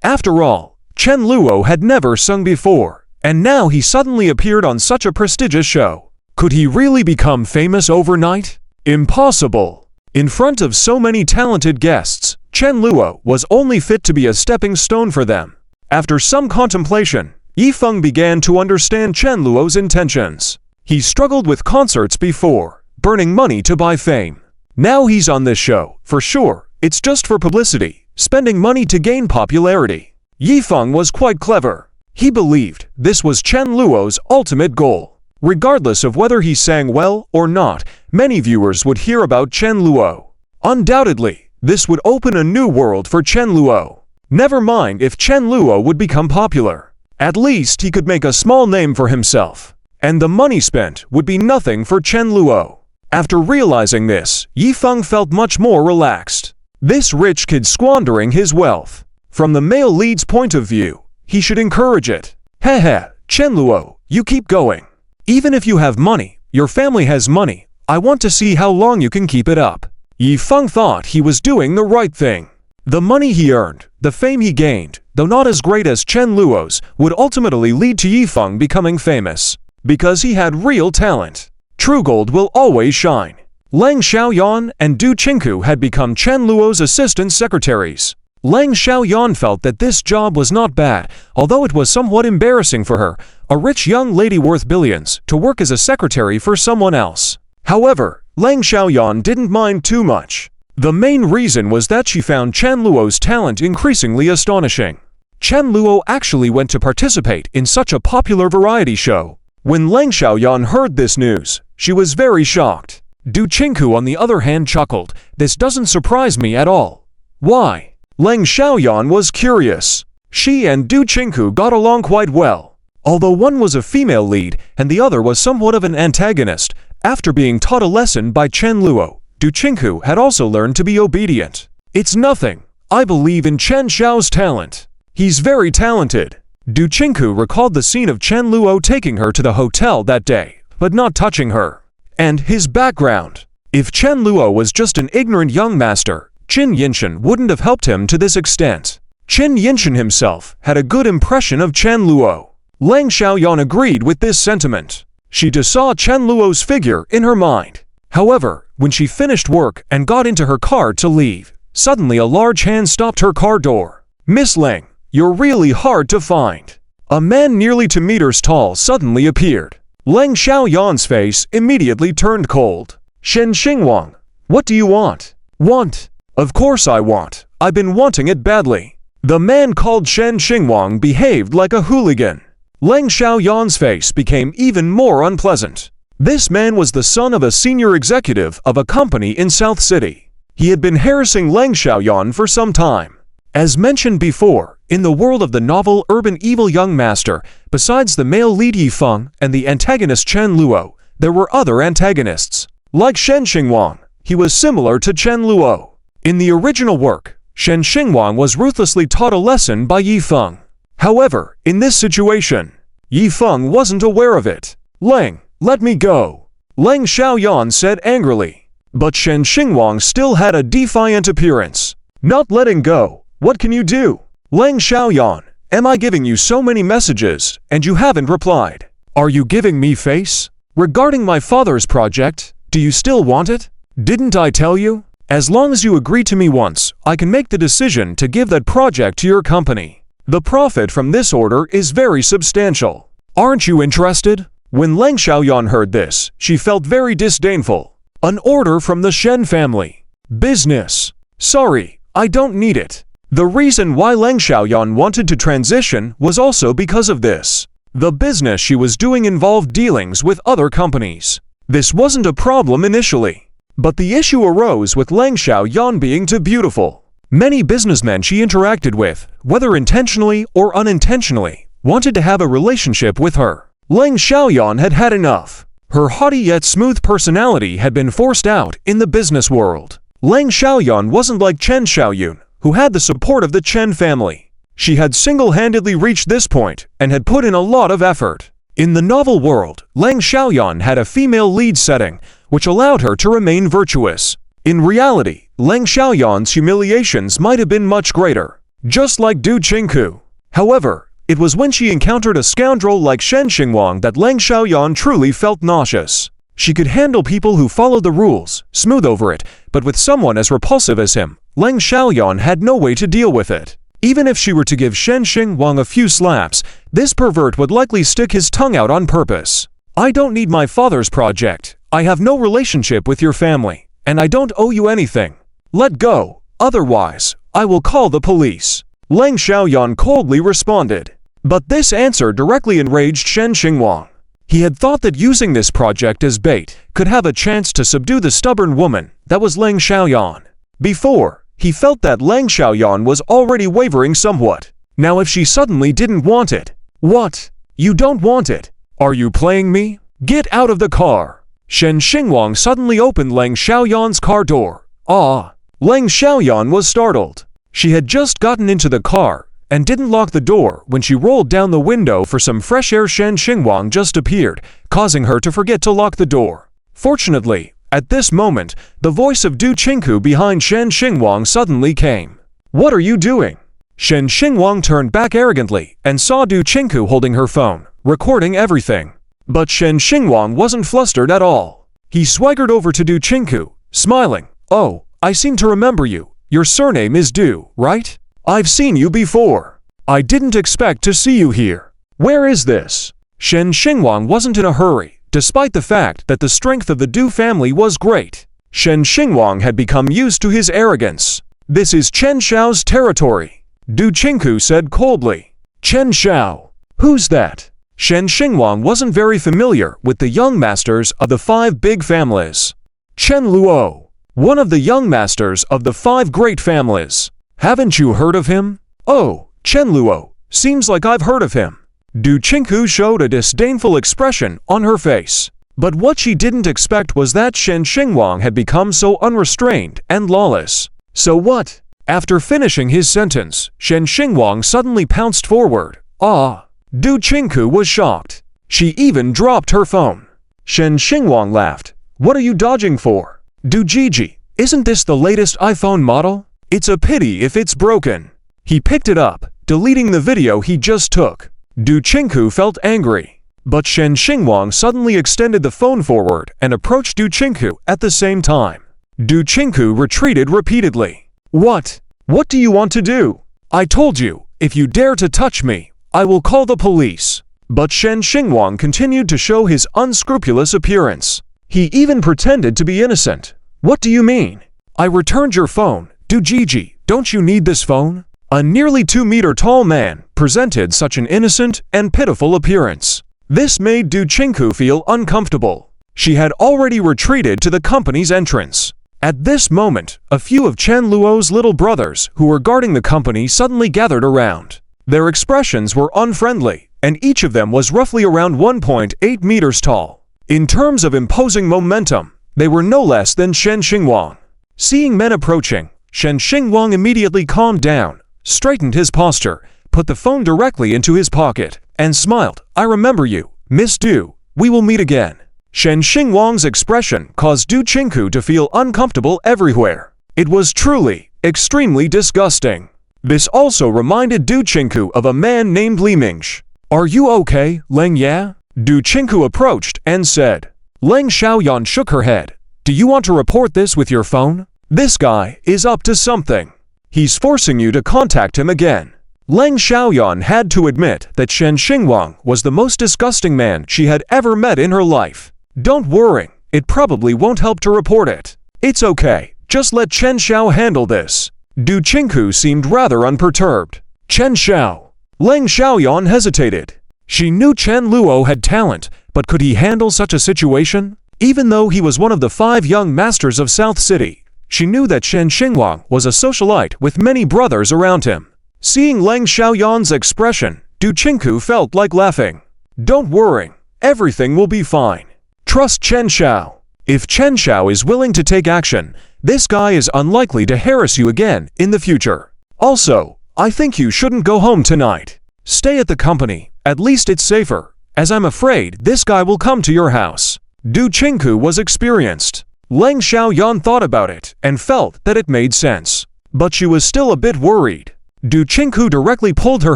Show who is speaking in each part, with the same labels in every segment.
Speaker 1: After all, Chen Luo had never sung before, and now he suddenly appeared on such a prestigious show. Could he really become famous overnight? Impossible! In front of so many talented guests, Chen Luo was only fit to be a stepping stone for them. After some contemplation, Yifeng began to understand Chen Luo's intentions. He struggled with concerts before, burning money to buy fame. Now he's on this show, for sure, it's just for publicity, spending money to gain popularity. Yifeng was quite clever. He believed this was Chen Luo's ultimate goal. Regardless of whether he sang well or not, many viewers would hear about Chen Luo. Undoubtedly, this would open a new world for Chen Luo. Never mind if Chen Luo would become popular. At least he could make a small name for himself. And the money spent would be nothing for Chen Luo. After realizing this, Yifeng felt much more relaxed. This rich kid squandering his wealth. From the male lead's point of view, he should encourage it. Hehe, Chen Luo, you keep going. Even if you have money, your family has money, I want to see how long you can keep it up. Yifeng thought he was doing the right thing. The money he earned, the fame he gained, though not as great as Chen Luo's, would ultimately lead to Yifeng becoming famous. Because he had real talent. True gold will always shine. Lang Xiaoyan and Du Qingku had become Chen Luo's assistant secretaries. Lang Xiaoyan felt that this job was not bad, although it was somewhat embarrassing for her, a rich young lady worth billions, to work as a secretary for someone else. However, Lang Xiaoyan didn't mind too much. The main reason was that she found Chen Luo's talent increasingly astonishing. Chen Luo actually went to participate in such a popular variety show. When Lang Xiaoyan heard this news, she was very shocked. Du Qingku on the other hand chuckled, "This doesn't surprise me at all." Why? Lang Xiaoyan was curious. She and Du Qingku got along quite well. Although one was a female lead and the other was somewhat of an antagonist, after being taught a lesson by Chen Luo, Du Qingku had also learned to be obedient. "It's nothing. I believe in Chen Xiao's talent. He's very talented." Du Qingku recalled the scene of Chen Luo taking her to the hotel that day, but not touching her. And his background. If Chen Luo was just an ignorant young master, Qin Yinshan wouldn't have helped him to this extent. Qin Yinshan himself had a good impression of Chen Luo. Lang Xiaoyan agreed with this sentiment. She just saw Chen Luo's figure in her mind. However, when she finished work and got into her car to leave, suddenly a large hand stopped her car door. "Miss Lang, you're really hard to find." A man nearly 2 meters tall suddenly appeared. Lang Xiaoyan's face immediately turned cold. "Shen Xingwang, what do you want?" "Want? Of course I want. I've been wanting it badly." The man called Shen Xingwang behaved like a hooligan. Lang Xiaoyan's face became even more unpleasant. This man was the son of a senior executive of a company in South City. He had been harassing Lang Xiaoyan for some time. As mentioned before, in the world of the novel Urban Evil Young Master, besides the male lead Yifeng and the antagonist Chen Luo, there were other antagonists. Like Shen Xingwang, he was similar to Chen Luo. In the original work, Shen Xingwang was ruthlessly taught a lesson by Yifeng. However, in this situation, Yifeng wasn't aware of it. "Lang, let me go," Lang Xiaoyan said angrily. But Shen Xingwang still had a defiant appearance. "Not letting go. What can you do?" "Lang Xiaoyan, am I giving you so many messages, and you haven't replied? Are you giving me face? Regarding my father's project, do you still want it? Didn't I tell you? As long as you agree to me once, I can make the decision to give that project to your company. The profit from this order is very substantial. Aren't you interested?" When Lang Xiaoyan heard this, she felt very disdainful. "An order from the Shen family. Business. Sorry, I don't need it." The reason why Lang Xiaoyan wanted to transition was also because of this. The business she was doing involved dealings with other companies. This wasn't a problem initially. But the issue arose with Lang Xiaoyan being too beautiful. Many businessmen she interacted with, whether intentionally or unintentionally, wanted to have a relationship with her. Lang Xiaoyan had had enough. Her haughty yet smooth personality had been forced out in the business world. Lang Xiaoyan wasn't like Chen Xiaoyun, who had the support of the Chen family. She had single-handedly reached this point and had put in a lot of effort. In the novel world, Lang Xiaoyan had a female lead setting, which allowed her to remain virtuous. In reality, Lang Xiaoyan's humiliations might have been much greater. just like Du Qingku. However, it was when she encountered a scoundrel like Shen Xingwang that Leng Xiaoyan truly felt nauseous. She could handle people who followed the rules, smooth over it, but with someone as repulsive as him, Leng Xiaoyan had no way to deal with it. Even if she were to give Shen Xingwang a few slaps, this pervert would likely stick his tongue out on purpose. I don't need my father's project. I have no relationship with your family, and I don't owe you anything. Let go, otherwise, I will call the police. Leng Xiaoyan coldly responded. But this answer directly enraged Shen Xingwang. He had thought that using this project as bait could have a chance to subdue the stubborn woman that was Leng Xiaoyan. Before, he felt that Leng Xiaoyan was already wavering somewhat. Now if she suddenly didn't want it. What? You don't want it? Are you playing me? Get out of the car. Shen Xingwang suddenly opened Leng Xiaoyan's car door. Ah! Leng Xiaoyan was startled. She had just gotten into the car and didn't lock the door when she rolled down the window for some fresh air. Shen Xingwang just appeared, causing her to forget to lock the door. Fortunately, at this moment, the voice of Du Qingku behind Shen Xingwang suddenly came. What are you doing? Shen Xingwang turned back arrogantly and saw Du Qingku holding her phone, recording everything. But Shen Xingwang wasn't flustered at all. He swaggered over to Du Qingku, smiling. Oh, I seem to remember you. Your surname is Du, right? I've seen you before. I didn't expect to see you here. Where is this? Shen Xingwang wasn't in a hurry, despite the fact that the strength of the Du family was great. Shen Xingwang had become used to his arrogance. This is Chen Xiao's territory, Du Qingku said coldly. Chen Xiao? Who's that? Shen Xingwang wasn't very familiar with the young masters of the 5 big families. Chen Luo, one of the young masters of the 5 great families. Haven't you heard of him? Oh, Chen Luo, seems like I've heard of him. Du Qingku showed a disdainful expression on her face. But what she didn't expect was that Shen Xingwang had become so unrestrained and lawless. So what? After finishing his sentence, Shen Xingwang suddenly pounced forward. Ah! Du Qingku was shocked. She even dropped her phone. Shen Xingwang laughed. What are you dodging for? Du Jiji, isn't this the latest iPhone model? It's a pity if it's broken. He picked it up, deleting the video he just took. Du Qingku felt angry. But Shen Xingwang suddenly extended the phone forward and approached Du Qingku at the same time. Du Qingku retreated repeatedly. What? What do you want to do? I told you, if you dare to touch me, I will call the police. But Shen Xingwang continued to show his unscrupulous appearance. He even pretended to be innocent. What do you mean? I returned your phone. Du Jiji, don't you need this phone? A nearly 2-meter tall man presented such an innocent and pitiful appearance. This made Du Qingku feel uncomfortable. She had already retreated to the company's entrance. At this moment, a few of Chen Luo's little brothers who were guarding the company suddenly gathered around. Their expressions were unfriendly, and each of them was roughly around 1.8 meters tall. In terms of imposing momentum, they were no less than Shen Xingwang. Seeing men approaching, Shen Xingwang immediately calmed down, straightened his posture, put the phone directly into his pocket, and smiled. I remember you, Miss Du. We will meet again. Shen Xingwang's expression caused Du Qingku to feel uncomfortable everywhere. It was truly, extremely disgusting. This also reminded Du Qingku of a man named Li Mingsh. Are you okay, Leng Ya? Du Qingku approached and said. Leng Xiaoyan shook her head. Do you want to report this with your phone? This guy is up to something. He's forcing you to contact him again. Leng Xiaoyan had to admit that Shen Xingwang was the most disgusting man she had ever met in her life. Don't worry, it probably won't help to report it. It's okay, just let Chen Xiao handle this. Du Qingku seemed rather unperturbed. Chen Xiao. Leng Xiaoyan hesitated. She knew Chen Luo had talent, but could he handle such a situation? Even though he was one of the 5 young masters of South City, she knew that Shen Xingwang was a socialite with many brothers around him. Seeing Leng Xiaoyan's expression, Du Qingku felt like laughing. Don't worry, everything will be fine. Trust Chen Xiao. If Chen Xiao is willing to take action, this guy is unlikely to harass you again in the future. Also, I think you shouldn't go home tonight. Stay at the company, at least it's safer, as I'm afraid this guy will come to your house. Du Qingku was experienced. Leng Xiaoyan thought about it and felt that it made sense. But she was still a bit worried. Du Qingku directly pulled her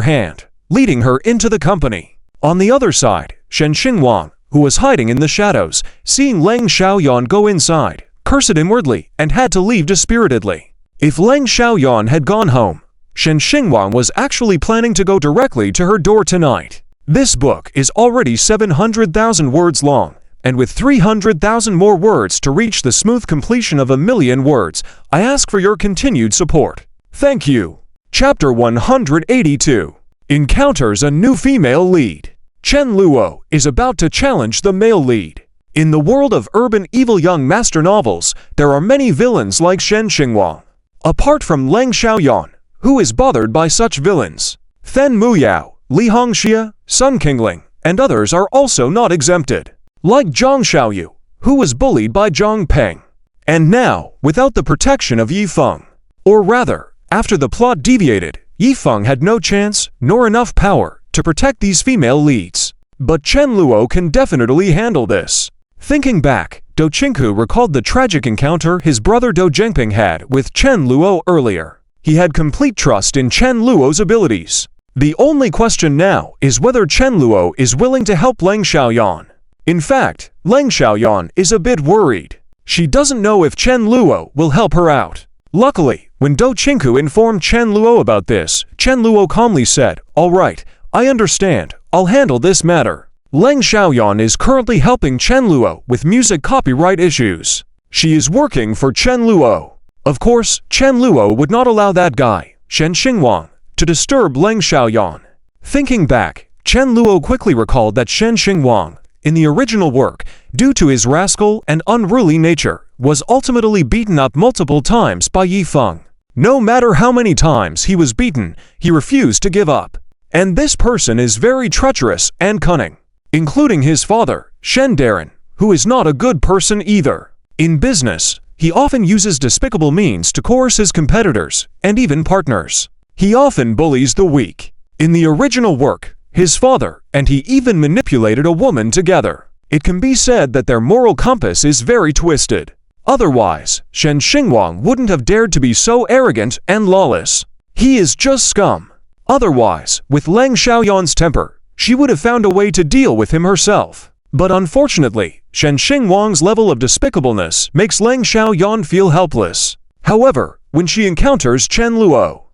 Speaker 1: hand, leading her into the company. On the other side, Shen Xingwang, who was hiding in the shadows, seeing Leng Xiaoyan go inside, cursed inwardly and had to leave dispiritedly. If Leng Xiaoyan had gone home, Shen Xingwang was actually planning to go directly to her door tonight. This book is already 700,000 words long, and with 300,000 more words to reach the smooth completion of 1,000,000 words, I ask for your continued support. Thank you. Chapter 182 encounters a new female lead. Chen Luo is about to challenge the male lead. In the world of urban evil young master novels, there are many villains like Shen Xingwang. Apart from Leng Xiaoyan, who is bothered by such villains, Fen Muyao, Li Hongxia, Sun Qingling, and others are also not exempted. Like Zhang Xiaoyu, who was bullied by Zhang Peng. And now, without the protection of Yi Feng. Or rather, after the plot deviated, Yi Feng had no chance, nor enough power, to protect these female leads. But Chen Luo can definitely handle this. Thinking back, Du Qingku recalled the tragic encounter his brother Du Zhengping had with Chen Luo earlier. He had complete trust in Chen Luo's abilities. The only question now is whether Chen Luo is willing to help Leng Xiaoyan. In fact, Leng Xiaoyan is a bit worried. She doesn't know if Chen Luo will help her out. Luckily, when Du Qingku informed Chen Luo about this, Chen Luo calmly said, "All right, I understand, I'll handle this matter." Leng Xiaoyan is currently helping Chen Luo with music copyright issues. She is working for Chen Luo. Of course, Chen Luo would not allow that guy, Shen Xingwang, to disturb Leng Xiaoyan. Thinking back, Chen Luo quickly recalled that Shen Xingwang, in the original work, due to his rascal and unruly nature, was ultimately beaten up multiple times by Yi Feng. No matter how many times he was beaten, he refused to give up. And this person is very treacherous and cunning, including his father, Shen Darren, who is not a good person either. In business, he often uses despicable means to coerce his competitors and even partners. He often bullies the weak. In the original work, his father and he even manipulated a woman together. It can be said that their moral compass is very twisted. Otherwise, Shen Xingwang wouldn't have dared to be so arrogant and lawless. He is just scum. Otherwise, with Leng Xiaoyan's temper, she would have found a way to deal with him herself. But unfortunately, Shen Xingwang's level of despicableness makes Leng Xiaoyan feel helpless. However, when she encounters Chen Luo,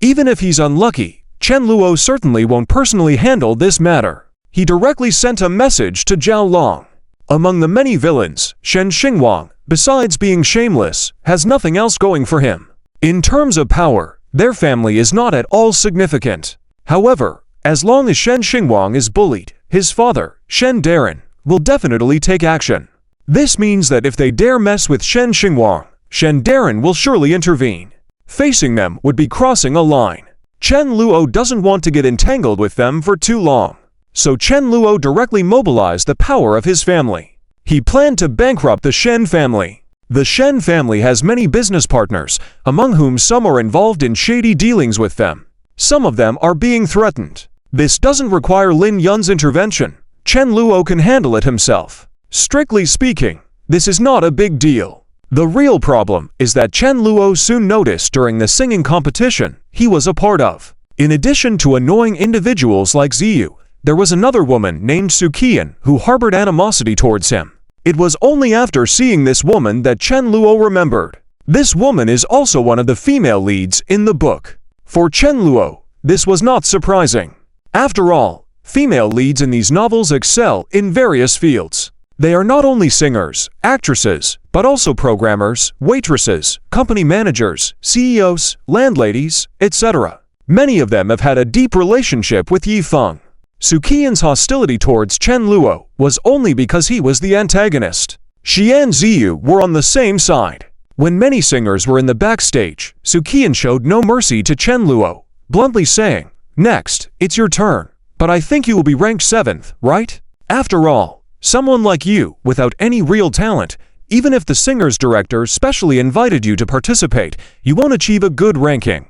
Speaker 1: even if he's unlucky, Chen Luo certainly won't personally handle this matter. He directly sent a message to Zhao Long. Among the many villains, Shen Xingwang, besides being shameless, has nothing else going for him. In terms of power, their family is not at all significant. However, as long as Shen Xingwang is bullied, his father, Shen Darren, will definitely take action. This means that if they dare mess with Shen Xingwang, Shen Darren will surely intervene. Facing them would be crossing a line. Chen Luo doesn't want to get entangled with them for too long. So Chen Luo directly mobilized the power of his family. He planned to bankrupt the Shen family. The Shen family has many business partners, among whom some are involved in shady dealings with them. Some of them are being threatened. This doesn't require Lin Yun's intervention. Chen Luo can handle it himself. Strictly speaking, this is not a big deal. The real problem is that Chen Luo soon noticed during the singing competition he was a part of. In addition to annoying individuals like Ziyu, there was another woman named Suqian who harbored animosity towards him. It was only after seeing this woman that Chen Luo remembered. This woman is also one of the female leads in the book. For Chen Luo, this was not surprising. After all, female leads in these novels excel in various fields. They are not only singers, actresses, but also programmers, waitresses, company managers, CEOs, landladies, etc. Many of them have had a deep relationship with Yi Feng. Suqian's hostility towards Chen Luo was only because he was the antagonist. She and Ziyu were on the same side. When many singers were in the backstage, Suqian showed no mercy to Chen Luo, bluntly saying, "Next, it's your turn, but I think you will be ranked 7th, right? After all, someone like you, without any real talent, even if the singer's director specially invited you to participate, you won't achieve a good ranking."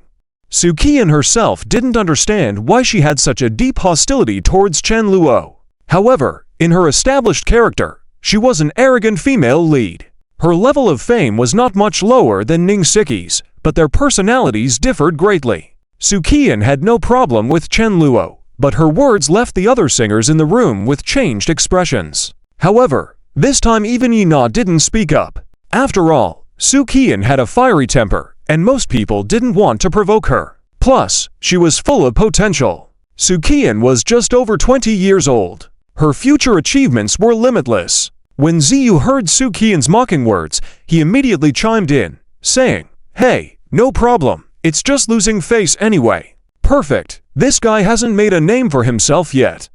Speaker 1: Suqian herself didn't understand why she had such a deep hostility towards Chen Luo. However, in her established character, she was an arrogant female lead. Her level of fame was not much lower than Ning Siki's, but their personalities differed greatly. Su Qian had no problem with Chen Luo, but her words left the other singers in the room with changed expressions. However, this time even Yi Na didn't speak up. After all, Su Qian had a fiery temper, and most people didn't want to provoke her. Plus, she was full of potential. Su Qian was just over 20 years old. Her future achievements were limitless. When Ziyu heard Su Qian's mocking words, he immediately chimed in, saying, "Hey, no problem, it's just losing face anyway. Perfect, this guy hasn't made a name for himself yet.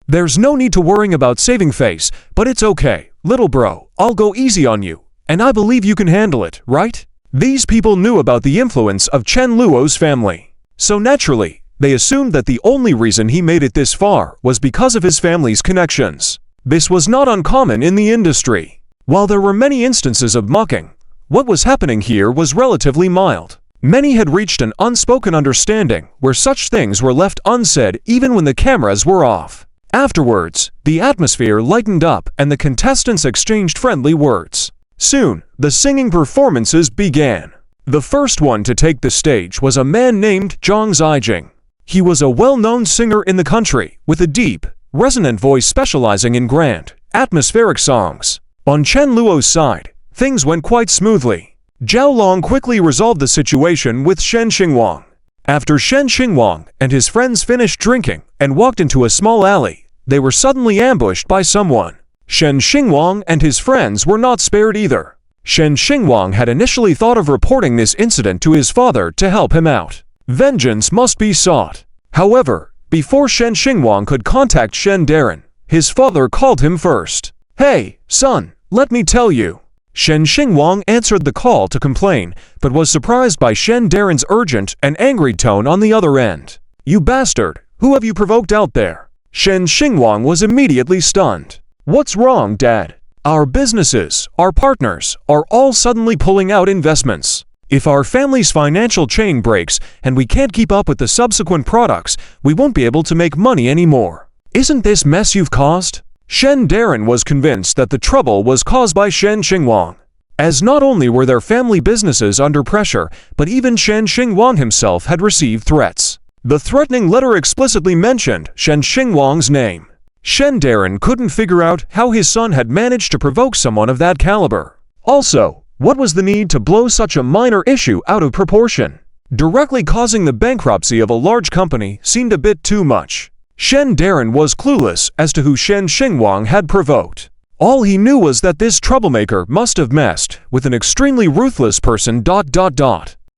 Speaker 1: There's no need to worrying about saving face, but it's okay, little bro, I'll go easy on you, and I believe you can handle it, right?" These people knew about the influence of Chen Luo's family. So naturally, they assumed that the only reason he made it this far was because of his family's connections. This was not uncommon in the industry. While there were many instances of mocking, what was happening here was relatively mild. Many had reached an unspoken understanding where such things were left unsaid even when the cameras were off. Afterwards, the atmosphere lightened up and the contestants exchanged friendly words. Soon, the singing performances began. The first one to take the stage was a man named Zhang Zijing. He was a well-known singer in the country, with a deep, resonant voice specializing in grand, atmospheric songs. On Chen Luo's side, things went quite smoothly. Zhao Long quickly resolved the situation with Shen Xingwang. After Shen Xingwang and his friends finished drinking and walked into a small alley, they were suddenly ambushed by someone. Shen Xingwang and his friends were not spared either. Shen Xingwang had initially thought of reporting this incident to his father to help him out. Vengeance must be sought. However, before Shen Xingwang could contact Shen Darren, his father called him first. "Hey, son, let me tell you." Shen Xingwang answered the call to complain, but was surprised by Shen Darren's urgent and angry tone on the other end. "You bastard, who have you provoked out there?" Shen Xingwang was immediately stunned. "What's wrong, Dad? Our businesses, our partners, are all suddenly pulling out investments. If our family's financial chain breaks and we can't keep up with the subsequent products, we won't be able to make money anymore. Isn't this mess you've caused?" Shen Darren was convinced that the trouble was caused by Shen Xingwang, as not only were their family businesses under pressure, but even Shen Xingwang himself had received threats. The threatening letter explicitly mentioned Shen Xingwang's name. Shen Darren couldn't figure out how his son had managed to provoke someone of that caliber. Also, what was the need to blow such a minor issue out of proportion? Directly causing the bankruptcy of a large company seemed a bit too much. Shen Darren was clueless as to who Shen Xingwang had provoked. All he knew was that this troublemaker must have messed with an extremely ruthless person.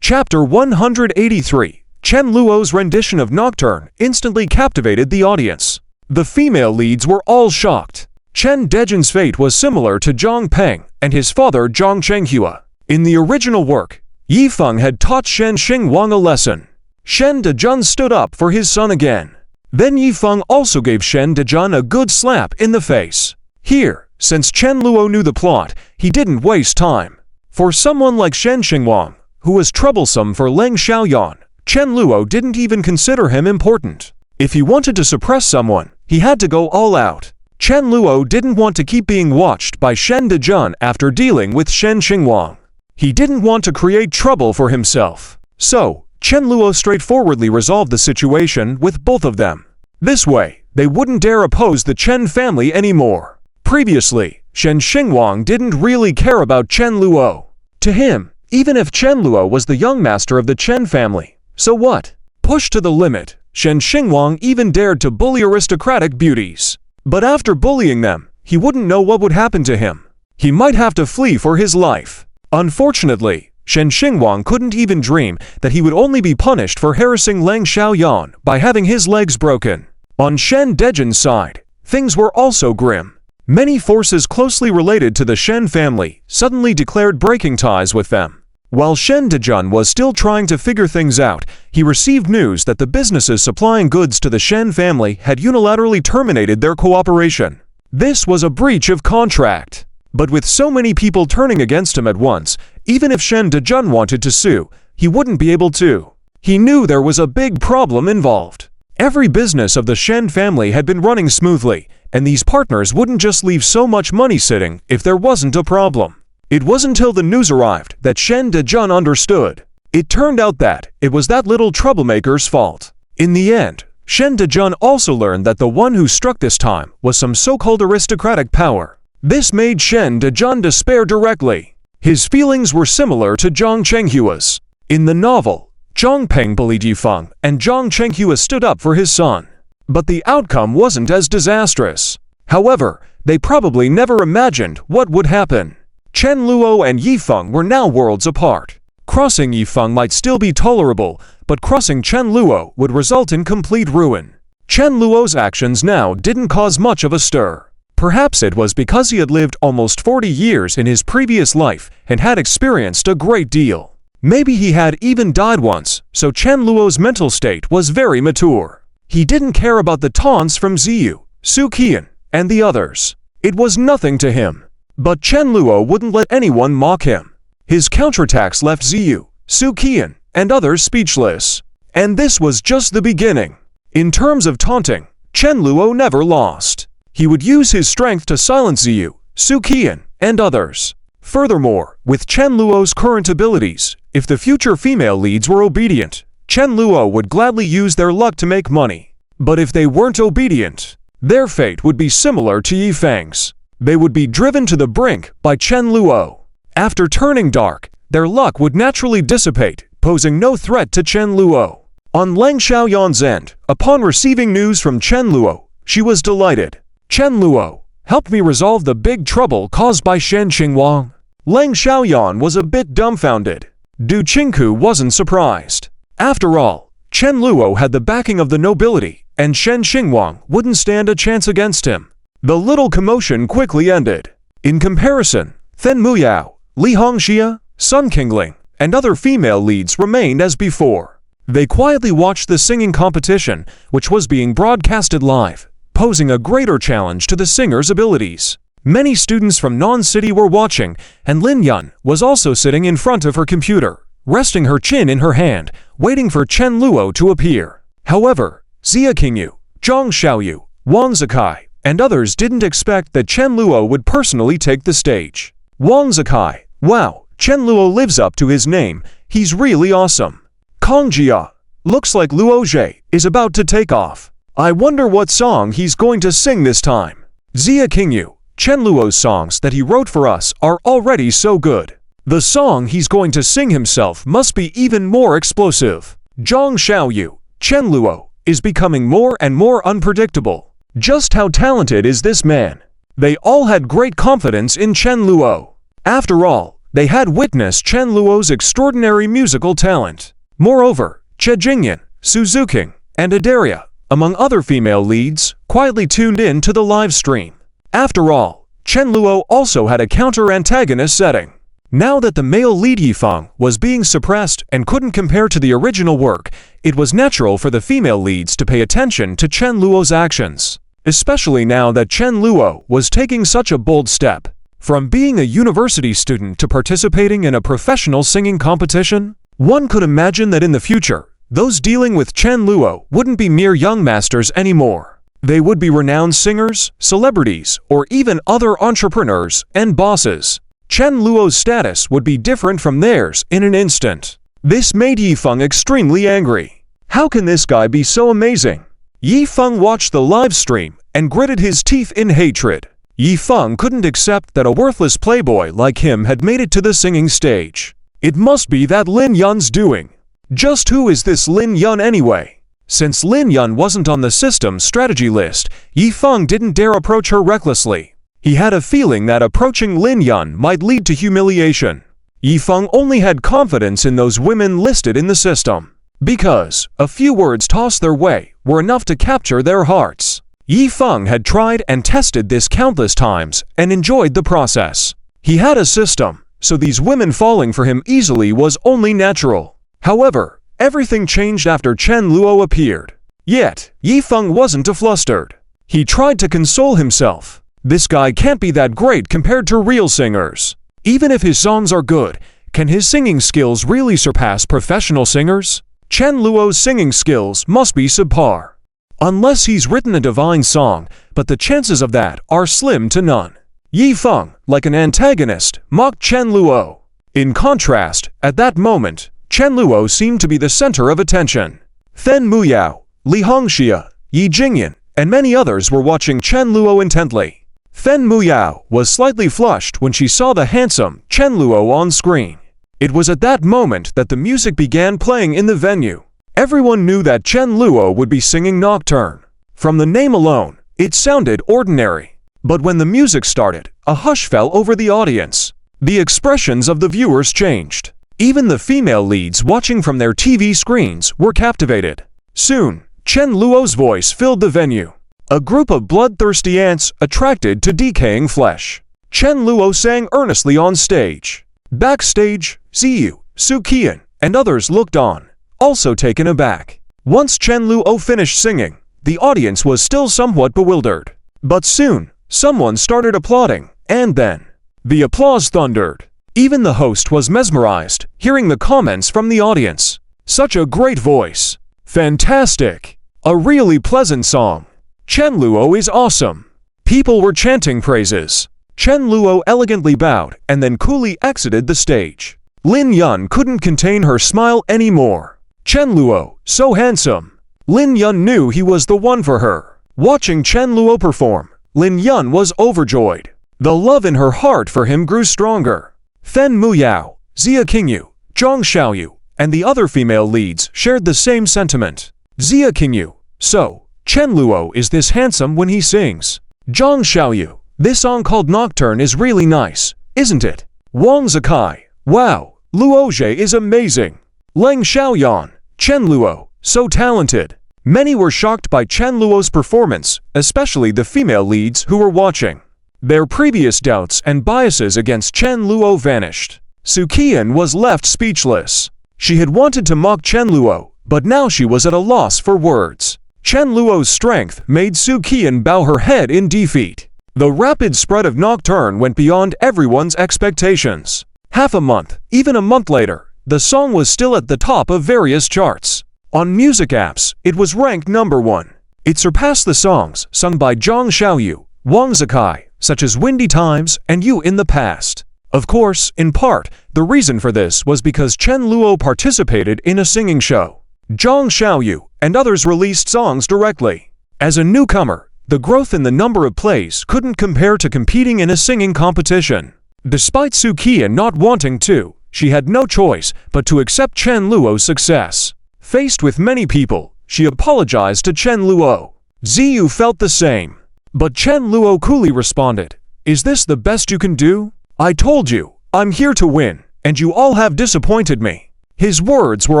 Speaker 1: Chapter 183. Chen Luo's rendition of Nocturne instantly captivated the audience. The female leads were all shocked. Chen Dejin's fate was similar to Zhang Peng and his father Zhang Chenghua. In the original work, Yi Feng had taught Shen Xingwang a lesson. Shen Dejun stood up for his son again. Then Yi Feng also gave Shen Dejun a good slap in the face. Here, since Chen Luo knew the plot, he didn't waste time. For someone like Shen Xingwang, who was troublesome for Leng Xiaoyan, Chen Luo didn't even consider him important. If he wanted to suppress someone, he had to go all out. Chen Luo didn't want to keep being watched by Shen Dejun after dealing with Shen Xingwang. He didn't want to create trouble for himself. So, Chen Luo straightforwardly resolved the situation with both of them. This way, they wouldn't dare oppose the Chen family anymore. Previously, Shen Xingwang didn't really care about Chen Luo. To him, even if Chen Luo was the young master of the Chen family, so what? Pushed to the limit, Shen Xingwang even dared to bully aristocratic beauties. But after bullying them, he wouldn't know what would happen to him. He might have to flee for his life. Unfortunately, Shen Xingwang couldn't even dream that he would only be punished for harassing Leng Xiaoyan by having his legs broken. On Shen Dejin's side, things were also grim. Many forces closely related to the Shen family suddenly declared breaking ties with them. While Shen Dejun was still trying to figure things out, he received news that the businesses supplying goods to the Shen family had unilaterally terminated their cooperation. This was a breach of contract. But with so many people turning against him at once, even if Shen Dejun wanted to sue, he wouldn't be able to. He knew there was a big problem involved. Every business of the Shen family had been running smoothly, and these partners wouldn't just leave so much money sitting if there wasn't a problem. It wasn't until the news arrived that Shen Dejun understood. It turned out that it was that little troublemaker's fault. In the end, Shen Dejun also learned that the one who struck this time was some so-called aristocratic power. This made Shen Dejun despair directly. His feelings were similar to Zhang Chenghua's. In the novel, Zhang Peng bullied Yifeng and Zhang Chenghua stood up for his son. But the outcome wasn't as disastrous. However, they probably never imagined what would happen. Chen Luo and Yifeng were now worlds apart. Crossing Yifeng might still be tolerable, but crossing Chen Luo would result in complete ruin. Chen Luo's actions now didn't cause much of a stir. Perhaps it was because he had lived almost 40 years in his previous life and had experienced a great deal. Maybe he had even died once, so Chen Luo's mental state was very mature. He didn't care about the taunts from Ziyu, Su Qian, and the others. It was nothing to him. But Chen Luo wouldn't let anyone mock him. His counterattacks left Ziyu, Su Qian, and others speechless. And this was just the beginning. In terms of taunting, Chen Luo never lost. He would use his strength to silence Ziyu, Su Qian, and others. Furthermore, with Chen Luo's current abilities, if the future female leads were obedient, Chen Luo would gladly use their luck to make money. But if they weren't obedient, their fate would be similar to Yifeng's. They would be driven to the brink by Chen Luo. After turning dark, their luck would naturally dissipate, posing no threat to Chen Luo. On Leng Xiaoyan's end, upon receiving news from Chen Luo, she was delighted. Chen Luo, help me resolve the big trouble caused by Shen Qingwang. Leng Xiaoyan was a bit dumbfounded. Du Qingku wasn't surprised. After all, Chen Luo had the backing of the nobility, and Shen Qingwang wouldn't stand a chance against him. The little commotion quickly ended. In comparison, Then Muyao, Li Hongxia, Sun Qingling, and other female leads remained as before. They quietly watched the singing competition, which was being broadcasted live, posing a greater challenge to the singer's abilities. Many students from non-city were watching, and Lin Yun was also sitting in front of her computer, resting her chin in her hand, waiting for Chen Luo to appear. However, Xia Qingyu, Zhang Xiaoyu, Wang Zikai, and others didn't expect that Chen Luo would personally take the stage. Wang Zikai, wow, Chen Luo lives up to his name, he's really awesome. Kong Jia, looks like Luo Zhe is about to take off. I wonder what song he's going to sing this time. Xia Qingyu, Chen Luo's songs that he wrote for us are already so good. The song he's going to sing himself must be even more explosive. Zhang Xiaoyu, Chen Luo, is becoming more and more unpredictable. Just how talented is this man? They all had great confidence in Chen Luo. After all, they had witnessed Chen Luo's extraordinary musical talent. Moreover, Che Jingyan, Su Zuqing, and Adaria, among other female leads, quietly tuned in to the live stream. After all, Chen Luo also had a counter-antagonist setting. Now that the male lead Yifeng was being suppressed and couldn't compare to the original work, it was natural for the female leads to pay attention to Chen Luo's actions. Especially now that Chen Luo was taking such a bold step. From being a university student to participating in a professional singing competition, one could imagine that in the future, those dealing with Chen Luo wouldn't be mere young masters anymore. They would be renowned singers, celebrities, or even other entrepreneurs and bosses. Chen Luo's status would be different from theirs in an instant. This made Yifeng extremely angry. How can this guy be so amazing? Yifeng watched the live stream and gritted his teeth in hatred. Yifeng couldn't accept that a worthless playboy like him had made it to the singing stage. It must be that Lin Yun's doing. Just who is this Lin Yun anyway? Since Lin Yun wasn't on the system's strategy list, Yifeng didn't dare approach her recklessly. He had a feeling that approaching Lin Yun might lead to humiliation. Yifeng only had confidence in those women listed in the system, because a few words tossed their way were enough to capture their hearts. Yifeng had tried and tested this countless times and enjoyed the process. He had a system, so these women falling for him easily was only natural. However, everything changed after Chen Luo appeared. Yet, Yifeng wasn't flustered. He tried to console himself. This guy can't be that great compared to real singers. Even if his songs are good, can his singing skills really surpass professional singers? Chen Luo's singing skills must be subpar. Unless he's written a divine song, but the chances of that are slim to none. Yifeng, like an antagonist, mocked Chen Luo. In contrast, at that moment, Chen Luo seemed to be the center of attention. Fen Muyao, Li Hongxia, Yi Jingyan, and many others were watching Chen Luo intently. Fen Muyao was slightly flushed when she saw the handsome Chen Luo on screen. It was at that moment that the music began playing in the venue. Everyone knew that Chen Luo would be singing Nocturne. From the name alone, it sounded ordinary. But when the music started, a hush fell over the audience. The expressions of the viewers changed. Even the female leads watching from their TV screens were captivated. Soon, Chen Luo's voice filled the venue. A group of bloodthirsty ants attracted to decaying flesh. Chen Luo sang earnestly on stage. Backstage, Ziyu, Su Qian, and others looked on, also taken aback. Once Chen Luo finished singing, the audience was still somewhat bewildered. But soon, someone started applauding, and then the applause thundered. Even the host was mesmerized, hearing the comments from the audience. Such a great voice. Fantastic. A really pleasant song. Chen Luo is awesome. People were chanting praises. Chen Luo elegantly bowed and then coolly exited the stage. Lin Yun couldn't contain her smile anymore. Chen Luo, so handsome. Lin Yun knew he was the one for her. Watching Chen Luo perform, Lin Yun was overjoyed. The love in her heart for him grew stronger. Fen Muyao, Xia Qingyu, Zhang Xiaoyu, and the other female leads shared the same sentiment. Xia Qingyu, so, Chen Luo is this handsome when he sings. Zhang Xiaoyu, this song called Nocturne is really nice, isn't it? Wang Zikai, wow, Luo Zhe is amazing. Leng Xiaoyan, Chen Luo, so talented. Many were shocked by Chen Luo's performance, especially the female leads who were watching. Their previous doubts and biases against Chen Luo vanished. Su Qian was left speechless. She had wanted to mock Chen Luo, but now she was at a loss for words. Chen Luo's strength made Su Qian bow her head in defeat. The rapid spread of Nocturne went beyond everyone's expectations. Half a month, even a month later, the song was still at the top of various charts. On music apps, it was ranked number 1. It surpassed the songs sung by Zhang Xiaoyu, Wang Zikai, such as Windy Times and You in the Past. Of course, in part, the reason for this was because Chen Luo participated in a singing show. Zhang Xiaoyu and others released songs directly. As a newcomer, the growth in the number of plays couldn't compare to competing in a singing competition. Despite Su Qian not wanting to, she had no choice but to accept Chen Luo's success. Faced with many people, she apologized to Chen Luo. Ziyu felt the same. But Chen Luo coolly responded, "Is this the best you can do? I told you, I'm here to win, and you all have disappointed me." His words were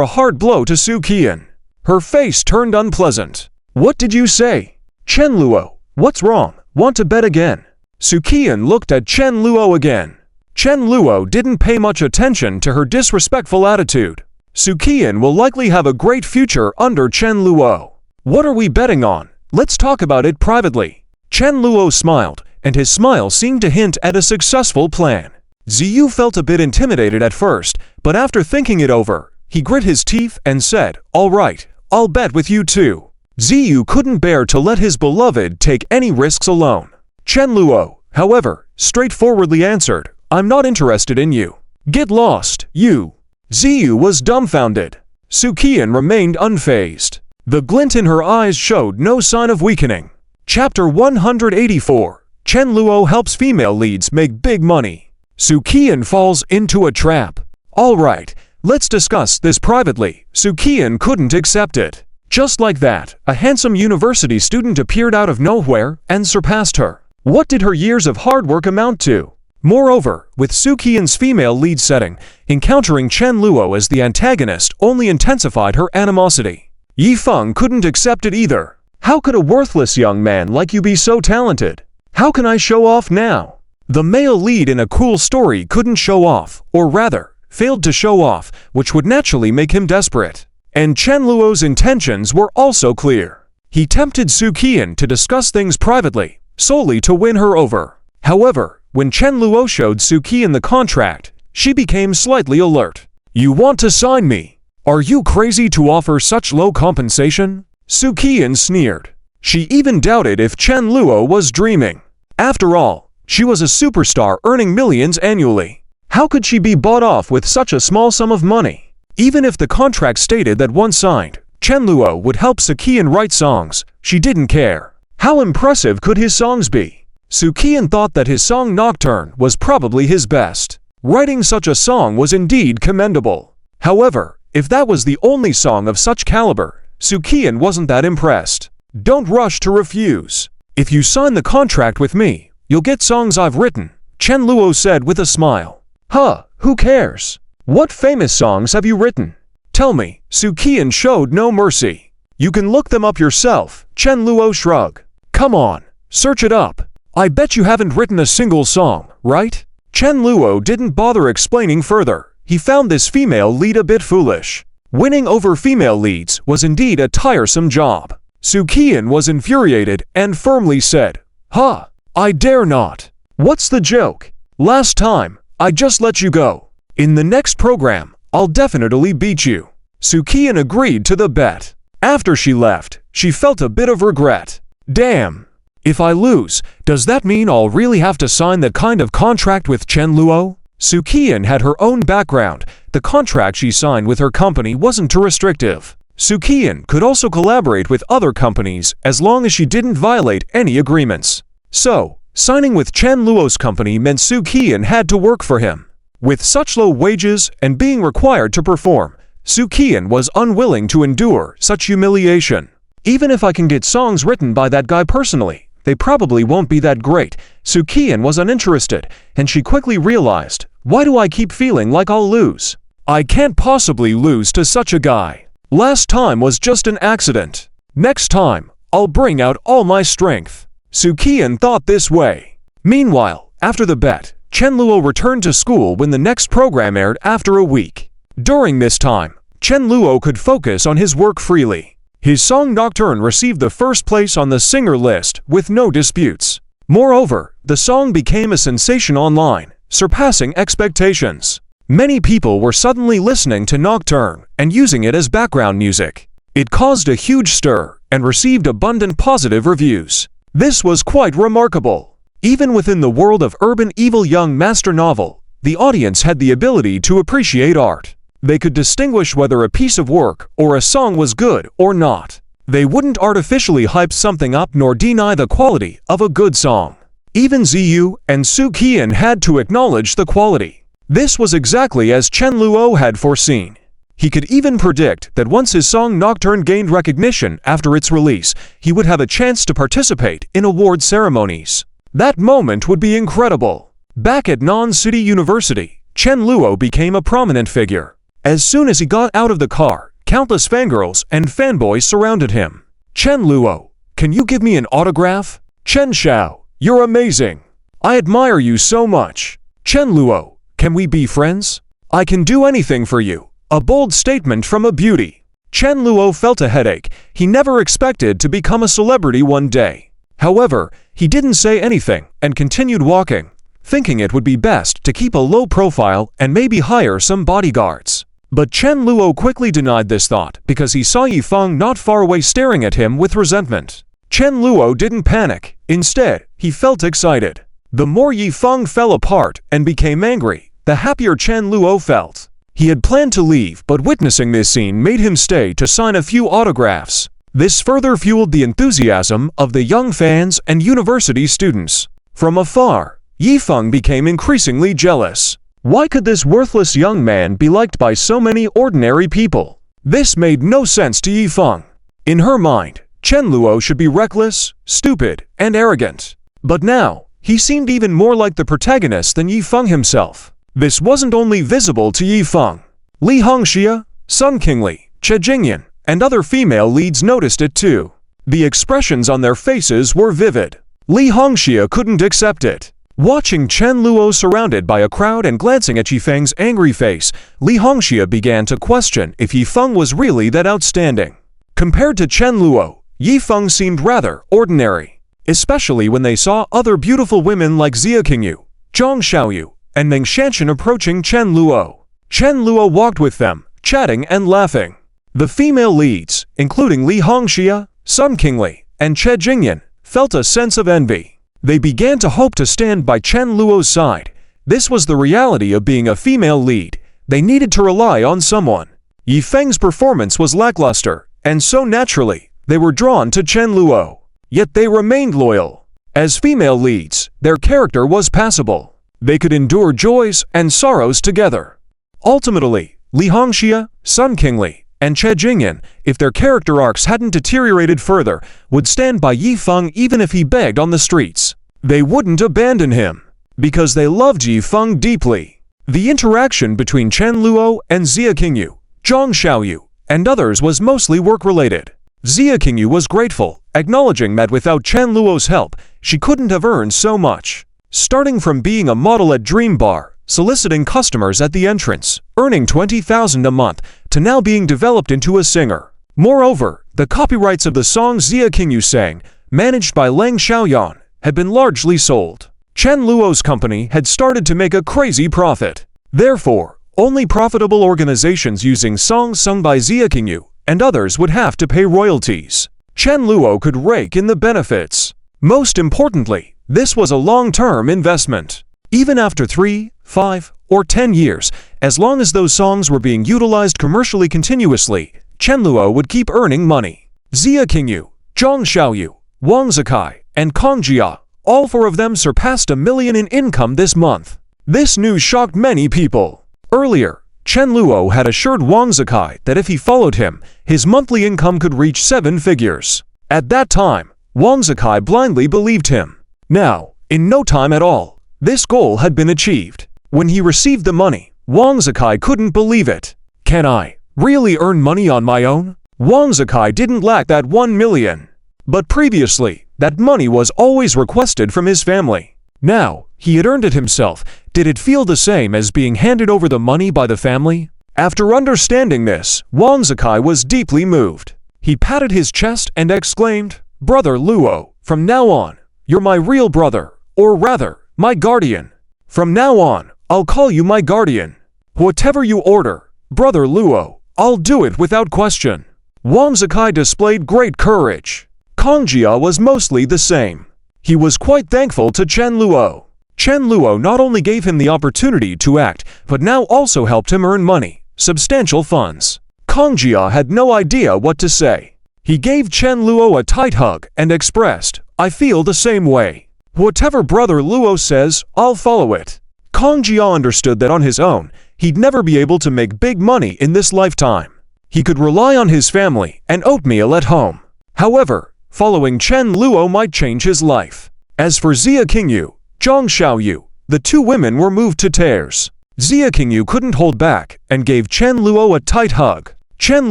Speaker 1: a hard blow to Su Qian. Her face turned unpleasant. "What did you say? Chen Luo, what's wrong? Want to bet again?" Su Qian looked at Chen Luo again. Chen Luo didn't pay much attention to her disrespectful attitude. Su Qian will likely have a great future under Chen Luo. "What are we betting on? Let's talk about it privately." Chen Luo smiled, and his smile seemed to hint at a successful plan. Ziyu felt a bit intimidated at first, but after thinking it over, he grit his teeth and said, "All right, I'll bet with you too." Ziyu couldn't bear to let his beloved take any risks alone. Chen Luo, however, straightforwardly answered, "I'm not interested in you. Get lost, you." Ziyu was dumbfounded. Su Qian remained unfazed. The glint in her eyes showed no sign of weakening. Chapter 184. Chen Luo helps female leads make big money. Su Qian falls into a trap. "All right, let's discuss this privately." Su Qian couldn't accept it. Just like that, a handsome university student appeared out of nowhere and surpassed her. What did her years of hard work amount to? Moreover, with Su Qian's female lead setting, encountering Chen Luo as the antagonist only intensified her animosity. Yi Feng couldn't accept it either. "How could a worthless young man like you be so talented? How can I show off now?" The male lead in a cool story couldn't show off, or rather, failed to show off, which would naturally make him desperate. And Chen Luo's intentions were also clear. He tempted Su Qian to discuss things privately, solely to win her over. However, when Chen Luo showed Su Qian the contract, she became slightly alert. "You want to sign me? Are you crazy to offer such low compensation?" Su Qian sneered. She even doubted if Chen Luo was dreaming. After all, she was a superstar earning millions annually. How could she be bought off with such a small sum of money? Even if the contract stated that once signed, Chen Luo would help Sukian write songs, she didn't care. How impressive could his songs be? Sukian thought that his song Nocturne was probably his best. Writing such a song was indeed commendable. However, if that was the only song of such caliber, Sukian wasn't that impressed. Don't rush to refuse. If you sign the contract with me, you'll get songs I've written, Chen Luo said with a smile. Huh, who cares? What famous songs have you written? Tell me. Sukian showed no mercy. You can look them up yourself, Chen Luo shrugged. Come on, search it up. I bet you haven't written a single song, right? Chen Luo didn't bother explaining further. He found this female lead a bit foolish. Winning over female leads was indeed a tiresome job. Sukian was infuriated and firmly said, "Huh, I dare not. What's the joke? Last time, I just let you go. In the next program, I'll definitely beat you." Sukian agreed to the bet. After she left, she felt a bit of regret. Damn. If I lose, does that mean I'll really have to sign that kind of contract with Chen Luo? Sukian had her own background. The contract she signed with her company wasn't too restrictive. Sukian could also collaborate with other companies as long as she didn't violate any agreements. So, signing with Chen Luo's company meant Sukian had to work for him. With such low wages and being required to perform, Sukian was unwilling to endure such humiliation. Even if I can get songs written by that guy personally, they probably won't be that great. Sukian was uninterested, and she quickly realized, why do I keep feeling like I'll lose? I can't possibly lose to such a guy. Last time was just an accident. Next time, I'll bring out all my strength. Sukian thought this way. Meanwhile, after the bet, Chen Luo returned to school when the next program aired after a week. During this time, Chen Luo could focus on his work freely. His song Nocturne received the first place on the singer list with no disputes. Moreover, the song became a sensation online, surpassing expectations. Many people were suddenly listening to Nocturne and using it as background music. It caused a huge stir and received abundant positive reviews. This was quite remarkable. Even within the world of urban evil young master novel, the audience had the ability to appreciate art. They could distinguish whether a piece of work or a song was good or not. They wouldn't artificially hype something up nor deny the quality of a good song. Even Ziyu and Sukian had to acknowledge the quality. This was exactly as Chen Luo had foreseen. He could even predict that once his song Nocturne gained recognition after its release, he would have a chance to participate in award ceremonies. That moment would be incredible. Back at Nan City University, Chen Luo became a prominent figure. As soon as he got out of the car, countless fangirls and fanboys surrounded him. Chen Luo, can you give me an autograph? Chen Xiao, you're amazing. I admire you so much. Chen Luo, can we be friends? I can do anything for you. A bold statement from a beauty. Chen Luo felt a headache. He never expected to become a celebrity one day. However, he didn't say anything and continued walking, thinking it would be best to keep a low profile and maybe hire some bodyguards. But Chen Luo quickly denied this thought because he saw Yifeng not far away staring at him with resentment. Chen Luo didn't panic. Instead, he felt excited. The more Yifeng fell apart and became angry, the happier Chen Luo felt. He had planned to leave, but witnessing this scene made him stay to sign a few autographs. This further fueled the enthusiasm of the young fans and university students. From afar, Yifeng became increasingly jealous. Why could this worthless young man be liked by so many ordinary people? This made no sense to Yifeng. In her mind, Chen Luo should be reckless, stupid, and arrogant. But now, he seemed even more like the protagonist than Yifeng himself. This wasn't only visible to Yifeng. Li Hongxia, Sun Qingli, Che Jingyan, and other female leads noticed it too. The expressions on their faces were vivid. Li Hongxia couldn't accept it. Watching Chen Luo surrounded by a crowd and glancing at Yifeng's angry face, Li Hongxia began to question if Yifeng was really that outstanding. Compared to Chen Luo, Yifeng seemed rather ordinary, especially when they saw other beautiful women like Xia Qingyu, Zhang Xiaoyu, and Meng Shanshan approaching Chen Luo. Chen Luo walked with them, chatting and laughing. The female leads, including Li Hongxia, Sun Qingli, and Che Jingyan, felt a sense of envy. They began to hope to stand by Chen Luo's side. This was the reality of being a female lead. They needed to rely on someone. Yi Feng's performance was lackluster, and so naturally, they were drawn to Chen Luo. Yet they remained loyal. As female leads, their character was passable. They could endure joys and sorrows together. Ultimately, Li Hongxia, Sun Qingli, and Che Jingyan, if their character arcs hadn't deteriorated further, would stand by Yi Feng even if he begged on the streets. They wouldn't abandon him, because they loved Yi Feng deeply. The interaction between Chen Luo and Xia Qingyu, Zhang Xiaoyu, and others was mostly work-related. Xia Qingyu was grateful, acknowledging that without Chen Luo's help, she couldn't have earned so much. Starting from being a model at Dream Bar, soliciting customers at the entrance, earning 20,000 a month, to now being developed into a singer. Moreover, the copyrights of the song Xia Qingyu sang, managed by Leng Xiaoyan, had been largely sold. Chen Luo's company had started to make a crazy profit. Therefore, only profitable organizations using songs sung by Xia Qingyu and others would have to pay royalties. Chen Luo could rake in the benefits. Most importantly, this was a long-term investment. Even after 3, 5, or 10 years, as long as those songs were being utilized commercially continuously, Chen Luo would keep earning money. Xia Qingyu, Zhang Xiaoyu, Wang Zikai, and Kong Jia, all 4 of them surpassed $1 million in income this month. This news shocked many people. Earlier, Chen Luo had assured Wang Zikai that if he followed him, his monthly income could reach 7 figures. At that time, Wang Zikai blindly believed him. Now, in no time at all, this goal had been achieved. When he received the money, Wang Zikai couldn't believe it. Can I really earn money on my own? Wang Zikai didn't lack that 1 million. But previously, that money was always requested from his family. Now, he had earned it himself. Did it feel the same as being handed over the money by the family? After understanding this, Wang Zikai was deeply moved. He patted his chest and exclaimed, "Brother Luo, from now on, you're my real brother, or rather, my guardian. From now on, I'll call you my guardian. Whatever you order, Brother Luo, I'll do it without question." Wang Zikai displayed great courage. Kong Jia was mostly the same. He was quite thankful to Chen Luo. Chen Luo not only gave him the opportunity to act, but now also helped him earn money, substantial funds. Kong Jia had no idea what to say. He gave Chen Luo a tight hug and expressed, "I feel the same way. Whatever Brother Luo says, I'll follow it." Kong Jia understood that on his own, he'd never be able to make big money in this lifetime. He could rely on his family and oatmeal at home. However, following Chen Luo might change his life. As for Xia Qingyu, Zhang Xiaoyu, the 2 women were moved to tears. Xia Qingyu couldn't hold back and gave Chen Luo a tight hug. Chen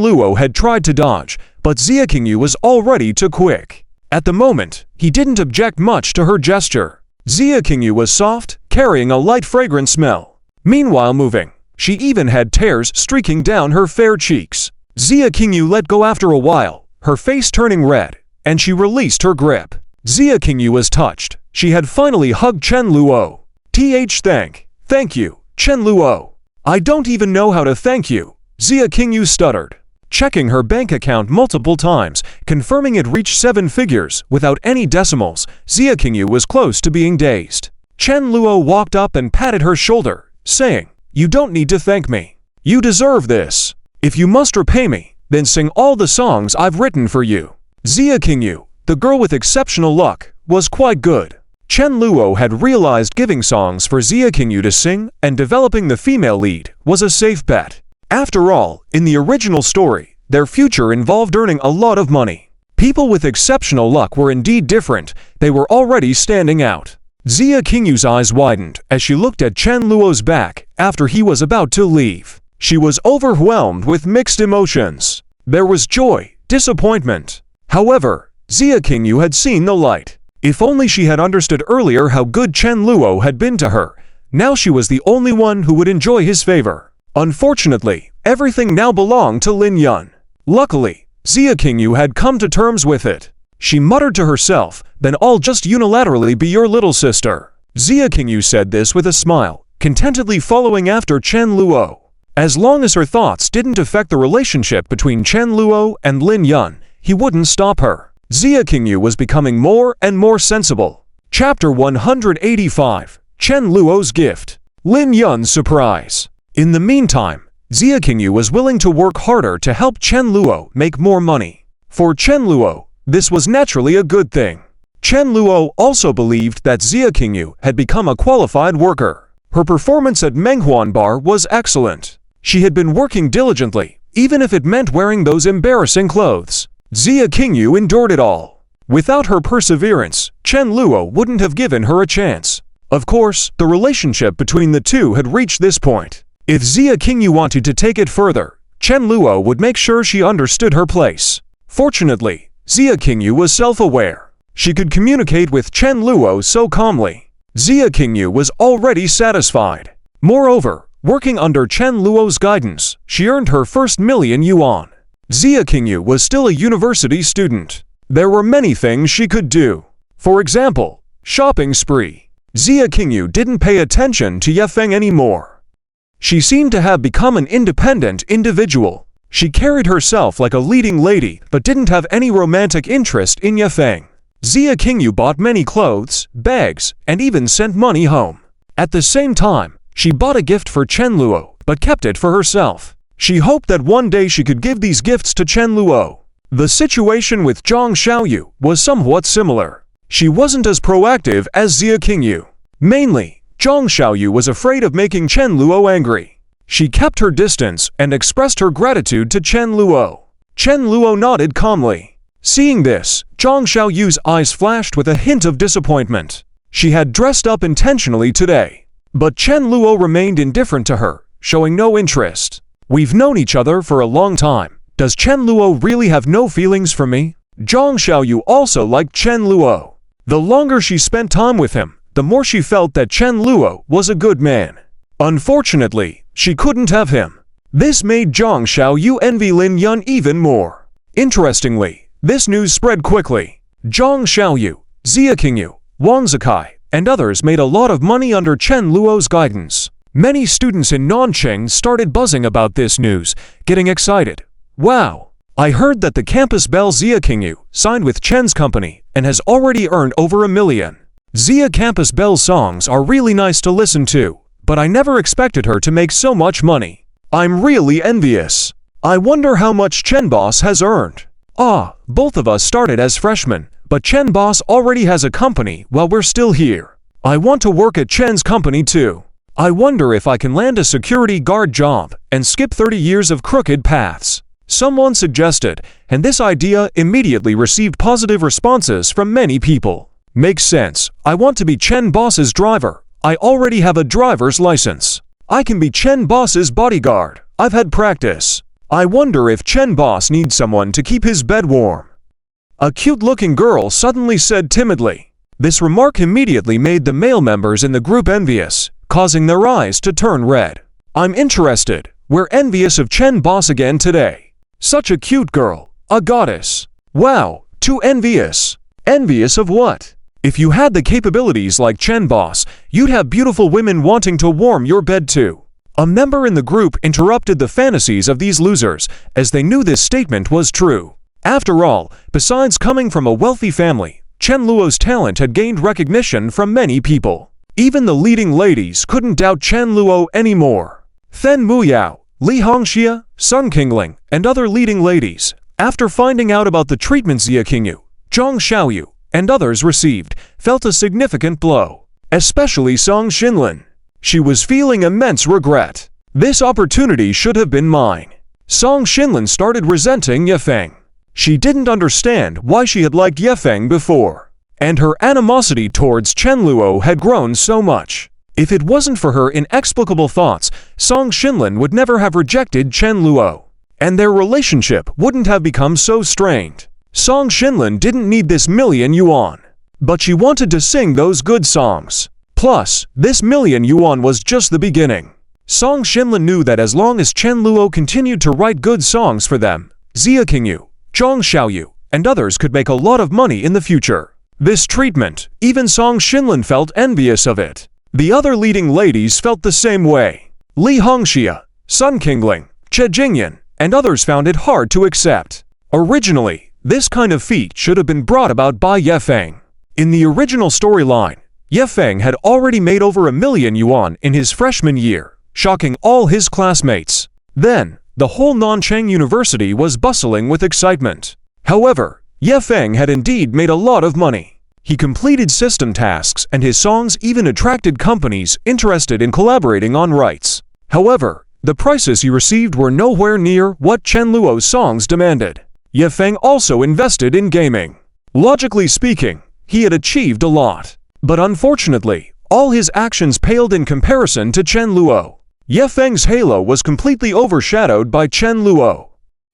Speaker 1: Luo had tried to dodge, but Xia Qingyu was already too quick. At the moment, he didn't object much to her gesture. Xia Qingyu was soft, carrying a light fragrant smell. Meanwhile moving, she even had tears streaking down her fair cheeks. Xia Qingyu let go after a while, her face turning red, and she released her grip. Xia Qingyu was touched. She had finally hugged Chen Luo. Thank you, Chen Luo. I don't even know how to thank you, Xia Qingyu stuttered. Checking her bank account multiple times, confirming it reached 7 figures without any decimals, Xia Qingyu was close to being dazed. Chen Luo walked up and patted her shoulder, saying, "You don't need to thank me. You deserve this. If you must repay me, then sing all the songs I've written for you." Xia Qingyu, the girl with exceptional luck, was quite good. Chen Luo had realized giving songs for Xia Qingyu to sing and developing the female lead was a safe bet. After all, in the original story, their future involved earning a lot of money. People with exceptional luck were indeed different. They were already standing out. Xia Qingyu's eyes widened as she looked at Chen Luo's back after he was about to leave. She was overwhelmed with mixed emotions. There was joy, disappointment. However, Xia Qingyu had seen the light. If only she had understood earlier how good Chen Luo had been to her. Now she was the only one who would enjoy his favor. Unfortunately, everything now belonged to Lin Yun. Luckily, Xia Qingyu had come to terms with it. She muttered to herself, "Then I'll just unilaterally be your little sister." Xia Qingyu said this with a smile, contentedly following after Chen Luo. As long as her thoughts didn't affect the relationship between Chen Luo and Lin Yun, he wouldn't stop her. Xia Qingyu was becoming more and more sensible. Chapter 185, Chen Luo's Gift. Lin Yun's Surprise. In the meantime, Zia Qingyu was willing to work harder to help Chen Luo make more money. For Chen Luo, this was naturally a good thing. Chen Luo also believed that Zia Qingyu had become a qualified worker. Her performance at Menghuan Bar was excellent. She had been working diligently, even if it meant wearing those embarrassing clothes. Zia Qingyu endured it all. Without her perseverance, Chen Luo wouldn't have given her a chance. Of course, the relationship between the two had reached this point. If Zia Qingyu wanted to take it further, Chen Luo would make sure she understood her place. Fortunately, Zia Qingyu was self-aware. She could communicate with Chen Luo so calmly. Zia Qingyu was already satisfied. Moreover, working under Chen Luo's guidance, she earned her first $1,000,000. Zia Qingyu was still a university student. There were many things she could do. For example, shopping spree. Zia Qingyu didn't pay attention to Ye Feng anymore. She seemed to have become an independent individual. She carried herself like a leading lady but didn't have any romantic interest in Ye Feng. Zia Qingyu bought many clothes, bags, and even sent money home. At the same time, she bought a gift for Chen Luo but kept it for herself. She hoped that one day she could give these gifts to Chen Luo. The situation with Zhang Xiaoyu was somewhat similar. She wasn't as proactive as Zia Qingyu. Mainly, Zhang Xiaoyu was afraid of making Chen Luo angry. She kept her distance and expressed her gratitude to Chen Luo. Chen Luo nodded calmly. Seeing this, Zhang Xiaoyu's eyes flashed with a hint of disappointment. She had dressed up intentionally today. But Chen Luo remained indifferent to her, showing no interest. We've known each other for a long time. Does Chen Luo really have no feelings for me? Zhang Xiaoyu also liked Chen Luo. The longer she spent time with him, the more she felt that Chen Luo was a good man. Unfortunately, she couldn't have him. This made Zhang Xiaoyu envy Lin Yun even more. Interestingly, this news spread quickly. Zhang Xiaoyu, Zia Qingyu, Wang Zikai, and others made a lot of money under Chen Luo's guidance. Many students in Nanqing started buzzing about this news, getting excited. Wow! I heard that the campus belle Zia Qingyu signed with Chen's company and has already earned over $1 million. Zia Campus Belle's songs are really nice to listen to, but I never expected her to make so much money. I'm really envious. I wonder how much Chen Boss has earned. Both of us started as freshmen, but Chen Boss already has a company while we're still here. I want to work at Chen's company too. I wonder if I can land a security guard job and skip 30 years of crooked paths. Someone suggested, and this idea immediately received positive responses from many people. Makes sense. I want to be Chen Boss's driver. I already have a driver's license. I can be Chen Boss's bodyguard. I've had practice. I wonder if Chen Boss needs someone to keep his bed warm. A cute-looking girl suddenly said timidly. This remark immediately made the male members in the group envious, causing their eyes to turn red. I'm interested. We're envious of Chen Boss again today. Such a cute girl. A goddess. Wow, too envious. Envious of what? If you had the capabilities like Chen Boss, you'd have beautiful women wanting to warm your bed too. A member in the group interrupted the fantasies of these losers, as they knew this statement was true. After all, besides coming from a wealthy family, Chen Luo's talent had gained recognition from many people. Even the leading ladies couldn't doubt Chen Luo anymore. Fen Muyao, Li Hongxia, Sun Qingling, and other leading ladies, after finding out about the treatment Zia Qingyu, Zhang Xiaoyu, and others received, felt a significant blow. Especially Song Xinlin. She was feeling immense regret. This opportunity should have been mine. Song Xinlin started resenting Ye Feng. She didn't understand why she had liked Ye Feng before. And her animosity towards Chen Luo had grown so much. If it wasn't for her inexplicable thoughts, Song Xinlin would never have rejected Chen Luo. And their relationship wouldn't have become so strained. Song Xinlin didn't need this $1,000,000. But she wanted to sing those good songs. Plus, this $1,000,000 was just the beginning. Song Xinlin knew that as long as Chen Luo continued to write good songs for them, Zia Qingyu, Zhang Xiaoyu, and others could make a lot of money in the future. This treatment, even Song Xinlin felt envious of it. The other leading ladies felt the same way. Li Hongxia, Sun Qingling, Che Jingyan, and others found it hard to accept. Originally, this kind of feat should have been brought about by Ye Feng. In the original storyline, Ye Feng had already made over $1,000,000 in his freshman year, shocking all his classmates. Then, the whole Nanchang University was bustling with excitement. However, Ye Feng had indeed made a lot of money. He completed system tasks and his songs even attracted companies interested in collaborating on rights. However, the prices he received were nowhere near what Chen Luo's songs demanded. Ye Feng also invested in gaming. Logically speaking, he had achieved a lot. But unfortunately, all his actions paled in comparison to Chen Luo. Ye Feng's halo was completely overshadowed by Chen Luo.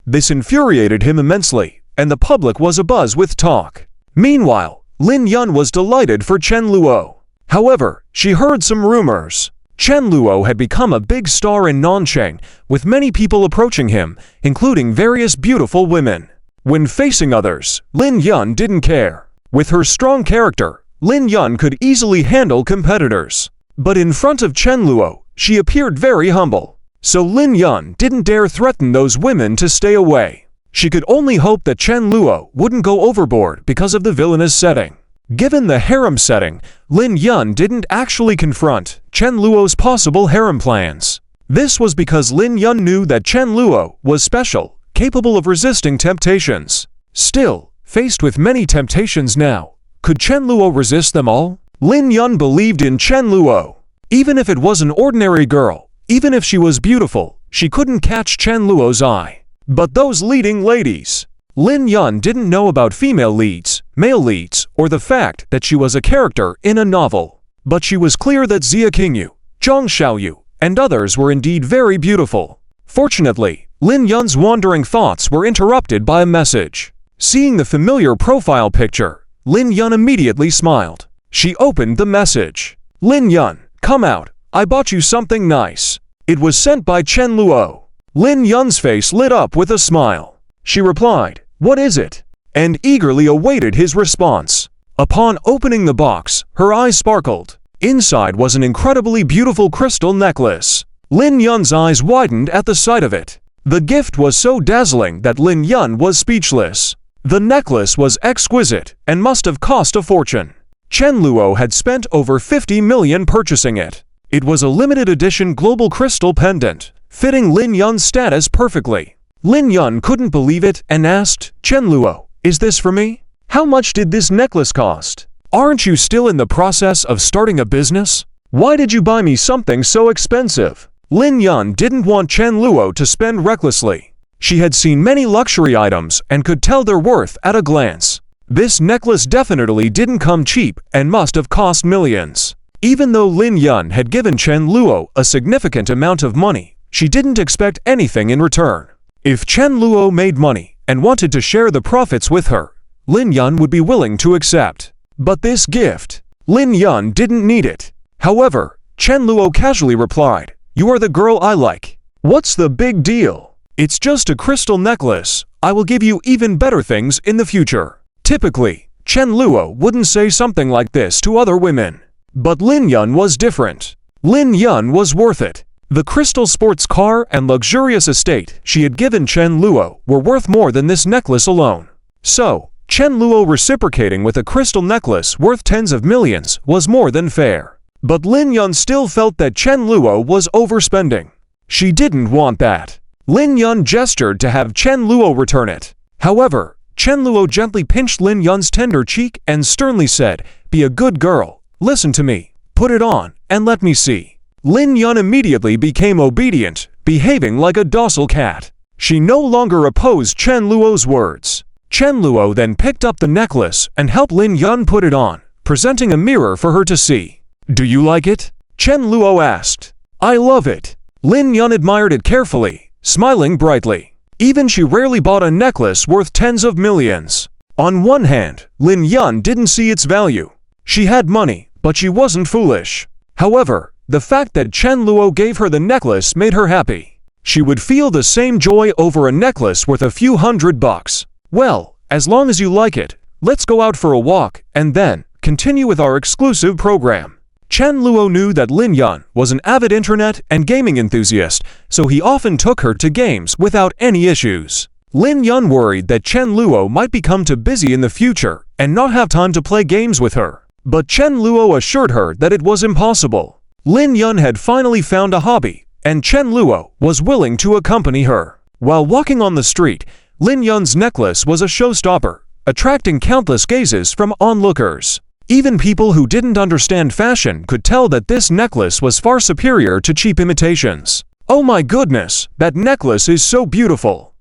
Speaker 1: This infuriated him immensely, and the public was abuzz with talk. Meanwhile, Lin Yun was delighted for Chen Luo. However, she heard some rumors. Chen Luo had become a big star in Nanchang, with many people approaching him, including various beautiful women. When facing others, Lin Yun didn't care. With her strong character, Lin Yun could easily handle competitors. But in front of Chen Luo, she appeared very humble. So Lin Yun didn't dare threaten those women to stay away. She could only hope that Chen Luo wouldn't go overboard because of the villainous setting. Given the harem setting, Lin Yun didn't actually confront Chen Luo's possible harem plans. This was because Lin Yun knew that Chen Luo was special, capable of resisting temptations. Still, faced with many temptations now, could Chen Luo resist them all? Lin Yun believed in Chen Luo. Even if it was an ordinary girl, even if she was beautiful, she couldn't catch Chen Luo's eye. But those leading ladies, Lin Yun didn't know about female leads, male leads, or the fact that she was a character in a novel. But she was clear that Xia Qingyu, Zhang Xiaoyu, and others were indeed very beautiful. Fortunately, Lin Yun's wandering thoughts were interrupted by a message. Seeing the familiar profile picture, Lin Yun immediately smiled. She opened the message. Lin Yun, come out, I bought you something nice. It was sent by Chen Luo. Lin Yun's face lit up with a smile. She replied, what is it? And eagerly awaited his response. Upon opening the box, her eyes sparkled. Inside was an incredibly beautiful crystal necklace. Lin Yun's eyes widened at the sight of it. The gift was so dazzling that Lin Yun was speechless. The necklace was exquisite and must have cost a fortune. Chen Luo had spent over 50 million purchasing it. It was a limited edition global crystal pendant, fitting Lin Yun's status perfectly. Lin Yun couldn't believe it and asked, Chen Luo, is this for me? How much did this necklace cost? Aren't you still in the process of starting a business? Why did you buy me something so expensive? Lin Yun didn't want Chen Luo to spend recklessly. She had seen many luxury items and could tell their worth at a glance. This necklace definitely didn't come cheap and must have cost millions. Even though Lin Yun had given Chen Luo a significant amount of money, she didn't expect anything in return. If Chen Luo made money and wanted to share the profits with her, Lin Yun would be willing to accept. But this gift, Lin Yun didn't need it. However, Chen Luo casually replied, you are the girl I like. What's the big deal? It's just a crystal necklace. I will give you even better things in the future. Typically, Chen Luo wouldn't say something like this to other women. But Lin Yun was different. Lin Yun was worth it. The crystal sports car and luxurious estate she had given Chen Luo were worth more than this necklace alone. So, Chen Luo reciprocating with a crystal necklace worth tens of millions was more than fair. But Lin Yun still felt that Chen Luo was overspending. She didn't want that. Lin Yun gestured to have Chen Luo return it. However, Chen Luo gently pinched Lin Yun's tender cheek and sternly said, be a good girl, listen to me, put it on, and let me see. Lin Yun immediately became obedient, behaving like a docile cat. She no longer opposed Chen Luo's words. Chen Luo then picked up the necklace and helped Lin Yun put it on, presenting a mirror for her to see. Do you like it? Chen Luo asked. I love it. Lin Yun admired it carefully, smiling brightly. Even she rarely bought a necklace worth tens of millions. On one hand, Lin Yun didn't see its value. She had money, but she wasn't foolish. However, the fact that Chen Luo gave her the necklace made her happy. She would feel the same joy over a necklace worth a few $100. Well, as long as you like it, let's go out for a walk and then continue with our exclusive program. Chen Luo knew that Lin Yun was an avid internet and gaming enthusiast, so he often took her to games without any issues. Lin Yun worried that Chen Luo might become too busy in the future and not have time to play games with her. But Chen Luo assured her that it was impossible. Lin Yun had finally found a hobby, and Chen Luo was willing to accompany her. While walking on the street, Lin Yun's necklace was a showstopper, attracting countless gazes from onlookers. Even people who didn't understand fashion could tell that this necklace was far superior to cheap imitations. Oh my goodness, that necklace is so beautiful.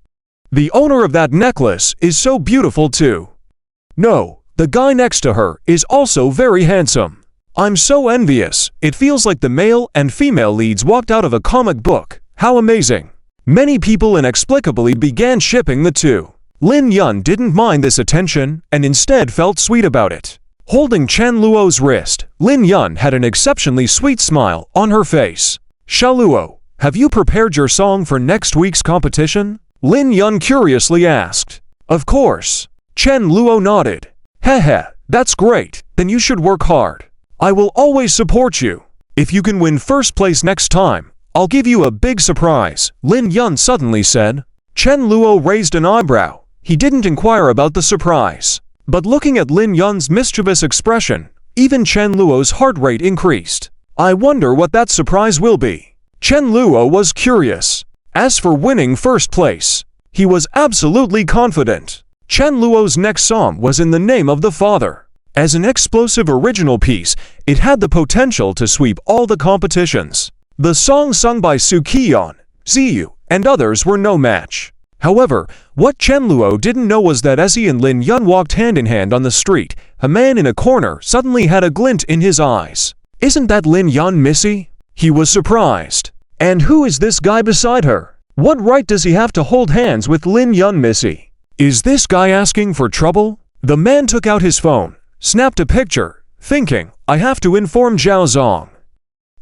Speaker 1: The owner of that necklace is so beautiful too. No, the guy next to her is also very handsome. I'm so envious. It feels like the male and female leads walked out of a comic book. How amazing. Many people inexplicably began shipping the two. Lin Yun didn't mind this attention and instead felt sweet about it. Holding Chen Luo's wrist, Lin Yun had an exceptionally sweet smile on her face. "Luo, have you prepared your song for next week's competition?" Lin Yun curiously asked. "Of course." Chen Luo nodded. "Heh, that's great, then you should work hard. I will always support you. If you can win first place next time, I'll give you a big surprise," Lin Yun suddenly said. Chen Luo raised an eyebrow. He didn't inquire about the surprise. But looking at Lin Yun's mischievous expression, even Chen Luo's heart rate increased. I wonder what that surprise will be. Chen Luo was curious. As for winning first place, he was absolutely confident. Chen Luo's next song was in the name of the Father. As an explosive original piece, it had the potential to sweep all the competitions. The songs sung by Su Qian, Ziyu, and others were no match. However, what Chen Luo didn't know was that as he and Lin Yun walked hand in hand on the street, a man in a corner suddenly had a glint in his eyes. "Isn't that Lin Yun, Missy?" He was surprised. "And who is this guy beside her? What right does he have to hold hands with Lin Yun, Missy? Is this guy asking for trouble?" The man took out his phone, snapped a picture, thinking, "I have to inform Zhao Zong.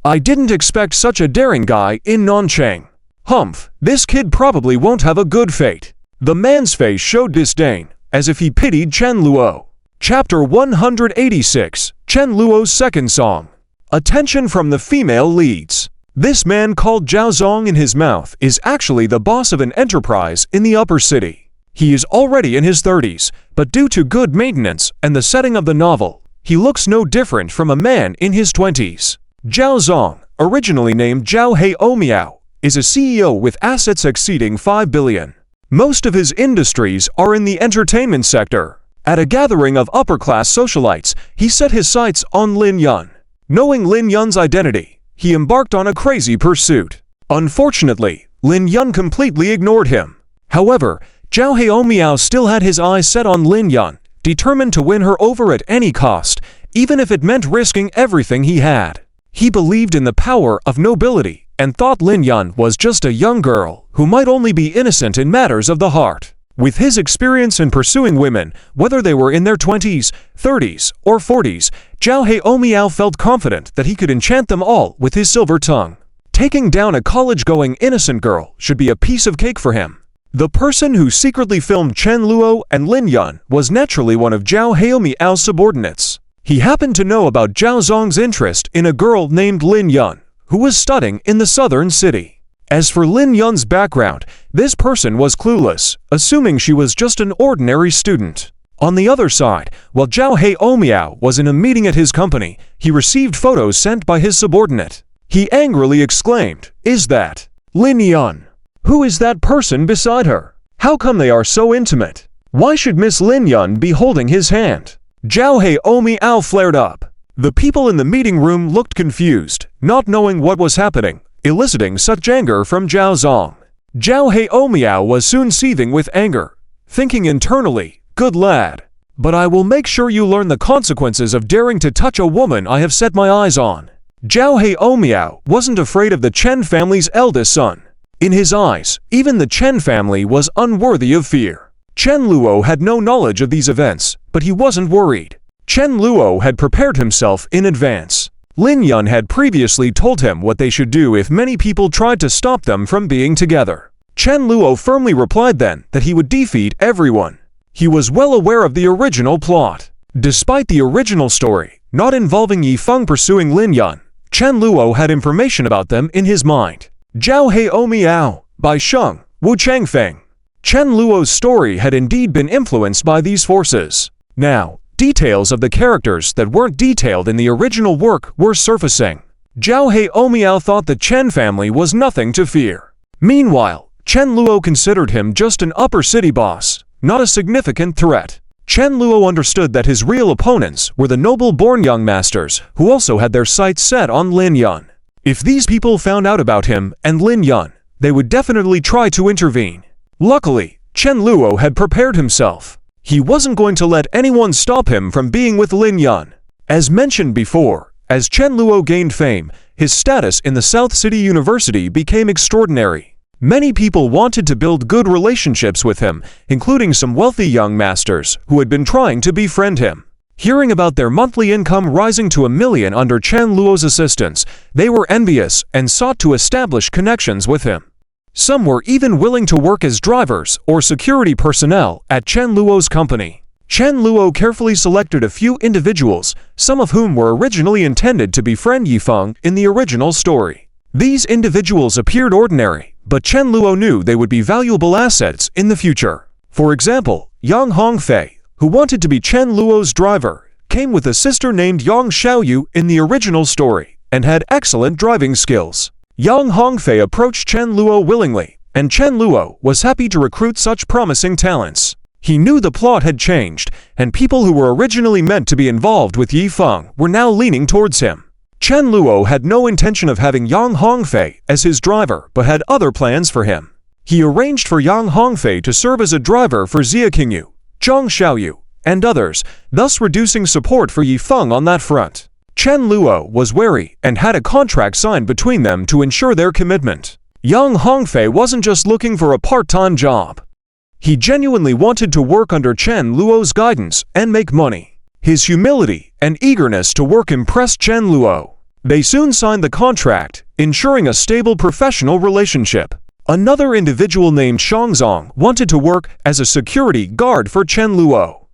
Speaker 1: I didn't expect such a daring guy in Nanchang. Humph, this kid probably won't have a good fate." The man's face showed disdain, as if he pitied Chen Luo. Chapter 186, Chen Luo's second song. Attention from the female leads. This man called Zhao Zong in his mouth is actually the boss of an enterprise in the upper city. He is already in his 30s, but due to good maintenance and the setting of the novel, he looks no different from a man in his 20s. Zhao Zong, originally named Zhao Heomiao, is a CEO with assets exceeding 5 billion. Most of his industries are in the entertainment sector. At a gathering of upper-class socialites, he set his sights on Lin Yun. Knowing Lin Yun's identity, he embarked on a crazy pursuit. Unfortunately, Lin Yun completely ignored him. However, Zhao Heomiao still had his eyes set on Lin Yun, determined to win her over at any cost, even if it meant risking everything he had. He believed in the power of nobility and thought Lin Yun was just a young girl who might only be innocent in matters of the heart. With his experience in pursuing women, whether they were in their 20s, 30s, or 40s, Zhao Heomiao felt confident that he could enchant them all with his silver tongue. Taking down a college-going innocent girl should be a piece of cake for him. The person who secretly filmed Chen Luo and Lin Yun was naturally one of Zhao Heomiao's subordinates. He happened to know about Zhao Zong's interest in a girl named Lin Yun, who was studying in the southern city. As for Lin Yun's background, this person was clueless, assuming she was just an ordinary student. On the other side, while Zhao Heomiao was in a meeting at his company, he received photos sent by his subordinate. He angrily exclaimed, "Is that Lin Yun? Who is that person beside her? How come they are so intimate? Why should Miss Lin Yun be holding his hand?" Zhao Heomiao flared up. The people in the meeting room looked confused, not knowing what was happening, eliciting such anger from Zhao Zong. Zhao Heomiao was soon seething with anger, thinking internally, "Good lad. But I will make sure you learn the consequences of daring to touch a woman I have set my eyes on." Zhao Heomiao wasn't afraid of the Chen family's eldest son. In his eyes, even the Chen family was unworthy of fear. Chen Luo had no knowledge of these events, but he wasn't worried. Chen Luo had prepared himself in advance. Lin Yun had previously told him what they should do if many people tried to stop them from being together. Chen Luo firmly replied then that he would defeat everyone. He was well aware of the original plot. Despite the original story, not involving Yi Feng pursuing Lin Yun, Chen Luo had information about them in his mind. Zhao Heomiao, Bai Sheng, Wu Changfeng. Chen Luo's story had indeed been influenced by these forces. Now, details of the characters that weren't detailed in the original work were surfacing. Zhao Heomiao thought the Chen family was nothing to fear. Meanwhile, Chen Luo considered him just an upper city boss, not a significant threat. Chen Luo understood that his real opponents were the noble-born young masters who also had their sights set on Lin Yun. If these people found out about him and Lin Yun, they would definitely try to intervene. Luckily, Chen Luo had prepared himself. He wasn't going to let anyone stop him from being with Lin Yun. As mentioned before, as Chen Luo gained fame, his status in the South City University became extraordinary. Many people wanted to build good relationships with him, including some wealthy young masters who had been trying to befriend him. Hearing about their monthly income rising to $1 million under Chen Luo's assistance, they were envious and sought to establish connections with him. Some were even willing to work as drivers or security personnel at Chen Luo's company. Chen Luo carefully selected a few individuals, some of whom were originally intended to befriend Yifeng in the original story. These individuals appeared ordinary, but Chen Luo knew they would be valuable assets in the future. For example, Yang Hongfei, who wanted to be Chen Luo's driver, came with a sister named Yang Xiaoyu in the original story and had excellent driving skills. Yang Hongfei approached Chen Luo willingly, and Chen Luo was happy to recruit such promising talents. He knew the plot had changed, and people who were originally meant to be involved with Yifeng were now leaning towards him. Chen Luo had no intention of having Yang Hongfei as his driver but had other plans for him. He arranged for Yang Hongfei to serve as a driver for Xia Qingyu, Zhang Xiaoyu, and others, thus reducing support for Yifeng on that front. Chen Luo was wary and had a contract signed between them to ensure their commitment. Yang Hongfei wasn't just looking for a part-time job. He genuinely wanted to work under Chen Luo's guidance and make money. His humility and eagerness to work impressed Chen Luo. They soon signed the contract, ensuring a stable professional relationship. Another individual named Shangzong wanted to work as a security guard for Chen Luo.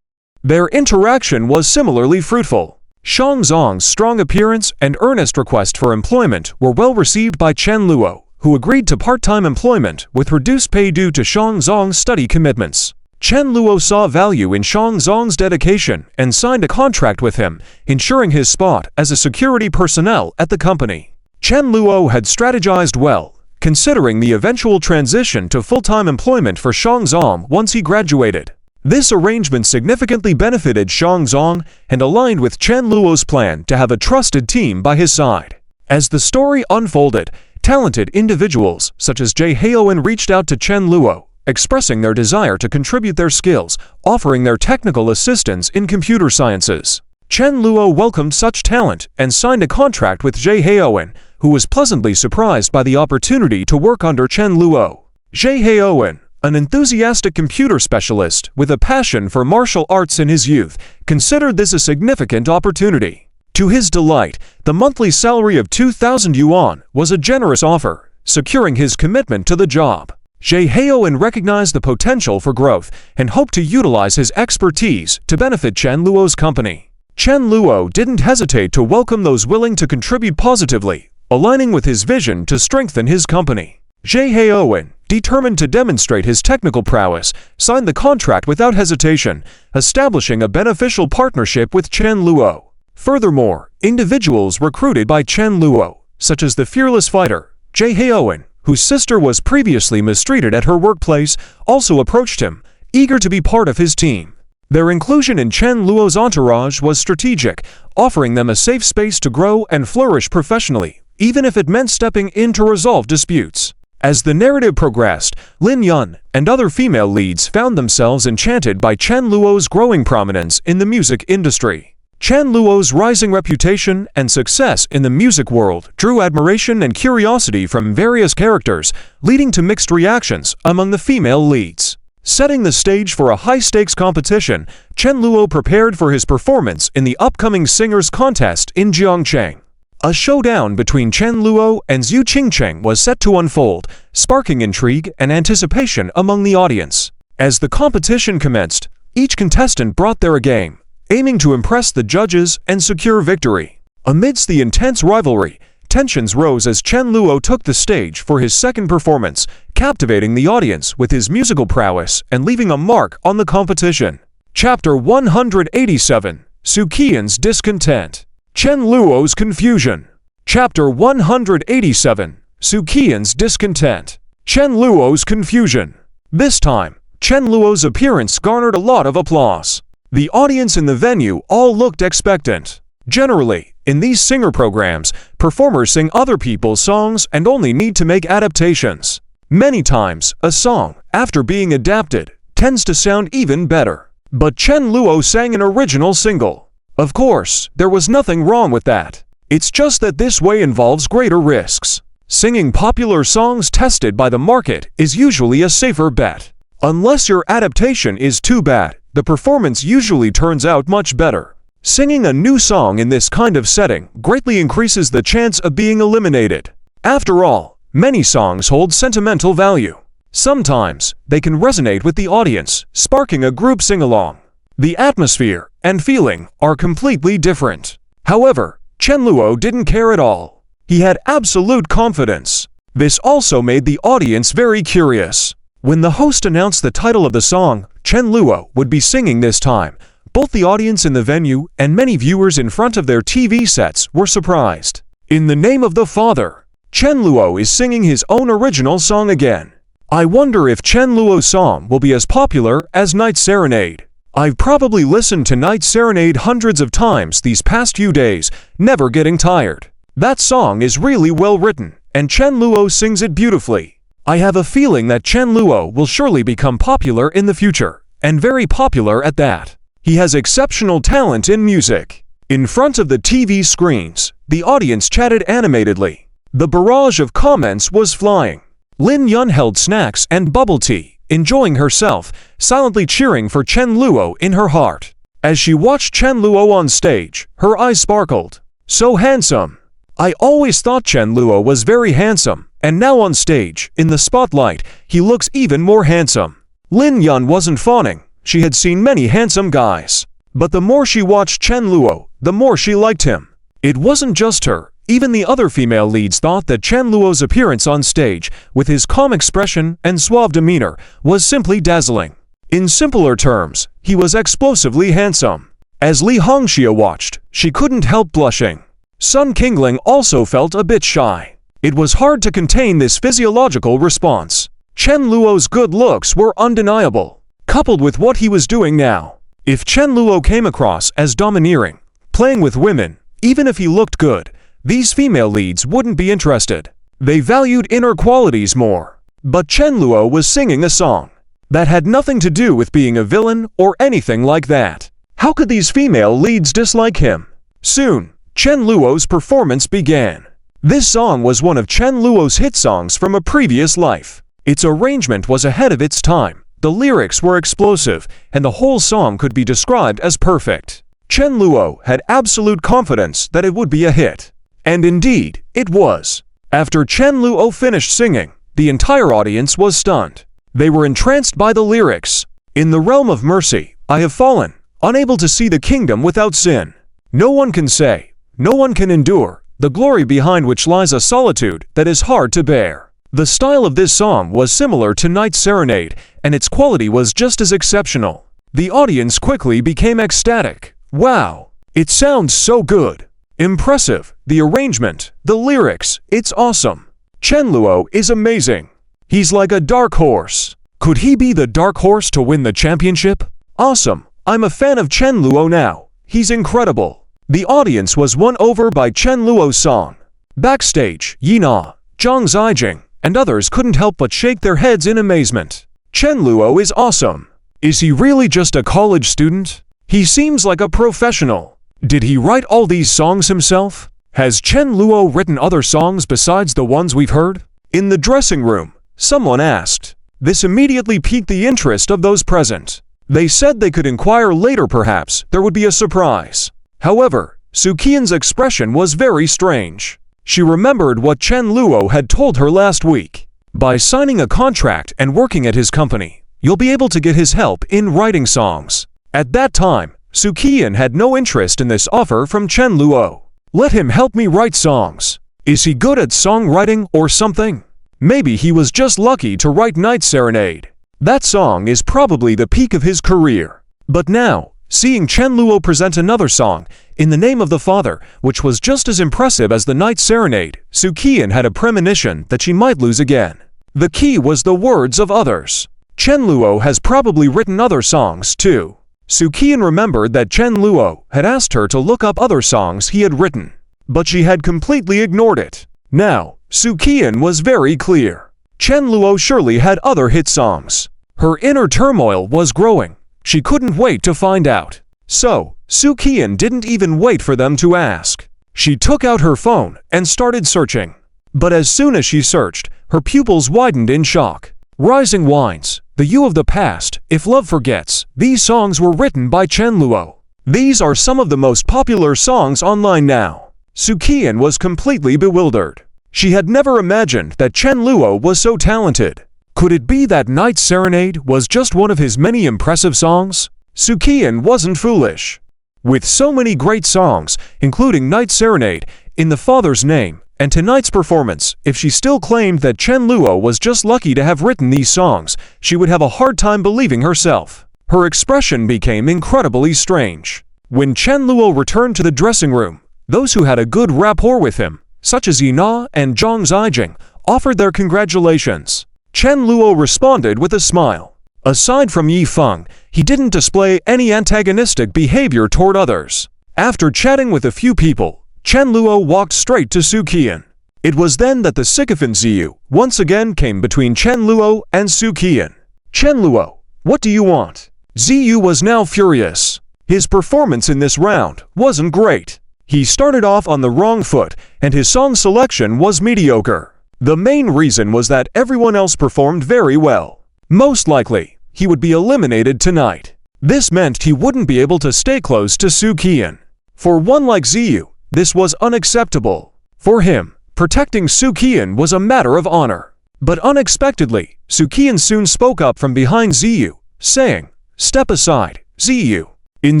Speaker 1: Their interaction was similarly fruitful. Shangzong's strong appearance and earnest request for employment were well received by Chen Luo, who agreed to part-time employment with reduced pay due to Shangzong's study commitments. Chen Luo saw value in Shangzong's dedication and signed a contract with him, ensuring his spot as a security personnel at the company. Chen Luo had strategized well, considering the eventual transition to full-time employment for Shangzong once he graduated. This arrangement significantly benefited Shangzong and aligned with Chen Luo's plan to have a trusted team by his side. As the story unfolded, talented individuals such as Jie Heowen reached out to Chen Luo, expressing their desire to contribute their skills, offering their technical assistance in computer sciences. Chen Luo welcomed such talent and signed a contract with Jie Heowen, who was pleasantly surprised by the opportunity to work under Chen Luo. Jie Heowen, an enthusiastic computer specialist with a passion for martial arts in his youth, considered this a significant opportunity. To his delight, the monthly salary of 2,000 yuan was a generous offer, securing his commitment to the job. Jie Heowen recognized the potential for growth and hoped to utilize his expertise to benefit Chen Luo's company. Chen Luo didn't hesitate to welcome those willing to contribute positively, aligning with his vision to strengthen his company. Jie Heowen, determined to demonstrate his technical prowess, signed the contract without hesitation, establishing a beneficial partnership with Chen Luo. Furthermore, individuals recruited by Chen Luo, such as the fearless fighter, Jie Heowen, whose sister was previously mistreated at her workplace, also approached him, eager to be part of his team. Their inclusion in Chen Luo's entourage was strategic, offering them a safe space to grow and flourish professionally, even if it meant stepping in to resolve disputes. As the narrative progressed, Lin Yun and other female leads found themselves enchanted by Chen Luo's growing prominence in the music industry. Chen Luo's rising reputation and success in the music world drew admiration and curiosity from various characters, leading to mixed reactions among the female leads. Setting the stage for a high-stakes competition, Chen Luo prepared for his performance in the upcoming singers contest in Jiangcheng. A showdown between Chen Luo and Zhu Qingcheng was set to unfold, sparking intrigue and anticipation among the audience. As the competition commenced, each contestant brought their A-game, aiming to impress the judges and secure victory. Amidst the intense rivalry, tensions rose as Chen Luo took the stage for his second performance, captivating the audience with his musical prowess and leaving a mark on the competition. Chapter 187: Su Qian's Discontent. Chen Luo's Confusion. Chapter 187. Sookian's Discontent. Chen Luo's Confusion. This time, Chen Luo's appearance garnered a lot of applause. The audience in the venue all looked expectant. Generally, in these singer programs, performers sing other people's songs and only need to make adaptations. Many times, a song, after being adapted, tends to sound even better. But Chen Luo sang an original single. Of course, there was nothing wrong with that. It's just that this way involves greater risks. Singing popular songs tested by the market is usually a safer bet. Unless your adaptation is too bad, the performance usually turns out much better. Singing a new song in this kind of setting greatly increases the chance of being eliminated. After all, many songs hold sentimental value. Sometimes, they can resonate with the audience, sparking a group sing-along. The atmosphere and feeling are completely different. However, Chen Luo didn't care at all. He had absolute confidence. This also made the audience very curious. When the host announced the title of the song Chen Luo would be singing this time, both the audience in the venue and many viewers in front of their TV sets were surprised. In the name of the Father, Chen Luo is singing his own original song again. I wonder if Chen Luo's song will be as popular as Night Serenade. I've probably listened to Night Serenade hundreds of times these past few days, never getting tired. That song is really well written, and Chen Luo sings it beautifully. I have a feeling that Chen Luo will surely become popular in the future, and very popular at that. He has exceptional talent in music. In front of the TV screens, the audience chatted animatedly. The barrage of comments was flying. Lin Yun held snacks and bubble tea, enjoying herself, silently cheering for Chen Luo in her heart. As she watched Chen Luo on stage, her eyes sparkled. So handsome. I always thought Chen Luo was very handsome, and now on stage, in the spotlight, he looks even more handsome. Lin Yun wasn't fawning. She had seen many handsome guys. But the more she watched Chen Luo, the more she liked him. It wasn't just her. Even the other female leads thought that Chen Luo's appearance on stage, with his calm expression and suave demeanor, was simply dazzling. In simpler terms, he was explosively handsome. As Li Hongxia watched, she couldn't help blushing. Sun Qingling also felt a bit shy. It was hard to contain this physiological response. Chen Luo's good looks were undeniable, coupled with what he was doing now. If Chen Luo came across as domineering, playing with women, even if he looked good, these female leads wouldn't be interested. They valued inner qualities more. But Chen Luo was singing a song that had nothing to do with being a villain or anything like that. How could these female leads dislike him? Soon, Chen Luo's performance began. This song was one of Chen Luo's hit songs from a previous life. Its arrangement was ahead of its time, the lyrics were explosive, and the whole song could be described as perfect. Chen Luo had absolute confidence that it would be a hit. And indeed, it was. After Chen Luo finished singing, the entire audience was stunned. They were entranced by the lyrics. In the realm of mercy, I have fallen, unable to see the kingdom without sin. No one can say, no one can endure, the glory behind which lies a solitude that is hard to bear. The style of this song was similar to Night Serenade, and its quality was just as exceptional. The audience quickly became ecstatic. Wow, it sounds so good. Impressive, the arrangement, the lyrics, it's awesome. Chen Luo is amazing. He's like a dark horse. Could he be the dark horse to win the championship? Awesome, I'm a fan of Chen Luo now. He's incredible. The audience was won over by Chen Luo's song. Backstage, Yina, Zhang Zijing, and others couldn't help but shake their heads in amazement. Chen Luo is awesome. Is he really just a college student? He seems like a professional. Did he write all these songs himself? Has Chen Luo written other songs besides the ones we've heard? In the dressing room, someone asked. This immediately piqued the interest of those present. They said they could inquire later, perhaps there would be a surprise. However, Sookian's expression was very strange. She remembered what Chen Luo had told her last week. By signing a contract and working at his company, you'll be able to get his help in writing songs. At that time, Sookian had no interest in this offer from Chen Luo. Let him help me write songs. Is he good at songwriting or something? Maybe he was just lucky to write Night Serenade. That song is probably the peak of his career. But now, seeing Chen Luo present another song, In the name of the Father, which was just as impressive as the Night Serenade, Soo-Kyeon had a premonition that she might lose again. The key was the words of others. Chen Luo has probably written other songs too. Soo-Kyeon remembered that Chen Luo had asked her to look up other songs he had written, but she had completely ignored it. Now, Soo-Kyeon was very clear. Chen Luo surely had other hit songs. Her inner turmoil was growing. She couldn't wait to find out. So, Soo-Kyeon didn't even wait for them to ask. She took out her phone and started searching. But as soon as she searched, her pupils widened in shock. Rising Wines, The You of the Past, If Love Forgets, these songs were written by Chen Luo. These are some of the most popular songs online now. Soo-Kyeon was completely bewildered. She had never imagined that Chen Luo was so talented. Could it be that Night Serenade was just one of his many impressive songs? Soo-Kyeon wasn't foolish. With so many great songs, including Night Serenade, In the Father's Name, and tonight's performance, if she still claimed that Chen Luo was just lucky to have written these songs, she would have a hard time believing herself. Her expression became incredibly strange. When Chen Luo returned to the dressing room, those who had a good rapport with him, such as Yina and Zhang Zijing, offered their congratulations. Chen Luo responded with a smile. Aside from Yi Feng, he didn't display any antagonistic behavior toward others. After chatting with a few people, Chen Luo walked straight to Soo-Kyeon. It was then that the sycophant Ziyu once again came between Chen Luo and Soo-Kyeon. Chen Luo, what do you want? Ziyu was now furious. His performance in this round wasn't great. He started off on the wrong foot, and his song selection was mediocre. The main reason was that everyone else performed very well. Most likely, he would be eliminated tonight. This meant he wouldn't be able to stay close to Soo-Kyeon. For one like Ziyu, this was unacceptable. For him, protecting Soo-Kyeon was a matter of honor. But unexpectedly, Soo-Kyeon soon spoke up from behind Ziyu, saying, "Step aside, Ziyu." In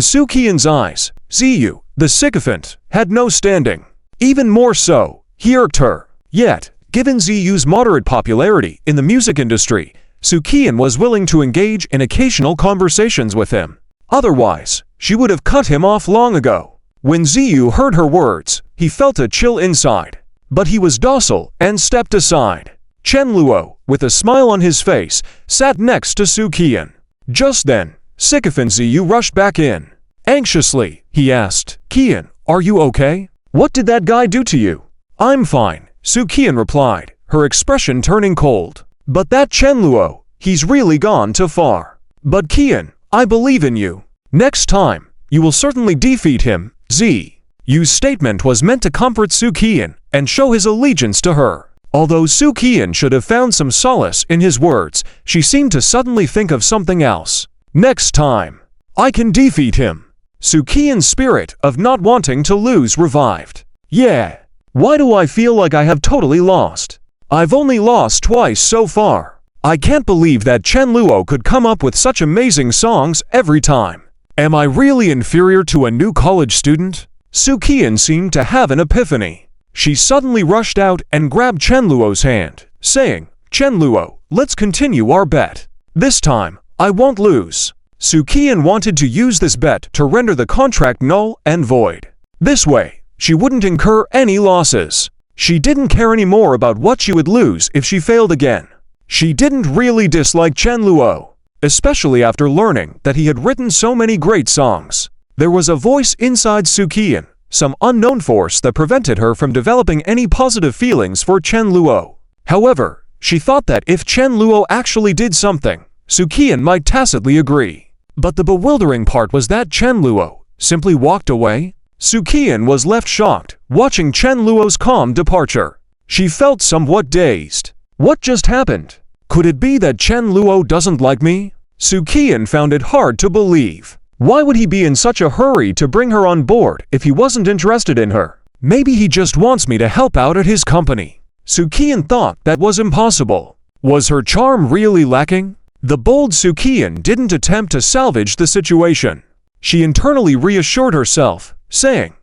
Speaker 1: Soo-Kyeon's eyes, Ziyu, the sycophant, had no standing. Even more so, he irked her. Yet, given Ziyu's moderate popularity in the music industry, Soo-Kyeon was willing to engage in occasional conversations with him. Otherwise, she would have cut him off long ago. When Ziyu heard her words, he felt a chill inside. But he was docile and stepped aside. Chen Luo, with a smile on his face, sat next to Soo-Kyeon. Just then, sycophant Ziyu rushed back in. Anxiously, he asked, "Kyeon, are you okay? What did that guy do to you?" "I'm fine," Soo-Kyeon replied, her expression turning cold. "But that Chen Luo, he's really gone too far. But Kyeon, I believe in you. Next time, you will certainly defeat him." Ziyu's statement was meant to comfort Soo-Kyeon and show his allegiance to her. Although Soo-Kyeon should have found some solace in his words, she seemed to suddenly think of something else. "Next time, I can defeat him." Soo-Kyeon's spirit of not wanting to lose revived. "Yeah. Why do I feel like I have totally lost? I've only lost twice so far. I can't believe that Chen Luo could come up with such amazing songs every time. Am I really inferior to a new college student?" Soo-Kyeon seemed to have an epiphany. She suddenly rushed out and grabbed Chen Luo's hand, saying, "Chen Luo, let's continue our bet. This time, I won't lose." Soo-Kyeon wanted to use this bet to render the contract null and void. This way, she wouldn't incur any losses. She didn't care anymore about what she would lose if she failed again. She didn't really dislike Chen Luo, especially after learning that he had written so many great songs. There was a voice inside Soo-Kyeon, some unknown force that prevented her from developing any positive feelings for Chen Luo. However, she thought that if Chen Luo actually did something, Soo-Kyeon might tacitly agree. But the bewildering part was that Chen Luo simply walked away. Soo-Kyeon was left shocked, watching Chen Luo's calm departure. She felt somewhat dazed. What just happened? Could it be that Chen Luo doesn't like me? Soo-Kyeon found it hard to believe. Why would he be in such a hurry to bring her on board if he wasn't interested in her? Maybe he just wants me to help out at his company. Soo-Kyeon thought that was impossible. Was her charm really lacking? The bold Soo-Kyeon didn't attempt to salvage the situation. She internally reassured herself, saying,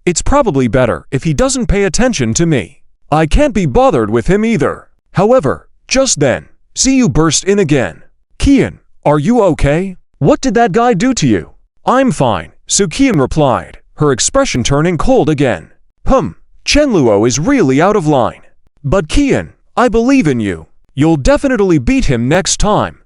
Speaker 1: "It's probably better if he doesn't pay attention to me. I can't be bothered with him either." However, just then, Ziyu burst in again. "Kyeon, are you okay? What did that guy do to you?" "I'm fine," Soo-Kyeon replied, her expression turning cold again. Chen Luo is really out of line. But Qian, I believe in you. You'll definitely beat him next time.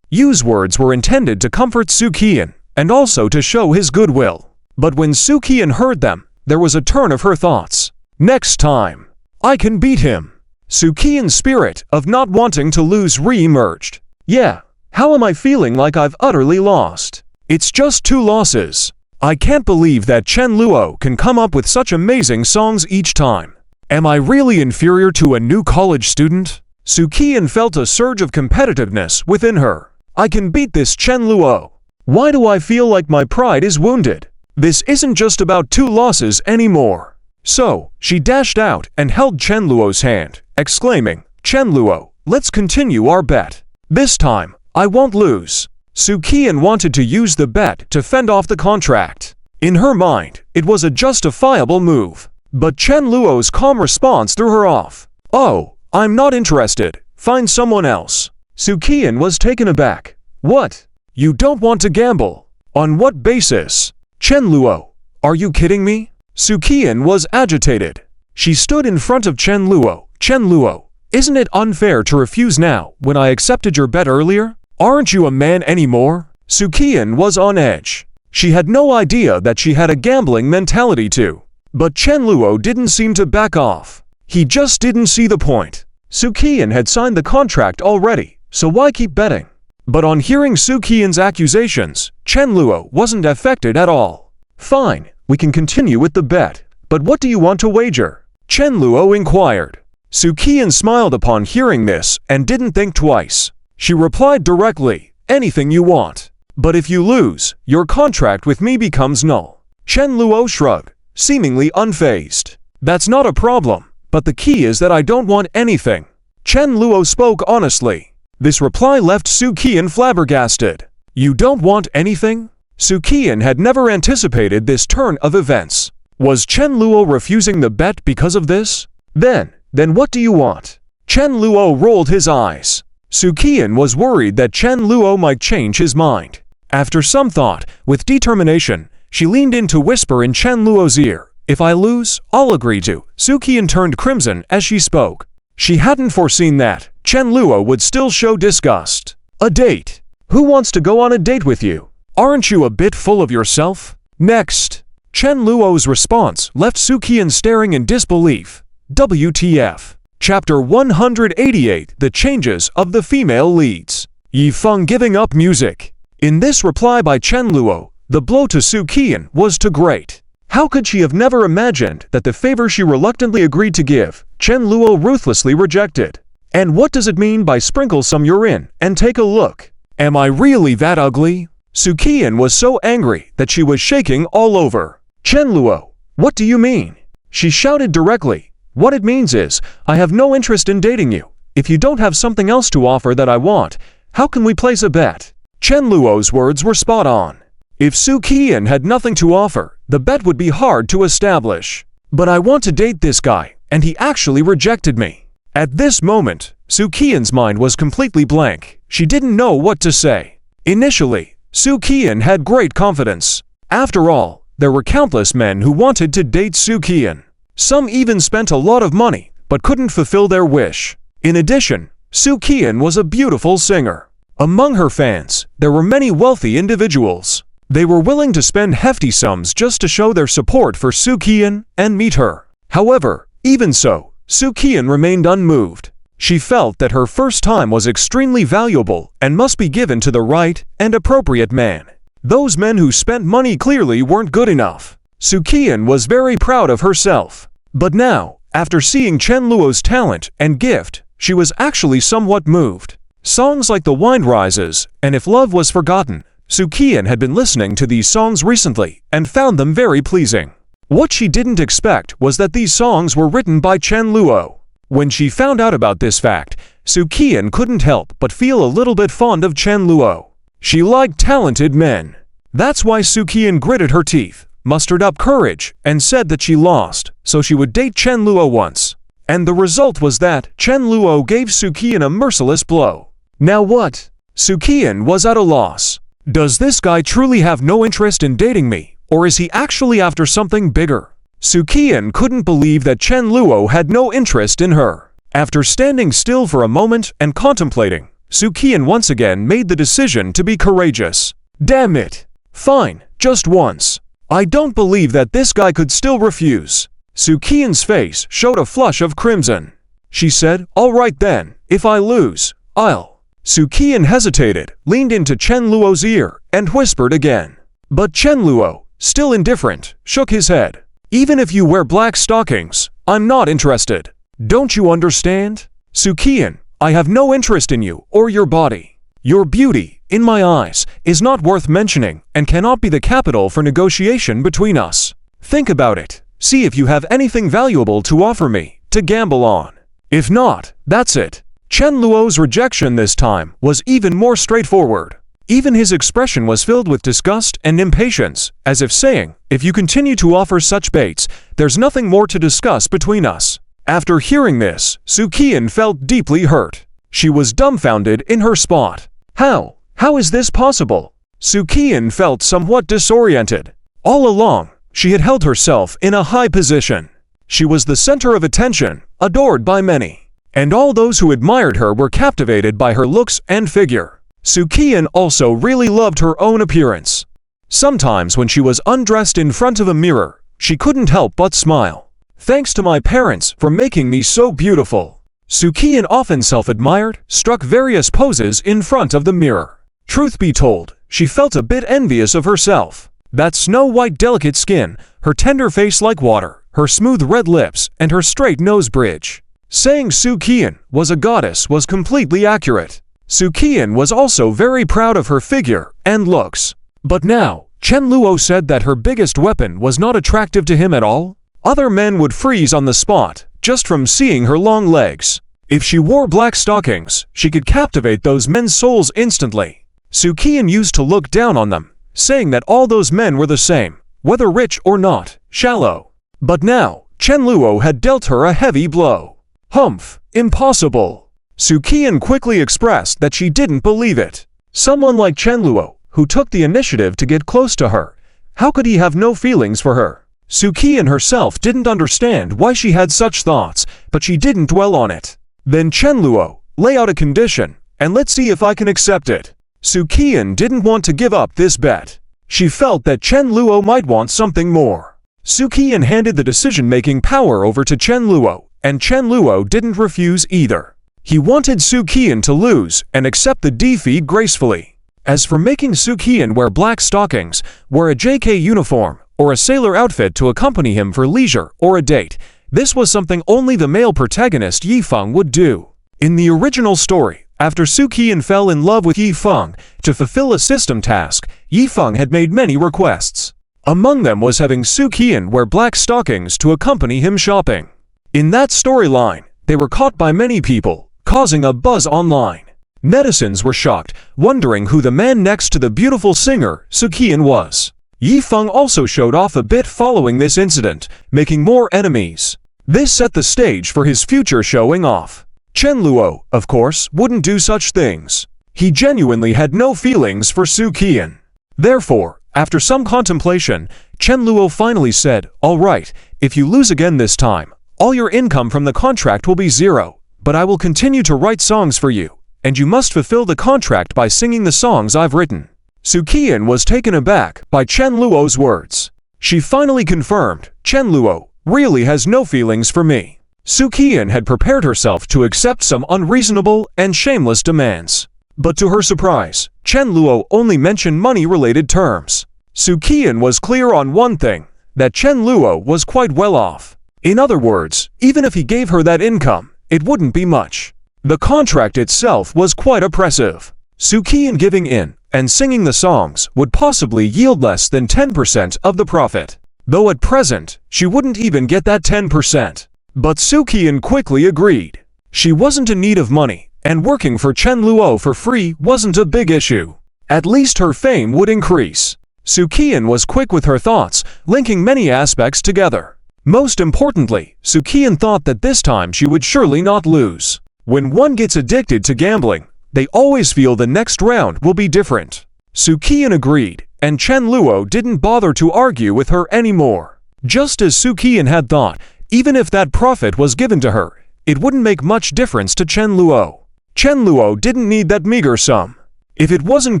Speaker 1: Yu's words were intended to comfort Su Qian and also to show his goodwill. But when Su Qian heard them, there was a turn of her thoughts. Next time, I can beat him. Su Qian's spirit of not wanting to lose re-emerged. Yeah, how am I feeling like I've utterly lost? It's just 2 losses. I can't believe that Chen Luo can come up with such amazing songs each time. Am I really inferior to a new college student? Su Qian felt a surge of competitiveness within her. I can beat this Chen Luo. Why do I feel like my pride is wounded? This isn't just about 2 losses anymore. So, she dashed out and held Chen Luo's hand, exclaiming, Chen Luo, let's continue our bet. This time, I won't lose. Su Qian wanted to use the bet to fend off the contract. In her mind, it was a justifiable move. But Chen Luo's calm response threw her off. Oh, I'm not interested. Find someone else. Su Qian was taken aback. What? You don't want to gamble? On what basis? Chen Luo, are you kidding me? Su Qian was agitated. She stood in front of Chen Luo. Chen Luo, isn't it unfair to refuse now when I accepted your bet earlier? Aren't you a man anymore? Su Qian was on edge. She had no idea that she had a gambling mentality too. But Chen Luo didn't seem to back off. He just didn't see the point. Su Qian had signed the contract already, so why keep betting? But on hearing Su Qian's accusations, Chen Luo wasn't affected at all. Fine, we can continue with the bet, but what do you want to wager? Chen Luo inquired. Su Qian smiled upon hearing this and didn't think twice. She replied directly, anything you want. But if you lose, your contract with me becomes null. Chen Luo shrugged, seemingly unfazed. That's not a problem, but the key is that I don't want anything. Chen Luo spoke honestly. This reply left Su Qian flabbergasted. You don't want anything? Su Qian had never anticipated this turn of events. Was Chen Luo refusing the bet because of this? Then what do you want? Chen Luo rolled his eyes. Su Qian was worried that Chen Luo might change his mind. After some thought, with determination, she leaned in to whisper in Chen Luo's ear, if I lose, I'll agree to. Su Qian turned crimson as she spoke. She hadn't foreseen that Chen Luo would still show disgust. A date? Who wants to go on a date with you? Aren't you a bit full of yourself? Next. Chen Luo's response left Su Qian staring in disbelief. WTF. Chapter 188 The Changes of the Female Leads. Yifeng giving up music. In this reply by Chen Luo, the blow to Su Qian was too great. How could she have never imagined that the favor she reluctantly agreed to give, Chen Luo ruthlessly rejected? And what does it mean by sprinkle some urine and take a look? Am I really that ugly? Su Qian was so angry that she was shaking all over. Chen Luo, what do you mean? She shouted directly. What it means is, I have no interest in dating you. If you don't have something else to offer that I want, how can we place a bet? Chen Luo's words were spot on. If Su Qian had nothing to offer, the bet would be hard to establish. But I want to date this guy, and he actually rejected me. At this moment, Su Qian's mind was completely blank. She didn't know what to say. Initially, Su Qian had great confidence. After all, there were countless men who wanted to date Su Qian. Some even spent a lot of money, but couldn't fulfill their wish. In addition, Su Qian was a beautiful singer. Among her fans, there were many wealthy individuals. They were willing to spend hefty sums just to show their support for Su Qian and meet her. However, even so, Su Qian remained unmoved. She felt that her first time was extremely valuable and must be given to the right and appropriate man. Those men who spent money clearly weren't good enough. Su Qian was very proud of herself. But now, after seeing Chen Luo's talent and gift, she was actually somewhat moved. Songs like The Wind Rises and If Love Was Forgotten, Su Qian had been listening to these songs recently and found them very pleasing. What she didn't expect was that these songs were written by Chen Luo. When she found out about this fact, Su Qian couldn't help but feel a little bit fond of Chen Luo. She liked talented men. That's why Su Qian gritted her teeth, mustered up courage, and said that she lost, so she would date Chen Luo once. And the result was that Chen Luo gave Su Qian a merciless blow. Now what? Su Qian was at a loss. Does this guy truly have no interest in dating me, Or is he actually after something bigger? Soo-kian couldn't believe that Chen Luo had no interest in her. After standing still for a moment and contemplating, Soo-kian once again made the decision to be courageous. Damn it! Fine, just once. I don't believe that this guy could still refuse. Soo-kian's face showed a flush of crimson. She said, "All right then, if I lose, I'll." Soo-kian hesitated, leaned into Chen Luo's ear, and whispered again. But Chen Luo, still indifferent, shook his head. "Even if you wear black stockings, I'm not interested. Don't you understand? Soo-kian, I have no interest in you or your body. Your beauty, in my eyes, is not worth mentioning and cannot be the capital for negotiation between us. Think about it. See if you have anything valuable to offer me to gamble on. If not, that's it." Chen Luo's rejection this time was even more straightforward. Even his expression was filled with disgust and impatience, as if saying, "If you continue to offer such baits, there's nothing more to discuss between us." After hearing this, Soo-kian felt deeply hurt. She was dumbfounded in her spot. How is this possible? Soo-kian felt somewhat disoriented. All along, she had held herself in a high position. She was the center of attention, adored by many. And all those who admired her were captivated by her looks and figure. Soo-kian also really loved her own appearance. Sometimes when she was undressed in front of a mirror, she couldn't help but smile. "Thanks to my parents for making me so beautiful." Soo-kian often self-admired, struck various poses in front of the mirror. Truth be told, she felt a bit envious of herself. That snow-white delicate skin, her tender face like water, her smooth red lips, and her straight nose bridge. Saying Soo-kian was a goddess was completely accurate. Soo-kian was also very proud of her figure and looks. But now, Chen Luo said that her biggest weapon was not attractive to him at all. Other men would freeze on the spot, just from seeing her long legs. If she wore black stockings, she could captivate those men's souls instantly. Soo-kian used to look down on them, saying that all those men were the same, whether rich or not, shallow. But now, Chen Luo had dealt her a heavy blow. Humph, impossible. Soo-kian quickly expressed that she didn't believe it. Someone like Chen Luo, who took the initiative to get close to her, how could he have no feelings for her? Soo-kian herself didn't understand why she had such thoughts, but she didn't dwell on it. Then Chen Luo, lay out a condition, and let's see if I can accept it. Soo-kian didn't want to give up this bet. She felt that Chen Luo might want something more. Soo-kian handed the decision-making power over to Chen Luo, and Chen Luo didn't refuse either. He wanted Soo-kian to lose and accept the defeat gracefully. As for making Soo-kian wear black stockings, wear a JK uniform, or a sailor outfit to accompany him for leisure or a date, this was something only the male protagonist Yifeng would do. In the original story, after Soo-kian fell in love with Yifeng, to fulfill a system task, Yifeng had made many requests. Among them was having Soo-kian wear black stockings to accompany him shopping. In that storyline, they were caught by many people, causing a buzz online. Netizens were shocked, wondering who the man next to the beautiful singer, Soo-kian, was. Yifeng also showed off a bit following this incident, making more enemies. This set the stage for his future showing off. Chen Luo, of course, wouldn't do such things. He genuinely had no feelings for Soo-kian. Therefore, after some contemplation, Chen Luo finally said, "All right, if you lose again this time, all your income from the contract will be zero, but I will continue to write songs for you, and you must fulfill the contract by singing the songs I've written." Soo-kian was taken aback by Chen Luo's words. She finally confirmed, "Chen Luo really has no feelings for me." Soo-kian had prepared herself to accept some unreasonable and shameless demands. But to her surprise, Chen Luo only mentioned money-related terms. Soo-kian was clear on one thing, that Chen Luo was quite well off. In other words, even if he gave her that income, it wouldn't be much. The contract itself was quite oppressive. Soo-kian giving in and singing the songs would possibly yield less than 10% of the profit. Though at present, she wouldn't even get that 10%. But Soo-kian quickly agreed. She wasn't in need of money, and working for Chen Luo for free wasn't a big issue. At least her fame would increase. Soo-kian was quick with her thoughts, linking many aspects together. Most importantly, Soo-kian thought that this time she would surely not lose. When one gets addicted to gambling, they always feel the next round will be different. Soo-kian agreed, and Chen Luo didn't bother to argue with her anymore. Just as Su Qian had thought, even if that profit was given to her, it wouldn't make much difference to Chen Luo. Chen Luo didn't need that meager sum. If it wasn't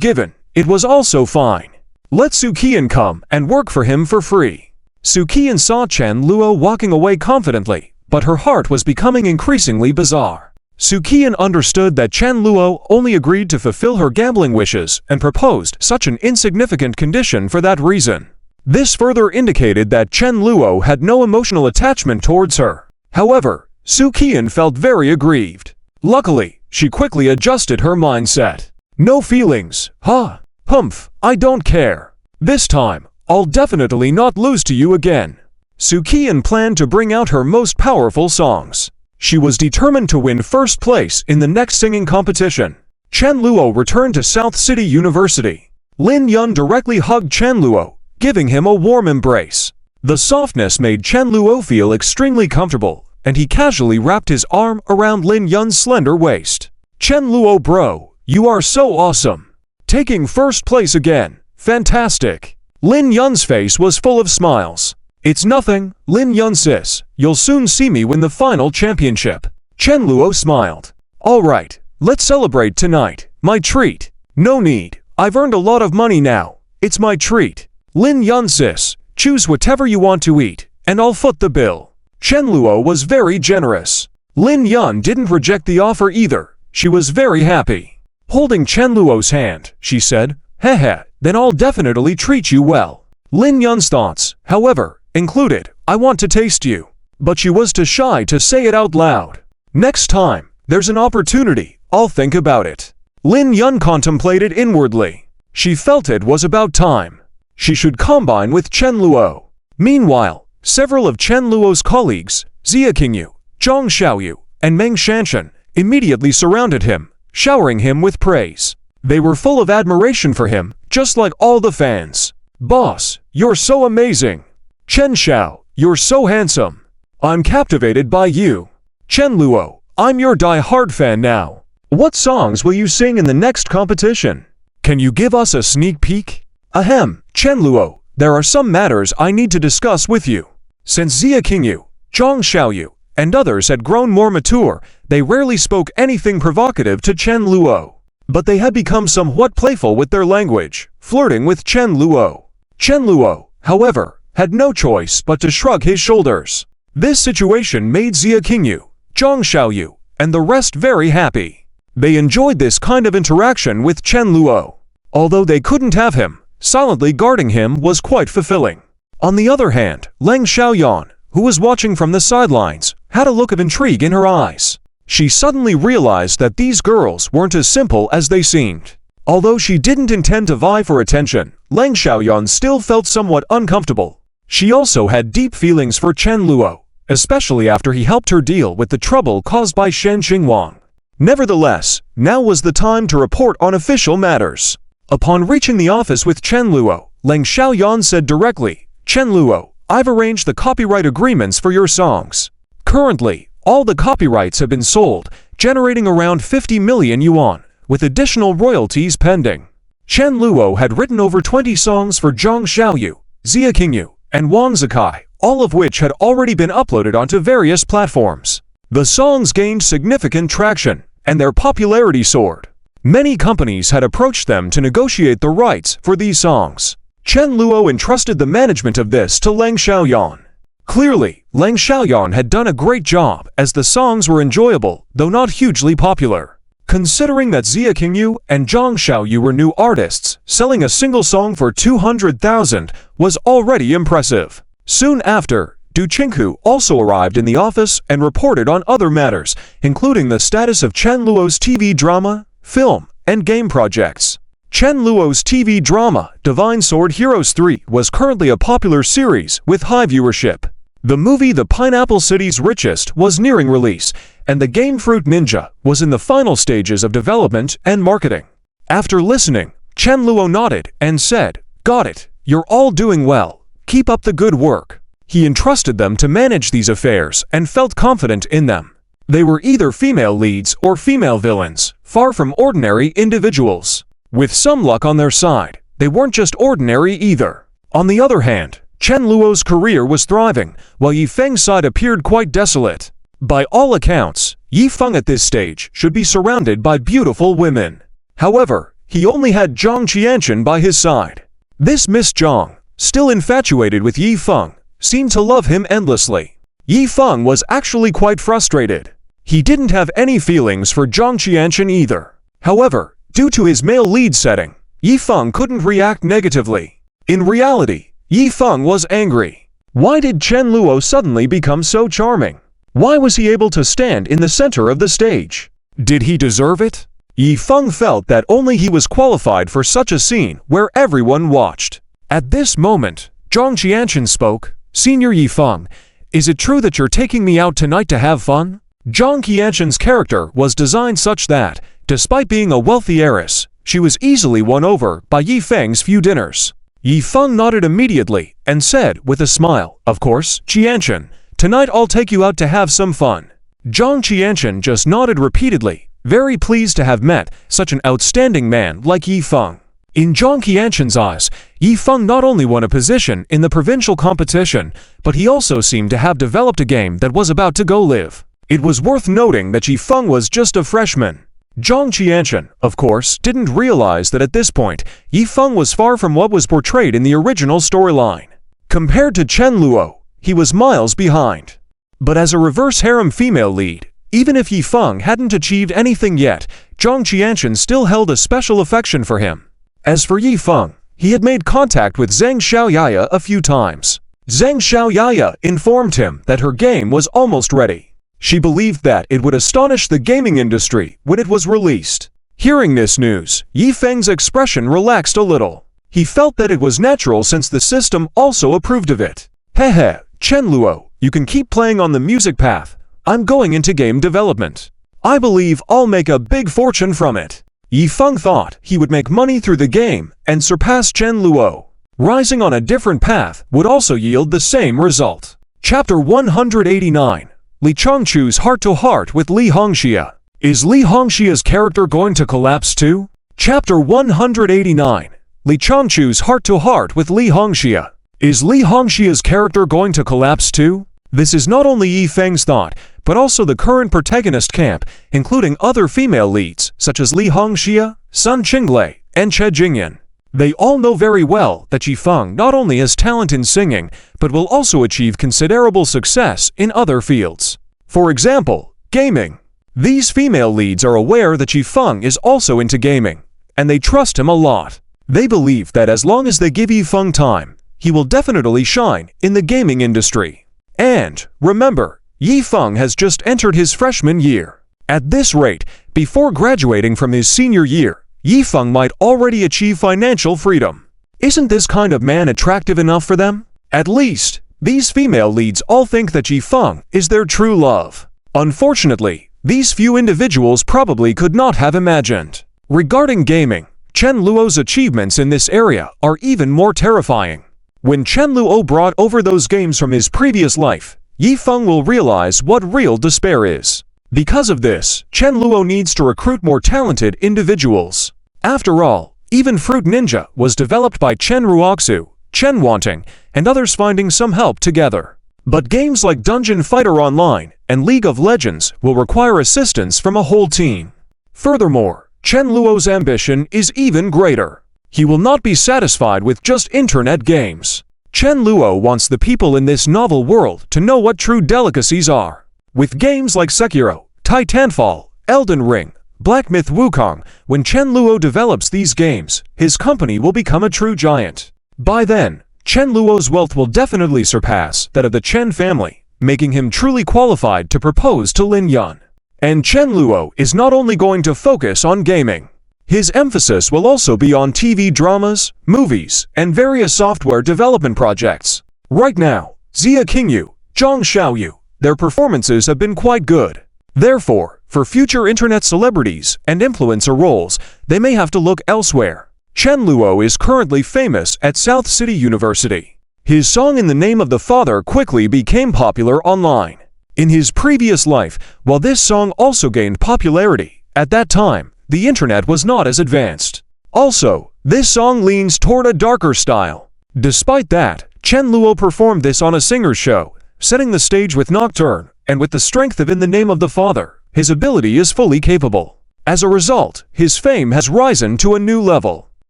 Speaker 1: given, it was also fine. Let Su Qian come and work for him for free. Su Qian saw Chen Luo walking away confidently, but her heart was becoming increasingly bizarre. Su Qian understood that Chen Luo only agreed to fulfill her gambling wishes and proposed such an insignificant condition for that reason. This further indicated that Chen Luo had no emotional attachment towards her. However, Su Qian felt very aggrieved. Luckily, she quickly adjusted her mindset. No feelings, huh? Humph, I don't care. This time, I'll definitely not lose to you again. Su Qian planned to bring out her most powerful songs. She was determined to win first place in the next singing competition. Chen Luo returned to South City University. Lin Yun directly hugged Chen Luo, giving him a warm embrace. The softness made Chen Luo feel extremely comfortable, and he casually wrapped his arm around Lin Yun's slender waist. Chen Luo bro, you are so awesome. Taking first place again, fantastic. Lin Yun's face was full of smiles. It's nothing, Lin Yun sis, you'll soon see me win the final championship. Chen Luo smiled. Alright, let's celebrate tonight, my treat. No need, I've earned a lot of money now, it's my treat. Lin Yun sis, choose whatever you want to eat, and I'll foot the bill. Chen Luo was very generous. Lin Yun didn't reject the offer either, she was very happy. Holding Chen Luo's hand, she said, Hehe, then I'll definitely treat you well. Lin Yun's thoughts, however, included, I want to taste you. But she was too shy to say it out loud. Next time, there's an opportunity, I'll think about it. Lin Yun contemplated inwardly. She felt it was about time. She should combine with Chen Luo. Meanwhile, several of Chen Luo's colleagues, Xia Qingyu, Zhang Xiaoyu, and Meng Shanshan, immediately surrounded him, showering him with praise. They were full of admiration for him, just like all the fans. Boss, you're so amazing. Chen Xiao, you're so handsome. I'm captivated by you. Chen Luo, I'm your die-hard fan now. What songs will you sing in the next competition? Can you give us a sneak peek? Ahem, Chen Luo, there are some matters I need to discuss with you. Since Xia Qingyu, Zhang Xiaoyu, and others had grown more mature, they rarely spoke anything provocative to Chen Luo. But they had become somewhat playful with their language, flirting with Chen Luo. Chen Luo, however, had no choice but to shrug his shoulders. This situation made Xia Qingyu, Zhang Xiaoyu, and the rest very happy. They enjoyed this kind of interaction with Chen Luo. Although they couldn't have him, silently guarding him was quite fulfilling. On the other hand, Leng Xiaoyan, who was watching from the sidelines, had a look of intrigue in her eyes. She suddenly realized that these girls weren't as simple as they seemed. Although she didn't intend to vie for attention, Leng Xiaoyan still felt somewhat uncomfortable. She also had deep feelings for Chen Luo, especially after he helped her deal with the trouble caused by Shen Xingwang. Nevertheless, now was the time to report on official matters. Upon reaching the office with Chen Luo, Leng Xiaoyan said directly, Chen Luo, I've arranged the copyright agreements for your songs. Currently, all the copyrights have been sold, generating around 50 million yuan, with additional royalties pending. Chen Luo had written over 20 songs for Zhang Xiaoyu, Xia Qingyu, and Wang Zikai, all of which had already been uploaded onto various platforms. The songs gained significant traction, and their popularity soared. Many companies had approached them to negotiate the rights for these songs. Chen Luo entrusted the management of this to Leng Xiaoyan. Clearly, Leng Xiaoyan had done a great job as the songs were enjoyable, though not hugely popular. Considering that Xia Qingyu and Zhang Xiaoyu were new artists, selling a single song for 200,000 was already impressive. Soon after, Du Qinghu also arrived in the office and reported on other matters, including the status of Chen Luo's TV drama, film, and game projects. Chen Luo's TV drama, Divine Sword Heroes 3, was currently a popular series with high viewership. The movie The Pineapple City's Richest was nearing release, and the game Fruit Ninja was in the final stages of development and marketing. After listening, Chen Luo nodded and said, Got it, you're all doing well, keep up the good work. He entrusted them to manage these affairs and felt confident in them. They were either female leads or female villains, far from ordinary individuals. With some luck on their side, they weren't just ordinary either. On the other hand, Chen Luo's career was thriving, while Yi Feng's side appeared quite desolate. By all accounts, Yi Feng at this stage should be surrounded by beautiful women. However, he only had Zhang Qianchen by his side. This Miss Zhang, still infatuated with Yi Feng, seemed to love him endlessly. Yi Feng was actually quite frustrated. He didn't have any feelings for Zhang Qianchen either. However, due to his male lead setting, Yi Feng couldn't react negatively. In reality, Yi Feng was angry. Why did Chen Luo suddenly become so charming? Why was he able to stand in the center of the stage? Did he deserve it? Yi Feng felt that only he was qualified for such a scene where everyone watched. At this moment, Zhang Qianchen spoke. "Senior Yi Feng, is it true that you're taking me out tonight to have fun?" Zhang Qianchen's character was designed such that, despite being a wealthy heiress, she was easily won over by Yi Feng's few dinners. Yi Feng nodded immediately and said with a smile, "Of course, Qianchen, tonight I'll take you out to have some fun." Zhang Qianchen just nodded repeatedly, very pleased to have met such an outstanding man like Yi Feng. In Zhang Qianchen's eyes, Yi Feng not only won a position in the provincial competition, but he also seemed to have developed a game that was about to go live. It was worth noting that Yi Feng was just a freshman. Zhang Qianchen, of course, didn't realize that at this point, Yi Feng was far from what was portrayed in the original storyline. Compared to Chen Luo, he was miles behind. But as a reverse harem female lead, even if Yi Feng hadn't achieved anything yet, Zhang Qianchen still held a special affection for him. As for Yi Feng, he had made contact with Zhang Xiaoyaya a few times. Zhang Xiaoyaya informed him that her game was almost ready. She believed that it would astonish the gaming industry when it was released. Hearing this news, Yi Feng's expression relaxed a little. He felt that it was natural since the system also approved of it. "Hehe, Chen Luo, you can keep playing on the music path. I'm going into game development. I believe I'll make a big fortune from it." Yi Feng thought he would make money through the game and surpass Chen Luo. Rising on a different path would also yield the same result. Chapter 189. Li Changchu's heart-to-heart with Li Hongxia. Is Li Hongxia's character going to collapse too? Chapter 189. Li Changchu's heart-to-heart with Li Hongxia. Is Li Hongxia's character going to collapse too? This is not only Yi Feng's thought, but also the current protagonist camp, including other female leads such as Li Hongxia, Sun Qinglei, and Che Jingyan. They all know very well that Yi Feng not only has talent in singing, but will also achieve considerable success in other fields. For example, gaming. These female leads are aware that Yi Feng is also into gaming, and they trust him a lot. They believe that as long as they give Yi Feng time, he will definitely shine in the gaming industry. And, remember, Yi Feng has just entered his freshman year. At this rate, before graduating from his senior year, Yi Feng might already achieve financial freedom. Isn't this kind of man attractive enough for them? At least, these female leads all think that Yi Feng is their true love. Unfortunately, these few individuals probably could not have imagined. Regarding gaming, Chen Luo's achievements in this area are even more terrifying. When Chen Luo brought over those games from his previous life, Yi Feng will realize what real despair is. Because of this, Chen Luo needs to recruit more talented individuals. After all, even Fruit Ninja was developed by Chen Ruoxu, Chen Wanting, and others finding some help together. But games like Dungeon Fighter Online and League of Legends will require assistance from a whole team. Furthermore, Chen Luo's ambition is even greater. He will not be satisfied with just internet games. Chen Luo wants the people in this novel world to know what true delicacies are. With games like Sekiro, Titanfall, Elden Ring, Black Myth Wukong, when Chen Luo develops these games, his company will become a true giant. By then, Chen Luo's wealth will definitely surpass that of the Chen family, making him truly qualified to propose to Lin Yun. And Chen Luo is not only going to focus on gaming. His emphasis will also be on TV dramas, movies, and various software development projects. Right now, Xia Qingyu, Zhang Xiaoyu, their performances have been quite good. Therefore, for future internet celebrities and influencer roles, they may have to look elsewhere. Chen Luo is currently famous at South City University. His song In the Name of the Father quickly became popular online. In his previous life, while this song also gained popularity, at that time, the internet was not as advanced. Also, this song leans toward a darker style. Despite that, Chen Luo performed this on a singer's show, setting the stage with Nocturne, and with the strength of In the Name of the Father, his ability is fully capable. As a result, his fame has risen to a new level.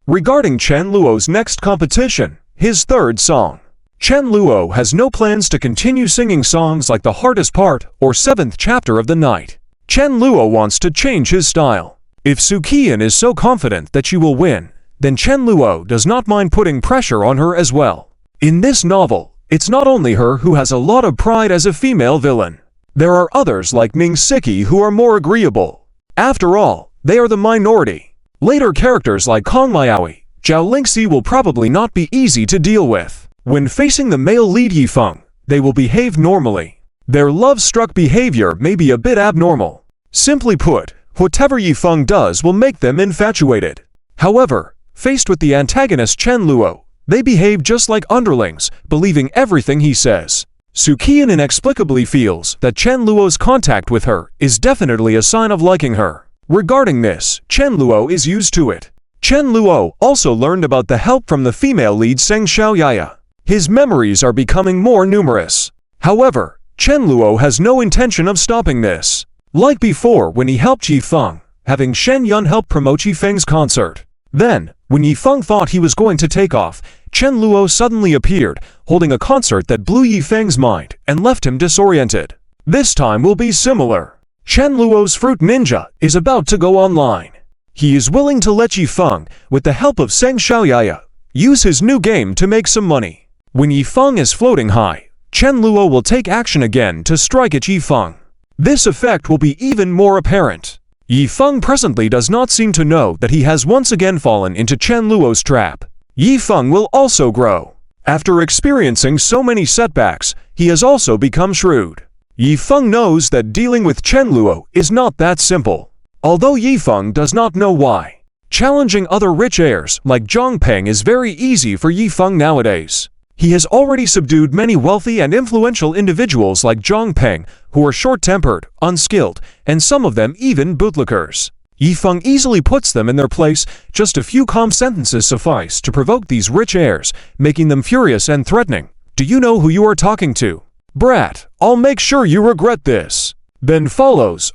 Speaker 1: Regarding Chen Luo's next competition, his third song. Chen Luo has no plans to continue singing songs like The Hardest Part or Seventh Chapter of the Night. Chen Luo wants to change his style. If Sukian is so confident that she will win, then Chen Luo does not mind putting pressure on her as well. In this novel, it's not only her who has a lot of pride as a female villain. There are others like Ming Siki who are more agreeable. After all, they are the minority. Later characters like Kong Miaoyi, Zhao Lingxi will probably not be easy to deal with. When facing the male lead Yifeng, they will behave normally. Their love-struck behavior may be a bit abnormal. Simply put, whatever Yifeng does will make them infatuated. However, faced with the antagonist Chen Luo, they behave just like underlings, believing everything he says. Sukian inexplicably feels that Chen Luo's contact with her is definitely a sign of liking her. Regarding this, Chen Luo is used to it. Chen Luo also learned about the help from the female lead Seng Xiaoyaya. His memories are becoming more numerous. However, Chen Luo has no intention of stopping this. Like before when he helped Yifeng, having Shen Yun help promote Yifeng's concert. Then, when Yifeng thought he was going to take off, Chen Luo suddenly appeared, holding a concert that blew Yifeng's mind and left him disoriented. This time will be similar. Chen Luo's Fruit Ninja is about to go online. He is willing to let Yifeng, with the help of Seng Xiaoyaya, use his new game to make some money. When Yifeng is floating high, Chen Luo will take action again to strike at Yifeng. This effect will be even more apparent. Yifeng presently does not seem to know that he has once again fallen into Chen Luo's trap. Yifeng will also grow. After experiencing so many setbacks, he has also become shrewd. Yifeng knows that dealing with Chen Luo is not that simple. Although Yifeng does not know why. Challenging other rich heirs like Zhang Peng is very easy for Yifeng nowadays. He has already subdued many wealthy and influential individuals like Zhang Peng, who are short-tempered, unskilled, and some of them even bootlickers. Yifeng easily puts them in their place. Just a few calm sentences suffice to provoke these rich heirs, making them furious and threatening. Do you know who you are talking to? Brat, I'll make sure you regret this. Then follows,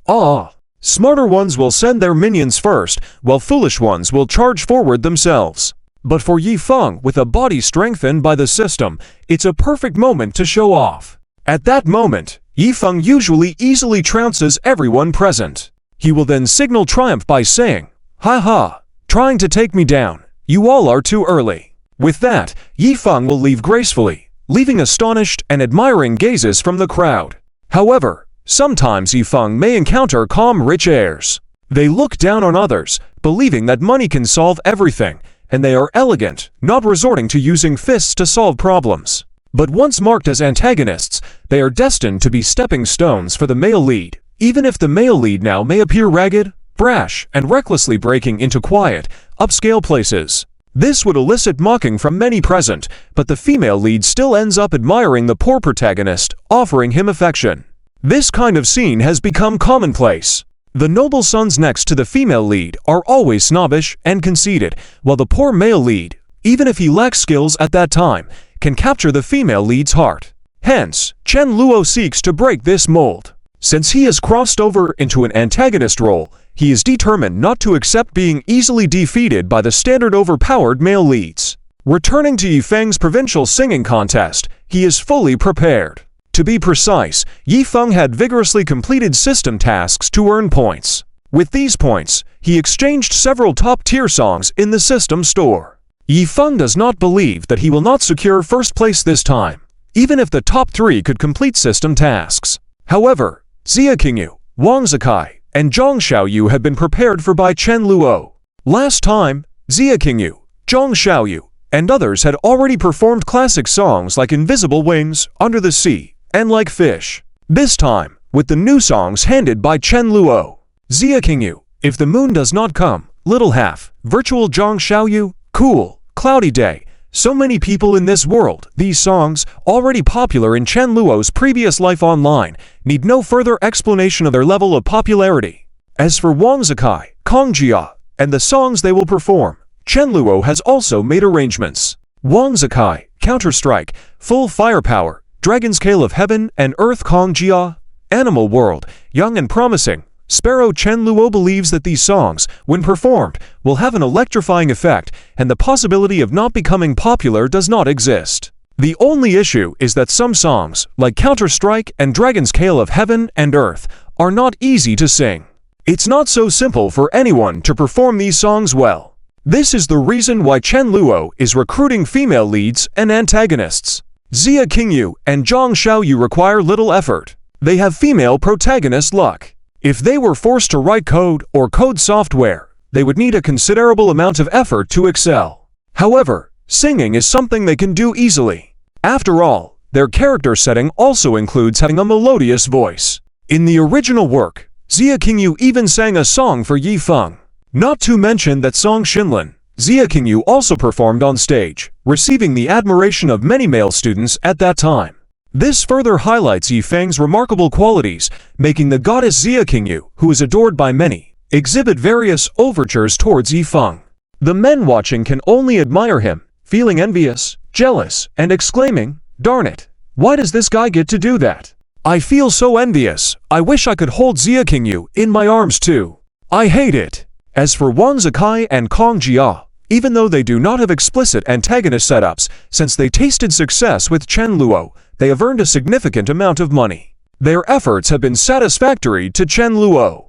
Speaker 1: Smarter ones will send their minions first, while foolish ones will charge forward themselves. But for Yifeng, with a body strengthened by the system, it's a perfect moment to show off. At that moment, Yifeng usually easily trounces everyone present. He will then signal triumph by saying, "Ha ha, trying to take me down, you all are too early." With that, Yifeng will leave gracefully, leaving astonished and admiring gazes from the crowd. However, sometimes Yifeng may encounter calm rich heirs. They look down on others, believing that money can solve everything, and they are elegant, not resorting to using fists to solve problems. But once marked as antagonists, they are destined to be stepping stones for the male lead, even if the male lead now may appear ragged, brash, and recklessly breaking into quiet, upscale places. This would elicit mocking from many present, but the female lead still ends up admiring the poor protagonist, offering him affection. This kind of scene has become commonplace. The noble sons next to the female lead are always snobbish and conceited, while the poor male lead, even if he lacks skills at that time, can capture the female lead's heart. Hence, Chen Luo seeks to break this mold. Since he has crossed over into an antagonist role, he is determined not to accept being easily defeated by the standard overpowered male leads. Returning to Yifeng's provincial singing contest, he is fully prepared. To be precise, Yifeng had vigorously completed system tasks to earn points. With these points, he exchanged several top-tier songs in the system store. Yifeng does not believe that he will not secure first place this time, even if the top 3 could complete system tasks. However, Xia Qingyu, Wang Zikai, and Zhang Xiaoyu have been prepared for by Chen Luo. Last time, Xia Qingyu, Zhang Xiaoyu, and others had already performed classic songs like Invisible Wings, Under the Sea, and Like Fish. This time, with the new songs handed by Chen Luo. Xia Qingyu, If the Moon Does Not Come, Little Half, Virtual Zhang Xiaoyu, Cool, Cloudy Day. So many people in this world, these songs, already popular in Chen Luo's previous life online, need no further explanation of their level of popularity. As for Wang Zikai, Kong Jia, and the songs they will perform, Chen Luo has also made arrangements. Wang Zikai, Counter-Strike, Full Firepower, Dragon Scale of Heaven and Earth Kong Jia, Animal World, Young and Promising. Sparrow Chen Luo believes that these songs, when performed, will have an electrifying effect, and the possibility of not becoming popular does not exist. The only issue is that some songs, like Counter-Strike and Dragon Scale of Heaven and Earth, are not easy to sing. It's not so simple for anyone to perform these songs well. This is the reason why Chen Luo is recruiting female leads and antagonists. Xia Qingyu and Zhang Xiaoyu require little effort. They have female protagonist luck. If they were forced to write code or code software, they would need a considerable amount of effort to excel. However, singing is something they can do easily. After all, their character setting also includes having a melodious voice. In the original work, Xia Qingyu even sang a song for Yi Feng. Not to mention that song Xinlin, Xia Qingyu also performed on stage, receiving the admiration of many male students at that time. This further highlights Yi Feng's remarkable qualities, making the goddess Xia Qingyu, who is adored by many, exhibit various overtures towards Yi Feng. The men watching can only admire him, feeling envious, jealous, and exclaiming, "Darn it! Why does this guy get to do that? I feel so envious. I wish I could hold Xia Qingyu in my arms too. I hate it." As for Wang Zikai and Kong Jia, even though they do not have explicit antagonist setups, since they tasted success with Chen Luo, they have earned a significant amount of money. Their efforts have been satisfactory to Chen Luo.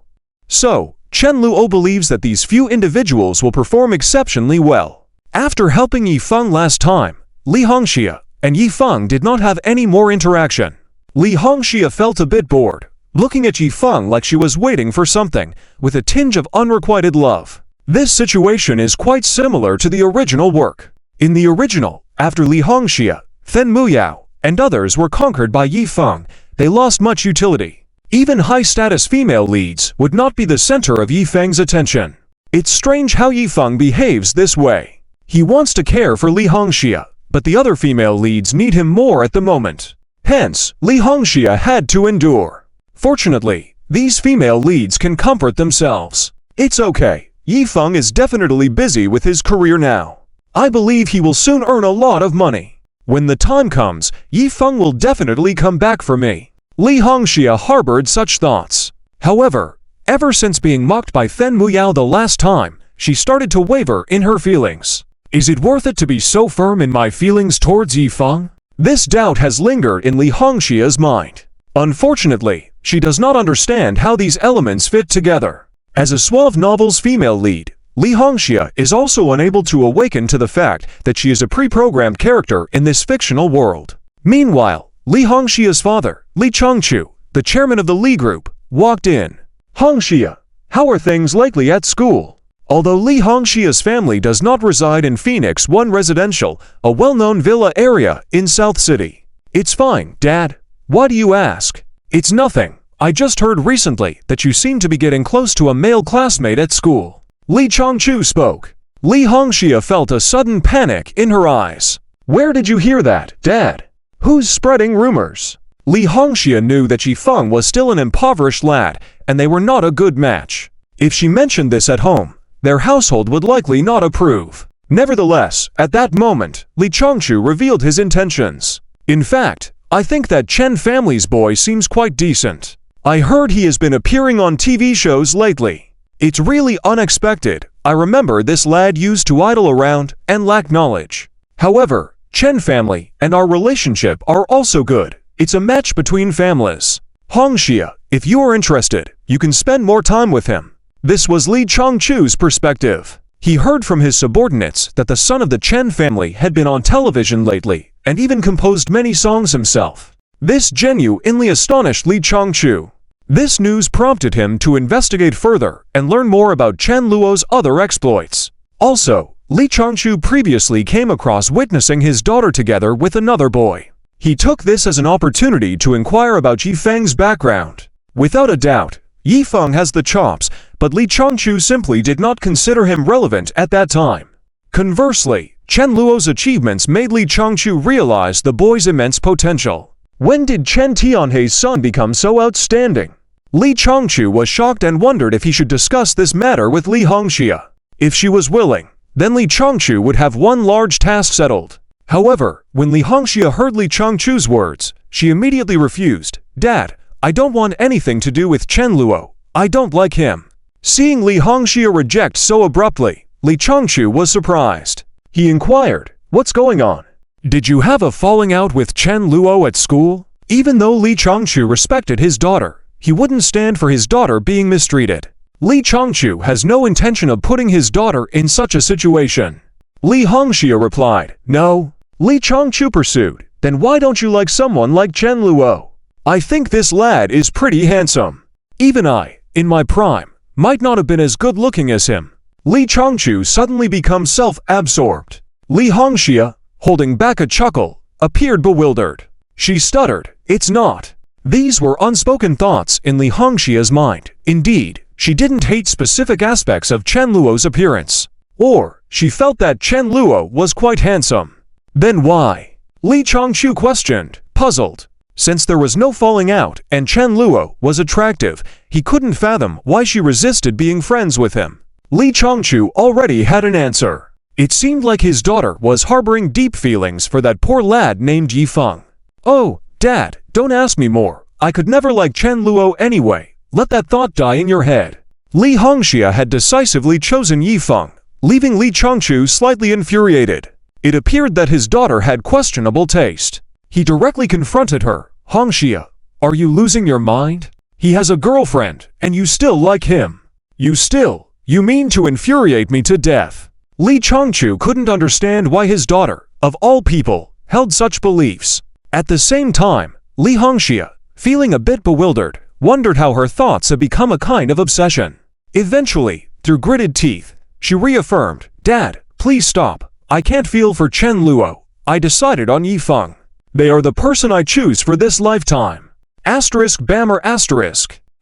Speaker 1: So, Chen Luo believes that these few individuals will perform exceptionally well. After helping Yi Feng last time, Li Hongxia and Yi Feng did not have any more interaction. Li Hongxia felt a bit bored, looking at Yi Feng like she was waiting for something, with a tinge of unrequited love. This situation is quite similar to the original work. In the original, after Li Hongxia, Fen Muyao, and others were conquered by Yi Feng, they lost much utility. Even high-status female leads would not be the center of Yi Feng's attention. It's strange how Yi Feng behaves this way. He wants to care for Li Hongxia, but the other female leads need him more at the moment. Hence, Li Hongxia had to endure. Fortunately, these female leads can comfort themselves. It's okay. Yi Feng is definitely busy with his career now. I believe he will soon earn a lot of money. When the time comes, Yi Feng will definitely come back for me. Li Hongxia harbored such thoughts. However, ever since being mocked by Fen Muyao the last time, she started to waver in her feelings. Is it worth it to be so firm in my feelings towards Yi Feng? This doubt has lingered in Li Hongxia's mind. Unfortunately, she does not understand how these elements fit together. As a suave novel's female lead, Li Hongxia is also unable to awaken to the fact that she is a pre-programmed character in this fictional world. Meanwhile, Li Hongxia's father, Li Changchu, the chairman of the Li Group, walked in. "Hongxia, how are things lately at school?" Although Li Hongxia's family does not reside in Phoenix 1 Residential, a well-known villa area in South City. "It's fine, Dad. Why do you ask?" "It's nothing. I just heard recently that you seem to be getting close to a male classmate at school." Li Changchu spoke. Li Hongxia felt a sudden panic in her eyes. "Where did you hear that, Dad? Who's spreading rumors?" Li Hongxia knew that Yi Feng was still an impoverished lad, and they were not a good match. If she mentioned this at home, their household would likely not approve. Nevertheless, at that moment, Li Changchu revealed his intentions. "In fact, I think that Chen family's boy seems quite decent. I heard he has been appearing on TV shows lately. It's really unexpected. I remember this lad used to idle around and lack knowledge. However, Chen family and our relationship are also good. It's a match between families. Hongxia, if you are interested, you can spend more time with him." This was Li Changchu's perspective. He heard from his subordinates that the son of the Chen family had been on television lately and even composed many songs himself. This genuinely astonished Li Changchu. This news prompted him to investigate further and learn more about Chen Luo's other exploits. Also, Li Changchu previously came across witnessing his daughter together with another boy. He took this as an opportunity to inquire about Yi Feng's background. Without a doubt, Yi Feng has the chops, but Li Changchu simply did not consider him relevant at that time. Conversely, Chen Luo's achievements made Li Changchu realize the boy's immense potential. When did Chen Tianhe's son become so outstanding? Li Changchu was shocked and wondered if he should discuss this matter with Li Hongxia. If she was willing, then Li Changchu would have one large task settled. However, when Li Hongxia heard Li Changchu's words, she immediately refused. "Dad, I don't want anything to do with Chen Luo. I don't like him." Seeing Li Hongxia reject so abruptly, Li Changchu was surprised. He inquired, "What's going on? Did you have a falling out with Chen Luo at school?" Even though Li Changchu respected his daughter, he wouldn't stand for his daughter being mistreated. Li Changchu has no intention of putting his daughter in such a situation. Li Hongxia replied, "No." Li Changchu pursued, "Then why don't you like someone like Chen Luo? I think this lad is pretty handsome. Even I, in my prime, might not have been as good looking as him." Li Changchu suddenly becomes self-absorbed. Li Hongxia, holding back a chuckle, appeared bewildered. She stuttered, "It's not." These were unspoken thoughts in Li Hongxia's mind. Indeed, she didn't hate specific aspects of Chen Luo's appearance. Or, she felt that Chen Luo was quite handsome. Then why? Li Changchu questioned, puzzled. Since there was no falling out and Chen Luo was attractive, he couldn't fathom why she resisted being friends with him. Li Changchu already had an answer. It seemed like his daughter was harboring deep feelings for that poor lad named Yifeng. "Oh, Dad, don't ask me more. I could never like Chen Luo anyway. Let that thought die in your head." Li Hongxia had decisively chosen Yifeng, leaving Li Changchu slightly infuriated. It appeared that his daughter had questionable taste. He directly confronted her. "Hongxia, are you losing your mind? He has a girlfriend, and you still like him. You mean to infuriate me to death." Li Changchu couldn't understand why his daughter, of all people, held such beliefs. At the same time, Li Hongxia, feeling a bit bewildered, wondered how her thoughts had become a kind of obsession. Eventually, through gritted teeth, she reaffirmed, "Dad, please stop. I can't feel for Chen Luo. I decided on Yifeng. They are the person I choose for this lifetime." *Bammer*.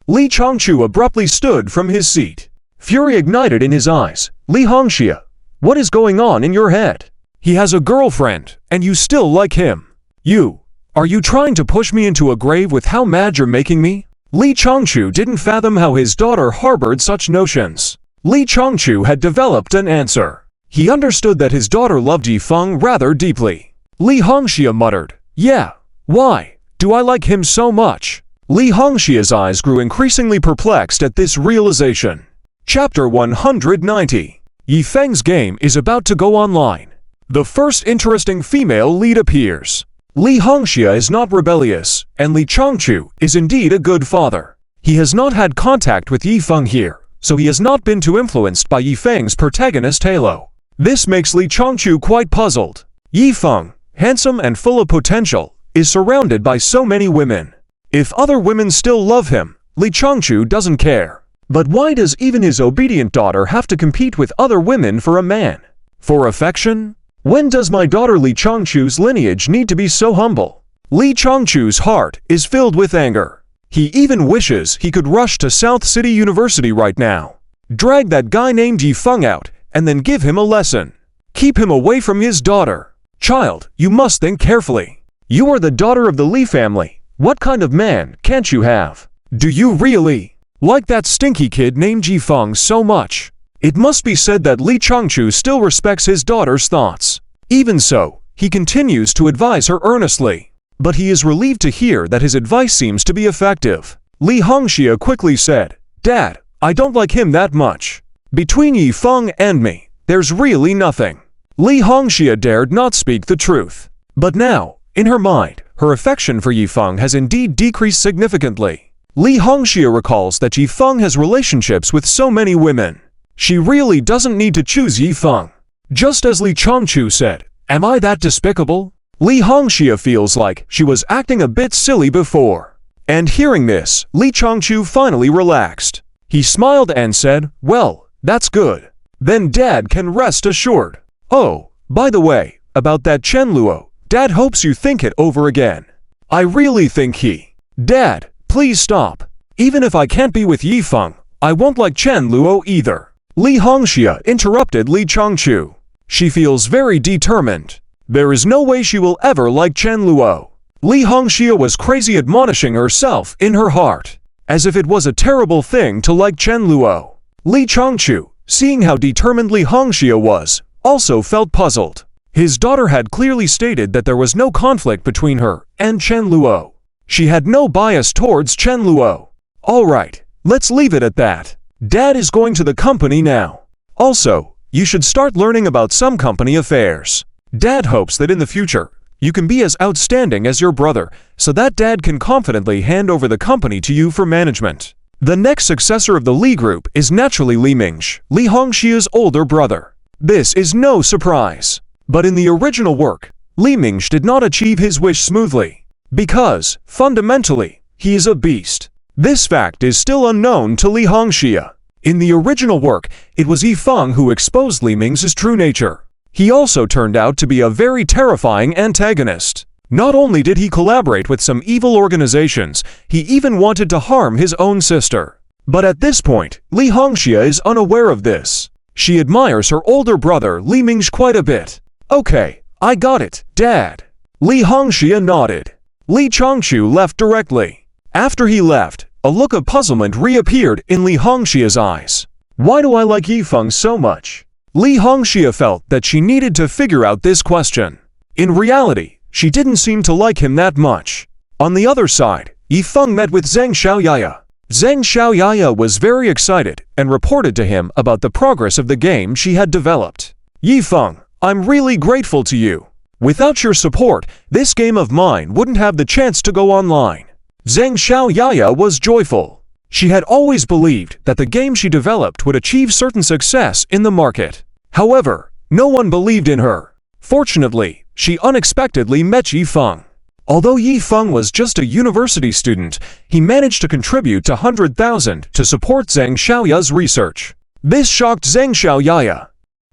Speaker 1: Li Changchu abruptly stood from his seat. Fury ignited in his eyes. "Li Hongxia, what is going on in your head? He has a girlfriend, and you still like him. Are you trying to push me into a grave with how mad you're making me?" Li Changchu didn't fathom how his daughter harbored such notions. Li Changchu had developed an answer. He understood that his daughter loved Yifeng rather deeply. Li Hongxia muttered, "Yeah, why? Do I like him so much?" Li Hongxia's eyes grew increasingly perplexed at this realization. Chapter 190. Yifeng's game is about to go online. The first interesting female lead appears. Li Hongxia is not rebellious, and Li Changchu is indeed a good father. He has not had contact with Yifeng here, so he has not been too influenced by Yifeng's protagonist halo. This makes Li Changchu quite puzzled. Yifeng, handsome and full of potential, is surrounded by so many women. If other women still love him, Li Changchu doesn't care. But why does even his obedient daughter have to compete with other women for a man? For affection? When does my daughter Li Changchu's lineage need to be so humble? Li Changchu's heart is filled with anger. He even wishes he could rush to South City University right now. Drag that guy named Yifeng out, and then give him a lesson. Keep him away from his daughter. Child, you must think carefully. You are the daughter of the Li family. What kind of man can't you have? Do you really like that stinky kid named Yifeng so much? It must be said that Li Changchu still respects his daughter's thoughts. Even so, he continues to advise her earnestly. But he is relieved to hear that his advice seems to be effective. Li Hongxia quickly said, "Dad, I don't like him that much. Between Yifeng and me, there's really nothing." Li Hongxia dared not speak the truth. But now, in her mind, her affection for Yifeng has indeed decreased significantly. Li Hongxia recalls that Yifeng has relationships with so many women. She really doesn't need to choose Yifeng. Just as Li Changchu said, "Am I that despicable?" Li Hongxia feels like she was acting a bit silly before. And hearing this, Li Changchu finally relaxed. He smiled and said, "Well, that's good. Then Dad can rest assured. Oh, by the way, about that Chen Luo, Dad hopes you think it over again. I really think Dad, please stop. Even if I can't be with Yifeng, I won't like Chen Luo either." Li Hongxia interrupted Li Changchu. She feels very determined. There is no way she will ever like Chen Luo. Li Hongxia was crazy admonishing herself in her heart, as if it was a terrible thing to like Chen Luo. Li Changchu, seeing how determined Li Hongxia was, also felt puzzled. His daughter had clearly stated that there was no conflict between her and Chen Luo. She had no bias towards Chen Luo. Alright, let's leave it at that. Dad is going to the company now. Also, you should start learning about some company affairs. Dad hopes that in the future, you can be as outstanding as your brother, so that Dad can confidently hand over the company to you for management. The next successor of the Li Group is naturally Li Mingsh, Li Hongxia's older brother. This is no surprise. But in the original work, Li Mingsh did not achieve his wish smoothly. Because, fundamentally, he is a beast. This fact is still unknown to Li Hongxia. In the original work, it was Yi Feng who exposed Li Ming's true nature. He also turned out to be a very terrifying antagonist. Not only did he collaborate with some evil organizations, he even wanted to harm his own sister. But at this point, Li Hongxia is unaware of this. She admires her older brother Li Mingsh quite a bit. Okay, I got it, Dad. Li Hongxia nodded. Li Chongchu left directly. After he left, a look of puzzlement reappeared in Li Hongxia's eyes. Why do I like Yi Feng so much? Li Hongxia felt that she needed to figure out this question. In reality, she didn't seem to like him that much. On the other side, Yi Feng met with Zheng Xiaoyaya. Zheng Xiaoyaya was very excited and reported to him about the progress of the game she had developed. Yi Feng, I'm really grateful to you. Without your support, this game of mine wouldn't have the chance to go online. Zheng Xiaoyaya was joyful. She had always believed that the game she developed would achieve certain success in the market. However, no one believed in her. Fortunately, she unexpectedly met Yi Feng. Although Yi Feng was just a university student, he managed to contribute 100,000 to support Zheng Xiaoyaya's research. This shocked Zheng Xiaoyaya,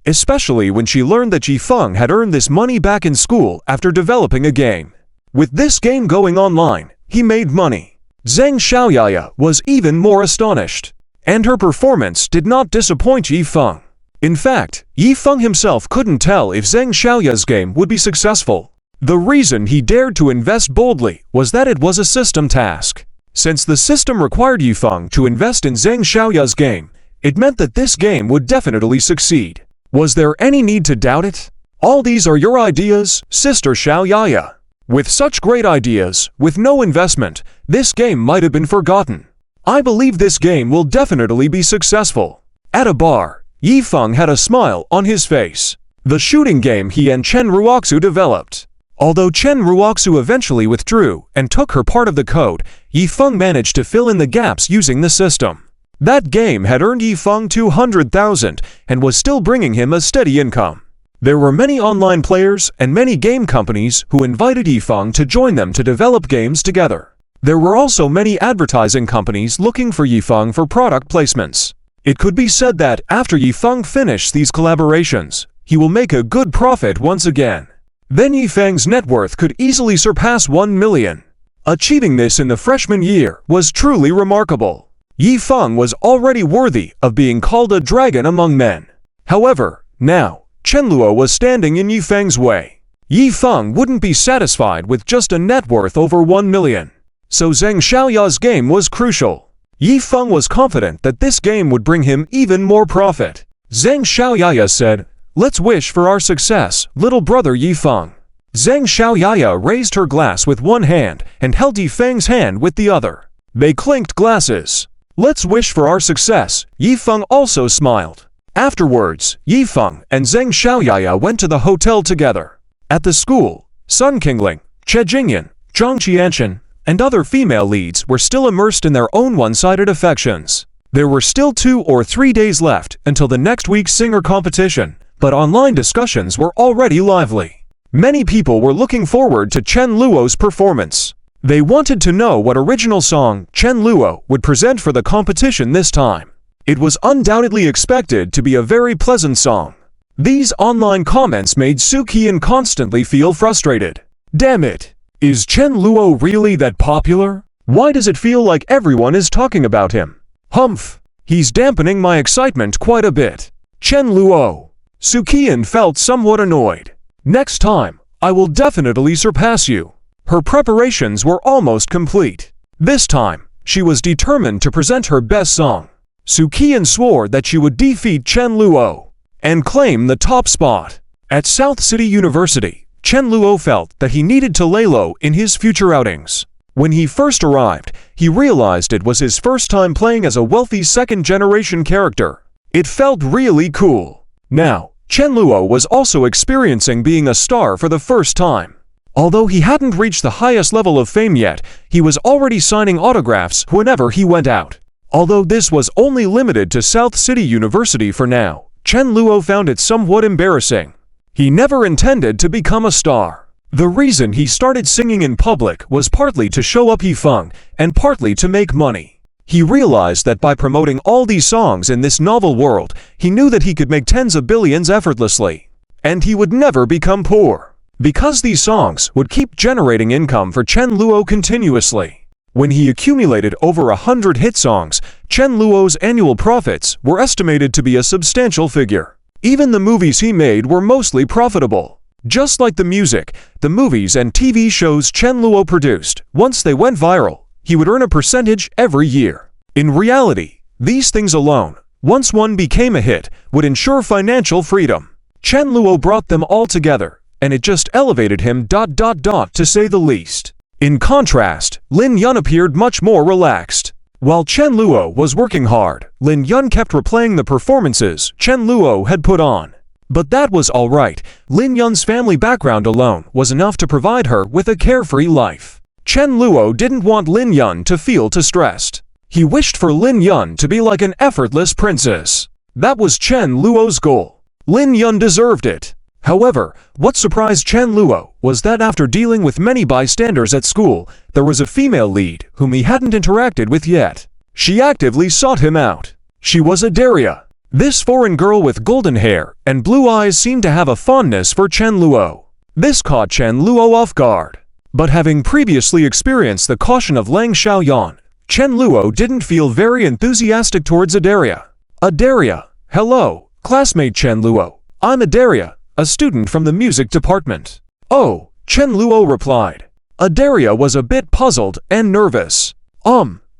Speaker 1: especially when she learned that Yi Feng had earned this money back in school after developing a game. With this game going online, he made money. Zheng Xiaoyaya was even more astonished. And her performance did not disappoint Yi Feng. In fact, Yi Feng himself couldn't tell if Zheng Xiaoyaya's game would be successful. The reason he dared to invest boldly was that it was a system task. Since the system required Yi Feng to invest in Zheng Xiaoyaya's game, it meant that this game would definitely succeed. Was there any need to doubt it? All these are your ideas, Sister Xiaoyaya. With such great ideas, with no investment, this game might have been forgotten. I believe this game will definitely be successful. At a bar, Yi Feng had a smile on his face. The shooting game he and Chen Ruoxu developed. Although Chen Ruoxu eventually withdrew and took her part of the code, Yi Feng managed to fill in the gaps using the system. That game had earned Yi Feng 200,000 and was still bringing him a steady income. There were many online players and many game companies who invited Yi Feng to join them to develop games together. There were also many advertising companies looking for Yi Feng for product placements. It could be said that after Yi Feng finished these collaborations, he will make a good profit once again. Then Yi Feng's net worth could easily surpass 1 million. Achieving this in the freshman year was truly remarkable. Yi Feng was already worthy of being called a dragon among men. However, now, Chen Luo was standing in Yi Feng's way. Yi Feng wouldn't be satisfied with just a net worth over 1 million. So Zheng Xiaoyaya's game was crucial. Yi Feng was confident that this game would bring him even more profit. Zheng Xiaoyaya said, "Let's wish for our success, little brother Yi Feng." Zheng Xiaoyaya raised her glass with one hand and held Yi Feng's hand with the other. They clinked glasses. "Let's wish for our success," Yi Feng also smiled. Afterwards, Yi Feng and Zheng Xiaoyaya went to the hotel together. At the school, Sun Qingling, Che Jingyan, Zhang Qianchen, and other female leads were still immersed in their own one-sided affections. There were still 2 or 3 days left until the next week's singer competition, but online discussions were already lively. Many people were looking forward to Chen Luo's performance. They wanted to know what original song Chen Luo would present for the competition this time. It was undoubtedly expected to be a very pleasant song. These online comments made Su Qian constantly feel frustrated. Damn it! Is Chen Luo really that popular? Why does it feel like everyone is talking about him? Humph! He's dampening my excitement quite a bit. Chen Luo. Su Qian felt somewhat annoyed. Next time, I will definitely surpass you. Her preparations were almost complete. This time, she was determined to present her best song. Soo Ki-in swore that she would defeat Chen Luo and claim the top spot. At South City University, Chen Luo felt that he needed to lay low in his future outings. When he first arrived, he realized it was his first time playing as a wealthy second-generation character. It felt really cool. Now, Chen Luo was also experiencing being a star for the first time. Although he hadn't reached the highest level of fame yet, he was already signing autographs whenever he went out. Although this was only limited to South City University for now, Chen Luo found it somewhat embarrassing. He never intended to become a star. The reason he started singing in public was partly to show up He-feng and partly to make money. He realized that by promoting all these songs in this novel world, he knew that he could make tens of billions effortlessly. And he would never become poor, because these songs would keep generating income for Chen Luo continuously. When he accumulated over 100 hit songs, Chen Luo's annual profits were estimated to be a substantial figure. Even the movies he made were mostly profitable. Just like the music, the movies and TV shows Chen Luo produced, once they went viral, he would earn a percentage every year. In reality, these things alone, once one became a hit, would ensure financial freedom. Chen Luo brought them all together, and it just elevated him ... to say the least. In contrast, Lin Yun appeared much more relaxed. While Chen Luo was working hard, Lin Yun kept replaying the performances Chen Luo had put on. But that was alright. Lin Yun's family background alone was enough to provide her with a carefree life. Chen Luo didn't want Lin Yun to feel too stressed. He wished for Lin Yun to be like an effortless princess. That was Chen Luo's goal. Lin Yun deserved it. However, what surprised Chen Luo was that after dealing with many bystanders at school, there was a female lead whom he hadn't interacted with yet. She actively sought him out. She was Adaria. This foreign girl with golden hair and blue eyes seemed to have a fondness for Chen Luo. This caught Chen Luo off guard. But having previously experienced the caution of Lang Xiaoyan, Chen Luo didn't feel very enthusiastic towards Adaria. Adaria, hello, classmate Chen Luo. I'm Adaria, a student from the music department. Oh, Chen Luo replied. Adaria was a bit puzzled and nervous.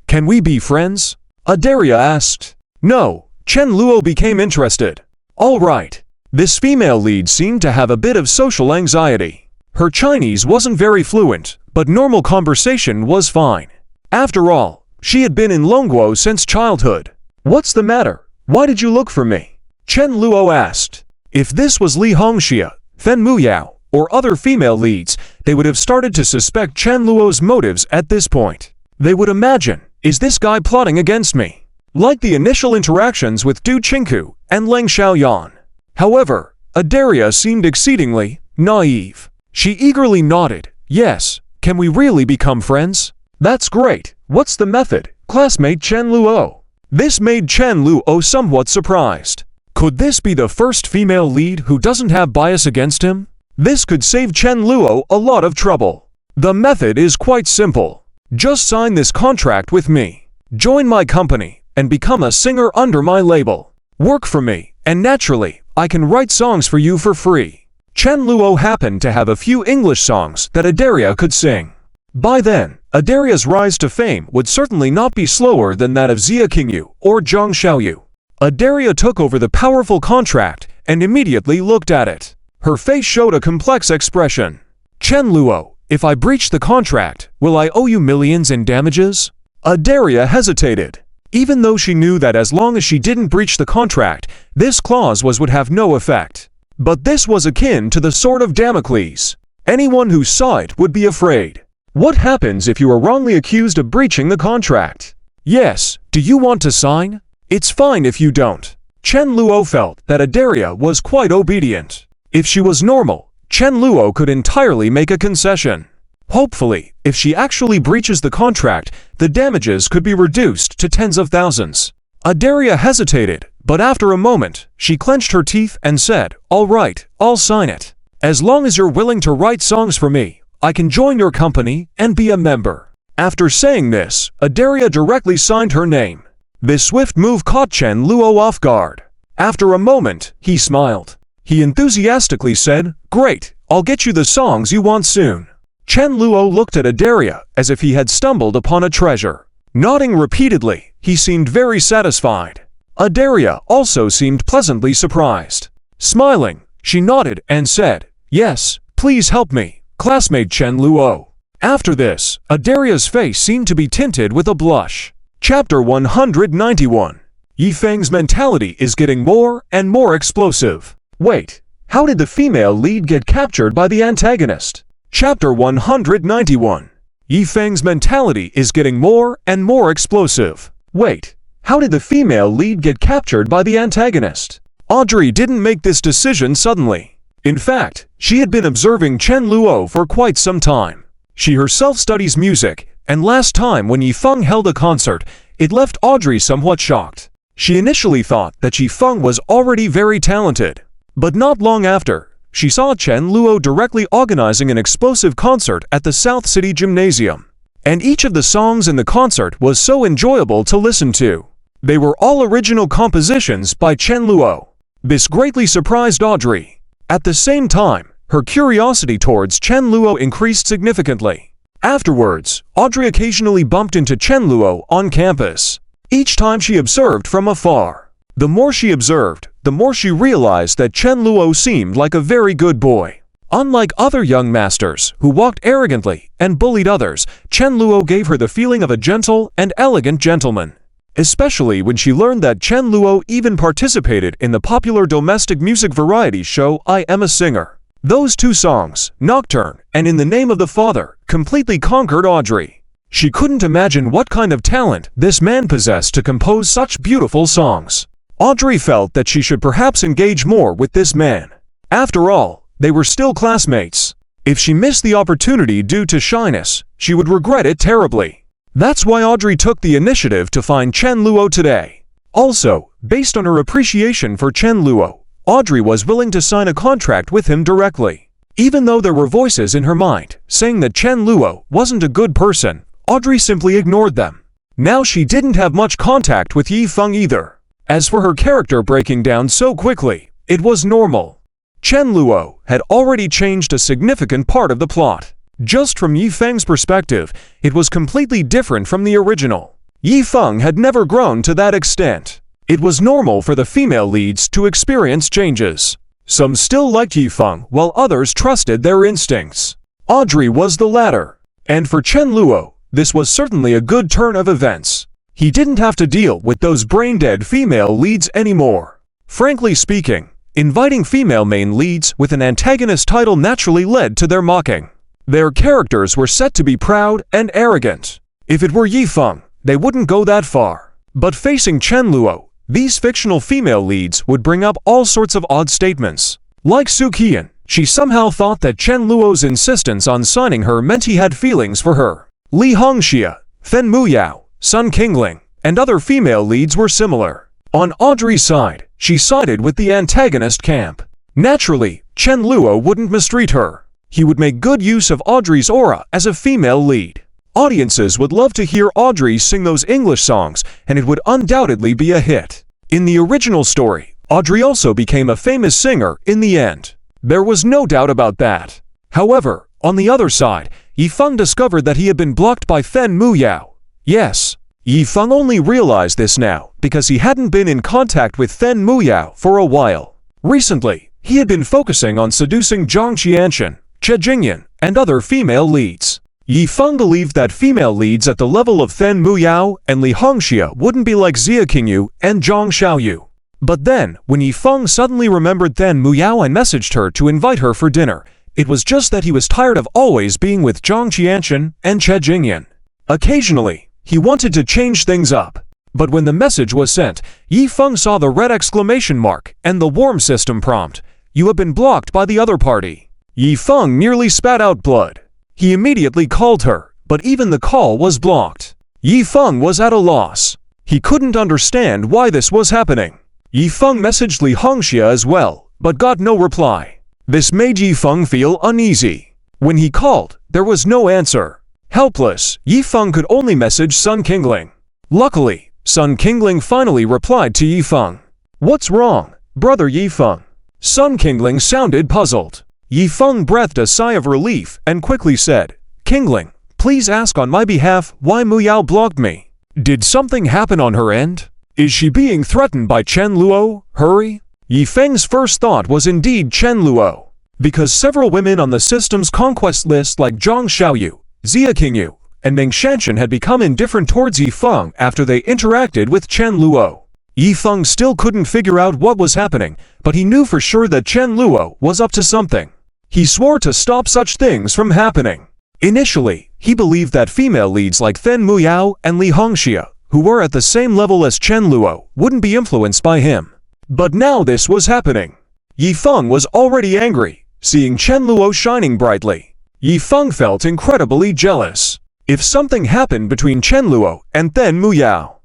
Speaker 1: Can we be friends? Adaria asked. No, Chen Luo became interested. All right. This female lead seemed to have a bit of social anxiety. Her Chinese wasn't very fluent, but normal conversation was fine. After all, she had been in Longguo since childhood. What's the matter? Why did you look for me? Chen Luo asked. If this was Li Hongxia, Fen Muyao, or other female leads, they would have started to suspect Chen Luo's motives at this point. They would imagine, is this guy plotting against me? Like the initial interactions with Du Qingku and Lang Xiaoyan. However, Adaria seemed exceedingly naive. She eagerly nodded. Yes, can we really become friends? That's great. What's the method, classmate Chen Luo? This made Chen Luo somewhat surprised. Could this be the first female lead who doesn't have bias against him? This could save Chen Luo a lot of trouble. The method is quite simple. Just sign this contract with me. Join my company and become a singer under my label. Work for me, and naturally, I can write songs for you for free. Chen Luo happened to have a few English songs that Adaria could sing. By then, Adaria's rise to fame would certainly not be slower than that of Xia Qingyu or Zhang Xiaoyu. Adaria took over the powerful contract and immediately looked at it. Her face showed a complex expression. Chen Luo, if I breach the contract, will I owe you millions in damages? Adaria hesitated. Even though she knew that as long as she didn't breach the contract, this clause would have no effect. But this was akin to the sword of Damocles. Anyone who saw it would be afraid. What happens if you are wrongly accused of breaching the contract? Yes, do you want to sign? It's fine if you don't. Chen Luo felt that Adaria was quite obedient. If she was normal, Chen Luo could entirely make a concession. Hopefully, if she actually breaches the contract, the damages could be reduced to tens of thousands. Adaria hesitated, but after a moment, she clenched her teeth and said, all right, I'll sign it. As long as you're willing to write songs for me, I can join your company and be a member. After saying this, Adaria directly signed her name. This swift move caught Chen Luo off guard. After a moment, he smiled. He enthusiastically said, great, I'll get you the songs you want soon. Chen Luo looked at Adaria as if he had stumbled upon a treasure. Nodding repeatedly, he seemed very satisfied. Adaria also seemed pleasantly surprised. Smiling, she nodded and said, "Yes, please help me, classmate Chen Luo." After this, Adaria's face seemed to be tinted with a blush. Chapter 191. Yifeng's mentality is getting more and more explosive. Wait, how did the female lead get captured by the antagonist? Chapter 191. Yifeng's mentality is getting more and more explosive. Wait, how did the female lead get captured by the antagonist? Audrey didn't make this decision suddenly. In fact, she had been observing Chen Luo for quite some time. She herself studies music, and last time when Yifeng held a concert, it left Audrey somewhat shocked. She initially thought that Yifeng was already very talented. But not long after, she saw Chen Luo directly organizing an explosive concert at the South City Gymnasium. And each of the songs in the concert was so enjoyable to listen to. They were all original compositions by Chen Luo. This greatly surprised Audrey. At the same time, her curiosity towards Chen Luo increased significantly. Afterwards, Audrey occasionally bumped into Chen Luo on campus. Each time she observed from afar. The more she observed, the more she realized that Chen Luo seemed like a very good boy. Unlike other young masters who walked arrogantly and bullied others, Chen Luo gave her the feeling of a gentle and elegant gentleman. Especially when she learned that Chen Luo even participated in the popular domestic music variety show I Am a Singer. Those two songs, Nocturne and In the Name of the Father, completely conquered Audrey. She couldn't imagine what kind of talent this man possessed to compose such beautiful songs. Audrey felt that she should perhaps engage more with this man. After all, they were still classmates. If she missed the opportunity due to shyness, she would regret it terribly. That's why Audrey took the initiative to find Chen Luo today. Also, based on her appreciation for Chen Luo, Audrey was willing to sign a contract with him directly. Even though there were voices in her mind saying that Chen Luo wasn't a good person, Audrey simply ignored them. Now she didn't have much contact with Yifeng either. As for her character breaking down so quickly, it was normal. Chen Luo had already changed a significant part of the plot. Just from Yifeng's perspective, it was completely different from the original. Yifeng had never grown to that extent. It was normal for the female leads to experience changes. Some still liked Yifeng while others trusted their instincts. Audrey was the latter. And for Chen Luo, this was certainly a good turn of events. He didn't have to deal with those brain-dead female leads anymore. Frankly speaking, inviting female main leads with an antagonist title naturally led to their mocking. Their characters were set to be proud and arrogant. If it were Yifeng, they wouldn't go that far. But facing Chen Luo, these fictional female leads would bring up all sorts of odd statements. Like Su Qian, she somehow thought that Chen Luo's insistence on signing her meant he had feelings for her. Li Hongxia, Fen Muyao, Sun Qingling, and other female leads were similar. On Audrey's side, she sided with the antagonist camp. Naturally, Chen Luo wouldn't mistreat her. He would make good use of Audrey's aura as a female lead. Audiences would love to hear Audrey sing those English songs, and it would undoubtedly be a hit. In the original story, Audrey also became a famous singer in the end. There was no doubt about that. However, on the other side, Yifeng discovered that he had been blocked by Fen Muyao. Yes, Yifeng only realized this now because he hadn't been in contact with Fen Muyao for a while. Recently, he had been focusing on seducing Zhang Qianxin, Che Jingyan, and other female leads. Yifeng believed that female leads at the level of Fen Muyao and Li Hongxia wouldn't be like Xia Qingyu and Zhang Xiaoyu. But then, when Yifeng suddenly remembered Fen Muyao and messaged her to invite her for dinner, it was just that he was tired of always being with Zhang Qianxin and Che Jingyan. Occasionally, he wanted to change things up. But when the message was sent, Yifeng saw the red exclamation mark and the warm system prompt. You have been blocked by the other party. Yifeng nearly spat out blood. He immediately called her, but even the call was blocked. Yifeng was at a loss. He couldn't understand why this was happening. Yifeng messaged Li Hongxia as well, but got no reply. This made Yifeng feel uneasy. When he called, there was no answer. Helpless, Yifeng could only message Sun Qingling. Luckily, Sun Qingling finally replied to Yifeng. What's wrong, brother Yifeng? Sun Qingling sounded puzzled. Yifeng breathed a sigh of relief and quickly said, Qingling, please ask on my behalf why Muyao blocked me. Did something happen on her end? Is she being threatened by Chen Luo? Hurry! Yi Feng's first thought was indeed Chen Luo, because several women on the system's conquest list like Zhang Xiaoyu, Xia Qingyu, and Meng Shanshan had become indifferent towards Yi Feng after they interacted with Chen Luo. Yi Feng still couldn't figure out what was happening, but he knew for sure that Chen Luo was up to something. He swore to stop such things from happening. Initially, he believed that female leads like Then Muyao and Li Hongxia, who were at the same level as Chen Luo, wouldn't be influenced by him. But now this was happening. Yi Feng was already angry, seeing Chen Luo shining brightly. Yi Feng felt incredibly jealous. If something happened between Chen Luo and Then Muyao,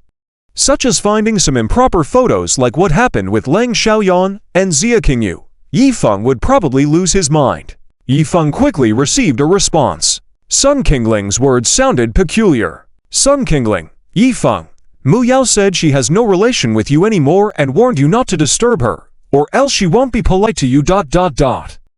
Speaker 1: such as finding some improper photos like what happened with Leng Xiaoyan and Xia Qingyu, Yi Feng would probably lose his mind. Yi Feng quickly received a response. Sun Qingling's words sounded peculiar. Sun Qingling, Yi Feng, Mu Yao said she has no relation with you anymore and warned you not to disturb her, or else she won't be polite to you.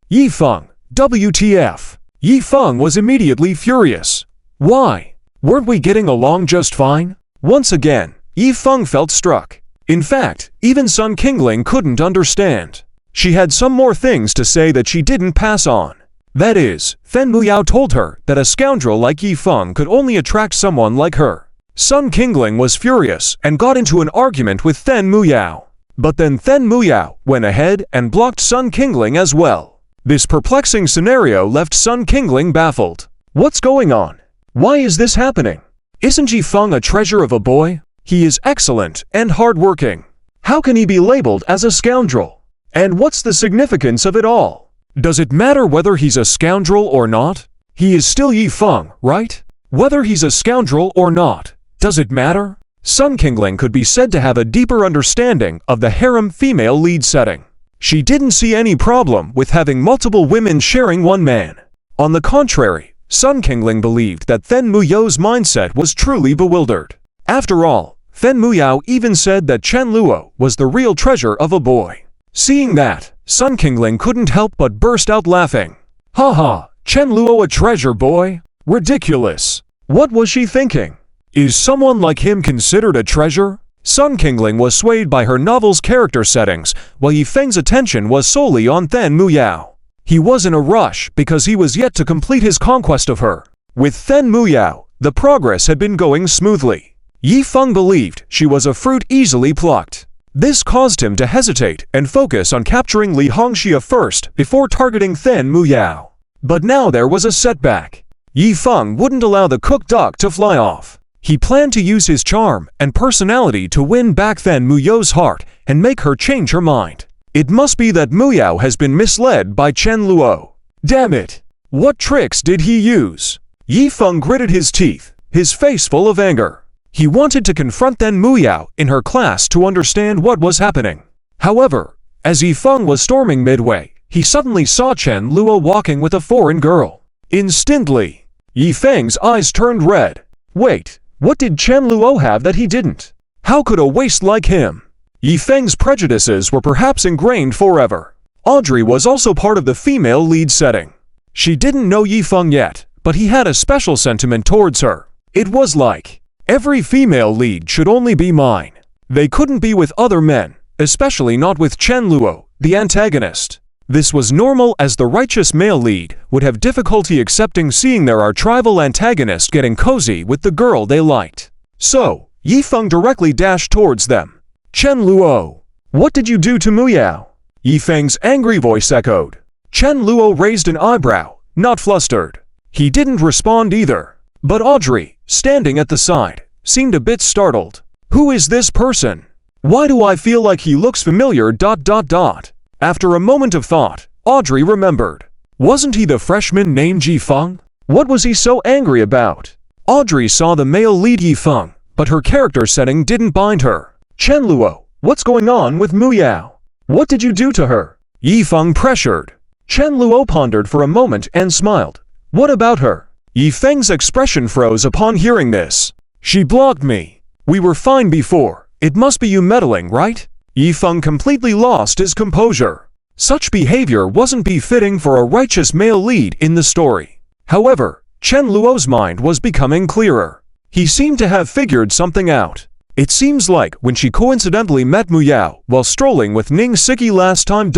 Speaker 1: Yi Feng, WTF. Yi Feng was immediately furious. Why? Weren't we getting along just fine? Once again, Yi Feng felt struck. In fact, even Sun Qingling couldn't understand. She had some more things to say that she didn't pass on. That is, Then Muyao told her that a scoundrel like Yi Feng could only attract someone like her. Sun Qingling was furious and got into an argument with Then Muyao. But then Then Muyao went ahead and blocked Sun Qingling as well. This perplexing scenario left Sun Qingling baffled. What's going on? Why is this happening? Isn't Yi Feng a treasure of a boy? He is excellent and hardworking. How can he be labeled as a scoundrel? And what's the significance of it all? Does it matter whether he's a scoundrel or not? He is still Yi Feng, right? Whether he's a scoundrel or not, does it matter? Sun Qingling could be said to have a deeper understanding of the harem female lead setting. She didn't see any problem with having multiple women sharing one man. On the contrary, Sun Qingling believed that Then Muyao's mindset was truly bewildered. After all, Then Muyao even said that Chen Luo was the real treasure of a boy. Seeing that, Sun Qingling couldn't help but burst out laughing. Haha, Chen Luo a treasure boy? Ridiculous. What was she thinking? Is someone like him considered a treasure? Sun Qingling was swayed by her novel's character settings, while Yi Feng's attention was solely on Then Muyao. He was in a rush because he was yet to complete his conquest of her. With Then Muyao, the progress had been going smoothly. Yi Feng believed she was a fruit easily plucked. This caused him to hesitate and focus on capturing Li Hongxia first before targeting Then Muyao. But now there was a setback. Yi Feng wouldn't allow the cooked duck to fly off. He planned to use his charm and personality to win back Then Muyao's heart and make her change her mind. It must be that Muyao has been misled by Chen Luo. Damn it! What tricks did he use? Yi Feng gritted his teeth, his face full of anger. He wanted to confront Then Muyao in her class to understand what was happening. However, as Yi Feng was storming midway, he suddenly saw Chen Luo walking with a foreign girl. Instantly, Yi Feng's eyes turned red. Wait, what did Chen Luo have that he didn't? How could a waste like him? Yi Feng's prejudices were perhaps ingrained forever. Audrey was also part of the female lead setting. She didn't know Yi Feng yet, but he had a special sentiment towards her. It was like, every female lead should only be mine. They couldn't be with other men, especially not with Chen Luo, the antagonist. This was normal, as the righteous male lead would have difficulty accepting seeing their arch-rival antagonist getting cozy with the girl they liked. So, Yi Feng directly dashed towards them. Chen Luo, what did you do to Muyao? Yi Feng's angry voice echoed. Chen Luo raised an eyebrow, not flustered. He didn't respond either. But Audrey, standing at the side, seemed a bit startled. Who is this person? Why do I feel like he looks familiar? After a moment of thought, Audrey remembered. Wasn't he the freshman named Yi Feng? What was he so angry about? Audrey saw the male lead Yi Feng, but her character setting didn't bind her. Chen Luo, what's going on with Muyao? What did you do to her? Yi Feng pressured. Chen Luo pondered for a moment and smiled. What about her? Yi Feng's expression froze upon hearing this. She blocked me. We were fine before. It must be you meddling, right? Yi Feng completely lost his composure. Such behavior wasn't befitting for a righteous male lead in the story. However, Chen Luo's mind was becoming clearer. He seemed to have figured something out. It seems like when she coincidentally met Mu Yao while strolling with Ning Siki last time.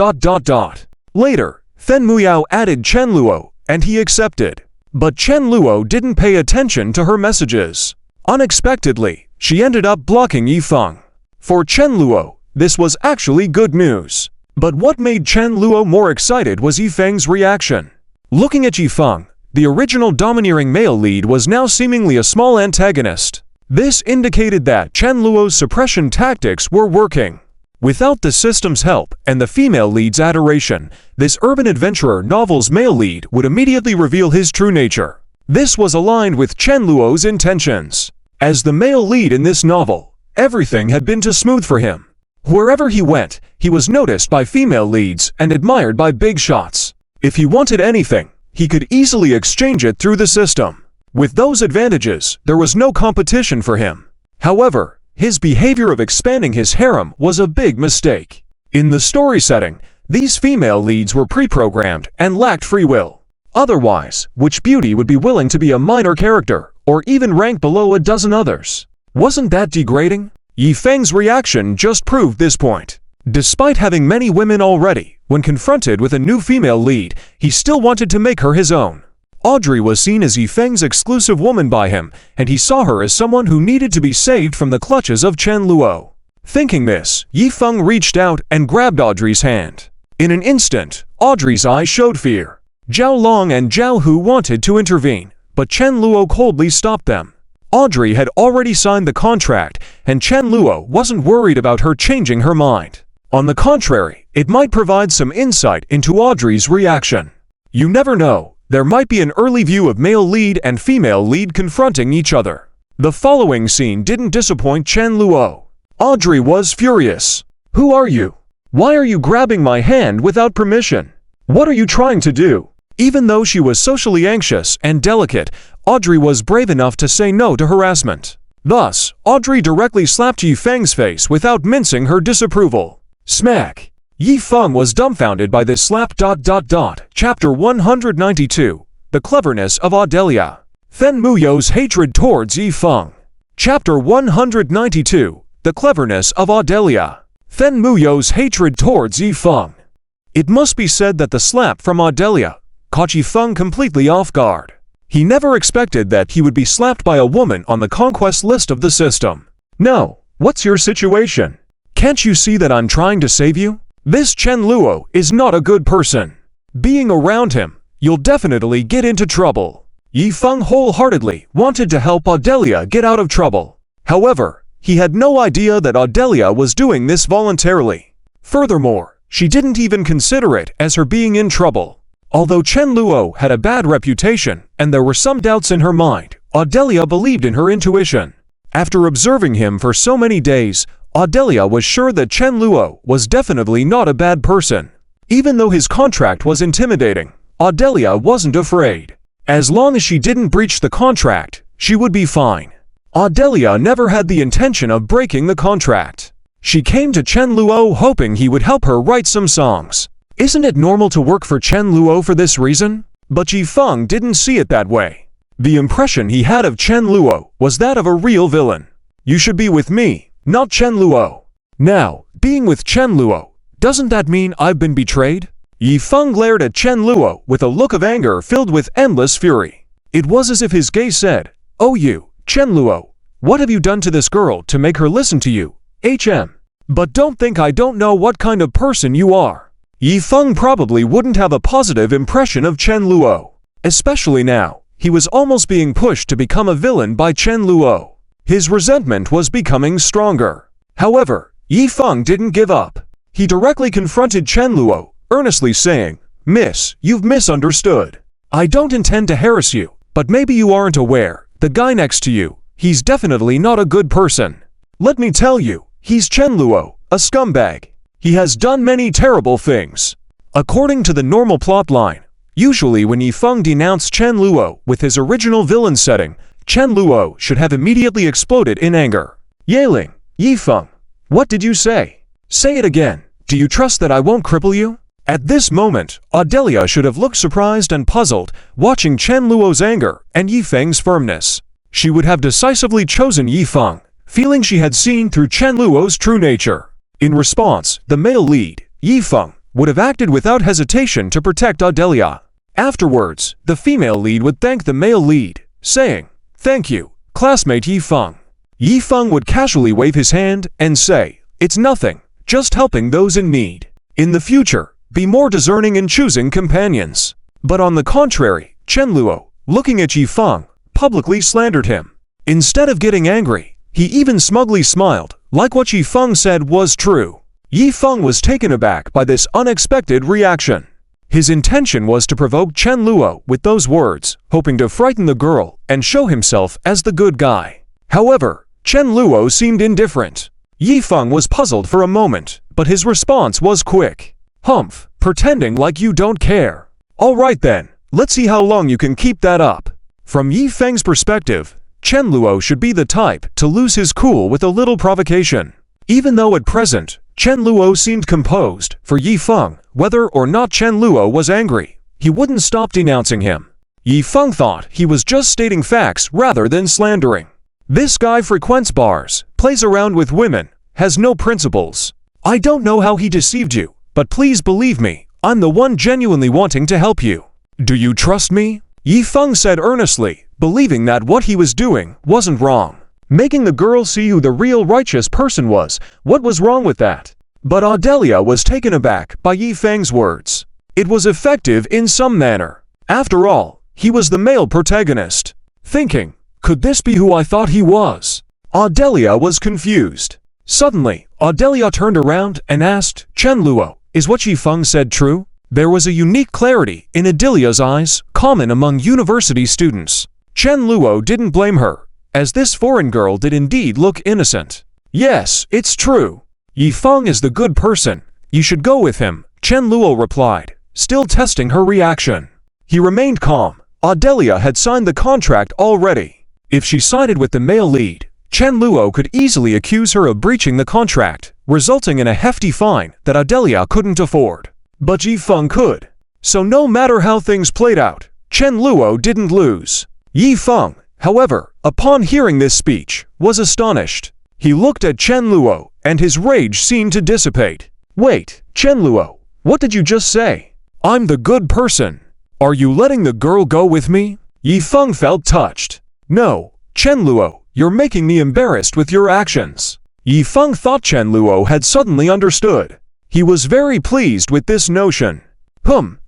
Speaker 1: Later, Fen Mu Yao added Chen Luo, and he accepted. But Chen Luo didn't pay attention to her messages. Unexpectedly, she ended up blocking Yifeng. For Chen Luo, this was actually good news. But what made Chen Luo more excited was Yifeng's reaction. Looking at Yifeng, the original domineering male lead was now seemingly a small antagonist. This indicated that Chen Luo's suppression tactics were working. Without the system's help and the female lead's adoration, this urban adventurer novel's male lead would immediately reveal his true nature. This was aligned with Chen Luo's intentions. As the male lead in this novel, everything had been too smooth for him. Wherever he went, he was noticed by female leads and admired by big shots. If he wanted anything, he could easily exchange it through the system. With those advantages, there was no competition for him. However, his behavior of expanding his harem was a big mistake. In the story setting, these female leads were pre-programmed and lacked free will. Otherwise, which beauty would be willing to be a minor character, or even rank below a dozen others? Wasn't that degrading? Yifeng's reaction just proved this point. Despite having many women already, when confronted with a new female lead, he still wanted to make her his own. Audrey was seen as Yifeng's exclusive woman by him, and he saw her as someone who needed to be saved from the clutches of Chen Luo. Thinking this, Yifeng reached out and grabbed Audrey's hand. In an instant, Audrey's eyes showed fear. Zhao Long and Zhao Hu wanted to intervene, but Chen Luo coldly stopped them. Audrey had already signed the contract, and Chen Luo wasn't worried about her changing her mind. On the contrary, it might provide some insight into Audrey's reaction. You never know. There might be an early view of male lead and female lead confronting each other. The following scene didn't disappoint Chen Luo. Audrey was furious. "Who are you? Why are you grabbing my hand without permission? What are you trying to do?" Even though she was socially anxious and delicate, Audrey was brave enough to say no to harassment. Thus, Audrey directly slapped Yifeng's face without mincing her disapproval. Smack! Yifeng was dumbfounded by this slap. Chapter 192. The Cleverness of Audelia. Fen Muyo's hatred towards Yifeng. Chapter 192. The Cleverness of Audelia. Fen Muyo's hatred towards Yifeng. It must be said that the slap from Audelia caught Yifeng completely off guard. He never expected that he would be slapped by a woman on the conquest list of the system. "No, what's your situation? Can't you see that I'm trying to save you? This Chen Luo is not a good person. Being around him, you'll definitely get into trouble." Yifeng wholeheartedly wanted to help Audelia get out of trouble. However, he had no idea that Audelia was doing this voluntarily. Furthermore, she didn't even consider it as her being in trouble. Although Chen Luo had a bad reputation and there were some doubts in her mind, Audelia believed in her intuition. After observing him for so many days, Audelia was sure that Chen Luo was definitely not a bad person. Even though his contract was intimidating, Audelia wasn't afraid. As long as she didn't breach the contract, she would be fine. Audelia never had the intention of breaking the contract. She came to Chen Luo hoping he would help her write some songs. Isn't it normal to work for Chen Luo for this reason? But Yifeng didn't see it that way. The impression he had of Chen Luo was that of a real villain. "You should be with me, not Chen Luo." Now, being with Chen Luo, doesn't that mean I've been betrayed? Yifeng glared at Chen Luo with a look of anger filled with endless fury. It was as if his gaze said, "Oh you, Chen Luo, what have you done to this girl to make her listen to you? But don't think I don't know what kind of person you are." Yifeng probably wouldn't have a positive impression of Chen Luo. Especially now, he was almost being pushed to become a villain by Chen Luo. His resentment was becoming stronger. However, Yifeng didn't give up. He directly confronted Chen Luo, earnestly saying, "Miss, you've misunderstood. I don't intend to harass you, but maybe you aren't aware. The guy next to you, he's definitely not a good person. Let me tell you, he's Chen Luo, a scumbag. He has done many terrible things." According to the normal plotline, usually when Yifeng denounced Chen Luo with his original villain setting, Chen Luo should have immediately exploded in anger. "Yailing, Yifeng, what did you say? Say it again. Do you trust that I won't cripple you?" At this moment, Audelia should have looked surprised and puzzled, watching Chen Luo's anger and Yifeng's firmness. she would have decisively chosen Yi Feng, feeling she had seen through Chen Luo's true nature. In response, the male lead, Yi Feng, would have acted without hesitation to protect Adelia. Afterwards, the female lead would thank the male lead, saying, "Thank you, classmate Yi Feng." Yi Feng would casually wave his hand and say, "It's nothing, just helping those in need. In the future, be more discerning in choosing companions." But on the contrary, Chen Luo, looking at Yi Feng, publicly slandered him. Instead of getting angry, he even smugly smiled, like what Yi Feng said was true. Yi Feng was taken aback by this unexpected reaction. His intention was to provoke Chen Luo with those words, hoping to frighten the girl and show himself as the good guy. However, Chen Luo seemed indifferent. Yi Feng was puzzled for a moment, but his response was quick. "Humph, pretending like you don't care. All right then, let's see how long you can keep that up." From Yi Feng's perspective, Chen Luo should be the type to lose his cool with a little provocation. Even though at present, Chen Luo seemed composed, for Yi Feng, whether or not Chen Luo was angry, he wouldn't stop denouncing him. Yi Feng thought he was just stating facts rather than slandering. This guy frequents bars, plays around with women, has no principles. I don't know how he deceived you, but please believe me, I'm the one genuinely wanting to help you. Do you trust me? Yi Feng said earnestly, believing that what he was doing wasn't wrong. Making the girl see who the real righteous person was, what was wrong with that? But Adelia was taken aback by Yi Feng's words. It was effective in some manner. After all, he was the male protagonist. Thinking, could this be who I thought he was? Adelia was confused. Suddenly, Adelia turned around and asked, "Chen Luo, is what Yi Feng said true?" There was a unique clarity in Adelia's eyes, common among university students. Chen Luo didn't blame her, as this foreign girl did indeed look innocent. "Yes, it's true. Yi Feng is the good person. You should go with him," Chen Luo replied, still testing her reaction. He remained calm. Adelia had signed the contract already. If she sided with the male lead, Chen Luo could easily accuse her of breaching the contract, resulting in a hefty fine that Adelia couldn't afford. But Yi Feng could. So no matter how things played out, Chen Luo didn't lose. Yi Feng, however, upon hearing this speech, was astonished. He looked at Chen Luo, and his rage seemed to dissipate. "Wait, Chen Luo, what did you just say? I'm the good person. Are you letting the girl go with me?" Yi Feng felt touched. "No, Chen Luo, you're making me embarrassed with your actions." Yi Feng thought Chen Luo had suddenly understood. He was very pleased with this notion.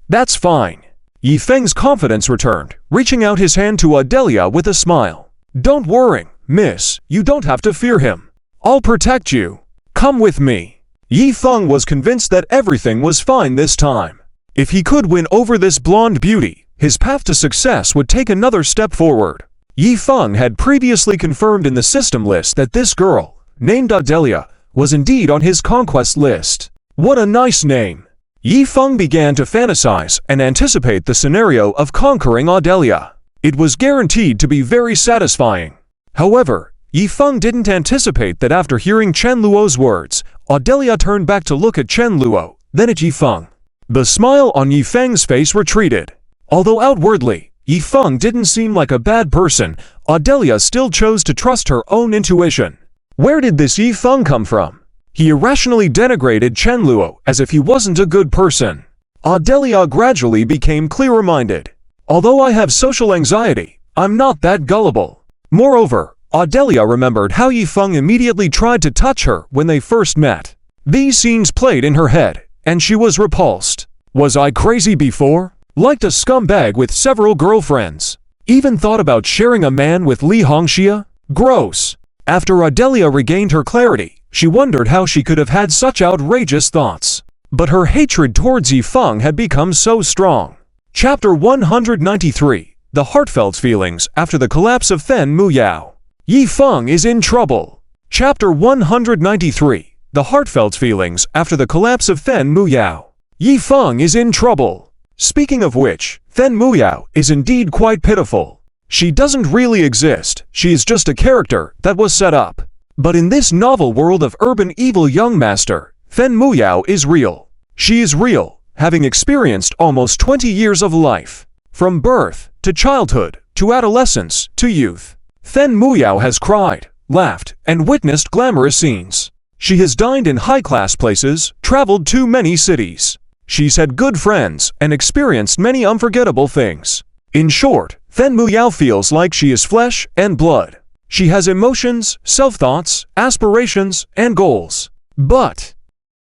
Speaker 1: That's fine." Yi Feng's confidence returned, reaching out his hand to Adelia with a smile. "Don't worry, miss, you don't have to fear him. I'll protect you. Come with me." Yi Feng was convinced that everything was fine this time. If he could win over this blonde beauty, his path to success would take another step forward. Yi Feng had previously confirmed in the system list that this girl, named Adelia, was indeed on his conquest list. What a nice name! Yi Feng began to fantasize and anticipate the scenario of conquering Adelia. It was guaranteed to be very satisfying. However, Yi Feng didn't anticipate that after hearing Chen Luo's words, Adelia turned back to look at Chen Luo, then at Yi Feng. The smile on Yi Feng's face retreated. Although outwardly, Yi Feng didn't seem like a bad person, Adelia still chose to trust her own intuition. Where did this Yi Feng come from? He irrationally denigrated Chen Luo as if he wasn't a good person. Adelia gradually became clearer-minded. Although I have social anxiety, I'm not that gullible. Moreover, Adelia remembered how Yi Feng immediately tried to touch her when they first met. These scenes played in her head, and she was repulsed. Was I crazy before? Liked a scumbag with several girlfriends. Even thought about sharing a man with Li Hongxia? Gross. After Adelia regained her clarity, she wondered how she could have had such outrageous thoughts. But her hatred towards Yi Feng had become so strong. Chapter 193. The Heartfelt Feelings After the Collapse of Fen Muyao. Yi Feng is in trouble. Chapter 193. The Heartfelt Feelings After the Collapse of Fen Muyao. Yi Feng is in trouble. Speaking of which, Fen Muyao is indeed quite pitiful. She doesn't really exist, she is just a character that was set up. But in this novel world of urban evil young master, Fen Muyao is real. She is real, having experienced almost 20 years of life. From birth, to childhood, to adolescence, to youth. Then Muyao has cried, laughed, and witnessed glamorous scenes. She has dined in high-class places, traveled to many cities. She's had good friends and experienced many unforgettable things. In short, Then Muyao feels like she is flesh and blood. She has emotions, self-thoughts, aspirations, and goals. But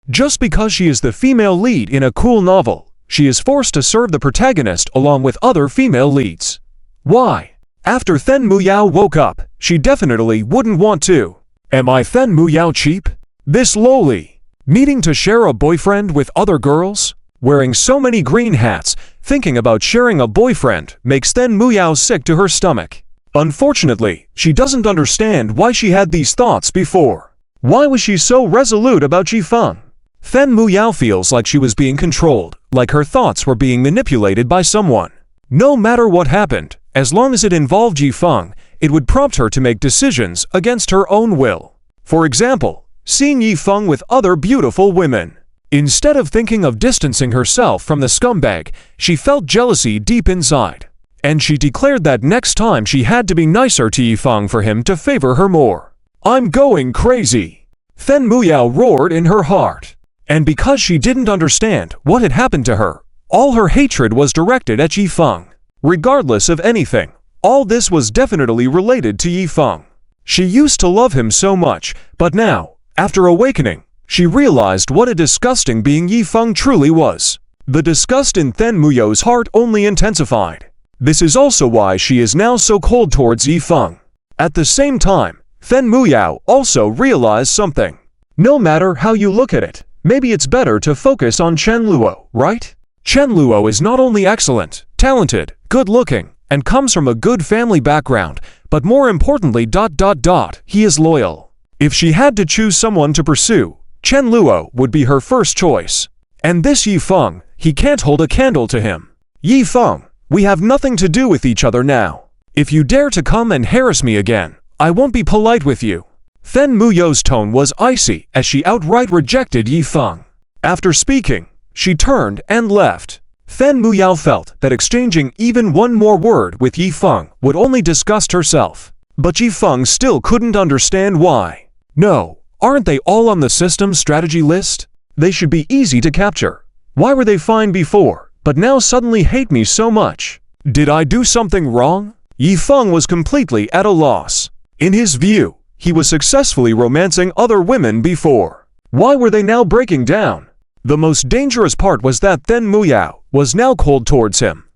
Speaker 1: just because she is the female lead in a cool novel, she is forced to serve the protagonist along with other female leads. Why? After Then Muyao woke up, she definitely wouldn't want to. Am I Then Muyao cheap? This lowly, needing to share a boyfriend with other girls? Wearing so many green hats, thinking about sharing a boyfriend makes Then Muyao sick to her stomach. Unfortunately, she doesn't understand why she had these thoughts before. Why was she so resolute about Yifeng? Then Muyao feels like she was being controlled, like her thoughts were being manipulated by someone. No matter what happened, as long as it involved Yifeng, it would prompt her to make decisions against her own will. For example, seeing Yifeng with other beautiful women. Instead of thinking of distancing herself from the scumbag, she felt jealousy deep inside. And she declared that next time she had to be nicer to Yifeng for him to favor her more. I'm going crazy! Then Muyao roared in her heart. And because she didn't understand what had happened to her, all her hatred was directed at Yifeng. Regardless of anything, all this was definitely related to Yifeng. She used to love him so much, but now, after awakening, she realized what a disgusting being Yifeng truly was. The disgust in Then Muyao's heart only intensified. This is also why she is now so cold towards Yifeng. At the same time, Then Muyao also realized something. No matter how you look at it, maybe it's better to focus on Chen Luo, right? Chen Luo is not only excellent, talented, good-looking, and comes from a good family background, but more importantly, he is loyal. If she had to choose someone to pursue, Chen Luo would be her first choice. And this Yifeng, he can't hold a candle to him. Yifeng, we have nothing to do with each other now. If you dare to come and harass me again, I won't be polite with you. Then Muyao's tone was icy as she outright rejected Yifeng. After speaking, she turned and left. Then Muyao felt that exchanging even one more word with Yifeng would only disgust herself. But Yifeng still couldn't understand why. No, aren't they all on the system strategy list? They should be easy to capture. Why were they fine before, but now suddenly hate me so much? Did I do something wrong? Yifeng was completely at a loss. In his view, he was successfully romancing other women before. Why were they now breaking down? The most dangerous part was that Then Muyao was now cold towards him.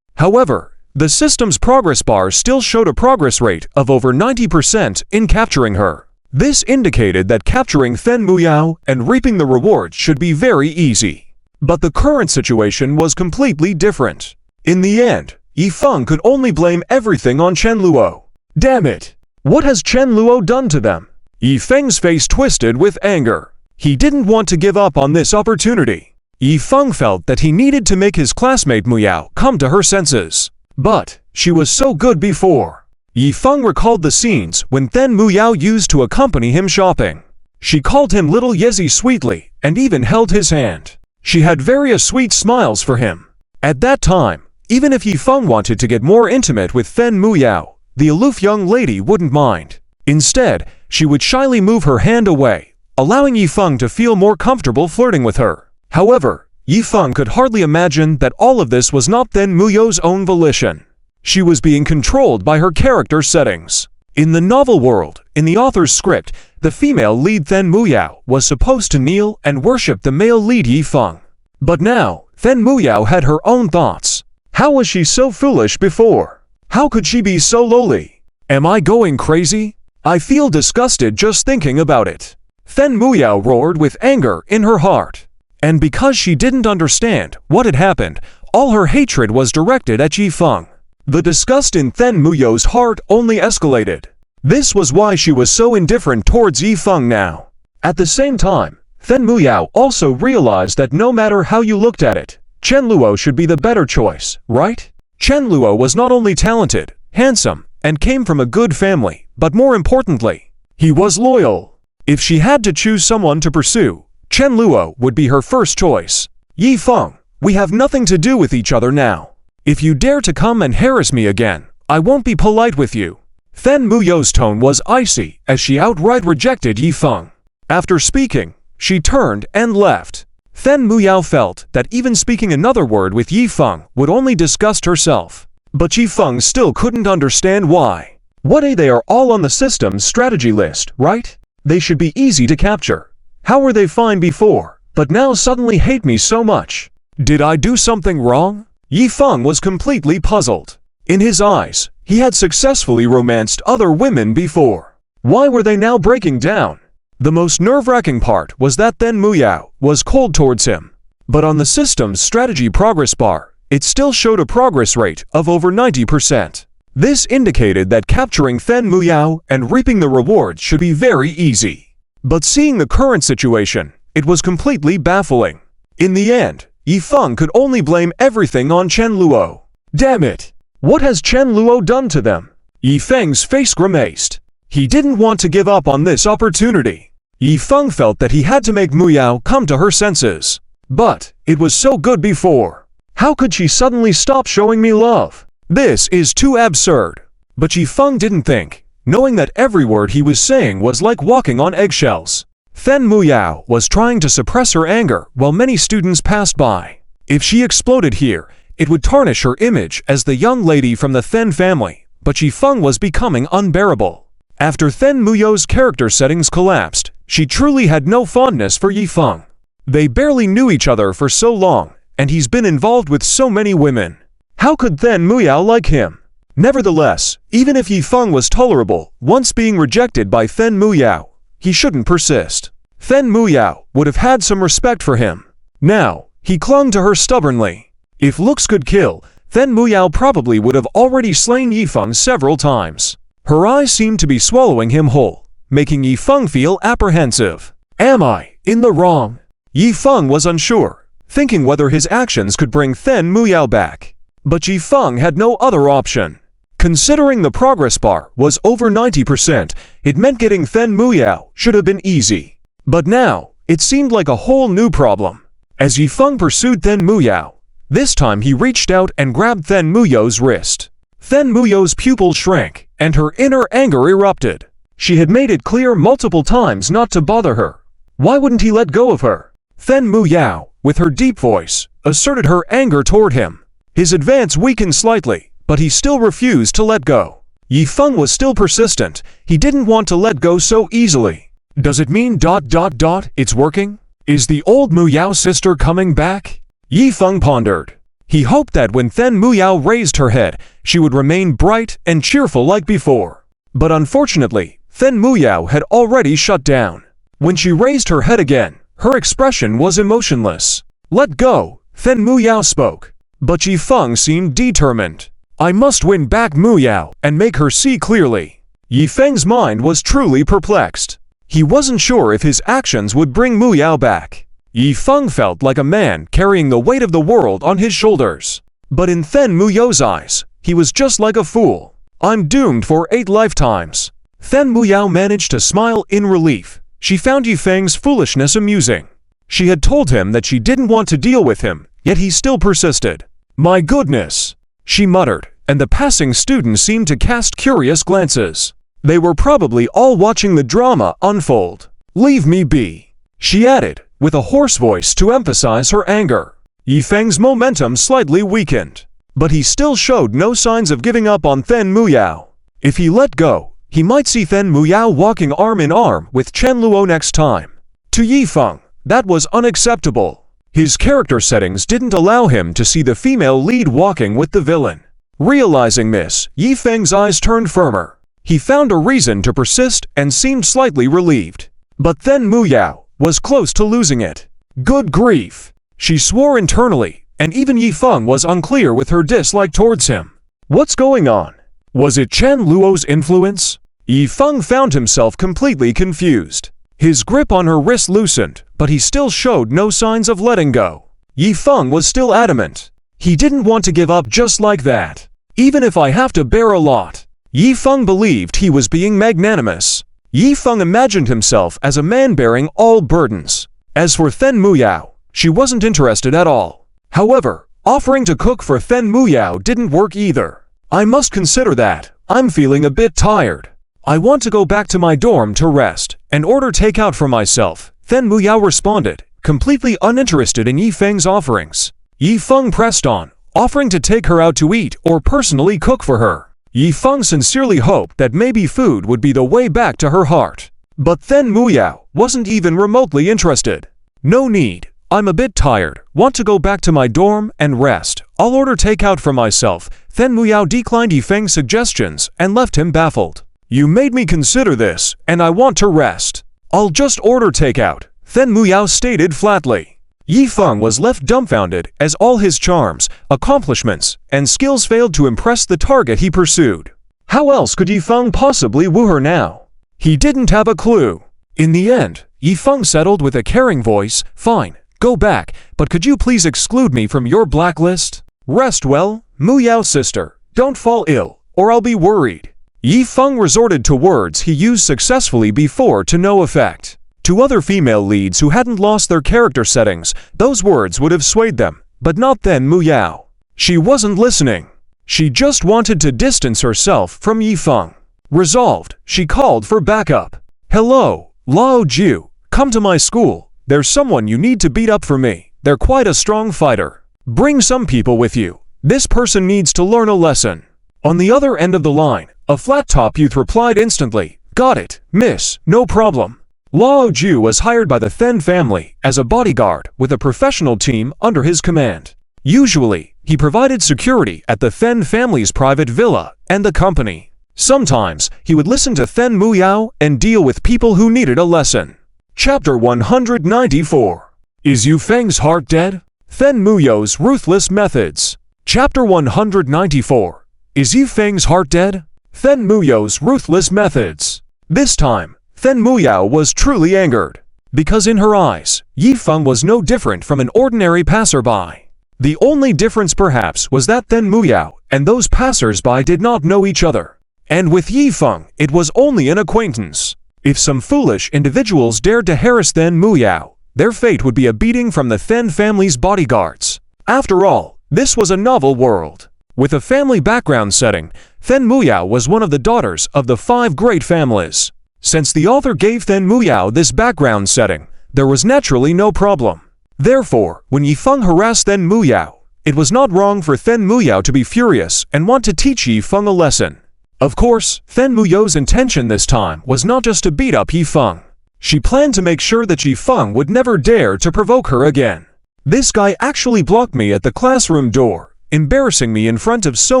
Speaker 1: However, the system's progress bar still showed a progress rate of over 90% in capturing her. This indicated that capturing Then Muyao and reaping the rewards should be very easy. But the current situation was completely different. In the end, Yifeng could only blame everything on Chen Luo. Damn it! What has Chen Luo done to them? Yifeng's face twisted with anger. He didn't want to give up on this opportunity. Yifeng felt that he needed to make his classmate Muyao come to her senses. But she was so good before. Yifeng recalled the scenes when Then Muyao used to accompany him shopping. She called him Little Yezi sweetly and even held his hand. She had various sweet smiles for him. At that time, even if Yifeng wanted to get more intimate with Then Muyao, the aloof young lady wouldn't mind. Instead, she would shyly move her hand away, allowing Yifeng to feel more comfortable flirting with her. However, Yifeng could hardly imagine that all of this was not Then Muyao's own volition. She was being controlled by her character settings. In the novel world, in the author's script, the female lead Then Muyao was supposed to kneel and worship the male lead Yifeng. But now, Then Muyao had her own thoughts. How was she so foolish before? How could she be so lowly? Am I going crazy? I feel disgusted just thinking about it. Then Muyao roared with anger in her heart. And because she didn't understand what had happened, all her hatred was directed at Yifeng. The disgust in Then Muyao's heart only escalated. This was why she was so indifferent towards Yifeng now. At the same time, Then Muyao also realized that no matter how you looked at it, Chen Luo should be the better choice, right? Chen Luo was not only talented, handsome, and came from a good family, but more importantly, he was loyal. If she had to choose someone to pursue, Chen Luo would be her first choice. Yifeng, we have nothing to do with each other now. If you dare to come and harass me again, I won't be polite with you. Then Muyo's tone was icy as she outright rejected Yi Feng. After speaking, she turned and left. Then Muyao felt that even speaking another word with Yi Feng would only disgust herself. But Yi Feng still couldn't understand why. They are all on the system's strategy list, right? They should be easy to capture. How were they fine before, but now suddenly hate me so much? Did I do something wrong? Yi Feng was completely puzzled. In his eyes, he had successfully romanced other women before. Why were they now breaking down? The most nerve-wracking part was that then Muyao was cold towards him. But on the system's strategy progress bar, it still showed a progress rate of over 90%. This indicated that capturing Then Muyao and reaping the rewards should be very easy. But seeing the current situation, it was completely baffling. In the end, Yi Feng could only blame everything on Chen Luo. Damn it! What has Chen Luo done to them? Yi Feng's face grimaced. He didn't want to give up on this opportunity. Yi Feng felt that he had to make Muyao come to her senses. But it was so good before. How could she suddenly stop showing me love? This is too absurd. But Yi Feng didn't think, knowing that every word he was saying was like walking on eggshells. Then Muyao was trying to suppress her anger while many students passed by. If she exploded here, it would tarnish her image as the young lady from the Then family, but Yi Feng was becoming unbearable. After Then Muyo's character settings collapsed, she truly had no fondness for Yi Feng. They barely knew each other for so long, and he's been involved with so many women. How could Then Muyao like him? Nevertheless, even if Yi Feng was tolerable, once being rejected by Then Muyao, he shouldn't persist. Then Muyao would have had some respect for him. Now, he clung to her stubbornly. If looks could kill, then Muyao probably would have already slain Yi Feng several times. Her eyes seemed to be swallowing him whole, making Yi Feng feel apprehensive. Am I in the wrong? Yi Feng was unsure, thinking whether his actions could bring Then Muyao back. But Yi Feng had no other option. Considering the progress bar was over 90%, it meant getting Then Muyao should have been easy. But now, it seemed like a whole new problem. As Yi Feng pursued Then Muyao, this time he reached out and grabbed Then Muyo's wrist. Then Muyo's pupil shrank, and her inner anger erupted. She had made it clear multiple times not to bother her. Why wouldn't he let go of her? Then Muyao, with her deep voice, asserted her anger toward him. His advance weakened slightly, but he still refused to let go. Yi Feng was still persistent. He didn't want to let go so easily. Does it mean ... it's working? Is the old Muyao sister coming back? Yi Feng pondered. He hoped that when Then Muyao raised her head, she would remain bright and cheerful like before. But unfortunately, Then Muyao had already shut down. When she raised her head again, her expression was emotionless. Let go, Then Muyao spoke. But Yi Feng seemed determined. I must win back Muyao and make her see clearly. Yi Feng's mind was truly perplexed. He wasn't sure if his actions would bring Muyao back. Yi Feng felt like a man carrying the weight of the world on his shoulders. But in Then Muyo's eyes, he was just like a fool. I'm doomed for 8 lifetimes. Then Muyao managed to smile in relief. She found Yi Feng's foolishness amusing. She had told him that she didn't want to deal with him, yet he still persisted. My goodness, she muttered, and the passing students seemed to cast curious glances. They were probably all watching the drama unfold. Leave me be, she added, with a hoarse voice to emphasize her anger. Yi Feng's momentum slightly weakened, but he still showed no signs of giving up on Then Muyao. If he let go, he might see Then Muyao walking arm in arm with Chen Luo next time. To Yi Feng, that was unacceptable. His character settings didn't allow him to see the female lead walking with the villain. Realizing this, Yi Feng's eyes turned firmer. He found a reason to persist and seemed slightly relieved. But Then Muyao was close to losing it. Good grief! She swore internally, and even Yi Feng was unclear with her dislike towards him. What's going on? Was it Chen Luo's influence? Yi Feng found himself completely confused. His grip on her wrist loosened, but he still showed no signs of letting go. Yi Feng was still adamant. He didn't want to give up just like that. Even if I have to bear a lot. Yi Feng believed he was being magnanimous. Yi Feng imagined himself as a man bearing all burdens. As for Then Muyao, she wasn't interested at all. However, offering to cook for Then Muyao didn't work either. I must consider that, I'm feeling a bit tired. I want to go back to my dorm to rest and order takeout for myself. Then Muyao responded, completely uninterested in Yifeng's offerings. Yifeng pressed on, offering to take her out to eat or personally cook for her. Yifeng sincerely hoped that maybe food would be the way back to her heart. But then Muyao wasn't even remotely interested. No need. I'm a bit tired, want to go back to my dorm and rest. I'll order takeout for myself. Then Muyao declined Yifeng's suggestions and left him baffled. You made me consider this, and I want to rest. I'll just order takeout. Then Muyao stated flatly. Yifeng was left dumbfounded as all his charms, accomplishments, and skills failed to impress the target he pursued. How else could Yifeng possibly woo her now? He didn't have a clue. In the end, Yifeng settled with a caring voice, "Fine, go back, but could you please exclude me from your blacklist? Rest well, Muyao sister, don't fall ill, or I'll be worried." Yifeng resorted to words he used successfully before to no effect. To other female leads who hadn't lost their character settings, those words would have swayed them, but not then Muyao. She wasn't listening. She just wanted to distance herself from Yifeng. Resolved, she called for backup. "Hello, Lao Ju, come to my school. There's someone you need to beat up for me. They're quite a strong fighter. Bring some people with you. This person needs to learn a lesson." On the other end of the line, a flat-top youth replied instantly, "Got it, miss, no problem." Lao Ju was hired by the Then family as a bodyguard with a professional team under his command. Usually, he provided security at the Then family's private villa and the company. Sometimes, he would listen to Then Muyao and deal with people who needed a lesson. Chapter 194. Is Yifeng's heart dead? Then Muyao's ruthless methods. Chapter 194. Is Yifeng's heart dead? Then Muyao's ruthless methods. This time, Then Muyao was truly angered, because in her eyes, Yifeng was no different from an ordinary passerby. The only difference perhaps was that Then Muyao and those passers-by did not know each other. And with Yifeng, it was only an acquaintance. If some foolish individuals dared to harass Then Muyao, their fate would be a beating from the Then family's bodyguards. After all, this was a novel world. With a family background setting, Then Muyao was one of the daughters of the 5 great families. Since the author gave Then Muyao this background setting, there was naturally no problem. Therefore, when Yifeng harassed Then Muyao, it was not wrong for Then Muyao to be furious and want to teach Yifeng a lesson. Of course, Then Muyao's intention this time was not just to beat up Yifeng. She planned to make sure that Yifeng would never dare to provoke her again. This guy actually blocked me at the classroom door, embarrassing me in front of so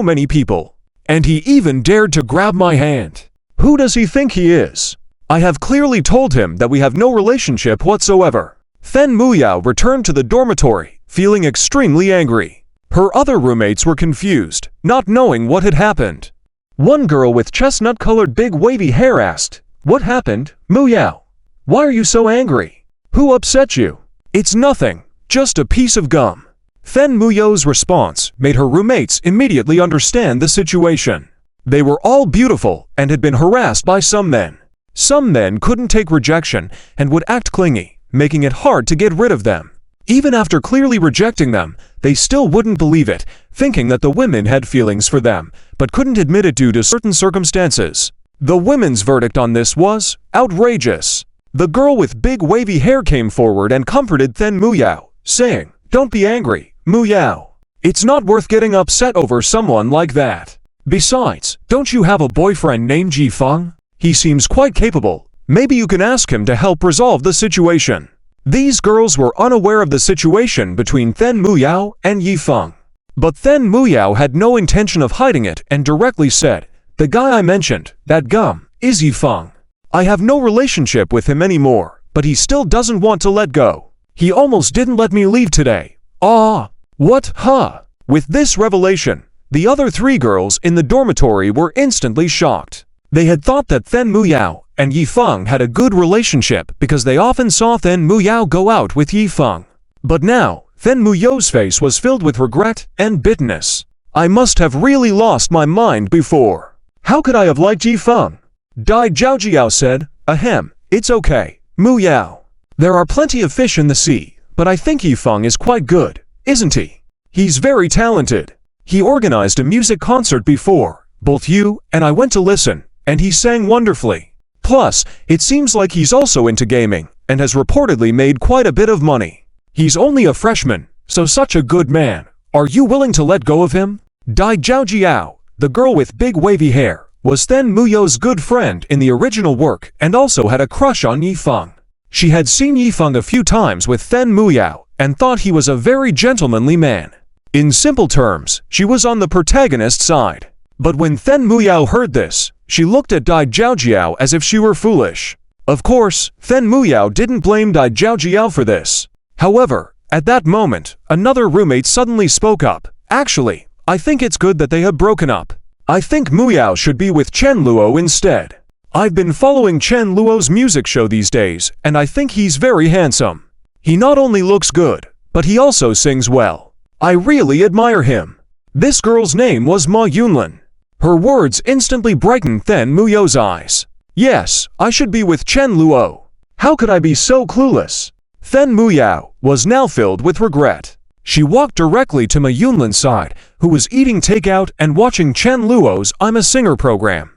Speaker 1: many people. And he even dared to grab my hand. Who does he think he is? I have clearly told him that we have no relationship whatsoever. Then Muyao returned to the dormitory, feeling extremely angry. Her other roommates were confused, not knowing what had happened. One girl with chestnut-colored big wavy hair asked, "What happened, Muyao? Why are you so angry? Who upset you?" "It's nothing, just a piece of gum." Then Muyao's response made her roommates immediately understand the situation. They were all beautiful and had been harassed by some men. Some men couldn't take rejection and would act clingy, making it hard to get rid of them. Even after clearly rejecting them, they still wouldn't believe it, thinking that the women had feelings for them, but couldn't admit it due to certain circumstances. The women's verdict on this was outrageous. The girl with big wavy hair came forward and comforted Then Muyao, saying, "Don't be angry, Muyao. It's not worth getting upset over someone like that. Besides, don't you have a boyfriend named Yifeng? He seems quite capable. Maybe you can ask him to help resolve the situation." These girls were unaware of the situation between Then Muyao and Yifeng. But Then Muyao had no intention of hiding it and directly said, "The guy I mentioned, that gum, is Yifeng. I have no relationship with him anymore, but he still doesn't want to let go. He almost didn't let me leave today. Ah, what, huh?" With this revelation, the other 3 girls in the dormitory were instantly shocked. They had thought that Then Muyao and Yifeng had a good relationship because they often saw Then Muyao go out with Yifeng. But now, Then Muyao's face was filled with regret and bitterness. "I must have really lost my mind before. How could I have liked Yifeng?" Dai Zhaojiao said, "Ahem, it's okay, Muyao. There are plenty of fish in the sea, but I think Yifeng is quite good, isn't he? He's very talented. He organized a music concert before, Both you and I went to listen, and he sang wonderfully. Plus, it seems like he's also into gaming, and has reportedly made quite a bit of money. He's only a freshman, so such a good man. Are you willing to let go of him? Dai Zhaojiao, the girl with big wavy hair, was Then Muyo's good friend in the original work and also had a crush on Yifeng. She had seen Yifeng a few times with Then Muyo and thought he was a very gentlemanly man. In simple terms, she was on the protagonist's side. But when Then Muyo heard this, she looked at Dai Zhaojiao as if she were foolish. Of course, Then Muyo didn't blame Dai Zhaojiao for this. However, at that moment, another roommate suddenly spoke up. Actually, I think it's good that they have broken up. I think Muyo should be with Chen Luo instead. I've been following Chen Luo's music show these days, and I think he's very handsome. He not only looks good, but he also sings well. I really admire him. This girl's name was Ma Yunlin. Her words instantly brightened Then Muyo's eyes. Yes, I should be with Chen Luo. How could I be so clueless? Then Muyo was now filled with regret. She walked directly to Ma Yunlin's side, who was eating takeout and watching Chen Luo's I'm a Singer program.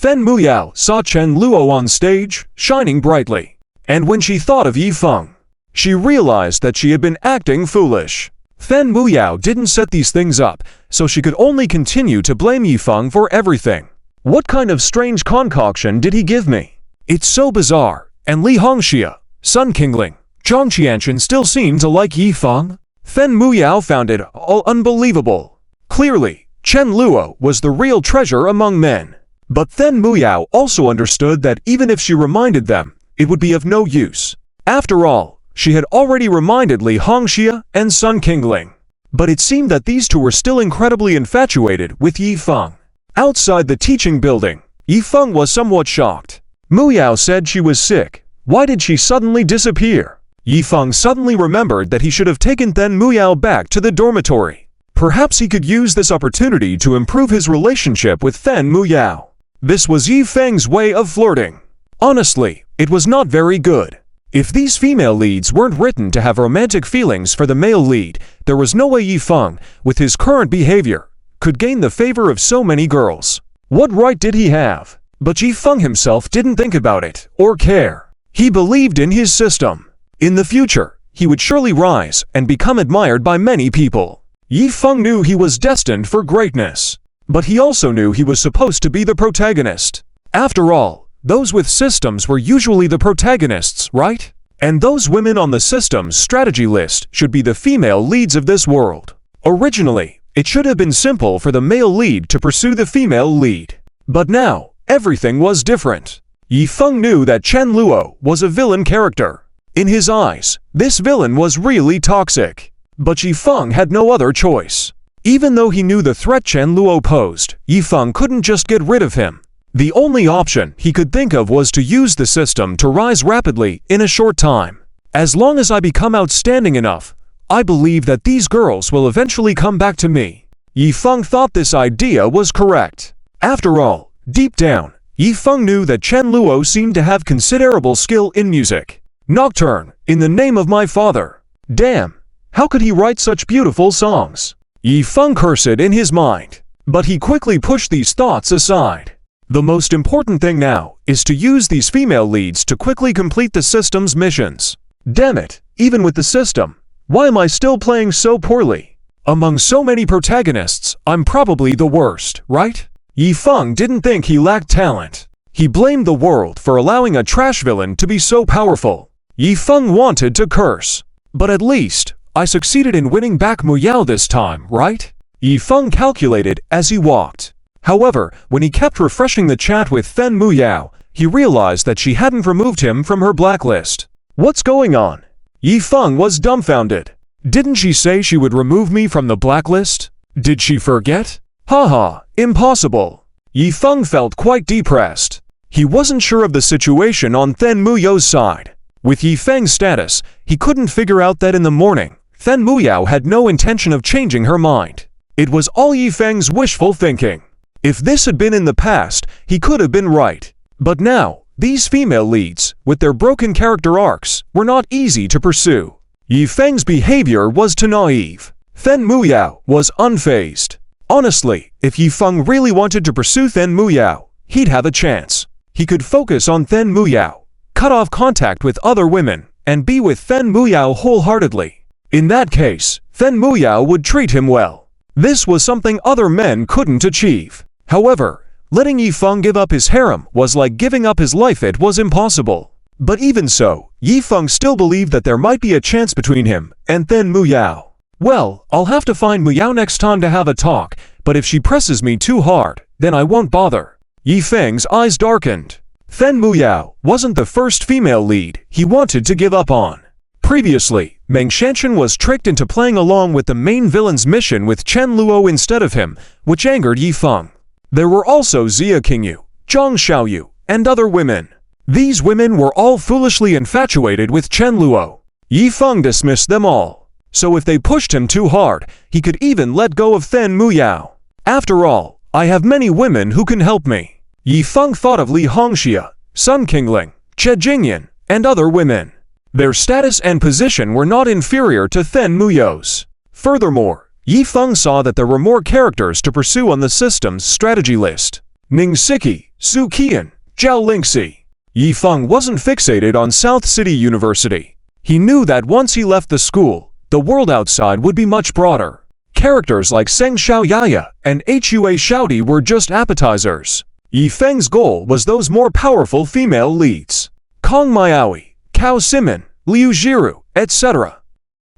Speaker 1: Then Muyo saw Chen Luo on stage, shining brightly. And when she thought of Yifeng, she realized that she had been acting foolish. Then Muyo didn't set these things up, so she could only continue to blame Yifeng for everything. What kind of strange concoction did he give me? It's so bizarre. And Li Hongxia, Sun Qingling, Zhang Qianchen still seem to like Yifeng? Then Muyo found it all unbelievable. Clearly, Chen Luo was the real treasure among men. But then Muyo also understood that even if she reminded them, it would be of no use. After all, she had already reminded Li Hongxia and Sun Qingling. But it seemed that these two were still incredibly infatuated with Yifeng. Outside the teaching building, Yifeng was somewhat shocked. Muyo said she was sick. Why did she suddenly disappear? Yifeng suddenly remembered that he should have taken Then Muyo back to the dormitory. Perhaps he could use this opportunity to improve his relationship with Then Muyo. This was Yifeng's way of flirting. Honestly, it was not very good. If these female leads weren't written to have romantic feelings for the male lead, there was no way Yifeng, with his current behavior, could gain the favor of so many girls. What right did he have? But Yifeng himself didn't think about it, or care. He believed in his system. In the future, he would surely rise and become admired by many people. Yifeng knew he was destined for greatness. But he also knew he was supposed to be the protagonist. After all, those with systems were usually the protagonists, right? And those women on the system's strategy list should be the female leads of this world. Originally, it should have been simple for the male lead to pursue the female lead. But now, everything was different. Yifeng knew that Chen Luo was a villain character. In his eyes, this villain was really toxic. But Yifeng had no other choice. Even though he knew the threat Chen Luo posed, Yifeng couldn't just get rid of him. The only option he could think of was to use the system to rise rapidly in a short time. As long as I become outstanding enough, I believe that these girls will eventually come back to me. Yifeng thought this idea was correct. After all, deep down, Yifeng knew that Chen Luo seemed to have considerable skill in music. Nocturne, in the name of my father. Damn, how could he write such beautiful songs? Yifeng cursed in his mind. But he quickly pushed these thoughts aside. The most important thing now is to use these female leads to quickly complete the system's missions. Damn it, even with the system, why am I still playing so poorly? Among so many protagonists, I'm probably the worst, right? Yifeng didn't think he lacked talent. He blamed the world for allowing a trash villain to be so powerful. Yifeng wanted to curse. But at least, I succeeded in winning back Muyo this time, right? Yifeng calculated as he walked. However, when he kept refreshing the chat with Then Muyo, he realized that she hadn't removed him from her blacklist. What's going on? Yifeng was dumbfounded. Didn't she say she would remove me from the blacklist? Did she forget? Haha, impossible. Yifeng felt quite depressed. He wasn't sure of the situation on Then Muyo's side. With Yifeng's status, he couldn't figure out that in the morning, Then Muyo had no intention of changing her mind. It was all Yifeng's wishful thinking. If this had been in the past, he could have been right. But now, these female leads, with their broken character arcs, were not easy to pursue. Yifeng's behavior was too naive. Then Muyo was unfazed. Honestly, if Yi Feng really wanted to pursue Then Muyao, he'd have a chance. He could focus on Then Muyao, cut off contact with other women, and be with Then Muyao wholeheartedly. In that case, Then Muyao would treat him well. This was something other men couldn't achieve. However, letting Yi Feng give up his harem was like giving up his life. It was impossible. But even so, Yi Feng still believed that there might be a chance between him and Then Muyao. Well, I'll have to find Muyao next time to have a talk, but if she presses me too hard, then I won't bother. Yi Feng's eyes darkened. Then Muyao wasn't the first female lead he wanted to give up on. Previously, Meng Shanshan was tricked into playing along with the main villain's mission with Chen Luo instead of him, which angered Yi Feng. There were also Xia Qingyu, Zhang Xiaoyu, and other women. These women were all foolishly infatuated with Chen Luo. Yi Feng dismissed them all. So if they pushed him too hard, he could even let go of Then Muyao. After all, I have many women who can help me. Yi Feng thought of Li Hongxia, Sun Qingling, Che Jingyan, and other women. Their status and position were not inferior to Then Muyao's. Furthermore, Yi Feng saw that there were more characters to pursue on the system's strategy list. Ning Siki, Su Qian, Zhao Lingxi. Yi Feng wasn't fixated on South City University. He knew that once he left the school, the world outside would be much broader. Characters like Seng Xiaoyaya and Hua Xiaodi were just appetizers. Yi Feng's goal was those more powerful female leads. Kong Miaoyi, Cao Simin, Liu Jiru, etc.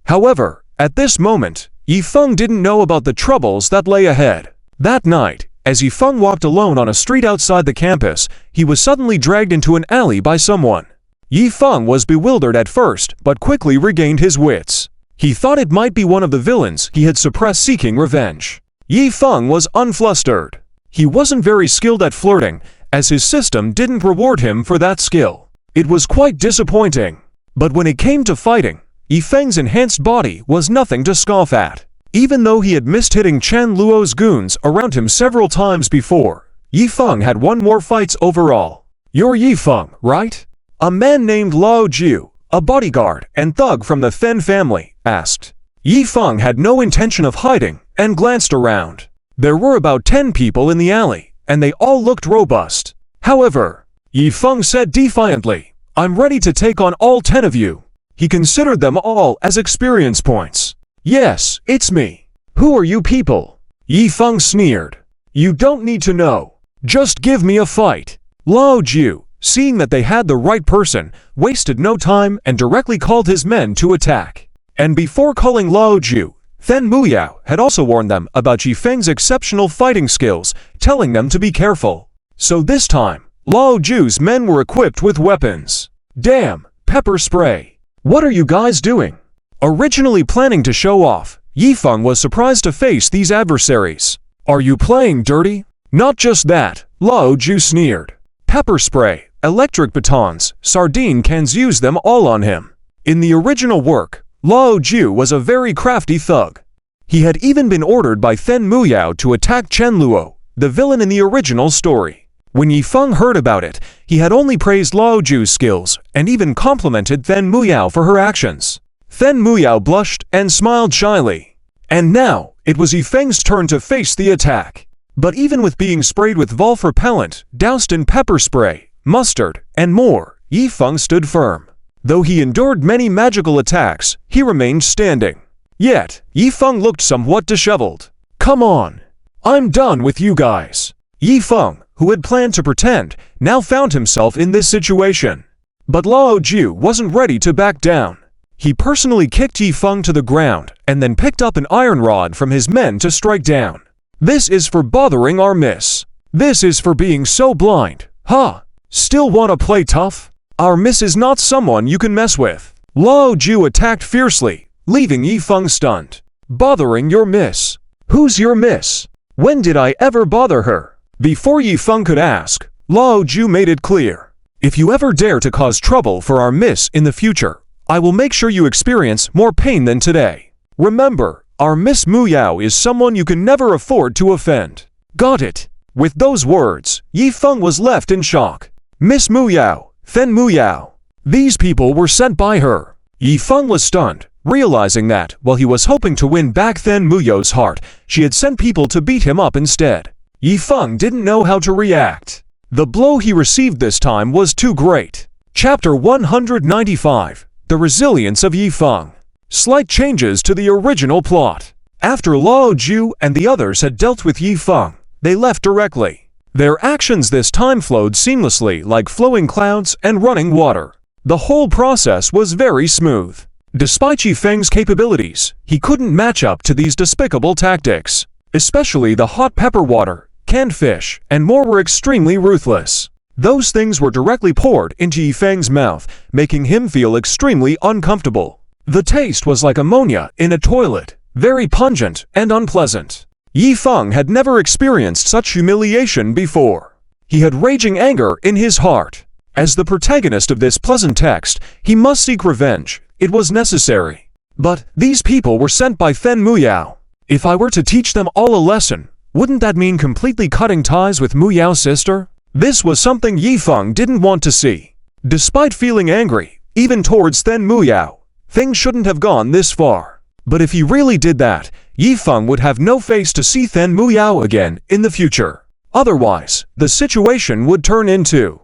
Speaker 1: However, at this moment, Yi Feng didn't know about the troubles that lay ahead. That night, as Yi Feng walked alone on a street outside the campus, he was suddenly dragged into an alley by someone. Yi Feng was bewildered at first, but quickly regained his wits. He thought it might be one of the villains he had suppressed seeking revenge. Yi Feng was unflustered. He wasn't very skilled at flirting, as his system didn't reward him for that skill. It was quite disappointing. But when it came to fighting, Yi Feng's enhanced body was nothing to scoff at. Even though he had missed hitting Chen Luo's goons around him several times before, Yi Feng had won more fights overall. "You're Yi Feng, right?" A man named Lao Jiu, a bodyguard and thug from the Fen family, asked. Yi Feng had no intention of hiding and glanced around. There were about 10 people in the alley, and they all looked robust. However, Yi Feng said defiantly, "I'm ready to take on all 10 of you." He considered them all as experience points. "Yes, it's me. Who are you people?" Yi Feng sneered. "You don't need to know. Just give me a fight." Lao Jiu, seeing that they had the right person, wasted no time and directly called his men to attack. And before calling Lao Jiu, Then Muyao had also warned them about Yi Feng's exceptional fighting skills, telling them to be careful. So this time, Lao Jiu's men were equipped with weapons. Damn, pepper spray. What are you guys doing? Originally planning to show off, Yi Feng was surprised to face these adversaries. Are you playing dirty? Not just that, Lao Jiu sneered. Pepper spray, electric batons, sardine cans, use them all on him. In the original work, Lao Jiu was a very crafty thug. He had even been ordered by Then Muyao to attack Chen Luo, the villain in the original story. When Yi Feng heard about it, he had only praised Lao Jiu's skills and even complimented Then Muyao for her actions. Then Muyao blushed and smiled shyly. And now, it was Yi Feng's turn to face the attack. But even with being sprayed with Volf repellent, doused in pepper spray, mustard, and more, Yi Feng stood firm. Though he endured many magical attacks, he remained standing. Yet, Yi Feng looked somewhat disheveled. "Come on. I'm done with you guys." Yi Feng, who had planned to pretend, now found himself in this situation. But Lao Jiu wasn't ready to back down. He personally kicked Yi Feng to the ground and then picked up an iron rod from his men to strike down. "This is for bothering our miss. This is for being so blind. Huh? Still want to play tough? Our miss is not someone you can mess with." Lao Jiu attacked fiercely, leaving Yi Feng stunned. "Bothering your miss? Who's your miss? When did I ever bother her?" Before Yi Feng could ask, Lao Jiu made it clear. "If you ever dare to cause trouble for our miss in the future, I will make sure you experience more pain than today. Remember, our Miss Muyao is someone you can never afford to offend." "Got it." With those words, Yi Feng was left in shock. Miss Muyao, Then Muyao. These people were sent by her. Yi Feng was stunned, realizing that, while he was hoping to win back Then Muyo's heart, she had sent people to beat him up instead. Yifeng didn't know how to react. The blow he received this time was too great. Chapter 195. The Resilience of Yifeng. Slight changes to the original plot. After Lao Ju and the others had dealt with Yifeng, they left directly. Their actions this time flowed seamlessly like flowing clouds and running water. The whole process was very smooth. Despite Yifeng's capabilities, he couldn't match up to these despicable tactics. Especially the hot pepper water, canned fish, and more were extremely ruthless. Those things were directly poured into Yifeng's mouth, making him feel extremely uncomfortable. The taste was like ammonia in a toilet, very pungent and unpleasant. Yifeng had never experienced such humiliation before. He had raging anger in his heart. As the protagonist of this pleasant text, he must seek revenge. It was necessary. But these people were sent by Then Muyao. If I were to teach them all a lesson, wouldn't that mean completely cutting ties with Muyao's sister? This was something Yifeng didn't want to see. Despite feeling angry, even towards Then Muyao, things shouldn't have gone this far. But if he really did that, Yifeng would have no face to see Then Muyao again in the future. Otherwise, the situation would turn into,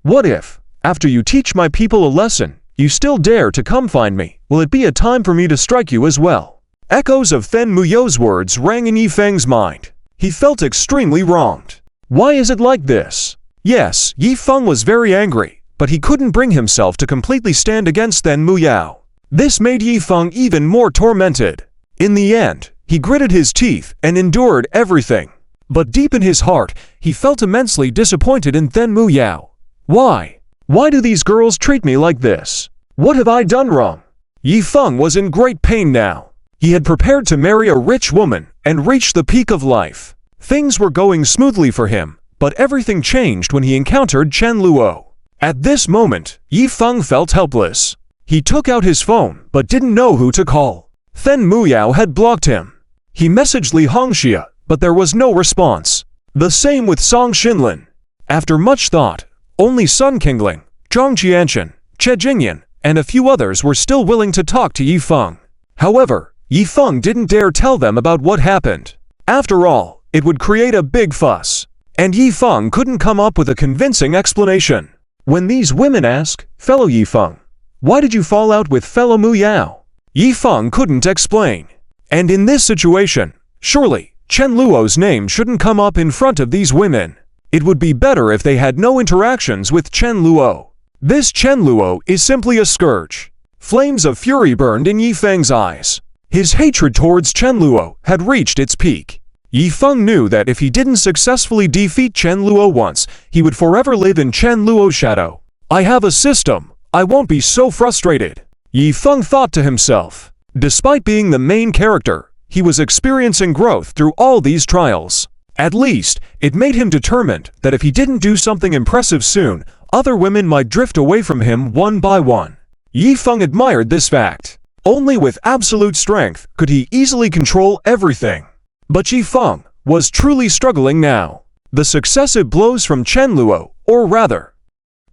Speaker 1: what if, after you teach my people a lesson, you still dare to come find me? Will it be a time for me to strike you as well? Echoes of Then Muyo's words rang in Yifeng's mind. He felt extremely wronged. Why is it like this? Yes, Yifeng was very angry, but he couldn't bring himself to completely stand against Then Muyao. This made Yifeng even more tormented. In the end, he gritted his teeth and endured everything. But deep in his heart, he felt immensely disappointed in Then Muyao. Why? Why do these girls treat me like this? What have I done wrong? Yifeng was in great pain now. He had prepared to marry a rich woman and reach the peak of life. Things were going smoothly for him, but everything changed when he encountered Chen Luo. At this moment, Yifeng felt helpless. He took out his phone but didn't know who to call. Then Muyao had blocked him. He messaged Li Hongxia, but there was no response. The same with Song Xinlin. After much thought, only Sun Qingling, Zhang Jianchen, Che Jingyan, and a few others were still willing to talk to Yifeng. However, Yifeng didn't dare tell them about what happened. After all, it would create a big fuss. And Yifeng couldn't come up with a convincing explanation. When these women ask, "Fellow Yifeng, why did you fall out with fellow Muyao?" Yifeng couldn't explain. And in this situation, surely, Chen Luo's name shouldn't come up in front of these women. It would be better if they had no interactions with Chen Luo. This Chen Luo is simply a scourge. Flames of fury burned in Yifeng's eyes. His hatred towards Chen Luo had reached its peak. Yifeng knew that if he didn't successfully defeat Chen Luo once, he would forever live in Chen Luo's shadow. I have a system. I won't be so frustrated. Yifeng thought to himself. Despite being the main character, he was experiencing growth through all these trials. At least, it made him determined that if he didn't do something impressive soon, other women might drift away from him one by one. Yifeng admired this fact. Only with absolute strength could he easily control everything. But Yifeng was truly struggling now. The successive blows from Chen Luo, or rather,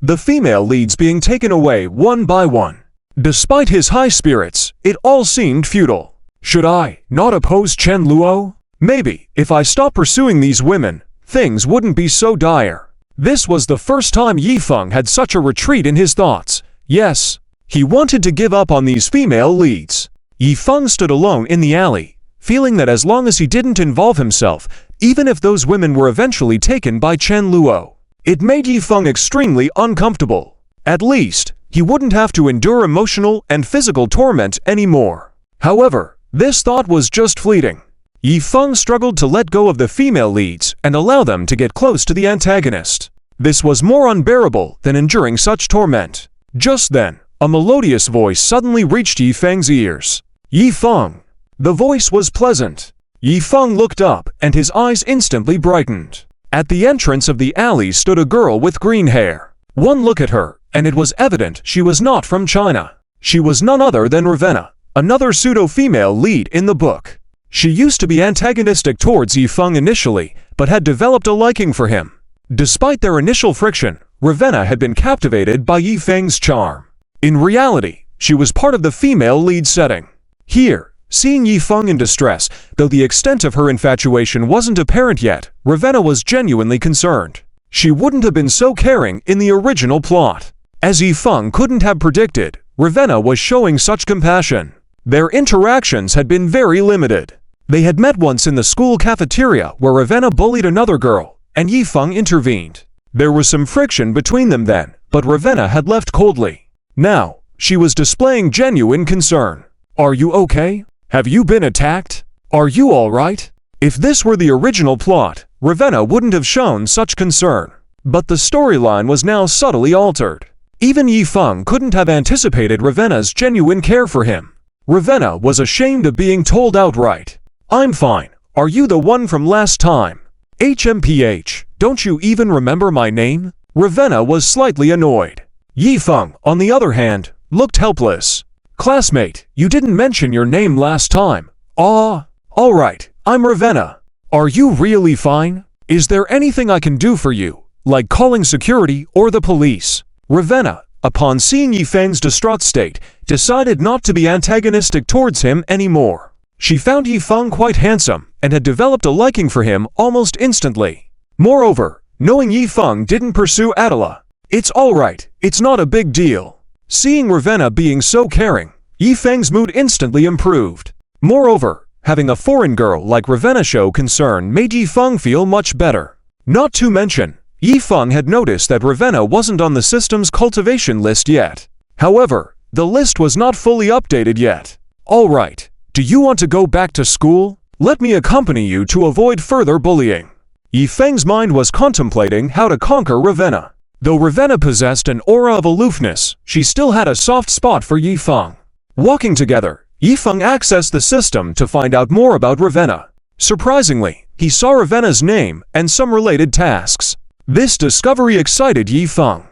Speaker 1: the female leads being taken away one by one. Despite his high spirits, it all seemed futile. Should I not oppose Chen Luo? Maybe, if I stop pursuing these women, things wouldn't be so dire. This was the first time Yifeng had such a retreat in his thoughts. Yes, he wanted to give up on these female leads. Yifeng stood alone in the alley, feeling that as long as he didn't involve himself, even if those women were eventually taken by Chen Luo, it made Yifeng extremely uncomfortable. At least, he wouldn't have to endure emotional and physical torment anymore. However, this thought was just fleeting. Yifeng struggled to let go of the female leads and allow them to get close to the antagonist. This was more unbearable than enduring such torment. Just then, a melodious voice suddenly reached Yifeng's ears. Yifeng. The voice was pleasant. Yifeng looked up and his eyes instantly brightened. At the entrance of the alley stood a girl with green hair. One look at her, and it was evident she was not from China. She was none other than Ravenna, another pseudo-female lead in the book. She used to be antagonistic towards Yifeng initially, but had developed a liking for him. Despite their initial friction, Ravenna had been captivated by Yifeng's charm. In reality, She was part of the female lead setting. Here, seeing Yifeng in distress, though the extent of her infatuation wasn't apparent yet, Ravenna was genuinely concerned. She wouldn't have been so caring in the original plot. As Yifeng couldn't have predicted, Ravenna was showing such compassion. Their interactions had been very limited. They had met once in the school cafeteria where Ravenna bullied another girl, and Yifeng intervened. There was some friction between them then, but Ravenna had left coldly. Now, she was displaying genuine concern. Are you okay? Have you been attacked? Are you all right? If this were the original plot, Ravenna wouldn't have shown such concern. But the storyline was now subtly altered. Even Yifeng couldn't have anticipated Ravenna's genuine care for him. Ravenna was ashamed of being told outright. I'm fine. Are you the one from last time? HMPH, don't you even remember my name? Ravenna was slightly annoyed. Yifeng, on the other hand, looked helpless. Classmate, you didn't mention your name last time. Alright, I'm Ravenna. Are you really fine? Is there anything I can do for you, like calling security or the police? Ravenna, upon seeing Yifeng's distraught state, decided not to be antagonistic towards him anymore. She found Yifeng quite handsome and had developed a liking for him almost instantly. Moreover, knowing Yifeng didn't pursue Adela, it's alright, it's not a big deal. Seeing Ravenna being so caring, Yifeng's mood instantly improved. Moreover, having a foreign girl like Ravenna show concern made Yifeng feel much better. Not to mention, Yifeng had noticed that Ravenna wasn't on the system's cultivation list yet. However, the list was not fully updated yet. Alright, do you want to go back to school? Let me accompany you to avoid further bullying. Yifeng's mind was contemplating how to conquer Ravenna. Though Ravenna possessed an aura of aloofness, she still had a soft spot for Yifeng. Walking together, Yifeng accessed the system to find out more about Ravenna. Surprisingly, he saw Ravenna's name and some related tasks. This discovery excited Yifeng.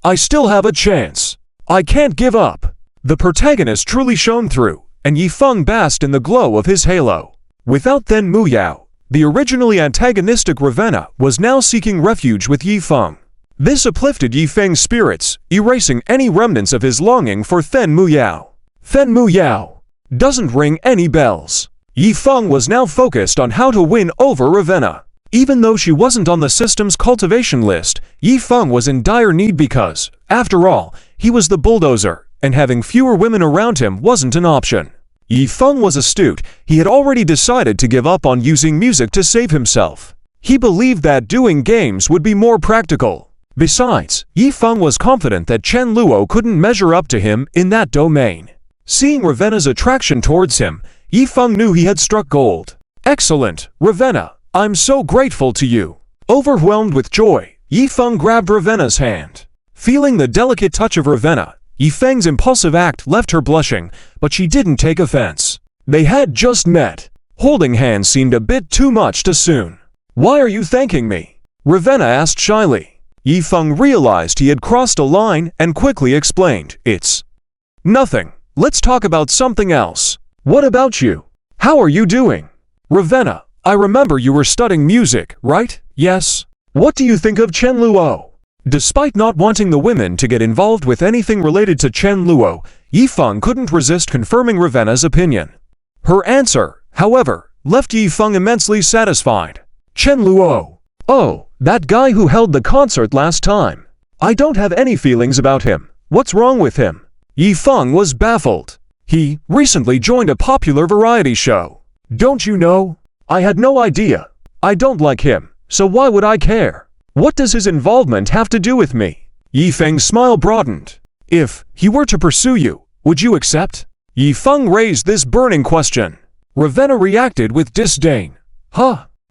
Speaker 1: I still have a chance. I can't give up. The protagonist truly shone through, and Yifeng basked in the glow of his halo. Without Then Muyao, the originally antagonistic Ravenna was now seeking refuge with Yifeng. This uplifted Yifeng's spirits, erasing any remnants of his longing for Then Muyao. Then Muyao doesn't ring any bells. Yifeng was now focused on how to win over Ravenna. Even though she wasn't on the system's cultivation list, Yifeng was in dire need because, after all, he was the bulldozer, and having fewer women around him wasn't an option. Yifeng was astute. He had already decided to give up on using music to save himself. He believed that doing games would be more practical. Besides, Yifeng was confident that Chen Luo couldn't measure up to him in that domain. Seeing Ravenna's attraction towards him, Yifeng knew he had struck gold. Excellent, Ravenna, I'm so grateful to you. Overwhelmed with joy, Yifeng grabbed Ravenna's hand. Feeling the delicate touch of Ravenna, Yifeng's impulsive act left her blushing, but she didn't take offense. They had just met. Holding hands seemed a bit too much too soon. Why are you thanking me? Ravenna asked shyly. Yifeng realized he had crossed a line and quickly explained, It's nothing. Let's talk about something else. What about you? How are you doing? Ravenna, I remember you were studying music, right? Yes. What do you think of Chen Luo? Despite not wanting the women to get involved with anything related to Chen Luo, Yifeng couldn't resist confirming Ravenna's opinion. Her answer, however, left Yifeng immensely satisfied. Chen Luo. Oh, that guy who held the concert last time. I don't have any feelings about him. What's wrong with him? Yifeng was baffled. He recently joined a popular variety show. Don't you know? I had no idea. I don't like him, so why would I care? What does his involvement have to do with me? Yifeng's smile broadened. If he were to pursue you, would you accept? Yifeng raised this burning question. Ravenna reacted with disdain.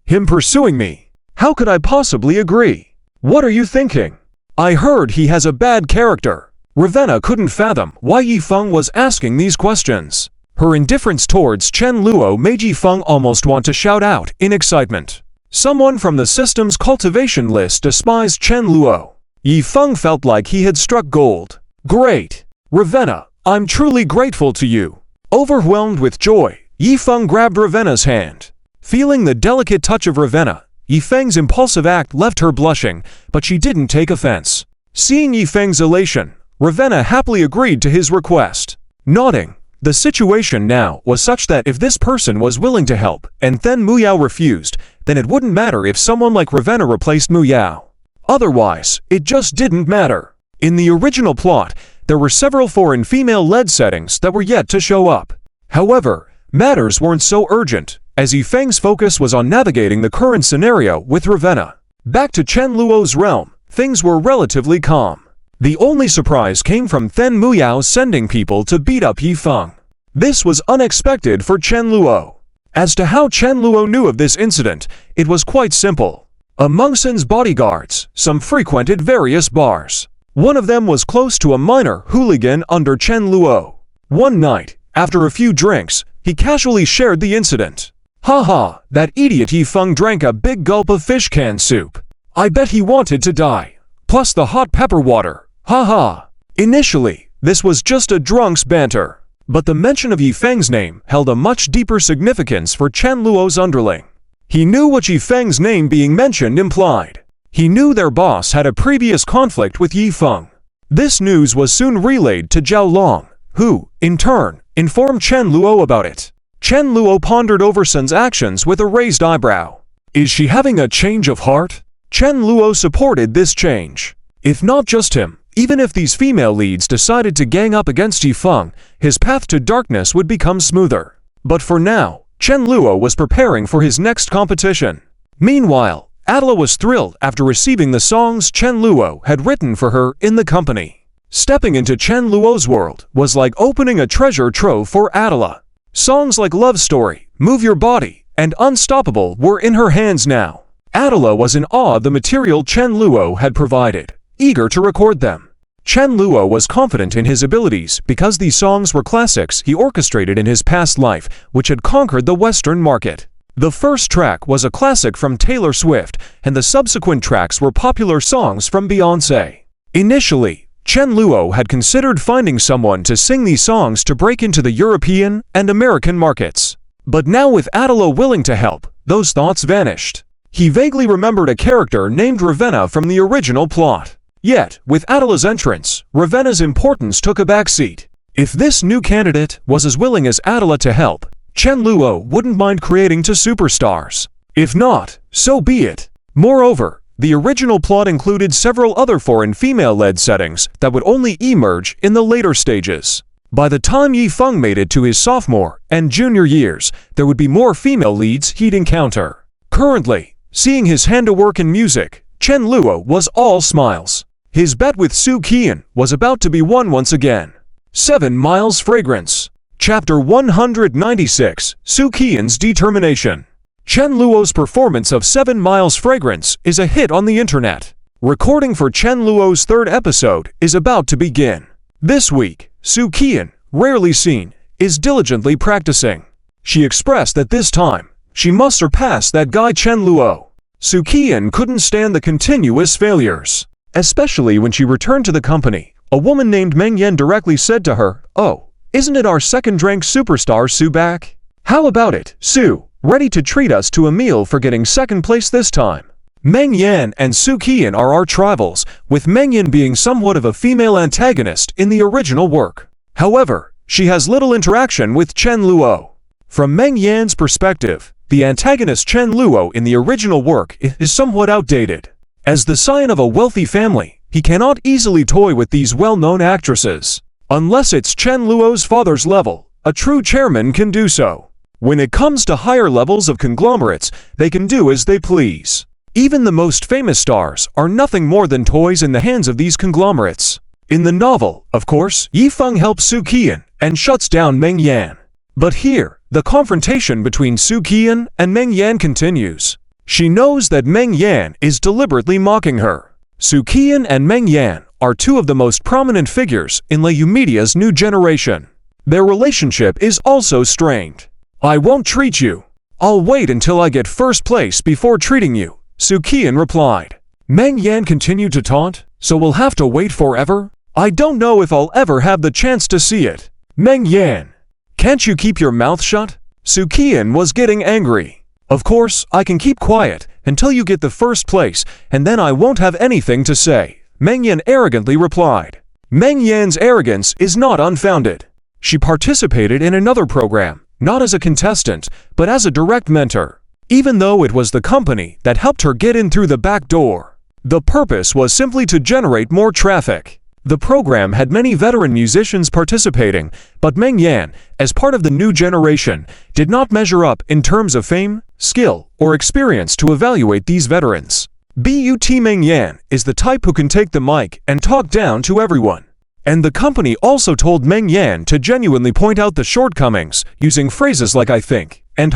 Speaker 1: Him pursuing me? How could I possibly agree? What are you thinking? I heard he has a bad character. Ravenna couldn't fathom why Yifeng was asking these questions. Her indifference towards Chen Luo made Yifeng almost want to shout out in excitement. Someone from the system's cultivation list despised Chen Luo. Yifeng felt like he had struck gold. Great! Ravenna, I'm truly grateful to you. Overwhelmed with joy, Yifeng grabbed Ravenna's hand. Feeling the delicate touch of Ravenna, Yifeng's impulsive act left her blushing, but she didn't take offense. Seeing Yifeng's elation, Ravenna happily agreed to his request. Nodding, the situation now was such that if this person was willing to help and then Muyao refused, then it wouldn't matter if someone like Ravenna replaced Muyao. Otherwise, it just didn't matter. In the original plot, there were several foreign female-led settings that were yet to show up. However, matters weren't so urgent, as Yifeng's focus was on navigating the current scenario with Ravenna. Back to Chen Luo's realm, things were relatively calm. The only surprise came from Then Muyao sending people to beat up Yifeng. This was unexpected for Chen Luo. As to how Chen Luo knew of this incident, it was quite simple. Among Sin's bodyguards, some frequented various bars. One of them was close to a minor hooligan under Chen Luo. One night, after a few drinks, he casually shared the incident. Haha, that idiot Yifeng drank a big gulp of fish can soup. I bet he wanted to die. Plus the hot pepper water. Haha. Initially, this was just a drunk's banter. But the mention of Yifeng's name held a much deeper significance for Chen Luo's underling. He knew what Yifeng's name being mentioned implied. He knew their boss had a previous conflict with Yifeng. This news was soon relayed to Zhao Long, who, in turn, informed Chen Luo about it. Chen Luo pondered over Sun's actions with a raised eyebrow. Is she having a change of heart? Chen Luo supported this change. If not just him, even if these female leads decided to gang up against Yifeng, his path to darkness would become smoother. But for now, Chen Luo was preparing for his next competition. Meanwhile, Adela was thrilled after receiving the songs Chen Luo had written for her in the company. Stepping into Chen Luo's world was like opening a treasure trove for Adela. Songs like Love Story, Move Your Body, and Unstoppable were in her hands now. Adela was in awe of the material Chen Luo had provided, eager to record them. Chen Luo was confident in his abilities because these songs were classics he orchestrated in his past life, which had conquered the Western market. The first track was a classic from Taylor Swift, and the subsequent tracks were popular songs from Beyoncé. Initially, Chen Luo had considered finding someone to sing these songs to break into the European and American markets. But now with Adela willing to help, those thoughts vanished. He vaguely remembered a character named Ravenna from the original plot. Yet, with Adela's entrance, Ravenna's importance took a backseat. If this new candidate was as willing as Adela to help, Chen Luo wouldn't mind creating two superstars. If not, so be it. Moreover, the original plot included several other foreign female-led settings that would only emerge in the later stages. By the time Yifeng made it to his sophomore and junior years, there would be more female leads he'd encounter. Currently, seeing his handiwork in music, Chen Luo was all smiles. His bet with Su Qian was about to be won once again. 7 Miles Fragrance. Chapter 196, Su Qian's Determination. Chen Luo's performance of 7 Miles Fragrance is a hit on the internet. Recording for Chen Luo's third episode is about to begin. This week, Su Qian, rarely seen, is diligently practicing. She expressed that this time, she must surpass that guy Chen Luo. Su Qian couldn't stand the continuous failures. Especially when she returned to the company, a woman named Meng Yan directly said to her, "Oh, isn't it our second-ranked superstar Su back? How about it, Su, ready to treat us to a meal for getting second place this time?" Meng Yan and Su Qian are arch rivals, with Meng Yan being somewhat of a female antagonist in the original work. However, she has little interaction with Chen Luo. From Meng Yan's perspective, the antagonist Chen Luo in the original work is somewhat outdated. As the scion of a wealthy family, he cannot easily toy with these well-known actresses. Unless it's Chen Luo's father's level, a true chairman can do so. When it comes to higher levels of conglomerates, they can do as they please. Even the most famous stars are nothing more than toys in the hands of these conglomerates. In the novel, of course, Yifeng helps Su Qian and shuts down Meng Yan. But here, the confrontation between Su Qian and Meng Yan continues. She knows that Meng Yan is deliberately mocking her. Su Qian and Meng Yan are two of the most prominent figures in Lei Media's new generation. Their relationship is also strained. "I won't treat you. I'll wait until I get first place before treating you," Su Qian replied. Meng Yan continued to taunt, "So we'll have to wait forever? I don't know if I'll ever have the chance to see it." Meng Yan, can't you keep your mouth shut? Su Qian was getting angry. "Of course, I can keep quiet until you get the first place, and then I won't have anything to say," Meng Yan arrogantly replied. Meng Yan's arrogance is not unfounded. She participated in another program, not as a contestant, but as a direct mentor, even though it was the company that helped her get in through the back door. The purpose was simply to generate more traffic. The program had many veteran musicians participating, but Meng Yan, as part of the new generation, did not measure up in terms of fame, skill, or experience to evaluate these veterans. Meng Yan is the type who can take the mic and talk down to everyone. And the company also told Meng Yan to genuinely point out the shortcomings, using phrases like "I think" and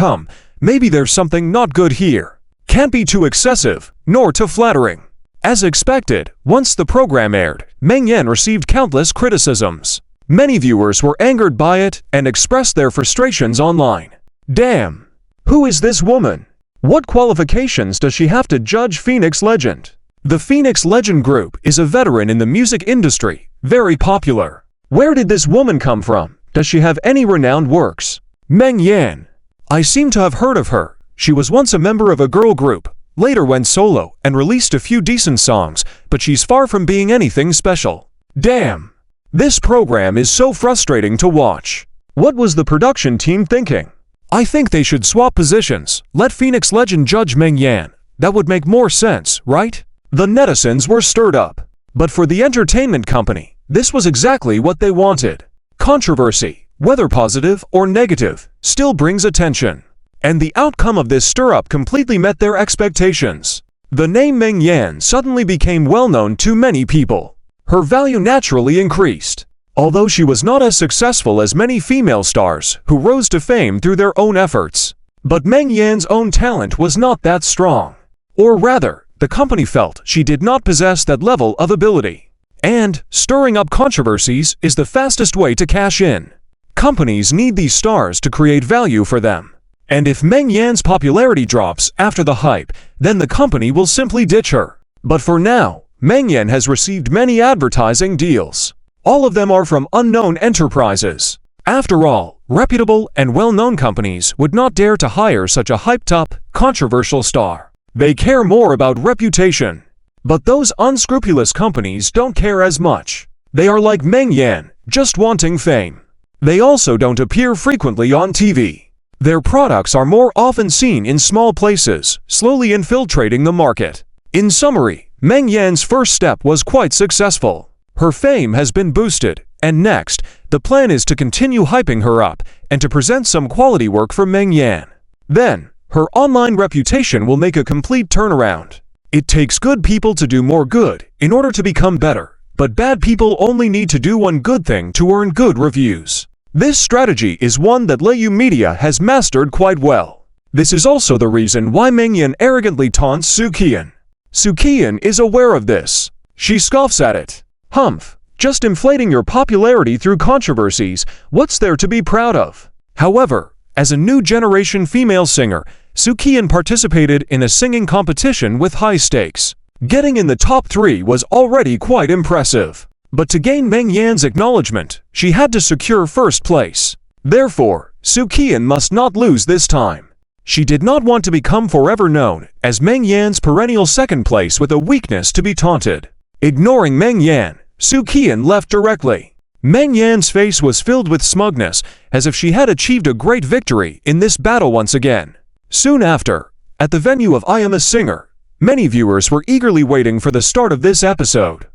Speaker 1: "maybe there's something not good here." Can't be too excessive, nor too flattering. As expected, once the program aired, Meng Yan received countless criticisms. Many viewers were angered by it and expressed their frustrations online. Damn! Who is this woman? What qualifications does she have to judge Phoenix Legend? The Phoenix Legend group is a veteran in the music industry, very popular. Where did this woman come from? Does she have any renowned works? Meng Yan. I seem to have heard of her. She was once a member of a girl group, later went solo and released a few decent songs, but she's far from being anything special. Damn! This program is so frustrating to watch. What was the production team thinking? I think they should swap positions, let Phoenix Legend judge Meng Yan. That would make more sense, right? The netizens were stirred up. But for the entertainment company, this was exactly what they wanted. Controversy, whether positive or negative, still brings attention. And the outcome of this stir-up completely met their expectations. The name Meng Yan suddenly became well-known to many people. Her value naturally increased, although she was not as successful as many female stars who rose to fame through their own efforts. But Meng Yan's own talent was not that strong. Or rather, the company felt she did not possess that level of ability. And stirring up controversies is the fastest way to cash in. Companies need these stars to create value for them. And if Meng Yan's popularity drops after the hype, then the company will simply ditch her. But for now, Meng Yan has received many advertising deals. All of them are from unknown enterprises. After all, reputable and well-known companies would not dare to hire such a hyped-up, controversial star. They care more about reputation. But those unscrupulous companies don't care as much. They are like Meng Yan, just wanting fame. They also don't appear frequently on TV. Their products are more often seen in small places, slowly infiltrating the market. In summary, Meng Yan's first step was quite successful. Her fame has been boosted, and next, the plan is to continue hyping her up and to present some quality work for Meng Yan. Then, her online reputation will make a complete turnaround. It takes good people to do more good in order to become better, but bad people only need to do one good thing to earn good reviews. This strategy is one that Layu Media has mastered quite well. This is also the reason why Meng Yan arrogantly taunts Soo Kian. Soo Kian is aware of this. She scoffs at it. Humph, just inflating your popularity through controversies, what's there to be proud of? However, as a new generation female singer, Soo Kian participated in a singing competition with high stakes. Getting in the top 3 was already quite impressive. But to gain Meng Yan's acknowledgement, she had to secure first place. Therefore, Soo Kian must not lose this time. She did not want to become forever known as Meng Yan's perennial second place with a weakness to be taunted. Ignoring Meng Yan, Soo Kian left directly. Meng Yan's face was filled with smugness, as if she had achieved a great victory in this battle once again. Soon after, at the venue of I Am a Singer, many viewers were eagerly waiting for the start of this episode.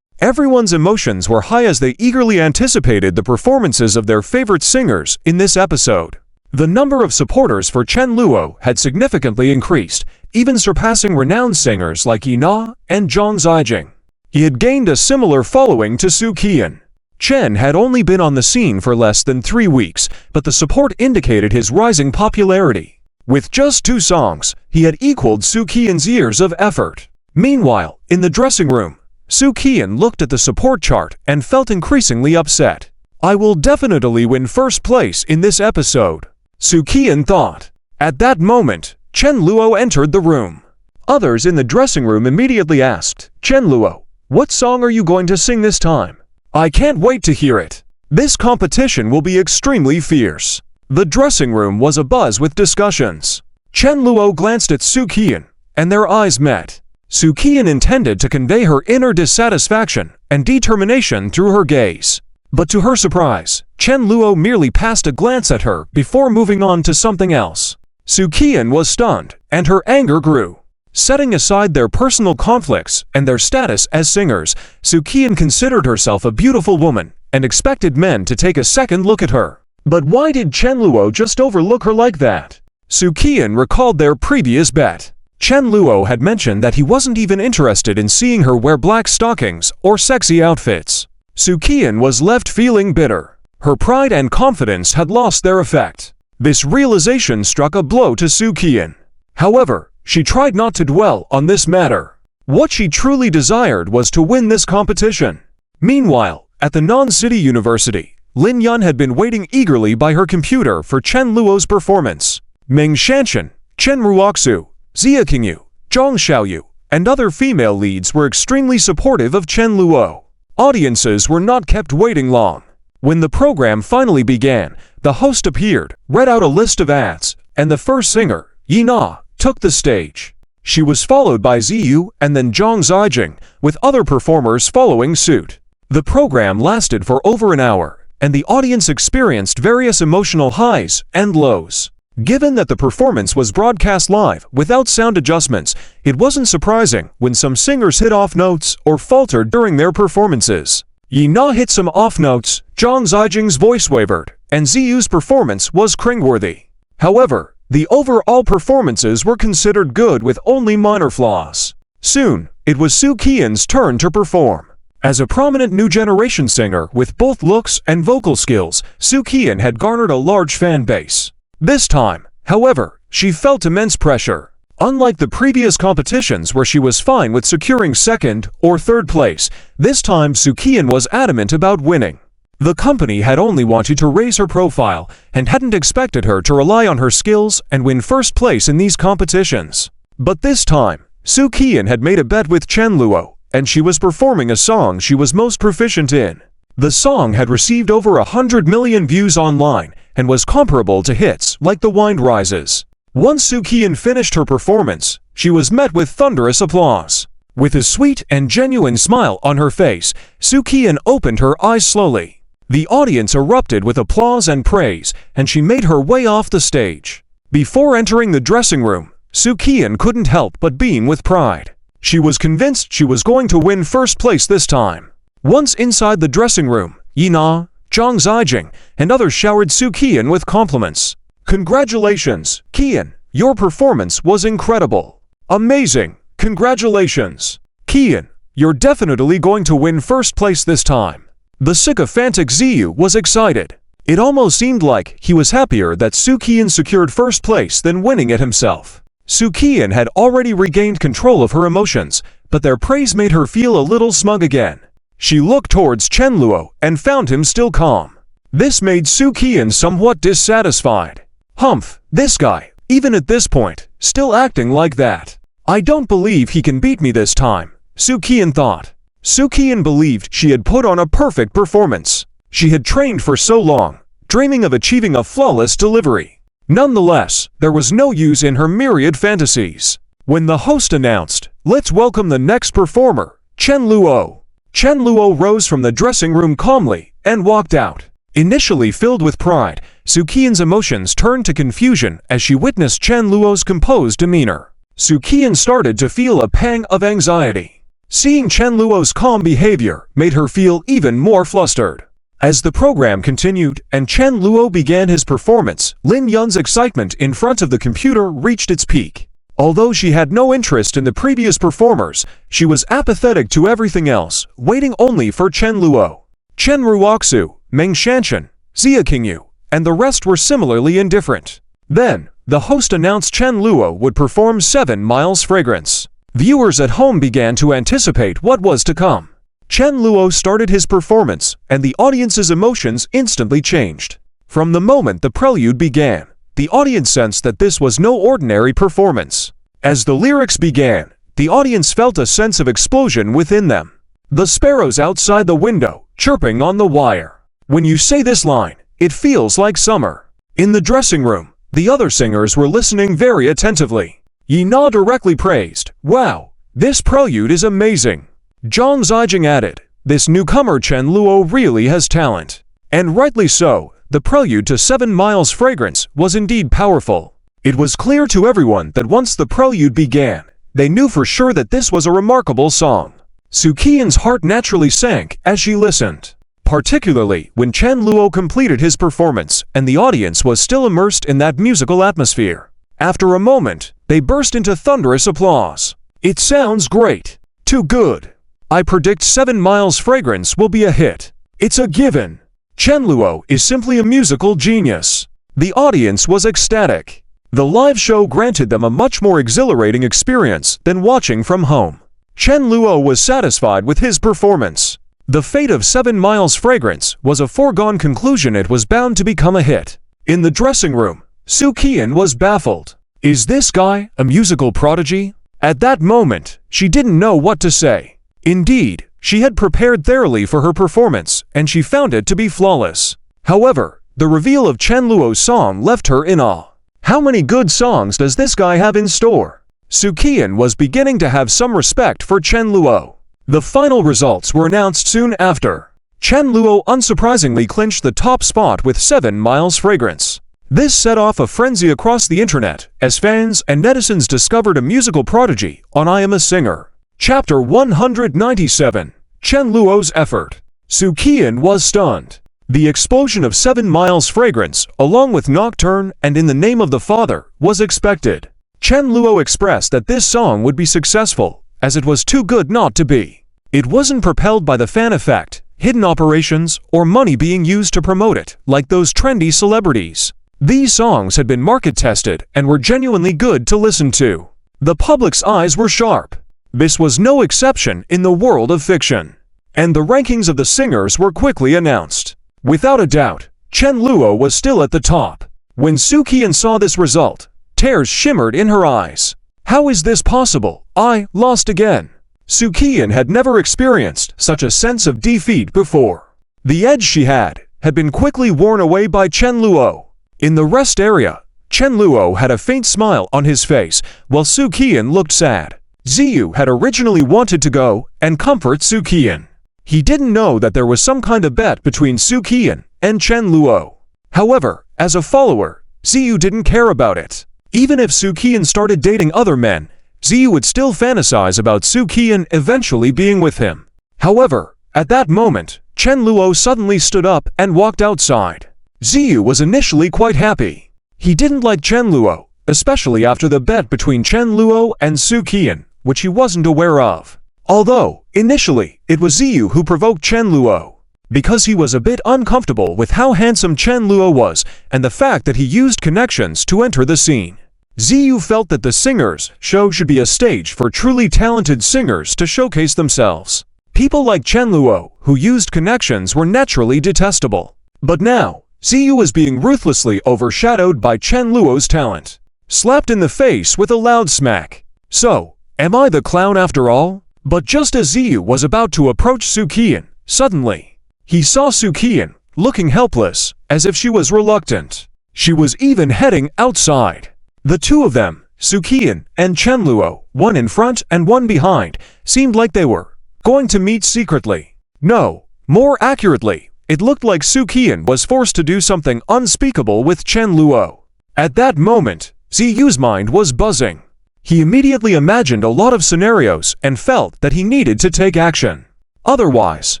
Speaker 1: Everyone's emotions were high as they eagerly anticipated the performances of their favorite singers in this episode. The number of supporters for Chen Luo had significantly increased, even surpassing renowned singers like Yi Na and Zhang Zijing. He had gained a similar following to Soo Kian. Chen had only been on the scene for less than 3 weeks, but the support indicated his rising popularity. With just 2 songs, he had equaled Soo Kian's years of effort. Meanwhile, in the dressing room, Soo Kian looked at the support chart and felt increasingly upset. I will definitely win first place in this episode, Soo Kian thought. At that moment, Chen Luo entered the room. Others in the dressing room immediately asked, Chen Luo, what song are you going to sing this time? I can't wait to hear it. This competition will be extremely fierce. The dressing room was abuzz with discussions. Chen Luo glanced at Soo Kian, and their eyes met. Soo-kian intended to convey her inner dissatisfaction and determination through her gaze. But to her surprise, Chen Luo merely passed a glance at her before moving on to something else. Soo-kian was stunned, and her anger grew. Setting aside their personal conflicts and their status as singers, Soo-kian considered herself a beautiful woman and expected men to take a second look at her. But why did Chen Luo just overlook her like that? Soo-kian recalled their previous bet. Chen Luo had mentioned that he wasn't even interested in seeing her wear black stockings or sexy outfits. Soo-kian was left feeling bitter. Her pride and confidence had lost their effect. This realization struck a blow to Soo-kian. However, she tried not to dwell on this matter. What she truly desired was to win this competition. Meanwhile, at the non-city university, Lin Yun had been waiting eagerly by her computer for Chen Luo's performance. Meng Shanshan, Chen Ruoxu, Xia Qingyu, Zhang Xiaoyu, and other female leads were extremely supportive of Chen Luo. Audiences were not kept waiting long. When the program finally began, the host appeared, read out a list of ads, and the first singer, Yi Na, took the stage. She was followed by Ziyu and then Zhang Zijing, with other performers following suit. The program lasted for over an hour, and the audience experienced various emotional highs and lows. Given that the performance was broadcast live without sound adjustments, it wasn't surprising when some singers hit off notes or faltered during their performances. Yi Na hit some off notes, Zhang Zijing's voice wavered, and Ziyu's performance was cringeworthy. However, the overall performances were considered good with only minor flaws. Soon, it was Soo-kian's turn to perform. As a prominent new generation singer with both looks and vocal skills, Soo-kian had garnered a large fan base. This time, however, she felt immense pressure. Unlike the previous competitions where she was fine with securing second or third place, this time Soo-kian was adamant about winning. The company had only wanted to raise her profile and hadn't expected her to rely on her skills and win first place in these competitions. But this time, Soo-kian had made a bet with Chen Luo, and she was performing a song she was most proficient in. The song had received over 100 million views online and was comparable to hits like The Wind Rises. Once Soo-kian finished her performance, she was met with thunderous applause. With a sweet and genuine smile on her face, Soo-kian opened her eyes slowly. The audience erupted with applause and praise, and she made her way off the stage. Before entering the dressing room, Soo-kian couldn't help but beam with pride. She was convinced she was going to win first place this time. Once inside the dressing room, Yi Na, Zhang Zijing, and others showered Soo-kian with compliments. "Congratulations, Kian, your performance was incredible. Amazing, congratulations. Kian, you're definitely going to win first place this time." The sycophantic Ziyu was excited. It almost seemed like he was happier that Soo-kian secured first place than winning it himself. Soo-kian had already regained control of her emotions, but their praise made her feel a little smug again. She looked towards Chen Luo and found him still calm. This made Soo-kian somewhat dissatisfied. Humph, this guy, even at this point, still acting like that. I don't believe he can beat me this time, Soo-kian thought. Soo-kian believed she had put on a perfect performance. She had trained for so long, dreaming of achieving a flawless delivery. Nonetheless, there was no use in her myriad fantasies. When the host announced, "Let's welcome the next performer, Chen Luo." Chen Luo rose from the dressing room calmly and walked out. Initially filled with pride, Soo-kian's emotions turned to confusion as she witnessed Chen Luo's composed demeanor. Soo-kian started to feel a pang of anxiety. Seeing Chen Luo's calm behavior made her feel even more flustered. As the program continued and Chen Luo began his performance, Lin Yun's excitement in front of the computer reached its peak. Although she had no interest in the previous performers, she was apathetic to everything else, waiting only for Chen Luo. Chen Ruoxu, Meng Shanshan, Xia Qingyu, and the rest were similarly indifferent. Then, the host announced Chen Luo would perform 7 Miles Fragrance. Viewers at home began to anticipate what was to come. Chen Luo started his performance, and the audience's emotions instantly changed. From the moment the prelude began, the audience sensed that this was no ordinary performance. As the lyrics began, the audience felt a sense of explosion within them. The sparrows outside the window, chirping on the wire. When you say this line, it feels like summer. In the dressing room, the other singers were listening very attentively. Yi Na directly praised, "Wow, This prelude is amazing. Zhang Zijing added, this newcomer Chen Luo really has talent. And rightly so, the prelude to 7 Miles Fragrance was indeed powerful. It was clear to everyone that once the prelude began, they knew for sure that this was a remarkable song. Su Qian's heart naturally sank as she listened, particularly when Chen Luo completed his performance and the audience was still immersed in that musical atmosphere. After a moment, they burst into thunderous applause. It sounds great. Too good. I predict 7 Miles Fragrance will be a hit. It's a given. Chen Luo is simply a musical genius. The audience was ecstatic. The live show granted them a much more exhilarating experience than watching from home. Chen Luo was satisfied with his performance. The fate of 7 Miles Fragrance was a foregone conclusion. It was bound to become a hit. In the dressing room, Su Qian was baffled. Is this guy a musical prodigy? At that moment, she didn't know what to say. Indeed, she had prepared thoroughly for her performance, and she found it to be flawless. However, the reveal of Chen Luo's song left her in awe. How many good songs does this guy have in store? Su Qian was beginning to have some respect for Chen Luo. The final results were announced soon after. Chen Luo unsurprisingly clinched the top spot with 7 Miles Fragrance. This set off a frenzy across the internet, as fans and netizens discovered a musical prodigy on I Am a Singer. Chapter 197. Chen Luo's Effort. Su Qian was stunned. The explosion of 7 Miles Fragrance, along with Nocturne and In the Name of the Father, was expected. Chen Luo expressed that this song would be successful, as it was too good not to be. It wasn't propelled by the fan effect, hidden operations, or money being used to promote it, like those trendy celebrities. These songs had been market-tested and were genuinely good to listen to. The public's eyes were sharp. This was no exception in the world of fiction. And the rankings of the singers were quickly announced. Without a doubt, Chen Luo was still at the top. When Su Qian saw this result, tears shimmered in her eyes. How is this possible? I lost again. Su Qian had never experienced such a sense of defeat before. The edge she had been quickly worn away by Chen Luo. In the rest area, Chen Luo had a faint smile on his face, while Su Qian looked sad. Ziyu had originally wanted to go and comfort Su Qian. He didn't know that there was some kind of bet between Su Qian and Chen Luo. However, as a follower, Ziyu didn't care about it. Even if Su Qian started dating other men, Ziyu would still fantasize about Su Qian eventually being with him. However, at that moment, Chen Luo suddenly stood up and walked outside. Ziyu was initially quite happy. He didn't like Chen Luo, especially after the bet between Chen Luo and Su Qian, which he wasn't aware of. Although, initially, it was Ziyu who provoked Chen Luo, because he was a bit uncomfortable with how handsome Chen Luo was and the fact that he used connections to enter the scene. Ziyu felt that the singers' show should be a stage for truly talented singers to showcase themselves. People like Chen Luo, who used connections, were naturally detestable. But now, Ziyu was being ruthlessly overshadowed by Chen Luo's talent. Slapped in the face with a loud smack. So, am I the clown after all? But just as Ziyu was about to approach Su Qian, suddenly, he saw Su Qian, looking helpless, as if she was reluctant. She was even heading outside. The two of them, Su Qian and Chen Luo, one in front and one behind, seemed like they were going to meet secretly. No, more accurately, it looked like Su Qian was forced to do something unspeakable with Chen Luo. At that moment, Ziyu's mind was buzzing. He immediately imagined a lot of scenarios and felt that he needed to take action. Otherwise,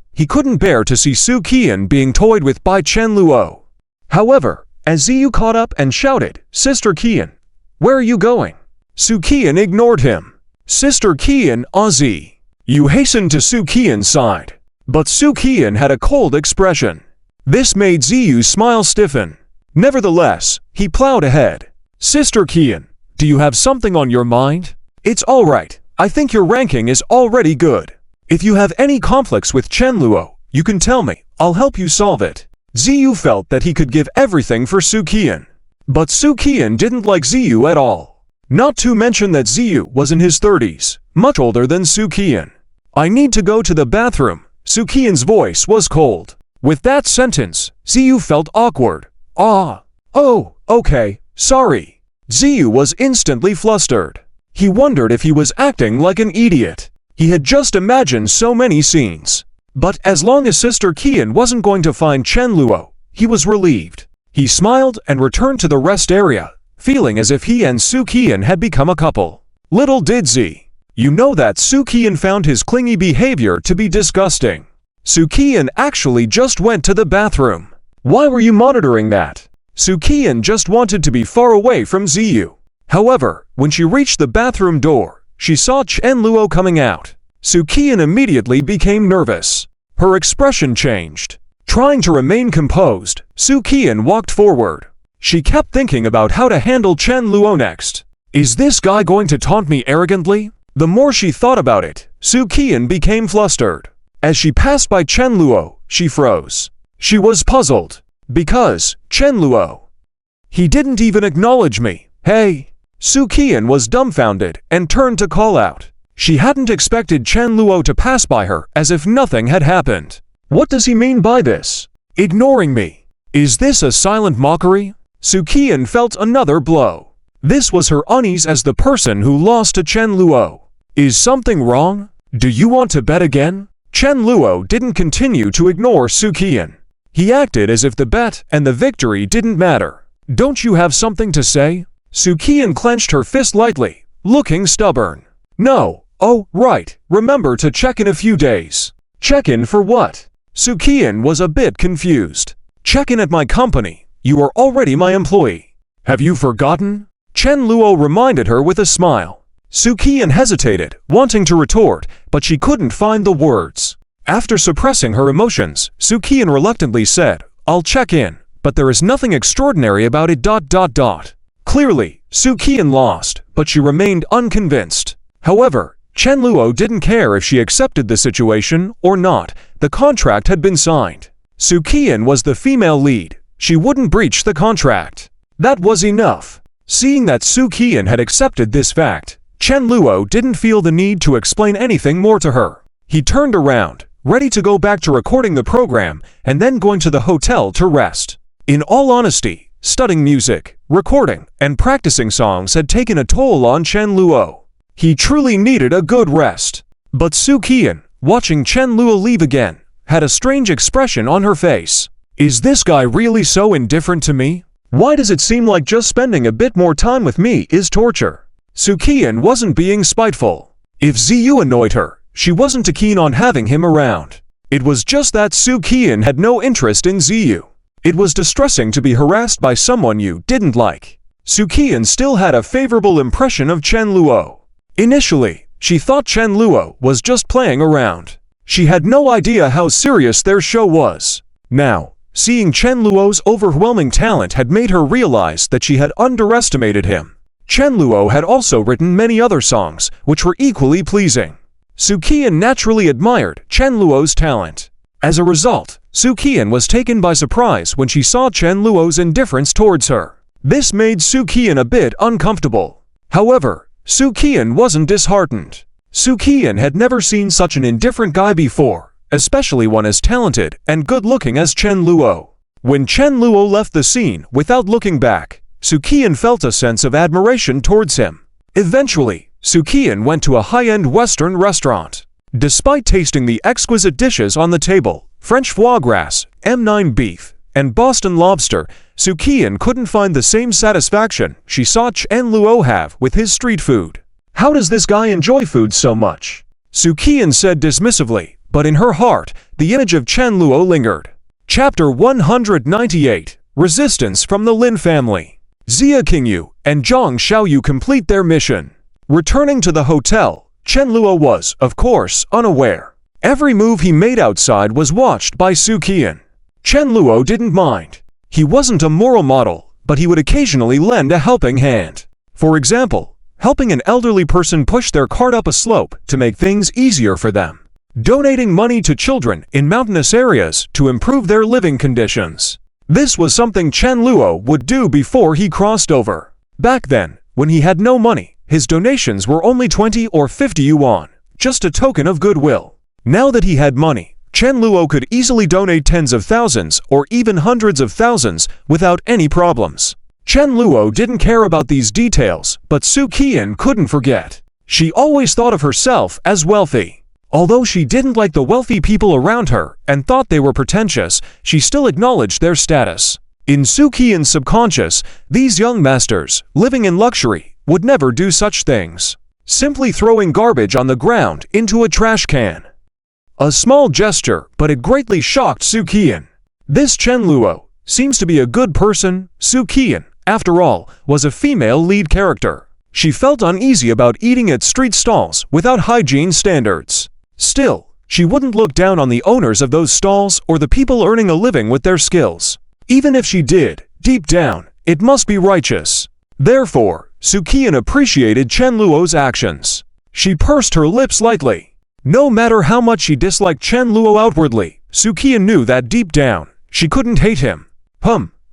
Speaker 1: he couldn't bear to see Su Qian being toyed with by Chen Luo. However, as Ziyu caught up and shouted, "Sister Qian, where are you going?" Su Qian ignored him. "Sister Qian, Ozzy." You hastened to Su Qian's side. But Su Qian had a cold expression. This made Ziyu's smile stiffen. Nevertheless, he plowed ahead. "Sister Qian, do you have something on your mind? It's alright, I think your ranking is already good. If you have any conflicts with Chen Luo, you can tell me, I'll help you solve it." Ziyu felt that he could give everything for Su Qian. But Su Qian didn't like Ziyu at all. Not to mention that Ziyu was in his 30s, much older than Su Qian. "I need to go to the bathroom." Su Qian's voice was cold. With that sentence, Ziyu felt awkward. "Oh, okay, sorry." Ziyu was instantly flustered. He wondered if he was acting like an idiot. He had just imagined so many scenes. But as long as Sister Kian wasn't going to find Chen Luo, he was relieved. He smiled and returned to the rest area, feeling as if he and Su Qian had become a couple. Little did Zi know that Su Qian found his clingy behavior to be disgusting. Su Qian actually just went to the bathroom. Why were you monitoring that? Su Qian just wanted to be far away from Ziyu. However, when she reached the bathroom door, she saw Chen Luo coming out. Su Qian immediately became nervous. Her expression changed. Trying to remain composed, Su Qian walked forward. She kept thinking about how to handle Chen Luo next. Is this guy going to taunt me arrogantly? The more she thought about it, Su Qian became flustered. As she passed by Chen Luo, she froze. She was puzzled. Because, Chen Luo, he didn't even acknowledge me. Hey! Su Qian was dumbfounded and turned to call out. She hadn't expected Chen Luo to pass by her as if nothing had happened. What does he mean by this? Ignoring me. Is this a silent mockery? Su Qian felt another blow. This was her unease as the person who lost to Chen Luo. Is something wrong? Do you want to bet again? Chen Luo didn't continue to ignore Su Qian. He acted as if the bet and the victory didn't matter. Don't you have something to say? Su Qian clenched her fist lightly, looking stubborn. No. Oh, right. Remember to check in a few days. Check in for what? Su Qian was a bit confused. Check in at my company. You are already my employee. Have you forgotten? Chen Luo reminded her with a smile. Su Qian hesitated, wanting to retort, but she couldn't find the words. After suppressing her emotions, Su Qian reluctantly said, I'll check in, but there is nothing extraordinary about it. Clearly, Su Qian lost, but she remained unconvinced. However, Chen Luo didn't care if she accepted the situation or not. The contract had been signed. Su Qian was the female lead. She wouldn't breach the contract. That was enough. Seeing that Su Qian had accepted this fact, Chen Luo didn't feel the need to explain anything more to her. He turned around, ready to go back to recording the program and then going to the hotel to rest. In all honesty, studying music, recording, and practicing songs had taken a toll on Chen Luo. He truly needed a good rest. But Su Qian, watching Chen Luo leave again, had a strange expression on her face. Is this guy really so indifferent to me? Why does it seem like just spending a bit more time with me is torture? Su Qian wasn't being spiteful. If Ziyu annoyed her, she wasn't too keen on having him around. It was just that Su Qian had no interest in Ziyu. It was distressing to be harassed by someone you didn't like. Su Qian still had a favorable impression of Chen Luo. Initially, she thought Chen Luo was just playing around. She had no idea how serious their show was. Now, seeing Chen Luo's overwhelming talent had made her realize that she had underestimated him. Chen Luo had also written many other songs, which were equally pleasing. Su Qian naturally admired Chen Luo's talent. As a result, Su Qian was taken by surprise when she saw Chen Luo's indifference towards her. This made Su Qian a bit uncomfortable. However, Su Qian wasn't disheartened. Su Qian had never seen such an indifferent guy before, especially one as talented and good-looking as Chen Luo. When Chen Luo left the scene without looking back, Su Qian felt a sense of admiration towards him. Eventually, Su Qian went to a high-end Western restaurant. Despite tasting the exquisite dishes on the table, French foie gras, M9 beef, and Boston lobster, Su Qian couldn't find the same satisfaction she saw Chen Luo have with his street food. How does this guy enjoy food so much? Su Qian said dismissively, but in her heart, the image of Chen Luo lingered. Chapter 198, Resistance from the Lin family. Xia Qingyu and Zhang Xiaoyu complete their mission. Returning to the hotel, Chen Luo was, of course, unaware. Every move he made outside was watched by Su Qian. Chen Luo didn't mind. He wasn't a moral model, but he would occasionally lend a helping hand. For example, helping an elderly person push their cart up a slope to make things easier for them. Donating money to children in mountainous areas to improve their living conditions. This was something Chen Luo would do before he crossed over. Back then, when he had no money, his donations were only 20 or 50 yuan, just a token of goodwill. Now that he had money, Chen Luo could easily donate tens of thousands or even hundreds of thousands without any problems. Chen Luo didn't care about these details, but Su Qian couldn't forget. She always thought of herself as wealthy. Although she didn't like the wealthy people around her and thought they were pretentious, she still acknowledged their status. In Su Qian's subconscious, these young masters, living in luxury, would never do such things. Simply throwing garbage on the ground into a trash can. A small gesture, but it greatly shocked Su Qian. This Chen Luo seems to be a good person. Su Qian, after all, was a female lead character. She felt uneasy about eating at street stalls without hygiene standards. Still, she wouldn't look down on the owners of those stalls or the people earning a living with their skills. Even if she did, deep down, it must be righteous. Therefore, Su Qian appreciated Chen Luo's actions. She pursed her lips lightly. No matter how much she disliked Chen Luo outwardly, Su Qian knew that deep down, she couldn't hate him.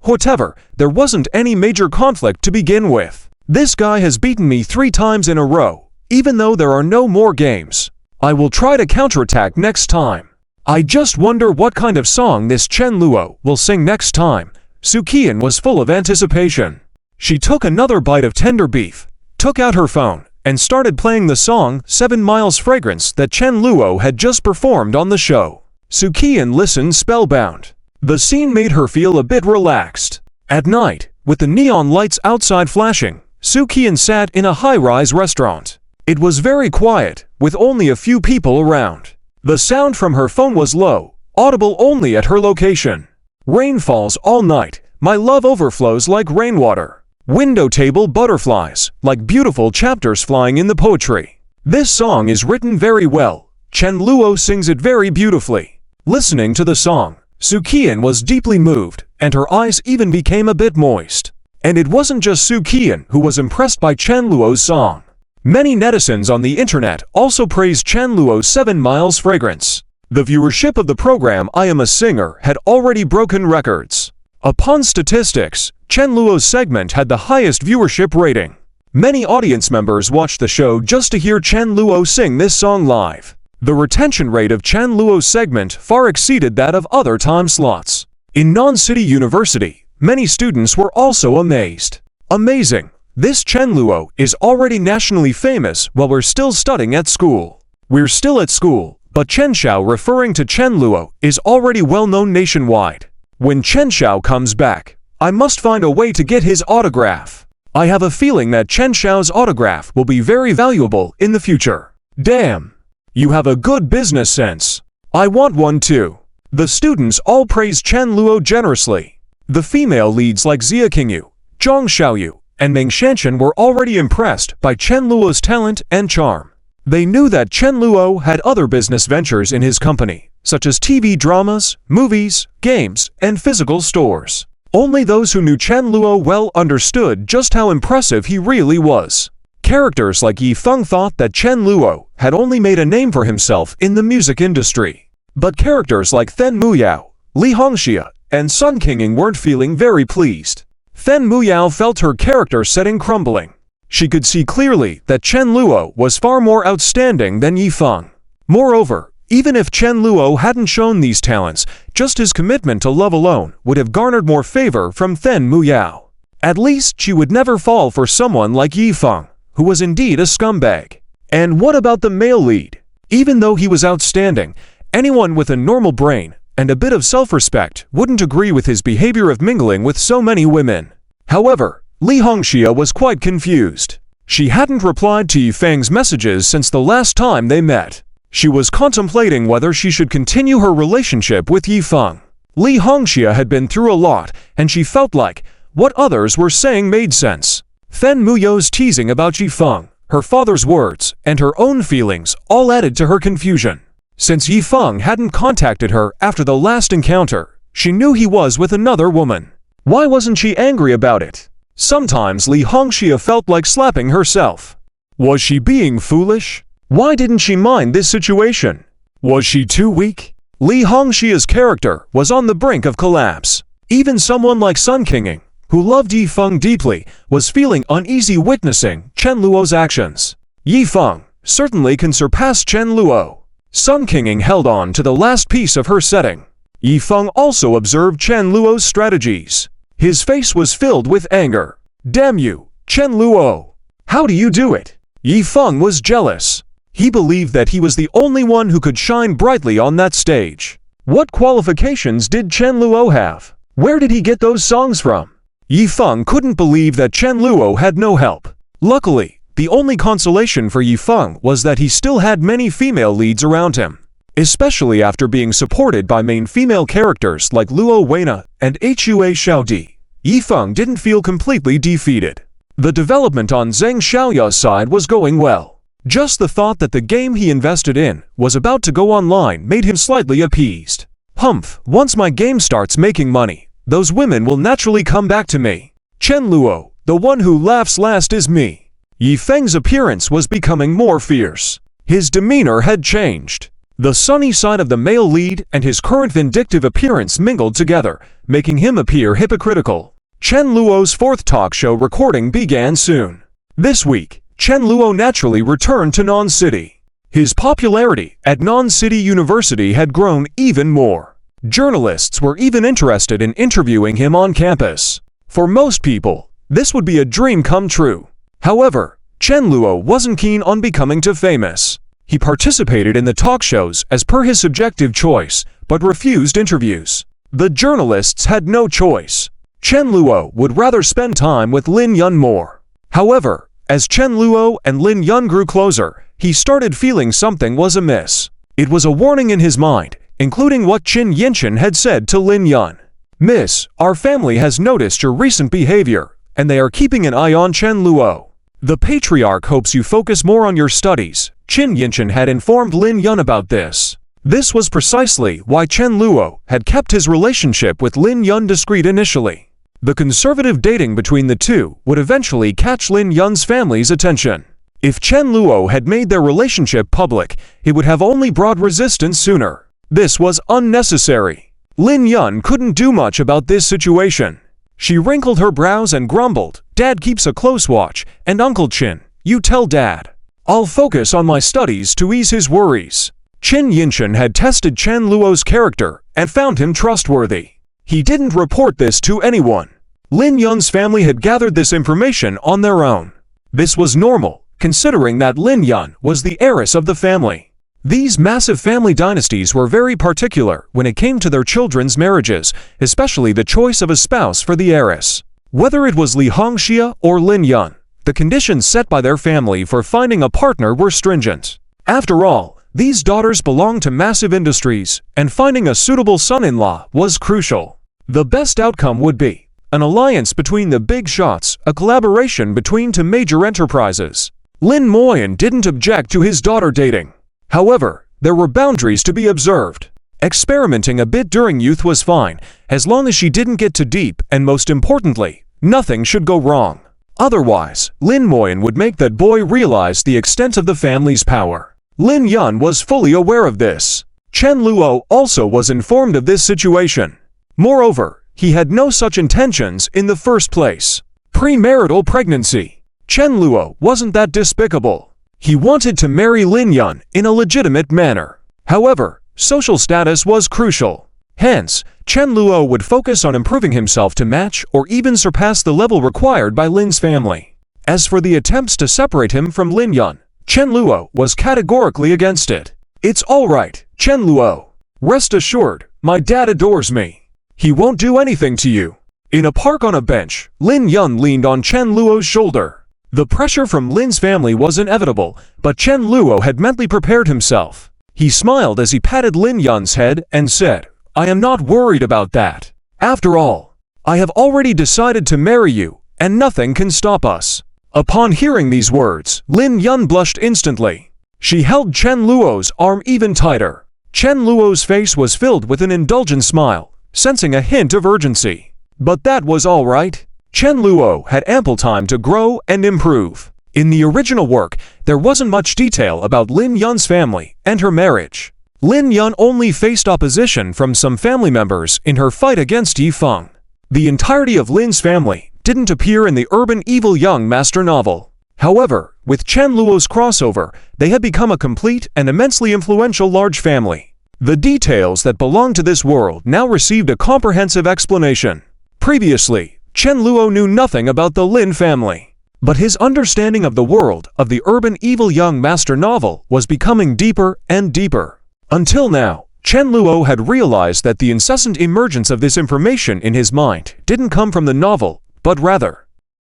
Speaker 1: Whatever, there wasn't any major conflict to begin with. This guy has beaten me 3 times in a row, even though there are no more games. I will try to counterattack next time. I just wonder what kind of song this Chen Luo will sing next time. Su Qian was full of anticipation. She took another bite of tender beef, took out her phone, and started playing the song 7 Miles Fragrance that Chen Luo had just performed on the show. Su Qian listened spellbound. The scene made her feel a bit relaxed. At night, with the neon lights outside flashing, Su Qian sat in a high-rise restaurant. It was very quiet, with only a few people around. The sound from her phone was low, audible only at her location. Rain falls all night, my love overflows like rainwater. Window table butterflies, like beautiful chapters flying in the poetry. This song is written very well. Chen Luo sings it very beautifully. Listening to the song, Su Qian was deeply moved, and her eyes even became a bit moist. And it wasn't just Su Qian who was impressed by Chen Luo's song. Many netizens on the internet also praised Chen Luo's 7 Miles Fragrance. The viewership of the program I Am a Singer had already broken records. Upon statistics, Chen Luo's segment had the highest viewership rating. Many audience members watched the show just to hear Chen Luo sing this song live. The retention rate of Chen Luo's segment far exceeded that of other time slots. In Non-City University, many students were also amazed. Amazing! This Chen Luo is already nationally famous while we're still studying at school. We're still at school, but Chen Xiao referring to Chen Luo is already well known nationwide. When Chen Xiao comes back, I must find a way to get his autograph. I have a feeling that Chen Xiao's autograph will be very valuable in the future. Damn! You have a good business sense. I want one too. The students all praised Chen Luo generously. The female leads like Xia Qingyu, Zhang Xiaoyu, and Meng Shanshan were already impressed by Chen Luo's talent and charm. They knew that Chen Luo had other business ventures in his company, such as TV dramas, movies, games, and physical stores. Only those who knew Chen Luo well understood just how impressive he really was. Characters like Yi Feng thought that Chen Luo had only made a name for himself in the music industry. But characters like Then Muyao, Li Hongxia, and Sun Qinging weren't feeling very pleased. Then Muyao felt her character setting crumbling. She could see clearly that Chen Luo was far more outstanding than Yi Feng. Moreover, even if Chen Luo hadn't shown these talents, just his commitment to love alone would have garnered more favor from Then Muyao. At least she would never fall for someone like Yi Feng, who was indeed a scumbag. And what about the male lead? Even though he was outstanding, anyone with a normal brain and a bit of self-respect wouldn't agree with his behavior of mingling with so many women. However, Li Hongxia was quite confused. She hadn't replied to Yi Feng's messages since the last time they met. She was contemplating whether she should continue her relationship with Yi Feng. Li Hongxia had been through a lot, and she felt like what others were saying made sense. Then Muyo's teasing about Yi Feng, her father's words, and her own feelings all added to her confusion. Since Yi Feng hadn't contacted her after the last encounter, she knew he was with another woman. Why wasn't she angry about it? Sometimes Li Hongxia felt like slapping herself. Was she being foolish? Why didn't she mind this situation? Was she too weak? Li Hongxia's character was on the brink of collapse. Even someone like Sun Qinging, who loved Yi Feng deeply, was feeling uneasy witnessing Chen Luo's actions. Yi Feng certainly can surpass Chen Luo. Sun Qinging held on to the last piece of her setting. Yi Feng also observed Chen Luo's strategies. His face was filled with anger. "Damn you, Chen Luo! How do you do it?" Yi Feng was jealous. He believed that he was the only one who could shine brightly on that stage. What qualifications did Chen Luo have? Where did he get those songs from? Yi Feng couldn't believe that Chen Luo had no help. Luckily, the only consolation for Yi Feng was that he still had many female leads around him. Especially after being supported by main female characters like Luo Weina and Hua Xiaodi, Yi Feng didn't feel completely defeated. The development on Zheng Xiaoya's side was going well. Just the thought that the game he invested in was about to go online made him slightly appeased. Humph, once my game starts making money, those women will naturally come back to me. Chen Luo, the one who laughs last is me. Yi Feng's appearance was becoming more fierce. His demeanor had changed. The sunny side of the male lead and his current vindictive appearance mingled together, making him appear hypocritical. Chen Luo's fourth talk show recording began soon. This week, Chen Luo naturally returned to Nan City. His popularity at Nan City University had grown even more. Journalists were even interested in interviewing him on campus. For most people, this would be a dream come true. However, Chen Luo wasn't keen on becoming too famous. He participated in the talk shows as per his subjective choice, but refused interviews. The journalists had no choice. Chen Luo would rather spend time with Lin Yun more. However, as Chen Luo and Lin Yun grew closer, he started feeling something was amiss. It was a warning in his mind, including what Qin Yinshan had said to Lin Yun. "Miss, our family has noticed your recent behavior, and they are keeping an eye on Chen Luo. The patriarch hopes you focus more on your studies." Qin Yinshan had informed Lin Yun about this. This was precisely why Chen Luo had kept his relationship with Lin Yun discreet initially. The conservative dating between the two would eventually catch Lin Yun's family's attention. If Chen Luo had made their relationship public, it would have only brought resistance sooner. This was unnecessary. Lin Yun couldn't do much about this situation. She wrinkled her brows and grumbled, "Dad keeps a close watch, and Uncle Qin, you tell Dad. I'll focus on my studies to ease his worries." Qin Yinshan had tested Chen Luo's character and found him trustworthy. He didn't report this to anyone. Lin Yun's family had gathered this information on their own. This was normal, considering that Lin Yun was the heiress of the family. These massive family dynasties were very particular when it came to their children's marriages, especially the choice of a spouse for the heiress. Whether it was Li Hongxia or Lin Yun, the conditions set by their family for finding a partner were stringent. After all, these daughters belonged to massive industries, and finding a suitable son-in-law was crucial. The best outcome would be an alliance between the big shots, a collaboration between two major enterprises. Lin Moyan didn't object to his daughter dating. However, there were boundaries to be observed. Experimenting a bit during youth was fine, as long as she didn't get too deep, and most importantly, nothing should go wrong. Otherwise, Lin Moyan would make that boy realize the extent of the family's power. Lin Yun was fully aware of this. Chen Luo also was informed of this situation. Moreover, he had no such intentions in the first place. Premarital pregnancy. Chen Luo wasn't that despicable. He wanted to marry Lin Yun in a legitimate manner. However, social status was crucial. Hence, Chen Luo would focus on improving himself to match or even surpass the level required by Lin's family. As for the attempts to separate him from Lin Yun, Chen Luo was categorically against it. "It's all right, Chen Luo. Rest assured, my dad adores me. He won't do anything to you." In a park on a bench, Lin Yun leaned on Chen Luo's shoulder. The pressure from Lin's family was inevitable, but Chen Luo had mentally prepared himself. He smiled as he patted Lin Yun's head and said, "I am not worried about that. After all, I have already decided to marry you, and nothing can stop us." Upon hearing these words, Lin Yun blushed instantly. She held Chen Luo's arm even tighter. Chen Luo's face was filled with an indulgent smile, sensing a hint of urgency. But that was all right. Chen Luo had ample time to grow and improve. In the original work, there wasn't much detail about Lin Yun's family and her marriage. Lin Yun only faced opposition from some family members in her fight against Yi Feng. The entirety of Lin's family didn't appear in the urban evil young master novel. However, with Chen Luo's crossover, they had become a complete and immensely influential large family. The details that belonged to this world now received a comprehensive explanation. Previously, Chen Luo knew nothing about the Lin family. But his understanding of the world of the urban evil young master novel was becoming deeper and deeper. Until now, Chen Luo had realized that the incessant emergence of this information in his mind didn't come from the novel, but rather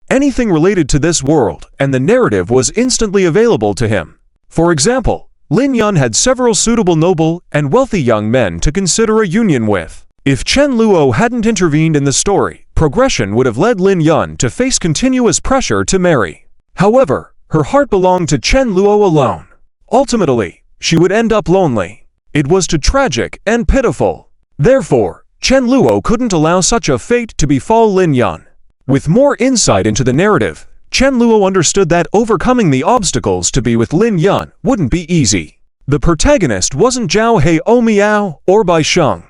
Speaker 1: anything related to this world, and the narrative was instantly available to him. For example, Lin Yun had several suitable noble and wealthy young men to consider a union with. If Chen Luo hadn't intervened in the story, progression would have led Lin Yun to face continuous pressure to marry. However, her heart belonged to Chen Luo alone. Ultimately, she would end up lonely. It was too tragic and pitiful. Therefore, Chen Luo couldn't allow such a fate to befall Lin Yun. With more insight into the narrative, Chen Luo understood that overcoming the obstacles to be with Lin Yun wouldn't be easy. The protagonist wasn't Zhao He O Miao or Bai Sheng.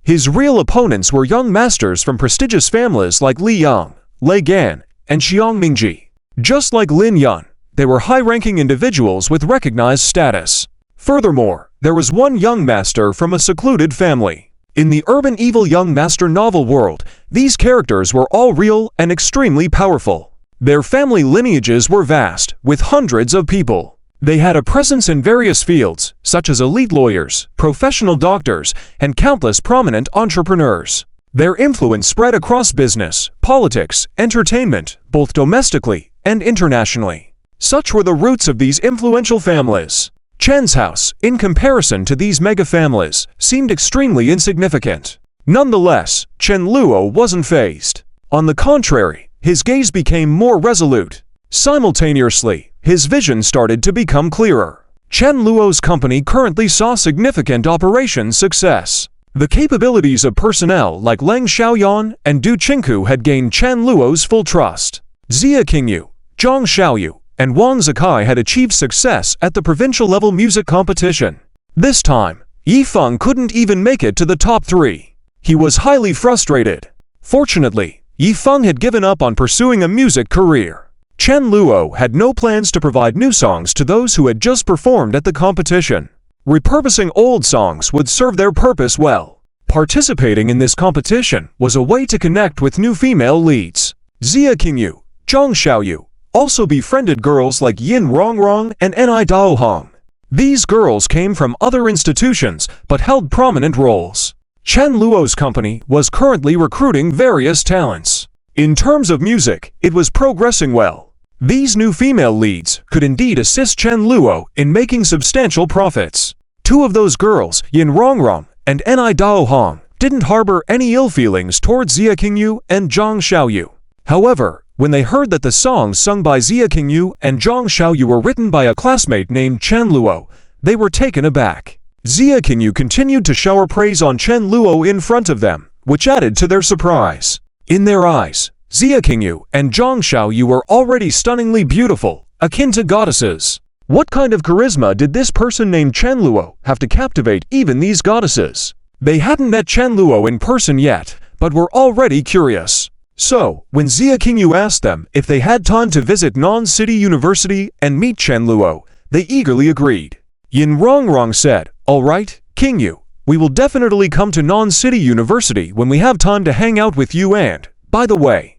Speaker 1: His real opponents were young masters from prestigious families like Li Yang, Lei Gan, and Xiang Mingji. Just like Lin Yun, they were high-ranking individuals with recognized status. Furthermore, there was one young master from a secluded family. In the urban evil young master novel world, these characters were all real and extremely powerful. Their family lineages were vast, with hundreds of people. They had a presence in various fields, such as elite lawyers, professional doctors, and countless prominent entrepreneurs. Their influence spread across business, politics, entertainment, both domestically and internationally. Such were the roots of these influential families. Chen's house, in comparison to these mega-families, seemed extremely insignificant. Nonetheless, Chen Luo wasn't fazed. On the contrary, his gaze became more resolute. Simultaneously, his vision started to become clearer. Chen Luo's company currently saw significant operation success. The capabilities of personnel like Leng Xiaoyan and Du Qingku had gained Chen Luo's full trust. Xia Qingyu, Zhang Xiaoyu, and Wang Zikai had achieved success at the provincial-level music competition. This time, Yi Feng couldn't even make it to the top 3. He was highly frustrated. Fortunately, Yi Feng had given up on pursuing a music career. Chen Luo had no plans to provide new songs to those who had just performed at the competition. Repurposing old songs would serve their purpose well. Participating in this competition was a way to connect with new female leads. Xia Qingyu, Zhang Xiaoyu also befriended girls like Yin Rongrong and Ni Daohong. These girls came from other institutions but held prominent roles. Chen Luo's company was currently recruiting various talents. In terms of music, it was progressing well. These new female leads could indeed assist Chen Luo in making substantial profits. 2 of those girls, Yin Rongrong and Ni Daohong, didn't harbor any ill feelings towards Xia Qingyu and Zhang Xiaoyu. However, when they heard that the songs sung by Xia Qingyu and Zhang Xiaoyu were written by a classmate named Chen Luo, they were taken aback. Xia Qingyu continued to shower praise on Chen Luo in front of them, which added to their surprise. In their eyes, Xia Qingyu and Zhang Xiaoyu were already stunningly beautiful, akin to goddesses. What kind of charisma did this person named Chen Luo have to captivate even these goddesses? They hadn't met Chen Luo in person yet, but were already curious. So, when Xia Qingyu asked them if they had time to visit Nan City University and meet Chen Luo, they eagerly agreed. Yin Rongrong said, "All right, Qingyu, we will definitely come to Nan City University when we have time to hang out with you and, by the way,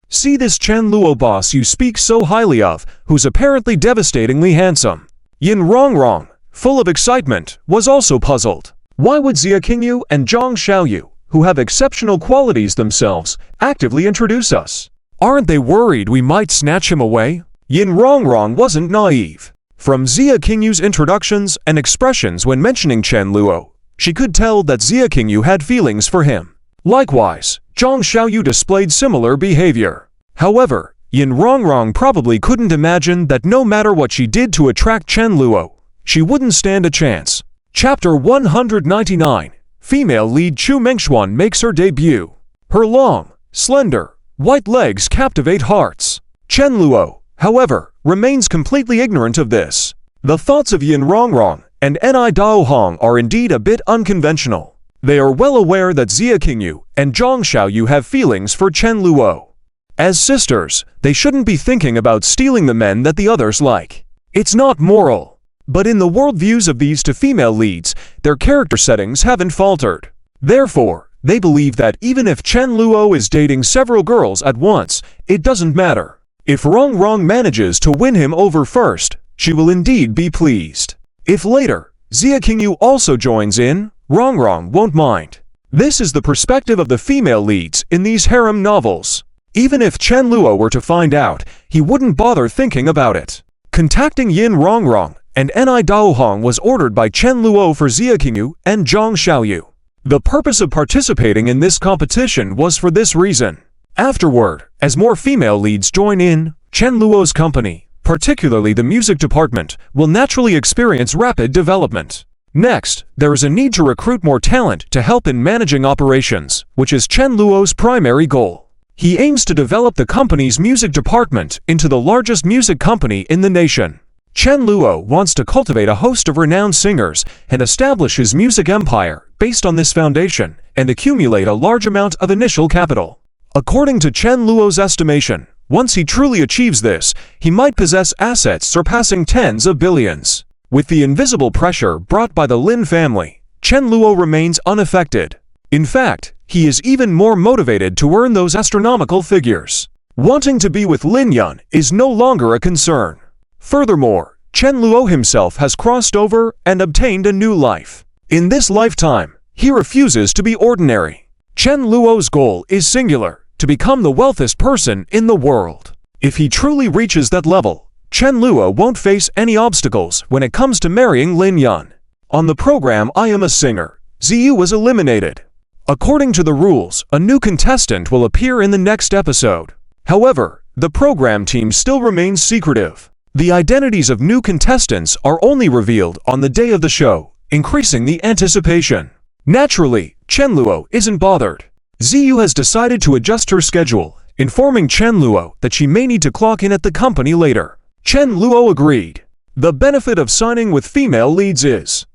Speaker 1: see this Chen Luo boss you speak so highly of, who's apparently devastatingly handsome." Yin Rongrong, full of excitement, was also puzzled. Why would Xia Qingyu and Zhang Xiaoyu, who have exceptional qualities themselves, actively introduce us? Aren't they worried we might snatch him away? Yin Rongrong wasn't naive. From Xia Qingyu's introductions and expressions when mentioning Chen Luo, she could tell that Xia Qingyu had feelings for him. Likewise, Zhang Xiaoyu displayed similar behavior. However, Yin Rongrong probably couldn't imagine that no matter what she did to attract Chen Luo, she wouldn't stand a chance. Chapter 199. Female lead Chu Mengxuan makes her debut. Her long, slender, white legs captivate hearts. Chen Luo, however, remains completely ignorant of this. The thoughts of Yin Rongrong and Ni Daohong are indeed a bit unconventional. They are well aware that Xia Qingyu and Zhang Xiaoyu have feelings for Chen Luo. As sisters, they shouldn't be thinking about stealing the men that the others like. It's not moral. But in the worldviews of these 2 female leads, their character settings haven't faltered. Therefore, They believe that even if Chen Luo is dating several girls at once, it doesn't matter. If Rong Rong manages to win him over first, she will indeed be pleased. If later, Xia Qingyu also joins in, Rong Rong won't mind. This is the perspective of the female leads in these harem novels. Even if Chen Luo were to find out, he wouldn't bother thinking about it. Contacting Yin Rong Rong and Ni Daohong was ordered by Chen Luo for Xia Qingyu and Zhang Xiaoyu. The purpose of participating in this competition was for this reason. Afterward, as more female leads join in, Chen Luo's company, particularly the music department, will naturally experience rapid development. Next, there is a need to recruit more talent to help in managing operations, which is Chen Luo's primary goal. He aims to develop the company's music department into the largest music company in the nation. Chen Luo wants to cultivate a host of renowned singers and establish his music empire based on this foundation and accumulate a large amount of initial capital. According to Chen Luo's estimation, once he truly achieves this, he might possess assets surpassing tens of billions. With the invisible pressure brought by the Lin family, Chen Luo remains unaffected. In fact, he is even more motivated to earn those astronomical figures. Wanting to be with Lin Yun is no longer a concern. Furthermore, Chen Luo himself has crossed over and obtained a new life. In this lifetime, he refuses to be ordinary. Chen Luo's goal is singular, to become the wealthiest person in the world. If he truly reaches that level, Chen Luo won't face any obstacles when it comes to marrying Lin Yun. On the program I Am a Singer, Ziyu was eliminated. According to the rules, a new contestant will appear in the next episode. However, the program team still remains secretive. The identities of new contestants are only revealed on the day of the show, increasing the anticipation. Naturally, Chen Luo isn't bothered. Ziyu has decided to adjust her schedule, informing Chen Luo that she may need to clock in at the company later. Chen Luo agreed. The benefit of signing with female leads is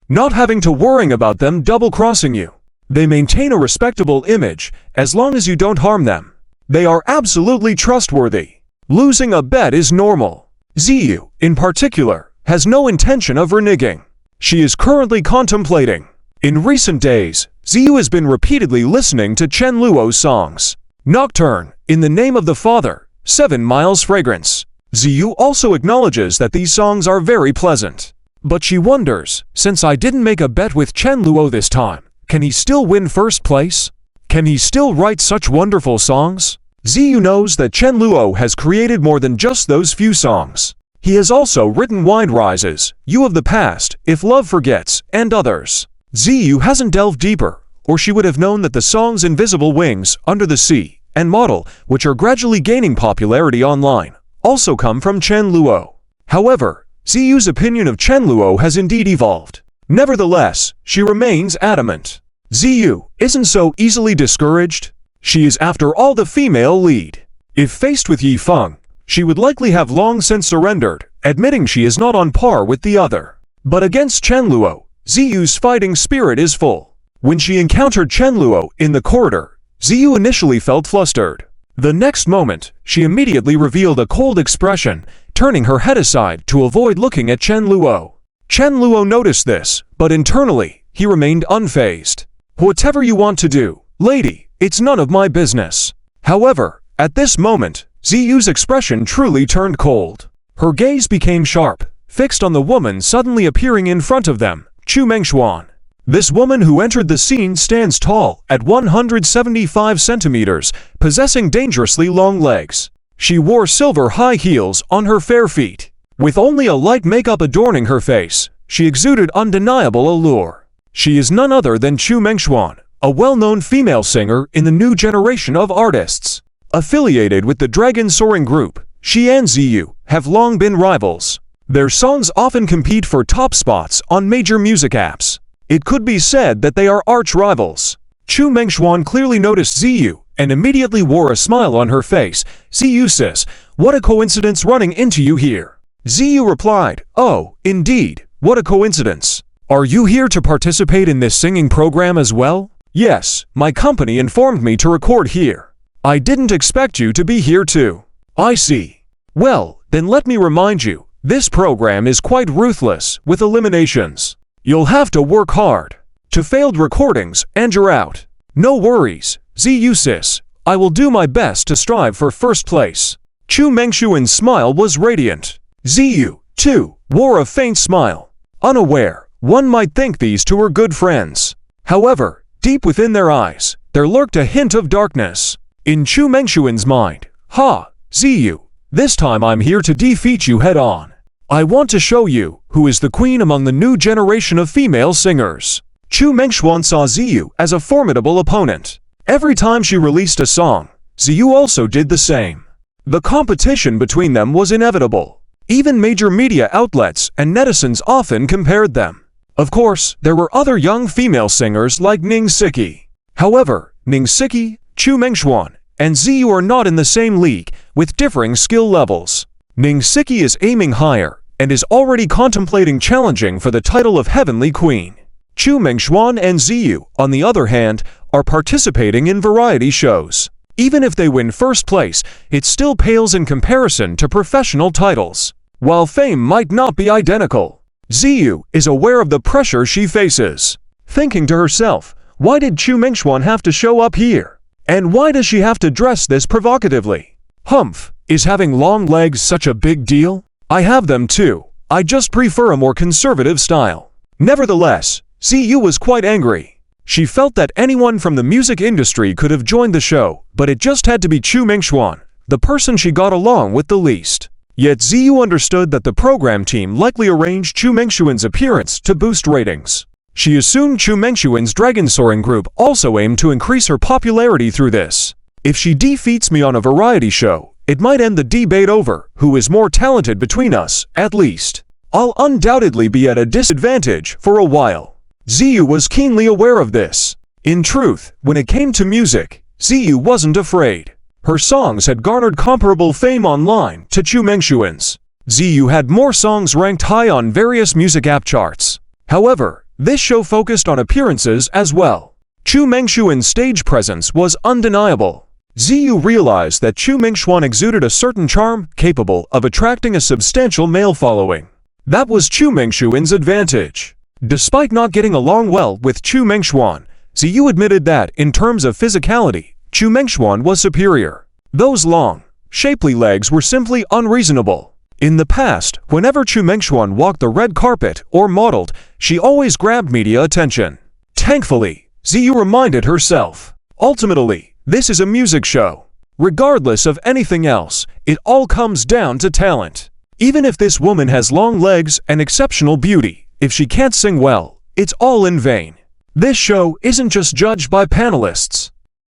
Speaker 1: not having to worry about them double-crossing you. They maintain a respectable image as long as you don't harm them. They are absolutely trustworthy. Losing a bet is normal. Ziyu, in particular, has no intention of reneging. She is currently contemplating. In recent days, Ziyu has been repeatedly listening to Chen Luo's songs. Nocturne, In the Name of the Father, 7 Miles Fragrance. Ziyu also acknowledges that these songs are very pleasant. But she wonders, since I didn't make a bet with Chen Luo this time, can he still win first place? Can he still write such wonderful songs? Ziyu knows that Chen Luo has created more than just those few songs. He has also written Wind Rises, You of the Past, If Love Forgets, and others. Ziyu hasn't delved deeper, or she would have known that the songs Invisible Wings, Under the Sea, and Model, which are gradually gaining popularity online, also come from Chen Luo. However, Ziyu's opinion of Chen Luo has indeed evolved. Nevertheless, she remains adamant. Ziyu isn't so easily discouraged. She is after all the female lead. If faced with Yi Feng, she would likely have long since surrendered, admitting she is not on par with the other. But against Chen Luo, Ziyu's fighting spirit is full. When she encountered Chen Luo in the corridor, Ziyu initially felt flustered. The next moment, she immediately revealed a cold expression, turning her head aside to avoid looking at Chen Luo. Chen Luo noticed this, but internally, he remained unfazed. Whatever you want to do, lady. It's none of my business. However, at this moment, Ziyu's expression truly turned cold. Her gaze became sharp, fixed on the woman suddenly appearing in front of them, Chu Mengshuan. This woman who entered the scene stands tall, at 175 centimeters, possessing dangerously long legs. She wore silver high heels on her fair feet. With only a light makeup adorning her face, she exuded undeniable allure. She is none other than Chu Mengshuan, a well-known female singer in the new generation of artists. Affiliated with the Dragon Soaring Group, she and Ziyu have long been rivals. Their songs often compete for top spots on major music apps. It could be said that they are arch-rivals. Chu Mengshuan clearly noticed Ziyu and immediately wore a smile on her face. Ziyu says, "What a coincidence running into you here." Ziyu replied, "Oh, indeed, what a coincidence. Are you here to participate in this singing program as well?" "Yes, my company informed me to record here." "I didn't expect you to be here too." "I see. Well, then let me remind you, this program is quite ruthless with eliminations. You'll have to work hard. To failed recordings, and you're out." No worries, Ziyu sis. I will do my best to strive for first place. Chu Mengshuan's smile was radiant. Ziyu, too, wore a faint smile. Unaware, one might think these two were good friends. However, deep within their eyes, there lurked a hint of darkness. In Chu Mengshuan's mind, "Ha, Ziyu, this time I'm here to defeat you head-on. I want to show you who is the queen among the new generation of female singers." Chu Mengshuan saw Ziyu as a formidable opponent. Every time she released a song, Ziyu also did the same. The competition between them was inevitable. Even major media outlets and netizens often compared them. Of course, there were other young female singers like Ning Siki. However, Ning Siki, Chu Mengshuan, and Ziyu are not in the same league, with differing skill levels. Ning Siki is aiming higher, and is already contemplating challenging for the title of Heavenly Queen. Chu Mengshuan and Ziyu, on the other hand, are participating in variety shows. Even if they win first place, it still pales in comparison to professional titles. While fame might not be identical, Ziyu is aware of the pressure she faces. Thinking to herself, why did Chu Mengshuan have to show up here? And why does she have to dress this provocatively? Humph, is having long legs such a big deal? I have them too. I just prefer a more conservative style. Nevertheless, Ziyu was quite angry. She felt that anyone from the music industry could have joined the show, but it just had to be Chu Mengshuan, the person she got along with the least. Yet Ziyu understood that the program team likely arranged Chu Mengshuan's appearance to boost ratings. She assumed Chu Mengshuan's Dragon Soaring group also aimed to increase her popularity through this. If she defeats me on a variety show, it might end the debate over who is more talented between us, at least. I'll undoubtedly be at a disadvantage for a while. Ziyu was keenly aware of this. In truth, when it came to music, Ziyu wasn't afraid. Her songs had garnered comparable fame online to Chu Mengshuan's. Ziyu had more songs ranked high on various music app charts. However, this show focused on appearances as well. Chu Mengshuan's stage presence was undeniable. Ziyu realized that Chu Mengshuan exuded a certain charm capable of attracting a substantial male following. That was Chu Mengshuan's advantage. Despite not getting along well with Chu Mengshuan, Ziyu admitted that, in terms of physicality, Chu Mengshuan was superior. Those long, shapely legs were simply unreasonable. In the past, whenever Chu Mengshuan walked the red carpet or modeled, she always grabbed media attention. Thankfully, Ziyu reminded herself, ultimately, this is a music show. Regardless of anything else, it all comes down to talent. Even if this woman has long legs and exceptional beauty, if she can't sing well, it's all in vain. This show isn't just judged by panelists.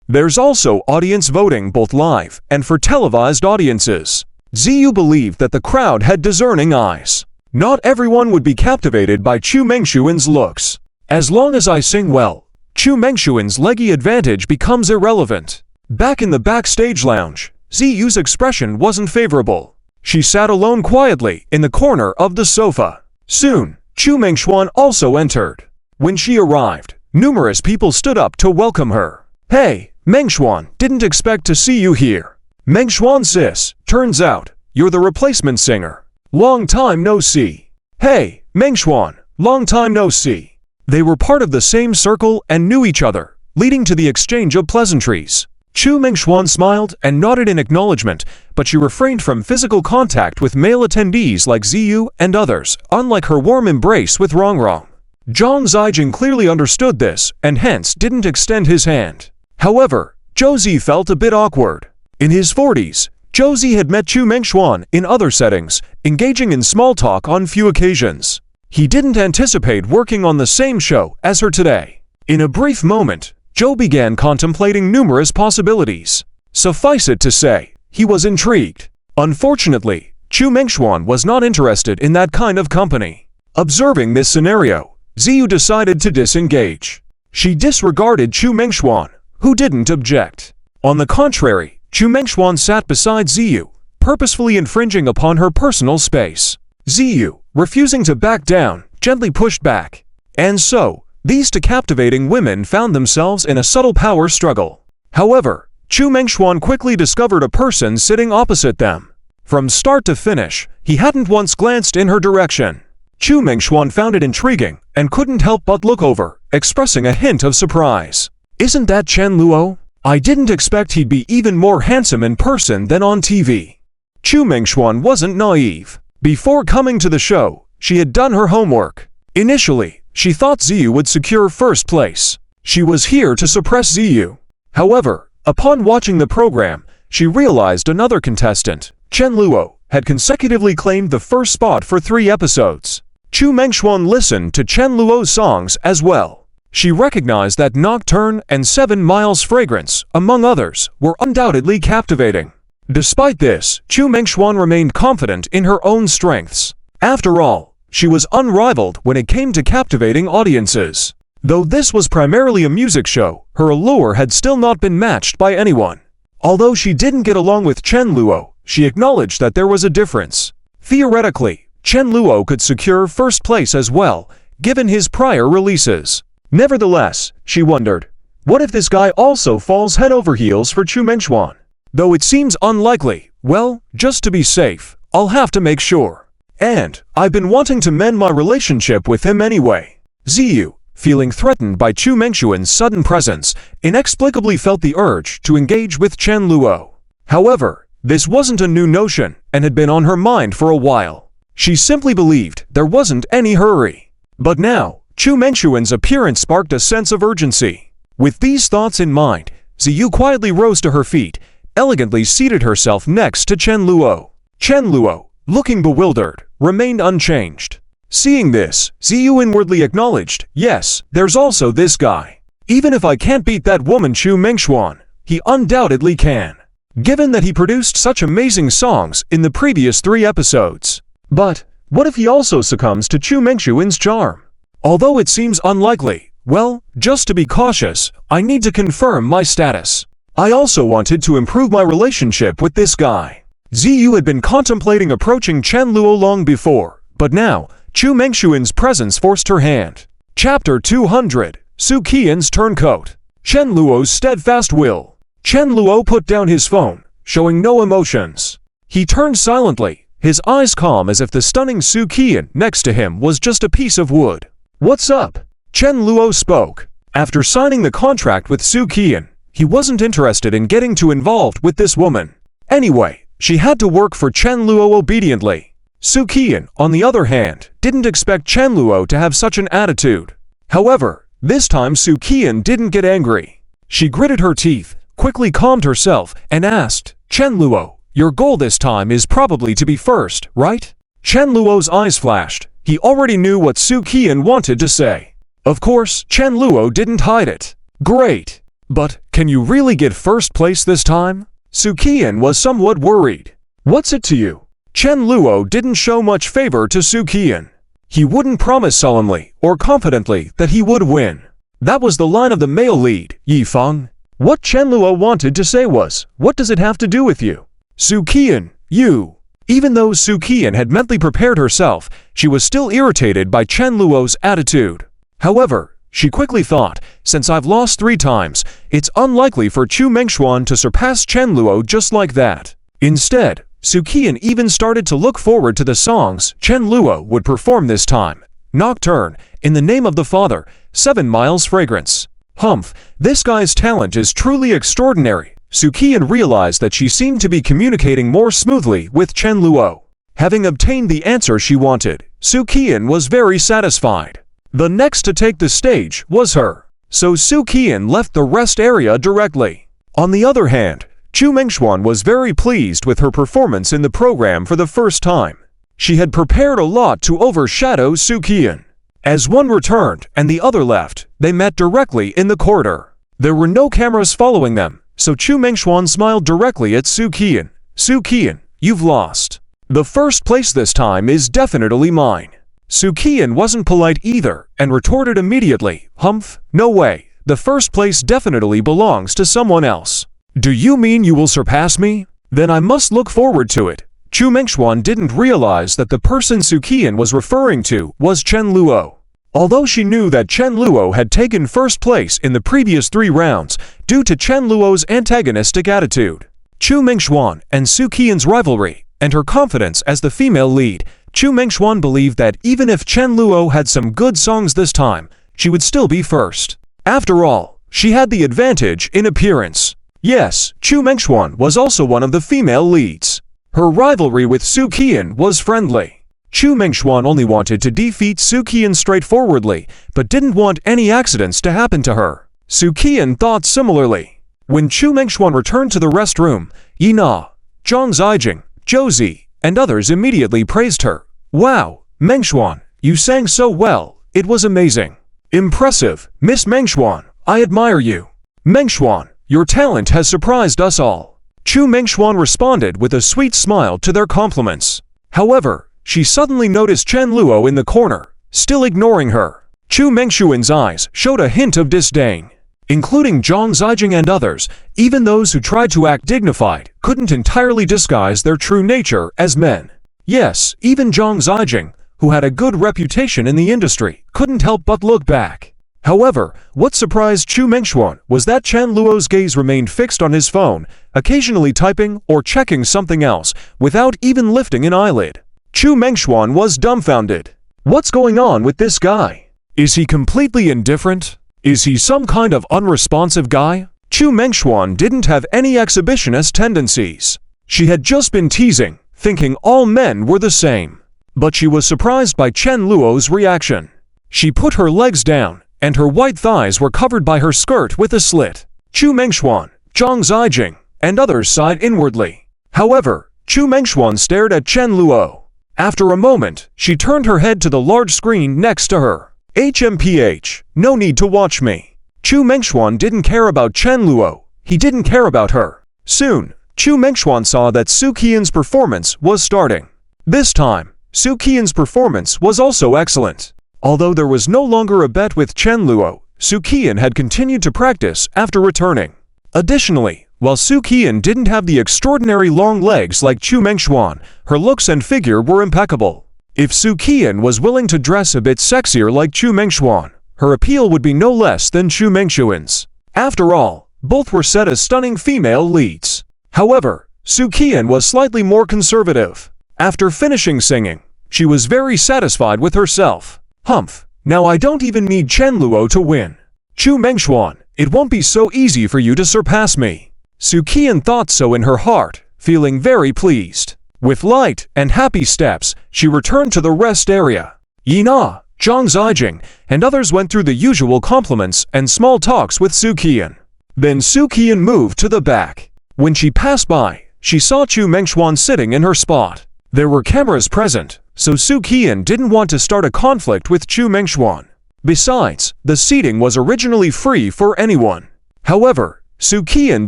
Speaker 1: There's also audience voting both live and for televised audiences. Ziyu believed that the crowd had discerning eyes. Not everyone would be captivated by Chu Mengshuan's looks. As long as I sing well, Chu Mengshuan's leggy advantage becomes irrelevant. Back in the backstage lounge, Ziyu's expression wasn't favorable. She sat alone quietly in the corner of the sofa. Soon, Chu Mengshuan also entered. When she arrived, numerous people stood up to welcome her. Hey, Mengshuan, didn't expect to see you here. Mengshuan sis, turns out, you're the replacement singer. Long time no see. Hey, Mengshuan, long time no see. They were part of the same circle and knew each other, leading to the exchange of pleasantries. Chu Mengshuan smiled and nodded in acknowledgement, but she refrained from physical contact with male attendees like Ziyu and others, unlike her warm embrace with Rongrong. Zhang Zijing clearly understood this and hence didn't extend his hand. However, Zhou Zi felt a bit awkward. In his 40s, Zhou Zi had met Chu Mengshuan in other settings, engaging in small talk on few occasions. He didn't anticipate working on the same show as her today. In a brief moment, Zhou began contemplating numerous possibilities. Suffice it to say, he was intrigued. Unfortunately, Chu Mengshuan was not interested in that kind of company. Observing this scenario, Ziyu decided to disengage. She disregarded Chu Mengshuan, who didn't object. On the contrary, Chu Mengshuan sat beside Ziyu, purposefully infringing upon her personal space. Ziyu, refusing to back down, gently pushed back. And so, these two captivating women found themselves in a subtle power struggle. However, Chu Mengshuan quickly discovered a person sitting opposite them. From start to finish, he hadn't once glanced in her direction. Chu Mengshuan found it intriguing and couldn't help but look over, expressing a hint of surprise. Isn't that Chen Luo? I didn't expect he'd be even more handsome in person than on TV. Chu Mengxuan wasn't naive. Before coming to the show, she had done her homework. Initially, she thought Ziyu would secure first place. She was here to suppress Ziyu. However, upon watching the program, she realized another contestant, Chen Luo, had consecutively claimed the first spot for 3 episodes. Chu Mengxuan listened to Chen Luo's songs as well. She recognized that Nocturne and 7 Miles Fragrance, among others, were undoubtedly captivating. Despite this, Chu Mengxuan remained confident in her own strengths. After all, she was unrivaled when it came to captivating audiences. Though this was primarily a music show, her allure had still not been matched by anyone. Although she didn't get along with Chen Luo, she acknowledged that there was a difference. Theoretically, Chen Luo could secure first place as well, given his prior releases. Nevertheless, she wondered, what if this guy also falls head over heels for Chu Mengxuan? Though it seems unlikely, well, just to be safe, I'll have to make sure. And I've been wanting to mend my relationship with him anyway. Ziyu, feeling threatened by Chu Mengxuan's sudden presence, inexplicably felt the urge to engage with Chen Luo. However, this wasn't a new notion and had been on her mind for a while. She simply believed there wasn't any hurry. But now, Chu Mengxuan's appearance sparked a sense of urgency. With these thoughts in mind, Ziyu quietly rose to her feet, elegantly seated herself next to Chen Luo. Chen Luo, looking bewildered, remained unchanged. Seeing this, Ziyu inwardly acknowledged, yes, there's also this guy. Even if I can't beat that woman Chu Mengxuan, he undoubtedly can. Given that he produced such amazing songs in the previous 3 episodes. But, what if he also succumbs to Chu Mengxuan's charm? Although it seems unlikely, well, just to be cautious, I need to confirm my status. I also wanted to improve my relationship with this guy. Ziyu had been contemplating approaching Chen Luo long before, but now, Chu Mengxuan's presence forced her hand. Chapter 200, Su Qian's Turncoat. Chen Luo's steadfast will. Chen Luo put down his phone, showing no emotions. He turned silently, his eyes calm as if the stunning Su Qian next to him was just a piece of wood. What's up? Chen Luo spoke. After signing the contract with Su Qian, he wasn't interested in getting too involved with this woman. Anyway, she had to work for Chen Luo obediently. Su Qian, on the other hand, didn't expect Chen Luo to have such an attitude. However, this time Su Qian didn't get angry. She gritted her teeth, quickly calmed herself, and asked, Chen Luo, your goal this time is probably to be first, right? Chen Luo's eyes flashed. He already knew what Su Qian wanted to say. Of course, Chen Luo didn't hide it. Great. But, can you really get first place this time? Su Qian was somewhat worried. What's it to you? Chen Luo didn't show much favor to Su Qian. He wouldn't promise solemnly or confidently that he would win. That was the line of the male lead, Yi Feng. What Chen Luo wanted to say was, what does it have to do with you? Su Qian, you. Even though Su Qian had mentally prepared herself, she was still irritated by Chen Luo's attitude. However, she quickly thought, since I've lost 3 times, it's unlikely for Chu Mengxuan to surpass Chen Luo just like that. Instead, Su Qian even started to look forward to the songs Chen Luo would perform this time. Nocturne, In the Name of the Father, 7 Miles Fragrance. Humph, this guy's talent is truly extraordinary. Su Qian realized that she seemed to be communicating more smoothly with Chen Luo. Having obtained the answer she wanted, Su Qian was very satisfied. The next to take the stage was her. So Su Qian left the rest area directly. On the other hand, Chu Mengxuan was very pleased with her performance in the program for the first time. She had prepared a lot to overshadow Su Qian. As one returned and the other left, they met directly in the corridor. There were no cameras following them, so Chu Mengxuan smiled directly at Su Qian. Su Qian, you've lost. The first place this time is definitely mine. Su Qian wasn't polite either and retorted immediately, Humph, no way, the first place definitely belongs to someone else. Do you mean you will surpass me? Then I must look forward to it. Chu Mengxuan didn't realize that the person Su Qian was referring to was Chen Luo. Although she knew that Chen Luo had taken first place in the previous 3 rounds due to Chen Luo's antagonistic attitude, Chu Mengxuan and Su Qian's rivalry, and her confidence as the female lead, Chu Mengxuan believed that even if Chen Luo had some good songs this time, she would still be first. After all, she had the advantage in appearance. Yes, Chu Mengxuan was also one of the female leads. Her rivalry with Su Qian was friendly. Chu Mengxuan only wanted to defeat Su Qian straightforwardly, but didn't want any accidents to happen to her. Su Qian thought similarly. When Chu Mengxuan returned to the restroom, Yina, Zhang Zijing, Zhou and others immediately praised her. Wow, Mengxuan, you sang so well, it was amazing. Impressive, Miss Mengxuan, I admire you. Mengxuan, your talent has surprised us all. Chu Mengxuan responded with a sweet smile to their compliments. However, she suddenly noticed Chen Luo in the corner, still ignoring her. Chu Mengxuan's eyes showed a hint of disdain. Including Zhang Zijing and others, even those who tried to act dignified couldn't entirely disguise their true nature as men. Yes, even Zhang Zijing, who had a good reputation in the industry, couldn't help but look back. However, what surprised Chu Mengxuan was that Chen Luo's gaze remained fixed on his phone, occasionally typing or checking something else, without even lifting an eyelid. Chu Mengxuan was dumbfounded. What's going on with this guy? Is he completely indifferent? Is he some kind of unresponsive guy? Chu Mengxuan didn't have any exhibitionist tendencies. She had just been teasing, thinking all men were the same. But she was surprised by Chen Luo's reaction. She put her legs down, and her white thighs were covered by her skirt with a slit. Chu Mengxuan, Zhang Zijing, and others sighed inwardly. However, Chu Mengxuan stared at Chen Luo. After a moment, she turned her head to the large screen next to her. HMPH, no need to watch me. Chu Mengxuan didn't care about Chen Luo. He didn't care about her. Soon, Chu Mengxuan saw that Su Qian's performance was starting. This time, Su Qian's performance was also excellent. Although there was no longer a bet with Chen Luo, Su Qian had continued to practice after returning. Additionally, while Su Qian didn't have the extraordinary long legs like Chu Mengxuan, her looks and figure were impeccable. If Su Qian was willing to dress a bit sexier like Chu Mengxuan, her appeal would be no less than Chu Mengxuan's. After all, both were set as stunning female leads. However, Su Qian was slightly more conservative. After finishing singing, she was very satisfied with herself. Humph, now I don't even need Chen Luo to win. Chu Mengxuan, it won't be so easy for you to surpass me. Su Qian thought so in her heart, feeling very pleased. With light and happy steps, she returned to the rest area. Yina, Zhang Zijing, and others went through the usual compliments and small talks with Su Qian. Then Su Qian moved to the back. When she passed by, she saw Chu Mengxuan sitting in her spot. There were cameras present, so Su Qian didn't want to start a conflict with Chu Mengxuan. Besides, the seating was originally free for anyone. However, Su Qian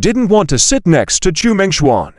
Speaker 1: didn't want to sit next to Chu Mengxuan.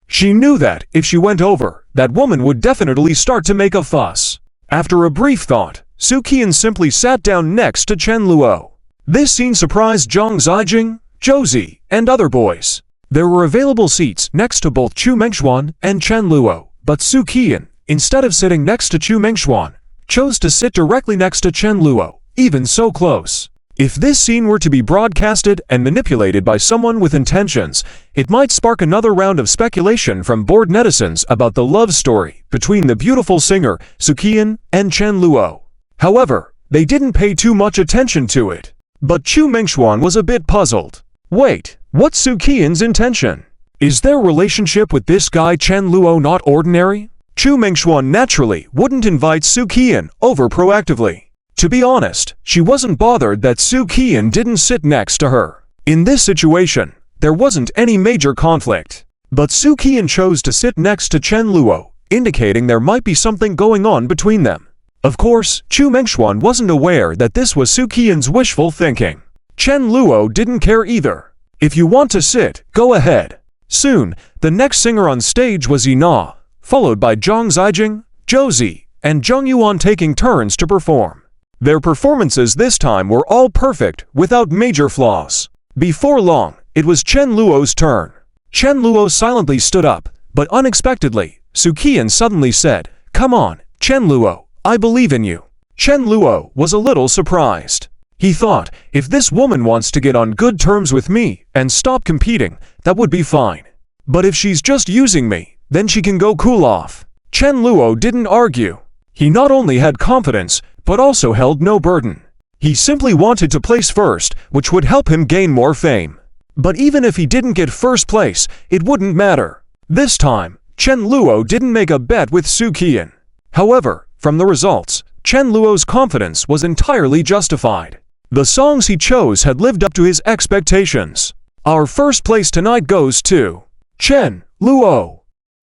Speaker 1: She knew that, if she went over, that woman would definitely start to make a fuss. After a brief thought, Su Qian simply sat down next to Chen Luo. This scene surprised Zhang Zijing, Zhou and other boys. There were available seats next to both Chu Mengxuan and Chen Luo, but Su Qian, instead of sitting next to Chu Mengxuan, chose to sit directly next to Chen Luo, even so close. If this scene were to be broadcasted and manipulated by someone with intentions, it might spark another round of speculation from bored netizens about the love story between the beautiful singer Su Qian and Chen Luo. However, they didn't pay too much attention to it. But Chu Mengxuan was a bit puzzled. Wait, what's Su Qian's intention? Is their relationship with this guy Chen Luo not ordinary? Chu Mengxuan naturally wouldn't invite Su Qian over proactively. To be honest, she wasn't bothered that Su Qian didn't sit next to her. In this situation, there wasn't any major conflict. But Su Qian chose to sit next to Chen Luo, indicating there might be something going on between them. Of course, Chu Mengxuan wasn't aware that this was Su Qian's wishful thinking. Chen Luo didn't care either. If you want to sit, go ahead. Soon, the next singer on stage was Yina, followed by Zhang Zijing, Zhou and Zheng Yuan taking turns to perform. Their performances this time were all perfect, without major flaws. Before long, it was Chen Luo's turn. Chen Luo silently stood up, but unexpectedly, Su Qian suddenly said, "Come on, Chen Luo, I believe in you." Chen Luo was a little surprised. He thought, if this woman wants to get on good terms with me and stop competing, that would be fine. But if she's just using me, then she can go cool off. Chen Luo didn't argue. He not only had confidence, but also held no burden. He simply wanted to place first, which would help him gain more fame. But even if he didn't get first place, it wouldn't matter. This time, Chen Luo didn't make a bet with Su Qian. However, from the results, Chen Luo's confidence was entirely justified. The songs he chose had lived up to his expectations. Our first place tonight goes to Chen Luo.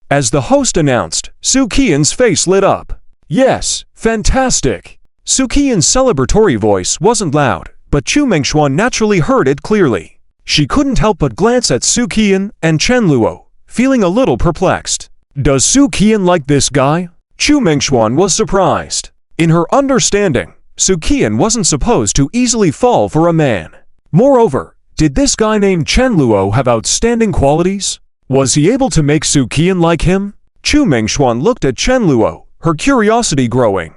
Speaker 1: As the host announced, Su Qian's face lit up. Yes, fantastic. Su Qian's celebratory voice wasn't loud, but Chu Mengshuan naturally heard it clearly. She couldn't help but glance at Su Qian and Chen Luo, feeling a little perplexed. Does Su Qian like this guy? Chu Mengshuan was surprised. In her understanding, Su Qian wasn't supposed to easily fall for a man. Moreover, did this guy named Chen Luo have outstanding qualities? Was he able to make Su Qian like him? Chu Mengshuan looked at Chen Luo, her curiosity growing.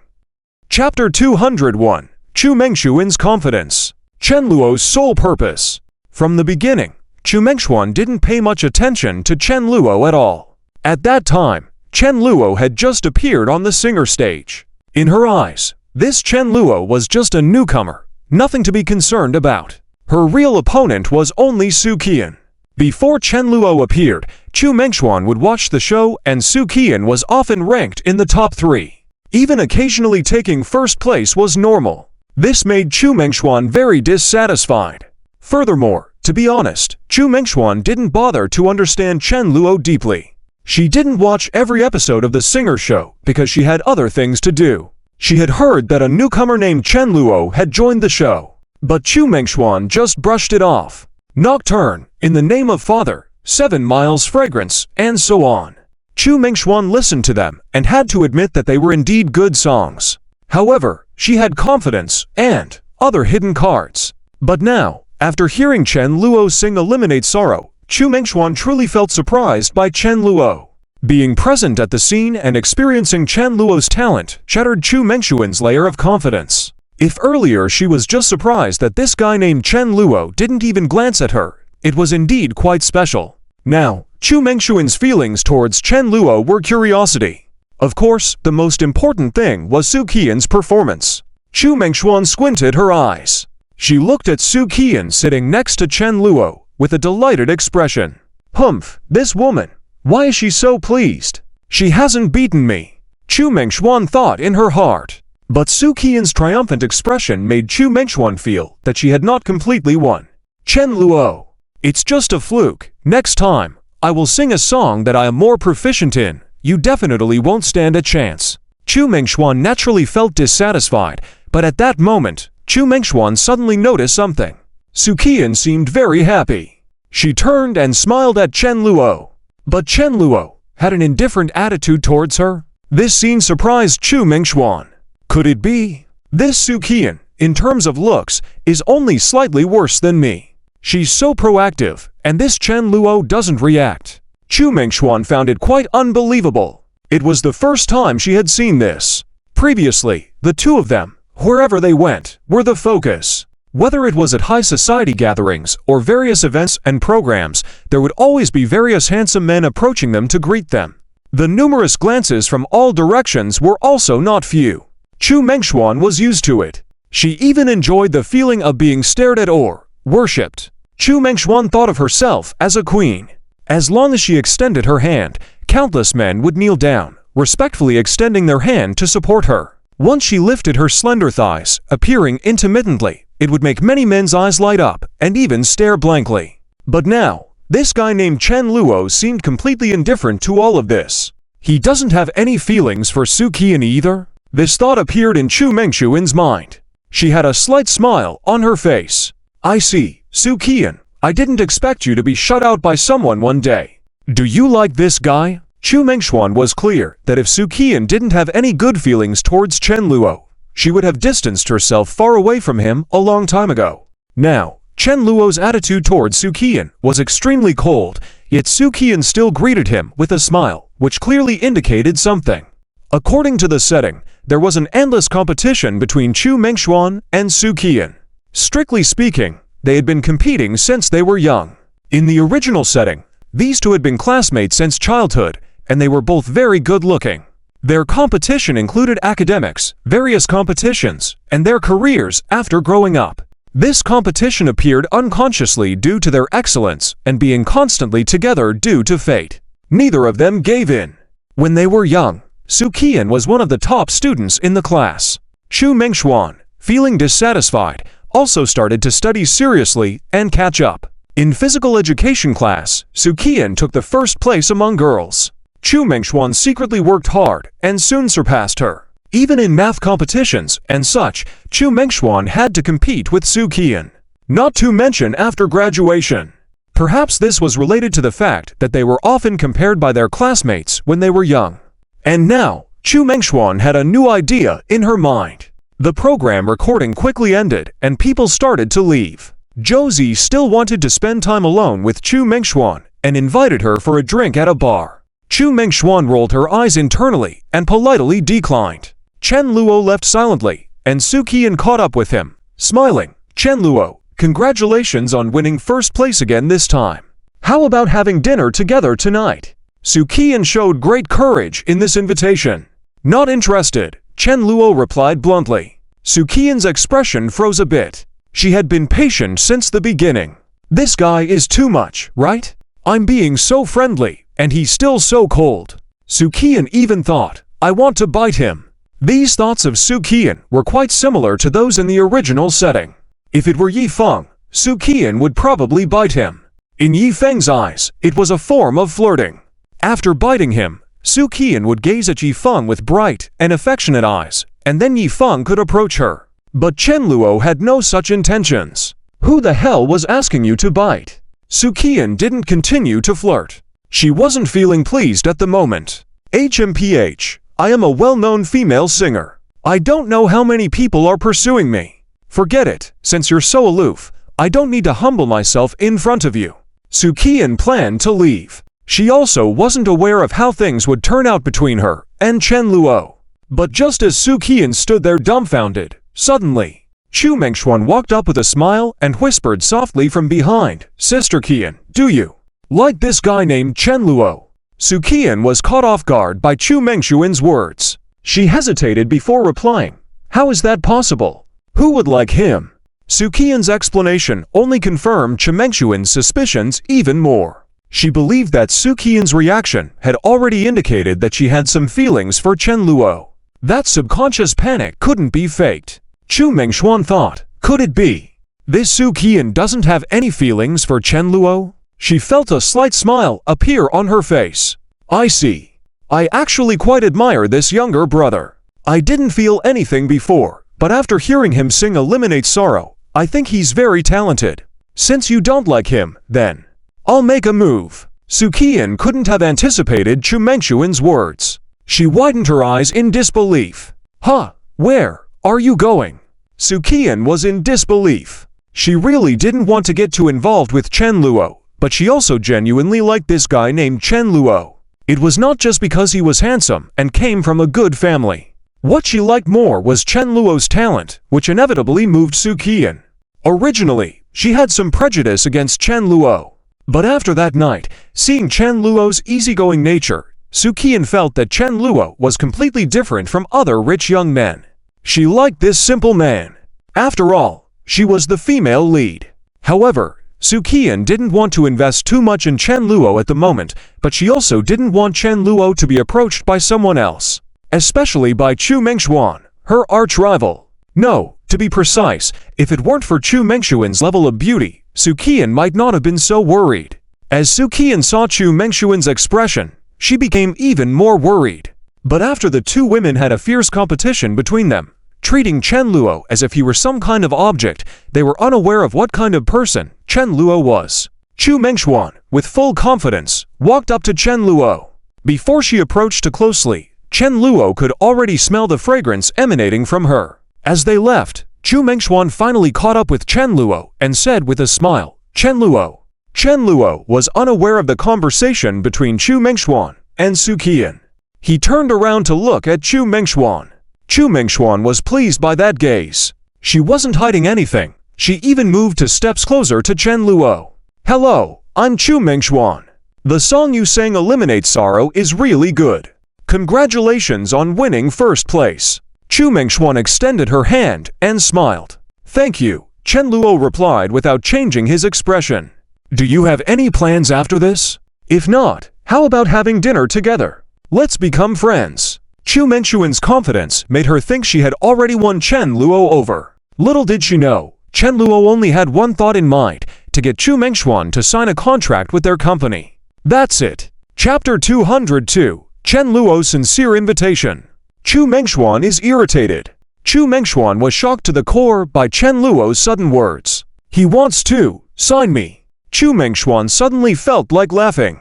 Speaker 1: Chapter 201. Chu Mengshuan's Confidence. Chen Luo's Sole Purpose. From the beginning, Chu Mengshuan didn't pay much attention to Chen Luo at all. At that time, Chen Luo had just appeared on the singer stage. In her eyes, this Chen Luo was just a newcomer, nothing to be concerned about. Her real opponent was only Su Qian. Before Chen Luo appeared, Chu Mengshuan would watch the show and Su Qian was often ranked in the top 3. Even occasionally taking first place was normal. This made Chu Mengshuan very dissatisfied. Furthermore, to be honest, Chu Mengshuan didn't bother to understand Chen Luo deeply. She didn't watch every episode of the singer show because she had other things to do. She had heard that a newcomer named Chen Luo had joined the show, but Chu Mengshuan just brushed it off. Nocturne, In the Name of Father, 7 Miles Fragrance, and so on. Chu Mengshuan listened to them and had to admit that they were indeed good songs. However, she had confidence and other hidden cards. But now, after hearing Chen Luo sing Eliminate Sorrow, Chu Mengshuan truly felt surprised by Chen Luo. Being present at the scene and experiencing Chen Luo's talent shattered Chu Mengshuan's layer of confidence. If earlier she was just surprised that this guy named Chen Luo didn't even glance at her, it was indeed quite special. Now, Chu Mengshuan's feelings towards Chen Luo were curiosity. Of course, the most important thing was Su Qian's performance. Chu Mengshuan squinted her eyes. She looked at Su Qian sitting next to Chen Luo with a delighted expression. Humph, this woman. Why is she so pleased? She hasn't beaten me. Chu Mengshuan thought in her heart. But Su Qian's triumphant expression made Chu Mengshuan feel that she had not completely won. Chen Luo. It's just a fluke. Next time, I will sing a song that I am more proficient in. You definitely won't stand a chance. Chu Mengshuan naturally felt dissatisfied, but at that moment, Chu Mengshuan suddenly noticed something. Su Qian seemed very happy. She turned and smiled at Chen Luo. But Chen Luo had an indifferent attitude towards her. This scene surprised Chu Mengshuan. Could it be? This Su Qian, in terms of looks, is only slightly worse than me. She's so proactive, and this Chen Luo doesn't react. Chu Mengshuan found it quite unbelievable. It was the first time she had seen this. Previously, the two of them, wherever they went, were the focus. Whether it was at high society gatherings or various events and programs, there would always be various handsome men approaching them to greet them. The numerous glances from all directions were also not few. Chu Mengshuan was used to it. She even enjoyed the feeling of being stared at or worshipped. Chu Mengshuan thought of herself as a queen. As long as she extended her hand, countless men would kneel down, respectfully extending their hand to support her. Once she lifted her slender thighs, appearing intermittently, it would make many men's eyes light up and even stare blankly. But now, this guy named Chen Luo seemed completely indifferent to all of this. He doesn't have any feelings for Su Qian either? This thought appeared in Chu Mengshuan's mind. She had a slight smile on her face. I see, Su Qian, I didn't expect you to be shut out by someone one day. Do you like this guy? Chu Mengshuan was clear that if Su Qian didn't have any good feelings towards Chen Luo, she would have distanced herself far away from him a long time ago. Now, Chen Luo's attitude towards Su Qian was extremely cold, yet Su Qian still greeted him with a smile, which clearly indicated something. According to the setting, there was an endless competition between Chu Mengshuan and Su Qian. Strictly speaking, they had been competing since they were young. In the original setting, these two had been classmates since childhood, and they were both very good-looking. Their competition included academics, various competitions, and their careers after growing up. This competition appeared unconsciously due to their excellence and being constantly together due to fate. Neither of them gave in. When they were young, Soo-kian was one of the top students in the class. Chu Mengxuan, feeling dissatisfied, also started to study seriously and catch up. In physical education class, Soo-kian took the first place among girls. Chu Mengxuan secretly worked hard and soon surpassed her. Even in math competitions and such, Chu Mengxuan had to compete with Soo-kian. Not to mention after graduation. Perhaps this was related to the fact that they were often compared by their classmates when they were young. And now, Chu Mengxuan had a new idea in her mind. The program recording quickly ended and people started to leave. Josie still wanted to spend time alone with Chu Mengxuan and invited her for a drink at a bar. Chu Mengxuan rolled her eyes internally and politely declined. Chen Luo left silently, and Soo-kian caught up with him, smiling. "Chen Luo, congratulations on winning first place again this time. How about having dinner together tonight?" Soo-kian showed great courage in this invitation. "Not interested," Chen Luo replied bluntly. Soo-kian's expression froze a bit. She had been patient since the beginning. This guy is too much, right? I'm being so friendly, and he's still so cold. Soo-kian even thought, I want to bite him. These thoughts of Soo-kian were quite similar to those in the original setting. If it were Yi Feng, Soo-kian would probably bite him. In Yi Feng's eyes, it was a form of flirting. After biting him, Soo-kian would gaze at Yi Feng with bright and affectionate eyes, and then Yi Feng could approach her. But Chen Luo had no such intentions. Who the hell was asking you to bite? Soo-kian didn't continue to flirt. She wasn't feeling pleased at the moment. HMPH, I am a well-known female singer. I don't know how many people are pursuing me. Forget it, since you're so aloof, I don't need to humble myself in front of you. Soo-kian planned to leave. She also wasn't aware of how things would turn out between her and Chen Luo. But just as Soo-kian stood there dumbfounded, suddenly, Chu Mengxuan walked up with a smile and whispered softly from behind, Sister Kian, do you like this guy named Chen Luo? Soo-kian was caught off guard by Chu Mengxuan's words. She hesitated before replying. How is that possible? Who would like him? Soo-kian's explanation only confirmed Chu Mengxuan's suspicions even more. She believed that Soo-kian's reaction had already indicated that she had some feelings for Chen Luo. That subconscious panic couldn't be faked. Chu Mengxuan thought, could it be? This Soo-kian doesn't have any feelings for Chen Luo? She felt a slight smile appear on her face. I see. I actually quite admire this younger brother. I didn't feel anything before, but after hearing him sing Eliminate Sorrow, I think he's very talented. Since you don't like him, then I'll make a move. Soo-kian couldn't have anticipated Chu Mengxuan's words. She widened her eyes in disbelief. Huh, where are you going? Soo-kian was in disbelief. She really didn't want to get too involved with Chen Luo, but she also genuinely liked this guy named Chen Luo. It was not just because he was handsome and came from a good family. What she liked more was Chen Luo's talent, which inevitably moved Soo-kian. Originally, she had some prejudice against Chen Luo. But after that night, seeing Chen Luo's easygoing nature, Soo-kian felt that Chen Luo was completely different from other rich young men. She liked this simple man. After all, she was the female lead. However, Soo-kian didn't want to invest too much in Chen Luo at the moment, but she also didn't want Chen Luo to be approached by someone else. Especially by Chu Mengxuan, her arch-rival. No, to be precise, if it weren't for Chu Mengxuan's level of beauty, Soo-kian might not have been so worried. As Soo-kian saw Chu Mengxuan's expression, she became even more worried. But after the two women had a fierce competition between them, treating Chen Luo as if he were some kind of object, they were unaware of what kind of person Chen Luo was. Chu Mengxuan, with full confidence, walked up to Chen Luo. Before she approached too closely, Chen Luo could already smell the fragrance emanating from her. As they left, Chu Mengxuan finally caught up with Chen Luo and said with a smile, Chen Luo. Chen Luo was unaware of the conversation between Chu Mengxuan and Soo-kian. He turned around to look at Chu Mengxuan. Chu Mengxuan was pleased by that gaze. She wasn't hiding anything. She even moved 2 steps closer to Chen Luo. Hello, I'm Chu Mengxuan. The song you sang Eliminate Sorrow is really good. Congratulations on winning first place. Chu Mengshuan extended her hand and smiled. Thank you, Chen Luo replied without changing his expression. Do you have any plans after this? If not, how about having dinner together? Let's become friends. Chu Mengshuan's confidence made her think she had already won Chen Luo over. Little did she know, Chen Luo only had one thought in mind, to get Chu Mengshuan to sign a contract with their company. That's it. Chapter 202, Chen Luo's sincere invitation. Chu Mengshuan is irritated. Chu Mengshuan was shocked to the core by Chen Luo's sudden words. He wants to sign me. Chu Mengshuan suddenly felt like laughing.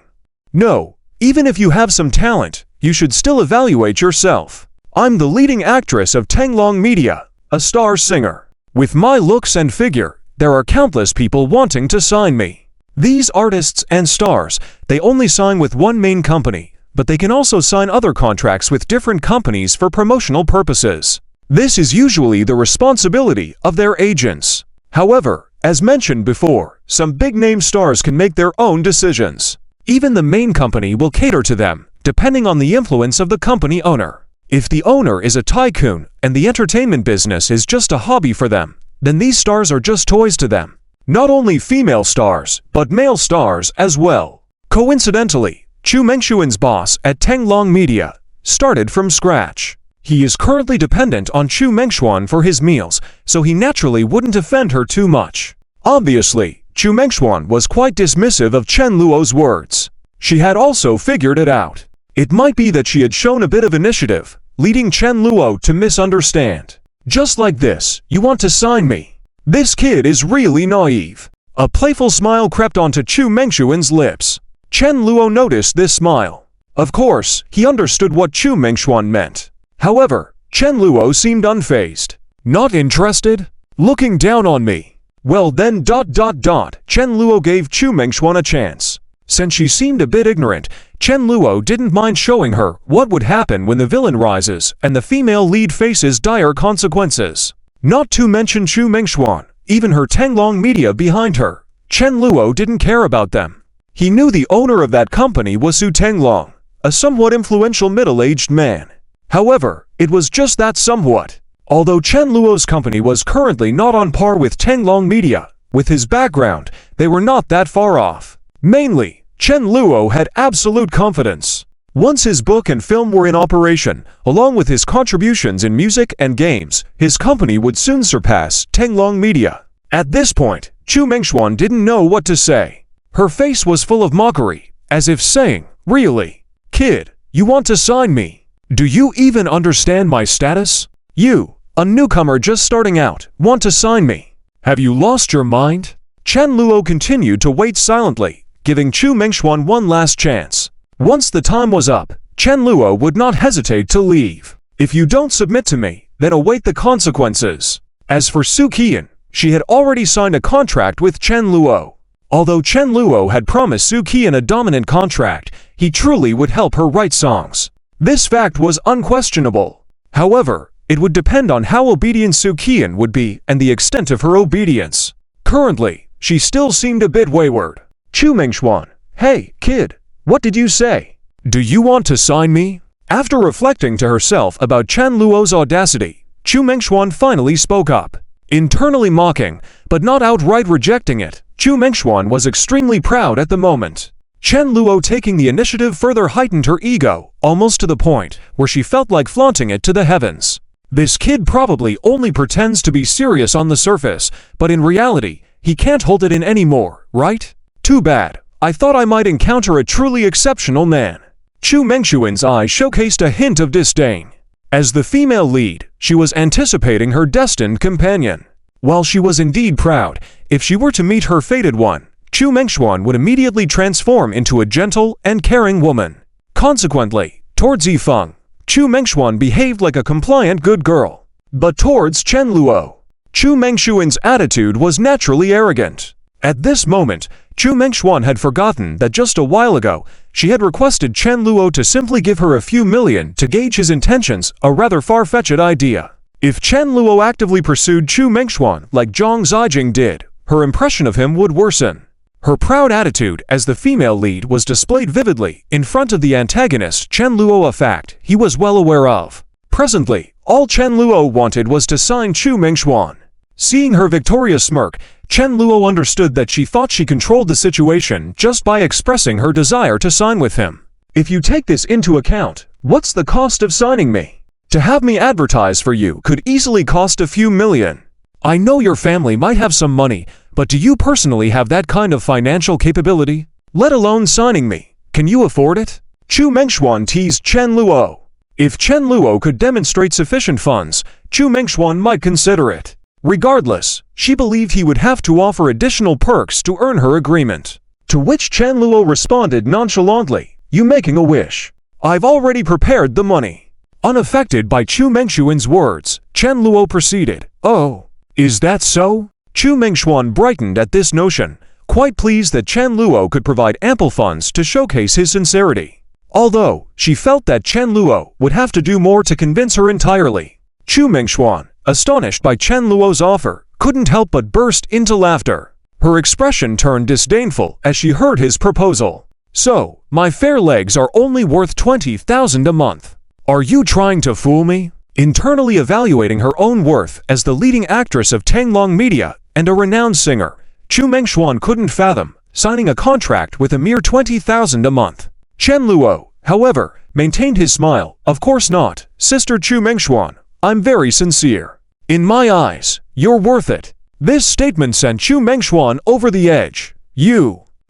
Speaker 1: No, even if you have some talent, you should still evaluate yourself. I'm the leading actress of Tenglong Media, a star singer. With my looks and figure, there are countless people wanting to sign me. These artists and stars, they only sign with one main company, but they can also sign other contracts with different companies for promotional purposes. This is usually the responsibility of their agents. However, as mentioned before, some big-name stars can make their own decisions. Even the main company will cater to them, depending on the influence of the company owner. If the owner is a tycoon and the entertainment business is just a hobby for them, then these stars are just toys to them. Not only female stars, but male stars as well. Coincidentally, Chu Mengshuan's boss at Tenglong Media started from scratch. He is currently dependent on Chu Mengshuan for his meals, so he naturally wouldn't offend her too much. Obviously, Chu Mengshuan was quite dismissive of Chen Luo's words. She had also figured it out. It might be that she had shown a bit of initiative, leading Chen Luo to misunderstand. Just like this, you want to sign me? This kid is really naive. A playful smile crept onto Chu Mengshuan's lips. Chen Luo noticed this smile. Of course, he understood what Chu Mengshuan meant. However, Chen Luo seemed unfazed. Not interested? Looking down on me? Well then ... Chen Luo gave Chu Mengshuan a chance. Since she seemed a bit ignorant, Chen Luo didn't mind showing her what would happen when the villain rises and the female lead faces dire consequences. Not to mention Chu Mengshuan, even her Tenglong Media behind her. Chen Luo didn't care about them. He knew the owner of that company was Su Tenglong, a somewhat influential middle-aged man. However, it was just that somewhat. Although Chen Luo's company was currently not on par with Tenglong Media, with his background, they were not that far off. Mainly, Chen Luo had absolute confidence. Once his book and film were in operation, along with his contributions in music and games, his company would soon surpass Tenglong Media. At this point, Chu Mengshuan didn't know what to say. Her face was full of mockery, as if saying, "Really? Kid, you want to sign me? Do you even understand my status? You, a newcomer just starting out, want to sign me? Have you lost your mind?" Chen Luo continued to wait silently, giving Chu Mengshuan one last chance. Once the time was up, Chen Luo would not hesitate to leave. If you don't submit to me, then await the consequences. As for Su Qian, she had already signed a contract with Chen Luo. Although Chen Luo had promised Su Qian a dominant contract, he truly would help her write songs. This fact was unquestionable. However, it would depend on how obedient Su Qian would be and the extent of her obedience. Currently, she still seemed a bit wayward. Chu Mengshuan, "Hey, kid, what did you say? Do you want to sign me?" After reflecting to herself about Chen Luo's audacity, Chu Mengshuan finally spoke up. Internally mocking, but not outright rejecting it, Chu Mengshuan was extremely proud at the moment. Chen Luo taking the initiative further heightened her ego, almost to the point where she felt like flaunting it to the heavens. This kid probably only pretends to be serious on the surface, but in reality, he can't hold it in anymore, right? Too bad. I thought I might encounter a truly exceptional man. Chu Mengshuan's eye showcased a hint of disdain. As the female lead, she was anticipating her destined companion. While she was indeed proud, if she were to meet her fated one, Chu Mengshuan would immediately transform into a gentle and caring woman. Consequently, towards Yifeng, Chu Mengshuan behaved like a compliant good girl. But towards Chen Luo, Chu Mengshuan's attitude was naturally arrogant. At this moment, Chu Mengshuan had forgotten that just a while ago, she had requested Chen Luo to simply give her a few million to gauge his intentions, a rather far-fetched idea. If Chen Luo actively pursued Chu Mengshuan like Zhang Zijing did, her impression of him would worsen. Her proud attitude as the female lead was displayed vividly in front of the antagonist Chen Luo, a fact he was well aware of. Presently, all Chen Luo wanted was to sign Chu Mingxuan. Seeing her victorious smirk, Chen Luo understood that she thought she controlled the situation just by expressing her desire to sign with him. If you take this into account, what's the cost of signing me? To have me advertise for you could easily cost a few million. I know your family might have some money, but do you personally have that kind of financial capability? Let alone signing me. Can you afford it? Chu Mingxuan teased Chen Luo. If Chen Luo could demonstrate sufficient funds, Chu Mingxuan might consider it. Regardless, she believed he would have to offer additional perks to earn her agreement. To which Chen Luo responded nonchalantly, "You making a wish? I've already prepared the money." Unaffected by Chu Mingxuan's words, Chen Luo proceeded, "Oh, is that so?" Chu Mingxuan brightened at this notion, quite pleased that Chen Luo could provide ample funds to showcase his sincerity. Although, she felt that Chen Luo would have to do more to convince her entirely. Chu Mingxuan, astonished by Chen Luo's offer, couldn't help but burst into laughter. Her expression turned disdainful as she heard his proposal. "So, my fair legs are only worth 20,000 a month. Are you trying to fool me?" Internally evaluating her own worth as the leading actress of Tanglong Media and a renowned singer, Chu Mingxuan couldn't fathom signing a contract with a mere 20,000 a month. Chen Luo, however, maintained his smile. "Of course not, Sister Chu Mingxuan. I'm very sincere. In my eyes, you're worth it." This statement sent Chu Mingxuan over the edge.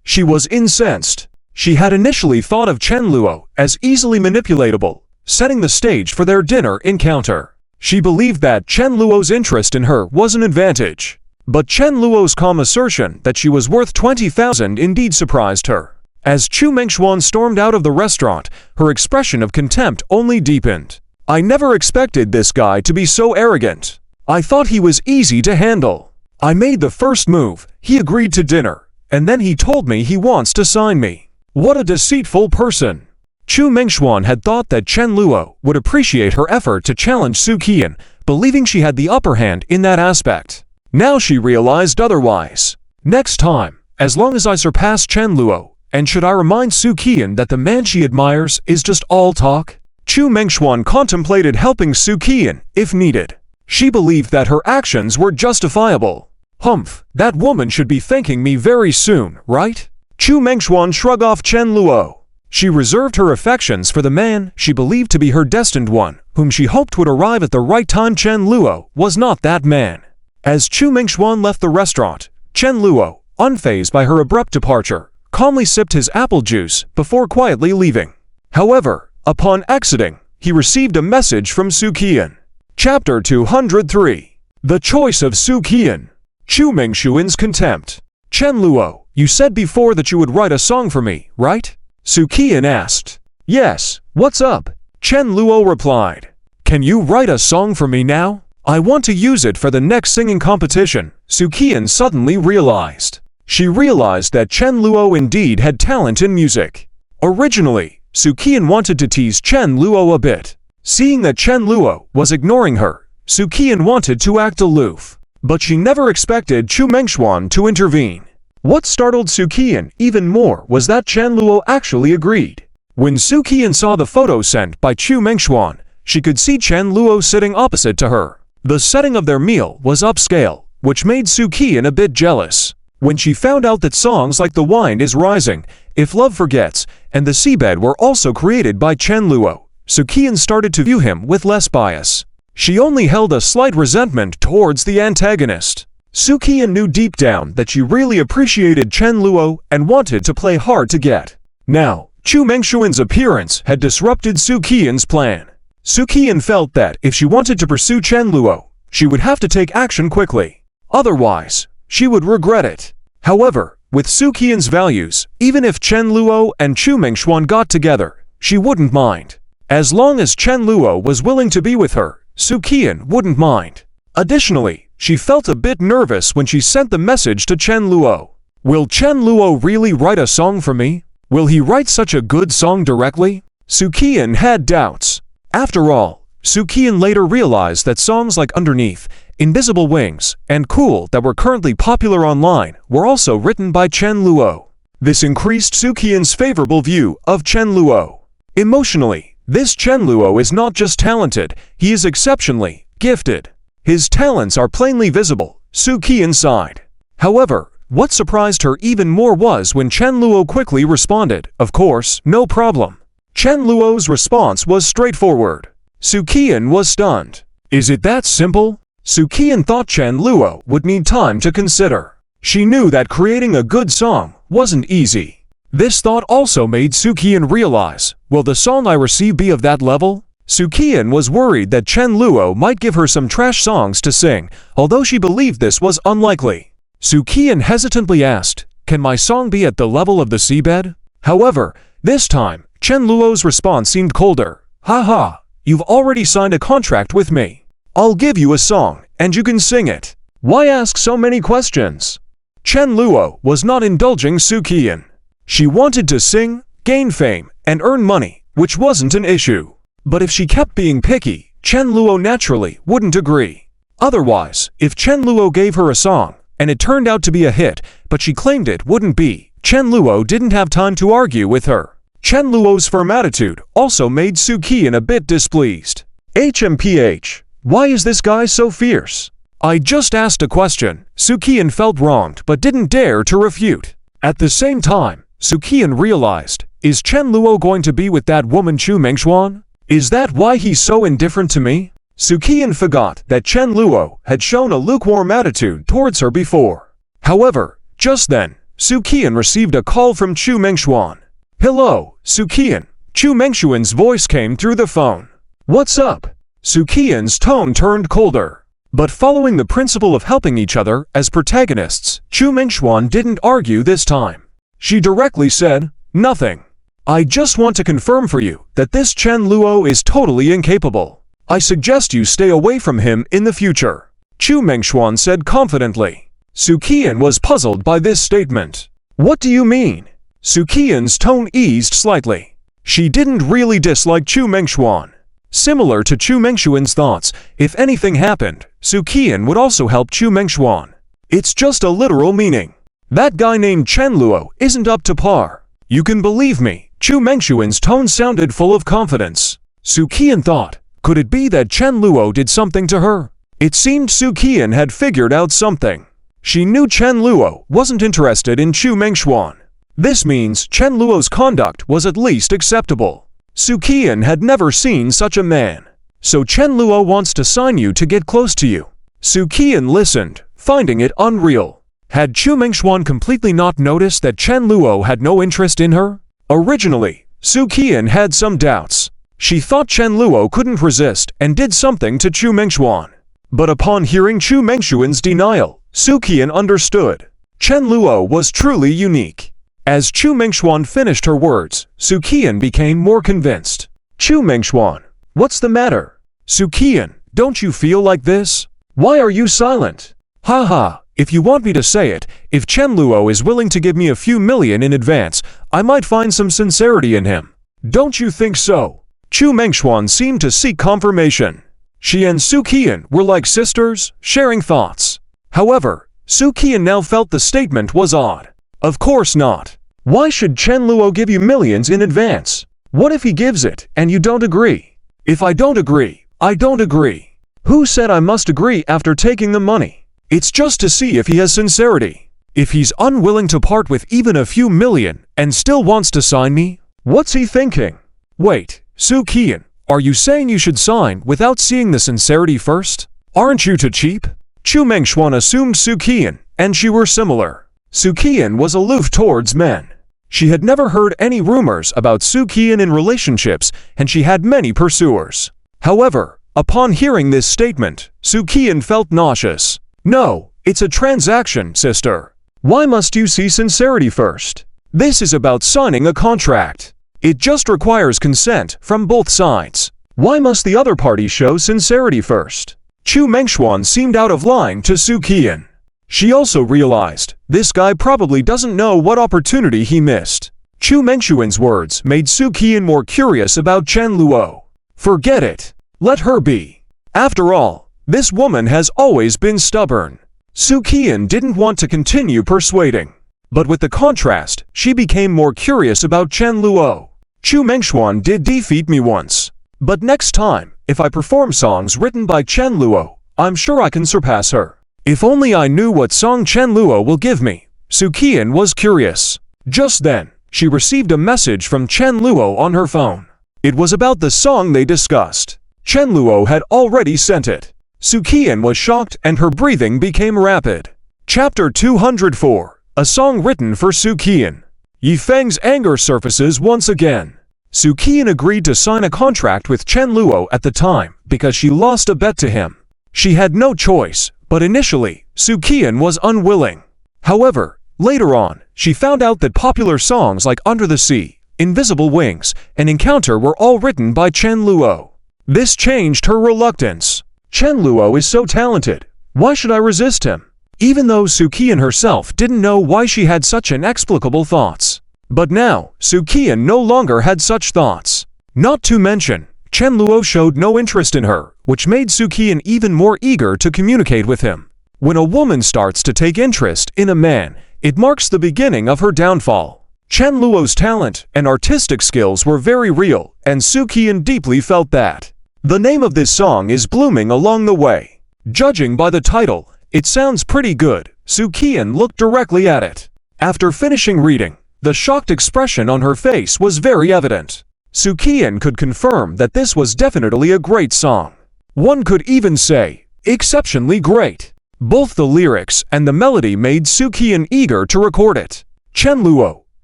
Speaker 1: She was incensed. She had initially thought of Chen Luo as easily manipulatable, setting the stage for their dinner encounter. She believed that Chen Luo's interest in her was an advantage. But Chen Luo's calm assertion that she was worth 20,000 indeed surprised her. As Chu Mingxuan stormed out of the restaurant, her expression of contempt only deepened. "I never expected this guy to be so arrogant. I thought he was easy to handle. I made the first move, he agreed to dinner, and then he told me he wants to sign me. What a deceitful person." Chu Mingxuan had thought that Chen Luo would appreciate her effort to challenge Su Qian, believing she had the upper hand in that aspect. Now she realized otherwise. Next time, as long as I surpass Chen Luo, and should I remind Su Qian that the man she admires is just all talk? Chu Mingxuan contemplated helping Su Qian if needed. She believed that her actions were justifiable. "Humph, that woman should be thanking me very soon, right?" Chu Mingxuan shrugged off Chen Luo. She reserved her affections for the man she believed to be her destined one, whom she hoped would arrive at the right time. Chen Luo was not that man. As Chu Mingxuan left the restaurant, Chen Luo, unfazed by her abrupt departure, calmly sipped his apple juice before quietly leaving. However, upon exiting, he received a message from Su Qian. Chapter 203. The Choice of Su Qian. Chu Mingxuan's Contempt. "Chen Luo, you said before that you would write a song for me, right?" Su Qian asked. "Yes, what's up?" Chen Luo replied. "Can you write a song for me now? I want to use it for the next singing competition." Su Qian suddenly realized. She realized that Chen Luo indeed had talent in music. Originally, Su Qian wanted to tease Chen Luo a bit. Seeing that Chen Luo was ignoring her, Su Qian wanted to act aloof. But she never expected Chu Mingxuan to intervene. What startled Su Qian even more was that Chen Luo actually agreed. When Su Qian saw the photo sent by Chu Mingxuan, she could see Chen Luo sitting opposite to her. The setting of their meal was upscale, which made Su Qian a bit jealous. When she found out that songs like "The Wind is Rising," "If Love Forgets," and "The Seabed" were also created by Chen Luo, Su Qian started to view him with less bias. She only held a slight resentment towards the antagonist. Su Qian knew deep down that she really appreciated Chen Luo and wanted to play hard to get. Now, Chu Mingxuan's appearance had disrupted Su Qian's plan. Su Qian felt that if she wanted to pursue Chen Luo, she would have to take action quickly. Otherwise, she would regret it. However, with Su Qian's values, even if Chen Luo and Chu Mingxuan got together, she wouldn't mind. As long as Chen Luo was willing to be with her, Su Qian wouldn't mind. Additionally, she felt a bit nervous when she sent the message to Chen Luo. Will Chen Luo really write a song for me? Will he write such a good song directly? Su Qian had doubts. After all, Soo-Kian later realized that songs like Underneath, Invisible Wings, and Cool that were currently popular online were also written by Chen Luo. This increased Soo-Kian's favorable view of Chen Luo. Emotionally, this Chen Luo is not just talented, he is exceptionally gifted. His talents are plainly visible, Soo-Kian sighed. However, what surprised her even more was when Chen Luo quickly responded, "Of course, no problem." Chen Luo's response was straightforward. Soo-Kian was stunned. Is it that simple? Soo-Kian thought Chen Luo would need time to consider. She knew that creating a good song wasn't easy. This thought also made Soo-Kian realize, will the song I receive be of that level? Soo-Kian was worried that Chen Luo might give her some trash songs to sing, although she believed this was unlikely. Soo-Kian hesitantly asked, "Can my song be at the level of the seabed?" However, this time, Chen Luo's response seemed colder. "Haha, you've already signed a contract with me. I'll give you a song, and you can sing it. Why ask so many questions?" Chen Luo was not indulging Soo-Kian. She wanted to sing, gain fame, and earn money, which wasn't an issue. But if she kept being picky, Chen Luo naturally wouldn't agree. Otherwise, if Chen Luo gave her a song, and it turned out to be a hit, but she claimed it wouldn't be, Chen Luo didn't have time to argue with her. Chen Luo's firm attitude also made Soo-Kian a bit displeased. HMPH. Why is this guy so fierce? I just asked a question. Soo-Kian felt wronged but didn't dare to refute. At the same time, Soo-Kian realized, is Chen Luo going to be with that woman Chu Mengxuan? Is that why he's so indifferent to me? Soo-Kian forgot that Chen Luo had shown a lukewarm attitude towards her before. However, just then, Soo-Kian received a call from Chu Mengxuan. "Hello, Soo-Kian." Chu Mengxuan's voice came through the phone. "What's up?" Soo-Kian's tone turned colder. But following the principle of helping each other as protagonists, Chu Mengxuan didn't argue this time. She directly said, "Nothing. I just want to confirm for you that this Chen Luo is totally incapable. I suggest you stay away from him in the future," Chu Mengxuan said confidently. Soo-Kian was puzzled by this statement. "What do you mean?" Soo-Kian's tone eased slightly. She didn't really dislike Chu Mengxuan. Similar to Chu Mengxuan's thoughts, if anything happened, Soo-Kian would also help Chu Mengxuan. It's just a literal meaning. That guy named Chen Luo isn't up to par. You can believe me. Chu Mengxuan's tone sounded full of confidence. Soo-Kian thought, could it be that Chen Luo did something to her? It seemed Soo-Kian had figured out something. She knew Chen Luo wasn't interested in Chu Mengxuan. This means Chen Luo's conduct was at least acceptable. Soo-Kian had never seen such a man. So Chen Luo wants to sign you to get close to you. Soo-Kian listened, finding it unreal. Had Chu Mengxuan completely not noticed that Chen Luo had no interest in her? Originally, Soo-Kian had some doubts. She thought Chen Luo couldn't resist and did something to Chu Mengxuan. But upon hearing Chu Mengxuan's denial, Soo-Kian understood. Chen Luo was truly unique. As Chu Mengxuan finished her words, Soo-Kian became more convinced. "Chu Mengxuan, what's the matter?" "Soo-Kian, don't you feel like this? Why are you silent?" "Haha, if you want me to say it, if Chen Luo is willing to give me a few million in advance, I might find some sincerity in him. Don't you think so?" Chu Mengxuan seemed to seek confirmation. She and Soo-Kian were like sisters, sharing thoughts. However, Soo-Kian now felt the statement was odd. Of course not. Why should Chen Luo give you millions in advance? What if he gives it and you don't agree? If I don't agree, I don't agree. Who said I must agree after taking the money? It's just to see if he has sincerity. If he's unwilling to part with even a few million and still wants to sign me, what's he thinking? Wait, Soo-Kian, are you saying you should sign without seeing the sincerity first? Aren't you too cheap? Chu Mengxuan assumed Soo-Kian and she were similar. Soo-Kian was aloof towards men. She had never heard any rumors about Soo-Kian in relationships, and she had many pursuers. However, upon hearing this statement, Soo-Kian felt nauseous. "No, it's a transaction, sister. Why must you see sincerity first? This is about signing a contract. It just requires consent from both sides. Why must the other party show sincerity first?" Chu Mengxuan seemed out of line to Soo-Kian. She also realized, this guy probably doesn't know what opportunity he missed. Chu Mengxuan's words made Soo-Kian more curious about Chen Luo. Forget it. Let her be. After all, this woman has always been stubborn. Soo Ki-in didn't want to continue persuading. But with the contrast, she became more curious about Chen Luo. Chu Mengxuan did defeat me once. But next time, if I perform songs written by Chen Luo, I'm sure I can surpass her. If only I knew what song Chen Luo will give me. Soo Ki-in was curious. Just then, she received a message from Chen Luo on her phone. It was about the song they discussed. Chen Luo had already sent it. Soo Ki-in was shocked and her breathing became rapid. Chapter 204. A song written for Soo Ki-in. Yi Feng's anger surfaces once again. Soo Ki-in agreed to sign a contract with Chen Luo at the time because she lost a bet to him. She had no choice, but initially, Soo Ki-in was unwilling. However, later on, she found out that popular songs like Under the Sea, Invisible Wings, and Encounter were all written by Chen Luo. This changed her reluctance. Chen Luo is so talented. Why should I resist him? Even though Soo Ki-in herself didn't know why she had such inexplicable thoughts. But now, Soo Ki-in no longer had such thoughts. Not to mention, Chen Luo showed no interest in her, which made Soo Ki-in even more eager to communicate with him. When a woman starts to take interest in a man, it marks the beginning of her downfall. Chen Luo's talent and artistic skills were very real, and Soo Ki-in deeply felt that. The name of this song is Blooming Along the Way. Judging by the title, it sounds pretty good. Soo Ki-in looked directly at it. After finishing reading, the shocked expression on her face was very evident. Soo Ki-in could confirm that this was definitely a great song. One could even say, exceptionally great. Both the lyrics and the melody made Soo Ki-in eager to record it. Chen Luo,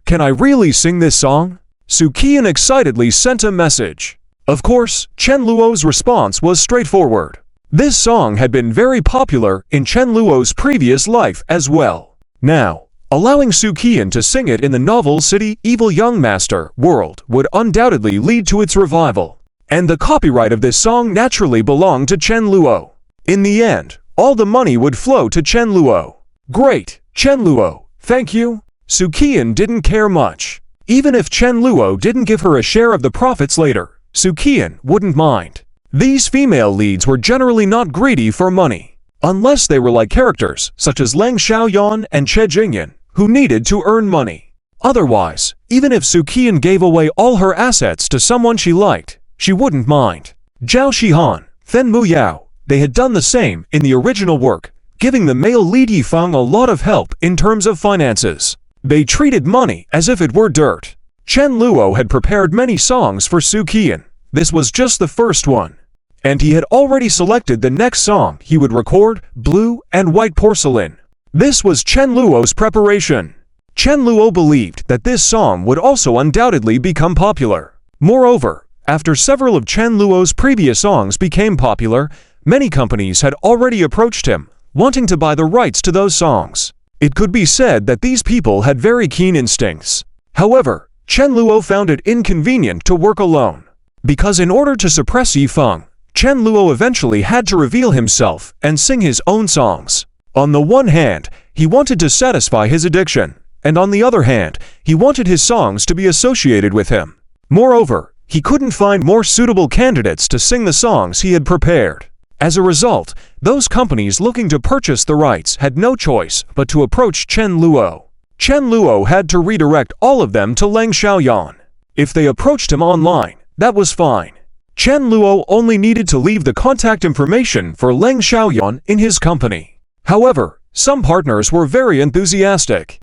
Speaker 1: can I really sing this song? Soo Ki-in excitedly sent a message. Of course, Chen Luo's response was straightforward. This song had been very popular in Chen Luo's previous life as well. Now, allowing Soo Ki-in to sing it in the novel City Evil Young Master world would undoubtedly lead to its revival. And the copyright of this song naturally belonged to Chen Luo. In the end, all the money would flow to Chen Luo. Great, Chen Luo, thank you. Soo Ki-in didn't care much. Even if Chen Luo didn't give her a share of the profits later, Soo Ki-in wouldn't mind. These female leads were generally not greedy for money, unless they were like characters such as Leng Xiaoyan and Che Jingyan, who needed to earn money. Otherwise, even if Soo Ki-in gave away all her assets to someone she liked, she wouldn't mind. Zhao Shihan, Fen Muyao, they had done the same in the original work, giving the male lead Yi Feng a lot of help in terms of finances. They treated money as if it were dirt. Chen Luo had prepared many songs for Soo Ki-in. This was just the first one. And he had already selected the next song he would record, Blue and White Porcelain. This was Chen Luo's preparation. Chen Luo believed that this song would also undoubtedly become popular. Moreover, after several of Chen Luo's previous songs became popular, many companies had already approached him, wanting to buy the rights to those songs. It could be said that these people had very keen instincts. However, Chen Luo found it inconvenient to work alone. Because in order to suppress Yi Feng, Chen Luo eventually had to reveal himself and sing his own songs. On the one hand, he wanted to satisfy his addiction, and on the other hand, he wanted his songs to be associated with him. Moreover, he couldn't find more suitable candidates to sing the songs he had prepared. As a result, those companies looking to purchase the rights had no choice but to approach Chen Luo. Chen Luo had to redirect all of them to Leng Xiaoyan. If they approached him online, that was fine. Chen Luo only needed to leave the contact information for Leng Xiaoyan in his company. However, some partners were very enthusiastic.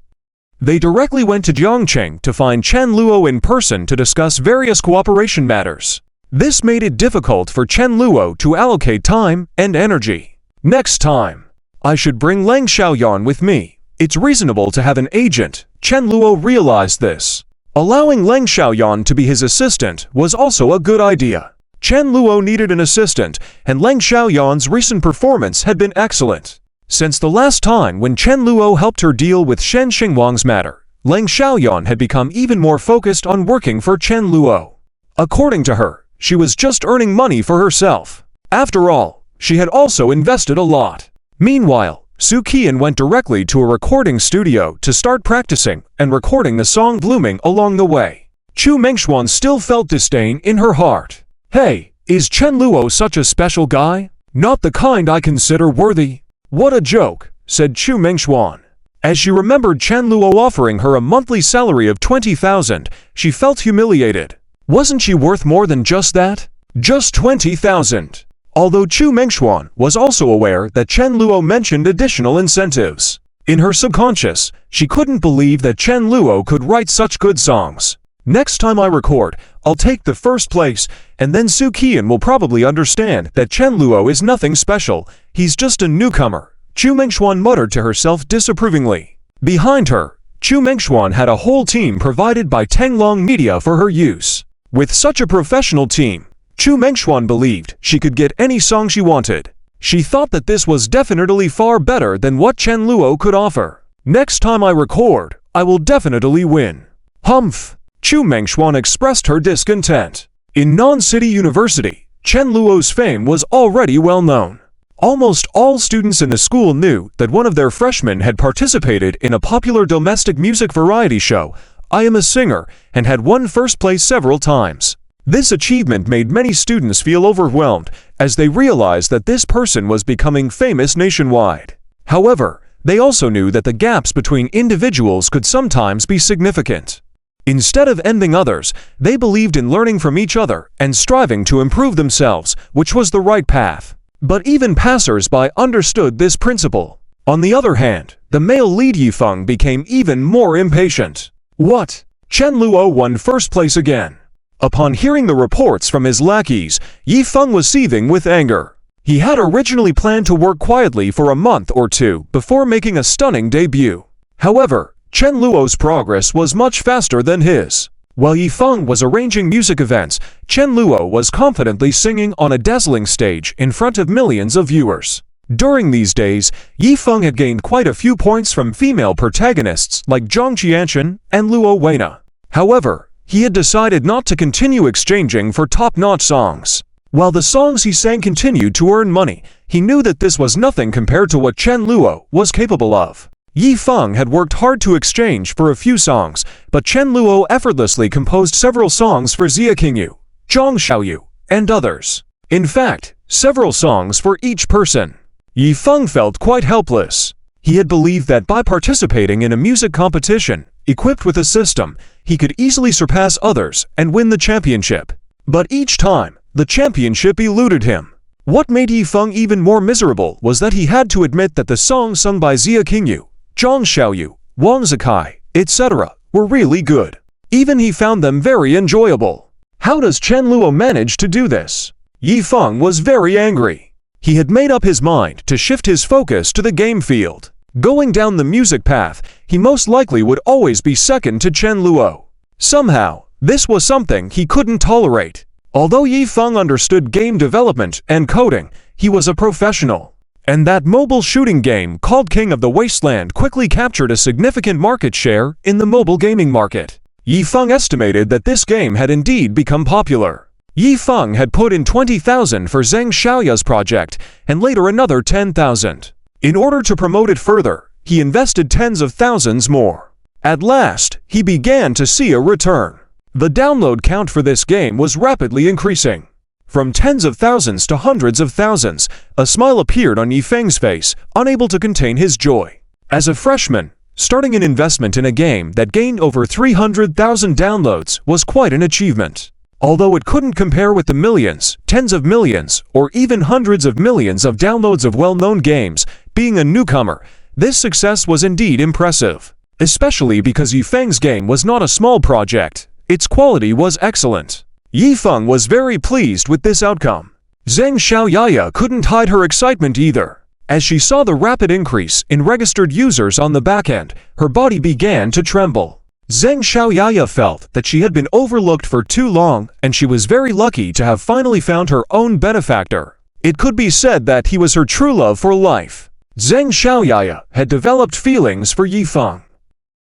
Speaker 1: They directly went to Jiangcheng to find Chen Luo in person to discuss various cooperation matters. This made it difficult for Chen Luo to allocate time and energy. Next time, I should bring Leng Xiaoyan with me. It's reasonable to have an agent. Chen Luo realized this. Allowing Leng Xiaoyan to be his assistant was also a good idea. Chen Luo needed an assistant, and Leng Xiaoyan's recent performance had been excellent. Since the last time when Chen Luo helped her deal with Shen Xingwang's matter, Leng Xiaoyan had become even more focused on working for Chen Luo. According to her, she was just earning money for herself. After all, she had also invested a lot. Meanwhile, Soo Ki-in went directly to a recording studio to start practicing and recording the song Blooming Along the Way. Chu Mengxuan still felt disdain in her heart. Hey, Is Chen Luo such a special guy? Not the kind I consider worthy. What a joke, said Chu Mingxuan. As she remembered Chen Luo offering her a monthly salary of 20,000, she felt humiliated. Wasn't she worth more than just that? Just 20,000. Although Chu Mingxuan was also aware that Chen Luo mentioned additional incentives. In her subconscious, she couldn't believe that Chen Luo could write such good songs. Next time I record, I'll take the first place, and then Su Qian will probably understand that Chen Luo is nothing special, he's just a newcomer, Chu Mingxuan muttered to herself disapprovingly. Behind her, Chu Mingxuan had a whole team provided by Tenglong Media for her use. With such a professional team, Chu Mingxuan believed she could get any song she wanted. She thought that this was definitely far better than what Chen Luo could offer. Next time I record, I will definitely win. Humph! Chu Mingxuan expressed her discontent. In Non-City University, Chen Luo's fame was already well known. Almost all students in the school knew that one of their freshmen had participated in a popular domestic music variety show, I Am a Singer, and had won first place several times. This achievement made many students feel overwhelmed as they realized that this person was becoming famous nationwide. However, they also knew that the gaps between individuals could sometimes be significant. Instead of envying others, they believed in learning from each other and striving to improve themselves, which was the right path. But even passers-by understood this principle. On the other hand, the male lead Yifeng became even more impatient. What? Chen Luo won first place again. Upon hearing the reports from his lackeys, Yifeng was seething with anger. He had originally planned to work quietly for a month or two before making a stunning debut. However, Chen Luo's progress was much faster than his. While Yifeng was arranging music events, Chen Luo was confidently singing on a dazzling stage in front of millions of viewers. During these days, Yifeng had gained quite a few points from female protagonists like Zhang Qianchen and Luo Weina. However, he had decided not to continue exchanging for top-notch songs. While the songs he sang continued to earn money, he knew that this was nothing compared to what Chen Luo was capable of. Yifeng had worked hard to exchange for a few songs, but Chen Luo effortlessly composed several songs for Xia Qingyu, Zhang Xiaoyu, and others. In fact, several songs for each person. Yifeng felt quite helpless. He had believed that by participating in a music competition, equipped with a system, he could easily surpass others and win the championship. But each time, the championship eluded him. What made Yifeng even more miserable was that he had to admit that the songs sung by Xia Qingyu, Zhang Xiaoyu, Wang Zikai, etc., were really good. Even he found them very enjoyable. How does Chen Luo manage to do this? Yifeng was very angry. He had made up his mind to shift his focus to the game field. Going down the music path, he most likely would always be second to Chen Luo. Somehow, this was something he couldn't tolerate. Although Yifeng understood game development and coding, he was a professional. And that mobile shooting game called King of the Wasteland quickly captured a significant market share in the mobile gaming market. Yifeng estimated that this game had indeed become popular. Yifeng had put in 20,000 for Zhang Xiaoya's project, and later another 10,000. In order to promote it further, he invested tens of thousands more. At last, he began to see a return. The download count for this game was rapidly increasing. From tens of thousands to hundreds of thousands, a smile appeared on Yifeng's face, unable to contain his joy. As a freshman, starting an investment in a game that gained over 300,000 downloads was quite an achievement. Although it couldn't compare with the millions, tens of millions, or even hundreds of millions of downloads of well-known games, being a newcomer, this success was indeed impressive. Especially because Yifeng's game was not a small project, its quality was excellent. Yifeng was very pleased with this outcome. Zhang Xiaoyaya couldn't hide her excitement either. As she saw the rapid increase in registered users on the back end, her body began to tremble. Zhang Xiaoyaya felt that she had been overlooked for too long, and she was very lucky to have finally found her own benefactor. It could be said that he was her true love for life. Zhang Xiaoyaya had developed feelings for Yifeng.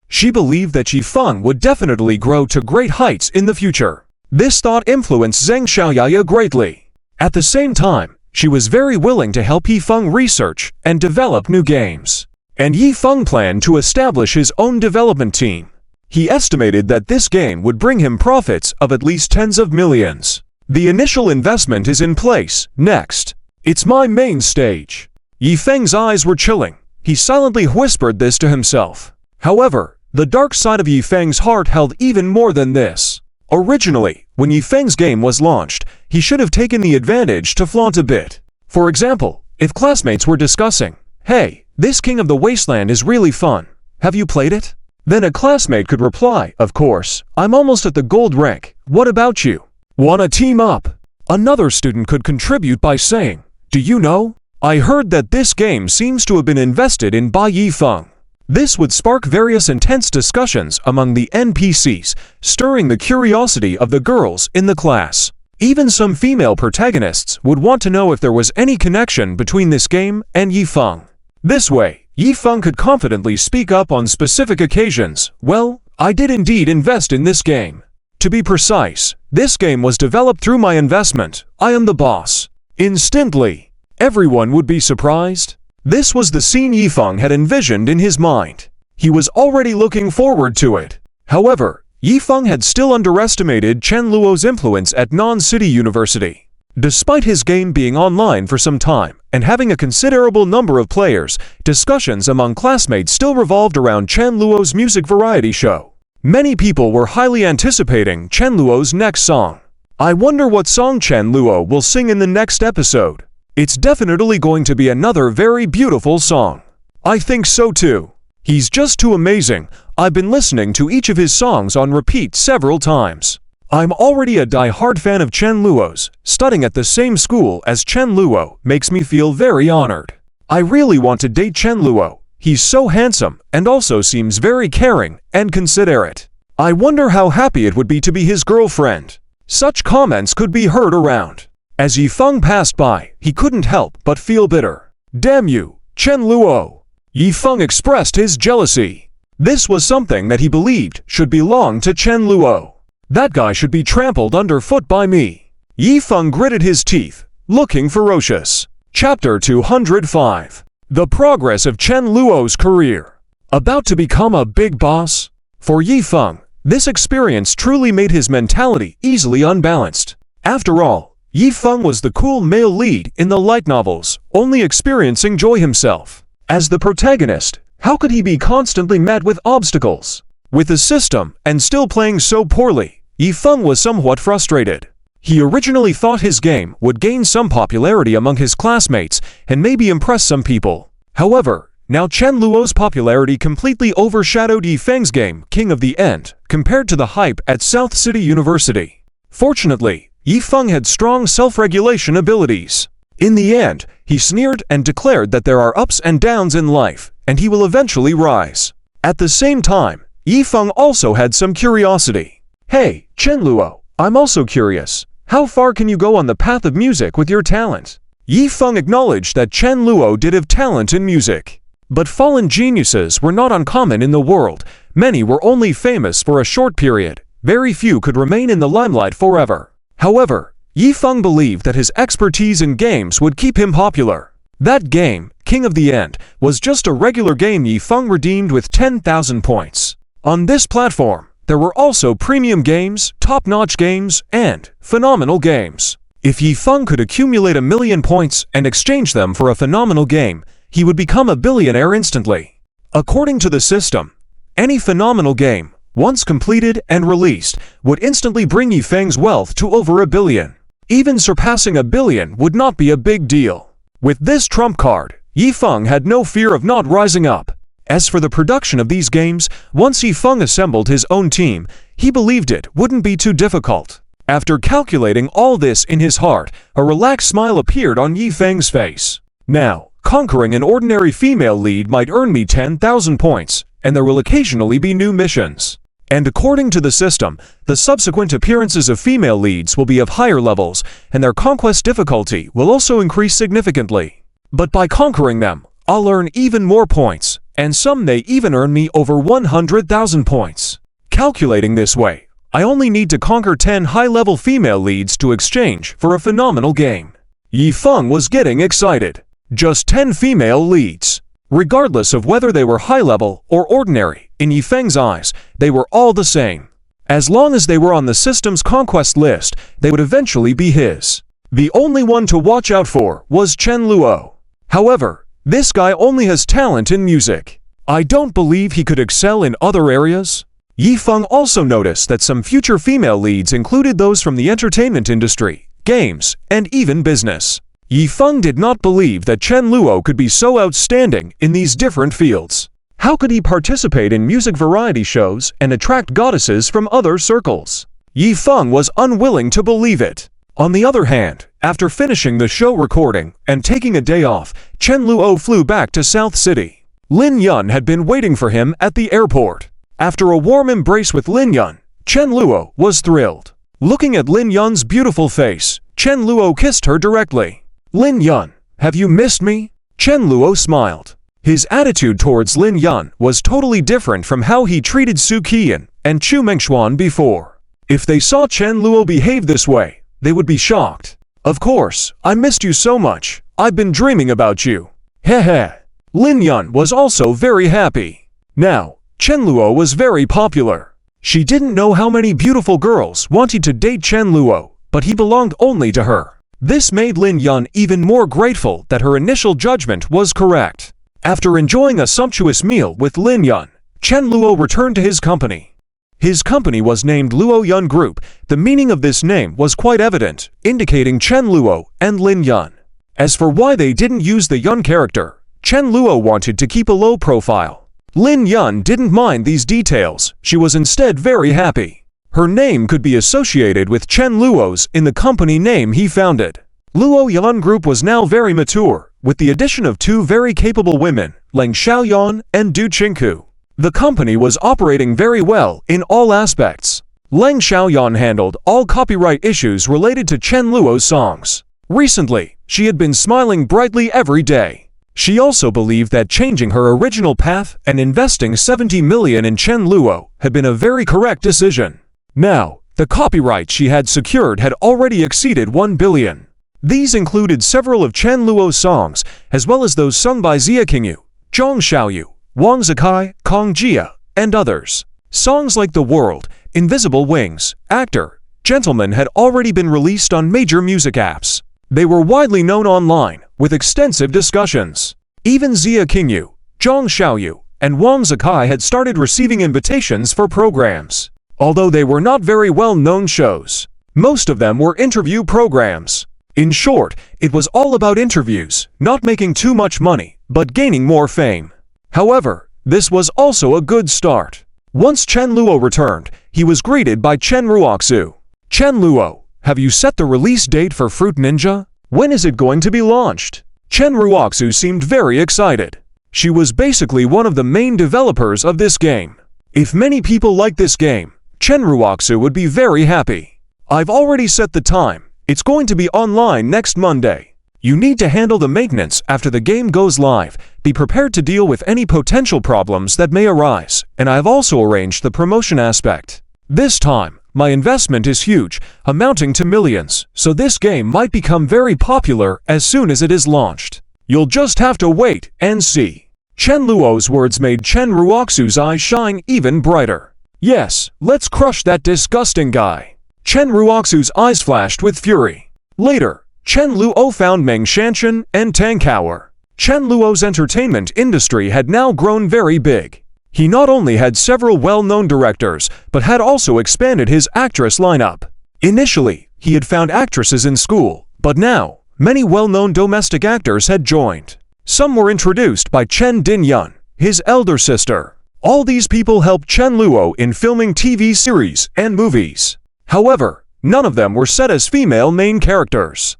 Speaker 1: She believed that Yifeng would definitely grow to great heights in the future. This thought influenced Zhang Xiaoyaya greatly. At the same time, she was very willing to help Yifeng research and develop new games. And Yifeng planned to establish his own development team. He estimated that this game would bring him profits of at least tens of millions. The initial investment is in place. Next, it's my main stage. Yifeng's eyes were chilling. He silently whispered this to himself. However, the dark side of Yifeng's heart held even more than this. Originally, when Yifeng's game was launched, he should have taken the advantage to flaunt a bit. For example, if classmates were discussing, "Hey, this King of the Wasteland is really fun. Have you played it?" Then a classmate could reply, "Of course, I'm almost at the gold rank. What about you? Wanna team up?" Another student could contribute by saying, "Do you know? I heard that this game seems to have been invested in by Yifeng." This would spark various intense discussions among the NPCs, stirring the curiosity of the girls in the class. Even some female protagonists would want to know if there was any connection between this game and Yifeng. This way, Yifeng could confidently speak up on specific occasions. "Well, I did indeed invest in this game. To be precise, this game was developed through my investment. I am the boss." Instantly, everyone would be surprised. This was the scene Yifeng had envisioned in his mind. He was already looking forward to it. However, Yifeng had still underestimated Chen Luo's influence at Non-City University. Despite his game being online for some time and having a considerable number of players, discussions among classmates still revolved around Chen Luo's music variety show. Many people were highly anticipating Chen Luo's next song. I wonder what song Chen Luo will sing in the next episode. It's definitely going to be another very beautiful song. I think so too. He's just too amazing. I've been listening to each of his songs on repeat several times. I'm already a die-hard fan of Chen Luo's. Studying at the same school as Chen Luo makes me feel very honored. I really want to date Chen Luo. He's so handsome and also seems very caring and considerate. I wonder how happy it would be to be his girlfriend. Such comments could be heard around. As Yifeng passed by, he couldn't help but feel bitter. "Damn you, Chen Luo!" Yifeng expressed his jealousy. This was something that he believed should belong to Chen Luo. That guy should be trampled underfoot by me. Yifeng gritted his teeth, looking ferocious. Chapter 205. The progress of Chen Luo's career. About to become a big boss? For Yifeng, this experience truly made his mentality easily unbalanced. After all, Yifeng was the cool male lead in the light novels, only experiencing joy himself. As the protagonist, how could he be constantly met with obstacles? With the system and still playing so poorly, Yifeng was somewhat frustrated. He originally thought his game would gain some popularity among his classmates and maybe impress some people. However, now Chen Luo's popularity completely overshadowed Yifeng's game, King of the End, compared to the hype at South City University. Fortunately, Yifeng had strong self-regulation abilities. In the end, he sneered and declared that there are ups and downs in life, and he will eventually rise. At the same time, Yifeng also had some curiosity. "Hey, Chen Luo, I'm also curious. How far can you go on the path of music with your talent?" Yifeng acknowledged that Chen Luo did have talent in music. But fallen geniuses were not uncommon in the world. Many were only famous for a short period. Very few could remain in the limelight forever. However, Yifeng believed that his expertise in games would keep him popular. That game, King of the End, was just a regular game Yifeng redeemed with 10,000 points. On this platform, there were also premium games, top-notch games, and phenomenal games. If Yifeng could accumulate 1,000,000 points and exchange them for a phenomenal game, he would become a billionaire instantly. According to the system, any phenomenal game, once completed and released, would instantly bring Yifeng's wealth to over 1 billion. Even surpassing 1 billion would not be a big deal. With this trump card, Yifeng had no fear of not rising up. As for the production of these games, once Yifeng assembled his own team, he believed it wouldn't be too difficult. After calculating all this in his heart, a relaxed smile appeared on Yifeng's face. Now, conquering an ordinary female lead might earn me 10,000 points, and there will occasionally be new missions. And according to the system, the subsequent appearances of female leads will be of higher levels, and their conquest difficulty will also increase significantly. But by conquering them, I'll earn even more points, and some may even earn me over 100,000 points. Calculating this way, I only need to conquer 10 high-level female leads to exchange for a phenomenal game. Yifeng was getting excited. Just 10 female leads. Regardless of whether they were high-level or ordinary, in Yifeng's eyes, they were all the same. As long as they were on the system's conquest list, they would eventually be his. The only one to watch out for was Chen Luo. However, this guy only has talent in music. I don't believe he could excel in other areas. Yifeng also noticed that some future female leads included those from the entertainment industry, games, and even business. Yifeng did not believe that Chen Luo could be so outstanding in these different fields. How could he participate in music variety shows and attract goddesses from other circles? Yifeng was unwilling to believe it. On the other hand, after finishing the show recording and taking a day off, Chen Luo flew back to South City. Lin Yun had been waiting for him at the airport. After a warm embrace with Lin Yun, Chen Luo was thrilled. Looking at Lin Yun's beautiful face, Chen Luo kissed her directly. "Lin Yun, have you missed me?" Chen Luo smiled. His attitude towards Lin Yun was totally different from how he treated Su Qian and Chu Mengxuan before. If they saw Chen Luo behave this way, they would be shocked. "Of course, I missed you so much. I've been dreaming about you." Hehe. Lin Yun was also very happy. Now, Chen Luo was very popular. She didn't know how many beautiful girls wanted to date Chen Luo, but he belonged only to her. This made Lin Yun even more grateful that her initial judgment was correct. After enjoying a sumptuous meal with Lin Yun, Chen Luo returned to his company. His company was named Luo Yun Group. The meaning of this name was quite evident, indicating Chen Luo and Lin Yun. As for why they didn't use the Yun character, Chen Luo wanted to keep a low profile. Lin Yun didn't mind these details. She was instead very happy. Her name could be associated with Chen Luo's in the company name he founded. Luo Yun Group was now very mature, with the addition of two very capable women, Leng Xiaoyan and Du Qingku. The company was operating very well in all aspects. Leng Xiaoyan handled all copyright issues related to Chen Luo's songs. Recently, she had been smiling brightly every day. She also believed that changing her original path and investing 70 million in Chen Luo had been a very correct decision. Now, the copyright she had secured had already exceeded 1 billion. These included several of Chen Luo's songs, as well as those sung by Xia Qingyu, Zhang Xiaoyu, Wang Zikai, Kong Jia, and others. Songs like The World, Invisible Wings, Actor, Gentleman had already been released on major music apps. They were widely known online, with extensive discussions. Even Xia Qingyu, Zhang Xiaoyu, and Wang Zikai had started receiving invitations for programs. Although they were not very well-known shows, most of them were interview programs. In short, it was all about interviews, not making too much money, but gaining more fame. However, this was also a good start. Once Chen Luo returned, he was greeted by Chen Ruoxu. "Chen Luo, have you set the release date for Fruit Ninja? When is it going to be launched?" Chen Ruoxu seemed very excited. She was basically one of the main developers of this game. If many people like this game, Chen Ruoxu would be very happy. "I've already set the time. It's going to be online next Monday. You need to handle the maintenance after the game goes live. Be prepared to deal with any potential problems that may arise, and I've also arranged the promotion aspect. This time, my investment is huge, amounting to millions, so this game might become very popular as soon as it is launched. You'll just have to wait and see." Chen Luo's words made Chen Ruoxu's eyes shine even brighter. "Yes, let's crush that disgusting guy." Chen Ruoxu's eyes flashed with fury. Later, Chen Luo found Meng Shanshan and Tang Kaoer. Chen Luo's entertainment industry had now grown very big. He not only had several well-known directors, but had also expanded his actress lineup. Initially, he had found actresses in school, but now, many well-known domestic actors had joined. Some were introduced by Chen Dinyun, his elder sister. All these people helped Chen Luo in filming TV series and movies. However, none of them were set as female main characters.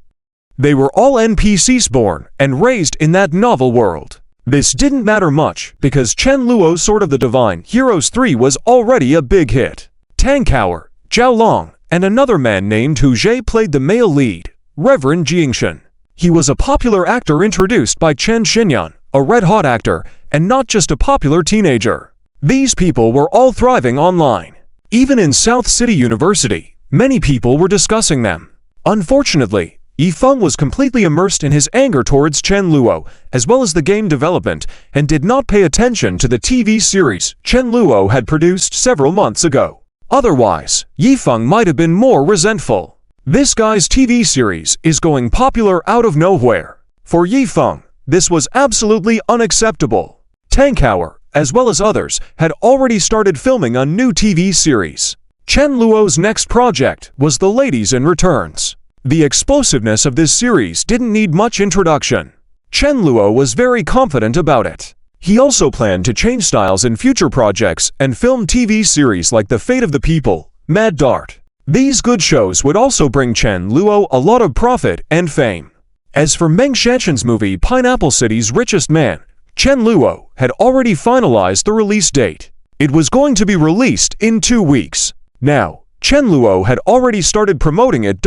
Speaker 1: They were all NPCs born and raised in that novel world. This didn't matter much because Chen Luo's Sword of the Divine Heroes 3 was already a big hit. Tang Kaoer, Zhao Long, and another man named Hu Zhe played the male lead, Reverend Jingshan. He was a popular actor introduced by Chen Xinyan, a red-hot actor, and not just a popular teenager. These people were all thriving online. Even in South City University, many people were discussing them. Unfortunately, Yifeng was completely immersed in his anger towards Chen Luo, as well as the game development, and did not pay attention to the TV series Chen Luo had produced several months ago. Otherwise, Yifeng might have been more resentful. This guy's TV series is going popular out of nowhere. For Yifeng, this was absolutely unacceptable. Tankhauer, as well as others, had already started filming a new TV series. Chen Luo's next project was The Ladies in Returns. The explosiveness of this series didn't need much introduction. Chen Luo was very confident about it. He also planned to change styles in future projects and film TV series like The Fate of the People, Mad Dart. These good shows would also bring Chen Luo a lot of profit and fame. As for Meng Xiaoqian's movie Pineapple City's Richest Man, Chen Luo had already finalized the release date. It was going to be released in 2 weeks. Now, Chen Luo had already started promoting it.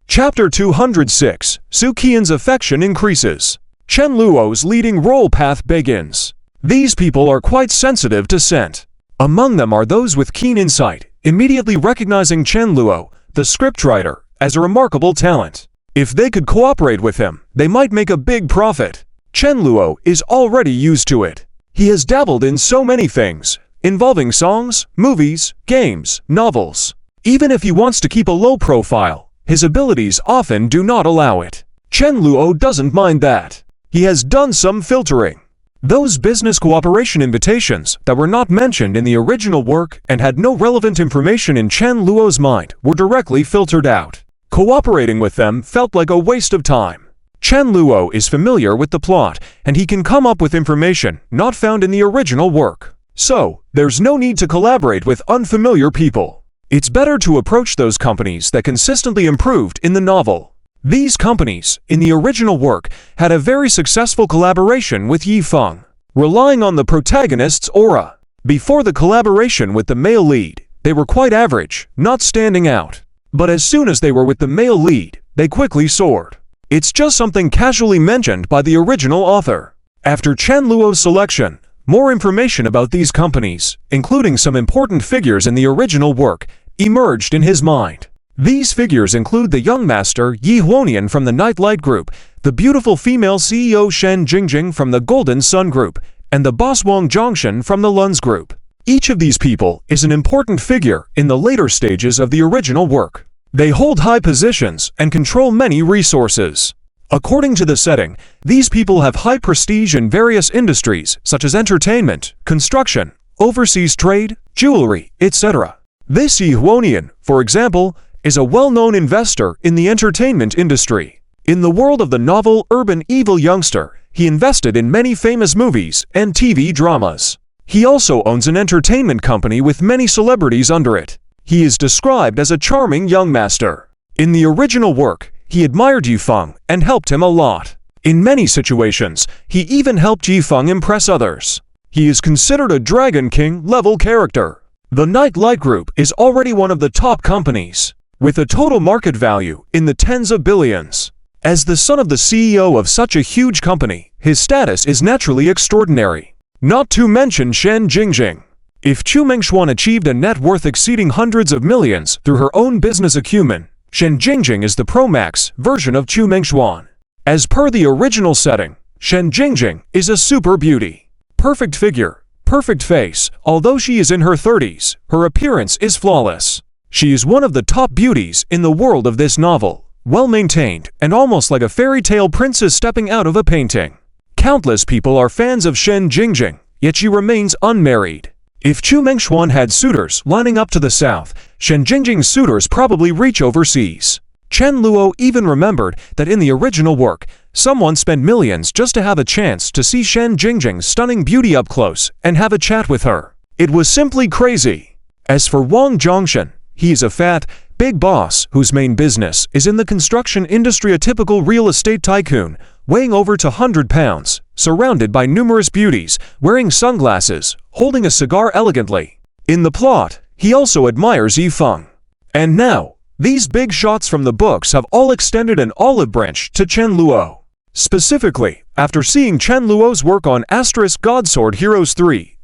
Speaker 1: Chapter 206, Su Qian's affection increases. Chen Luo's leading role path begins. These people are quite sensitive to scent. Among them are those with keen insight, immediately recognizing Chen Luo, the scriptwriter, as a remarkable talent. If they could cooperate with him, they might make a big profit. Chen Luo is already used to it. He has dabbled in so many things, involving songs, movies, games, novels. Even if he wants to keep a low profile, his abilities often do not allow it. Chen Luo doesn't mind that. He has done some filtering. Those business cooperation invitations that were not mentioned in the original work and had no relevant information in Chen Luo's mind were directly filtered out. Cooperating with them felt like a waste of time. Chen Luo is familiar with the plot, and he can come up with information not found in the original work. So, there's no need to collaborate with unfamiliar people. It's better to approach those companies that consistently improved in the novel. These companies, in the original work, had a very successful collaboration with Yifeng, relying on the protagonist's aura. Before the collaboration with the male lead, they were quite average, not standing out. But as soon as they were with the male lead, they quickly soared. It's just something casually mentioned by the original author. After Chen Luo's selection, more information about these companies, including some important figures in the original work, emerged in his mind. These figures include the young master Yi Huonian from the Nightlight Group, the beautiful female CEO Shen Jingjing from the Golden Sun Group, and the boss Wang Zhongshan from the Lun's Group. Each of these people is an important figure in the later stages of the original work. They hold high positions and control many resources. According to the setting, these people have high prestige in various industries such as entertainment, construction, overseas trade, jewelry, etc. This Yi Huonian, for example, is a well-known investor in the entertainment industry. In the world of the novel Urban Evil Youngster, he invested in many famous movies and TV dramas. He also owns an entertainment company with many celebrities under it. He is described as a charming young master. In the original work, he admired Yifeng and helped him a lot. In many situations, he even helped Yifeng impress others. He is considered a Dragon King level character. The Nightlight Group is already one of the top companies, with a total market value in the tens of billions. As the son of the CEO of such a huge company, his status is naturally extraordinary. Not to mention Shen Jingjing. If Chu Mengshuan achieved a net worth exceeding hundreds of millions through her own business acumen, Shen Jingjing is the Pro-Max version of Chu Mengshuan. As per the original setting, Shen Jingjing is a super beauty. Perfect figure, perfect face. Although she is in her 30s, her appearance is flawless. She is one of the top beauties in the world of this novel, well-maintained and almost like a fairy tale princess stepping out of a painting. Countless people are fans of Shen Jingjing, yet she remains unmarried. If Chu Mengshuan had suitors lining up to the south, Shen Jingjing's suitors probably reach overseas. Chen Luo even remembered that in the original work, someone spent millions just to have a chance to see Shen Jingjing's stunning beauty up close and have a chat with her. It was simply crazy. As for Wang Zhongshan, he is a fat, big boss whose main business is in the construction industry, a typical real estate tycoon, weighing over 200 pounds, surrounded by numerous beauties, wearing sunglasses, holding a cigar elegantly. In the plot, he also admires Yifeng. And now, these big shots from the books have all extended an olive branch to Chen Luo. Specifically, after seeing Chen Luo's work on Godsword Heroes 3,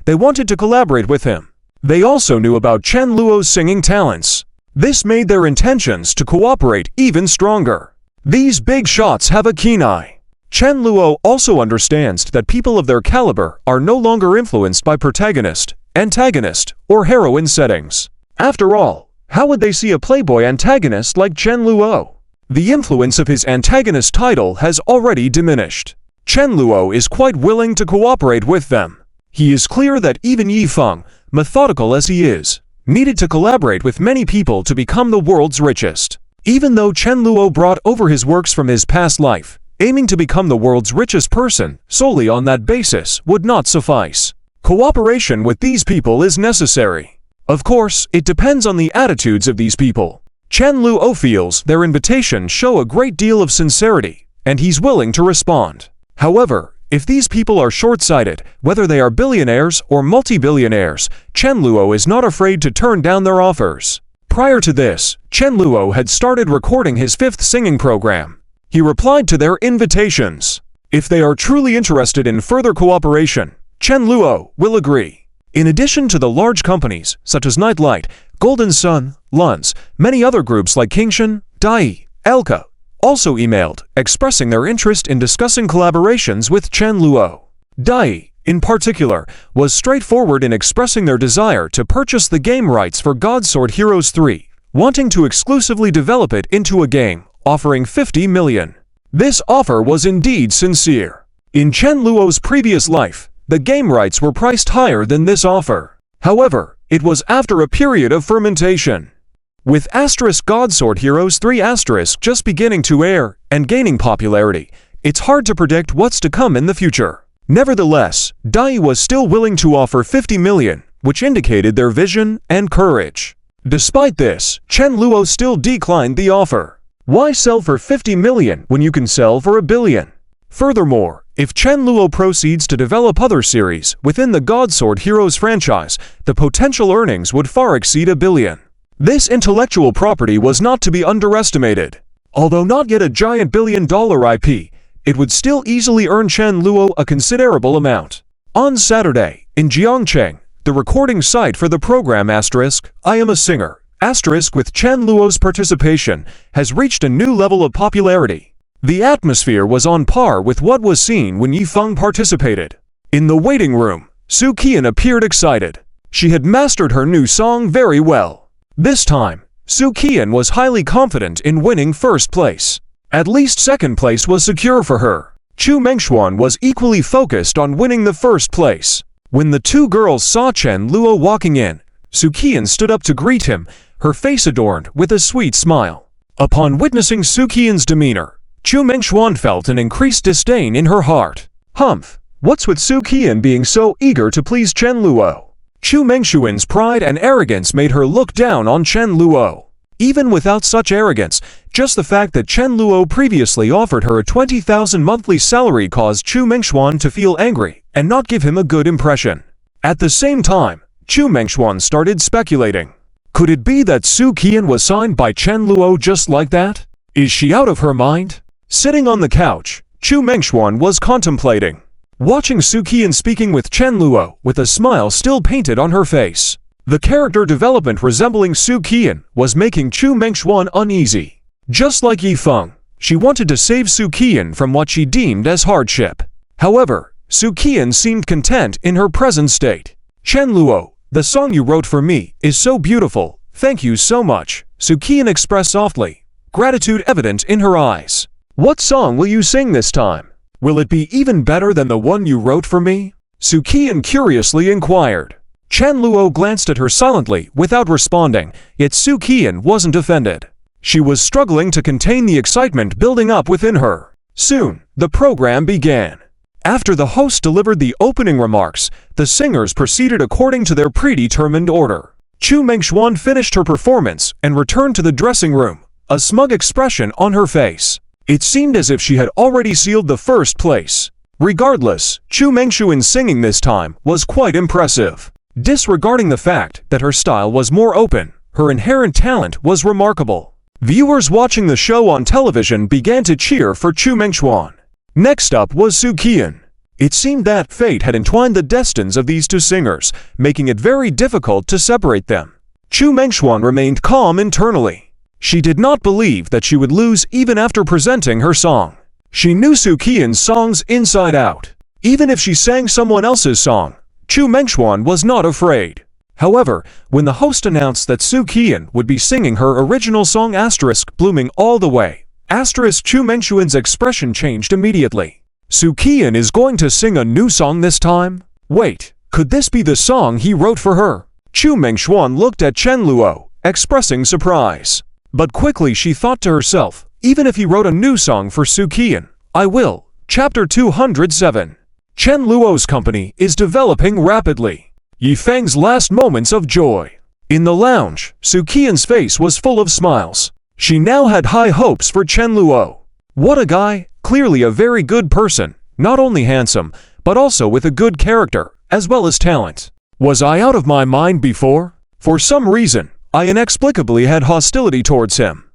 Speaker 1: they wanted to collaborate with him. They also knew about Chen Luo's singing talents. This made their intentions to cooperate even stronger. These big shots have a keen eye. Chen Luo also understands that people of their caliber are no longer influenced by protagonist antagonist, or heroine settings. After all, how would they see a playboy antagonist like Chen Luo? The influence of his antagonist title has already diminished. Chen Luo is quite willing to cooperate with them. He is clear that even Yifeng, methodical as he is, needed to collaborate with many people to become the world's richest. Even though Chen Luo brought over his works from his past life, aiming to become the world's richest person solely on that basis would not suffice. Cooperation with these people is necessary. Of course, it depends on the attitudes of these people. Chen Luo feels their invitations show a great deal of sincerity, and he's willing to respond. However, if these people are short-sighted, whether they are billionaires or multi-billionaires, Chen Luo is not afraid to turn down their offers. Prior to this, Chen Luo had started recording his 5th singing program. He replied to their invitations. If they are truly interested in further cooperation, Chen Luo will agree. In addition to the large companies such as Nightlight, Golden Sun, Luns, many other groups like Kingshan, Dai, Elka also emailed, expressing their interest in discussing collaborations with Chen Luo. Dai, in particular, was straightforward in expressing their desire to purchase the game rights for God Sword Heroes 3, wanting to exclusively develop it into a game, offering 50 million. This offer was indeed sincere. In Chen Luo's previous life, the game rights were priced higher than this offer. However, it was after a period of fermentation. With God Sword Heroes 3 just beginning to air and gaining popularity, it's hard to predict what's to come in the future. Nevertheless, Dai was still willing to offer 50 million, which indicated their vision and courage. Despite this, Chen Luo still declined the offer. Why sell for 50 million when you can sell for 1 billion? Furthermore, if Chen Luo proceeds to develop other series within the God Sword Heroes franchise, the potential earnings would far exceed 1 billion. This intellectual property was not to be underestimated. Although not yet a giant billion-dollar IP, it would still easily earn Chen Luo a considerable amount. On Saturday, in Jiangcheng, the recording site for the program I Am a Singer, with Chen Luo's participation, has reached a new level of popularity. The atmosphere was on par with what was seen when Yifeng participated. In the waiting room, Su Qian appeared excited. She had mastered her new song very well. This time, Su Qian was highly confident in winning first place. At least second place was secure for her. Chu Mengshuan was equally focused on winning the first place. When the two girls saw Chen Luo walking in, Su Qian stood up to greet him, her face adorned with a sweet smile. Upon witnessing Su Qian's demeanor, Chu Mengshuan felt an increased disdain in her heart. Humph, what's with Su Qian being so eager to please Chen Luo? Chu Mengshuan's pride and arrogance made her look down on Chen Luo. Even without such arrogance, just the fact that Chen Luo previously offered her a 20,000 monthly salary caused Chu Mengshuan to feel angry and not give him a good impression. At the same time, Chu Mengshuan started speculating. Could it be that Su Qian was signed by Chen Luo just like that? Is she out of her mind? Sitting on the couch, Chu Mengshuan was contemplating. Watching Su Qian speaking with Chen Luo with a smile still painted on her face. The character development resembling Su Qian was making Chu Mengshuan uneasy. Just like Yifeng, she wanted to save Su Qian from what she deemed as hardship. However, Su Qian seemed content in her present state. Chen Luo, the song you wrote for me is so beautiful, thank you so much, Su Qian expressed softly, gratitude evident in her eyes. What song will you sing this time? Will it be even better than the one you wrote for me? Su Qian curiously inquired. Chen Luo glanced at her silently without responding, yet Su Qian wasn't offended. She was struggling to contain the excitement building up within her. Soon, the program began. After the host delivered the opening remarks, the singers proceeded according to their predetermined order. Chu Mengshuan finished her performance and returned to the dressing room, a smug expression on her face. It seemed as if she had already sealed the first place. Regardless, Chu Mengshuan's singing this time was quite impressive. Disregarding the fact that her style was more open, her inherent talent was remarkable. Viewers watching the show on television began to cheer for Chu Mengshuan. Next up was Su Qian. It seemed that fate had entwined the destinies of these two singers, making it very difficult to separate them. Chu Mengshuan remained calm internally. She did not believe that she would lose even after presenting her song. She knew Su Qian's songs inside out. Even if she sang someone else's song, Chu Mengxuan was not afraid. However, when the host announced that Su Qian would be singing her original song *Blooming All the Way, Chu Mengxuan's expression changed immediately. Su Qian is going to sing a new song this time? Wait, could this be the song he wrote for her? Chu Mengxuan looked at Chen Luo, expressing surprise. But quickly she thought to herself, even if he wrote a new song for Su Qian, I will. Chapter 207. Chen Luo's company is developing rapidly. Yifeng's last moments of joy. In the lounge, Su Qian's face was full of smiles. She now had high hopes for Chen Luo. What a guy, clearly a very good person, not only handsome, but also with a good character, as well as talent. Was I out of my mind before? For some reason, I inexplicably had hostility towards him.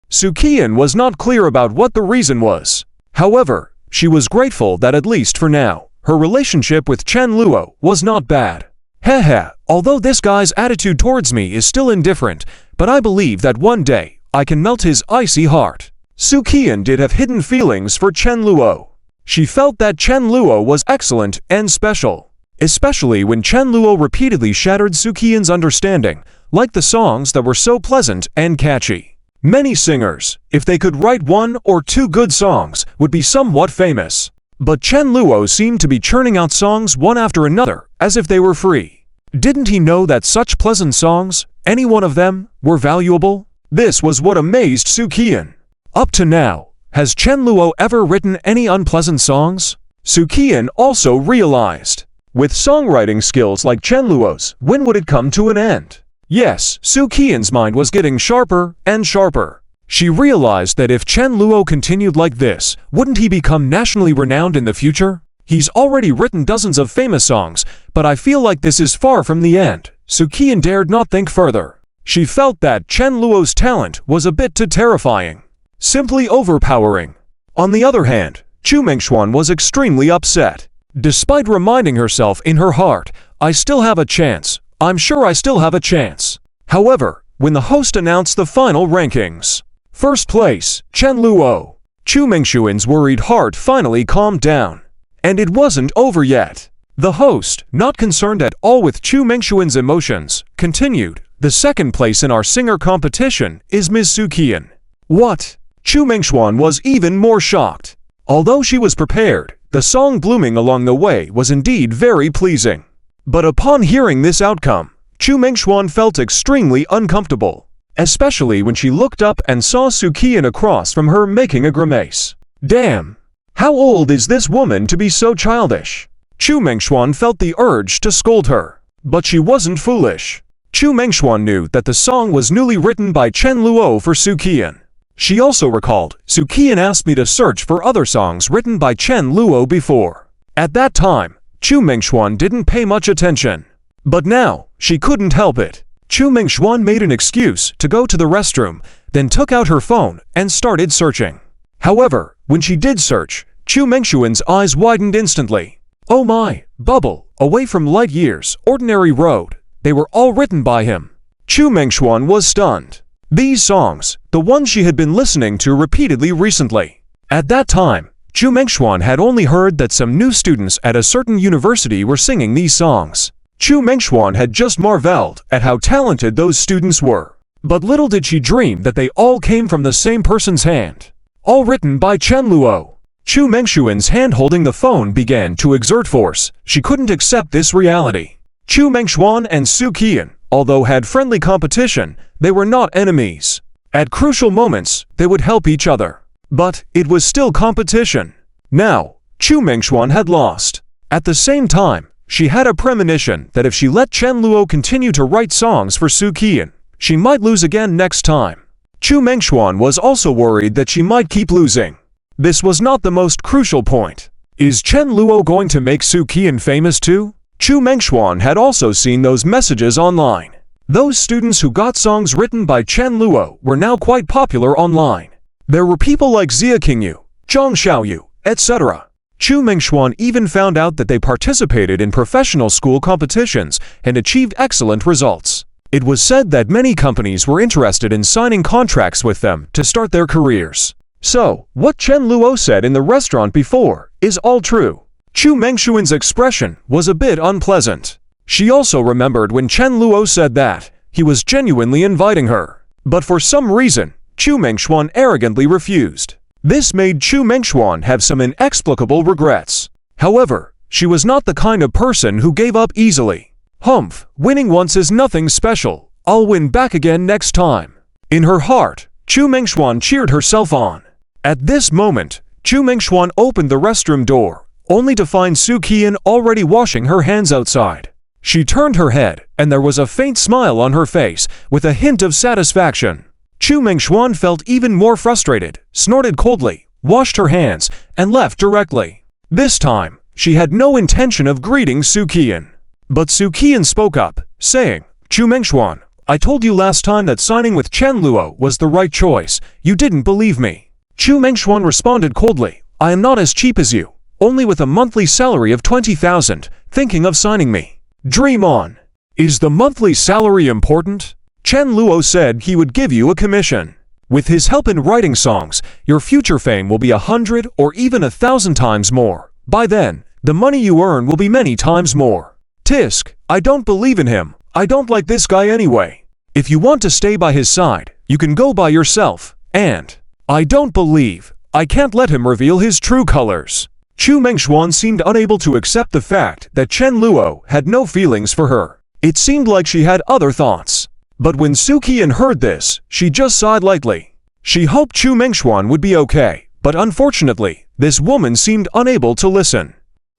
Speaker 1: Su Qian was not clear about what the reason was. However, she was grateful that at least for now, her relationship with Chen Luo was not bad. Heh, although this guy's attitude towards me is still indifferent, but I believe that one day, I can melt his icy heart. Su Qian did have hidden feelings for Chen Luo. She felt that Chen Luo was excellent and special, especially when Chen Luo repeatedly shattered Su Qian's understanding, like the songs that were so pleasant and catchy. Many singers, if they could write one or two good songs, would be somewhat famous. But Chen Luo seemed to be churning out songs one after another, as if they were free. Didn't he know that such pleasant songs, any one of them, were valuable? This was what amazed Su Qian. Up to now, has Chen Luo ever written any unpleasant songs? Su Qian also realized. With songwriting skills like Chen Luo's, when would it come to an end? Yes, Su Qian's mind was getting sharper and sharper. She realized that if Chen Luo continued like this, wouldn't he become nationally renowned in the future? He's already written dozens of famous songs, but I feel like this is far from the end. Su Qian dared not think further. She felt that Chen Luo's talent was a bit too terrifying. Simply overpowering. On the other hand, Chu Mengxuan was extremely upset. Despite reminding herself in her heart, I still have a chance. I'm sure I still have a chance. However, when the host announced the final rankings, first place, Chen Luo. Chu Mengxuan's worried heart finally calmed down. And it wasn't over yet. The host, not concerned at all with Chu Mengxuan's emotions, continued, the second place in our singer competition is Ms. Su Qian. What? Chu Mengxuan was even more shocked. Although she was prepared, the song Blooming Along the Way was indeed very pleasing. But upon hearing this outcome, Chu Mengxuan felt extremely uncomfortable, especially when she looked up and saw Su Qian across from her making a grimace. Damn! How old is this woman to be so childish? Chu Mengxuan felt the urge to scold her, but she wasn't foolish. Chu Mengxuan knew that the song was newly written by Chen Luo for Su Qian. She also recalled, Su Qian asked me to search for other songs written by Chen Luo before. At that time, Chu Mengxuan didn't pay much attention. But now, she couldn't help it. Chu Mengxuan made an excuse to go to the restroom, then took out her phone and started searching. However, when she did search, Chu Mengxuan's eyes widened instantly. Oh my, Bubble, Away from Light Years, Ordinary Road, they were all written by him. Chu Mengxuan was stunned. These songs, the ones she had been listening to repeatedly recently. At that time, Chu Mengxuan had only heard that some new students at a certain university were singing these songs. Chu Mengxuan had just marveled at how talented those students were. But little did she dream that they all came from the same person's hand. All written by Chen Luo. Chu Mengxuan's hand holding the phone began to exert force. She couldn't accept this reality. Chu Mengxuan and Su Qian, although had friendly competition, they were not enemies. At crucial moments, they would help each other. But it was still competition. Now, Chu Mengxuan had lost. At the same time, she had a premonition that if she let Chen Luo continue to write songs for Su Qian, she might lose again next time. Chu Mengxuan was also worried that she might keep losing. This was not the most crucial point. Is Chen Luo going to make Su Qian famous too? Chu Mengxuan had also seen those messages online. Those students who got songs written by Chen Luo were now quite popular online. There were people like Xia Qingyu, Zhang Xiaoyu, etc. Chu Mengxuan even found out that they participated in professional school competitions and achieved excellent results. It was said that many companies were interested in signing contracts with them to start their careers. So, what Chen Luo said in the restaurant before is all true. Chu Mengshuan's expression was a bit unpleasant. She also remembered when Chen Luo said that he was genuinely inviting her. But for some reason, Chu Mengshuan arrogantly refused. This made Chu Mengshuan have some inexplicable regrets. However, she was not the kind of person who gave up easily. Humph, winning once is nothing special. I'll win back again next time. In her heart, Chu Mengshuan cheered herself on. At this moment, Chu Mengshuan opened the restroom door, only to find Su Qian already washing her hands outside. She turned her head, and there was a faint smile on her face, with a hint of satisfaction. Chu Mengshuan felt even more frustrated, snorted coldly, washed her hands, and left directly. This time, she had no intention of greeting Su Qian. But Su Qian spoke up, saying, "Chu Mengshuan, I told you last time that signing with Chen Luo was the right choice. You didn't believe me." Chu Mengshuan responded coldly, "I am not as cheap as you, only with a monthly salary of 20,000, thinking of signing me. Dream on. Is the monthly salary important? Chen Luo said he would give you a commission. With his help in writing songs, your future fame will be 100 or even 1,000 times more. By then, the money you earn will be many times more. Tisk, I don't believe in him. I don't like this guy anyway. If you want to stay by his side, you can go by yourself, and I don't believe. I can't let him reveal his true colors." Chu Mengshuan seemed unable to accept the fact that Chen Luo had no feelings for her. It seemed like she had other thoughts. But when Su Qian heard this, she just sighed lightly. She hoped Chu Mengshuan would be okay, but unfortunately, this woman seemed unable to listen.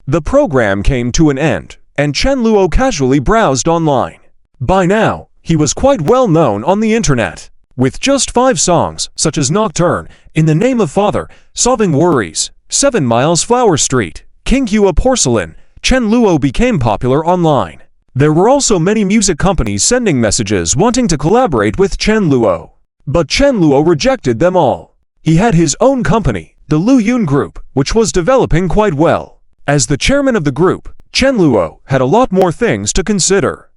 Speaker 1: The program came to an end, and Chen Luo casually browsed online. By now, he was quite well known on the internet. With just 5 songs, such as Nocturne, In the Name of Father, Solving Worries, 7 Miles Flower Street, King Hua Porcelain, Chen Luo became popular online. There were also many music companies sending messages wanting to collaborate with Chen Luo. But Chen Luo rejected them all. He had his own company, the Lu Yun Group, which was developing quite well. As the chairman of the group, Chen Luo had a lot more things to consider.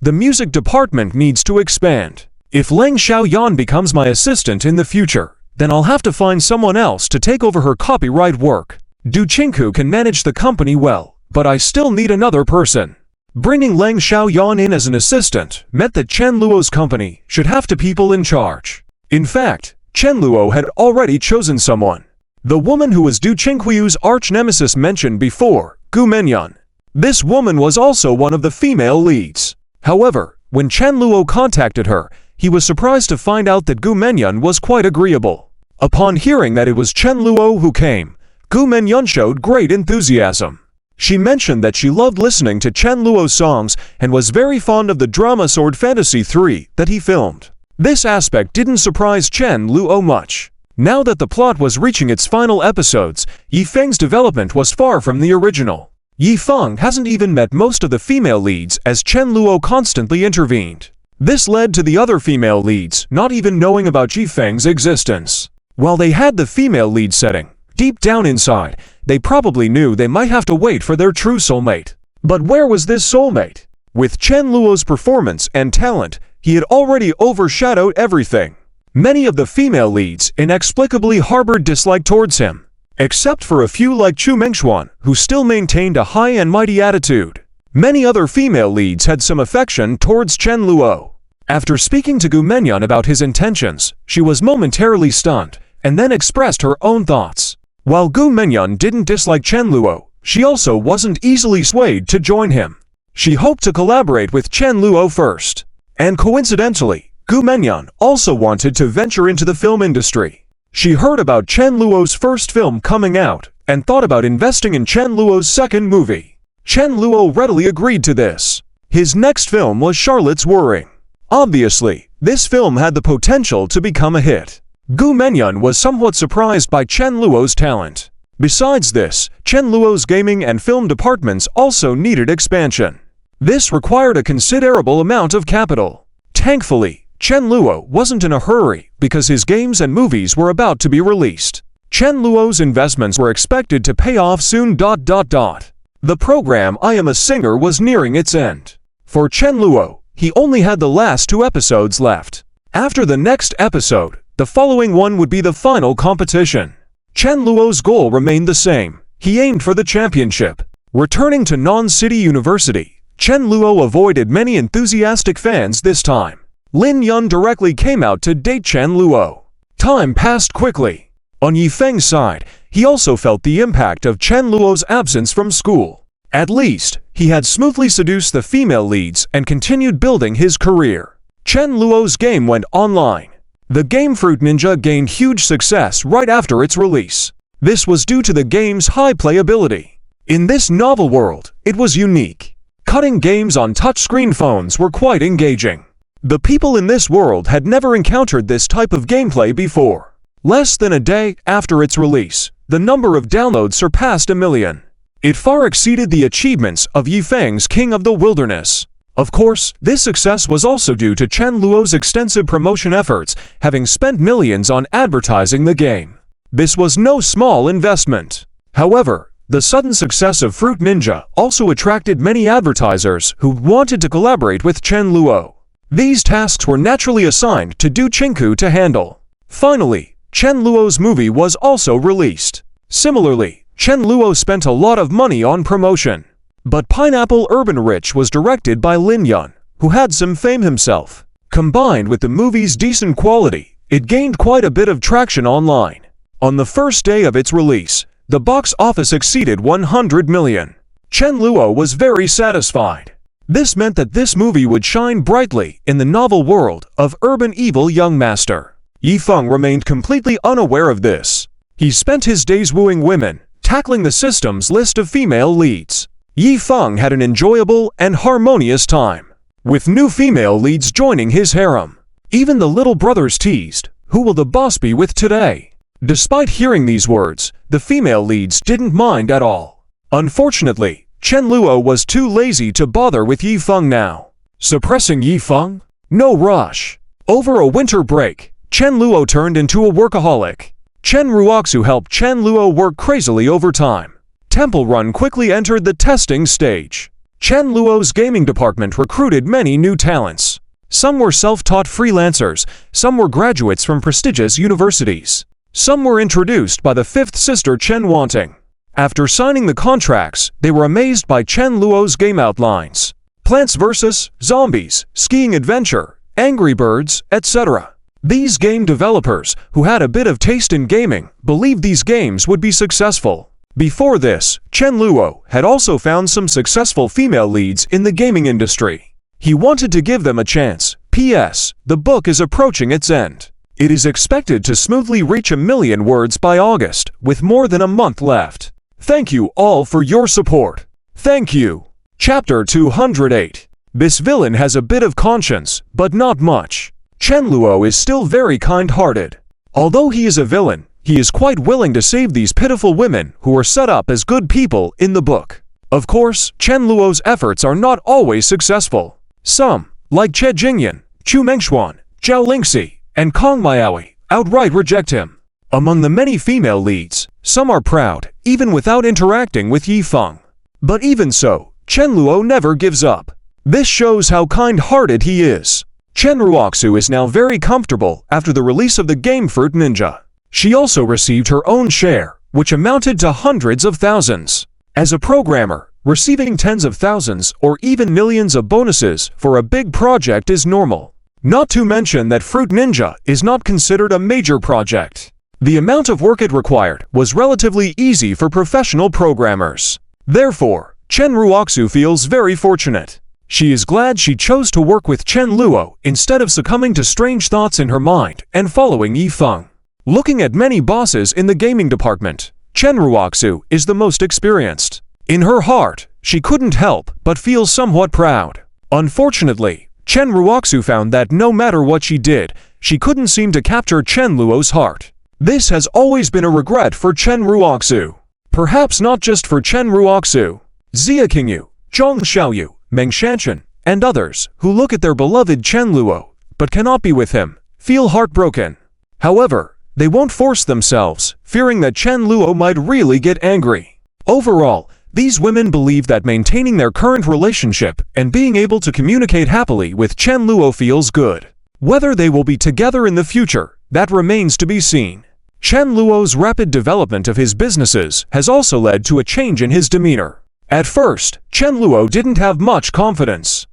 Speaker 1: The music department needs to expand. If Leng Xiaoyan becomes my assistant in the future, then I'll have to find someone else to take over her copyright work. Du Qingku can manage the company well, but I still need another person. Bringing Leng Xiaoyan in as an assistant meant that Chen Luo's company should have two people in charge. In fact, Chen Luo had already chosen someone. The woman who was Du Qinghu's arch-nemesis mentioned before, Gu Menyan. This woman was also one of the female leads. However, when Chen Luo contacted her, he was surprised to find out that Gu Menyan was quite agreeable. Upon hearing that it was Chen Luo who came, Gu Menyan showed great enthusiasm. She mentioned that she loved listening to Chen Luo's songs and was very fond of the drama Sword Fantasy 3 that he filmed. This aspect didn't surprise Chen Luo much. Now that the plot was reaching its final episodes, Yi Feng's development was far from the original. Yi Feng hasn't even met most of the female leads as Chen Luo constantly intervened. This led to the other female leads not even knowing about Yi Feng's existence. While they had the female lead setting, deep down inside, they probably knew they might have to wait for their true soulmate. But where was this soulmate? With Chen Luo's performance and talent, he had already overshadowed everything. Many of the female leads inexplicably harbored dislike towards him, except for a few like Chu Mengshuan, who still maintained a high and mighty attitude. Many other female leads had some affection towards Chen Luo. After speaking to Gu Menyan about his intentions, she was momentarily stunned, and then expressed her own thoughts. While Gu Menyan didn't dislike Chen Luo, she also wasn't easily swayed to join him. She hoped to collaborate with Chen Luo first. And coincidentally, Gu Menyan also wanted to venture into the film industry. She heard about Chen Luo's first film coming out, and thought about investing in Chen Luo's second movie. Chen Luo readily agreed to this. His next film was Charlotte's Worrying. Obviously, this film had the potential to become a hit. Gu Menyan was somewhat surprised by Chen Luo's talent. Besides this, Chen Luo's gaming and film departments also needed expansion. This required a considerable amount of capital. Thankfully, Chen Luo wasn't in a hurry because his games and movies were about to be released. Chen Luo's investments were expected to pay off soon. The program I Am a Singer was nearing its end. For Chen Luo, he only had the last 2 episodes left. After the next episode, the following one would be the final competition. Chen Luo's goal remained the same. He aimed for the championship. Returning to Non-City University, Chen Luo avoided many enthusiastic fans this time. Lin Yun directly came out to date Chen Luo. Time passed quickly. On Yifeng's side, he also felt the impact of Chen Luo's absence from school. At least, he had smoothly seduced the female leads and continued building his career. Chen Luo's game went online. The game Fruit Ninja gained huge success right after its release. This was due to the game's high playability. In this novel world, it was unique. Cutting games on touchscreen phones were quite engaging. The people in this world had never encountered this type of gameplay before. Less than a day after its release, the number of downloads surpassed 1 million. It far exceeded the achievements of Yifeng's King of the Wilderness. Of course, this success was also due to Chen Luo's extensive promotion efforts, having spent millions on advertising the game. This was no small investment. However, the sudden success of Fruit Ninja also attracted many advertisers who wanted to collaborate with Chen Luo. These tasks were naturally assigned to Du Chinku to handle. Finally, Chen Luo's movie was also released. Similarly, Chen Luo spent a lot of money on promotion. But Pineapple Urban Rich was directed by Lin Yun, who had some fame himself. Combined with the movie's decent quality, it gained quite a bit of traction online. On the first day of its release, the box office exceeded 100 million. Chen Luo was very satisfied. This meant that this movie would shine brightly in the novel world of Urban Evil Young Master. Yifeng remained completely unaware of this. He spent his days wooing women, tackling the system's list of female leads. Yifeng had an enjoyable and harmonious time, with new female leads joining his harem. Even the little brothers teased, "Who will the boss be with today?" Despite hearing these words, the female leads didn't mind at all. Unfortunately, Chen Luo was too lazy to bother with Yifeng now. Suppressing Yifeng? No rush. Over a winter break, Chen Luo turned into a workaholic. Chen Ruoxu helped Chen Luo work crazily overtime. Temple Run quickly entered the testing stage. Chen Luo's gaming department recruited many new talents. Some were self-taught freelancers, some were graduates from prestigious universities. Some were introduced by the fifth sister Chen Wanting. After signing the contracts, they were amazed by Chen Luo's game outlines. Plants vs. Zombies, Skiing Adventure, Angry Birds, etc. These game developers, who had a bit of taste in gaming, believed these games would be successful. Before this, Chen Luo had also found some successful female leads in the gaming industry. He wanted to give them a chance. P.S. The book is approaching its end. It is expected to smoothly reach 1 million words by August, with more than a month left. Thank you all for your support. Thank you. Chapter 208. This villain has a bit of conscience, but not much. Chen Luo is still very kind-hearted. Although he is a villain, he is quite willing to save these pitiful women who are set up as good people in the book. Of course, Chen Luo's efforts are not always successful. Some, like Che Jingyan, Chu Mengshuan, Zhao Lingxi, and Kong Miaoyi, outright reject him. Among the many female leads, some are proud, even without interacting with Yifeng. But even so, Chen Luo never gives up. This shows how kind-hearted he is. Chen Ruoxu is now very comfortable after the release of the game Fruit Ninja. She also received her own share, which amounted to hundreds of thousands. As a programmer, receiving tens of thousands or even millions of bonuses for a big project is normal. Not to mention that Fruit Ninja is not considered a major project. The amount of work it required was relatively easy for professional programmers. Therefore, Chen Ruoxu feels very fortunate. She is glad she chose to work with Chen Luo instead of succumbing to strange thoughts in her mind and following Yifeng. Looking at many bosses in the gaming department, Chen Ruoxu is the most experienced. In her heart, she couldn't help but feel somewhat proud. Unfortunately, Chen Ruoxu found that no matter what she did, she couldn't seem to capture Chen Luo's heart. This has always been a regret for Chen Ruoxu. Perhaps not just for Chen Ruoxu. Xia Qingyu, Zhang Xiaoyu, Meng Shanshan, and others, who look at their beloved Chen Luo, but cannot be with him, feel heartbroken. However, they won't force themselves, fearing that Chen Luo might really get angry. Overall, these women believe that maintaining their current relationship and being able to communicate happily with Chen Luo feels good. Whether they will be together in the future, that remains to be seen. Chen Luo's rapid development of his businesses has also led to a change in his demeanor. At first, Chen Luo didn't have much confidence.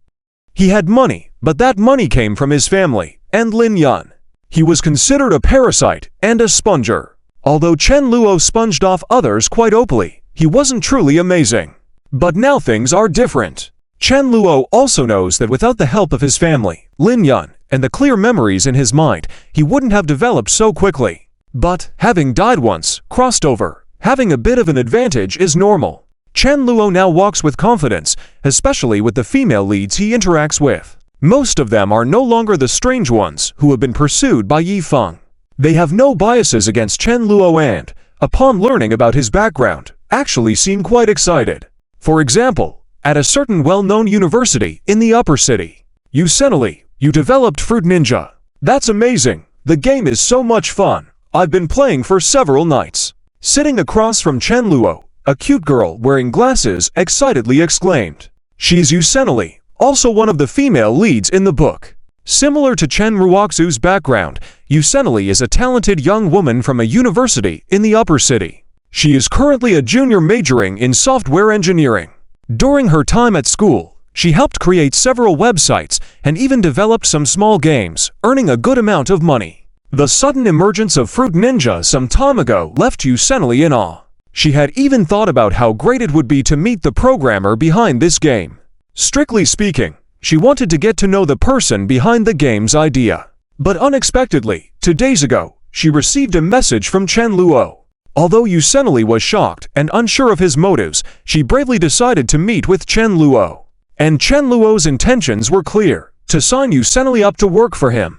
Speaker 1: He had money, but that money came from his family and Lin Yun. He was considered a parasite and a sponger. Although Chen Luo sponged off others quite openly, he wasn't truly amazing. But now things are different. Chen Luo also knows that without the help of his family, Lin Yun, and the clear memories in his mind, he wouldn't have developed so quickly. But, having died once, crossed over, having a bit of an advantage is normal. Chen Luo now walks with confidence, especially with the female leads he interacts with. Most of them are no longer the strange ones who have been pursued by Yi Feng. They have no biases against Chen Luo and, upon learning about his background, actually seem quite excited. For example, at a certain well-known university in the upper city, Yusenali, you developed Fruit Ninja. That's amazing. The game is so much fun. I've been playing for several nights. Sitting across from Chen Luo, a cute girl wearing glasses excitedly exclaimed. She's Yusenali, also one of the female leads in the book. Similar to Chen Ruoxu's background, Yusenali is a talented young woman from a university in the upper city. She is currently a junior majoring in software engineering. During her time at school, she helped create several websites and even developed some small games, earning a good amount of money. The sudden emergence of Fruit Ninja some time ago left Yusenali in awe. She had even thought about how great it would be to meet the programmer behind this game. Strictly speaking, she wanted to get to know the person behind the game's idea. But unexpectedly, 2 days ago, she received a message from Chen Luo. Although Yusenali was shocked and unsure of his motives, she bravely decided to meet with Chen Luo. And Chen Luo's intentions were clear, to sign Yusenali up to work for him.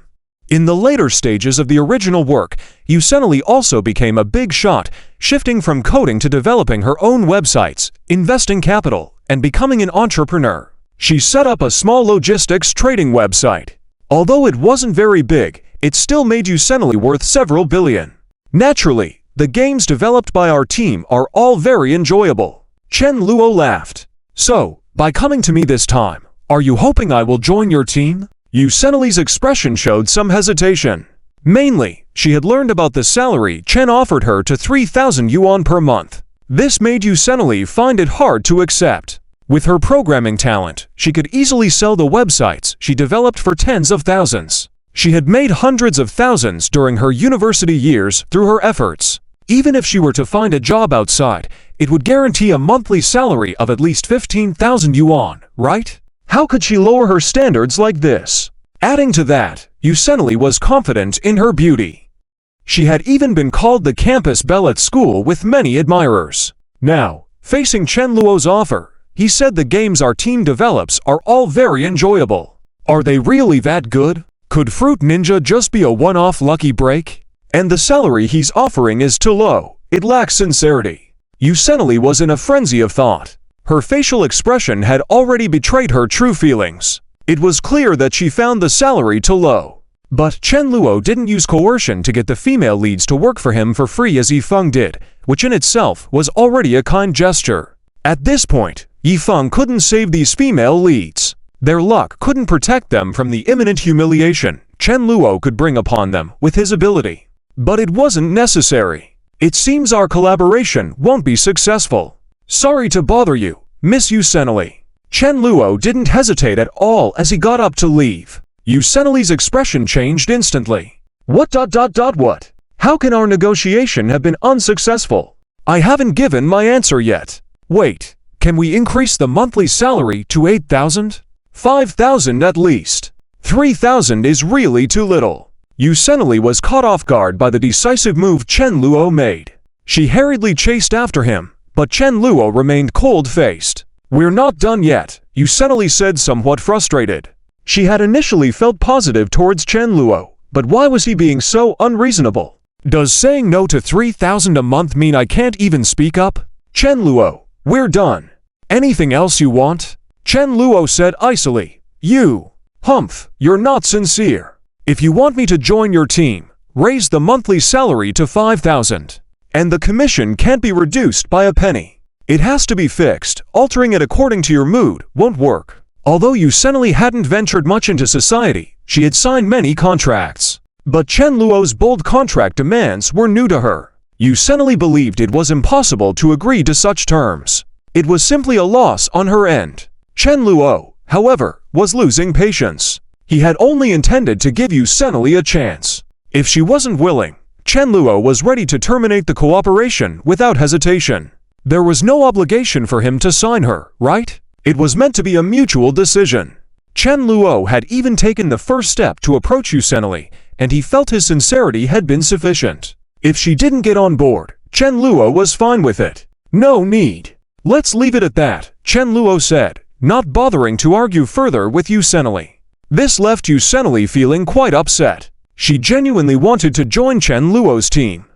Speaker 1: In the later stages of the original work, Yusenali also became a big shot, shifting from coding to developing her own websites, investing capital, and becoming an entrepreneur. She set up a small logistics trading website. Although it wasn't very big, it still made Yusenali worth several billion. Naturally, the games developed by our team are all very enjoyable. Chen Luo laughed. So, by coming to me this time, are you hoping I will join your team? Yusenali's expression showed some hesitation. Mainly, she had learned about the salary Chen offered her to 3,000 yuan per month. This made Yusenali find it hard to accept. With her programming talent, she could easily sell the websites she developed for tens of thousands. She had made hundreds of thousands during her university years through her efforts. Even if she were to find a job outside, it would guarantee a monthly salary of at least 15,000 yuan, right? How could she lower her standards like this? Adding to that, Yusenali was confident in her beauty. She had even been called the campus belle at school with many admirers. Now, facing Chen Luo's offer, he said the games our team develops are all very enjoyable. Are they really that good? Could Fruit Ninja just be a one-off lucky break? And the salary he's offering is too low. It lacks sincerity. Yusenali was in a frenzy of thought. Her facial expression had already betrayed her true feelings. It was clear that she found the salary too low. But Chen Luo didn't use coercion to get the female leads to work for him for free as Yi Feng did, which in itself was already a kind gesture. At this point, Yi Feng couldn't save these female leads. Their luck couldn't protect them from the imminent humiliation Chen Luo could bring upon them with his ability. But it wasn't necessary. It seems our collaboration won't be successful. Sorry to bother you, Miss Yusenali. Chen Luo didn't hesitate at all as he got up to leave. Yusenali's expression changed instantly. What? How can our negotiation have been unsuccessful? I haven't given my answer yet. Wait, can we increase the monthly salary to 8,000? 5,000 at least. 3,000 is really too little. Yusenali was caught off guard by the decisive move Chen Luo made. She hurriedly chased after him, but Chen Luo remained cold-faced. We're not done yet, Yusenali said, somewhat frustrated. She had initially felt positive towards Chen Luo, but why was he being so unreasonable? Does saying no to 3,000 a month mean I can't even speak up? Chen Luo, we're done. Anything else you want? Chen Luo said icily. Humph, you're not sincere. If you want me to join your team, raise the monthly salary to 5,000. And the commission can't be reduced by a penny. It has to be fixed. Altering it according to your mood won't work. Although Yusenali hadn't ventured much into society, she had signed many contracts. But Chen Luo's bold contract demands were new to her. Yu Senli believed it was impossible to agree to such terms. It was simply a loss on her end. Chen Luo, however, was losing patience. He had only intended to give Yu Senli a chance. If she wasn't willing, Chen Luo was ready to terminate the cooperation without hesitation. There was no obligation for him to sign her, right? It was meant to be a mutual decision. Chen Luo had even taken the first step to approach Yu Senli, and he felt his sincerity had been sufficient. If she didn't get on board, Chen Luo was fine with it. No need. Let's leave it at that, Chen Luo said, not bothering to argue further with Yu Senli. This left Yu Senli feeling quite upset. She genuinely wanted to join Chen Luo's team.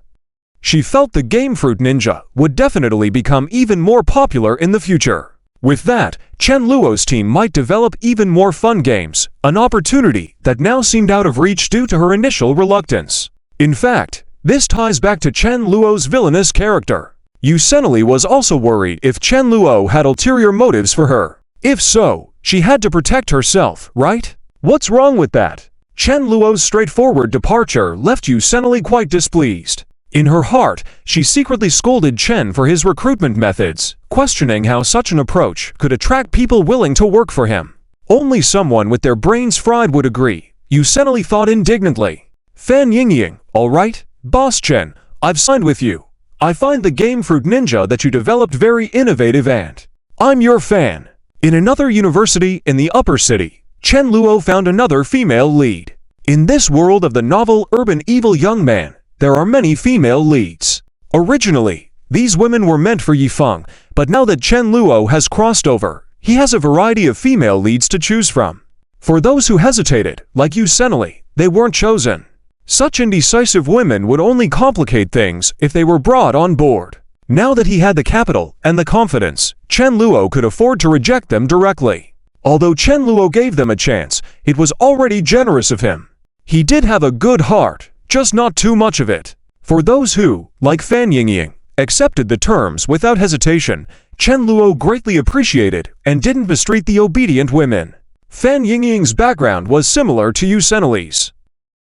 Speaker 1: She felt the Game Fruit Ninja would definitely become even more popular in the future. With that, Chen Luo's team might develop even more fun games, an opportunity that now seemed out of reach due to her initial reluctance. In fact, this ties back to Chen Luo's villainous character. Yu Senli was also worried if Chen Luo had ulterior motives for her. If so, she had to protect herself, right? What's wrong with that? Chen Luo's straightforward departure left Yu Senli quite displeased. In her heart, she secretly scolded Chen for his recruitment methods, questioning how such an approach could attract people willing to work for him. Only someone with their brains fried would agree, Yu Senli thought indignantly. Fan Yingying, all right? Boss Chen, I've signed with you. I find the Game Fruit Ninja that you developed very innovative and I'm your fan. In another university in the upper city, Chen Luo found another female lead. In this world of the novel Urban Evil Young Man, there are many female leads. Originally, these women were meant for Yifeng, but now that Chen Luo has crossed over, he has a variety of female leads to choose from. For those who hesitated, like Yu Senli, they weren't chosen. Such indecisive women would only complicate things if they were brought on board. Now that he had the capital and the confidence, Chen Luo could afford to reject them directly. Although Chen Luo gave them a chance, it was already generous of him. He did have a good heart, just not too much of it. For those who, like Fan Yingying, accepted the terms without hesitation, Chen Luo greatly appreciated and didn't mistreat the obedient women. Fan Yingying's background was similar to Yu Senli's.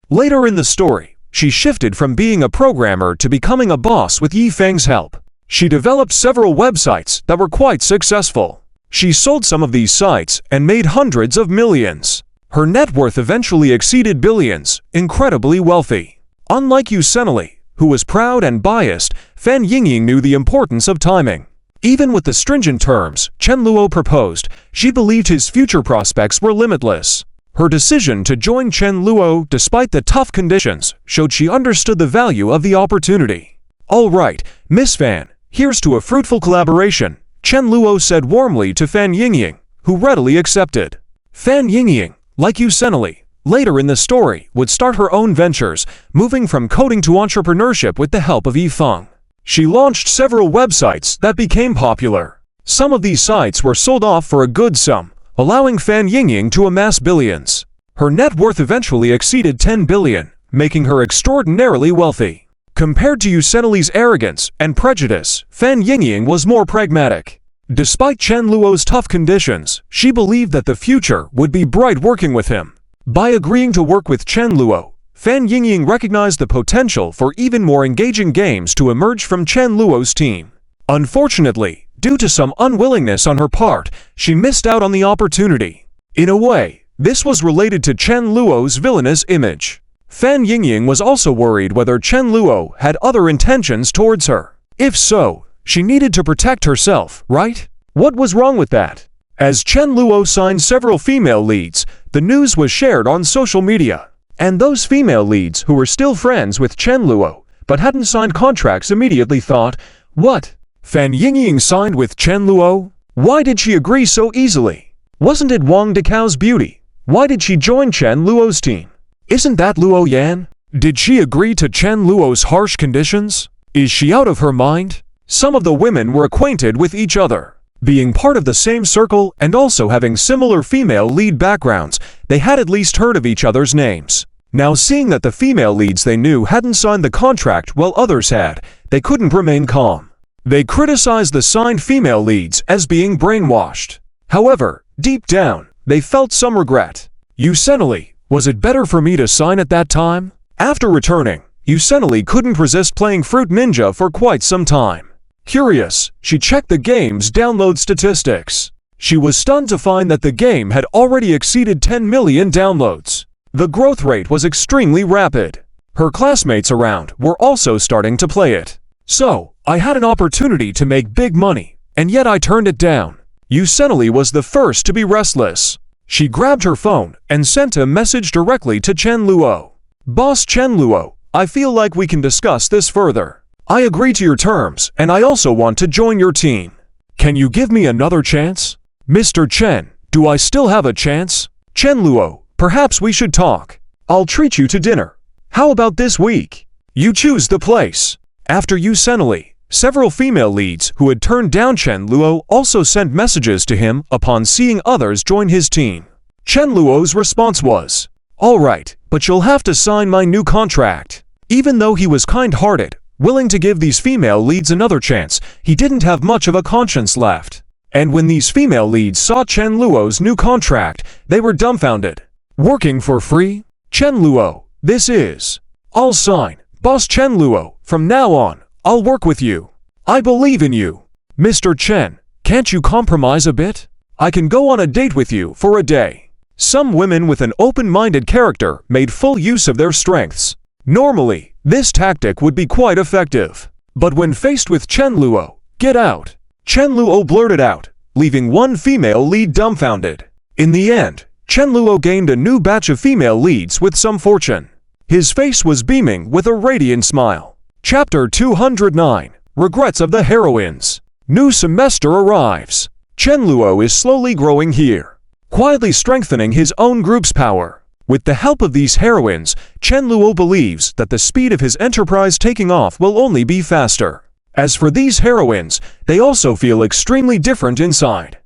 Speaker 1: Later in the story, she shifted from being a programmer to becoming a boss with Yifeng's help. She developed several websites that were quite successful. She sold some of these sites and made hundreds of millions. Her net worth eventually exceeded billions, incredibly wealthy. Unlike Yu Senli, who was proud and biased, Fan Yingying knew the importance of timing. Even with the stringent terms Chen Luo proposed, she believed his future prospects were limitless. Her decision to join Chen Luo despite the tough conditions showed she understood the value of the opportunity. All right, Miss Fan, here's to a fruitful collaboration, Chen Luo said warmly to Fan Yingying, who readily accepted. Fan Yingying, like Yu Senli, later in the story would start her own ventures, moving from coding to entrepreneurship with the help of Yifeng. She launched several websites that became popular. Some of these sites were sold off for a good sum, allowing Fan Yingying to amass billions. Her net worth eventually exceeded 10 billion, making her extraordinarily wealthy. Compared to Yu Senli's arrogance and prejudice, Fan Yingying was more pragmatic. Despite Chen Luo's tough conditions, she believed that the future would be bright working with him. By agreeing to work with Chen Luo, Fan Yingying recognized the potential for even more engaging games to emerge from Chen Luo's team. Unfortunately, due to some unwillingness on her part, she missed out on the opportunity. In a way, this was related to Chen Luo's villainous image. Fan Yingying was also worried whether Chen Luo had other intentions towards her. If so, she needed to protect herself, right? What was wrong with that? As Chen Luo signed several female leads, the news was shared on social media. And those female leads who were still friends with Chen Luo, but hadn't signed contracts immediately thought, what? Fan Yingying signed with Chen Luo? Why did she agree so easily? Wasn't it Wang Decao's beauty? Why did she join Chen Luo's team? Isn't that Luo Yan? Did she agree to Chen Luo's harsh conditions? Is she out of her mind? Some of the women were acquainted with each other. Being part of the same circle and also having similar female lead backgrounds, they had at least heard of each other's names. Now seeing that the female leads they knew hadn't signed the contract while others had, they couldn't remain calm. They criticized the signed female leads as being brainwashed. However, deep down, they felt some regret. Yu Senli, was it better for me to sign at that time? After returning, Yusenali couldn't resist playing Fruit Ninja for quite some time. Curious, she checked the game's download statistics. She was stunned to find that the game had already exceeded 10 million downloads. The growth rate was extremely rapid. Her classmates around were also starting to play it. So, I had an opportunity to make big money, and yet I turned it down. Yusenali was the first to be restless. She grabbed her phone and sent a message directly to Chen Luo. Boss Chen Luo, I feel like we can discuss this further. I agree to your terms, and I also want to join your team. Can you give me another chance? Mr. Chen, do I still have a chance? Chen Luo, perhaps we should talk. I'll treat you to dinner. How about this week? You choose the place. After Yusenali, several female leads who had turned down Chen Luo also sent messages to him upon seeing others join his team. Chen Luo's response was, "All right, but you'll have to sign my new contract." Even though he was kind-hearted, willing to give these female leads another chance, he didn't have much of a conscience left. And when these female leads saw Chen Luo's new contract, they were dumbfounded. Working for free? Chen Luo, this is. I'll sign. Boss Chen Luo, from now on, I'll work with you. I believe in you. Mr. Chen, can't you compromise a bit? I can go on a date with you for a day. Some women with an open-minded character made full use of their strengths. Normally, this tactic would be quite effective. But when faced with Chen Luo, "Get out," Chen Luo blurted out, leaving one female lead dumbfounded. In the end, Chen Luo gained a new batch of female leads with some fortune. His face was beaming with a radiant smile. Chapter 209, Regrets of the Heroines. New semester arrives. Chen Luo is slowly growing here, quietly strengthening his own group's power. With the help of these heroines, Chen Luo believes that the speed of his enterprise taking off will only be faster. As for these heroines, they also feel extremely different inside.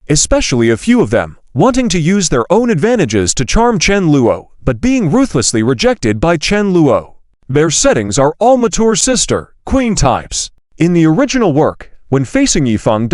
Speaker 1: Especially a few of them, wanting to use their own advantages to charm Chen Luo, but being ruthlessly rejected by Chen Luo. Their settings are all mature sister, queen types. In the original work, when facing Yifeng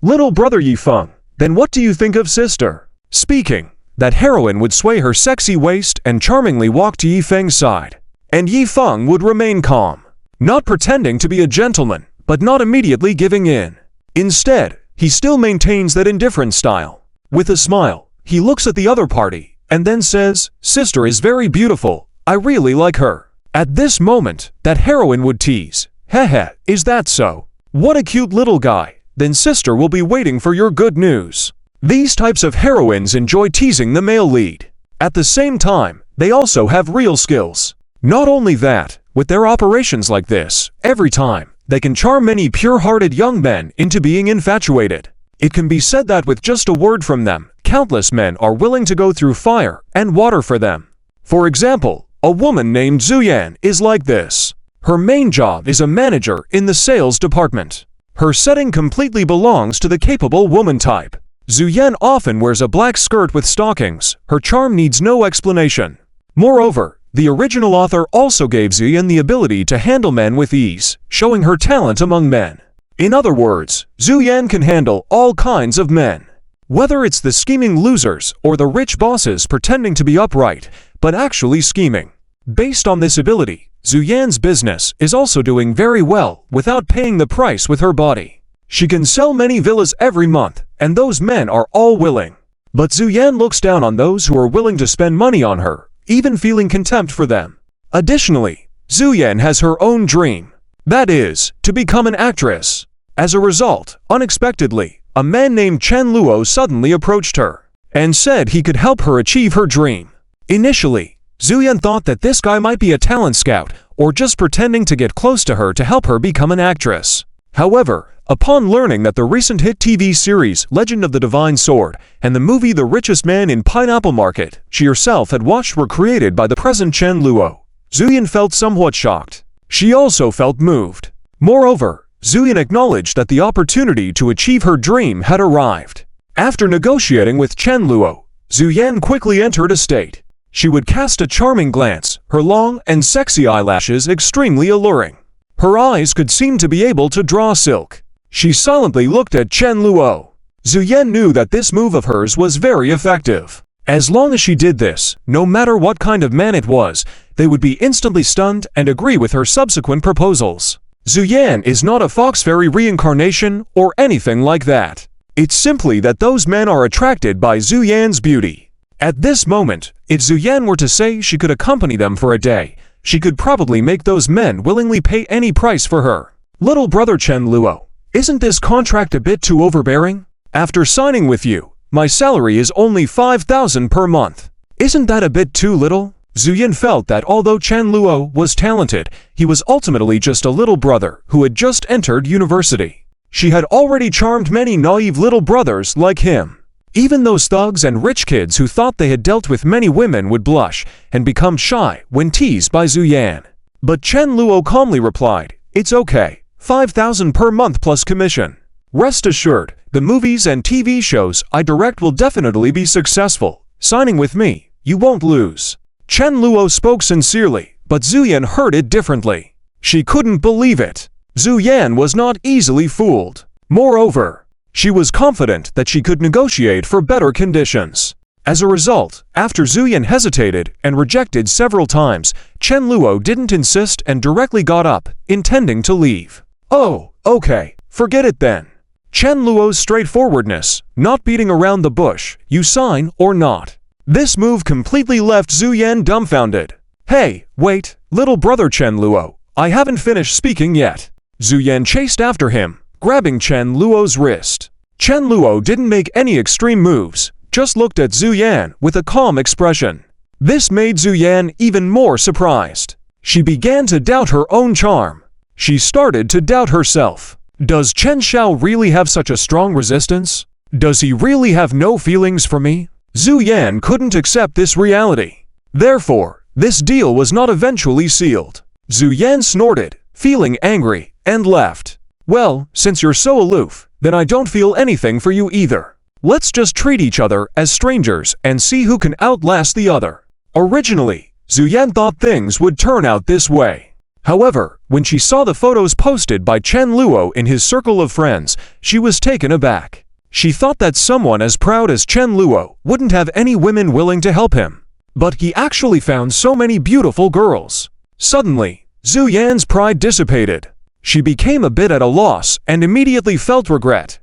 Speaker 1: little brother Yifeng, then what do you think of sister? Speaking, that heroine would sway her sexy waist and charmingly walk to Yifeng's side. And Yifeng would remain calm, not pretending to be a gentleman, but not immediately giving in. Instead, he still maintains that indifferent style. With a smile, he looks at the other party, and then says, "Sister is very beautiful, I really like her." At this moment, that heroine would tease, "Hehe, is that so? What a cute little guy, then sister will be waiting for your good news." These types of heroines enjoy teasing the male lead. At the same time, they also have real skills. Not only that, with their operations like this, every time, they can charm many pure-hearted young men into being infatuated. It can be said that with just a word from them, countless men are willing to go through fire and water for them. For example, a woman named Zuyan is like this. Her main job is a manager in the sales department. Her setting completely belongs to the capable woman type. Zuyan often wears a black skirt with stockings. Her charm needs no explanation. Moreover, the original author also gave Zuyan the ability to handle men with ease, showing her talent among men. In other words, Zuyan can handle all kinds of men. Whether it's the scheming losers or the rich bosses pretending to be upright, but actually scheming. Based on this ability, Zuyan's business is also doing very well without paying the price with her body. She can sell many villas every month, and those men are all willing. But Zuyan looks down on those who are willing to spend money on her, even feeling contempt for them. Additionally, Zuyan has her own dream. That is, to become an actress. As a result, unexpectedly, a man named Chen Luo suddenly approached her and said he could help her achieve her dream. Initially, Zuyan thought that this guy might be a talent scout or just pretending to get close to her to help her become an actress. However, upon learning that the recent hit TV series Legend of the Divine Sword and the movie The Richest Man in Pineapple Market she herself had watched were created by the present Chen Luo, Zuyan felt somewhat shocked. She also felt moved. Moreover, Zuyan acknowledged that the opportunity to achieve her dream had arrived. After negotiating with Chen Luo, Zuyan quickly entered a state. She would cast a charming glance, her long and sexy eyelashes extremely alluring. Her eyes could seem to be able to draw silk. She silently looked at Chen Luo. Zuyan knew that this move of hers was very effective. As long as she did this, no matter what kind of man it was, they would be instantly stunned and agree with her subsequent proposals. Zuyan is not a fox fairy reincarnation or anything like that. It's simply that those men are attracted by Zuyan's beauty. At this moment, if Zuyan were to say she could accompany them for a day, she could probably make those men willingly pay any price for her. Little brother Chen Luo, isn't this contract a bit too overbearing? After signing with you, my salary is only 5,000 per month. Isn't that a bit too little? Zuyan felt that although Chen Luo was talented, he was ultimately just a little brother who had just entered university. She had already charmed many naive little brothers like him. Even those thugs and rich kids who thought they had dealt with many women would blush and become shy when teased by Zuyan. But Chen Luo calmly replied, "It's okay, 5,000 per month plus commission. Rest assured, the movies and TV shows I direct will definitely be successful. Signing with me, you won't lose." Chen Luo spoke sincerely, but Zuyan heard it differently. She couldn't believe it. Zuyan was not easily fooled. Moreover, she was confident that she could negotiate for better conditions. As a result, after Zuyan hesitated and rejected several times, Chen Luo didn't insist and directly got up, intending to leave. "Oh, okay, forget it then." Chen Luo's straightforwardness, not beating around the bush, you sign or not. This move completely left Zuyan dumbfounded. "Hey, wait, little brother Chen Luo, I haven't finished speaking yet." Zuyan chased after him, grabbing Chen Luo's wrist. Chen Luo didn't make any extreme moves, just looked at Zuyan with a calm expression. This made Zuyan even more surprised. She began to doubt her own charm. She started to doubt herself. Does Chen Xiao really have such a strong resistance? Does he really have no feelings for me? Zuyan couldn't accept this reality. Therefore, this deal was not eventually sealed. Zuyan snorted, feeling angry, and left. "Well, since you're so aloof, then I don't feel anything for you either. Let's just treat each other as strangers and see who can outlast the other." Originally, Zuyan thought things would turn out this way. However, when she saw the photos posted by Chen Luo in his circle of friends, she was taken aback. She thought that someone as proud as Chen Luo wouldn't have any women willing to help him. But he actually found so many beautiful girls. Suddenly, Zuyan's pride dissipated. She became a bit at a loss and immediately felt regret.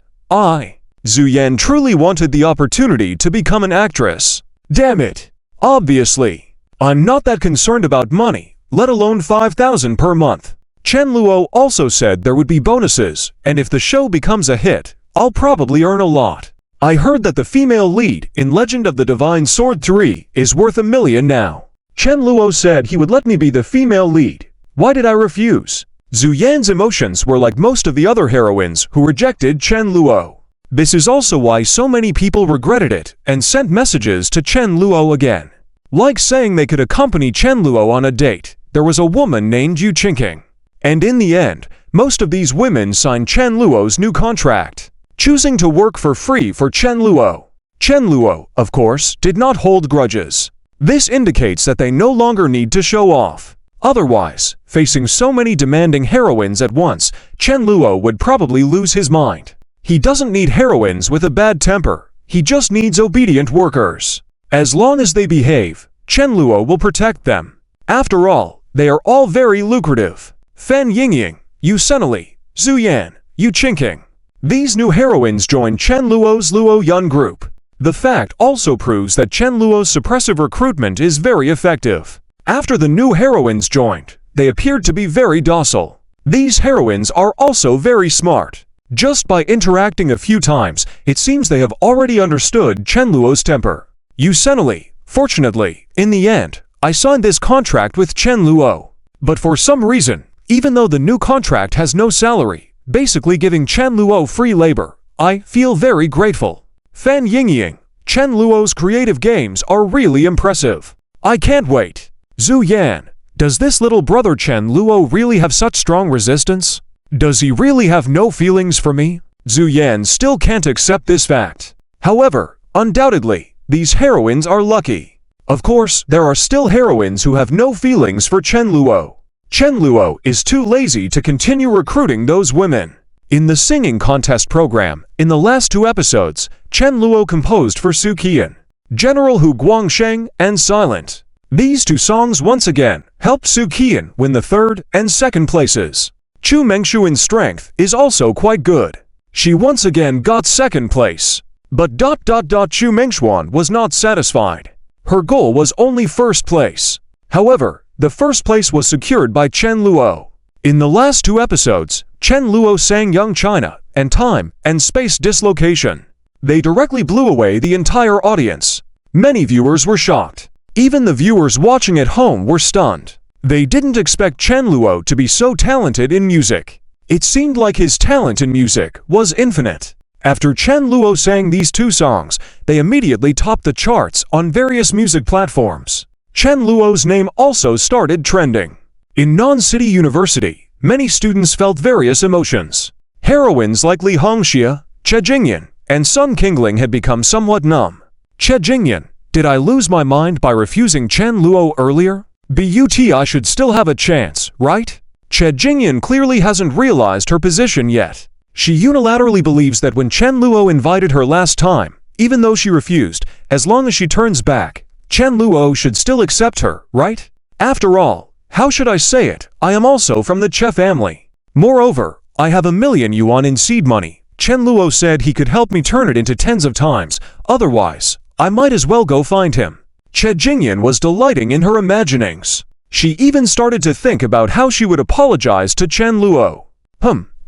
Speaker 1: Zuyan truly wanted the opportunity to become an actress. Damn it! Obviously, I'm not that concerned about money, let alone 5,000 per month. Chen Luo also said there would be bonuses, and if the show becomes a hit, I'll probably earn a lot. I heard that the female lead in Legend of the Divine Sword 3 is worth $1 million now. Chen Luo said he would let me be the female lead. Why did I refuse? Zuyan's emotions were like most of the other heroines who rejected Chen Luo. This is also why so many people regretted it and sent messages to Chen Luo again. Like saying they could accompany Chen Luo on a date, there was a woman named Yu Qingqing. And in the end, most of these women signed Chen Luo's new contract, choosing to work for free for Chen Luo. Chen Luo, of course, did not hold grudges. This indicates that they no longer need to show off. Otherwise, facing so many demanding heroines at once, Chen Luo would probably lose his mind. He doesn't need heroines with a bad temper, he just needs obedient workers. As long as they behave, Chen Luo will protect them. After all, they are all very lucrative. Fan Yingying, Yu Senali, Zuyan, Yu Qingqing. These new heroines joined Chen Luo's Luo Yun group. The fact also proves that Chen Luo's suppressive recruitment is very effective. After the new heroines joined, they appeared to be very docile. These heroines are also very smart. Just by interacting a few times, it seems they have already understood Chen Luo's temper. Yu Senali, fortunately, in the end, I signed this contract with Chen Luo. But for some reason, even though the new contract has no salary, basically giving Chen Luo free labor, I feel very grateful. Fan Yingying, Chen Luo's creative games are really impressive. I can't wait. Zuyan, does this little brother Chen Luo really have such strong resistance? Does he really have no feelings for me? Zuyan still can't accept this fact. However, undoubtedly, these heroines are lucky. Of course, there are still heroines who have no feelings for Chen Luo. Chen Luo is too lazy to continue recruiting those women. In the singing contest program, in the last 2 episodes, Chen Luo composed for Su Qian, General Hu Guangsheng, and Silent. These two songs once again helped Soo Kian win the third and second places. Chu Mengshuan's strength is also quite good. She once again got second place. But Chu Mengshuan was not satisfied. Her goal was only first place. However, the first place was secured by Chen Luo. In the last two episodes, Chen Luo sang Young China and Time and Space Dislocation. They directly blew away the entire audience. Many viewers were shocked. Even the viewers watching at home were stunned. They didn't expect Chen Luo to be so talented in music. It seemed like his talent in music was infinite. After Chen Luo sang these two songs, they immediately topped the charts on various music platforms. Chen Luo's name also started trending. In non-city university, many students felt various emotions. Heroines like Li Hongxia, Che Jingyan, and Sun Qingling had become somewhat numb. Che Jingyan, did I lose my mind by refusing Chen Luo earlier? I should still have a chance, right? Che Jingyan clearly hasn't realized her position yet. She unilaterally believes that when Chen Luo invited her last time, even though she refused, as long as she turns back, Chen Luo should still accept her, right? After all, how should I say it, I am also from the Che family. Moreover, I have 1,000,000 yuan in seed money. Chen Luo said he could help me turn it into tens of times, otherwise, I might as well go find him. Che Jingyan was delighting in her imaginings. She even started to think about how she would apologize to Chen Luo.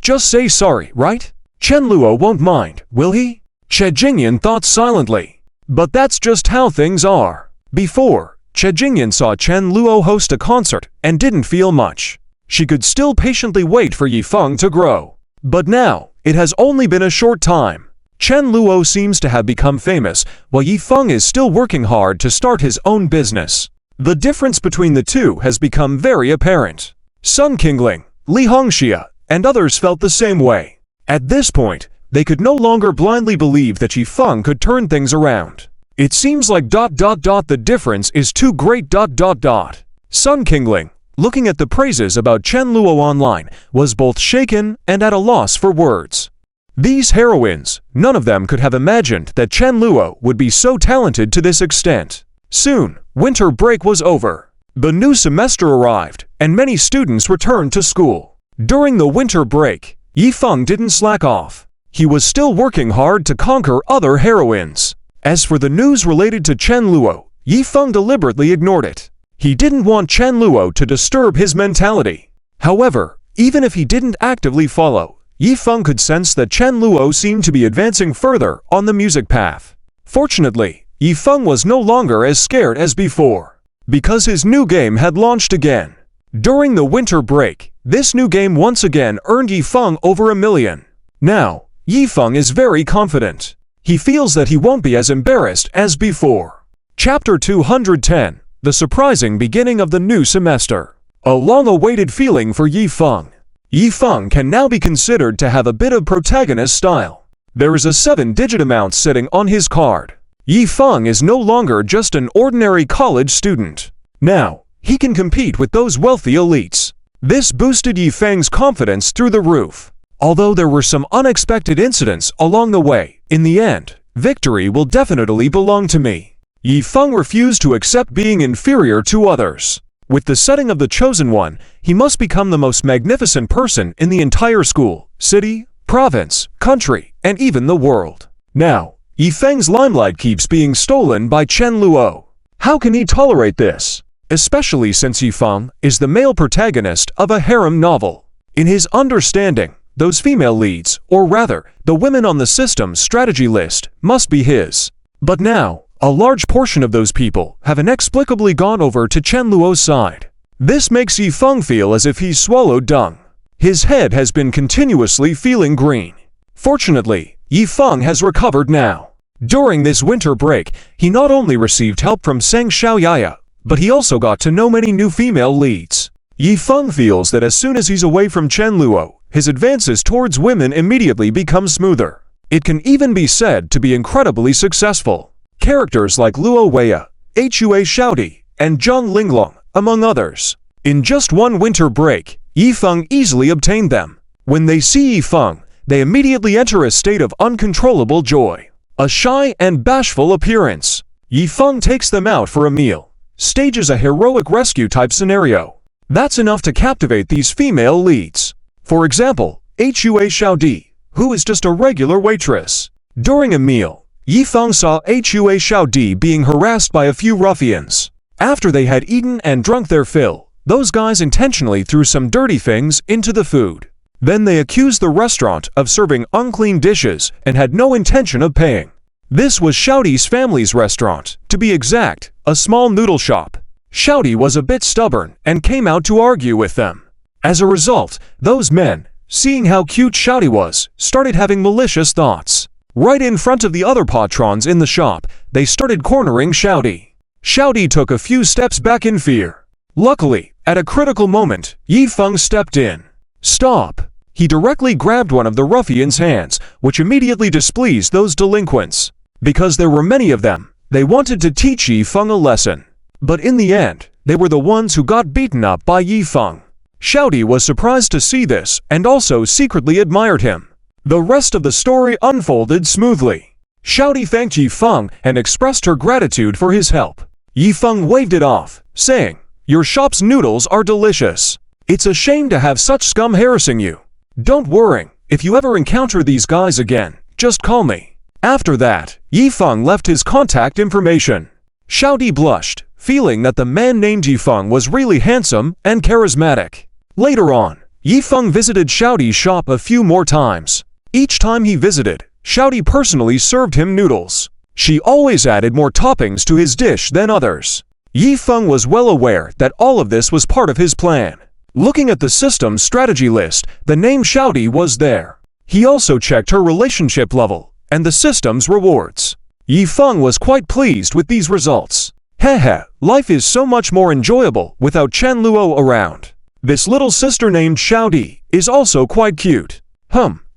Speaker 1: Just say sorry, right? Chen Luo won't mind, will he? Che Jingyan thought silently. But that's just how things are. Before, Che Jingyan saw Chen Luo host a concert and didn't feel much. She could still patiently wait for Yifeng to grow. But now, it has only been a short time. Chen Luo seems to have become famous, while Yifeng is still working hard to start his own business. The difference between the two has become very apparent. Sun Qingling, Li Hongxia, and others felt the same way. At this point, they could no longer blindly believe that Yifeng could turn things around. It seems like the difference is too great. Sun Qingling, looking at the praises about Chen Luo online, was both shaken and at a loss for words. These heroines, none of them could have imagined that Chen Luo would be so talented to this extent. Soon, winter break was over. The new semester arrived, and many students returned to school. During the winter break, Yifeng didn't slack off. He was still working hard to conquer other heroines. As for the news related to Chen Luo, Yifeng deliberately ignored it. He didn't want Chen Luo to disturb his mentality. However, even if he didn't actively follow, Yifeng could sense that Chen Luo seemed to be advancing further on the music path. Fortunately, Yifeng was no longer as scared as before, because his new game had launched again. During the winter break, this new game once again earned Yifeng over 1,000,000. Now, Yifeng is very confident. He feels that he won't be as embarrassed as before. Chapter 210, The Surprising Beginning of the New Semester. A long-awaited feeling for Yifeng. Yifeng can now be considered to have a bit of protagonist style. There is a 7-digit amount sitting on his card. Yifeng is no longer just an ordinary college student. Now, he can compete with those wealthy elites. This boosted Yifeng's confidence through the roof. Although there were some unexpected incidents along the way, in the end, victory will definitely belong to me. Yifeng refused to accept being inferior to others. With the setting of the Chosen One, he must become the most magnificent person in the entire school, city, province, country, and even the world. Now, Yifeng's limelight keeps being stolen by Chen Luo. How can he tolerate this? Especially since Yifeng is the male protagonist of a harem novel. In his understanding, those female leads, or rather, the women on the system's strategy list, must be his. But now, a large portion of those people have inexplicably gone over to Chen Luo's side. This makes Yifeng feel as if he's swallowed dung. His head has been continuously feeling green. Fortunately, Yifeng has recovered now. During this winter break, he not only received help from Seng Xiaoyaya, but he also got to know many new female leads. Yifeng feels that as soon as he's away from Chen Luo, his advances towards women immediately become smoother. It can even be said to be incredibly successful. Characters like Luo Weya, Hua Shaodi, and Zhang Linglong, among others. In just one winter break, Yifeng easily obtained them. When they see Yifeng, they immediately enter a state of uncontrollable joy. A shy and bashful appearance. Yifeng takes them out for a meal. stages a heroic rescue type scenario. That's enough to captivate these female leads. For example, Hua Xiaodi, who is just a regular waitress. During a meal, Yifeng saw Hua Xiaodi being harassed by a few ruffians. After they had eaten and drunk their fill, those guys intentionally threw some dirty things into the food. Then they accused the restaurant of serving unclean dishes and had no intention of paying. This was Xiaodi's family's restaurant, to be exact, a small noodle shop. Xiaodi was a bit stubborn and came out to argue with them. As a result, those men, seeing how cute Xiaodi was, started having malicious thoughts. Right in front of the other patrons in the shop, they started cornering Xiaodi. Xiaodi took a few steps back in fear. Luckily, at a critical moment, Yifeng stepped in. "Stop!" He directly grabbed one of the ruffians' hands, which immediately displeased those delinquents. Because there were many of them, they wanted to teach Yifeng a lesson. But in the end, they were the ones who got beaten up by Yifeng. Xiaodi was surprised to see this and also secretly admired him. The rest of the story unfolded smoothly. Xiaodi thanked Yifeng and expressed her gratitude for his help. Yifeng waved it off, saying, "Your shop's noodles are delicious. It's a shame to have such scum harassing you. Don't worry, if you ever encounter these guys again, just call me." After that, Yifeng left his contact information. Xiaodi blushed, feeling that the man named Yifeng was really handsome and charismatic. Later on, Yifeng visited Xiaodi's shop a few more times. Each time he visited, Xiaodi personally served him noodles. She always added more toppings to his dish than others. Yifeng was well aware that all of this was part of his plan. Looking at the system's strategy list, the name Xiaodi was there. He also checked her relationship level and the system's rewards. Yifeng was quite pleased with these results. Hehe, life is so much more enjoyable without Chen Luo around. This little sister named Xiaodi is also quite cute.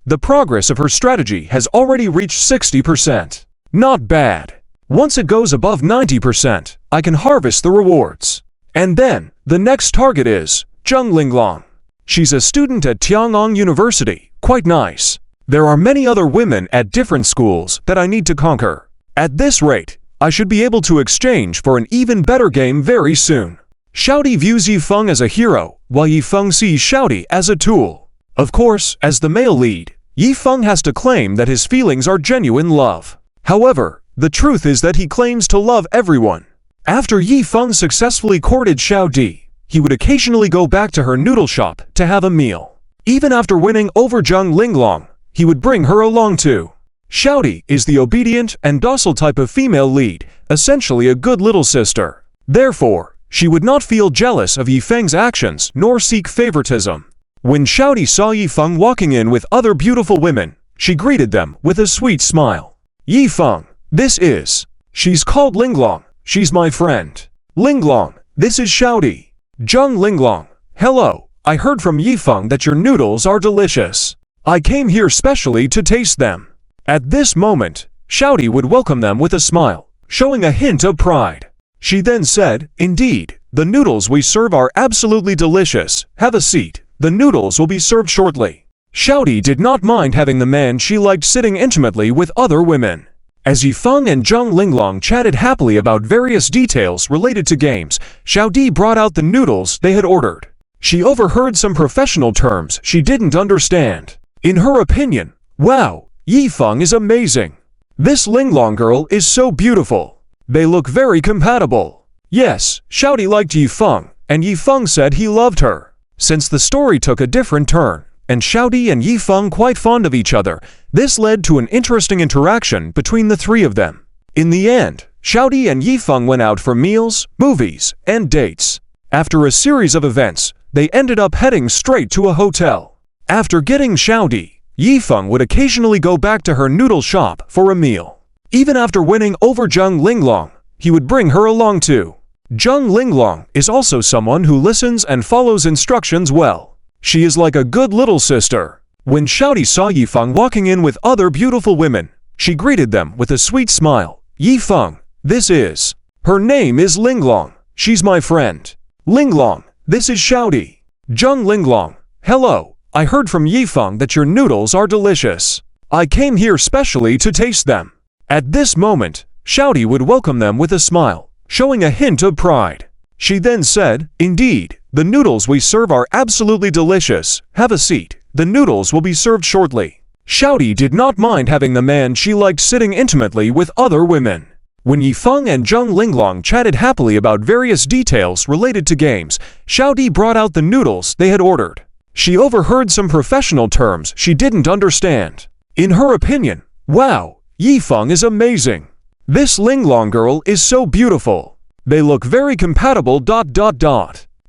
Speaker 1: The progress of her strategy has already reached 60%. Not bad. Once it goes above 90%, I can harvest the rewards. And then, the next target is Zheng Linglong. She's a student at Tiangong University, quite nice. There are many other women at different schools that I need to conquer. At this rate, I should be able to exchange for an even better game very soon. Xiaodi views Yifeng as a hero, while Yifeng sees Xiaodi as a tool. Of course, as the male lead, Yifeng has to claim that his feelings are genuine love. However, the truth is that he claims to love everyone. After Yifeng successfully courted Xiaodi, he would occasionally go back to her noodle shop to have a meal. Even after winning over Zheng Linglong, he would bring her along too. Xiaodi is the obedient and docile type of female lead, essentially a good little sister. Therefore, she would not feel jealous of Yifeng's actions nor seek favoritism. When Xiaodi saw Yifeng walking in with other beautiful women, she greeted them with a sweet smile. "Yifeng, this is..." "She's called Linglong. She's my friend." "Linglong, this is Xiaodi." "Zheng Linglong, hello. I heard from Yifeng that your noodles are delicious. I came here specially to taste them." At this moment, Xiaodi would welcome them with a smile, showing a hint of pride. She then said, "Indeed, the noodles we serve are absolutely delicious. Have a seat. The noodles will be served shortly." Xiaodi did not mind having the man she liked sitting intimately with other women. As Yifeng and Zheng Linglong chatted happily about various details related to games, Xiaodi brought out the noodles they had ordered. She overheard some professional terms she didn't understand. In her opinion, wow, Yifeng is amazing. This Linglong girl is so beautiful. They look very compatible. Yes, Xiaodi liked Yifeng, and Yifeng said he loved her. Since the story took a different turn, and Xiaodi and Yifeng quite fond of each other, this led to an interesting interaction between the three of them. In the end, Xiaodi and Yifeng went out for meals, movies, and dates. After a series of events, they ended up heading straight to a hotel. After getting Xiaodi, Yifeng would occasionally go back to her noodle shop for a meal. Even after winning over Zheng Linglong, he would bring her along too. Zheng Linglong is also someone who listens and follows instructions well. She is like a good little sister. When Xiaodi saw Yifeng walking in with other beautiful women, she greeted them with a sweet smile. "Yifeng, this is..." "Her name is Linglong. She's my friend." "Linglong, this is Xiaodi." "Zheng Linglong, hello. I heard from Yifeng that your noodles are delicious. I came here specially to taste them." At this moment, Xiaodi would welcome them with a smile, showing a hint of pride. She then said, "Indeed, the noodles we serve are absolutely delicious. Have a seat. The noodles will be served shortly." Xiaodi did not mind having the man she liked sitting intimately with other women. When Yifeng and Zheng Linglong chatted happily about various details related to games, Xiaodi brought out the noodles they had ordered. She overheard some professional terms she didn't understand. In her opinion, "Wow, Yifeng is amazing. This Linglong girl is so beautiful. They look very compatible.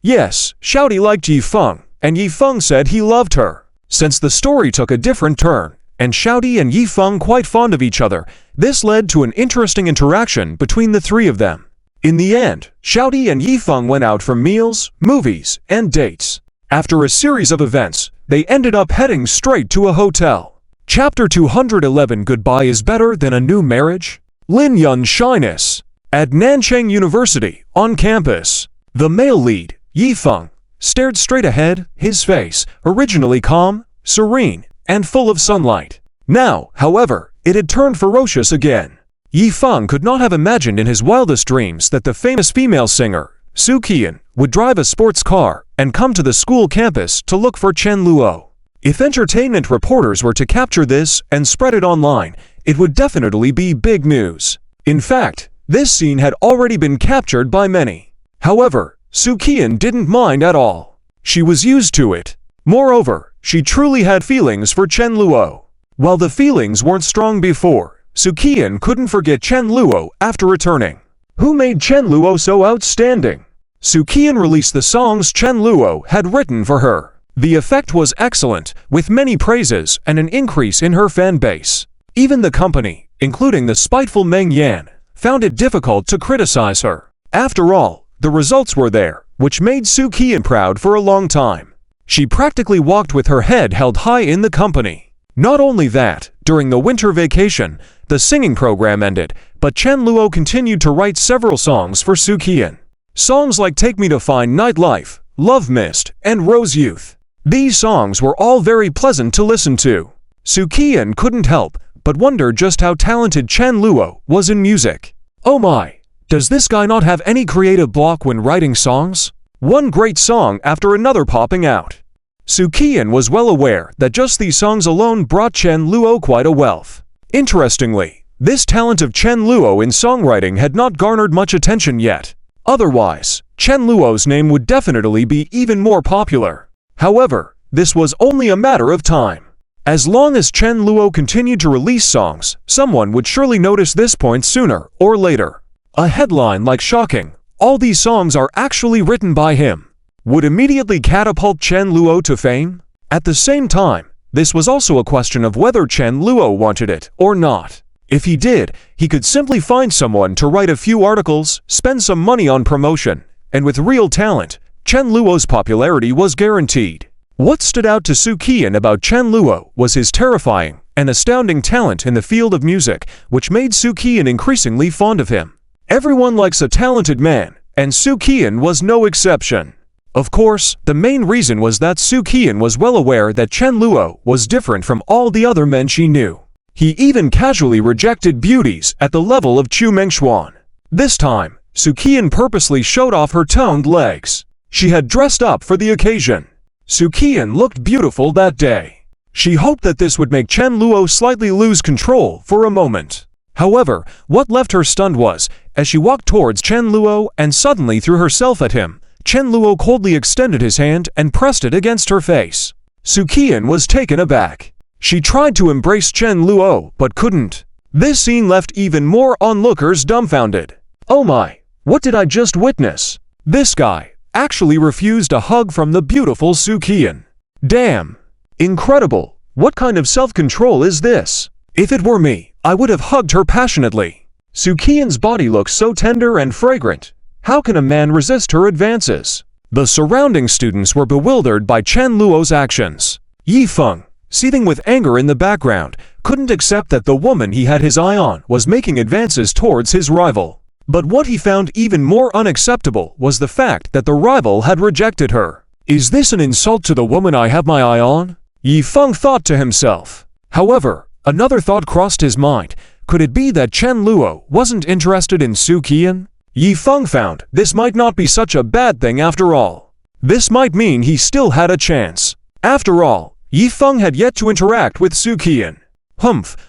Speaker 1: Yes, Xiaodi liked Yifeng, and Yifeng said he loved her. Since the story took a different turn, and Xiaodi and Yifeng quite fond of each other, this led to an interesting interaction between the three of them. In the end, Xiaodi and Yifeng went out for meals, movies, and dates. After a series of events, they ended up heading straight to a hotel. Chapter 211 Goodbye is Better Than a New Marriage? Lin Yun's shyness. At Nanchang University, on campus, the male lead, Yifeng, stared straight ahead, his face, originally calm, serene, and full of sunlight. Now, however, it had turned ferocious again. Yifeng could not have imagined in his wildest dreams that the famous female singer, Su Qian, would drive a sports car and come to the school campus to look for Chen Luo. If entertainment reporters were to capture this and spread it online, it would definitely be big news. In fact, this scene had already been captured by many. However, Su Qian didn't mind at all. She was used to it. Moreover, she truly had feelings for Chen Luo. While the feelings weren't strong before, Su Qian couldn't forget Chen Luo after returning. Who made Chen Luo so outstanding? Su Qian released the songs Chen Luo had written for her. The effect was excellent, with many praises and an increase in her fan base. Even the company, including the spiteful Meng Yan, found it difficult to criticize her. After all, the results were there, which made Su Qian proud for a long time. She practically walked with her head held high in the company. Not only that, during the winter vacation, the singing program ended, but Chen Luo continued to write several songs for Su Qian. Songs like Take Me to Find Nightlife, Love Mist, and Rose Youth. These songs were all very pleasant to listen to. Su Qian couldn't help but wonder just how talented Chen Luo was in music. Oh my, does this guy not have any creative block when writing songs? One great song after another popping out. Su Qian was well aware that just these songs alone brought Chen Luo quite a wealth. Interestingly, this talent of Chen Luo in songwriting had not garnered much attention yet. Otherwise, Chen Luo's name would definitely be even more popular. However, this was only a matter of time. As long as Chen Luo continued to release songs, someone would surely notice this point sooner or later. A headline like "Shocking, all these songs are actually written by him," would immediately catapult Chen Luo to fame. At the same time, this was also a question of whether Chen Luo wanted it or not. If he did, he could simply find someone to write a few articles, spend some money on promotion, and with real talent, Chen Luo's popularity was guaranteed. What stood out to Su Qian about Chen Luo was his terrifying and astounding talent in the field of music, which made Su Qian increasingly fond of him. Everyone likes a talented man, and Su Qian was no exception. Of course, the main reason was that Su Qian was well aware that Chen Luo was different from all the other men she knew. He even casually rejected beauties at the level of Chu Mengxuan. This time, Su Qian purposely showed off her toned legs. She had dressed up for the occasion. Su Qian looked beautiful that day. She hoped that this would make Chen Luo slightly lose control for a moment. However, what left her stunned was, as she walked towards Chen Luo and suddenly threw herself at him, Chen Luo coldly extended his hand and pressed it against her face. Su Qian was taken aback. She tried to embrace Chen Luo but couldn't. This scene left even more onlookers dumbfounded. Oh my, what did I just witness? This guy actually refused a hug from the beautiful Su Qian. Damn! Incredible! What kind of self-control is this? If it were me, I would have hugged her passionately. Su Qian's body looks so tender and fragrant. How can a man resist her advances? The surrounding students were bewildered by Chen Luo's actions. Yifeng, seething with anger in the background, couldn't accept that the woman he had his eye on was making advances towards his rival. But what he found even more unacceptable was the fact that the rival had rejected her. Is this an insult to the woman I have my eye on? Yifeng thought to himself. However, another thought crossed his mind. Could it be that Chen Luo wasn't interested in Su Qian? Yi Feng found this might not be such a bad thing after all. This might mean he still had a chance. After all, Yi Feng had yet to interact with Su Qian.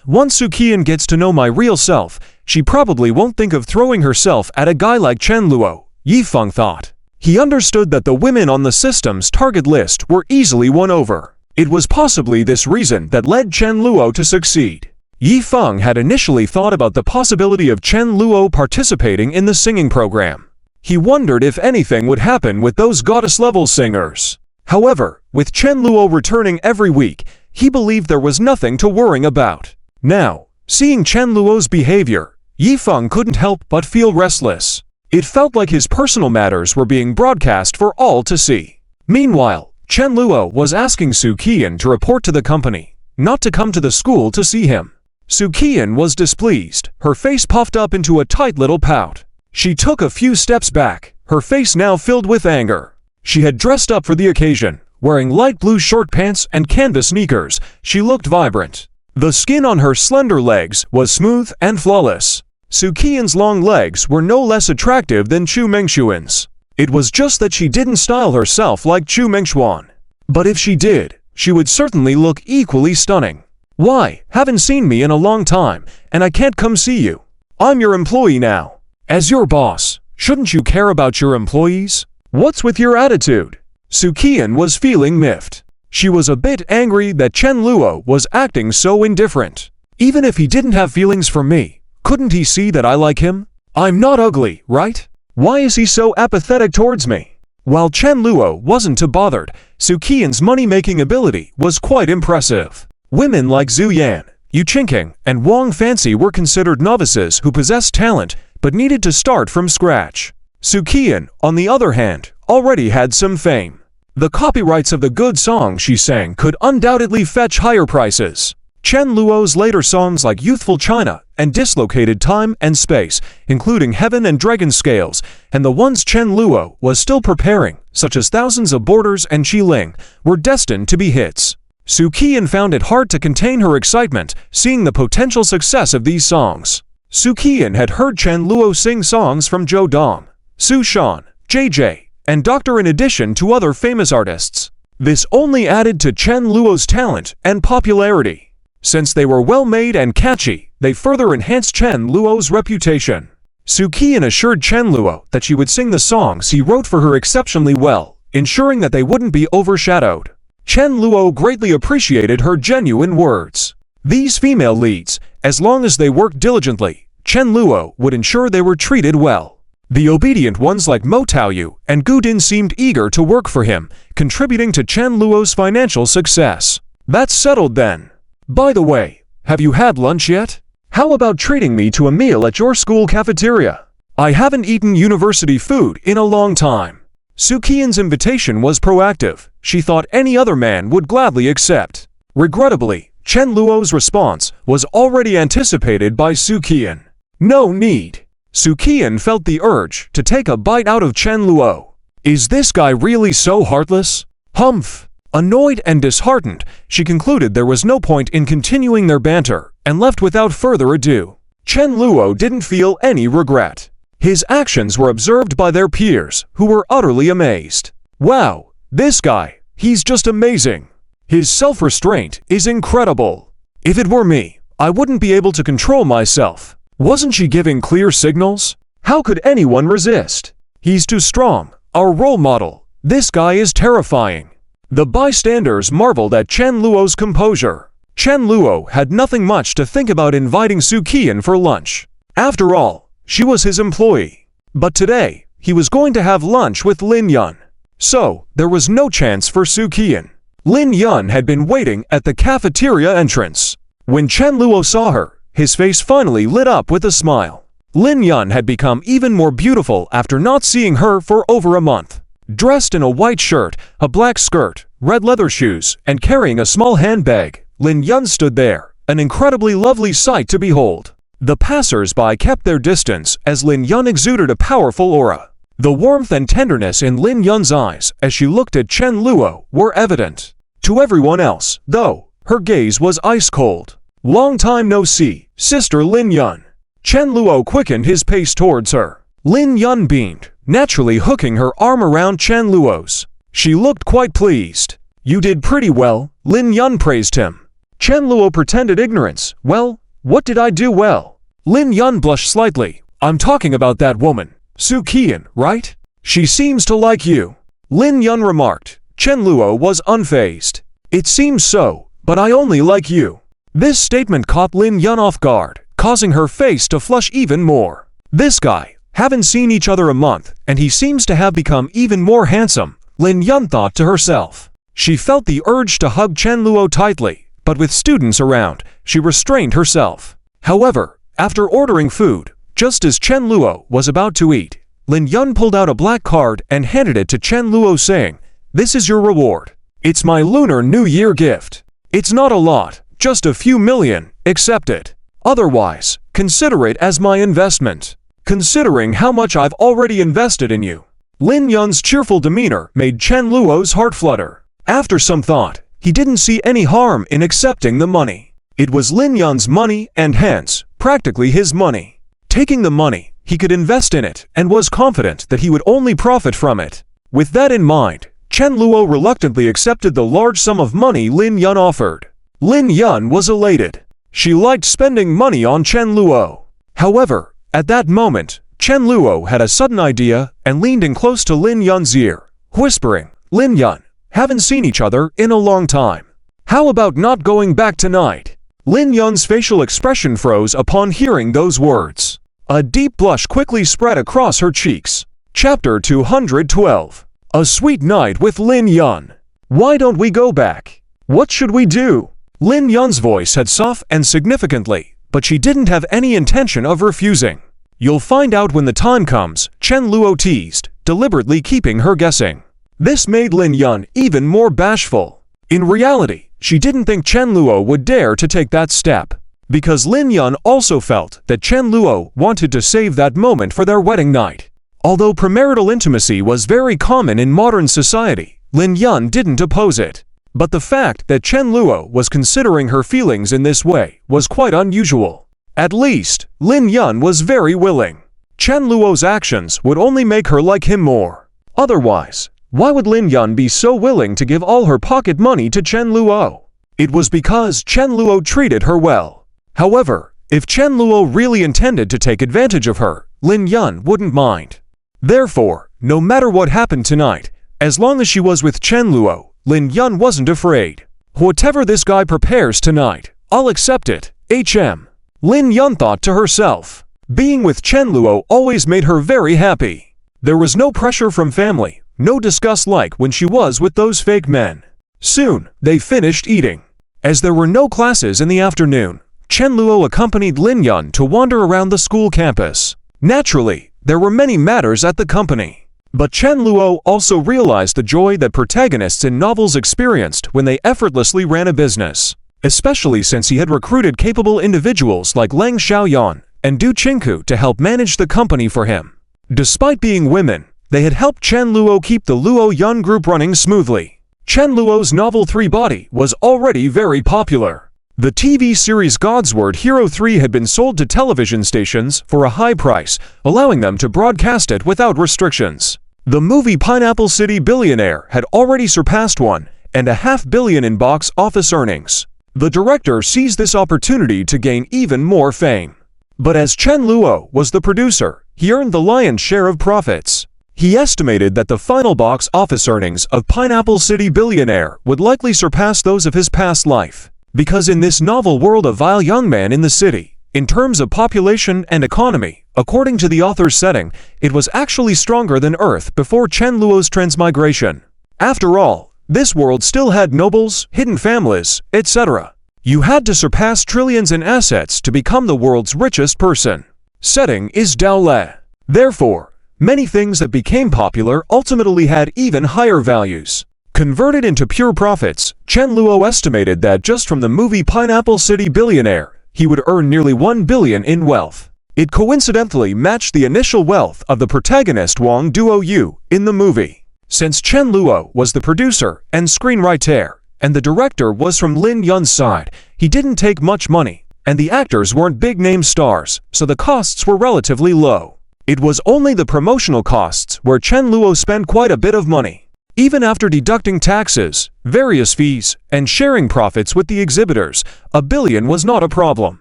Speaker 1: Once Su Qian gets to know my real self, she probably won't think of throwing herself at a guy like Chen Luo, Yi Feng thought. He understood that the women on the system's target list were easily won over. It was possibly this reason that led Chen Luo to succeed. Yi Feng had initially thought about the possibility of Chen Luo participating in the singing program. He wondered if anything would happen with those goddess-level singers. However, with Chen Luo returning every week, he believed there was nothing to worry about. Now, seeing Chen Luo's behavior, Yi Feng couldn't help but feel restless. It felt like his personal matters were being broadcast for all to see. Meanwhile, Chen Luo was asking Su Qian to report to the company, not to come to the school to see him. Su Qian was displeased, her face puffed up into a tight little pout. She took a few steps back, her face now filled with anger. She had dressed up for the occasion, wearing light blue short pants and canvas sneakers. She looked vibrant. The skin on her slender legs was smooth and flawless. Su Qian's long legs were no less attractive than Chu Mengshuan's. It was just that she didn't style herself like Chu Mengshuan. But if she did, she would certainly look equally stunning. Why, haven't seen me in a long time, and I can't come see you. I'm your employee now. As your boss, shouldn't you care about your employees? What's with your attitude? Su Qian was feeling miffed. She was a bit angry that Chen Luo was acting so indifferent. Even if he didn't have feelings for me, couldn't he see that I like him? I'm not ugly, right? Why is he so apathetic towards me? While Chen Luo wasn't too bothered, Su Qian's money-making ability was quite impressive. Women like Zhu Yan, Yu Qingqing, and Wang Fancy were considered novices who possessed talent but needed to start from scratch. Su Qian, on the other hand, already had some fame. The copyrights of the good songs she sang could undoubtedly fetch higher prices. Chen Luo's later songs like Youthful China and Dislocated Time and Space, including Heaven and Dragon Scales, and the ones Chen Luo was still preparing, such as Thousands of Borders and Qi Ling, were destined to be hits. Su Qian found it hard to contain her excitement seeing the potential success of these songs. Su Qian had heard Chen Luo sing songs from Zhou Dong, Su Shan, JJ, and Doctor in addition to other famous artists. This only added to Chen Luo's talent and popularity. Since they were well-made and catchy, they further enhanced Chen Luo's reputation. Su Qian assured Chen Luo that she would sing the songs he wrote for her exceptionally well, ensuring that they wouldn't be overshadowed. Chen Luo greatly appreciated her genuine words. These female leads, as long as they worked diligently, Chen Luo would ensure they were treated well. The obedient ones like Mo Taoyu and Gu Din seemed eager to work for him, contributing to Chen Luo's financial success. That's settled then. By the way, have you had lunch yet? How about treating me to a meal at your school cafeteria? I haven't eaten university food in a long time. Su Qian's invitation was proactive. She thought any other man would gladly accept. Regrettably, Chen Luo's response was already anticipated by Su Qian. No need. Su Qian felt the urge to take a bite out of Chen Luo. Is this guy really so heartless? Humph. Annoyed and disheartened, she concluded there was no point in continuing their banter and left without further ado. Chen Luo didn't feel any regret. His actions were observed by their peers, who were utterly amazed. Wow, this guy, he's just amazing. His self-restraint is incredible. If it were me, I wouldn't be able to control myself. Wasn't she giving clear signals? How could anyone resist? He's too strong, our role model. This guy is terrifying. The bystanders marveled at Chen Luo's composure. Chen Luo had nothing much to think about inviting Su Qian for lunch. After all, she was his employee. But today, he was going to have lunch with Lin Yun. So, there was no chance for Su Qian. Lin Yun had been waiting at the cafeteria entrance. When Chen Luo saw her, his face finally lit up with a smile. Lin Yun had become even more beautiful after not seeing her for over a month. Dressed in a white shirt, a black skirt, red leather shoes, and carrying a small handbag, Lin Yun stood there, an incredibly lovely sight to behold. The passers-by kept their distance as Lin Yun exuded a powerful aura. The warmth and tenderness in Lin Yun's eyes as she looked at Chen Luo were evident. To everyone else, though, her gaze was ice-cold. Long time no see, Sister Lin Yun. Chen Luo quickened his pace towards her. Lin Yun beamed, naturally hooking her arm around Chen Luo's. She looked quite pleased. You did pretty well, Lin Yun praised him. Chen Luo pretended ignorance. Well, what did I do well? Lin Yun blushed slightly. I'm talking about that woman, Su Qian, right? She seems to like you. Lin Yun remarked. Chen Luo was unfazed. It seems so, but I only like you. This statement caught Lin Yun off guard, causing her face to flush even more. This guy, haven't seen each other a month, and he seems to have become even more handsome, Lin Yun thought to herself. She felt the urge to hug Chen Luo tightly, but with students around, she restrained herself. However, after ordering food, just as Chen Luo was about to eat, Lin Yun pulled out a black card and handed it to Chen Luo saying, "This is your reward. It's my Lunar New Year gift. It's not a lot, just a few million, accept it. Otherwise, consider it as my investment. Considering how much I've already invested in you." Lin Yun's cheerful demeanor made Chen Luo's heart flutter. After some thought, he didn't see any harm in accepting the money. It was Lin Yun's money and hence, practically his money. Taking the money, he could invest in it and was confident that he would only profit from it. With that in mind, Chen Luo reluctantly accepted the large sum of money Lin Yun offered. Lin Yun was elated. She liked spending money on Chen Luo. However, at that moment, Chen Luo had a sudden idea and leaned in close to Lin Yun's ear, whispering, "Lin Yun, haven't seen each other in a long time. How about not going back tonight?" Lin Yun's facial expression froze upon hearing those words. A deep blush quickly spread across her cheeks. Chapter 212. A Sweet Night with Lin Yun. Why don't we go back? What should we do? Lin Yun's voice had softened and significantly, but she didn't have any intention of refusing. You'll find out when the time comes, Chen Luo teased, deliberately keeping her guessing. This made Lin Yun even more bashful. In reality, she didn't think Chen Luo would dare to take that step, because Lin Yun also felt that Chen Luo wanted to save that moment for their wedding night. Although premarital intimacy was very common in modern society, Lin Yun didn't oppose it. But the fact that Chen Luo was considering her feelings in this way was quite unusual. At least, Lin Yun was very willing. Chen Luo's actions would only make her like him more. Otherwise, why would Lin Yun be so willing to give all her pocket money to Chen Luo? It was because Chen Luo treated her well. However, if Chen Luo really intended to take advantage of her, Lin Yun wouldn't mind. Therefore, no matter what happened tonight, as long as she was with Chen Luo, Lin Yun wasn't afraid. Whatever this guy prepares tonight, I'll accept it, HM. Lin Yun thought to herself. Being with Chen Luo always made her very happy. There was no pressure from family, no disgust like when she was with those fake men. Soon, they finished eating. As there were no classes in the afternoon, Chen Luo accompanied Lin Yun to wander around the school campus. Naturally, there were many matters at the company. But Chen Luo also realized the joy that protagonists in novels experienced when they effortlessly ran a business, especially since he had recruited capable individuals like Leng Xiaoyan and Du Qingku to help manage the company for him. Despite being women, they had helped Chen Luo keep the Luo Yun group running smoothly. Chen Luo's novel 3 Body was already very popular. The TV series God's Word Hero 3 had been sold to television stations for a high price, allowing them to broadcast it without restrictions. The movie Pineapple City Billionaire had already surpassed $1.5 billion in box office earnings. The director seized this opportunity to gain even more fame. But as Chen Luo was the producer, he earned the lion's share of profits. He estimated that the final box office earnings of Pineapple City Billionaire would likely surpass those of his past life. Because in this novel world of vile young man in the city, in terms of population and economy, according to the author's setting, it was actually stronger than Earth before Chen Luo's transmigration. After all, this world still had nobles, hidden families, etc. You had to surpass trillions in assets to become the world's richest person. Setting is Daole. Therefore, many things that became popular ultimately had even higher values. Converted into pure profits, Chen Luo estimated that just from the movie Pineapple City Billionaire, he would earn nearly $1 billion in wealth. It coincidentally matched the initial wealth of the protagonist Wang Duoyu in the movie. Since Chen Luo was the producer and screenwriter, and the director was from Lin Yun's side, he didn't take much money, and the actors weren't big-name stars, so the costs were relatively low. It was only the promotional costs where Chen Luo spent quite a bit of money. Even after deducting taxes, various fees, and sharing profits with the exhibitors, $1 billion was not a problem.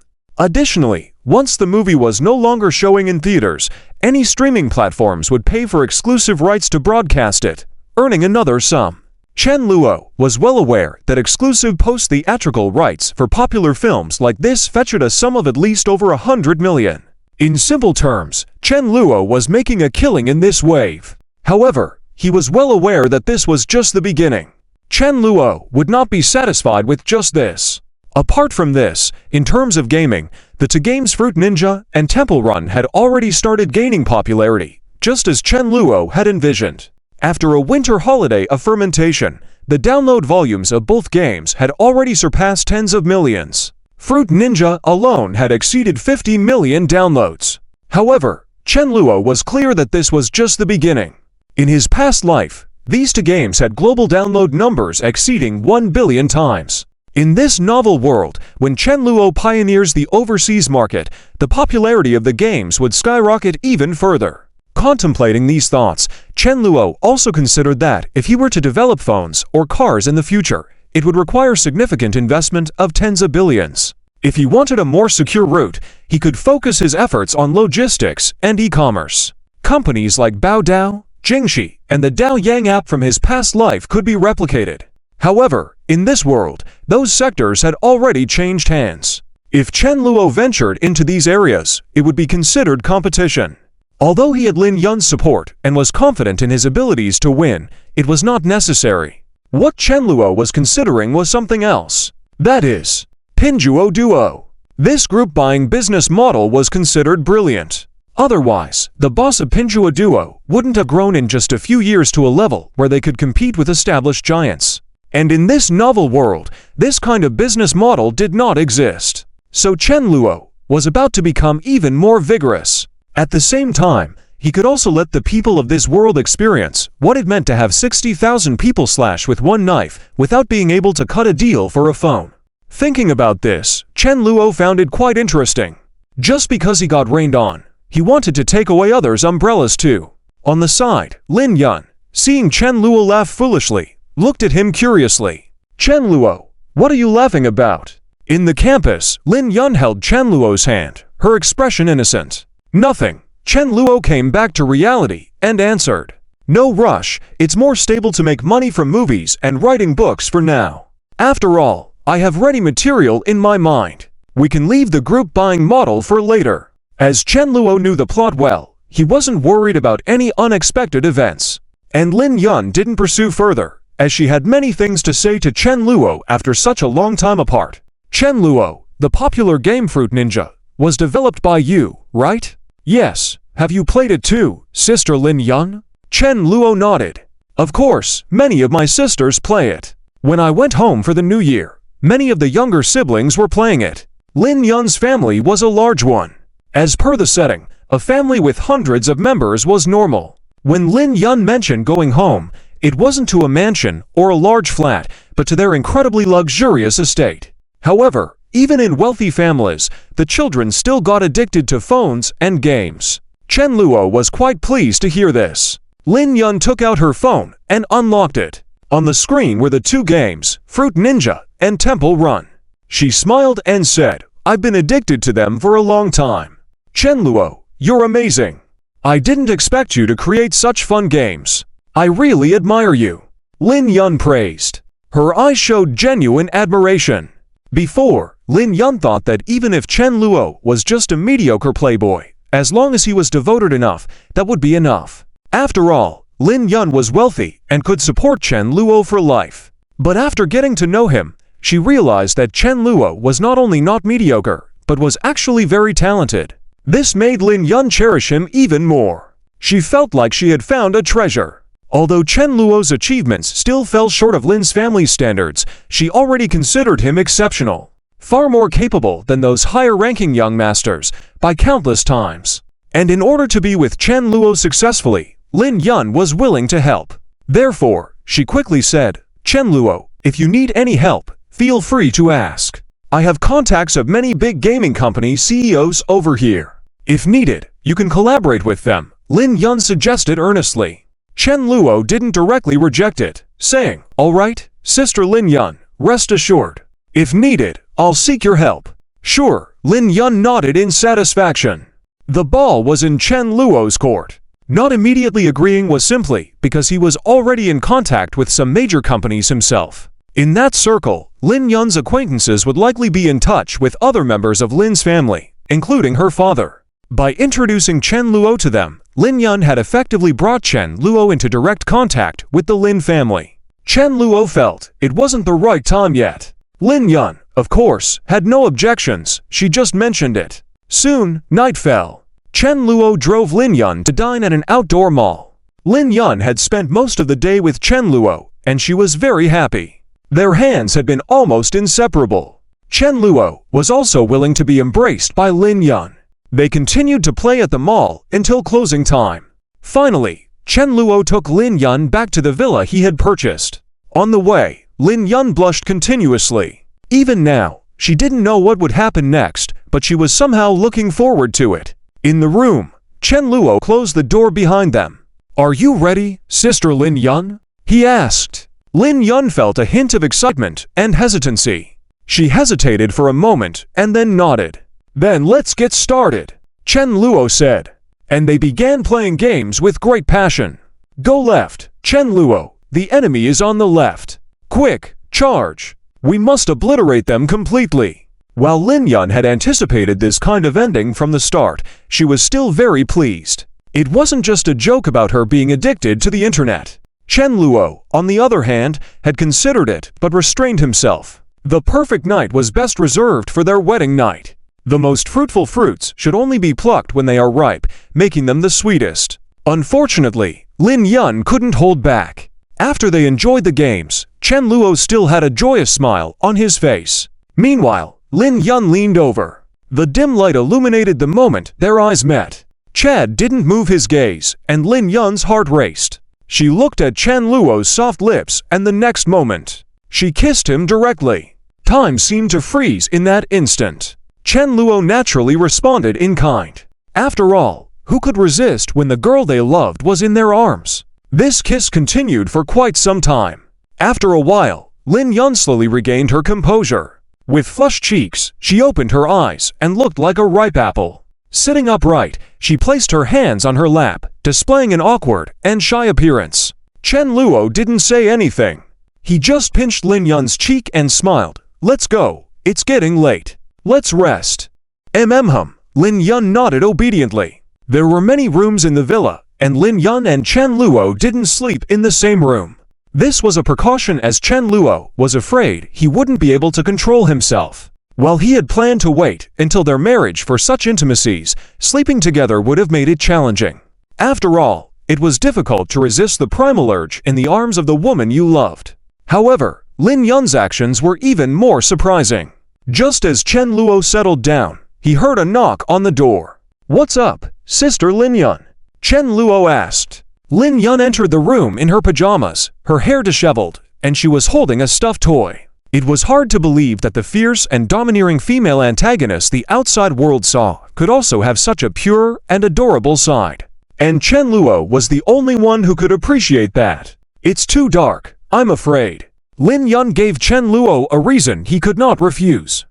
Speaker 1: Additionally, once the movie was no longer showing in theaters, any streaming platforms would pay for exclusive rights to broadcast it, earning another sum. Chen Luo was well aware that exclusive post-theatrical rights for popular films like this fetched a sum of at least over $100 million. In simple terms, Chen Luo was making a killing in this wave. However, he was well aware that this was just the beginning. Chen Luo would not be satisfied with just this. Apart from this, in terms of gaming, the two games Fruit Ninja and Temple Run had already started gaining popularity, just as Chen Luo had envisioned. After a winter holiday of fermentation, the download volumes of both games had already surpassed tens of millions. Fruit Ninja alone had exceeded 50 million downloads. However, Chen Luo was clear that this was just the beginning. In his past life, these two games had global download numbers exceeding 1 billion times. In this novel world, when Chen Luo pioneers the overseas market, the popularity of the games would skyrocket even further. Contemplating these thoughts, Chen Luo also considered that if he were to develop phones or cars in the future, it would require significant investment of tens of billions. If he wanted a more secure route, he could focus his efforts on logistics and e-commerce. Companies like Baodao, Jingxi, and the Daoyang app from his past life could be replicated. However, in this world, those sectors had already changed hands. If Chen Luo ventured into these areas, it would be considered competition. Although he had Lin Yun's support and was confident in his abilities to win, it was not necessary. What Chen Luo was considering was something else. That is, Pinduo Duo. This group buying business model was considered brilliant. Otherwise, the boss of Pinduo Duo wouldn't have grown in just a few years to a level where they could compete with established giants. And in this novel world, this kind of business model did not exist. So Chen Luo was about to become even more vigorous. At the same time, he could also let the people of this world experience what it meant to have 60,000 people slash with one knife without being able to cut a deal for a phone. Thinking about this, Chen Luo found it quite interesting. Just because he got rained on, he wanted to take away others' umbrellas too. On the side, Lin Yun, seeing Chen Luo laugh foolishly, looked at him curiously. Chen Luo, what are you laughing about? In the campus, Lin Yun held Chen Luo's hand, her expression innocent. Nothing. Chen Luo came back to reality and answered, "No rush, it's more stable to make money from movies and writing books for now. After all, I have ready material in my mind. We can leave the group buying model for later." As Chen Luo knew the plot well, he wasn't worried about any unexpected events. And Lin Yun didn't pursue further, as she had many things to say to Chen Luo after such a long time apart. Chen Luo, the popular game Fruit Ninja, was developed by you, right? Yes. Have you played it too, Sister Lin Yun? Chen Luo nodded. Of course, many of my sisters play it. When I went home for the new year, many of the younger siblings were playing it. Lin Yun's family was a large one. As per the setting, a family with hundreds of members was normal. When Lin Yun mentioned going home, it wasn't to a mansion or a large flat, but to their incredibly luxurious estate. However, even in wealthy families, the children still got addicted to phones and games. Chen Luo was quite pleased to hear this. Lin Yun took out her phone and unlocked it. On the screen were the two games, Fruit Ninja and Temple Run. She smiled and said, "I've been addicted to them for a long time. Chen Luo, you're amazing. I didn't expect you to create such fun games. I really admire you." Lin Yun praised. Her eyes showed genuine admiration. Before, Lin Yun thought that even if Chen Luo was just a mediocre playboy, as long as he was devoted enough, that would be enough. After all, Lin Yun was wealthy and could support Chen Luo for life. But after getting to know him, she realized that Chen Luo was not only not mediocre, but was actually very talented. This made Lin Yun cherish him even more. She felt like she had found a treasure. Although Chen Luo's achievements still fell short of Lin's family's standards, she already considered him exceptional. Far more capable than those higher-ranking young masters, by countless times. And in order to be with Chen Luo successfully, Lin Yun was willing to help. Therefore, she quickly said, "Chen Luo, if you need any help, feel free to ask. I have contacts of many big gaming company CEOs over here. If needed, You can collaborate with them, Lin Yun suggested earnestly. Chen Luo didn't directly reject it, saying, "All right, Sister Lin Yun, rest assured. If needed, I'll seek your help." "Sure," Lin Yun nodded in satisfaction. The ball was in Chen Luo's court. Not immediately agreeing was simply because he was already in contact with some major companies himself. In that circle, Lin Yun's acquaintances would likely be in touch with other members of Lin's family, including her father. By introducing Chen Luo to them, Lin Yun had effectively brought Chen Luo into direct contact with the Lin family. Chen Luo felt it wasn't the right time yet. Lin Yun, of course, had no objections, she just mentioned it. Soon, night fell. Chen Luo drove Lin Yun to dine at an outdoor mall. Lin Yun had spent most of the day with Chen Luo, and she was very happy. Their hands had been almost inseparable. Chen Luo was also willing to be embraced by Lin Yun. They continued to play at the mall until closing time. Finally, Chen Luo took Lin Yun back to the villa he had purchased. On the way, Lin Yun blushed continuously. Even now, she didn't know what would happen next, but she was somehow looking forward to it. In the room, Chen Luo closed the door behind them. "Are you ready, Sister Lin Yun?" he asked. Lin Yun felt a hint of excitement and hesitancy. She hesitated for a moment and then nodded. "Then let's get started," Chen Luo said. And they began playing games with great passion. "Go left, Chen Luo. The enemy is on the left. Quick, charge. We must obliterate them completely." While Lin Yun had anticipated this kind of ending from the start, she was still very pleased. It wasn't just a joke about her being addicted to the internet. Chen Luo, on the other hand, had considered it but restrained himself. The perfect night was best reserved for their wedding night. The most fruitful fruits should only be plucked when they are ripe, making them the sweetest. Unfortunately, Lin Yun couldn't hold back. After they enjoyed the games, Chen Luo still had a joyous smile on his face. Meanwhile, Lin Yun leaned over. The dim light illuminated the moment their eyes met. Chad didn't move his gaze, and Lin Yun's heart raced. She looked at Chen Luo's soft lips, and the next moment, she kissed him directly. Time seemed to freeze in that instant. Chen Luo naturally responded in kind. After all, who could resist when the girl they loved was in their arms? This kiss continued for quite some time. After a while, Lin Yun slowly regained her composure. With flushed cheeks, she opened her eyes and looked like a ripe apple. Sitting upright, she placed her hands on her lap, displaying an awkward and shy appearance. Chen Luo didn't say anything. He just pinched Lin Yun's cheek and smiled. "Let's go. It's getting late. Let's rest." Lin Yun nodded obediently. There were many rooms in the villa, and Lin Yun and Chen Luo didn't sleep in the same room. This was a precaution as Chen Luo was afraid he wouldn't be able to control himself. While he had planned to wait until their marriage for such intimacies, sleeping together would have made it challenging. After all, it was difficult to resist the primal urge in the arms of the woman you loved. However, Lin Yun's actions were even more surprising. Just as Chen Luo settled down, he heard a knock on the door. "What's up, Sister Lin Yun?" Chen Luo asked. Lin Yun entered the room in her pajamas, her hair disheveled, and she was holding a stuffed toy. It was hard to believe that the fierce and domineering female antagonist the outside world saw could also have such a pure and adorable side. And Chen Luo was the only one who could appreciate that. "It's too dark, I'm afraid." Lin Yun gave Chen Luo a reason he could not refuse.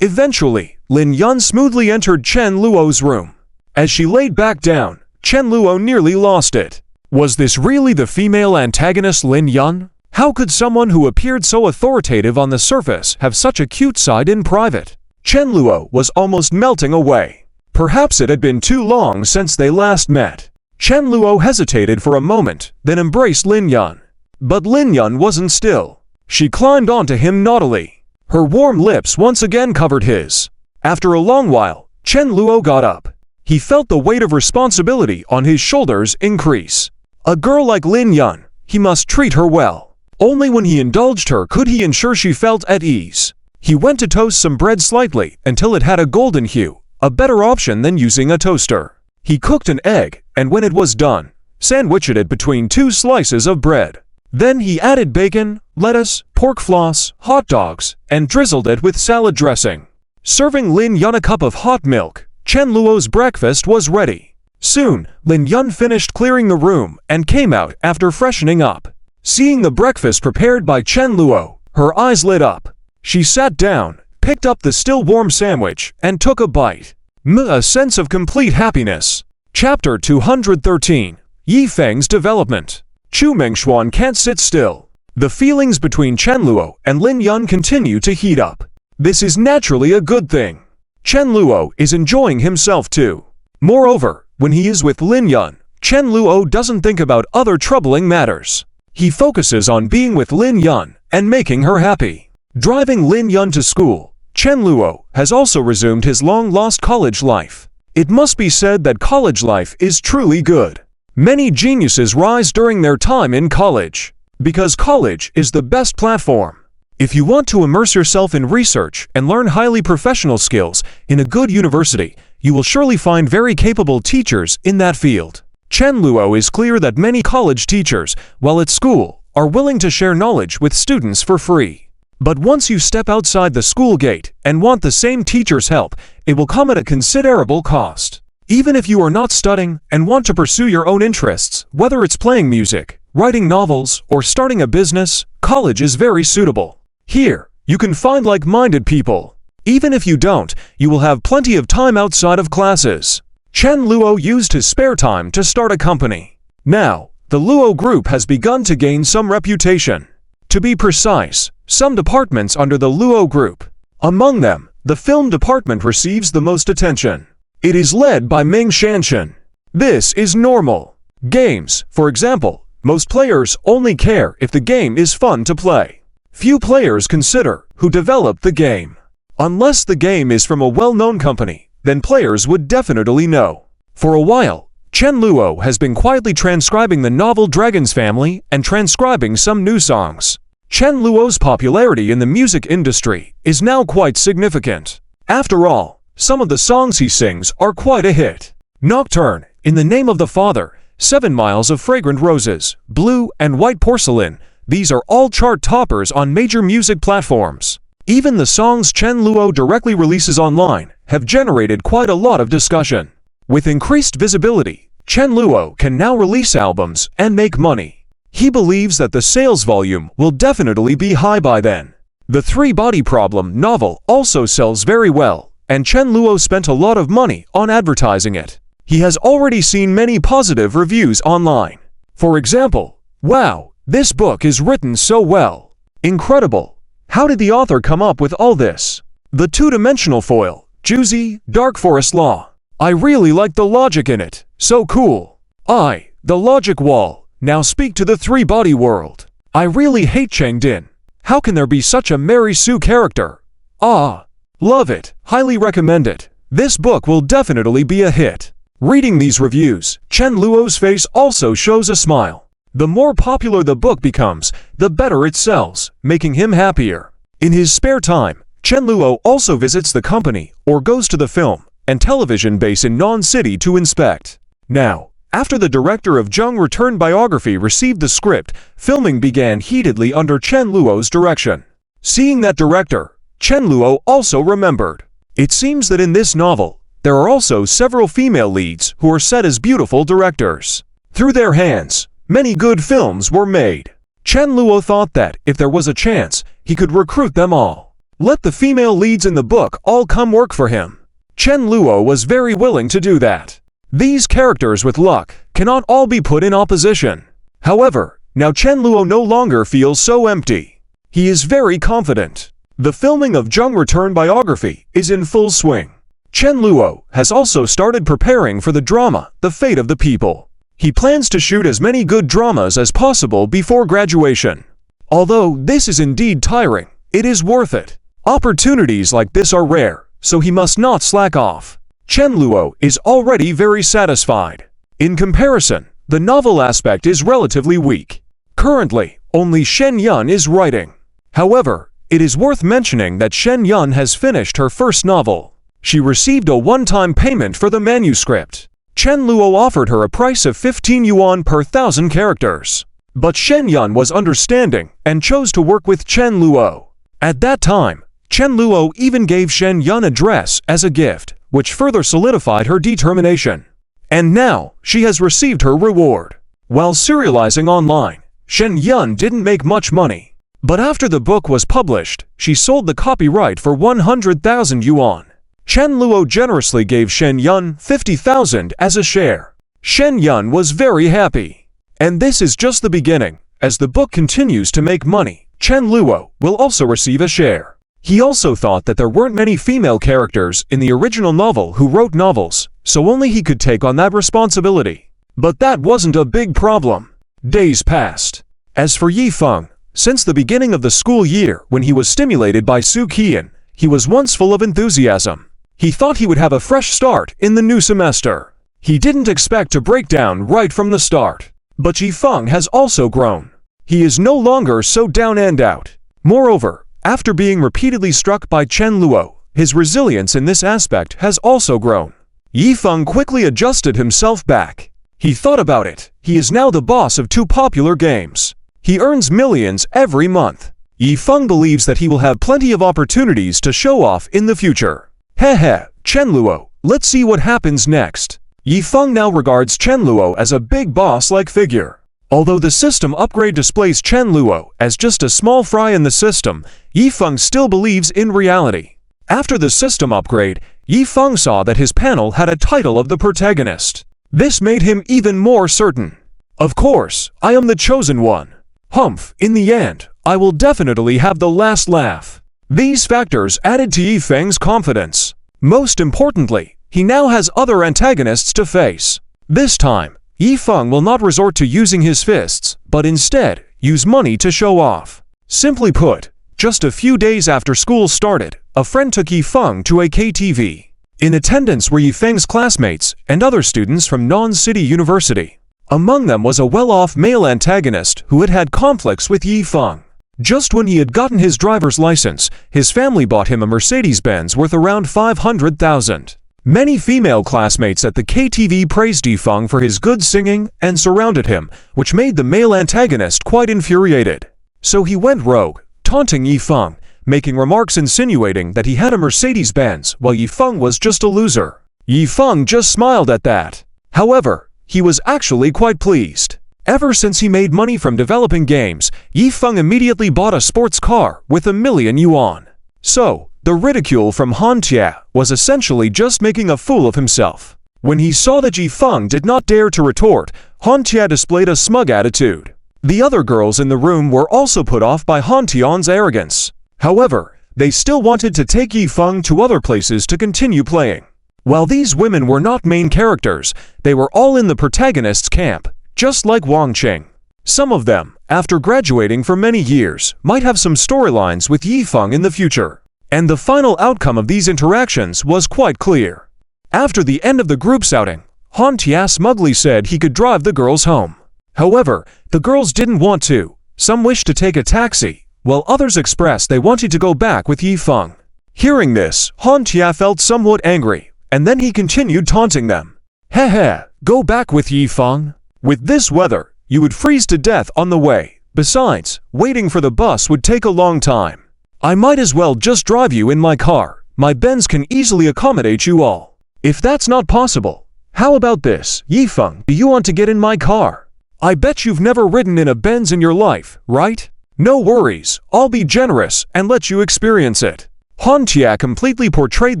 Speaker 1: Eventually, Lin Yun smoothly entered Chen Luo's room. As she laid back down, Chen Luo nearly lost it. Was this really the female antagonist Lin Yun? How could someone who appeared so authoritative on the surface have such a cute side in private? Chen Luo was almost melting away. Perhaps it had been too long since they last met. Chen Luo hesitated for a moment, then embraced Lin Yun. But Lin Yun wasn't still. She climbed onto him naughtily. Her warm lips once again covered his. After a long while, Chen Luo got up. He felt the weight of responsibility on his shoulders increase. A girl like Lin Yun, he must treat her well. Only when he indulged her could he ensure she felt at ease. He went to toast some bread slightly until it had a golden hue, a better option than using a toaster. He cooked an egg, and when it was done, sandwiched it between 2 slices of bread. Then he added bacon, lettuce, pork floss, hot dogs, and drizzled it with salad dressing. Serving Lin Yun a cup of hot milk, Chen Luo's breakfast was ready. Soon, Lin Yun finished clearing the room and came out after freshening up. Seeing the breakfast prepared by Chen Luo, her eyes lit up. She sat down, picked up the still warm sandwich, and took a bite. A sense of complete happiness. Chapter 213. Yi Feng's Development. Chu Mengshuan can't sit still. The feelings between Chen Luo and Lin Yun continue to heat up. This is naturally a good thing. Chen Luo is enjoying himself too. Moreover, when he is with Lin Yun, Chen Luo doesn't think about other troubling matters. He focuses on being with Lin Yun and making her happy. Driving Lin Yun to school, Chen Luo has also resumed his long-lost college life. It must be said that college life is truly good. Many geniuses rise during their time in college, because college is the best platform. If you want to immerse yourself in research and learn highly professional skills in a good university, you will surely find very capable teachers in that field. Chen Luo is clear that many college teachers, while at school, are willing to share knowledge with students for free. But once you step outside the school gate and want the same teacher's help, it will come at a considerable cost. Even if you are not studying and want to pursue your own interests, whether it's playing music, writing novels, or starting a business, college is very suitable. Here, you can find like-minded people. Even if you don't, you will have plenty of time outside of classes. Chen Luo used his spare time to start a company. Now, the Luo Group has begun to gain some reputation. To be precise, some departments under the Luo Group. Among them, the film department receives the most attention. It is led by Ming Shanshan. This is normal. Games, for example, most players only care if the game is fun to play. Few players consider who developed the game. Unless the game is from a well-known company, then players would definitely know. For a while, Chen Luo has been quietly transcribing the novel Dragon's Family and transcribing some new songs. Chen Luo's popularity in the music industry is now quite significant. After all, some of the songs he sings are quite a hit. Nocturne, In the Name of the Father, 7 Miles of Fragrant Roses, Blue and White Porcelain, these are all chart toppers on major music platforms. Even the songs Chen Luo directly releases online have generated quite a lot of discussion. With increased visibility, Chen Luo can now release albums and make money. He believes that the sales volume will definitely be high by then. The Three Body Problem novel also sells very well, and Chen Luo spent a lot of money on advertising it. He has already seen many positive reviews online. For example, "Wow, this book is written so well. Incredible. How did the author come up with all this? The two-dimensional foil, juicy, dark forest law. I really like the logic in it, so cool. The logic wall, now speak to the three-body world. I really hate Chengdin. How can there be such a Mary Sue character? Love it, highly recommend it. This book will definitely be a hit." Reading these reviews, Chen Luo's face also shows a smile. The more popular the book becomes, the better it sells, making him happier. In his spare time, Chen Luo also visits the company or goes to the film and television base in Nan City to inspect. Now, after the director of Zheng Return biography received the script, filming began heatedly under Chen Luo's direction. Seeing that director, Chen Luo also remembered. It seems that in this novel, there are also several female leads who are set as beautiful directors. Through their hands, many good films were made. Chen Luo thought that, if there was a chance, he could recruit them all. Let the female leads in the book all come work for him. Chen Luo was very willing to do that. These characters with luck cannot all be put in opposition. However, now Chen Luo no longer feels so empty. He is very confident. The filming of Zheng Return biography is in full swing. Chen Luo has also started preparing for the drama, The Fate of the People. He plans to shoot as many good dramas as possible before graduation. Although this is indeed tiring, it is worth it. Opportunities like this are rare, so he must not slack off. Chen Luo is already very satisfied. In comparison, the novel aspect is relatively weak. Currently, only Shen Yun is writing. However, it is worth mentioning that Shen Yun has finished her first novel. She received a one-time payment for the manuscript. Chen Luo offered her a price of 15 yuan per 1,000 characters. But Shen Yun was understanding and chose to work with Chen Luo. At that time, Chen Luo even gave Shen Yun a dress as a gift, which further solidified her determination. And now, she has received her reward. While serializing online, Shen Yun didn't make much money. But after the book was published, she sold the copyright for 100,000 yuan. Chen Luo generously gave Shen Yun 50,000 as a share. Shen Yun was very happy. And this is just the beginning. As the book continues to make money, Chen Luo will also receive a share. He also thought that there weren't many female characters in the original novel who wrote novels, so only he could take on that responsibility. But that wasn't a big problem. Days passed. As for Yi Feng, since the beginning of the school year when he was stimulated by Su Qian, he was once full of enthusiasm. He thought he would have a fresh start in the new semester. He didn't expect to break down right from the start. But Yi Feng has also grown. He is no longer so down and out. Moreover, after being repeatedly struck by Chen Luo, his resilience in this aspect has also grown. Yi Feng quickly adjusted himself back. He thought about it. He is now the boss of 2 popular games. He earns millions every month. Yi Feng believes that he will have plenty of opportunities to show off in the future. Hehe, Chen Luo, let's see what happens next. Yi Feng now regards Chen Luo as a big boss-like figure. Although the system upgrade displays Chen Luo as just a small fry in the system, Yi Feng still believes in reality. After the system upgrade, Yi Feng saw that his panel had a title of the protagonist. This made him even more certain. Of course, I am the chosen one. Humph, in the end, I will definitely have the last laugh. These factors added to Yi Feng's confidence. Most importantly, he now has other antagonists to face. This time, Yi Feng will not resort to using his fists, but instead, use money to show off. Simply put, just a few days after school started, a friend took Yi Feng to a KTV. In attendance were Yi Feng's classmates and other students from Non-City University. Among them was a well-off male antagonist who had had conflicts with Yi Feng. Just when he had gotten his driver's license, his family bought him a Mercedes-Benz worth around 500,000. Many female classmates at the KTV praised Yi Feng for his good singing and surrounded him, which made the male antagonist quite infuriated. So he went rogue, taunting Yi Feng, making remarks insinuating that he had a Mercedes-Benz while Yi Feng was just a loser. Yi Feng just smiled at that. However, he was actually quite pleased. Ever since he made money from developing games, Yi Feng immediately bought a sports car with 1,000,000 yuan. So, the ridicule from Han Tia was essentially just making a fool of himself. When he saw that Yi Feng did not dare to retort, Han Tia displayed a smug attitude. The other girls in the room were also put off by Han Tian's arrogance. However, they still wanted to take Yi Feng to other places to continue playing. While these women were not main characters, they were all in the protagonist's camp, just like Wang Qing. Some of them, after graduating for many years, might have some storylines with Yi Feng in the future. And the final outcome of these interactions was quite clear. After the end of the group's outing, Han Tia smugly said he could drive the girls home. However, the girls didn't want to. Some wished to take a taxi, while others expressed they wanted to go back with Yi Feng. Hearing this, Han Tia felt somewhat angry, and then he continued taunting them. Hehe, go back with Yi Feng. With this weather, you would freeze to death on the way. Besides, waiting for the bus would take a long time. I might as well just drive you in my car. My Benz can easily accommodate you all. If that's not possible, how about this, Yi Feng, do you want to get in my car? I bet you've never ridden in a Benz in your life, right? No worries, I'll be generous and let you experience it. Han Tia completely portrayed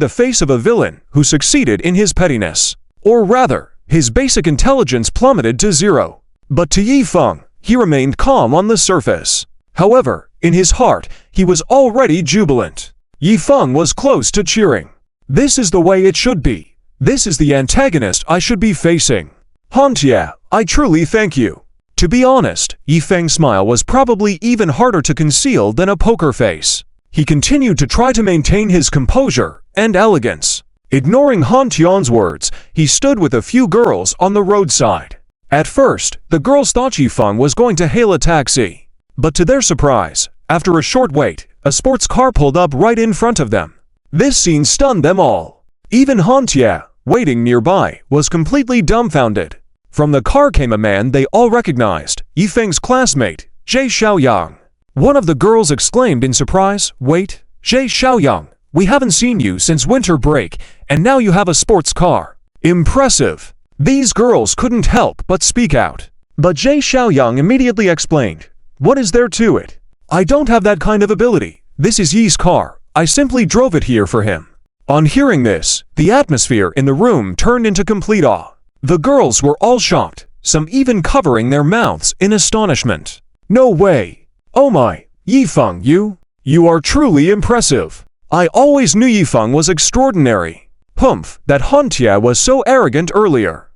Speaker 1: the face of a villain who succeeded in his pettiness. Or rather, his basic intelligence plummeted to 0. But to Yi Feng, he remained calm on the surface. However, in his heart, he was already jubilant. Yi Feng was close to cheering. This is the way it should be. This is the antagonist I should be facing. Han Tia, I truly thank you. To be honest, Yi Feng's smile was probably even harder to conceal than a poker face. He continued to try to maintain his composure and elegance. Ignoring Han Tian's words, he stood with a few girls on the roadside. At first, the girls thought Yi Feng was going to hail a taxi. But to their surprise, after a short wait, a sports car pulled up right in front of them. This scene stunned them all. Even Han Tia, waiting nearby, was completely dumbfounded. From the car came a man they all recognized, Yi Feng's classmate, Zhe Xiaoyang. One of the girls exclaimed in surprise, "Wait, Zhe Xiaoyang, we haven't seen you since winter break, and now you have a sports car. Impressive. These girls couldn't help but speak out. But Jay Xiaoyang immediately explained, "What is there to it? I don't have that kind of ability. This is Yi's car. I simply drove it here for him." On hearing this, the atmosphere in the room turned into complete awe. The girls were all shocked, some even covering their mouths in astonishment. "No way! Oh my, Yifeng, you are truly impressive. I always knew Yifeng was extraordinary. Humph, that Hantia was so arrogant earlier.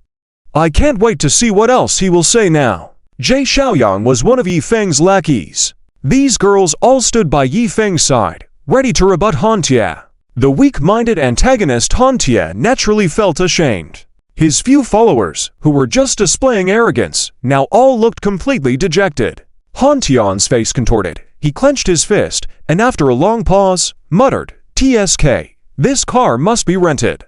Speaker 1: I can't wait to see what else he will say now." Jay Xiaoyang was one of Yifeng's lackeys. These girls all stood by Yifeng's side, ready to rebut Hantia. The weak-minded antagonist Hantia naturally felt ashamed. His few followers, who were just displaying arrogance, now all looked completely dejected. Hantian's face contorted. He clenched his fist, and after a long pause, muttered, "TSK, this car must be rented.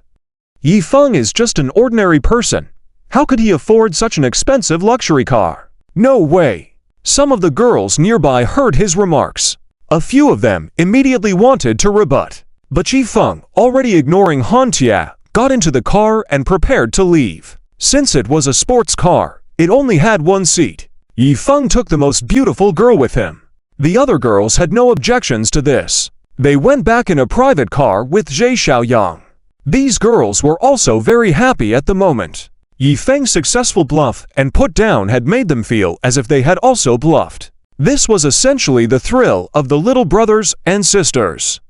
Speaker 1: Yifeng is just an ordinary person. How could he afford such an expensive luxury car? No way." Some of the girls nearby heard his remarks. A few of them immediately wanted to rebut. But Yifeng, already ignoring Hantia, got into the car and prepared to leave. Since it was a sports car, it only had one seat. Yifeng took the most beautiful girl with him. The other girls had no objections to this. They went back in a private car with Jay Xiaoyang. These girls were also very happy at the moment. Yifeng's successful bluff and put down had made them feel as if they had also bluffed. This was essentially the thrill of the little brothers and sisters.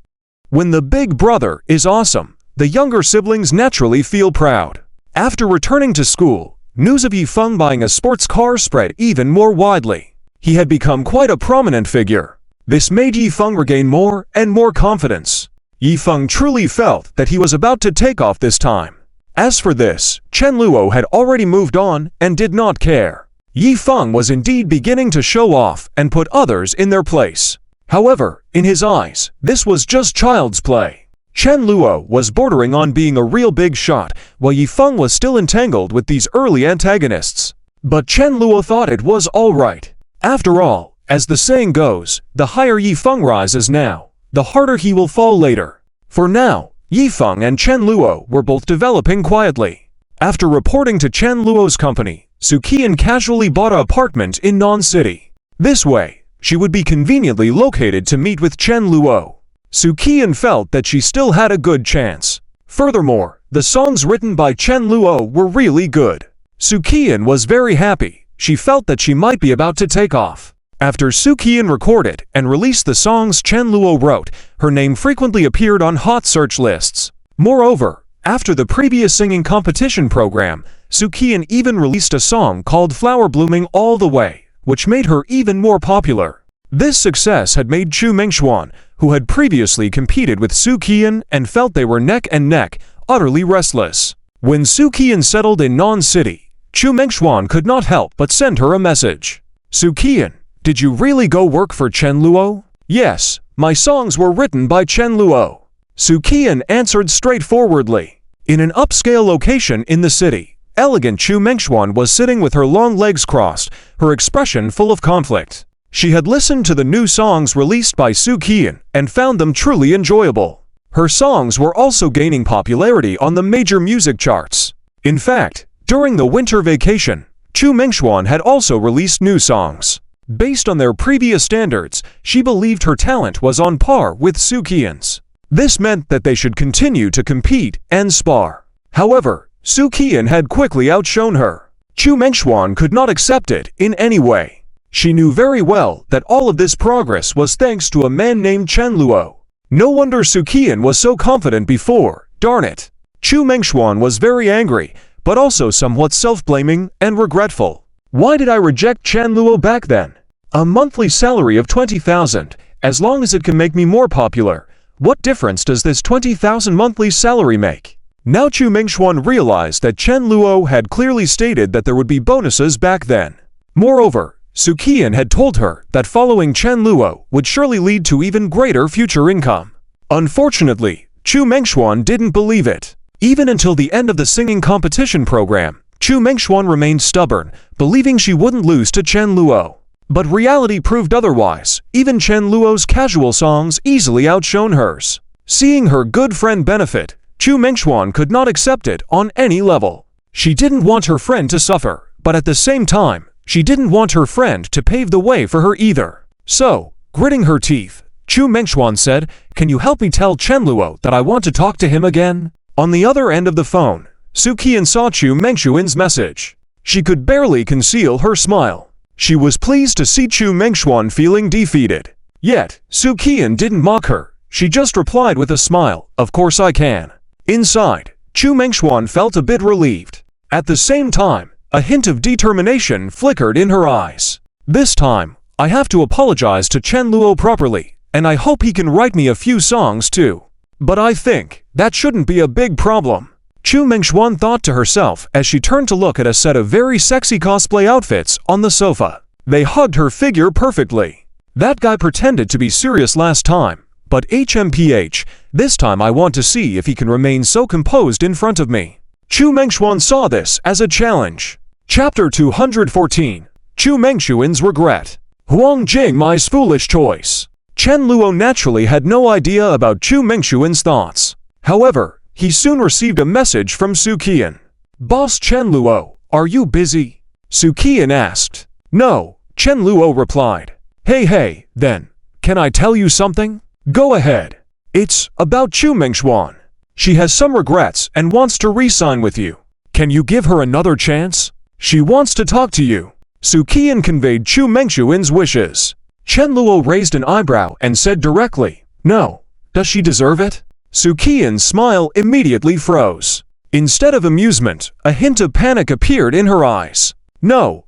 Speaker 1: When the big brother is awesome, the younger siblings naturally feel proud. After returning to school, news of Yifeng buying a sports car spread even more widely. He had become quite a prominent figure. This made Yifeng regain more and more confidence. Yifeng truly felt that he was about to take off this time. As for this, Chen Luo had already moved on and did not care. Yifeng was indeed beginning to show off and put others in their place. However, in his eyes, this was just child's play. Chen Luo was bordering on being a real big shot, while Yifeng was still entangled with these early antagonists. But Chen Luo thought it was all right. After all, as the saying goes, the higher Yifeng rises now, the harder he will fall later. For now, Yifeng and Chen Luo were both developing quietly. After reporting to Chen Luo's company, Suqian casually bought an apartment in Nan City. This way, she would be conveniently located to meet with Chen Luo. Suqian felt that she still had a good chance. Furthermore, the songs written by Chen Luo were really good. Suqian was very happy. She felt that she might be about to take off. After Suqian recorded and released the songs Chen Luo wrote, her name frequently appeared on hot search lists. Moreover, after the previous singing competition program, Suqian even released a song called Flower Blooming All the Way, which made her even more popular. This success had made Chu Mingxuan, who had previously competed with Suqian and felt they were neck and neck, utterly restless. When Suqian settled in Nan City, Chu Mingxuan could not help but send her a message. "Suqian, did you really go work for Chen Luo?" "Yes, my songs were written by Chen Luo." Suqian answered straightforwardly. In an upscale location in the city, elegant Chu Mingxuan was sitting with her long legs crossed, her expression full of conflict. She had listened to the new songs released by Suqian and found them truly enjoyable. Her songs were also gaining popularity on the major music charts. In fact, during the winter vacation, Chu Mingxuan had also released new songs. Based on their previous standards, she believed her talent was on par with Suqian's. This meant that they should continue to compete and spar. However, Suqian had quickly outshone her. Chu Mingxuan could not accept it in any way. She knew very well that all of this progress was thanks to a man named Chen Luo. No wonder Suqian was so confident before, darn it. Chu Mingxuan was very angry, but also somewhat self-blaming and regretful. Why did I reject Chen Luo back then? A monthly salary of 20,000, as long as it can make me more popular. What difference does this 20,000 monthly salary make? Now Chu Mingxuan realized that Chen Luo had clearly stated that there would be bonuses back then. Moreover, Suqian had told her that following Chen Luo would surely lead to even greater future income. Unfortunately, Chu Mingxuan didn't believe it. Even until the end of the singing competition program, Chu Mingxuan remained stubborn, believing she wouldn't lose to Chen Luo. But reality proved otherwise. Even Chen Luo's casual songs easily outshone hers. Seeing her good friend benefit, Chu Mengxuan could not accept it on any level. She didn't want her friend to suffer, but at the same time, she didn't want her friend to pave the way for her either. So, gritting her teeth, Chu Mengxuan said, "Can you help me tell Chen Luo that I want to talk to him again?" On the other end of the phone, Su Qian saw Chu Mengxuan's message. She could barely conceal her smile. She was pleased to see Chu Mengxuan feeling defeated. Yet, Su Qian didn't mock her. She just replied with a smile, "Of course I can." Inside, Chu Mengxuan felt a bit relieved. At the same time, a hint of determination flickered in her eyes. "This time, I have to apologize to Chen Luo properly, and I hope he can write me a few songs too. But I think that shouldn't be a big problem." Chu Mengxuan thought to herself as she turned to look at a set of very sexy cosplay outfits on the sofa. They hugged her figure perfectly. That guy pretended to be serious last time, but HMPH, this time I want to see if he can remain so composed in front of me. Chu Mengxuan saw this as a challenge. Chapter 214. Chu Mengxuan's Regret. Huang Jing Mai's Foolish Choice. Chen Luo naturally had no idea about Chu Mengxuan's thoughts. However, he soon received a message from Su Qian. "Boss Chen Luo, are you busy?" Su Qian asked. "No," Chen Luo replied. Hey, then, can I tell you something?" "Go ahead." "It's about Chu Mengxuan. She has some regrets and wants to re-sign with you. Can you give her another chance? She wants to talk to you." Su Qian conveyed Chu Mengxuan's wishes. Chen Luo raised an eyebrow and said directly, "No. Does she deserve it?" Su Qian's smile immediately froze. Instead of amusement, a hint of panic appeared in her eyes. No,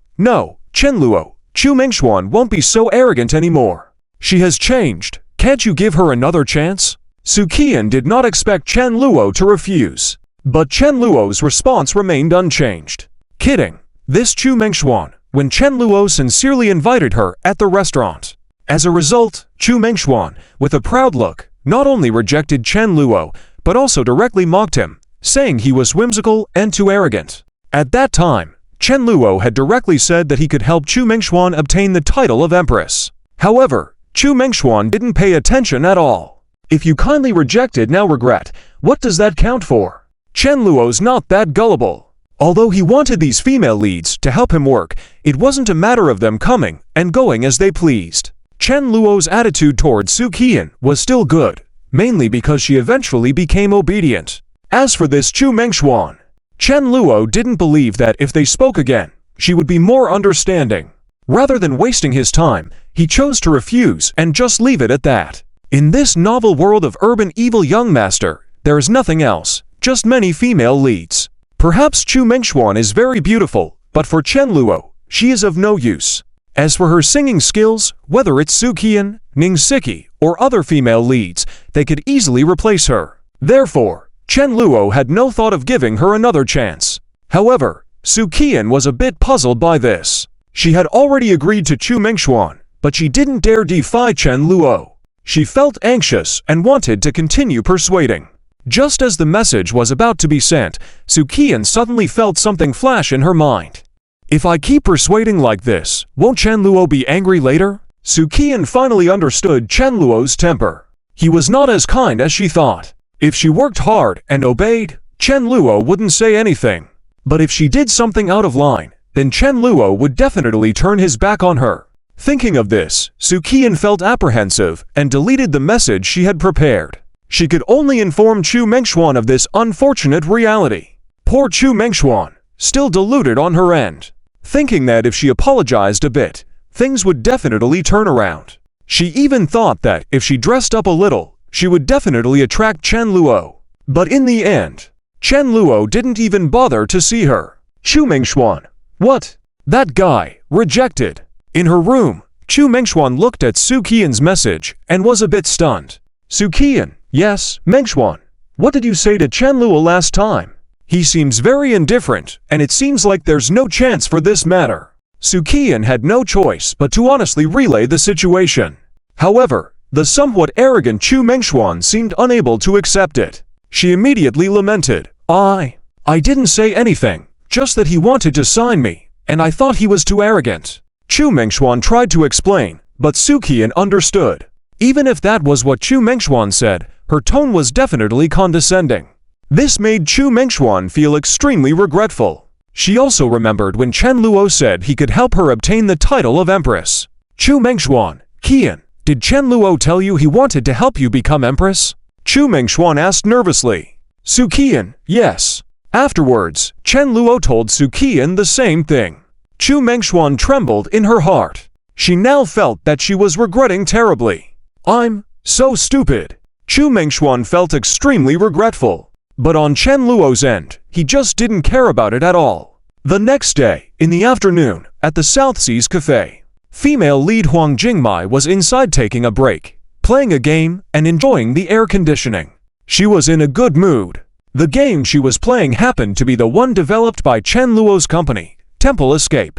Speaker 1: Chen Luo, Chu Mengxuan won't be so arrogant anymore. She has changed. Can't you give her another chance?" Su Qian did not expect Chen Luo to refuse. But Chen Luo's response remained unchanged. "Kidding. This Chu Mengxuan," when Chen Luo sincerely invited her at the restaurant. As a result, Chu Mengxuan, with a proud look, not only rejected Chen Luo, but also directly mocked him, saying he was whimsical and too arrogant. At that time, Chen Luo had directly said that he could help Chu Mengxuan obtain the title of Empress. However, Chu Mengxuan didn't pay attention at all. If you kindly rejected now regret, what does that count for? Chen Luo's not that gullible. Although he wanted these female leads to help him work, it wasn't a matter of them coming and going as they pleased. Chen Luo's attitude towards Su Qian was still good, mainly because she eventually became obedient. As for this Chu Mengxuan, Chen Luo didn't believe that if they spoke again, she would be more understanding. Rather than wasting his time, he chose to refuse and just leave it at that. In this novel world of urban evil young master, there is nothing else, just many female leads. Perhaps Chu Mengxuan is very beautiful, but for Chen Luo, she is of no use. As for her singing skills, whether it's Su Qian, Ning Siki, or other female leads, they could easily replace her. Therefore, Chen Luo had no thought of giving her another chance. However, Su Qian was a bit puzzled by this. She had already agreed to Chu Mengxuan, but she didn't dare defy Chen Luo. She felt anxious and wanted to continue persuading. Just as the message was about to be sent, Su Qian suddenly felt something flash in her mind. If I keep persuading like this, won't Chen Luo be angry later? Su Qian finally understood Chen Luo's temper. He was not as kind as she thought. If she worked hard and obeyed, Chen Luo wouldn't say anything. But if she did something out of line, then Chen Luo would definitely turn his back on her. Thinking of this, Su Qian felt apprehensive and deleted the message she had prepared. She could only inform Chu Mengxuan of this unfortunate reality. Poor Chu Mengxuan, still deluded on her end, thinking that if she apologized a bit, things would definitely turn around. She even thought that if she dressed up a little, she would definitely attract Chen Luo. But in the end, Chen Luo didn't even bother to see her. Chu Mengxuan. What? That guy, rejected. In her room, Chu Mengxuan looked at Su Qian's message and was a bit stunned. Su Qian. Yes, Mengxuan. What did you say to Chen Luo last time? He seems very indifferent, and it seems like there's no chance for this matter. Su Qian had no choice but to honestly relay the situation. However, the somewhat arrogant Chu Mengxuan seemed unable to accept it. She immediately lamented, I didn't say anything, just that he wanted to sign me, and I thought he was too arrogant. Chu Mengxuan tried to explain, but Su Qian understood. Even if that was what Chu Mengxuan said, her tone was definitely condescending. This made Chu Mengxuan feel extremely regretful. She also remembered when Chen Luo said he could help her obtain the title of Empress. Chu Mengxuan, Qian, did Chen Luo tell you he wanted to help you become Empress? Chu Mengxuan asked nervously. Su Qian, yes. Afterwards, Chen Luo told Su Qian the same thing. Chu Mengxuan trembled in her heart. She now felt that she was regretting terribly. I'm so stupid. Chu Mengxuan felt extremely regretful. But on Chen Luo's end, he just didn't care about it at all. The next day, in the afternoon, at the South Seas Cafe, female lead Huang Jingmai was inside taking a break, playing a game and enjoying the air conditioning. She was in a good mood. The game she was playing happened to be the one developed by Chen Luo's company, Temple Escape.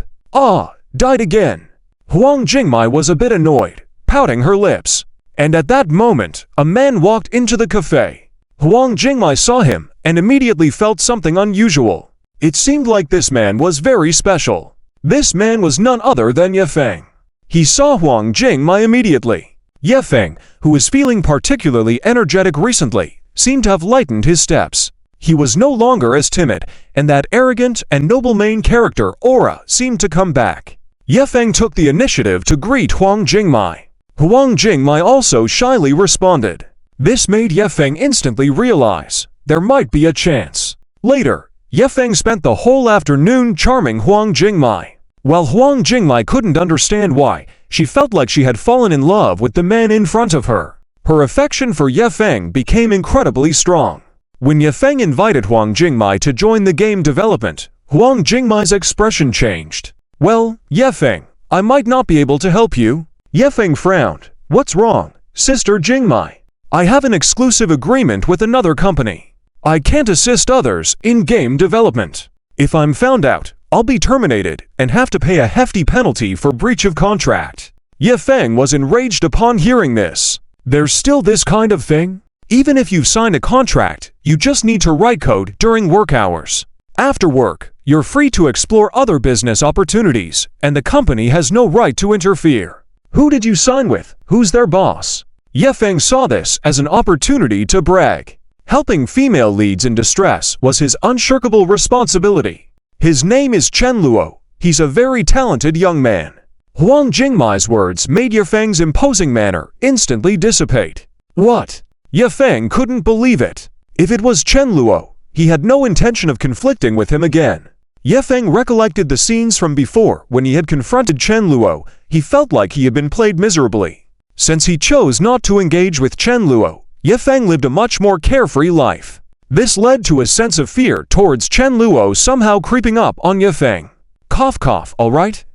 Speaker 1: Died again. Huang Jingmai was a bit annoyed, pouting her lips. And at that moment, a man walked into the cafe. Huang Jingmai saw him and immediately felt something unusual. It seemed like this man was very special. This man was none other than Ye Feng. He saw Huang Jingmai immediately. Ye Feng, who was feeling particularly energetic recently, seemed to have lightened his steps. He was no longer as timid, and that arrogant and noble main character aura seemed to come back. Ye Feng took the initiative to greet Huang Jingmai. Huang Jingmai also shyly responded. This made Ye Feng instantly realize there might be a chance. Later, Ye Feng spent the whole afternoon charming Huang Jingmai. While Huang Jingmai couldn't understand why, she felt like she had fallen in love with the man in front of her. Her affection for Ye Feng became incredibly strong. When Ye Feng invited Huang Jingmai to join the game development, Huang Jingmai's expression changed. Well, Ye Feng, I might not be able to help you. Ye Feng frowned. What's wrong, Sister Jingmai? I have an exclusive agreement with another company. I can't assist others in game development. If I'm found out, I'll be terminated and have to pay a hefty penalty for breach of contract. Ye Feng was enraged upon hearing this. There's still this kind of thing? Even if you've signed a contract, you just need to write code during work hours. After work, you're free to explore other business opportunities, and the company has no right to interfere. Who did you sign with? Who's their boss? Ye Feng saw this as an opportunity to brag. Helping female leads in distress was his unshirkable responsibility. His name is Chen Luo. He's a very talented young man. Huang Jingmai's words made Ye Feng's imposing manner instantly dissipate. What? Ye Feng couldn't believe it. If it was Chen Luo, he had no intention of conflicting with him again. Ye Feng recollected the scenes from before when he had confronted Chen Luo. He felt like he had been played miserably. Since he chose not to engage with Chen Luo, Ye Feng lived a much more carefree life. This led to a sense of fear towards Chen Luo somehow creeping up on Ye Feng. Cough cough, alright?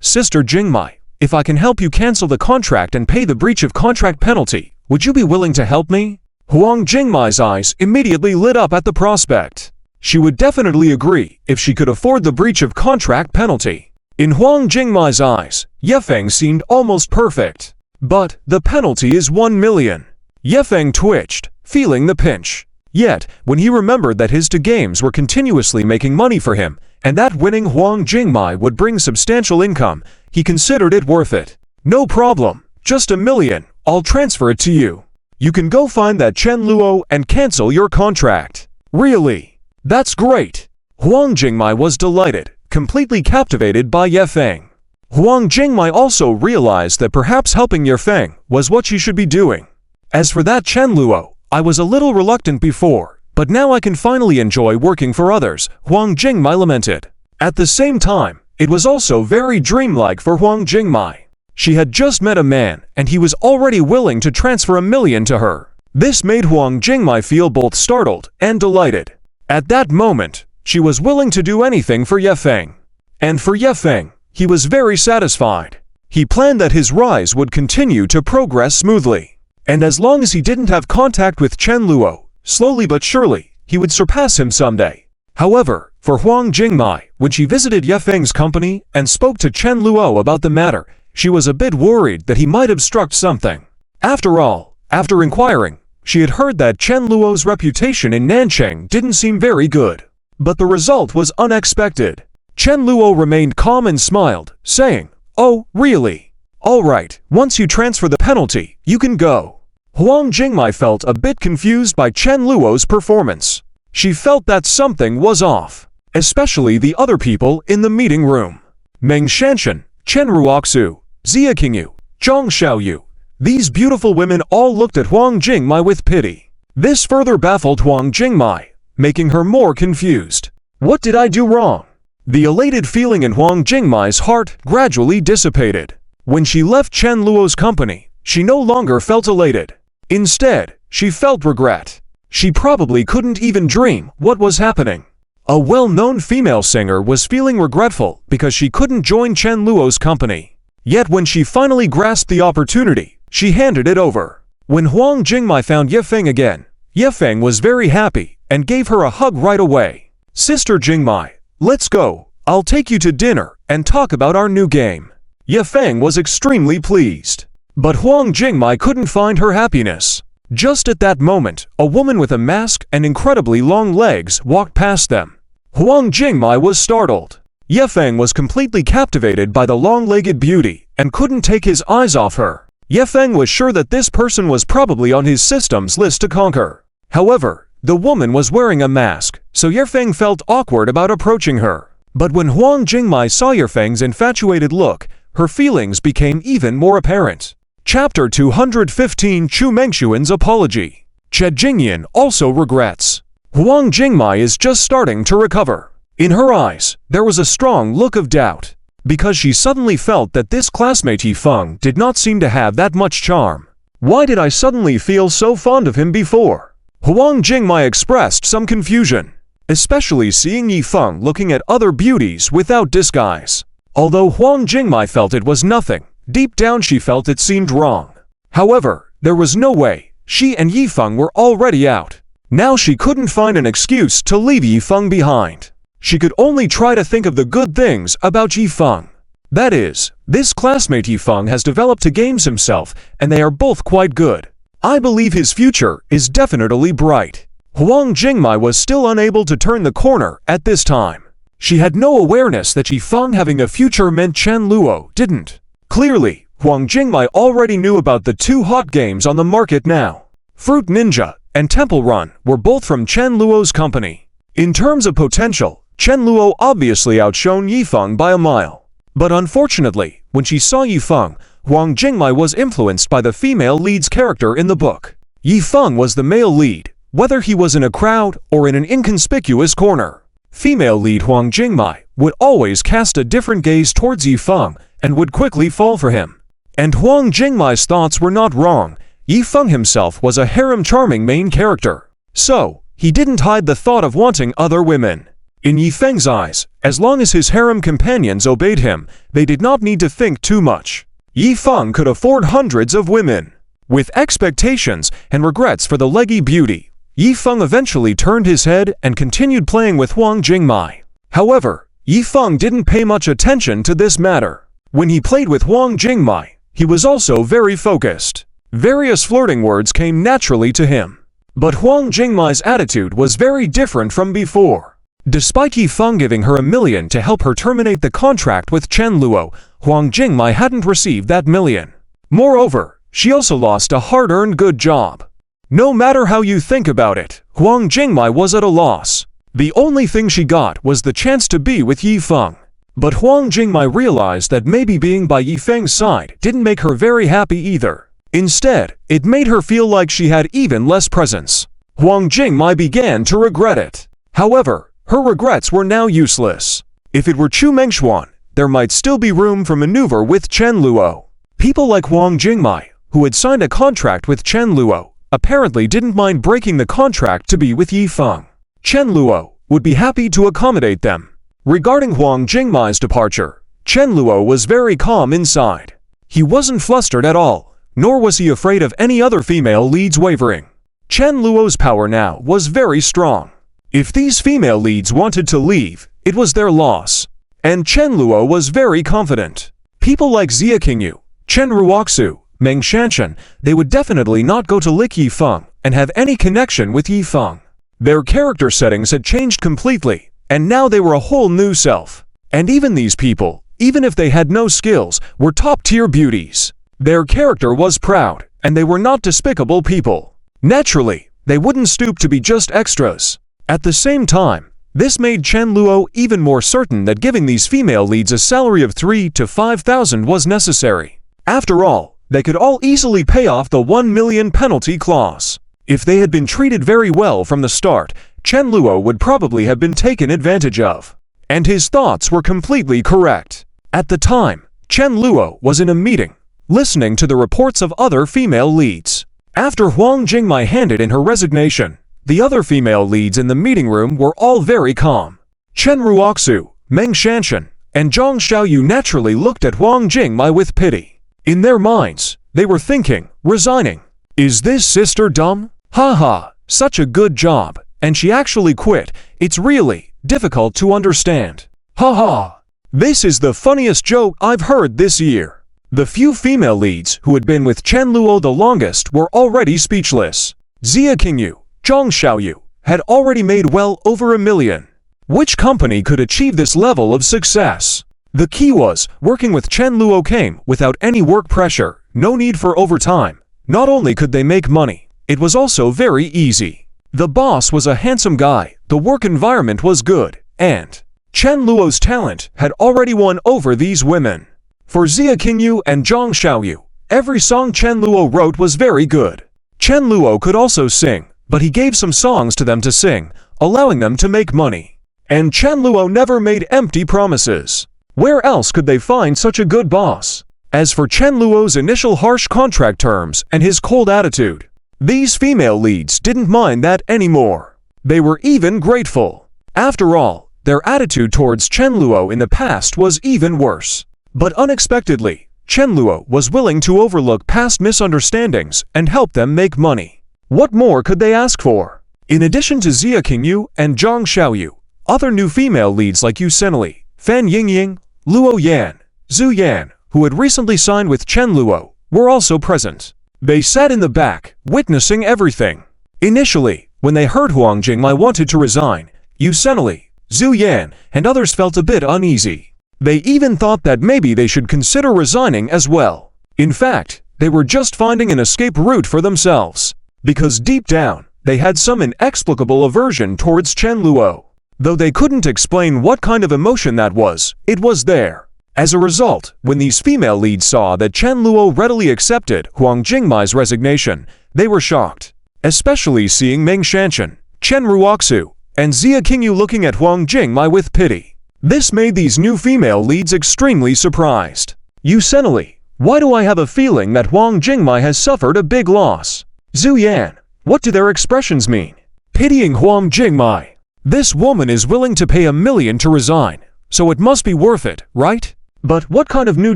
Speaker 1: Sister Jingmai, if I can help you cancel the contract and pay the breach of contract penalty, would you be willing to help me? Huang Jingmai's eyes immediately lit up at the prospect. She would definitely agree if she could afford the breach of contract penalty. In Huang Jingmai's eyes, Ye Feng seemed almost perfect. But the penalty is 1 million. Ye Feng twitched, feeling the pinch. Yet, when he remembered that his two games were continuously making money for him, and that winning Huang Jingmai would bring substantial income, he considered it worth it. No problem, just 1 million, I'll transfer it to you. You can go find that Chen Luo and cancel your contract. Really? That's great. Huang Jingmai was delighted, completely captivated by Ye Feng. Huang Jingmai also realized that perhaps helping Ye Feng was what she should be doing. As for that Chen Luo, I was a little reluctant before, but now I can finally enjoy working for others, Huang Jingmai lamented. At the same time, it was also very dreamlike for Huang Jingmai. She had just met a man, and he was already willing to transfer 1 million to her. This made Huang Jingmai feel both startled and delighted. At that moment, she was willing to do anything for Ye Feng. And for Ye Feng, he was very satisfied. He planned that his rise would continue to progress smoothly. And as long as he didn't have contact with Chen Luo, slowly but surely, he would surpass him someday. However, for Huang Jingmai, when she visited Ye Feng's company and spoke to Chen Luo about the matter, she was a bit worried that he might obstruct something. After all, after inquiring, she had heard that Chen Luo's reputation in Nancheng didn't seem very good. But the result was unexpected. Chen Luo remained calm and smiled, saying, "Oh, really? All right, once you transfer the penalty, you can go." Huang Jingmai felt a bit confused by Chen Luo's performance. She felt that something was off, especially the other people in the meeting room. Meng Shanshan, Chen Ruoxu, Xia Qingyu, Zhang Xiaoyu. These beautiful women all looked at Huang Jingmai with pity. This further baffled Huang Jingmai, making her more confused. What did I do wrong? The elated feeling in Huang Jingmai's heart gradually dissipated. When she left Chen Luo's company, she no longer felt elated. Instead, she felt regret. She probably couldn't even dream what was happening. A well-known female singer was feeling regretful because she couldn't join Chen Luo's company. Yet when she finally grasped the opportunity, she handed it over. When Huang Jingmai found Ye Feng again, Ye Feng was very happy and gave her a hug right away. Sister Jingmai, let's go. I'll take you to dinner and talk about our new game. Ye Feng was extremely pleased. But Huang Jingmai couldn't find her happiness. Just at that moment, a woman with a mask and incredibly long legs walked past them. Huang Jingmai was startled. Ye Feng was completely captivated by the long-legged beauty and couldn't take his eyes off her. Ye Feng was sure that this person was probably on his system's list to conquer. However, the woman was wearing a mask, so Ye Feng felt awkward about approaching her. But when Huang Jingmai saw Ye Feng's infatuated look, her feelings became even more apparent. Chapter 215 Chu Mengshuan's Apology. Che Jingyan also regrets. Huang Jingmai is just starting to recover. In her eyes, there was a strong look of doubt, because she suddenly felt that this classmate Yi Feng did not seem to have that much charm. Why did I suddenly feel so fond of him before? Huang Jingmai expressed some confusion, especially seeing Yi Feng looking at other beauties without disguise. Although Huang Jingmai felt it was nothing, deep down she felt it seemed wrong. However, there was no way. She and Yi Feng were already out. Now she couldn't find an excuse to leave Yi Feng behind. She could only try to think of the good things about Yi Feng. That is, this classmate Yi Feng has developed to games himself, and they are both quite good. I believe his future is definitely bright. Huang Jingmai was still unable to turn the corner at this time. She had no awareness that Yi Feng having a future meant Chen Luo didn't. Clearly, Huang Jingmai already knew about the two hot games on the market now. Fruit Ninja and Temple Run were both from Chen Luo's company. In terms of potential, Chen Luo obviously outshone Yi Feng by a mile. But unfortunately, when she saw Yi Feng, Huang Jingmai was influenced by the female lead's character in the book. Yi Feng was the male lead, whether he was in a crowd or in an inconspicuous corner. Female lead Huang Jingmai would always cast a different gaze towards Yi Feng and would quickly fall for him. And Huang Jingmai's thoughts were not wrong. Yi Feng himself was a harem-charming main character. So, he didn't hide the thought of wanting other women. In Yi Feng's eyes, as long as his harem companions obeyed him, they did not need to think too much. Yi Feng could afford hundreds of women. With expectations and regrets for the leggy beauty, Yi Feng eventually turned his head and continued playing with Huang Jingmai. However, Yi Feng didn't pay much attention to this matter. When he played with Huang Jingmai, he was also very focused. Various flirting words came naturally to him. But Huang Jingmai's attitude was very different from before. Despite Yi Feng giving her $1 million to help her terminate the contract with Chen Luo, Huang Jingmai hadn't received that $1 million. Moreover, she also lost a hard-earned good job. No matter how you think about it, Huang Jingmai was at a loss. The only thing she got was the chance to be with Yi Feng. But Huang Jingmai realized that maybe being by Yi Feng's side didn't make her very happy either. Instead, it made her feel like she had even less presence. Huang Jingmai began to regret it. However, her regrets were now useless. If it were Chu Mengshuan, there might still be room for maneuver with Chen Luo. People like Huang Jingmai, who had signed a contract with Chen Luo, apparently didn't mind breaking the contract to be with Yi Feng. Chen Luo would be happy to accommodate them. Regarding Huang Jingmai's departure, Chen Luo was very calm inside. He wasn't flustered at all, nor was he afraid of any other female leads wavering. Chen Luo's power now was very strong. If these female leads wanted to leave, it was their loss. And Chen Luo was very confident. People like Xia Qingyu, Chen Ruoxu, Meng Shanshan, they would definitely not go to lick Yi Feng and have any connection with Yi Feng. Their character settings had changed completely, and now they were a whole new self. And even these people, even if they had no skills, were top-tier beauties. Their character was proud, and they were not despicable people. Naturally, they wouldn't stoop to be just extras. At the same time, this made Chen Luo even more certain that giving these female leads a salary of 3,000 to 5,000 was necessary. After all, they could all easily pay off the 1 million penalty clause. If they had been treated very well from the start, Chen Luo would probably have been taken advantage of. And his thoughts were completely correct. At the time, Chen Luo was in a meeting, listening to the reports of other female leads. After Huang Jingmai handed in her resignation, the other female leads in the meeting room were all very calm. Chen Ruoxu, Meng Shanshan, and Zhang Xiaoyu naturally looked at Huang Jingmai with pity. In their minds, they were thinking, resigning. Is this sister dumb? Haha, such a good job, and she actually quit. It's really difficult to understand. Haha. This is the funniest joke I've heard this year. The few female leads who had been with Chen Luo the longest were already speechless. Xia Qingyu, Zhang Xiaoyu had already made well over 1 million. Which company could achieve this level of success? The key was, working with Chen Luo came without any work pressure, no need for overtime. Not only could they make money, it was also very easy. The boss was a handsome guy, the work environment was good, and Chen Luo's talent had already won over these women. For Xia Qingyu and Zhang Xiaoyu, every song Chen Luo wrote was very good. Chen Luo could also sing, but he gave some songs to them to sing, allowing them to make money. And Chen Luo never made empty promises. Where else could they find such a good boss? As for Chen Luo's initial harsh contract terms and his cold attitude, these female leads didn't mind that anymore. They were even grateful. After all, their attitude towards Chen Luo in the past was even worse. But unexpectedly, Chen Luo was willing to overlook past misunderstandings and help them make money. What more could they ask for? In addition to Xia Qingyu and Zhang Xiaoyu, other new female leads like Yu Senli, Fan Yingying, Luo Yan, Zhu Yan, who had recently signed with Chen Luo, were also present. They sat in the back, witnessing everything. Initially, when they heard Huang Jingmai wanted to resign, Yu Senli, Zhu Yan, and others felt a bit uneasy. They even thought that maybe they should consider resigning as well. In fact, they were just finding an escape route for themselves. Because deep down, they had some inexplicable aversion towards Chen Luo. Though they couldn't explain what kind of emotion that was, it was there. As a result, when these female leads saw that Chen Luo readily accepted Huang Jingmai's resignation, they were shocked. Especially seeing Meng Shanshan, Chen Ruoxu, and Xia Qingyu looking at Huang Jingmai with pity. This made these new female leads extremely surprised. Yu Senli, why do I have a feeling that Huang Jingmai has suffered a big loss? Zhu Yan, what do their expressions mean? Pitying Huang Jingmai. This woman is willing to pay 1 million to resign, so it must be worth it, right? But what kind of new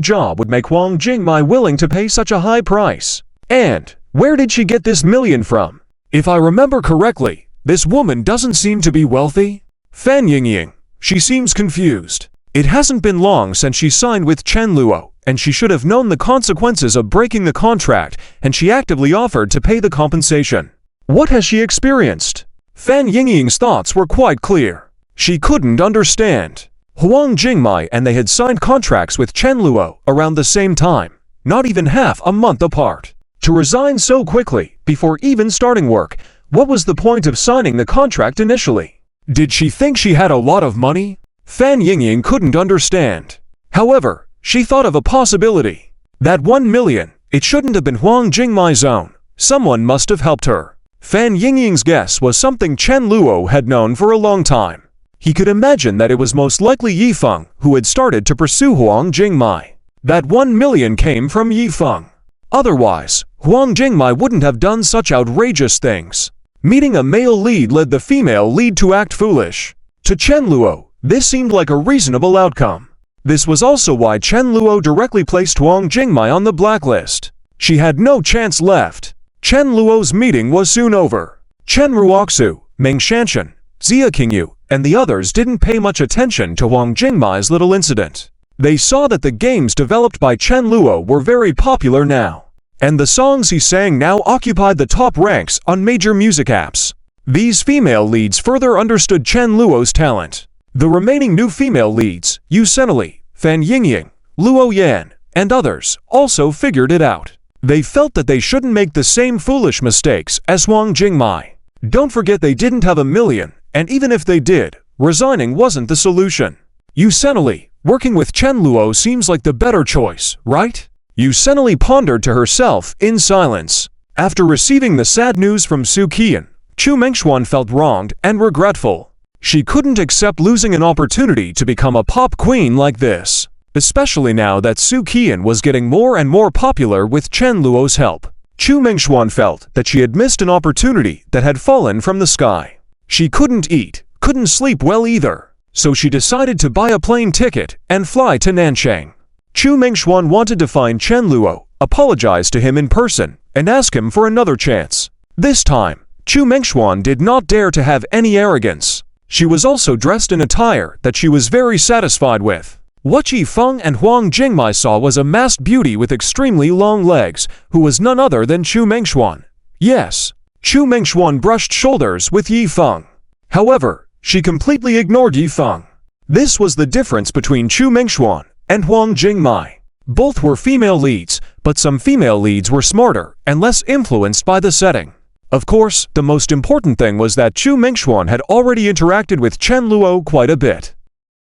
Speaker 1: job would make Huang Jingmai willing to pay such a high price? And where did she get this million from? If I remember correctly, this woman doesn't seem to be wealthy. Fan Yingying, she seems confused. It hasn't been long since she signed with Chen Luo, and she should have known the consequences of breaking the contract, and she actively offered to pay the compensation. What has she experienced? Fan Yingying's thoughts were quite clear. She couldn't understand. Huang Jingmai and they had signed contracts with Chen Luo around the same time, not even half a month apart. To resign so quickly, before even starting work, what was the point of signing the contract initially? Did she think she had a lot of money? Fan Yingying couldn't understand. However, she thought of a possibility. That 1 million, it shouldn't have been Huang Jingmai's own. Someone must have helped her. Fan Yingying's guess was something Chen Luo had known for a long time. He could imagine that it was most likely Yifeng who had started to pursue Huang Jingmai. That 1 million came from Yifeng. Otherwise, Huang Jingmai wouldn't have done such outrageous things. Meeting a male lead led the female lead to act foolish. To Chen Luo, this seemed like a reasonable outcome. This was also why Chen Luo directly placed Huang Jingmai on the blacklist. She had no chance left. Chen Luo's meeting was soon over. Chen Ruoxu, Meng Shanshan, Xia Qingyu, and the others didn't pay much attention to Huang Jingmai's little incident. They saw that the games developed by Chen Luo were very popular now, and the songs he sang now occupied the top ranks on major music apps. These female leads further understood Chen Luo's talent. The remaining new female leads, Yu Senli, Fan Yingying, Luo Yan, and others, also figured it out. They felt that they shouldn't make the same foolish mistakes as Huang Jingmai. Don't forget they didn't have 1 million, And even if they did, resigning wasn't the solution. Yusenali, working with Chen Luo seems like the better choice, right? Yusenali pondered to herself in silence. After receiving the sad news from Su Qian, Chu Mengxuan felt wronged and regretful. She couldn't accept losing an opportunity to become a pop queen like this, especially now that Su Qian was getting more and more popular with Chen Luo's help. Chu Mengxuan felt that she had missed an opportunity that had fallen from the sky. She couldn't eat, couldn't sleep well either, so she decided to buy a plane ticket and fly to Nanchang. Chu Mengxuan wanted to find Chen Luo, apologize to him in person, and ask him for another chance. This time, Chu Mengxuan did not dare to have any arrogance. She was also dressed in attire that she was very satisfied with. What Yifeng and Huang Jingmai saw was a masked beauty with extremely long legs, who was none other than Chu Mengxuan. Yes, Chu Mengxuan brushed shoulders with Yifeng. However, she completely ignored Yifeng. This was the difference between Chu Mengxuan and Huang Jingmai. Both were female leads, but some female leads were smarter and less influenced by the setting. Of course, the most important thing was that Chu Mengxuan had already interacted with Chen Luo quite a bit.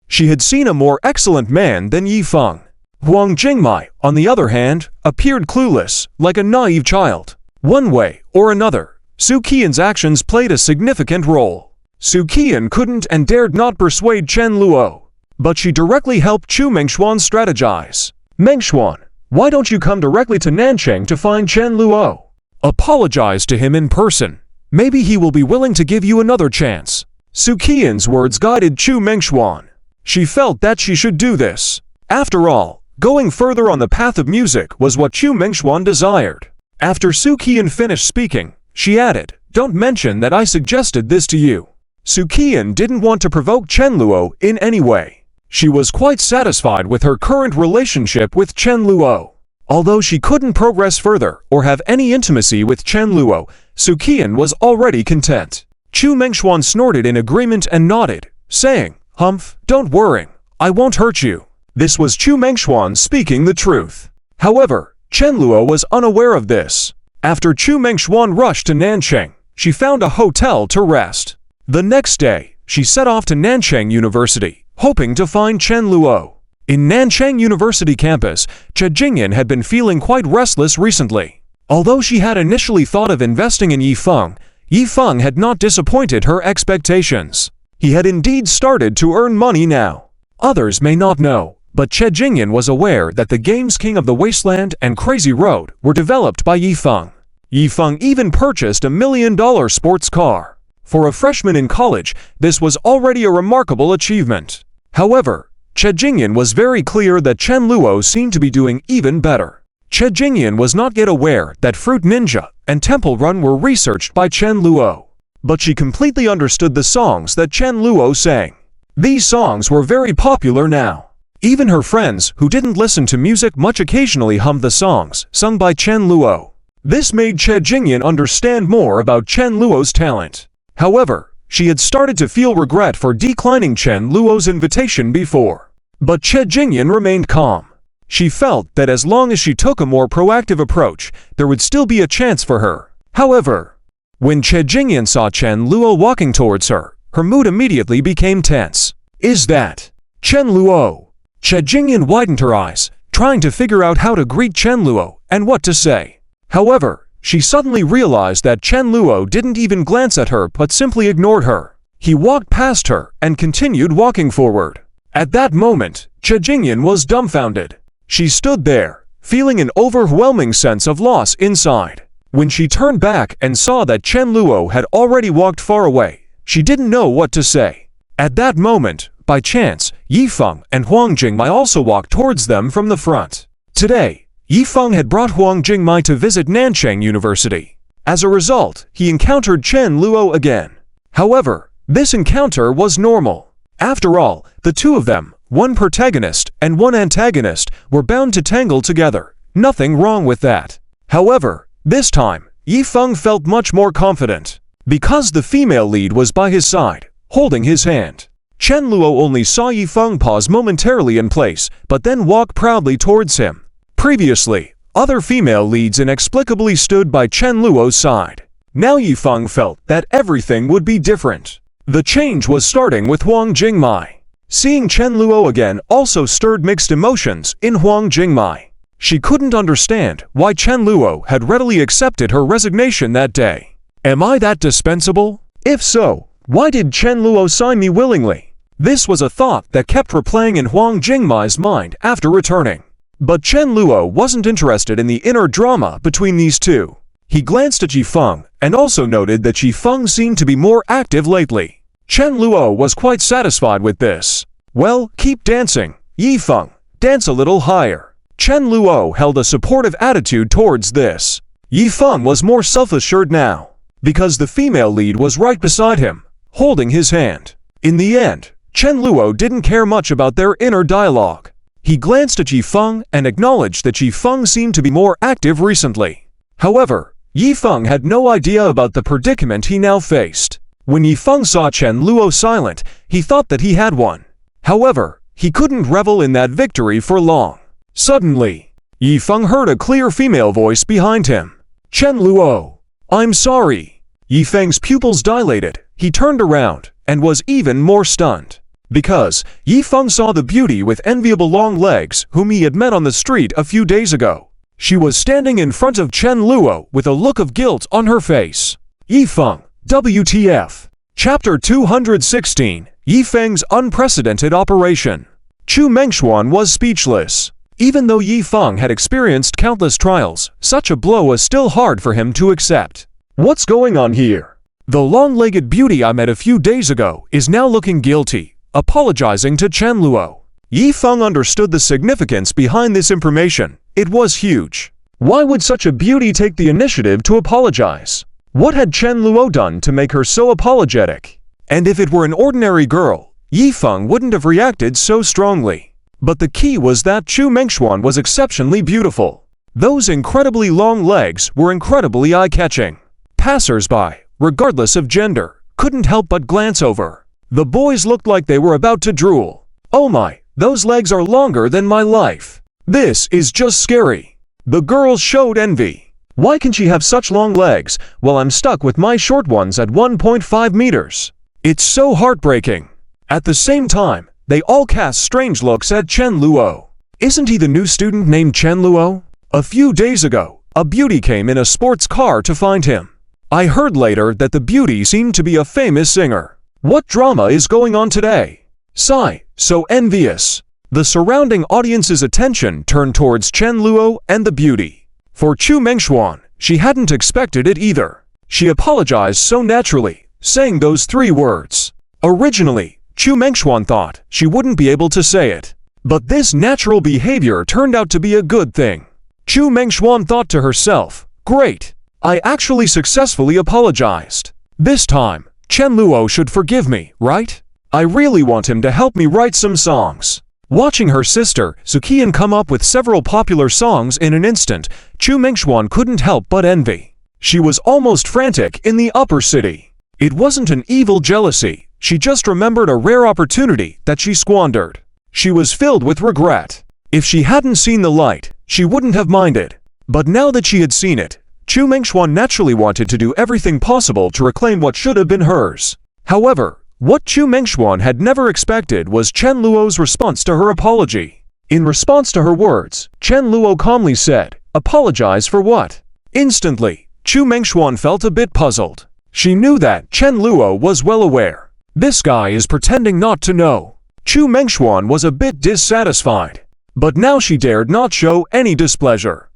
Speaker 1: She had seen a more excellent man than Yifeng. Huang Jingmai, on the other hand, appeared clueless, like a naive child. One way or another, Su Qian's actions played a significant role. Su Qian couldn't and dared not persuade Chen Luo, but she directly helped Chu Mengxuan strategize. Mengxuan, why don't you come directly to Nanchang to find Chen Luo? Apologize to him in person. Maybe he will be willing to give you another chance. Su Qian's words guided Chu Mengxuan. She felt that she should do this. After all, going further on the path of music was what Chu Mengxuan desired. After Su Qian finished speaking, she added, "Don't mention that I suggested this to you." Su Qian didn't want to provoke Chen Luo in any way. She was quite satisfied with her current relationship with Chen Luo. Although she couldn't progress further or have any intimacy with Chen Luo, Su Qian was already content. Chu Mengxuan snorted in agreement and nodded, saying, "Humph, don't worry, I won't hurt you." This was Chu Mengxuan speaking the truth. However, Chen Luo was unaware of this. After Chu Mengxuan rushed to Nanchang, she found a hotel to rest. The next day, she set off to Nanchang University, hoping to find Chen Luo. In Nanchang University campus, Che Jingyan had been feeling quite restless recently. Although she had initially thought of investing in Yifeng, Yifeng had not disappointed her expectations. He had indeed started to earn money now. Others may not know, but Che Jingyan was aware that the games King of the Wasteland and Crazy Road were developed by Yifeng. Yifeng even purchased a $1 million sports car. For a freshman in college, this was already a remarkable achievement. However, Che Jingyan was very clear that Chen Luo seemed to be doing even better. Che Jingyan was not yet aware that Fruit Ninja and Temple Run were researched by Chen Luo. But she completely understood the songs that Chen Luo sang. These songs were very popular now. Even her friends who didn't listen to music much occasionally hummed the songs sung by Chen Luo. This made Che Jingyan understand more about Chen Luo's talent. However, she had started to feel regret for declining Chen Luo's invitation before. But Che Jingyan remained calm. She felt that as long as she took a more proactive approach, there would still be a chance for her. However, when Che Jingyan saw Chen Luo walking towards her, her mood immediately became tense. Is that Chen Luo? Che Jingyan widened her eyes, trying to figure out how to greet Chen Luo and what to say. However, she suddenly realized that Chen Luo didn't even glance at her but simply ignored her. He walked past her and continued walking forward. At that moment, Che Jingyan was dumbfounded. She stood there, feeling an overwhelming sense of loss inside. When she turned back and saw that Chen Luo had already walked far away, she didn't know what to say. At that moment, by chance, Yifeng and Huang Jingmai also walked towards them from the front. Today, Yifeng had brought Huang Jingmai to visit Nanchang University. As a result, he encountered Chen Luo again. However, this encounter was normal. After all, the two of them, one protagonist and one antagonist, were bound to tangle together. Nothing wrong with that. However, this time, Yifeng felt much more confident. Because the female lead was by his side, holding his hand. Chen Luo only saw Yifeng pause momentarily in place, but then walk proudly towards him. Previously, other female leads inexplicably stood by Chen Luo's side. Now Yifeng felt that everything would be different. The change was starting with Huang Jingmai. Seeing Chen Luo again also stirred mixed emotions in Huang Jingmai. She couldn't understand why Chen Luo had readily accepted her resignation that day. Am I that dispensable? If so, why did Chen Luo sign me willingly? This was a thought that kept replaying in Huang Jingmai's mind after returning. But Chen Luo wasn't interested in the inner drama between these two. He glanced at Yifeng and also noted that Yifeng seemed to be more active lately. Chen Luo was quite satisfied with this. Well, keep dancing, Yifeng. Dance a little higher. Chen Luo held a supportive attitude towards this. Yifeng was more self-assured now, because the female lead was right beside him, holding his hand. In the end, Chen Luo didn't care much about their inner dialogue. He glanced at Yifeng and acknowledged that Yifeng seemed to be more active recently. However, Yifeng had no idea about the predicament he now faced. When Yifeng saw Chen Luo silent, he thought that he had won. However, he couldn't revel in that victory for long. Suddenly, Yifeng heard a clear female voice behind him. Chen Luo, I'm sorry. Yifeng's pupils dilated. He turned around and was even more stunned. Because Yifeng saw the beauty with enviable long legs whom he had met on the street a few days ago. She was standing in front of Chen Luo with a look of guilt on her face. Yifeng, WTF. Chapter 216, Yifeng's Unprecedented Operation. Chu Mengshuan was speechless. Even though Yifeng had experienced countless trials, such a blow was still hard for him to accept. What's going on here? The long-legged beauty I met a few days ago is now looking guilty, apologizing to Chen Luo. Yifeng understood the significance behind this information. It was huge. Why would such a beauty take the initiative to apologize? What had Chen Luo done to make her so apologetic? And if it were an ordinary girl, Yifeng wouldn't have reacted so strongly. But the key was that Chu Mengshuan was exceptionally beautiful. Those incredibly long legs were incredibly eye-catching. Passers-by, regardless of gender, couldn't help but glance over. The boys looked like they were about to drool. Oh my, those legs are longer than my life. This is just scary. The girls showed envy. Why can she have such long legs while I'm stuck with my short ones at 1.5 meters? It's so heartbreaking. At the same time, they all cast strange looks at Chen Luo. Isn't he the new student named Chen Luo? A few days ago, a beauty came in a sports car to find him. I heard later that the beauty seemed to be a famous singer. What drama is going on today? Sigh, so envious. The surrounding audience's attention turned towards Chen Luo and the beauty. For Chu Mengshuan, she hadn't expected it either. She apologized so naturally, saying those 3 words. Originally, Chu Mengshuan thought she wouldn't be able to say it. But this natural behavior turned out to be a good thing. Chu Mengshuan thought to herself, great, I actually successfully apologized. This time, Chen Luo should forgive me, right? I really want him to help me write some songs. Watching her sister, Suqian, come up with several popular songs in an instant, Chu Mengshuan couldn't help but envy. She was almost frantic in the upper city. It wasn't an evil jealousy. She just remembered a rare opportunity that she squandered. She was filled with regret. If she hadn't seen the light, she wouldn't have minded. But now that she had seen it, Chu Mengshuan naturally wanted to do everything possible to reclaim what should have been hers. However, what Chu Mengshuan had never expected was Chen Luo's response to her apology. In response to her words, Chen Luo calmly said, apologize for what? Instantly, Chu Mengshuan felt a bit puzzled. She knew that Chen Luo was well aware. This guy is pretending not to know. Chu Mengshuan was a bit dissatisfied. But now she dared not show any displeasure.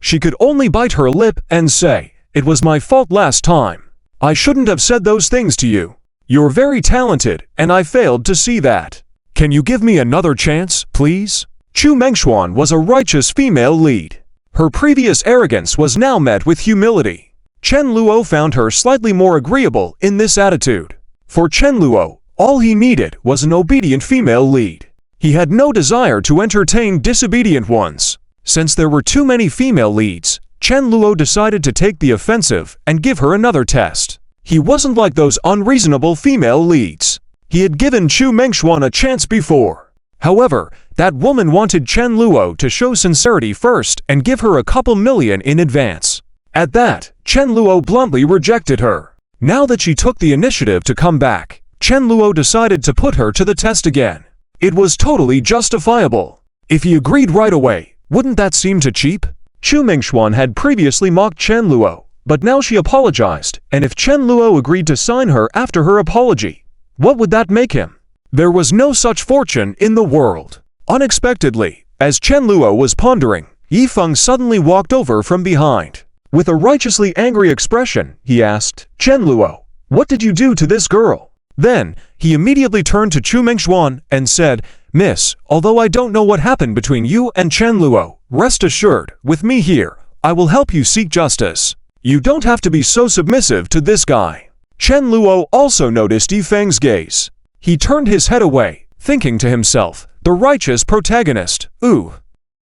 Speaker 1: She could only bite her lip and say, it was my fault last time. I shouldn't have said those things to you. You're very talented, and I failed to see that. Can you give me another chance, please? Chu Mengshuan was a righteous female lead. Her previous arrogance was now met with humility. Chen Luo found her slightly more agreeable in this attitude. For Chen Luo, all he needed was an obedient female lead. He had no desire to entertain disobedient ones. Since there were too many female leads, Chen Luo decided to take the offensive and give her another test. He wasn't like those unreasonable female leads. He had given Chu Mengshuan a chance before. However, that woman wanted Chen Luo to show sincerity first and give her a couple million in advance. At that, Chen Luo bluntly rejected her. Now that she took the initiative to come back, Chen Luo decided to put her to the test again. It was totally justifiable. If he agreed right away, wouldn't that seem too cheap? Chu Mingxuan had previously mocked Chen Luo, but now she apologized, and if Chen Luo agreed to sign her after her apology, what would that make him? There was no such fortune in the world. Unexpectedly, as Chen Luo was pondering, Yifeng suddenly walked over from behind. With a righteously angry expression, he asked, "Chen Luo, what did you do to this girl?" Then, he immediately turned to Chu Mingxuan and said, "Miss, although I don't know what happened between you and Chen Luo, rest assured, with me here, I will help you seek justice. You don't have to be so submissive to this guy." Chen Luo also noticed Yifeng's gaze. He turned his head away, thinking to himself, the righteous protagonist, ooh.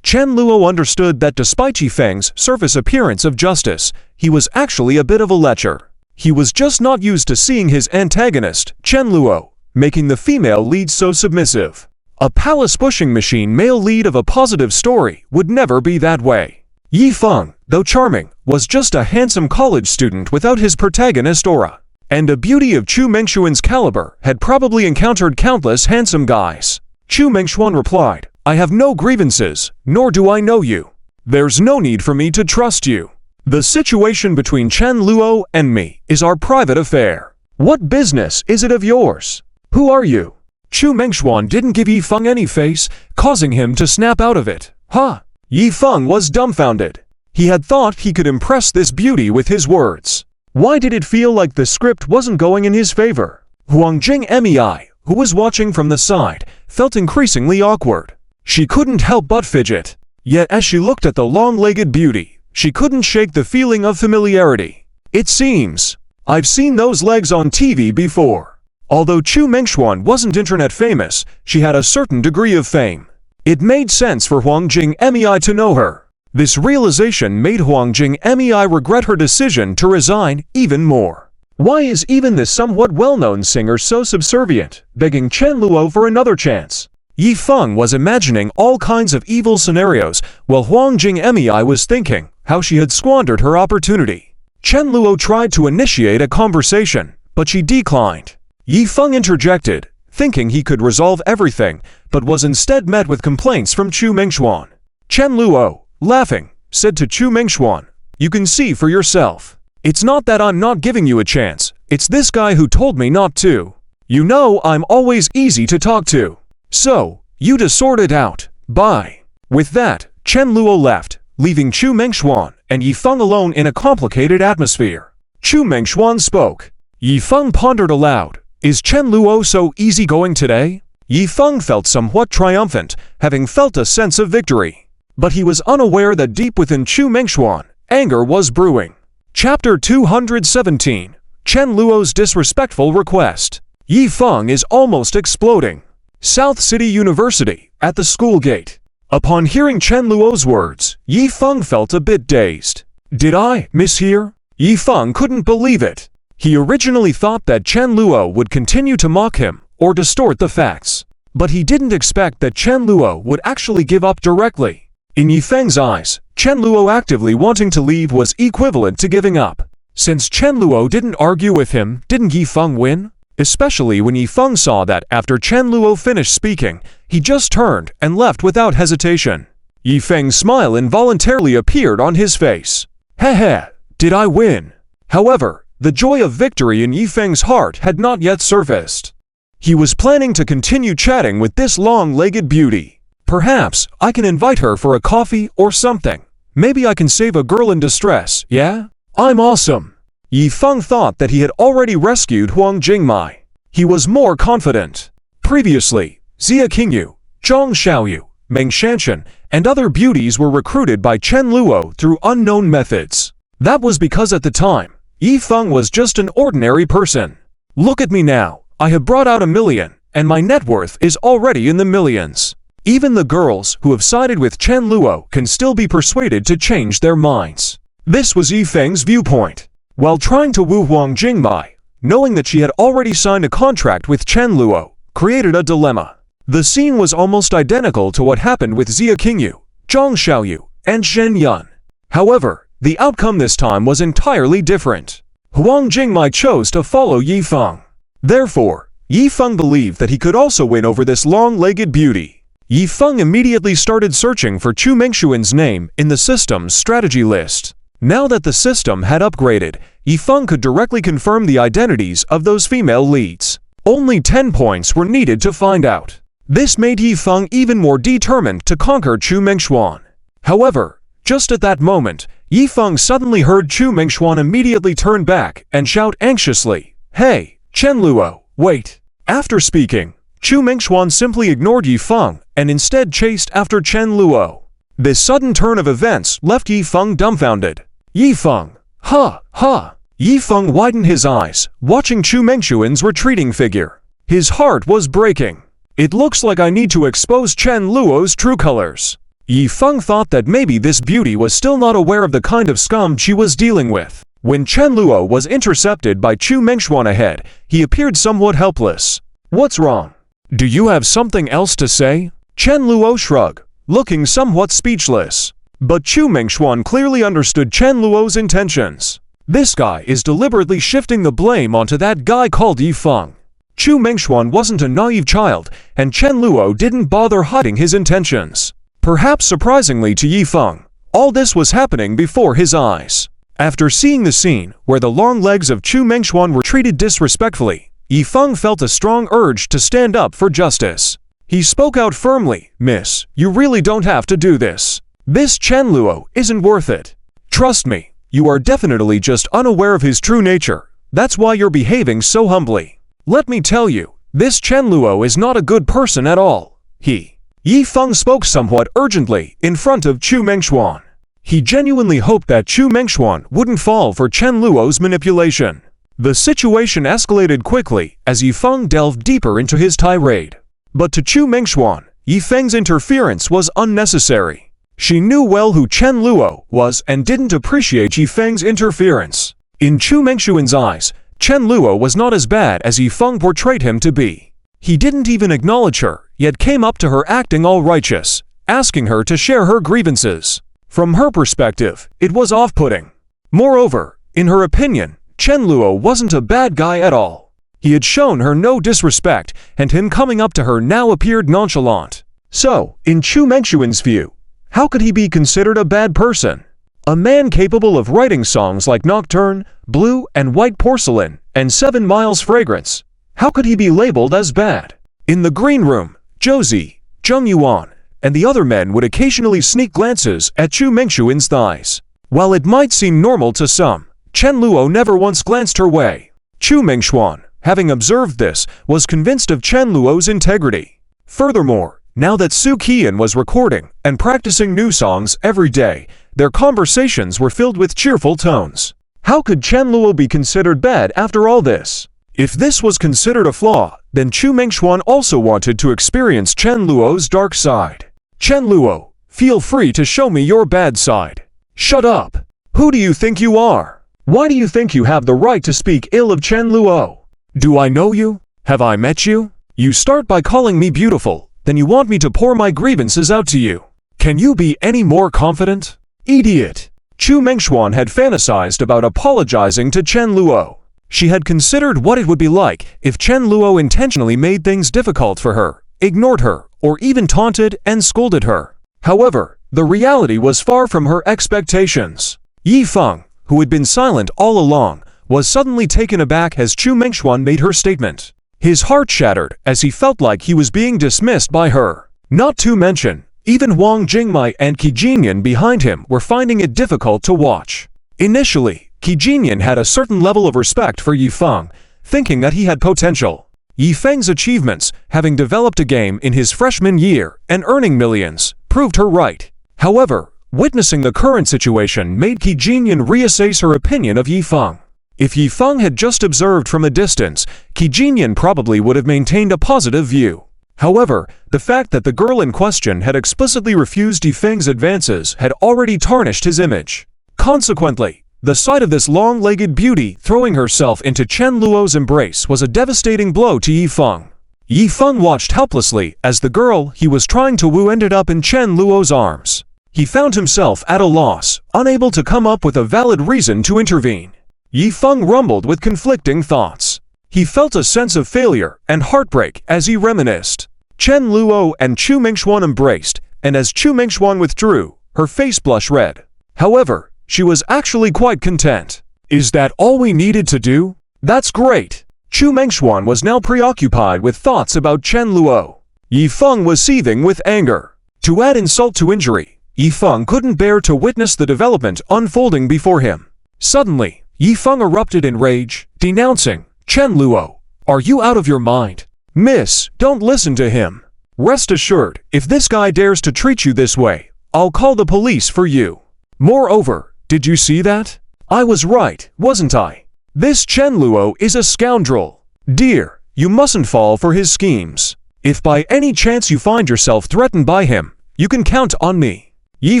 Speaker 1: Chen Luo understood that despite Yifeng's surface appearance of justice, he was actually a bit of a lecher. He was just not used to seeing his antagonist, Chen Luo, making the female lead so submissive. A palace-pushing machine male lead of a positive story would never be that way. Yifeng, though charming, was just a handsome college student without his protagonist aura. And a beauty of Chu Mingxuan's caliber had probably encountered countless handsome guys. Chu Mingxuan replied, "I have no grievances, nor do I know you. There's no need for me to trust you. The situation between Chen Luo and me is our private affair. What business is it of yours? Who are you?" Chu Mingxuan didn't give Yifeng any face, causing him to snap out of it. Huh? Yifeng was dumbfounded. He had thought he could impress this beauty with his words. Why did it feel like the script wasn't going in his favor? Huang Jingmei, who was watching from the side, felt increasingly awkward. She couldn't help but fidget. Yet as she looked at the long-legged beauty, she couldn't shake the feeling of familiarity. It seems I've seen those legs on TV before. Although Chu Mingxuan wasn't internet famous, she had a certain degree of fame. It made sense for Huang Jingmei to know her. This realization made Huang Jingmei regret her decision to resign even more. Why is even this somewhat well-known singer so subservient, begging Chen Luo for another chance? Yifeng was imagining all kinds of evil scenarios, while Huang Jingmei was thinking how she had squandered her opportunity. Chen Luo tried to initiate a conversation, but she declined. Yifeng interjected, thinking he could resolve everything, but was instead met with complaints from Chu Mingxuan. Chen Luo, laughing, said to Chu Mingxuan, "You can see for yourself. It's not that I'm not giving you a chance, it's this guy who told me not to. You know I'm always easy to talk to. So, you to sort it out, bye." With that, Chen Luo left, leaving Chu Mingxuan and Yifeng alone in a complicated atmosphere. Chu Mingxuan spoke. Yifeng pondered aloud, "Is Chen Luo so easygoing today?" Yifeng felt somewhat triumphant, having felt a sense of victory. But he was unaware that deep within Chu Mingxuan, anger was brewing. Chapter 217. Chen Luo's disrespectful request. Yifeng is almost exploding. South City University, at the school gate. Upon hearing Chen Luo's words, Yifeng felt a bit dazed. "Did I mishear?" Yifeng couldn't believe it. He originally thought that Chen Luo would continue to mock him or distort the facts. But he didn't expect that Chen Luo would actually give up directly. In Yifeng's eyes, Chen Luo actively wanting to leave was equivalent to giving up. Since Chen Luo didn't argue with him, didn't Yifeng win? Especially when Yifeng saw that after Chen Luo finished speaking, he just turned and left without hesitation. Yifeng's smile involuntarily appeared on his face. Heh, did I win? However, the joy of victory in Yifeng's heart had not yet surfaced. He was planning to continue chatting with this long-legged beauty. Perhaps I can invite her for a coffee or something. Maybe I can save a girl in distress, yeah? I'm awesome. Yifeng thought that he had already rescued Huang Jingmei. He was more confident. Previously, Xia Qingyu, Zhang Xiaoyu, Meng Shanshan, and other beauties were recruited by Chen Luo through unknown methods. That was because at the time, Yifeng was just an ordinary person. Look at me now, I have brought out 1 million, and my net worth is already in the millions. Even the girls who have sided with Chen Luo can still be persuaded to change their minds. This was Yifeng's viewpoint. While trying to woo Huang Jingmei, knowing that she had already signed a contract with Chen Luo, created a dilemma. The scene was almost identical to what happened with Xia Qingyu, Zhang Xiaoyu, and Shen Yun. However, the outcome this time was entirely different. Huang Jingmei chose to follow Yifeng. Therefore, Yi Feng believed that he could also win over this long-legged beauty. Yi Feng immediately started searching for Chu Mengshuan's name in the system's strategy list. Now that the system had upgraded, Yi Feng could directly confirm the identities of those female leads. Only 10 points were needed to find out. This made Yi Feng even more determined to conquer Chu Mengshuan. However, just at that moment, Yi Feng suddenly heard Chu Mengshuan immediately turn back and shout anxiously, "Hey, Chen Luo, wait!" After speaking, Chu Mengshuan simply ignored Yi Feng and instead chased after Chen Luo. This sudden turn of events left Yi Feng dumbfounded. Yi Feng, ha, ha! Yi Feng widened his eyes, watching Chu Mengshuan's retreating figure. His heart was breaking. It looks like I need to expose Chen Luo's true colors. Yi Feng thought that maybe this beauty was still not aware of the kind of scum she was dealing with. When Chen Luo was intercepted by Chu Mengshuan ahead, he appeared somewhat helpless. "What's wrong? Do you have something else to say?" Chen Luo shrugged, looking somewhat speechless. But Chu Mengshuan clearly understood Chen Luo's intentions. This guy is deliberately shifting the blame onto that guy called Yi Feng. Chu Mengshuan wasn't a naive child, and Chen Luo didn't bother hiding his intentions. Perhaps surprisingly to Yi Feng, all this was happening before his eyes. After seeing the scene where the long legs of Chu Mengshuan were treated disrespectfully, Yi Feng felt a strong urge to stand up for justice. He spoke out firmly, "Miss, you really don't have to do this. This Chen Luo isn't worth it. Trust me, you are definitely just unaware of his true nature. That's why you're behaving so humbly. Let me tell you, this Chen Luo is not a good person at all." Yi Feng spoke somewhat urgently in front of Chu Mengshuan. He genuinely hoped that Chu Mengshuan wouldn't fall for Chen Luo's manipulation. The situation escalated quickly as Yi Feng delved deeper into his tirade. But to Chu Mengshuan, Yi Feng's interference was unnecessary. She knew well who Chen Luo was and didn't appreciate Yi Feng's interference. In Chu Mengshuan's eyes, Chen Luo was not as bad as Yi Feng portrayed him to be. He didn't even acknowledge her, yet came up to her acting all righteous, asking her to share her grievances. From her perspective, it was off-putting. Moreover, in her opinion, Chen Luo wasn't a bad guy at all. He had shown her no disrespect, and him coming up to her now appeared nonchalant. So, in Chu Mengshuan's view, how could he be considered a bad person? A man capable of writing songs like Nocturne, Blue and White Porcelain, and 7 Miles Fragrance. How could he be labeled as bad? In the green room, Josie, Zheng Yuan, and the other men would occasionally sneak glances at Chu Mengshuan's thighs. While it might seem normal to some, Chen Luo never once glanced her way. Chu Mengshuan, having observed this, was convinced of Chen Luo's integrity. Furthermore, now that Su Qian was recording and practicing new songs every day, their conversations were filled with cheerful tones. How could Chen Luo be considered bad after all this? If this was considered a flaw, then Chu Mengshuan also wanted to experience Chen Luo's dark side. "Chen Luo, feel free to show me your bad side." "Shut up! Who do you think you are? Why do you think you have the right to speak ill of Chen Luo? Do I know you? Have I met you? You start by calling me beautiful, then you want me to pour my grievances out to you. Can you be any more confident? Idiot!" Chu Mengshuan had fantasized about apologizing to Chen Luo. She had considered what it would be like if Chen Luo intentionally made things difficult for her, ignored her, or even taunted and scolded her. However, the reality was far from her expectations. Yi Feng, who had been silent all along, was suddenly taken aback as Chu Mengshuan made her statement. His heart shattered as he felt like he was being dismissed by her. Not to mention, even Wang Jingmai and Qi Jinyan behind him were finding it difficult to watch. Initially, Qi Jinyan had a certain level of respect for Yi Feng, thinking that he had potential. Yi Feng's achievements, having developed a game in his freshman year and earning millions, proved her right. However, witnessing the current situation made Qi Jinyan reassess her opinion of Yi Feng. If Yi Feng had just observed from a distance, Qi Jinyan probably would have maintained a positive view. However, the fact that the girl in question had explicitly refused Yi Feng's advances had already tarnished his image. Consequently, the sight of this long-legged beauty throwing herself into Chen Luo's embrace was a devastating blow to Yi Feng. Yi Feng watched helplessly as the girl he was trying to woo ended up in Chen Luo's arms. He found himself at a loss, unable to come up with a valid reason to intervene. Yi Feng rumbled with conflicting thoughts. He felt a sense of failure and heartbreak as he reminisced. Chen Luo and Chu Mingxuan embraced, and as Chu Mingxuan withdrew, her face blushed red. However, she was actually quite content. Is that all we needed to do? That's great. Chu Mingxuan was now preoccupied with thoughts about Chen Luo. Yi Feng was seething with anger. To add insult to injury, Yi Feng couldn't bear to witness the development unfolding before him. Suddenly, Yi Feng erupted in rage, denouncing, "Chen Luo, are you out of your mind? Miss, don't listen to him. Rest assured, if this guy dares to treat you this way, I'll call the police for you. Moreover, did you see that? I was right, wasn't I? This Chen Luo is a scoundrel. Dear, you mustn't fall for his schemes. If by any chance you find yourself threatened by him, you can count on me." Yi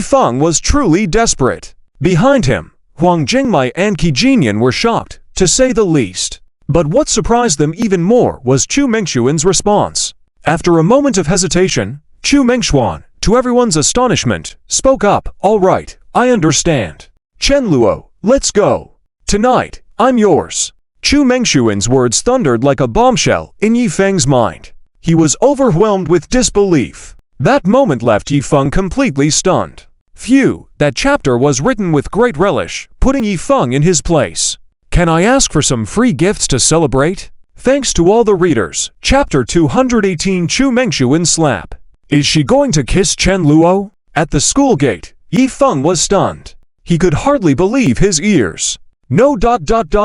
Speaker 1: Feng was truly desperate. Behind him, Huang Jingmai and Qi Jinyan were shocked, to say the least. But what surprised them even more was Chu Mingxuan's response. After a moment of hesitation, Chu Mingxuan, to everyone's astonishment, spoke up, "All right, I understand. Chen Luo, let's go. Tonight, I'm yours." Chu Mingxuan's words thundered like a bombshell in Yi Feng's mind. He was overwhelmed with disbelief. That moment left Yi Feng completely stunned. Phew, that chapter was written with great relish, putting Yi Feng in his place. Can I ask for some free gifts to celebrate? Thanks to all the readers. Chapter 218 Chu Mingxuan Slap. Is she going to kiss Chen Luo? At the school gate, Yi Feng was stunned. He could hardly believe his ears. No.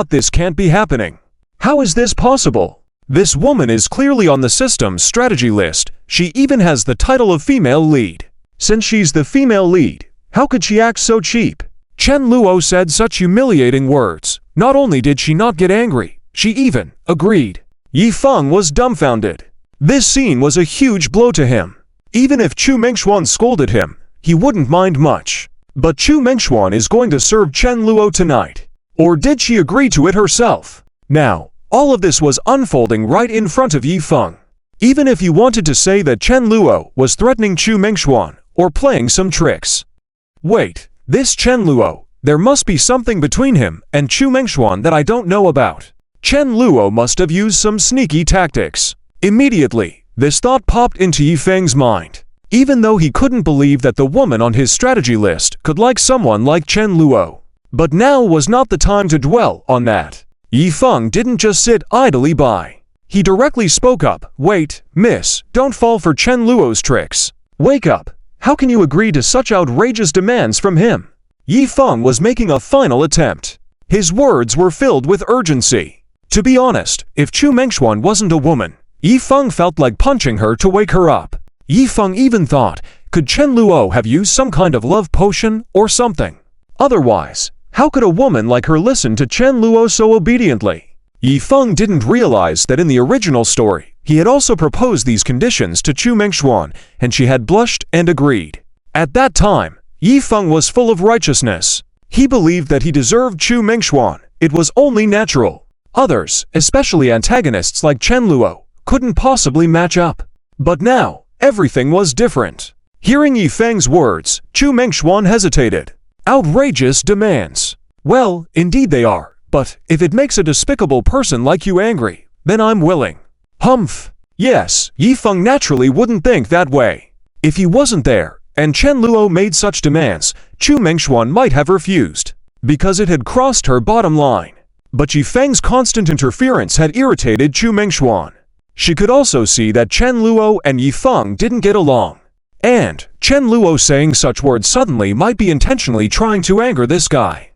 Speaker 1: This can't be happening. How is this possible? This woman is clearly on the system's strategy list. She even has the title of female lead. Since she's the female lead, how could she act so cheap? Chen Luo said such humiliating words. Not only did she not get angry, she even agreed. Yi Feng was dumbfounded. This scene was a huge blow to him. Even if Chu Mingxuan scolded him, he wouldn't mind much. But Chu Mingxuan is going to serve Chen Luo tonight. Or did she agree to it herself? Now, all of this was unfolding right in front of Yi Feng. Even if he wanted to say that Chen Luo was threatening Chu Mingxuan or playing some tricks. Wait, this Chen Luo, there must be something between him and Chu Mingxuan that I don't know about. Chen Luo must have used some sneaky tactics. Immediately, this thought popped into Yi Feng's mind. Even though he couldn't believe that the woman on his strategy list could like someone like Chen Luo. But now was not the time to dwell on that. Yi Feng didn't just sit idly by. He directly spoke up. "Wait, miss, don't fall for Chen Luo's tricks. Wake up. How can you agree to such outrageous demands from him?" Yi Feng was making a final attempt. His words were filled with urgency. To be honest, if Chu Mingxuan wasn't a woman, Yi Feng felt like punching her to wake her up. Yi Feng even thought, could Chen Luo have used some kind of love potion or something? Otherwise, how could a woman like her listen to Chen Luo so obediently? Yi Feng didn't realize that in the original story, he had also proposed these conditions to Chu Mingxuan, and she had blushed and agreed. At that time, Yi Feng was full of righteousness. He believed that he deserved Chu Mingxuan. It was only natural. Others, especially antagonists like Chen Luo, couldn't possibly match up. But now, everything was different. Hearing Yi Feng's words, Chu Mingxuan hesitated. Outrageous demands. Well, indeed they are, but if it makes a despicable person like you angry, then I'm willing. Humph. Yes, Yi Feng naturally wouldn't think that way. If he wasn't there, and Chen Luo made such demands, Chu Mingxuan might have refused, because it had crossed her bottom line. But Yi Feng's constant interference had irritated Chu Mingxuan. She could also see that Chen Luo and Yi Feng didn't get along. And Chen Luo saying such words suddenly might be intentionally trying to anger this guy.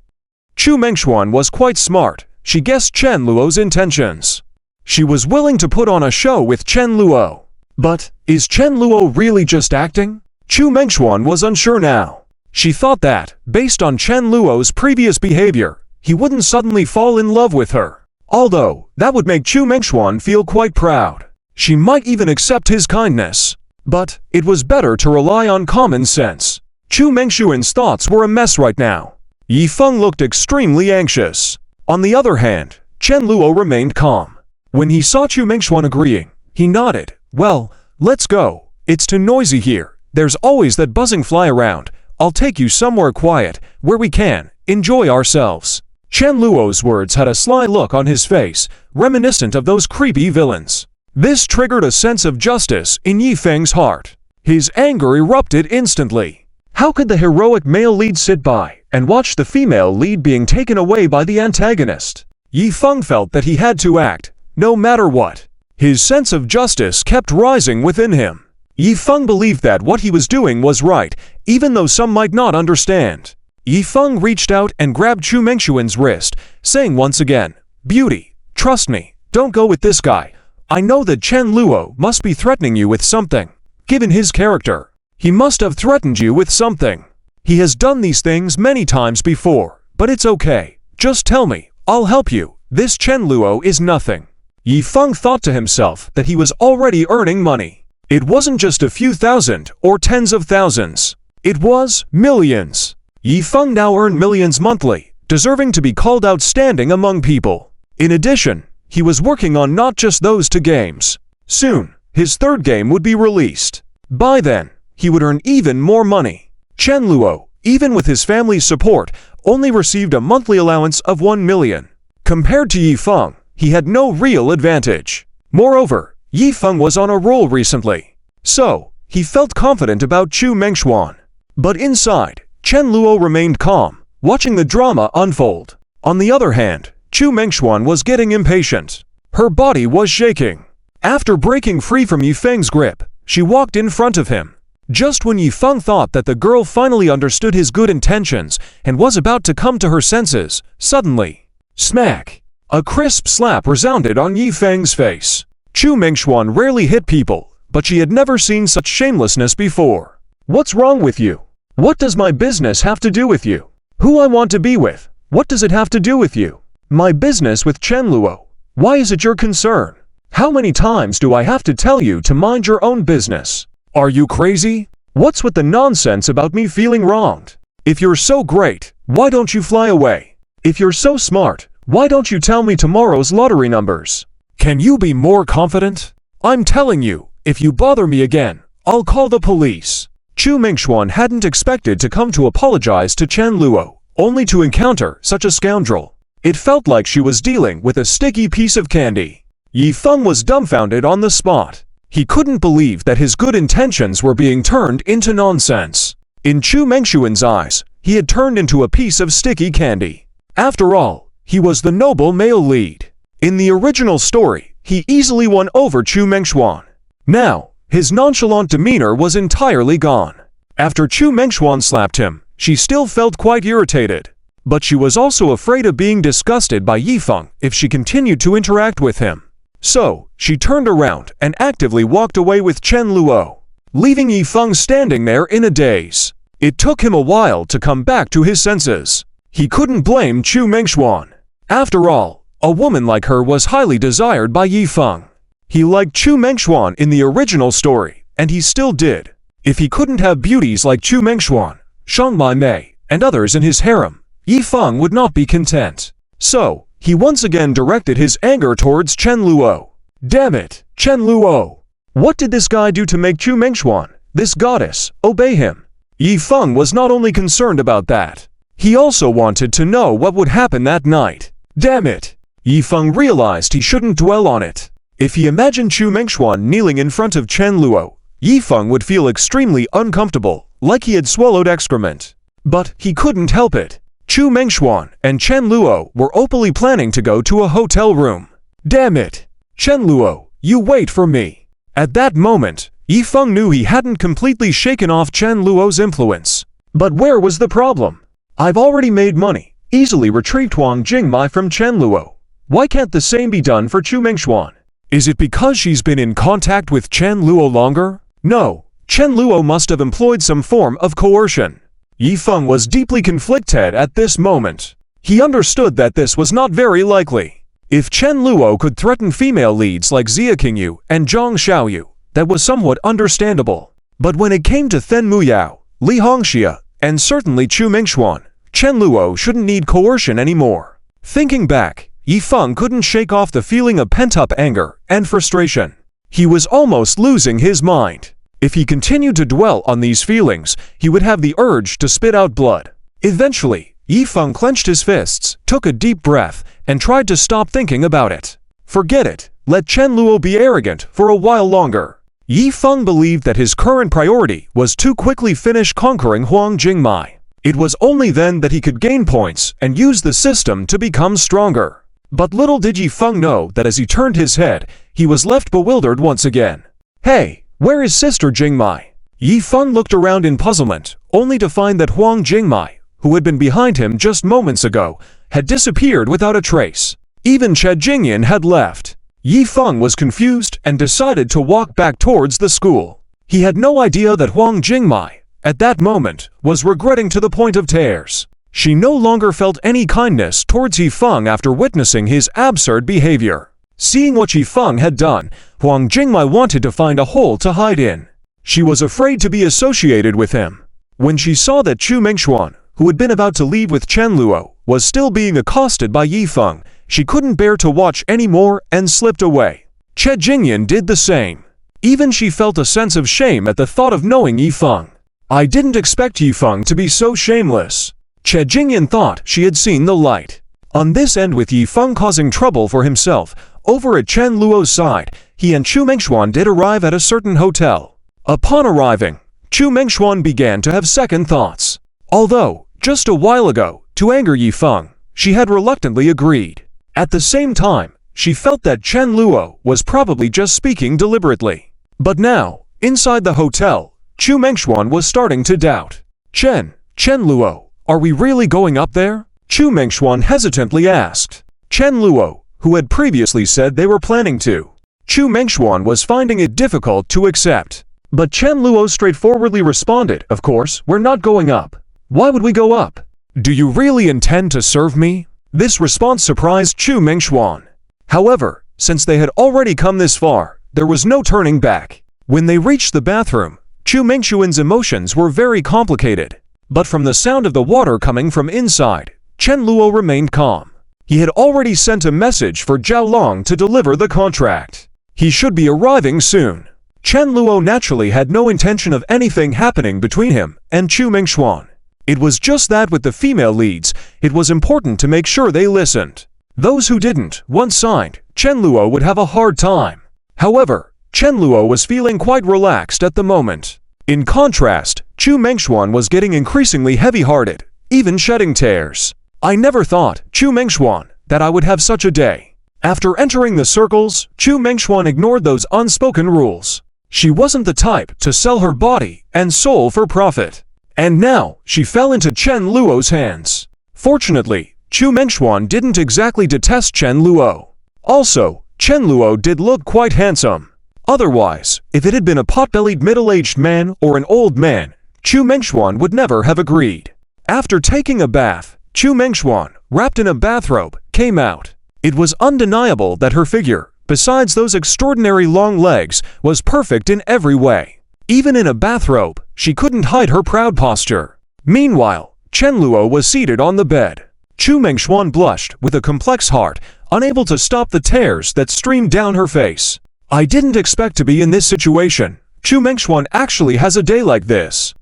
Speaker 1: Chu Mingxuan was quite smart. She guessed Chen Luo's intentions. She was willing to put on a show with Chen Luo. But is Chen Luo really just acting? Chu Mingxuan was unsure now. She thought that, based on Chen Luo's previous behavior, he wouldn't suddenly fall in love with her. Although, that would make Chu Mingxuan feel quite proud. She might even accept his kindness. But it was better to rely on common sense. Chu Mingxuan's thoughts were a mess right now. Yi Feng looked extremely anxious. On the other hand, Chen Luo remained calm. When he saw Chu Mingxuan agreeing, he nodded. Well, let's go. It's too noisy here. There's always that buzzing fly around. I'll take you somewhere quiet, where we can enjoy ourselves. Chen Luo's words had a sly look on his face, reminiscent of those creepy villains. This triggered a sense of justice in Yifeng's heart. His anger erupted instantly. How could the heroic male lead sit by and watch the female lead being taken away by the antagonist? Yifeng felt that he had to act, no matter what. His sense of justice kept rising within him. Yifeng believed that what he was doing was right, even though some might not understand. Yifeng reached out and grabbed Chu Mengshuan's wrist, saying once again, "Beauty, trust me, don't go with this guy. I know that Chen Luo must be threatening you with something. Given his character, he must have threatened you with something. He has done these things many times before, but it's okay. Just tell me, I'll help you. This Chen Luo is nothing." Yifeng thought to himself that he was already earning money. It wasn't just a few thousand or tens of thousands. It was millions. Yifeng now earned millions monthly, deserving to be called outstanding among people. In addition, he was working on not just those two games. Soon, his third game would be released. By then, he would earn even more money. Chen Luo, even with his family's support, only received a monthly allowance of 1 million. Compared to Yifeng, he had no real advantage. Moreover, Yifeng was on a roll recently. So, he felt confident about Chu Mengshuan. But inside, Chen Luo remained calm, watching the drama unfold. On the other hand, Chu Mengshuan was getting impatient. Her body was shaking. After breaking free from Yifeng's grip, she walked in front of him. Just when Yifeng thought that the girl finally understood his good intentions and was about to come to her senses, suddenly, smack! A crisp slap resounded on Yifeng's face. Chu Mengshuan rarely hit people, but she had never seen such shamelessness before. "What's wrong with you? What does my business have to do with you? Who I want to be with, what does it have to do with you? My business with Chen Luo. Why is it your concern? How many times do I have to tell you to mind your own business? Are you crazy? What's with the nonsense about me feeling wronged? If you're so great, why don't you fly away? If you're so smart, why don't you tell me tomorrow's lottery numbers? Can you be more confident? I'm telling you, if you bother me again, I'll call the police." Chu Mengshuan hadn't expected to come to apologize to Chen Luo, only to encounter such a scoundrel. It felt like she was dealing with a sticky piece of candy. Yifeng was dumbfounded on the spot. He couldn't believe that his good intentions were being turned into nonsense. In Chu Mengshuan's eyes, he had turned into a piece of sticky candy. After all, he was the noble male lead. In the original story, he easily won over Chu Mengshuan. Now, his nonchalant demeanor was entirely gone. After Chu Mengshuan slapped him, she still felt quite irritated. But she was also afraid of being disgusted by Yifeng if she continued to interact with him. So, she turned around and actively walked away with Chen Luo, leaving Yifeng standing there in a daze. It took him a while to come back to his senses. He couldn't blame Chu Mengshuan. After all, a woman like her was highly desired by Yifeng. He liked Chu Mengshuan in the original story, and he still did. If he couldn't have beauties like Chu Mengshuan, Shang Mei, and others in his harem, Yifeng would not be content. So, he once again directed his anger towards Chen Luo. Damn it, Chen Luo! What did this guy do to make Chu Mengshuan, this goddess, obey him? Yifeng was not only concerned about that. He also wanted to know what would happen that night. Damn it! Yifeng realized he shouldn't dwell on it. If he imagined Chu Mengshuan kneeling in front of Chen Luo, Yifeng would feel extremely uncomfortable, like he had swallowed excrement. But he couldn't help it. Chu Mengshuan and Chen Luo were openly planning to go to a hotel room. Damn it! Chen Luo, you wait for me. At that moment, Yifeng knew he hadn't completely shaken off Chen Luo's influence. But where was the problem? I've already made money, easily retrieved Huang Jingmai from Chen Luo. Why can't the same be done for Chu Mengshuan? Is it because she's been in contact with Chen Luo longer? No, Chen Luo must have employed some form of coercion. Yifeng was deeply conflicted at this moment. He understood that this was not very likely. If Chen Luo could threaten female leads like Xia Qingyu and Zhang Xiaoyu, that was somewhat understandable. But when it came to Then Muyao, Li Hongxia, and certainly Chu Mengshuan, Chen Luo shouldn't need coercion anymore. Thinking back, Yifeng couldn't shake off the feeling of pent-up anger and frustration. He was almost losing his mind. If he continued to dwell on these feelings, he would have the urge to spit out blood. Eventually, Yifeng clenched his fists, took a deep breath, and tried to stop thinking about it. Forget it, let Chen Luo be arrogant for a while longer. Yi Feng believed that his current priority was to quickly finish conquering Huang Jingmai. It was only then that he could gain points and use the system to become stronger. But little did Yi Feng know that as he turned his head, he was left bewildered once again. Hey, where is Sister Jingmai? Yi Feng looked around in puzzlement, only to find that Huang Jingmai, who had been behind him just moments ago, had disappeared without a trace. Even Che Jingyan had left. Yi Feng was confused and decided to walk back towards the school. He had no idea that Huang Jingmai, at that moment, was regretting to the point of tears. She no longer felt any kindness towards Yi Feng after witnessing his absurd behavior. Seeing what Yi Feng had done, Huang Jingmai wanted to find a hole to hide in. She was afraid to be associated with him. When she saw that Chu Mingxuan, who had been about to leave with Chen Luo, was still being accosted by Yi Feng, she couldn't bear to watch anymore and slipped away. Che Jingyan did the same. Even she felt a sense of shame at the thought of knowing Yi Feng. I didn't expect Yi Feng to be so shameless. Che Jingyan thought she had seen the light. On this end, with Yi Feng causing trouble for himself, over at Chen Luo's side, he and Chu Mingxuan did arrive at a certain hotel. Upon arriving, Chu Mingxuan began to have second thoughts. Although, just a while ago, to anger Yi Feng, she had reluctantly agreed. At the same time, she felt that Chen Luo was probably just speaking deliberately. But now, inside the hotel, Chu Mingxuan was starting to doubt. Chen Luo, are we really going up there? Chu Mingxuan hesitantly asked. Chen Luo, who had previously said they were planning to. Chu Mingxuan was finding it difficult to accept. But Chen Luo straightforwardly responded, of course, we're not going up. Why would we go up? Do you really intend to serve me? This response surprised Chu Mingxuan. However, since they had already come this far, there was no turning back. When they reached the bathroom, Chu Mingxuan's emotions were very complicated. But from the sound of the water coming from inside, Chen Luo remained calm. He had already sent a message for Zhao Long to deliver the contract. He should be arriving soon. Chen Luo naturally had no intention of anything happening between him and Chu Mingxuan. It was just that with the female leads, it was important to make sure they listened. Those who didn't, once signed, Chen Luo would have a hard time. However, Chen Luo was feeling quite relaxed at the moment. In contrast, Chu Mingxuan was getting increasingly heavy-hearted, even shedding tears. I never thought, Chu Mingxuan, that I would have such a day. After entering the circles, Chu Mingxuan ignored those unspoken rules. She wasn't the type to sell her body and soul for profit. And now, she fell into Chen Luo's hands. Fortunately, Chu Mingxuan didn't exactly detest Chen Luo. Also, Chen Luo did look quite handsome. Otherwise, if it had been a pot-bellied middle-aged man or an old man, Chu Mingxuan would never have agreed. After taking a bath, Chu Mingxuan, wrapped in a bathrobe, came out. It was undeniable that her figure, besides those extraordinary long legs, was perfect in every way. Even in a bathrobe, she couldn't hide her proud posture. Meanwhile, Chen Luo was seated on the bed. Chu Mingxuan blushed with a complex heart, unable to stop the tears that streamed down her face. I didn't expect to be in this situation. Chu Mingxuan actually has a day like this.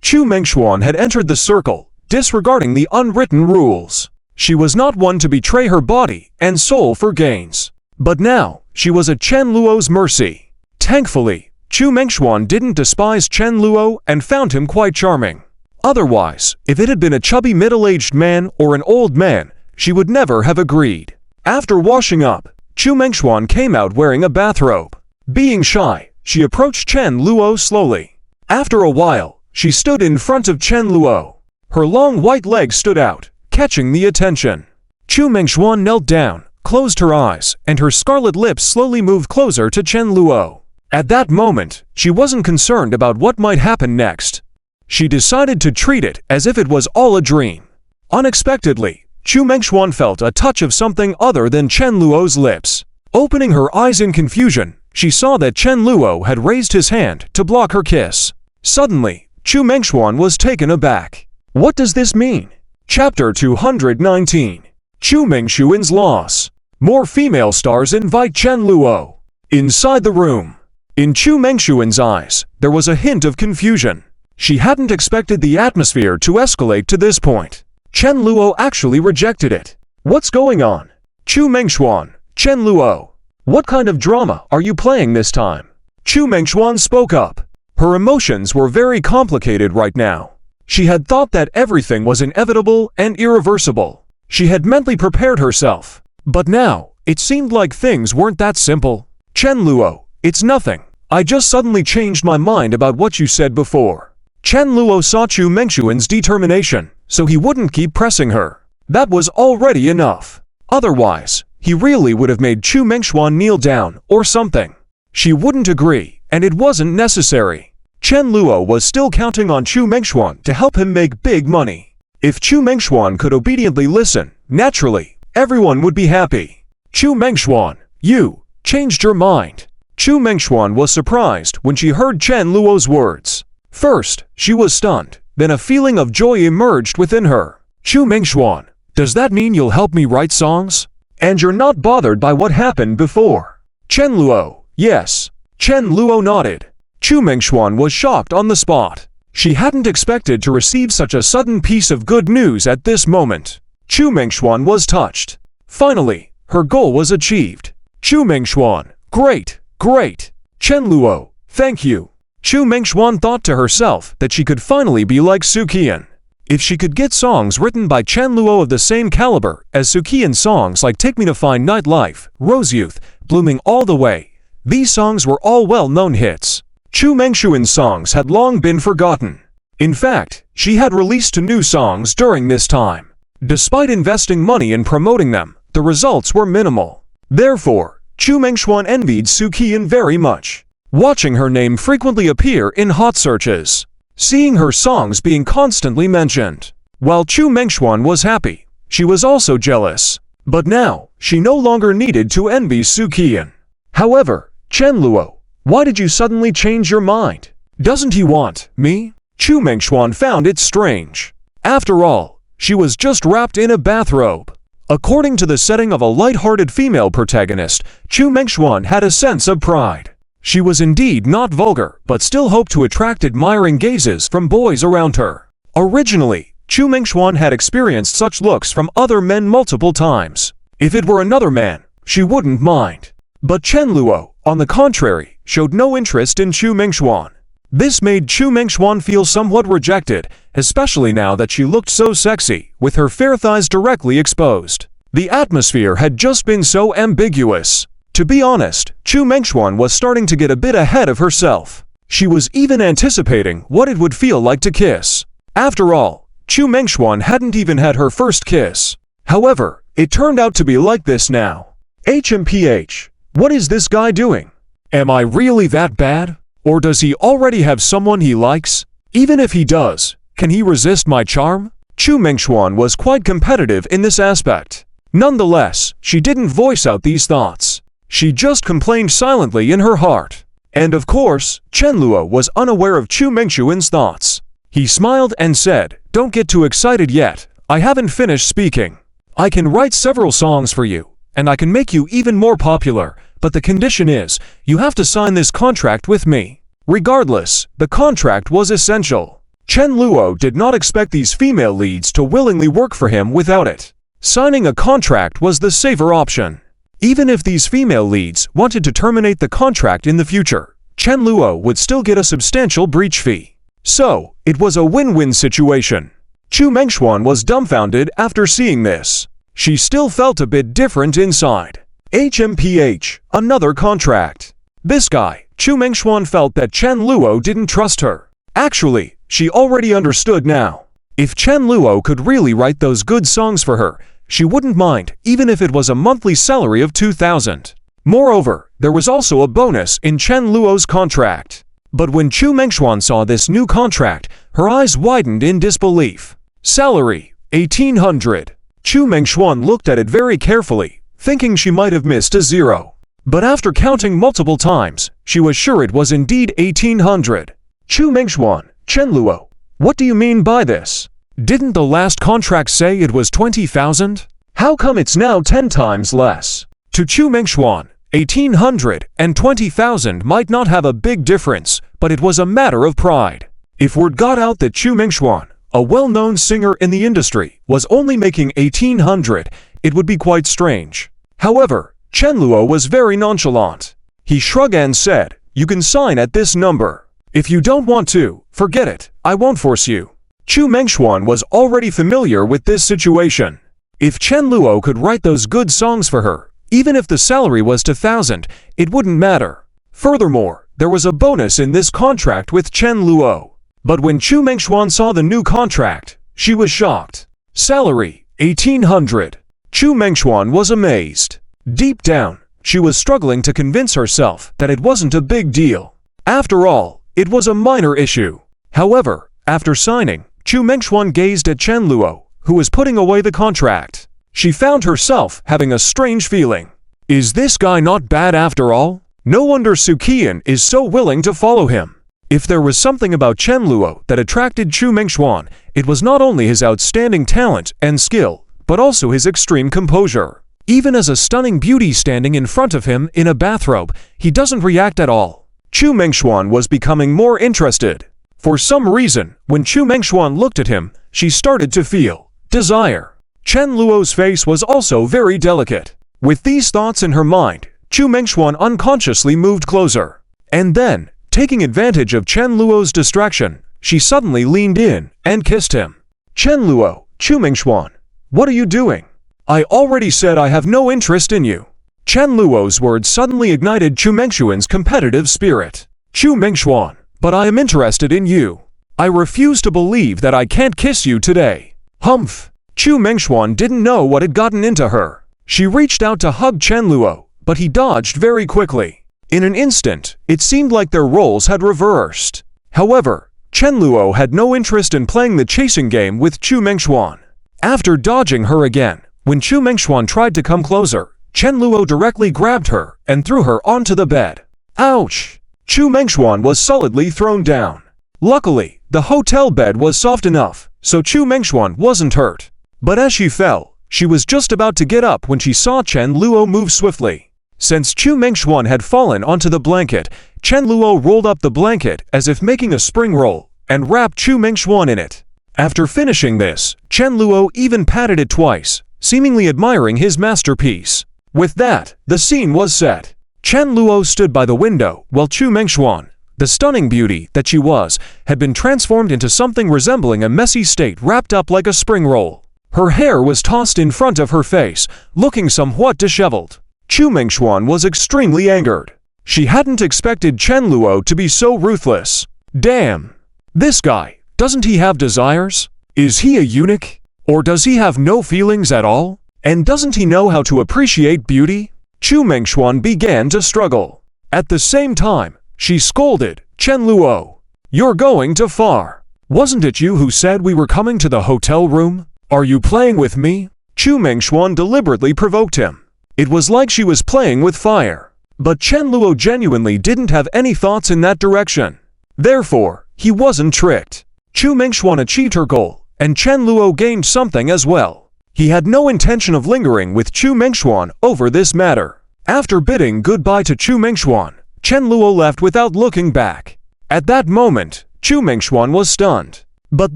Speaker 1: Chu Mingxuan had entered the circle, disregarding the unwritten rules. She was not one to betray her body and soul for gains. But now, she was at Chen Luo's mercy. Thankfully, Chu Mingxuan didn't despise Chen Luo and found him quite charming. Otherwise, if it had been a chubby middle-aged man or an old man, she would never have agreed. After washing up, Chu Mingxuan came out wearing a bathrobe. Being shy, she approached Chen Luo slowly. After a while, she stood in front of Chen Luo. Her long white legs stood out, catching the attention. Chu Mingxuan knelt down, closed her eyes, and her scarlet lips slowly moved closer to Chen Luo. At that moment, she wasn't concerned about what might happen next. She decided to treat it as if it was all a dream. Unexpectedly, Chu Mingxuan felt a touch of something other than Chen Luo's lips. Opening her eyes in confusion, she saw that Chen Luo had raised his hand to block her kiss. Suddenly, Chu Mingxuan was taken aback. What does this mean? Chapter 219. Chu Mingxuan's Loss. More female stars invite Chen Luo. Inside the room. In Chu Mingxuan's eyes, there was a hint of confusion. She hadn't expected the atmosphere to escalate to this point. Chen Luo actually rejected it. What's going on? Chu Mingxuan, Chen Luo, what kind of drama are you playing this time? Chu Mengxuan spoke up. Her emotions were very complicated right now. She had thought that everything was inevitable and irreversible. She had mentally prepared herself. But now, it seemed like things weren't that simple. Chen Luo, it's nothing. I just suddenly changed my mind about what you said before. Chen Luo saw Chu Mengxuan's determination, so he wouldn't keep pressing her. That was already enough. Otherwise, he really would have made Chu Mengxuan kneel down or something. She wouldn't agree, and it wasn't necessary. Chen Luo was still counting on Chu Mengxuan to help him make big money. If Chu Mengxuan could obediently listen, naturally, everyone would be happy. Chu Mengxuan, you changed your mind. Chu Mengxuan was surprised when she heard Chen Luo's words. First, she was stunned, then a feeling of joy emerged within her. Chu Mengxuan, does that mean you'll help me write songs? And you're not bothered by what happened before? Chen Luo, yes. Chen Luo nodded. Chu Mengxuan was shocked on the spot. She hadn't expected to receive such a sudden piece of good news at this moment. Chu Mengxuan was touched. Finally, her goal was achieved. Chu Mengxuan, great, great. Chen Luo, thank you. Chu Mengxuan thought to herself that she could finally be like Suqian. If she could get songs written by Chen Luo of the same caliber as Suqian's songs like Take Me to Find Nightlife, Rose Youth, Blooming All the Way, these songs were all well-known hits. Chu Mengxuan's songs had long been forgotten. In fact, she had released new songs during this time. Despite investing money in promoting them, the results were minimal. Therefore, Chu Mengxuan envied Suqian very much, watching her name frequently appear in hot searches, seeing her songs being constantly mentioned. While Chu Mengxuan was happy, she was also jealous. But now, she no longer needed to envy Suqian. However, Chen Luo, why did you suddenly change your mind? Doesn't he want me? Chu Mengxuan found it strange. After all, she was just wrapped in a bathrobe. According to the setting of a light-hearted female protagonist, Chu Mengxuan had a sense of pride. She was indeed not vulgar, but still hoped to attract admiring gazes from boys around her. Originally, Chu Mengxuan had experienced such looks from other men multiple times. If it were another man, she wouldn't mind. But Chen Luo, on the contrary, showed no interest in Chu Mengxuan. This made Chu Mengxuan feel somewhat rejected, especially now that she looked so sexy, with her fair thighs directly exposed. The atmosphere had just been so ambiguous. To be honest, Chu Mengxuan was starting to get a bit ahead of herself. She was even anticipating what it would feel like to kiss. After all, Chu Mengxuan hadn't even had her first kiss. However, it turned out to be like this now. HMPH, what is this guy doing? Am I really that bad? Or does he already have someone he likes? Even if he does, can he resist my charm? Chu Mengxuan was quite competitive in this aspect. Nonetheless, she didn't voice out these thoughts. She just complained silently in her heart. And of course, Chen Luo was unaware of Chu Mengxuan's thoughts. He smiled and said, "Don't get too excited yet. I haven't finished speaking. I can write several songs for you, and I can make you even more popular, but the condition is, you have to sign this contract with me." Regardless, the contract was essential. Chen Luo did not expect these female leads to willingly work for him without it. Signing a contract was the safer option. Even if these female leads wanted to terminate the contract in the future, Chen Luo would still get a substantial breach fee. So, it was a win-win situation. Chu Mengxuan was dumbfounded after seeing this. She still felt a bit different inside. HMPH, another contract. This guy, Chu Mengxuan felt that Chen Luo didn't trust her. Actually, she already understood now. If Chen Luo could really write those good songs for her, she wouldn't mind, even if it was a monthly salary of 2,000. Moreover, there was also a bonus in Chen Luo's contract. But when Chu Mengxuan saw this new contract, her eyes widened in disbelief. Salary, 1,800. Chu Mengxuan looked at it very carefully, thinking she might have missed a zero. But after counting multiple times, she was sure it was indeed 1,800. Chu Mengxuan, Chen Luo, what do you mean by this? Didn't the last contract say it was 20,000? How come it's now 10 times less? To Chu Mengxuan, 1,800 and 20,000 might not have a big difference, but it was a matter of pride. If word got out that Chu Mengxuan, a well-known singer in the industry, was only making 1,800, it would be quite strange. However, Chen Luo was very nonchalant. He shrugged and said, "You can sign at this number. If you don't want to, forget it, I won't force you." Chu Mengshuan was already familiar with this situation. If Chen Luo could write those good songs for her, even if the salary was 2,000, it wouldn't matter. Furthermore, there was a bonus in this contract with Chen Luo. But when Chu Mengshuan saw the new contract, she was shocked. Salary, 1,800. Chu Mengshuan was amazed. Deep down, she was struggling to convince herself that it wasn't a big deal. After all, it was a minor issue. However, after signing, Chu Mengshuan gazed at Chen Luo, who was putting away the contract. She found herself having a strange feeling. Is this guy not bad after all? No wonder Sukian is so willing to follow him. If there was something about Chen Luo that attracted Chu Mengshuan, it was not only his outstanding talent and skill, but also his extreme composure. Even as a stunning beauty standing in front of him in a bathrobe, he doesn't react at all. Chu Mengshuan was becoming more interested. For some reason, when Chu Mengshuan looked at him, she started to feel desire. Chen Luo's face was also very delicate. With these thoughts in her mind, Chu Mengshuan unconsciously moved closer. And then, taking advantage of Chen Luo's distraction, she suddenly leaned in and kissed him. "Chen Luo, Chu Mengshuan, what are you doing? I already said I have no interest in you." Chen Luo's words suddenly ignited Chu Mengshuan's competitive spirit. "Chu Mengshuan, but I am interested in you. I refuse to believe that I can't kiss you today." Humph! Chu Mengshuan didn't know what had gotten into her. She reached out to hug Chen Luo, but he dodged very quickly. In an instant, it seemed like their roles had reversed. However, Chen Luo had no interest in playing the chasing game with Chu Mengshuan. After dodging her again, when Chu Mengshuan tried to come closer, Chen Luo directly grabbed her and threw her onto the bed. Ouch! Chu Mengshuan was solidly thrown down. Luckily, the hotel bed was soft enough, so Chu Mengshuan wasn't hurt. But as she fell, she was just about to get up when she saw Chen Luo move swiftly. Since Chu Mengshuan had fallen onto the blanket, Chen Luo rolled up the blanket as if making a spring roll and wrapped Chu Mengshuan in it. After finishing this, Chen Luo even patted it twice, seemingly admiring his masterpiece. With that, the scene was set. Chen Luo stood by the window while Chu Mengshuan, the stunning beauty that she was, had been transformed into something resembling a messy state wrapped up like a spring roll. Her hair was tossed in front of her face, looking somewhat disheveled. Chu Mengshuan was extremely angered. She hadn't expected Chen Luo to be so ruthless. Damn! This guy, doesn't he have desires? Is he a eunuch? Or does he have no feelings at all? And doesn't he know how to appreciate beauty? Chu Mengshuan began to struggle. At the same time, she scolded, "Chen Luo, you're going too far. Wasn't it you who said we were coming to the hotel room? Are you playing with me?" Chu Mengshuan deliberately provoked him. It was like she was playing with fire. But Chen Luo genuinely didn't have any thoughts in that direction. Therefore, he wasn't tricked. Chu Mengshuan achieved her goal, and Chen Luo gained something as well. He had no intention of lingering with Chu Mengshuan over this matter. After bidding goodbye to Chu Mengshuan, Chen Luo left without looking back. At that moment, Chu Mengshuan was stunned. But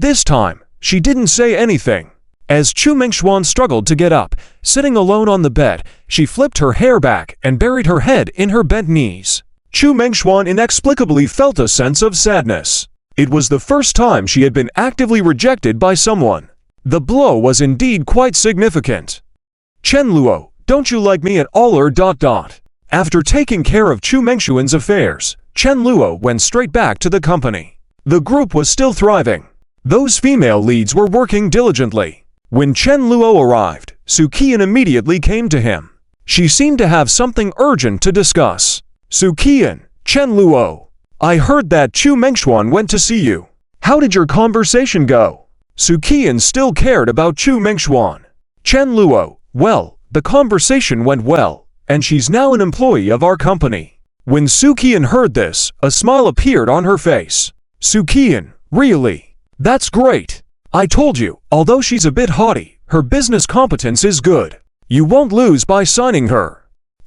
Speaker 1: this time, she didn't say anything. As Chu Mengshuan struggled to get up, sitting alone on the bed, she flipped her hair back and buried her head in her bent knees. Chu Mengshuan inexplicably felt a sense of sadness. It was the first time she had been actively rejected by someone. The blow was indeed quite significant. "Chen Luo, don't you like me at all or ... After taking care of Chu Mengshuan's affairs, Chen Luo went straight back to the company. The group was still thriving. Those female leads were working diligently. When Chen Luo arrived, Sukian immediately came to him. She seemed to have something urgent to discuss. "Sukian, Chen Luo, I heard that Chu Mengshuan went to see you. How did your conversation go?" Sukian still cared about Chu Mengshuan. "Chen Luo, well, the conversation went well, and she's now an employee of our company." When Sukian heard this, a smile appeared on her face. "Sukian, really? That's great. I told you, although she's a bit haughty, her business competence is good. You won't lose by signing her."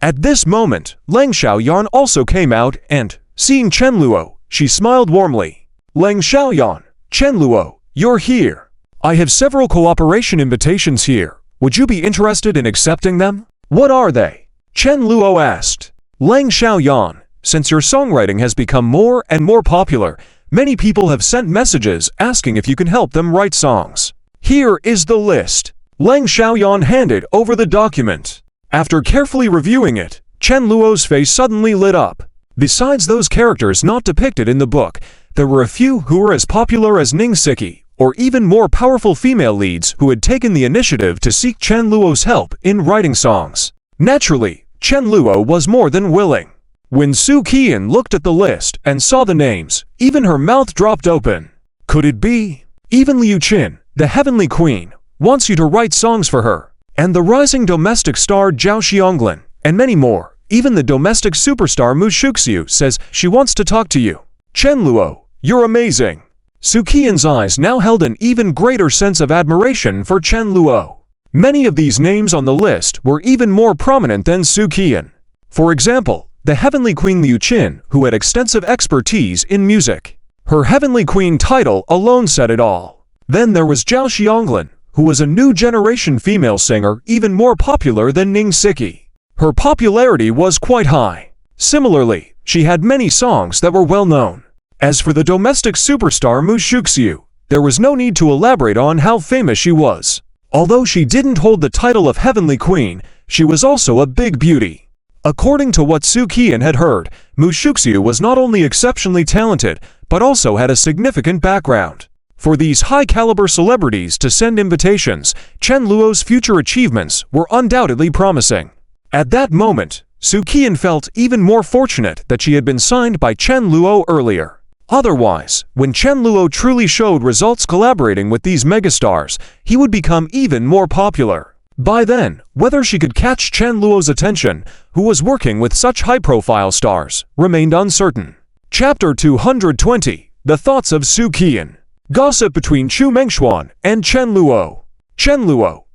Speaker 1: At this moment, Leng Xiaoyan also came out and, seeing Chen Luo, she smiled warmly. "Leng Xiaoyan, Chen Luo, you're here. I have several cooperation invitations here. Would you be interested in accepting them?" "What are they?" Chen Luo asked. Lang Xiaoyan, since your songwriting has become more and more popular, many people have sent messages asking if you can help them write songs. Here is the list. Lang Xiaoyan handed over the document. After carefully reviewing it, Chen Luo's face suddenly lit up. Besides those characters not depicted in the book, there were a few who were as popular as Ning Siki, or even more powerful female leads who had taken the initiative to seek Chen Luo's help in writing songs. Naturally, Chen Luo was more than willing. When Su Qian looked at the list and saw the names, even her mouth dropped open. Could it be? Even Liu Qin, the Heavenly Queen, wants you to write songs for her. And the rising domestic star Zhao Xianglin, and many more. Even the domestic superstar Mu Shuxiu says she wants to talk to you. Chen Luo, you're amazing. Su Qian's eyes now held an even greater sense of admiration for Chen Luo. Many of these names on the list were even more prominent than Su Qian. For example, the Heavenly Queen Liu Qin, who had extensive expertise in music. Her Heavenly Queen title alone said it all. Then there was Zhao Xianglin, who was a new generation female singer even more popular than Ning Siki. Her popularity was quite high. Similarly, she had many songs that were well known. As for the domestic superstar Mu Shuxiu, there was no need to elaborate on how famous she was. Although she didn't hold the title of Heavenly Queen, she was also a big beauty. According to what Su Qian had heard, Mu Shuxiu was not only exceptionally talented, but also had a significant background. For these high-caliber celebrities to send invitations, Chen Luo's future achievements were undoubtedly promising. At that moment, Su Qian felt even more fortunate that she had been signed by Chen Luo earlier. Otherwise, when Chen Luo truly showed results collaborating with these megastars, he would become even more popular. By then, whether she could catch Chen Luo's attention, who was working with such high-profile stars, remained uncertain. Chapter 220, The Thoughts of Su Qian. Gossip between Chu Mengshuan and Chen Luo. Chen Luo,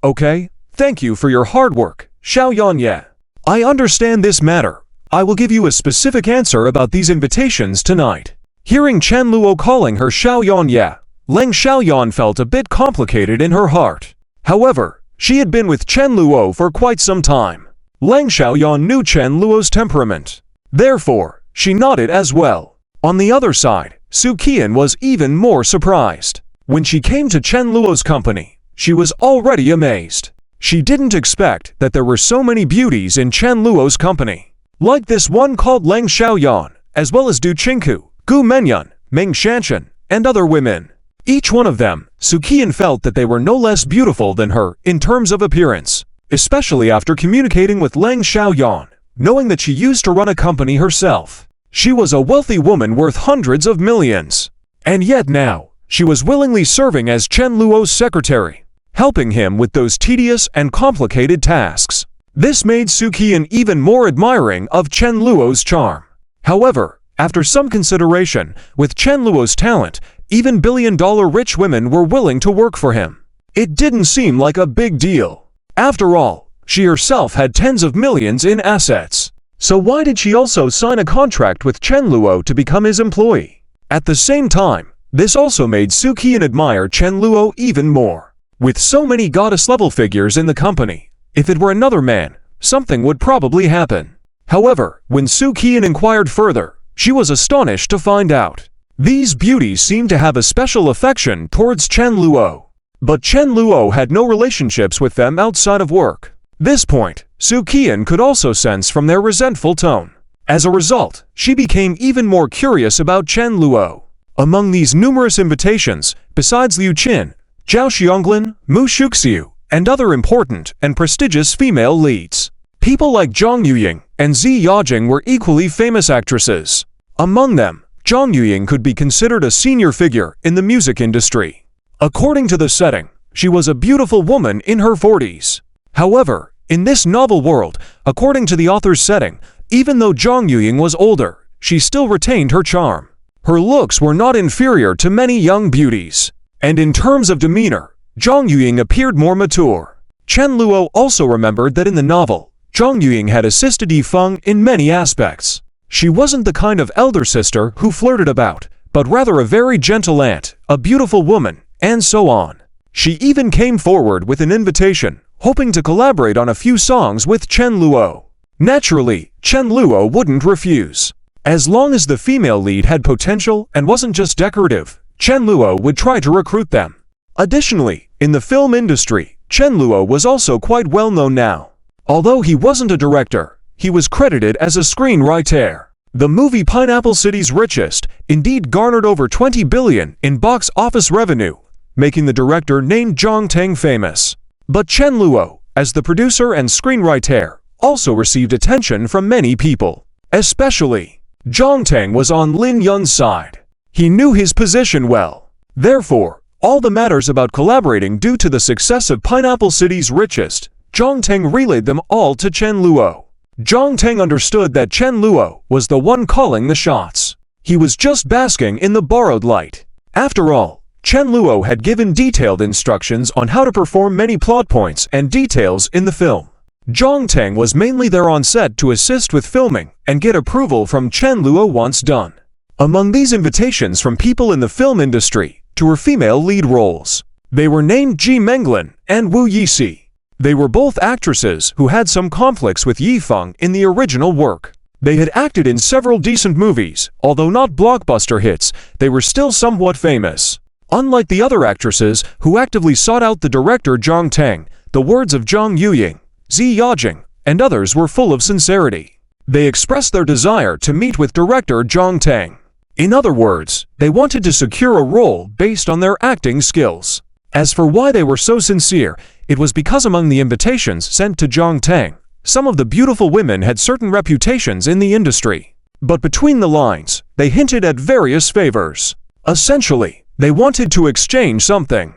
Speaker 1: okay, thank you for your hard work, Xiaoyan Ye. I understand this matter. I will give you a specific answer about these invitations tonight. Hearing Chen Luo calling her Xiaoyan Ye, Lang Xiaoyan felt a bit complicated in her heart. However, she had been with Chen Luo for quite some time. Lang Xiaoyan knew Chen Luo's temperament. Therefore, she nodded as well. On the other side, Su Qian was even more surprised. When she came to Chen Luo's company, she was already amazed. She didn't expect that there were so many beauties in Chen Luo's company. Like this one called Lang Xiaoyan, as well as Du Qingku, Gu Menyan, Meng Shanshan, and other women. Each one of them, Su Qian felt that they were no less beautiful than her in terms of appearance, especially after communicating with Lang Xiaoyan, knowing that she used to run a company herself. She was a wealthy woman worth hundreds of millions. And yet now, she was willingly serving as Chen Luo's secretary, helping him with those tedious and complicated tasks. This made Su Qian even more admiring of Chen Luo's charm. However, after some consideration, with Chen Luo's talent, even billion-dollar rich women were willing to work for him. It didn't seem like a big deal. After all, she herself had tens of millions in assets. So why did she also sign a contract with Chen Luo to become his employee? At the same time, this also made Su Qian admire Chen Luo even more. With so many goddess-level figures in the company, if it were another man, something would probably happen. However, when Su Qian inquired further, she was astonished to find out. These beauties seemed to have a special affection towards Chen Luo. But Chen Luo had no relationships with them outside of work. This point, Su Qian could also sense from their resentful tone. As a result, she became even more curious about Chen Luo. Among these numerous invitations, besides Liu Qin, Zhao Xianglin, Mu Shuxiu, and other important and prestigious female leads, people like Zhang Yuying and Zi Yajing were equally famous actresses. Among them, Zhang Yuying could be considered a senior figure in the music industry. According to the setting, she was a beautiful woman in her 40s. However, in this novel world, according to the author's setting, even though Zhang Yuying was older, she still retained her charm. Her looks were not inferior to many young beauties. And in terms of demeanor, Zhang Yuying appeared more mature. Chen Luo also remembered that in the novel, Zhang Yuying had assisted Yi Feng in many aspects. She wasn't the kind of elder sister who flirted about, but rather a very gentle aunt, a beautiful woman, and so on. She even came forward with an invitation, hoping to collaborate on a few songs with Chen Luo. Naturally, Chen Luo wouldn't refuse. As long as the female lead had potential and wasn't just decorative, Chen Luo would try to recruit them. Additionally, in the film industry, Chen Luo was also quite well known now. Although he wasn't a director, he was credited as a screenwriter. The movie Pineapple City's Richest indeed garnered over 20 billion in box office revenue, making the director named Zhang Teng famous. But Chen Luo, as the producer and screenwriter, also received attention from many people. Especially, Zhang Teng was on Lin Yun's side. He knew his position well. Therefore, all the matters about collaborating due to the success of Pineapple City's Richest, Zhang Teng relayed them all to Chen Luo. Zhang Teng understood that Chen Luo was the one calling the shots. He was just basking in the borrowed light. After all, Chen Luo had given detailed instructions on how to perform many plot points and details in the film. Zhang Teng was mainly there on set to assist with filming and get approval from Chen Luo once done. Among these invitations from people in the film industry to her female lead roles, they were named Ji Menglin and Wu Yixi. They were both actresses who had some conflicts with Yifeng in the original work. They had acted in several decent movies, although not blockbuster hits, they were still somewhat famous. Unlike the other actresses who actively sought out the director Zhang Teng, the words of Zhang Yuying, Zi Yajing, and others were full of sincerity. They expressed their desire to meet with director Zhang Teng. In other words, they wanted to secure a role based on their acting skills. As for why they were so sincere, it was because among the invitations sent to Zhang Teng, some of the beautiful women had certain reputations in the industry. But between the lines, they hinted at various favors. Essentially, they wanted to exchange something,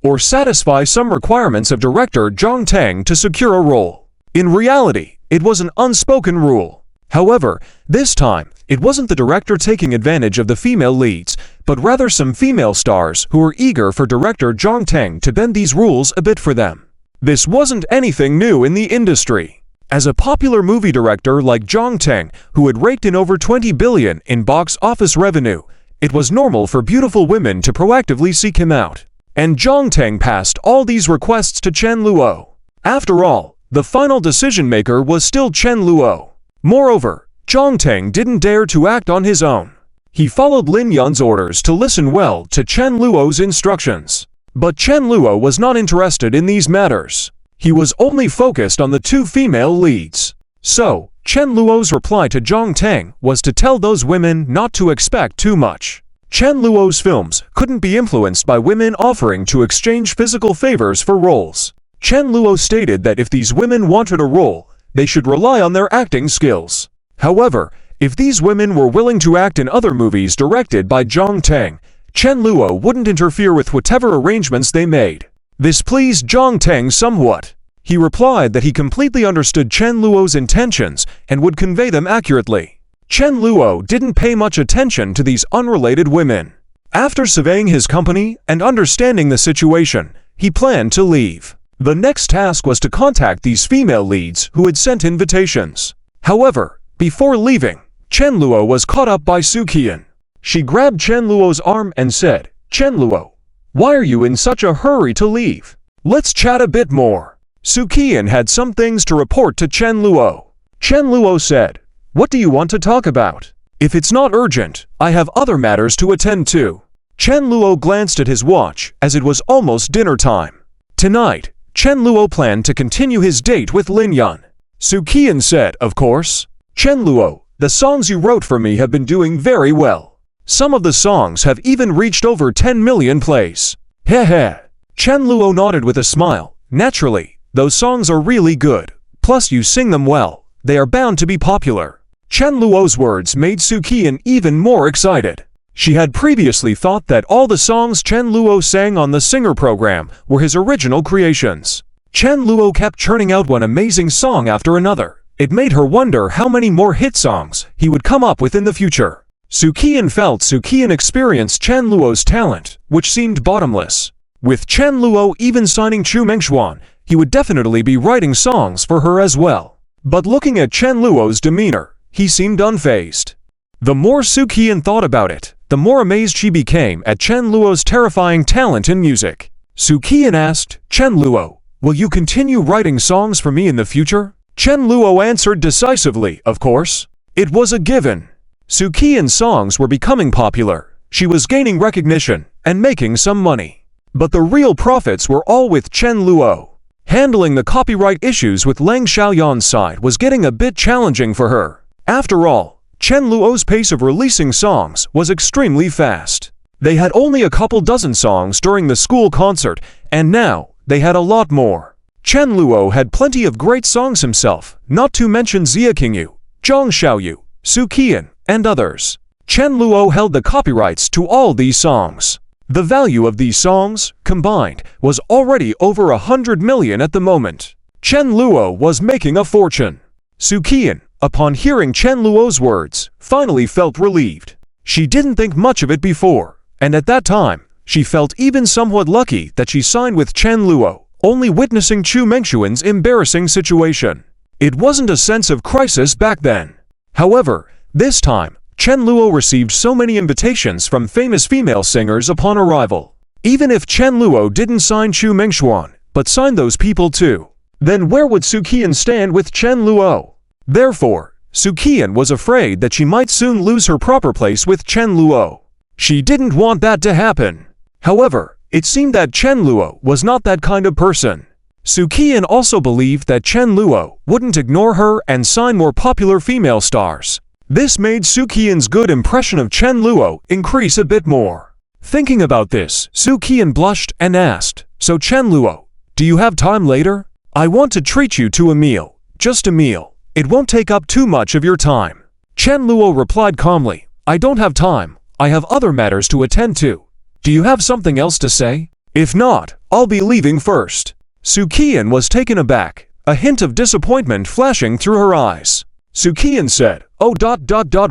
Speaker 1: or satisfy some requirements of director Zhang Teng to secure a role. In reality, it was an unspoken rule. However, this time, it wasn't the director taking advantage of the female leads, but rather some female stars who were eager for director Zhang Teng to bend these rules a bit for them. This wasn't anything new in the industry. As a popular movie director like Zhang Teng, who had raked in over 20 billion in box office revenue, it was normal for beautiful women to proactively seek him out. And Zhang Teng passed all these requests to Chen Luo. After all, the final decision-maker was still Chen Luo. Moreover, Zhang Teng didn't dare to act on his own. He followed Lin Yun's orders to listen well to Chen Luo's instructions. But Chen Luo was not interested in these matters. He was only focused on the two female leads. So, Chen Luo's reply to Zhang Teng was to tell those women not to expect too much. Chen Luo's films couldn't be influenced by women offering to exchange physical favors for roles. Chen Luo stated that if these women wanted a role, they should rely on their acting skills. However, if these women were willing to act in other movies directed by Zhang Teng, Chen Luo wouldn't interfere with whatever arrangements they made. This pleased Zhang Teng somewhat. He replied that he completely understood Chen Luo's intentions and would convey them accurately. Chen Luo didn't pay much attention to these unrelated women. After surveying his company and understanding the situation, he planned to leave. The next task was to contact these female leads who had sent invitations. However, before leaving, Chen Luo was caught up by Su Qian. She grabbed Chen Luo's arm and said, "Chen Luo, why are you in such a hurry to leave? Let's chat a bit more." Su Qian had some things to report to Chen Luo. Chen Luo said, "What do you want to talk about? If it's not urgent, I have other matters to attend to." Chen Luo glanced at his watch as it was almost dinner time. Tonight, Chen Luo planned to continue his date with Lin Yun. Su Qian said, "Of course. Chen Luo, the songs you wrote for me have been doing very well. Some of the songs have even reached over 10 million plays." Heh. Chen Luo nodded with a smile. "Naturally, those songs are really good. Plus you sing them well. They are bound to be popular." Chen Luo's words made Su Qian even more excited. She had previously thought that all the songs Chen Luo sang on the Singer program were his original creations. Chen Luo kept churning out one amazing song after another. It made her wonder how many more hit songs he would come up with in the future. Su Qian felt Su Qian experienced Chen Luo's talent, which seemed bottomless. With Chen Luo even signing Chu Mengxuan, he would definitely be writing songs for her as well. But looking at Chen Luo's demeanor, he seemed unfazed. The more Su Qian thought about it, the more amazed she became at Chen Luo's terrifying talent in music. Su Qian asked, "Chen Luo, Will you continue writing songs for me in the future? Chen Luo answered decisively, of course. It was a given. Soo Ki-in's songs were becoming popular. She was gaining recognition and making some money. But the real profits were all with Chen Luo. Handling the copyright issues with Lang Xiaoyan's side was getting a bit challenging for her. After all, Chen Luo's pace of releasing songs was extremely fast. They had only a couple dozen songs during the school concert, and now they had a lot more. Chen Luo had plenty of great songs himself, not to mention Xia Qingyu, Zhang Xiaoyu, Soo Ki-in, and others. Chen Luo held the copyrights to all these songs. The value of these songs, combined, was already over 100 million at the moment. Chen Luo was making a fortune. Soo Ki-in, upon hearing Chen Luo's words, finally felt relieved. She didn't think much of it before, and at that time, she felt even somewhat lucky that she signed with Chen Luo, only witnessing Chu Mengshuan's embarrassing situation. It wasn't a sense of crisis back then. However, this time, Chen Luo received so many invitations from famous female singers upon arrival. Even if Chen Luo didn't sign Chu Mengshuan, but signed those people too, then where would Soo Ki-in stand with Chen Luo? Therefore, Soo Ki-in was afraid that she might soon lose her proper place with Chen Luo. She didn't want that to happen. However, it seemed that Chen Luo was not that kind of person. Soo Ki-in also believed that Chen Luo wouldn't ignore her and sign more popular female stars. This made Soo Ki-in's good impression of Chen Luo increase a bit more. Thinking about this, Soo Ki-in blushed and asked, "So Chen Luo, do you have time later? I want to treat you to a meal. Just a meal. It won't take up too much of your time." Chen Luo replied calmly, "I don't have time. I have other matters to attend to. Do you have something else to say? If not, I'll be leaving first." Soo Ki-in was taken aback, a hint of disappointment flashing through her eyes. Soo Ki-in said, "Oh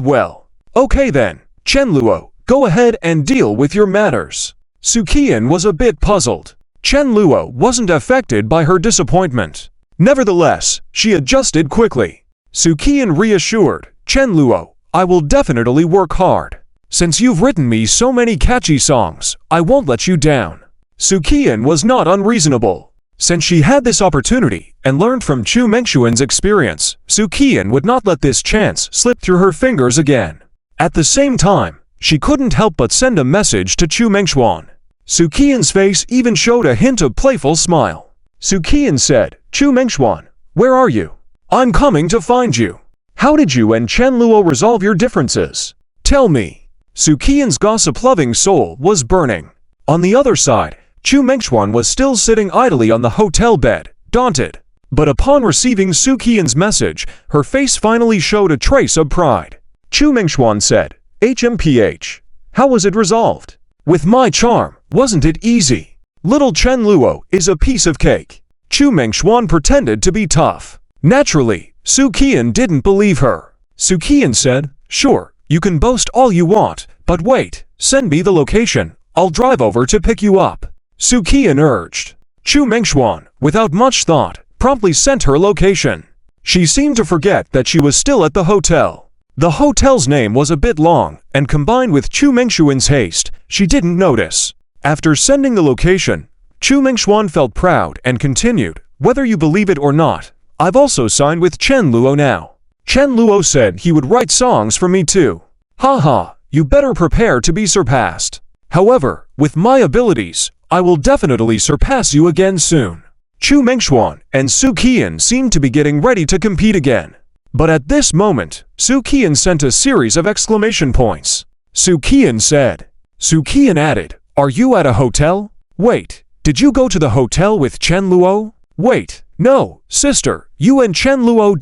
Speaker 1: well. Okay then, Chen Luo, go ahead and deal with your matters." Soo Ki-in was a bit puzzled. Chen Luo wasn't affected by her disappointment. Nevertheless, she adjusted quickly. Soo Ki-in reassured, "Chen Luo, I will definitely work hard. Since you've written me so many catchy songs, I won't let you down." Soo Ki-in was not unreasonable. Since she had this opportunity and learned from Chu Mengshuan's experience, Soo Ki-in would not let this chance slip through her fingers again. At the same time, she couldn't help but send a message to Chu Mengshuan. Soo Ki-in's face even showed a hint of playful smile. Soo Ki-in said, "Chu Mengshuan, where are you? I'm coming to find you. How did you and Chen Luo resolve your differences? Tell me." Soo Ki-in's gossip-loving soul was burning. On the other side, Chu Mengshuan was still sitting idly on the hotel bed, daunted. But upon receiving Soo Ki-in's message, her face finally showed a trace of pride. Chu Mengshuan said, "HMPH, how was it resolved? With my charm, wasn't it easy? Little Chen Luo is a piece of cake." Chu Mengshuan pretended to be tough. Naturally, Soo Ki-in didn't believe her. Soo Ki-in said, "Sure, you can boast all you want, but wait, send me the location. I'll drive over to pick you up." Soo Ki-in urged. Chu Mengshuan, without much thought, promptly sent her location. She seemed to forget that she was still at the hotel. The hotel's name was a bit long, and combined with Chu Mengshuan's haste, she didn't notice. After sending the location, Chu Mengshuan felt proud and continued, "Whether you believe it or not, I've also signed with Chen Luo now. Chen Luo said he would write songs for me too. Haha, you better prepare to be surpassed. However, with my abilities, I will definitely surpass you again soon." Chu Mengshuan and Soo Ki-in seemed to be getting ready to compete again. But at this moment, Soo Ki-in sent a series of exclamation points. Soo Ki-in said. Soo Ki-in added, "Are you at a hotel? Wait, did you go to the hotel with Chen Luo? Wait, no, sister, you and Chen Luo ...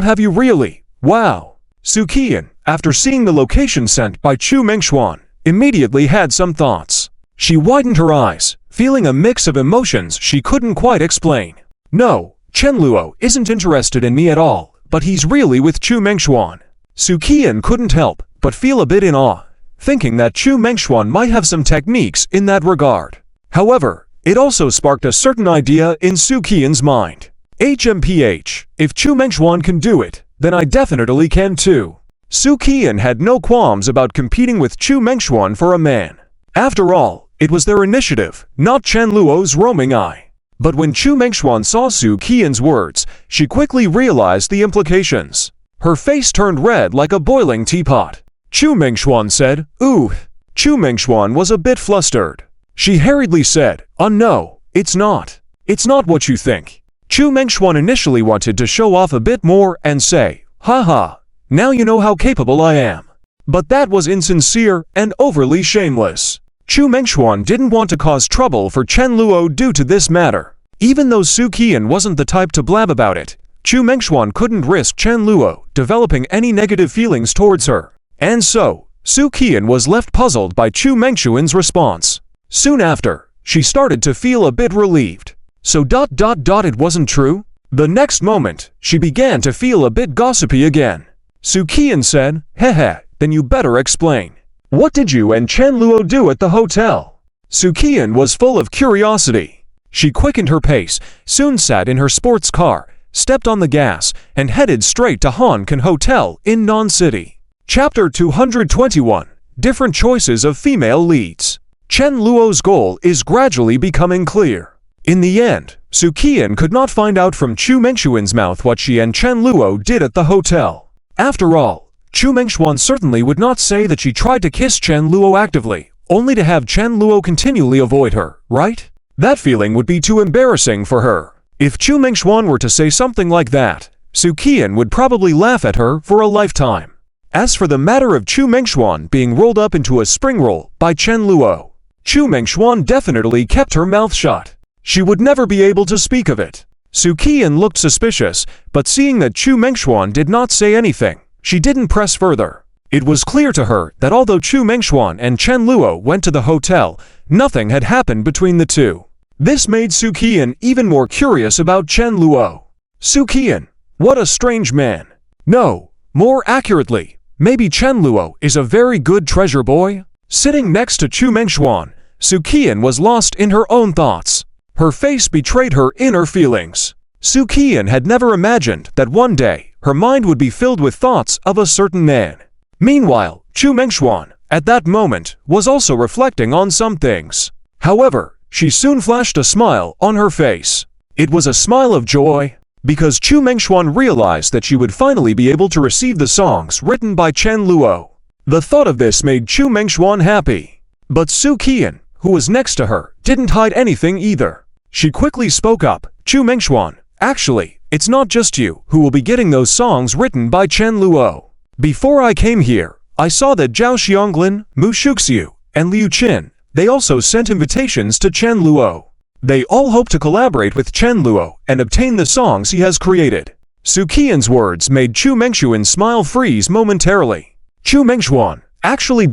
Speaker 1: have you really? Wow." Soo Ki-in, after seeing the location sent by Chu Mengshuan, immediately had some thoughts. She widened her eyes, feeling a mix of emotions she couldn't quite explain. No, Chen Luo isn't interested in me at all, but he's really with Chu Mengshuan. Soo Ki-in couldn't help but feel a bit in awe, thinking that Chu Mengshuan might have some techniques in that regard. However, it also sparked a certain idea in Soo Ki-in's mind. HMPH, if Chu Mengshuan can do it, then I definitely can too. Soo Ki-in had no qualms about competing with Chu Mengshuan for a man. After all, it was their initiative, not Chen Luo's roaming eye. But when Chu Mengxuan saw Su Qian's words, she quickly realized the implications. Her face turned red like a boiling teapot. Chu Mengxuan said, "Ooh." Chu Mengxuan was a bit flustered. She hurriedly said, no, it's not. It's not what you think." Chu Mengxuan initially wanted to show off a bit more and say, "Haha, now you know how capable I am." But that was insincere and overly shameless. Chu Mengxuan didn't want to cause trouble for Chen Luo due to this matter. Even though Su Qian wasn't the type to blab about it, Chu Mengxuan couldn't risk Chen Luo developing any negative feelings towards her. And so, Su Qian was left puzzled by Chu Mengxuan's response. Soon after, she started to feel a bit relieved. So it wasn't true? The next moment, she began to feel a bit gossipy again. Su Qian said, "Hehe, then you better explain. What did you and Chen Luo do at the hotel?" Su Qian was full of curiosity. She quickened her pace, soon sat in her sports car, stepped on the gas, and headed straight to Han Kan Hotel in Nan City. Chapter 221. Different Choices of Female Leads. Chen Luo's goal is gradually becoming clear. In the end, Su Qian could not find out from Chu Mengxuan's mouth what she and Chen Luo did at the hotel. After all, Chu Mengxuan certainly would not say that she tried to kiss Chen Luo actively, only to have Chen Luo continually avoid her, right? That feeling would be too embarrassing for her. If Chu Mengxuan were to say something like that, Su Qian would probably laugh at her for a lifetime. As for the matter of Chu Mengxuan being rolled up into a spring roll by Chen Luo, Chu Mengxuan definitely kept her mouth shut. She would never be able to speak of it. Su Qian looked suspicious, but seeing that Chu Mengxuan did not say anything, she didn't press further. It was clear to her that although Chu Mengxuan and Chen Luo went to the hotel, nothing had happened between the two. This made Su Qian even more curious about Chen Luo. Su Qian, what a strange man. No, more accurately, maybe Chen Luo is a very good treasure boy? Sitting next to Chu Mengxuan, Su Qian was lost in her own thoughts. Her face betrayed her inner feelings. Su Qian had never imagined that one day her mind would be filled with thoughts of a certain man. Meanwhile, Chu Mengxuan, at that moment, was also reflecting on some things. However, she soon flashed a smile on her face. It was a smile of joy, because Chu Mengxuan realized that she would finally be able to receive the songs written by Chen Luo. The thought of this made Chu Mengxuan happy. But Su Qian, who was next to her, didn't hide anything either. She quickly spoke up, "Chu Mengxuan, actually, it's not just you who will be getting those songs written by Chen Luo. Before I came here, I saw that Zhao Xianglin, Mu Shuxiu, and Liu Qin, they also sent invitations to Chen Luo. They all hope to collaborate with Chen Luo and obtain the songs he has created." Su Qian's words made Chu Mengxuan's smile freeze momentarily. Chu Mengxuan, actually ...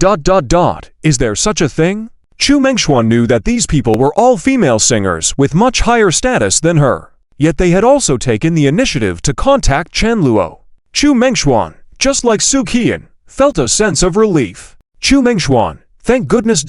Speaker 1: is there such a thing? Chu Mengxuan knew that these people were all female singers with much higher status than her. Yet they had also taken the initiative to contact Chen Luo. Chu Mengxuan, just like Su Qian, felt a sense of relief. Chu Mengxuan, thank goodness ...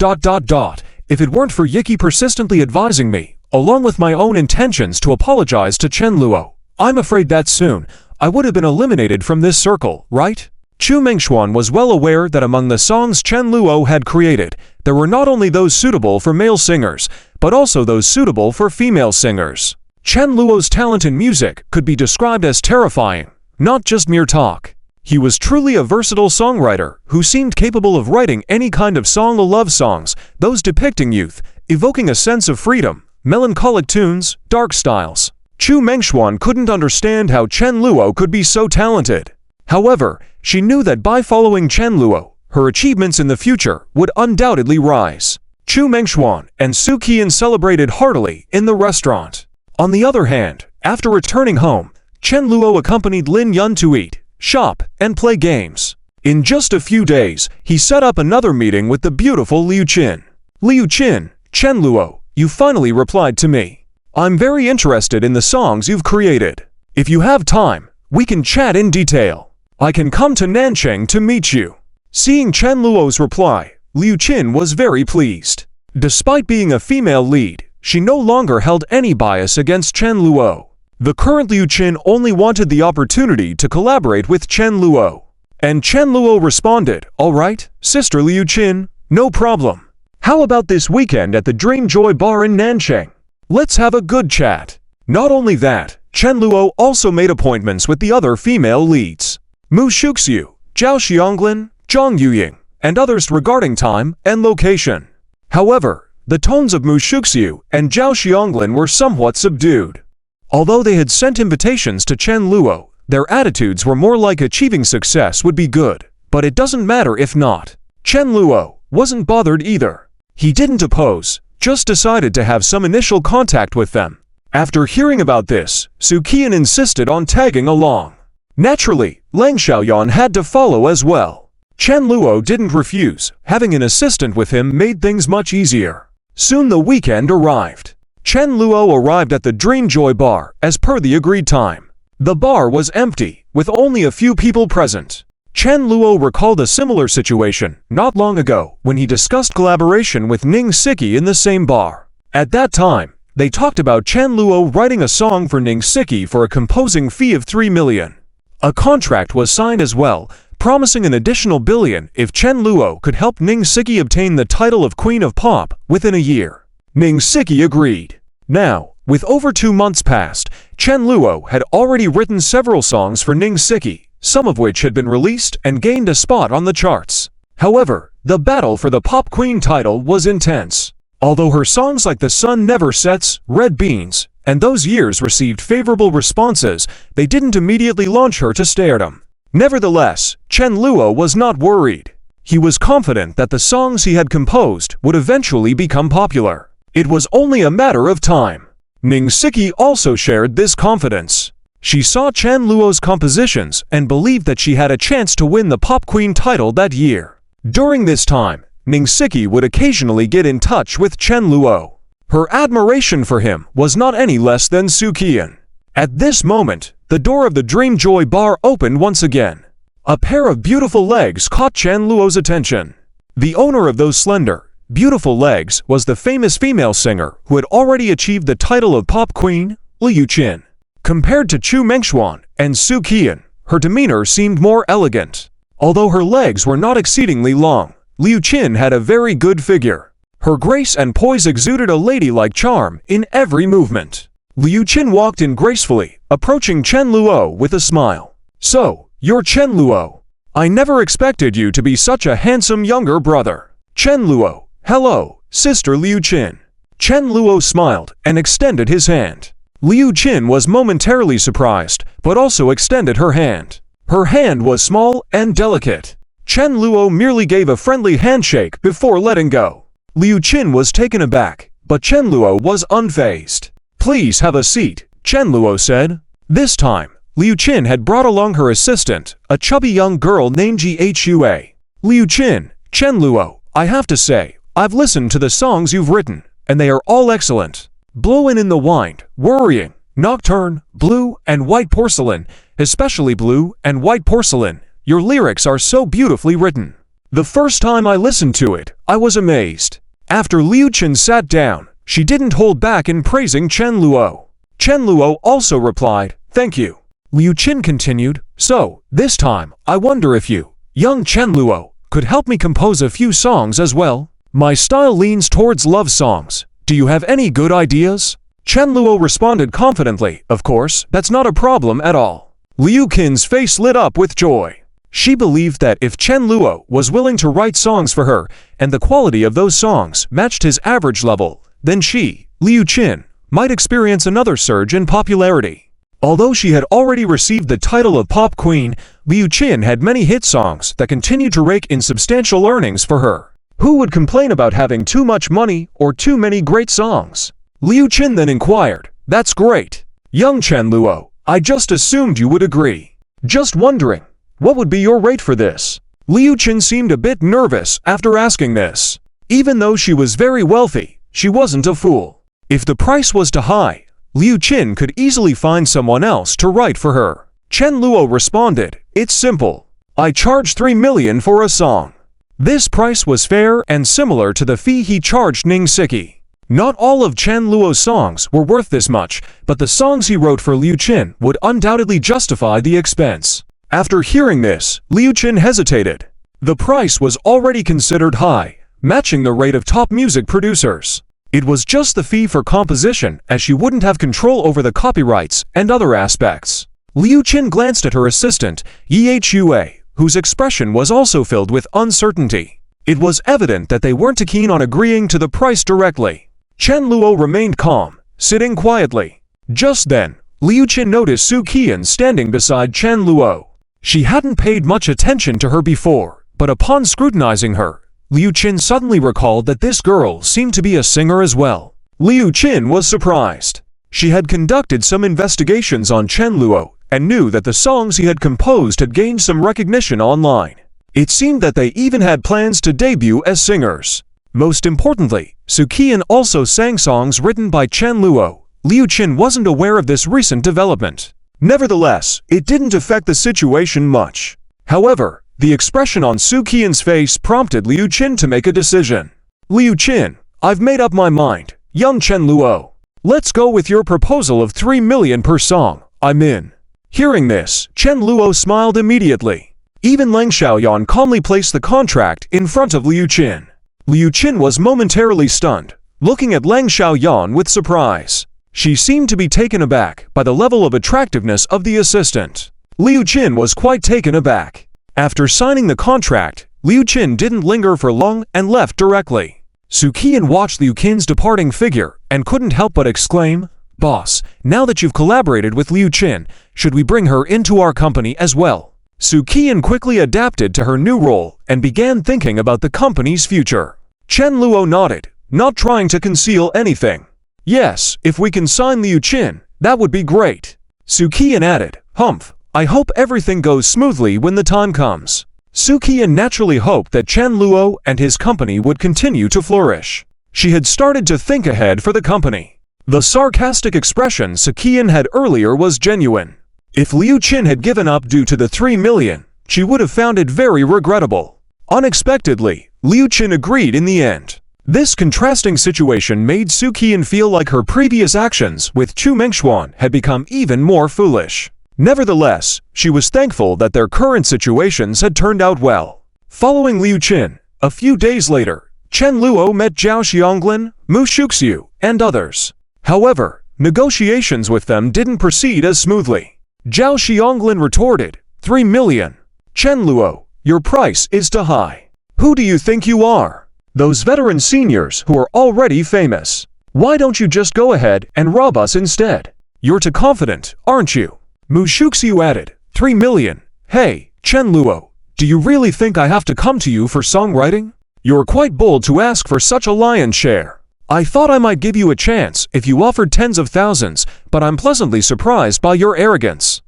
Speaker 1: If it weren't for Yiki persistently advising me, along with my own intentions to apologize to Chen Luo, I'm afraid that soon, I would have been eliminated from this circle, right? Chu Mengxuan was well aware that among the songs Chen Luo had created, there were not only those suitable for male singers, but also those suitable for female singers. Chen Luo's talent in music could be described as terrifying, not just mere talk. He was truly a versatile songwriter who seemed capable of writing any kind of song, love songs, those depicting youth, evoking a sense of freedom, melancholic tunes, dark styles. Chu Mengxuan couldn't understand how Chen Luo could be so talented. However, she knew that by following Chen Luo, her achievements in the future would undoubtedly rise. Chu Mengxuan and Su Qian celebrated heartily in the restaurant. On the other hand, after returning home, Chen Luo accompanied Lin Yun to eat, shop, and play games. In just a few days, he set up another meeting with the beautiful Liu Qin. "Liu Qin, Chen Luo, you finally replied to me. I'm very interested in the songs you've created. If you have time, we can chat in detail. I can come to Nancheng to meet you." Seeing Chen Luo's reply, Liu Qin was very pleased. Despite being a female lead, she no longer held any bias against Chen Luo. The current Liu Qin only wanted the opportunity to collaborate with Chen Luo. And Chen Luo responded, "All right, Sister Liu Qin, no problem. How about this weekend at the Dream Joy Bar in Nancheng? Let's have a good chat. Not only that, Chen Luo also made appointments with the other female leads, Mu Shuxiu, Zhao Xianglin, Zhang Yuying, and others regarding time and location. However, the tones of Mu Shuxiu and Zhao Xianglin were somewhat subdued. Although they had sent invitations to Chen Luo, their attitudes were more like achieving success would be good, but it doesn't matter if not. Chen Luo wasn't bothered either. He didn't oppose, just decided to have some initial contact with them. After hearing about this, Su Qian insisted on tagging along. Naturally, Lang Xiaoyan had to follow as well. Chen Luo didn't refuse, having an assistant with him made things much easier. Soon the weekend arrived. Chen Luo arrived at the Dream Joy bar as per the agreed time. The bar was empty, with only a few people present. Chen Luo recalled a similar situation not long ago when he discussed collaboration with Ning Siki in the same bar. At that time, they talked about Chen Luo writing a song for Ning Siki for a composing fee of 3 million. A contract was signed as well, promising an additional billion if Chen Luo could help Ning Siki obtain the title of Queen of Pop within a year. Ning Siki agreed. Now, with over 2 months past, Chen Luo had already written several songs for Ning Siki, some of which had been released and gained a spot on the charts. However, the battle for the Pop Queen title was intense. Although her songs like The Sun Never Sets, Red Beans, and Those Years received favorable responses, they didn't immediately launch her to stardom. Nevertheless, Chen Luo was not worried. He was confident that the songs he had composed would eventually become popular. It was only a matter of time. Ning Siki also shared this confidence. She saw Chen Luo's compositions and believed that she had a chance to win the Pop Queen title that year. During this time, Ning Siki would occasionally get in touch with Chen Luo. Her admiration for him was not any less than Su Qian. At this moment, the door of the Dream Joy bar opened once again. A pair of beautiful legs caught Chen Luo's attention. The owner of those slender, beautiful legs was the famous female singer who had already achieved the title of Pop Queen, Liu Qin. Compared to Chu Mengxuan and Su Qian, her demeanor seemed more elegant. Although her legs were not exceedingly long, Liu Qin had a very good figure. Her grace and poise exuded a ladylike charm in every movement. Liu Qin walked in gracefully, approaching Chen Luo with a smile. "So, you're Chen Luo. I never expected you to be such a handsome younger brother." Chen Luo, "Hello, Sister Liu Qin." Chen Luo smiled and extended his hand. Liu Qin was momentarily surprised, but also extended her hand. Her hand was small and delicate. Chen Luo merely gave a friendly handshake before letting go. Liu Qin was taken aback, but Chen Luo was unfazed. "Please have a seat," Chen Luo said. This time, Liu Qin had brought along her assistant, a chubby young girl named Ghua. "Liu Qin, Chen Luo, I have to say, I've listened to the songs you've written, and they are all excellent. Blowin' in the Wind, Worrying, Nocturne, Blue and White Porcelain, especially Blue and White Porcelain. Your lyrics are so beautifully written. The first time I listened to it, I was amazed." After Liu Qin sat down, she didn't hold back in praising Chen Luo. Chen Luo also replied, "Thank you." Liu Qin continued, "So, this time, I wonder if you, young Chen Luo, could help me compose a few songs as well. My style leans towards love songs. Do you have any good ideas?" Chen Luo responded confidently, "Of course, that's not a problem at all." Liu Qin's face lit up with joy. She believed that if Chen Luo was willing to write songs for her, and the quality of those songs matched his average level, then she, Liu Qin, might experience another surge in popularity. Although she had already received the title of Pop Queen, Liu Qin had many hit songs that continued to rake in substantial earnings for her. Who would complain about having too much money or too many great songs? Liu Qin then inquired, "That's great. Young Chen Luo, I just assumed you would agree. Just wondering, what would be your rate for this?" Liu Qin seemed a bit nervous after asking this. Even though she was very wealthy, she wasn't a fool. If the price was too high, Liu Qin could easily find someone else to write for her. Chen Luo responded, "It's simple. I charge 3 million for a song." This price was fair and similar to the fee he charged Ning Siki. Not all of Chen Luo's songs were worth this much, but the songs he wrote for Liu Qin would undoubtedly justify the expense. After hearing this, Liu Qin hesitated. The price was already considered high, matching the rate of top music producers. It was just the fee for composition, as she wouldn't have control over the copyrights and other aspects. Liu Qin glanced at her assistant, Ye Hua, whose expression was also filled with uncertainty. It was evident that they weren't too keen on agreeing to the price directly. Chen Luo remained calm, sitting quietly. Just then, Liu Qin noticed Su Qian standing beside Chen Luo. She hadn't paid much attention to her before, but upon scrutinizing her, Liu Qin suddenly recalled that this girl seemed to be a singer as well. Liu Qin was surprised. She had conducted some investigations on Chen Luo and knew that the songs he had composed had gained some recognition online. It seemed that they even had plans to debut as singers. Most importantly, Su Qian also sang songs written by Chen Luo. Liu Qin wasn't aware of this recent development. Nevertheless, it didn't affect the situation much. However, the expression on Su Qian's face prompted Liu Qin to make a decision. Liu Qin, I've made up my mind, young Chen Luo. Let's go with your proposal of 3 million per song. I'm in. Hearing this, Chen Luo smiled immediately. Even Lang Xiaoyan calmly placed the contract in front of Liu Qin. Liu Qin was momentarily stunned, looking at Lang Xiaoyan with surprise. She seemed to be taken aback by the level of attractiveness of the assistant. Liu Qin was quite taken aback. After signing the contract, Liu Qin didn't linger for long and left directly. Su Qian watched Liu Qin's departing figure and couldn't help but exclaim, "Boss, now that you've collaborated with Liu Qin, should we bring her into our company as well?" Su Qian quickly adapted to her new role and began thinking about the company's future. Chen Luo nodded, not trying to conceal anything. "Yes, if we can sign Liu Qin, that would be great." Su Qian added, "Humph, I hope everything goes smoothly when the time comes." Su Qian naturally hoped that Chen Luo and his company would continue to flourish. She had started to think ahead for the company. The sarcastic expression Su Qian had earlier was genuine. If Liu Qin had given up due to the 3 million, she would have found it very regrettable. Unexpectedly, Liu Qin agreed in the end. This contrasting situation made Su Qian feel like her previous actions with Chu Mengxuan had become even more foolish. Nevertheless, she was thankful that their current situations had turned out well. Following Liu Qin, a few days later, Chen Luo met Zhao Xianglin, Mu Shuxiu, and others. However, negotiations with them didn't proceed as smoothly. Zhao Xianglin retorted, 3 million. Chen Luo, your price is too high. Who do you think you are? Those veteran seniors who are already famous. Why don't you just go ahead and rob us instead? You're too confident, aren't you? Mu Shuxiu added, 3 million. Hey, Chen Luo, do you really think I have to come to you for songwriting? You're quite bold to ask for such a lion's share. I thought I might give you a chance if you offered tens of thousands, but I'm pleasantly surprised by your arrogance.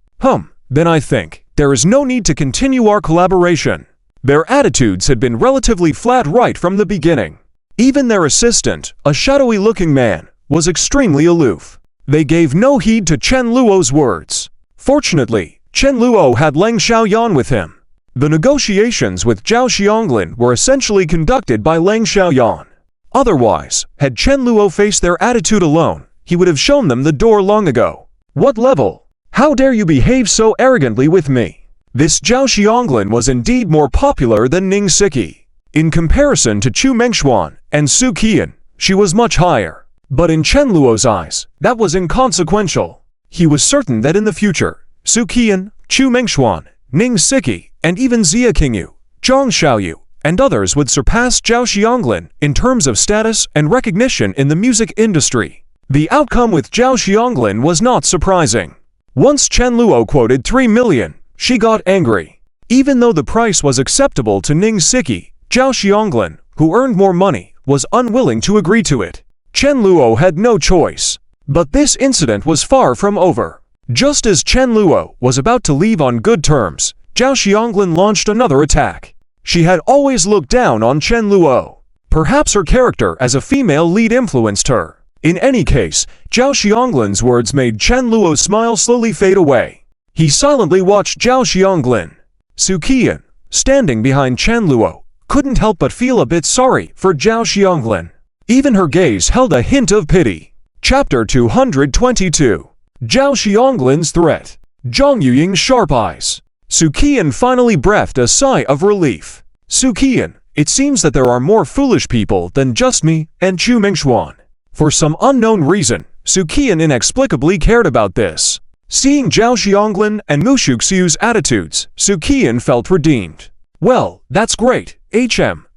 Speaker 1: Then I think there is no need to continue our collaboration. Their attitudes had been relatively flat right from the beginning. Even their assistant, a shadowy-looking man, was extremely aloof. They gave no heed to Chen Luo's words. Fortunately, Chen Luo had Lang Xiaoyan with him. The negotiations with Zhao Xianglin were essentially conducted by Lang Xiaoyan. Otherwise, had Chen Luo faced their attitude alone, he would have shown them the door long ago. What level? How dare you behave so arrogantly with me? This Zhao Xianglin was indeed more popular than Ning Siki. In comparison to Chu Mengxuan and Su Qian, she was much higher. But in Chen Luo's eyes, that was inconsequential. He was certain that in the future, Su Qian, Chu Mengxuan, Ning Siki, and even Xia Qingyu, Zhang Xiaoyu, and others would surpass Zhao Xianglin in terms of status and recognition in the music industry. The outcome with Zhao Xianglin was not surprising. Once Chen Luo quoted 3 million, she got angry. Even though the price was acceptable to Ning Siki, Zhao Xianglin, who earned more money, was unwilling to agree to it. Chen Luo had no choice. But this incident was far from over. Just as Chen Luo was about to leave on good terms, Zhao Xianglin launched another attack. She had always looked down on Chen Luo. Perhaps her character as a female lead influenced her. In any case, Zhao Xianglin's words made Chen Luo's smile slowly fade away. He silently watched Zhao Xianglin. Su Qian, standing behind Chen Luo, couldn't help but feel a bit sorry for Zhao Xianglin. Even her gaze held a hint of pity. Chapter 222. Zhao Xianglin's threat. Zhang Yuying's sharp eyes. Su Qian finally breathed a sigh of relief. Su Qian, it seems that there are more foolish people than just me and Chu Mengxuan. For some unknown reason, Sukian inexplicably cared about this. Seeing Zhao Xianglin and Mu Shuxiu's attitudes, Sukian felt redeemed. Well, that's great,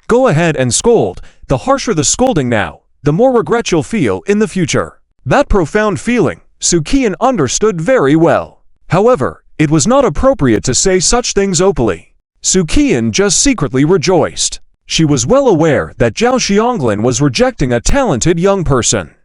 Speaker 1: go ahead and scold. The harsher the scolding now, the more regret you'll feel in the future. That profound feeling, Sukian understood very well. However, it was not appropriate to say such things openly. Sukian just secretly rejoiced. She was well aware that Zhao Xianglin was rejecting a talented young person.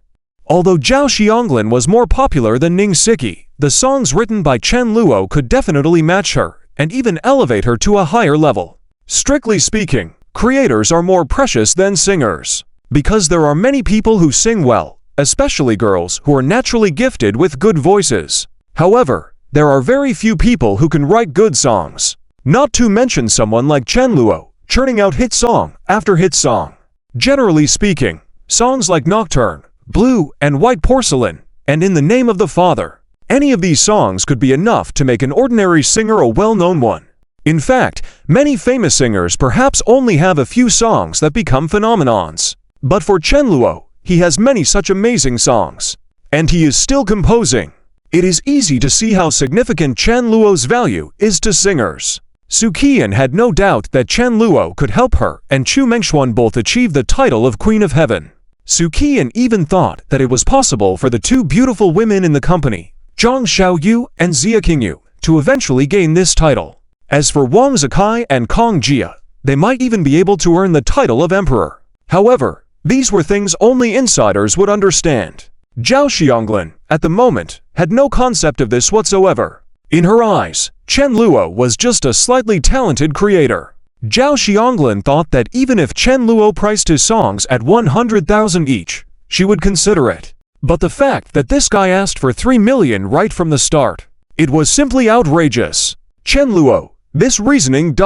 Speaker 1: Although Zhao Xianglin was more popular than Ning Siki, the songs written by Chen Luo could definitely match her, and even elevate her to a higher level. Strictly speaking, creators are more precious than singers. Because there are many people who sing well, especially girls who are naturally gifted with good voices. However, there are very few people who can write good songs. Not to mention someone like Chen Luo, churning out hit song after hit song. Generally speaking, songs like Nocturne, Blue and White Porcelain, and In the Name of the Father, any of these songs could be enough to make an ordinary singer a well-known one. In fact, many famous singers perhaps only have a few songs that become phenomenons. But for Chen Luo, he has many such amazing songs. And he is still composing. It is easy to see how significant Chen Luo's value is to singers. Sukian had no doubt that Chen Luo could help her and Chu Mengxuan both achieve the title of Queen of Heaven. Sukian even thought that it was possible for the two beautiful women in the company, Zhang Xiaoyu and Xia Qingyu, to eventually gain this title. As for Wang Zikai and Kong Jia, they might even be able to earn the title of emperor. However, these were things only insiders would understand. Zhao Xianglin, at the moment, had no concept of this whatsoever. In her eyes, Chen Luo was just a slightly talented creator. Zhao Xianglin thought that even if Chen Luo priced his songs at 100,000 each, she would consider it. But the fact that this guy asked for 3 million right from the start, it was simply outrageous. Chen Luo, this reasoning ...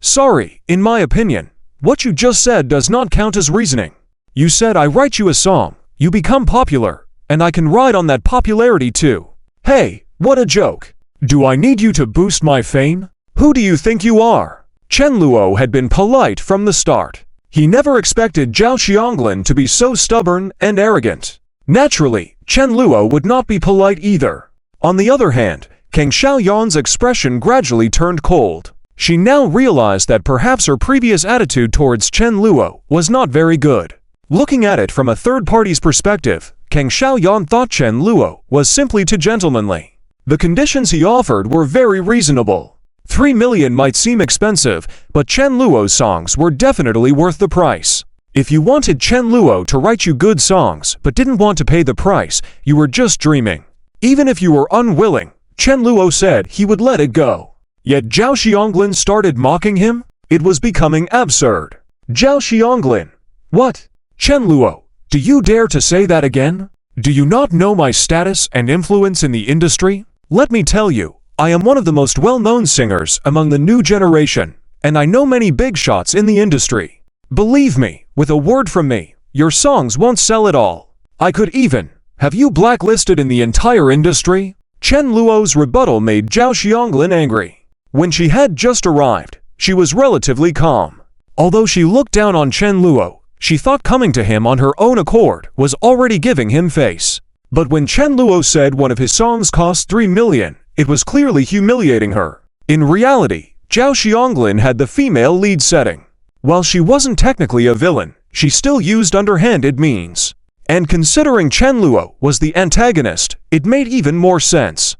Speaker 1: Sorry, in my opinion, what you just said does not count as reasoning. You said I write you a song, you become popular, and I can ride on that popularity too. Hey, what a joke. Do I need you to boost my fame? Who do you think you are? Chen Luo had been polite from the start. He never expected Zhao Xianglin to be so stubborn and arrogant. Naturally, Chen Luo would not be polite either. On the other hand, Kang Xiaoyan's expression gradually turned cold. She now realized that perhaps her previous attitude towards Chen Luo was not very good. Looking at it from a third party's perspective, Kang Xiaoyan thought Chen Luo was simply too gentlemanly. The conditions he offered were very reasonable. 3 million might seem expensive, but Chen Luo's songs were definitely worth the price. If you wanted Chen Luo to write you good songs but didn't want to pay the price, you were just dreaming. Even if you were unwilling, Chen Luo said he would let it go. Yet Zhao Xianglin started mocking him? It was becoming absurd. Zhao Xianglin. What? Chen Luo, do you dare to say that again? Do you not know my status and influence in the industry? Let me tell you, I am one of the most well-known singers among the new generation, and I know many big shots in the industry. Believe me, with a word from me, your songs won't sell at all. I could even have you blacklisted in the entire industry. Chen Luo's rebuttal made Zhao Xianglin angry. When she had just arrived, she was relatively calm. Although she looked down on Chen Luo, she thought coming to him on her own accord was already giving him face. But when Chen Luo said one of his songs cost 3 million, it was clearly humiliating her. In reality, Zhao Xianglin had the female lead setting. While she wasn't technically a villain, she still used underhanded means. And considering Chen Luo was the antagonist, it made even more sense.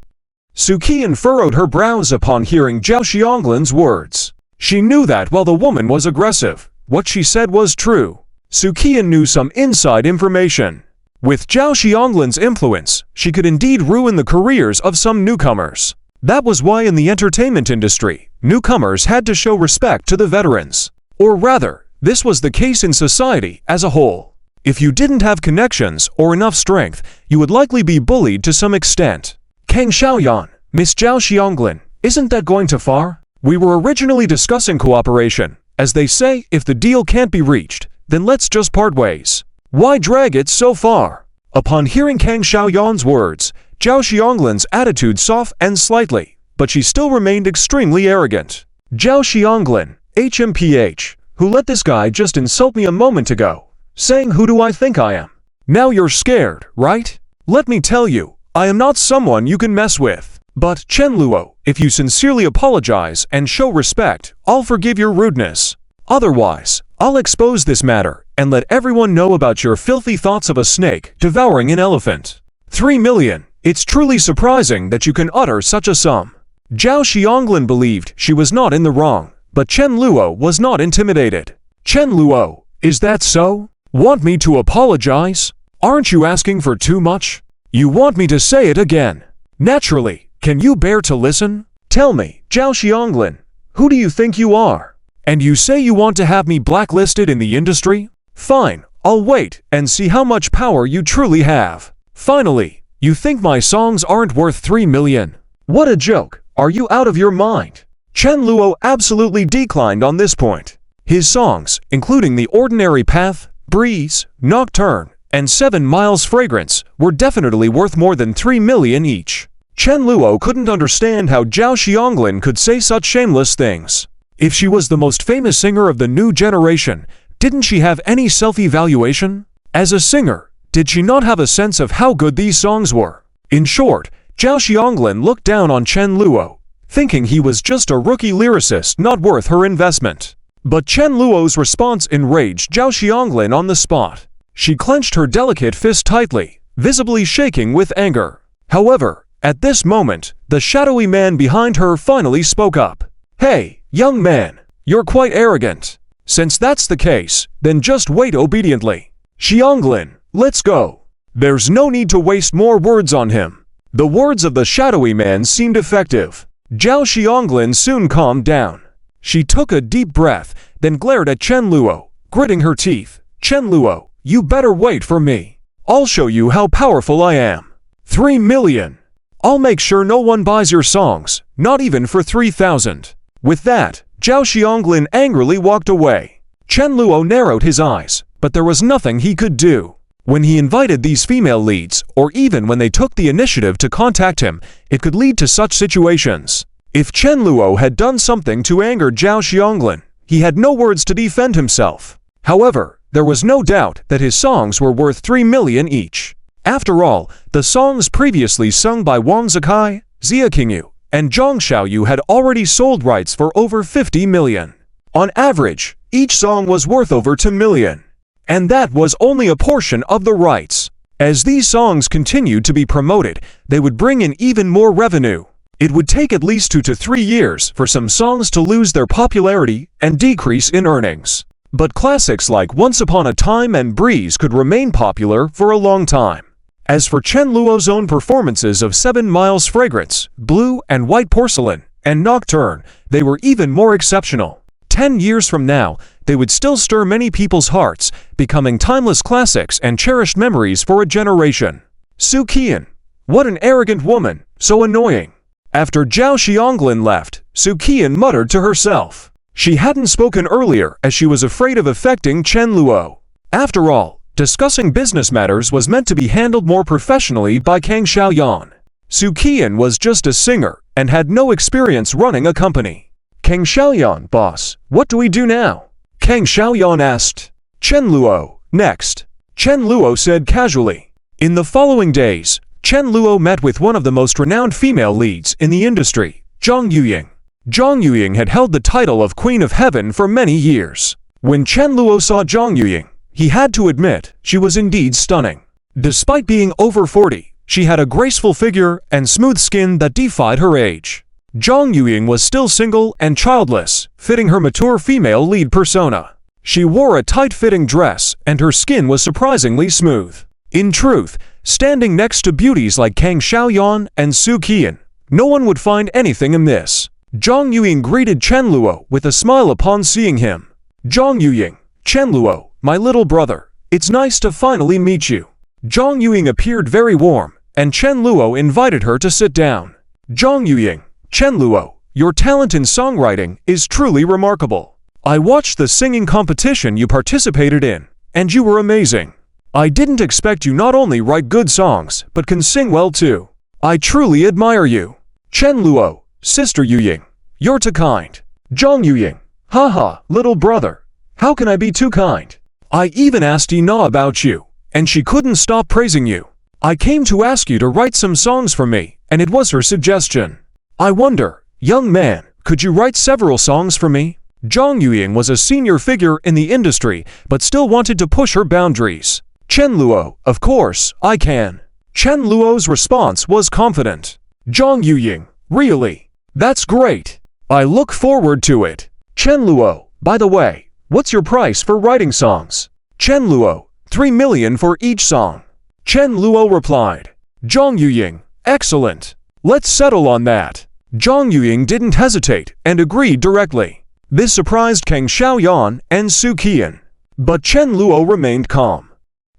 Speaker 1: Sukian furrowed her brows upon hearing Zhao Xianglin's words. She knew that while the woman was aggressive, what she said was true. Sukian knew some inside information. With Zhao Xianglin's influence, she could indeed ruin the careers of some newcomers. That was why in the entertainment industry, newcomers had to show respect to the veterans. Or rather, this was the case in society as a whole. If you didn't have connections or enough strength, you would likely be bullied to some extent. Kang Xiaoyan, Miss Zhao Xianglin, isn't that going too far? We were originally discussing cooperation. As they say, if the deal can't be reached, then let's just part ways. Why drag it so far? Upon hearing Kang Xiaoyan's words, Zhao Xianglin's attitude softened slightly, but she still remained extremely arrogant. Zhao Xianglin, HMPH, who let this guy just insult me a moment ago? Saying who do I think I am? Now you're scared, right? Let me tell you, I am not someone you can mess with. But, Chen Luo, if you sincerely apologize and show respect, I'll forgive your rudeness. Otherwise, I'll expose this matter and let everyone know about your filthy thoughts of a snake devouring an elephant. 3 million. It's truly surprising that you can utter such a sum. Zhao Xianglin believed she was not in the wrong, but Chen Luo was not intimidated. Chen Luo, is that so? Want me to apologize? Aren't you asking for too much? You want me to say it again? Naturally, can you bear to listen? Tell me, Zhao Xianglin, who do you think you are? And you say you want to have me blacklisted in the industry? Fine, I'll wait and see how much power you truly have. Finally, you think my songs aren't worth 3 million? What a joke, are you out of your mind? Chen Luo absolutely declined on this point. His songs, including The Ordinary Path, Breeze, Nocturne, and 7 Miles Fragrance, were definitely worth more than 3 million each. Chen Luo couldn't understand how Zhao Xianglin could say such shameless things. If she was the most famous singer of the new generation, didn't she have any self-evaluation? As a singer, did she not have a sense of how good these songs were? In short, Zhao Xianglin looked down on Chen Luo, thinking he was just a rookie lyricist not worth her investment. But Chen Luo's response enraged Zhao Xianglin on the spot. She clenched her delicate fist tightly, visibly shaking with anger. However, at this moment, the shadowy man behind her finally spoke up. Hey, young man, you're quite arrogant. Since that's the case, then just wait obediently. Xianglin, let's go. There's no need to waste more words on him. The words of the shadowy man seemed effective. Zhao Xianglin soon calmed down. She took a deep breath, then glared at Chen Luo, gritting her teeth. Chen Luo, you better wait for me. I'll show you how powerful I am. 3 million. I'll make sure no one buys your songs, not even for 3,000. With that, Zhao Xianglin angrily walked away. Chen Luo narrowed his eyes, but there was nothing he could do. When he invited these female leads, or even when they took the initiative to contact him, it could lead to such situations. If Chen Luo had done something to anger Zhao Xianglin, he had no words to defend himself. However, there was no doubt that his songs were worth 3 million each. After all, the songs previously sung by Wang Zikai, Xia Qingyu, and Zhang Xiaoyu had already sold rights for over 50 million. On average, each song was worth over 2 million. And that was only a portion of the rights. As these songs continued to be promoted, they would bring in even more revenue. It would take at least 2 to 3 years for some songs to lose their popularity and decrease in earnings. But classics like Once Upon a Time and Breeze could remain popular for a long time. As for Chen Luo's own performances of 7 Miles Fragrance, Blue and White Porcelain, and Nocturne, they were even more exceptional. 10 years from now, they would still stir many people's hearts, becoming timeless classics and cherished memories for a generation. Su Qian. What an arrogant woman, so annoying. After Zhao Xianglin left, Su Qian muttered to herself. She hadn't spoken earlier as she was afraid of affecting Chen Luo. After all, discussing business matters was meant to be handled more professionally by Kang Xiaoyan. Su Qian was just a singer and had no experience running a company. Kang Xiaoyan, boss, what do we do now? Kang Xiaoyan asked. Chen Luo, next. Chen Luo said casually. In the following days, Chen Luo met with one of the most renowned female leads in the industry, Zhang Yuying. Zhang Yuying had held the title of Queen of Heaven for many years. When Chen Luo saw Zhang Yuying, he had to admit she was indeed stunning. Despite being over 40, she had a graceful figure and smooth skin that defied her age. Zhang Yuying was still single and childless, fitting her mature female lead persona. She wore a tight-fitting dress, and her skin was surprisingly smooth. In truth, standing next to beauties like Kang Xiaoyan and Su Qian, no one would find anything amiss. Zhang Yuying greeted Chen Luo with a smile upon seeing him. Zhang Yuying, Chen Luo, my little brother, it's nice to finally meet you. Zhang Yuying appeared very warm, and Chen Luo invited her to sit down. Zhang Yuying, Chen Luo, your talent in songwriting is truly remarkable. I watched the singing competition you participated in, and you were amazing. I didn't expect you not only write good songs, but can sing well too. I truly admire you. Chen Luo, Sister Yuying, you're too kind. Zhang Yuying, haha, little brother, how can I be too kind? I even asked Ina about you, and she couldn't stop praising you. I came to ask you to write some songs for me, and it was her suggestion. I wonder, young man, could you write several songs for me? Zhang Yuying was a senior figure in the industry, but still wanted to push her boundaries. Chen Luo, of course, I can. Chen Luo's response was confident. Zhang Yuying, really? That's great. I look forward to it. Chen Luo, by the way, what's your price for writing songs? Chen Luo, 3 million for each song. Chen Luo replied. Zhang Yuying, excellent. Let's settle on that. Zhang Yuying didn't hesitate and agreed directly. This surprised Kang Xiaoyan and Su Qian. But Chen Luo remained calm.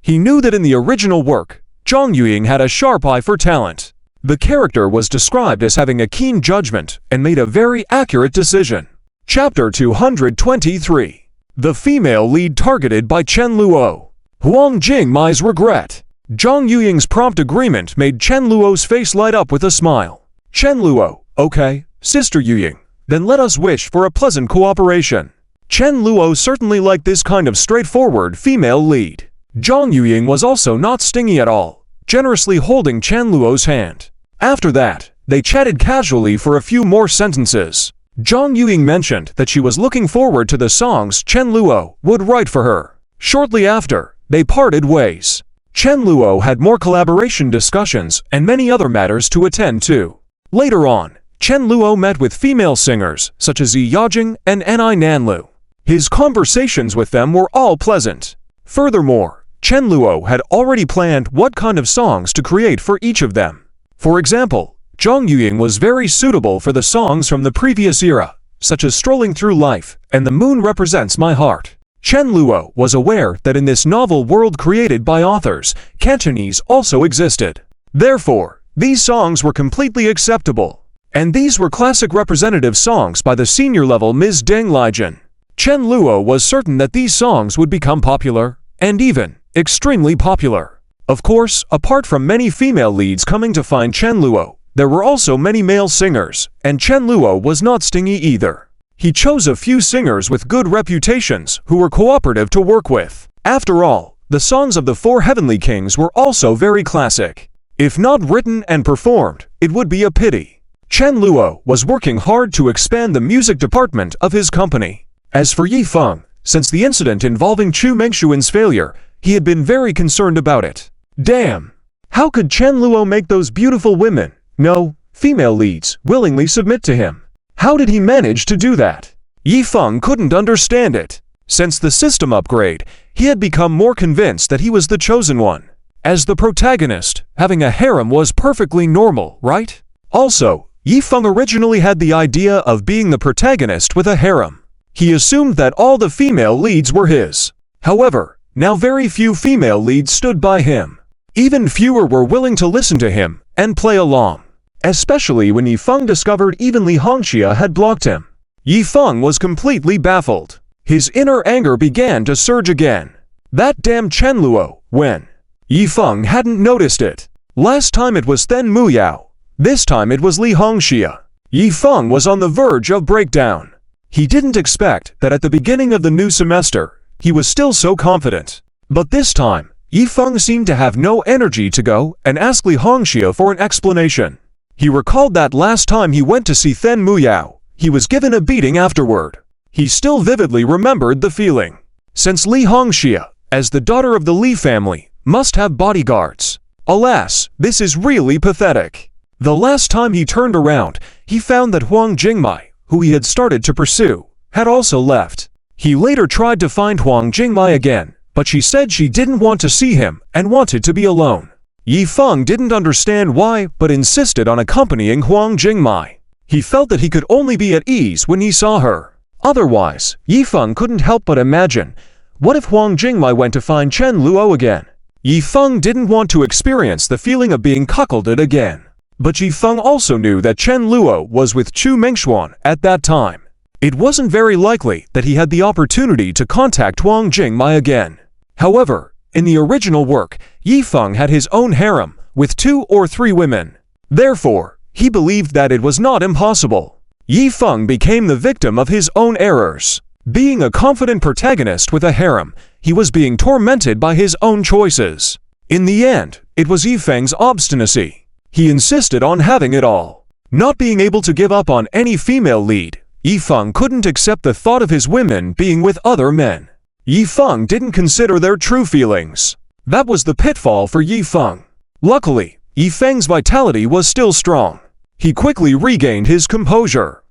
Speaker 1: He knew that in the original work, Zhang Yuying had a sharp eye for talent. The character was described as having a keen judgment and made a very accurate decision. Chapter 223. The female lead targeted by Chen Luo. Huang Jingmai's regret. Zhang Yuying's prompt agreement made Chen Luo's face light up with a smile. Chen Luo, okay, Sister Yuying, then let us wish for a pleasant cooperation. Chen Luo certainly liked this kind of straightforward female lead. Zhang Yuying was also not stingy at all, generously holding Chen Luo's hand. After that, they chatted casually for a few more sentences. Zhang Yuying mentioned that she was looking forward to the songs Chen Luo would write for her. Shortly after, they parted ways. Chen Luo had more collaboration discussions and many other matters to attend to. Later on, Chen Luo met with female singers such as Yi Yajing and Ni Nanlu. His conversations with them were all pleasant. Furthermore, Chen Luo had already planned what kind of songs to create for each of them. For example, Zhang Yuying was very suitable for the songs from the previous era, such as Strolling Through Life and The Moon Represents My Heart. Chen Luo was aware that in this novel world created by authors, Cantonese also existed. Therefore, these songs were completely acceptable. And these were classic representative songs by the senior-level Ms. Deng Lijian. Chen Luo was certain that these songs would become popular, and even extremely popular. Of course, apart from many female leads coming to find Chen Luo, there were also many male singers, and Chen Luo was not stingy either. He chose a few singers with good reputations who were cooperative to work with. After all, the songs of the Four Heavenly Kings were also very classic. If not written and performed, it would be a pity. Chen Luo was working hard to expand the music department of his company. As for Yi Feng, since the incident involving Chu Mengshuan's failure, he had been very concerned about it. Damn! How could Chen Luo make those beautiful women, no, female leads, willingly submit to him? How did he manage to do that? Yi Feng couldn't understand it. Since the system upgrade, he had become more convinced that he was the chosen one. As the protagonist, having a harem was perfectly normal, right? Also, Yi Feng originally had the idea of being the protagonist with a harem. He assumed that all the female leads were his. However, now very few female leads stood by him. Even fewer were willing to listen to him and play along. Especially when Yi Feng discovered even Li Hongxia had blocked him. Yi Feng was completely baffled. His inner anger began to surge again. That damn Chen Luo, when? Yi Feng hadn't noticed it. Last time it was Then Muyao. This time it was Li Hongxia. Yi Feng was on the verge of breakdown. He didn't expect that at the beginning of the new semester, he was still so confident. But this time, Yi Feng seemed to have no energy to go and ask Li Hongxia for an explanation. He recalled that last time he went to see Then Muyao, he was given a beating afterward. He still vividly remembered the feeling. Since Li Hongxia, as the daughter of the Li family, must have bodyguards. Alas, this is really pathetic. The last time he turned around, he found that Huang Jingmai, who he had started to pursue, had also left. He later tried to find Huang Jingmai again, but she said she didn't want to see him and wanted to be alone. Yi Feng didn't understand why, but insisted on accompanying Huang Jingmai. He felt that he could only be at ease when he saw her. Otherwise, Yi Feng couldn't help but imagine, what if Huang Jingmai went to find Chen Luo again? Yi Feng didn't want to experience the feeling of being cuckolded again. But Yi Feng also knew that Chen Luo was with Chu Mengshuan at that time. It wasn't very likely that he had the opportunity to contact Huang Jingmai again. However, in the original work, Yi Feng had his own harem with 2 or 3 women. Therefore, he believed that it was not impossible. Yi Feng became the victim of his own errors. Being a confident protagonist with a harem, He was being tormented by his own choices. In the end, it was Yifeng's obstinacy. He insisted on having it all. Not being able to give up on any female lead, Yifeng couldn't accept the thought of his women being with other men. Yifeng didn't consider their true feelings. That was the pitfall for Yifeng. Luckily, Yifeng's vitality was still strong. He quickly regained his composure.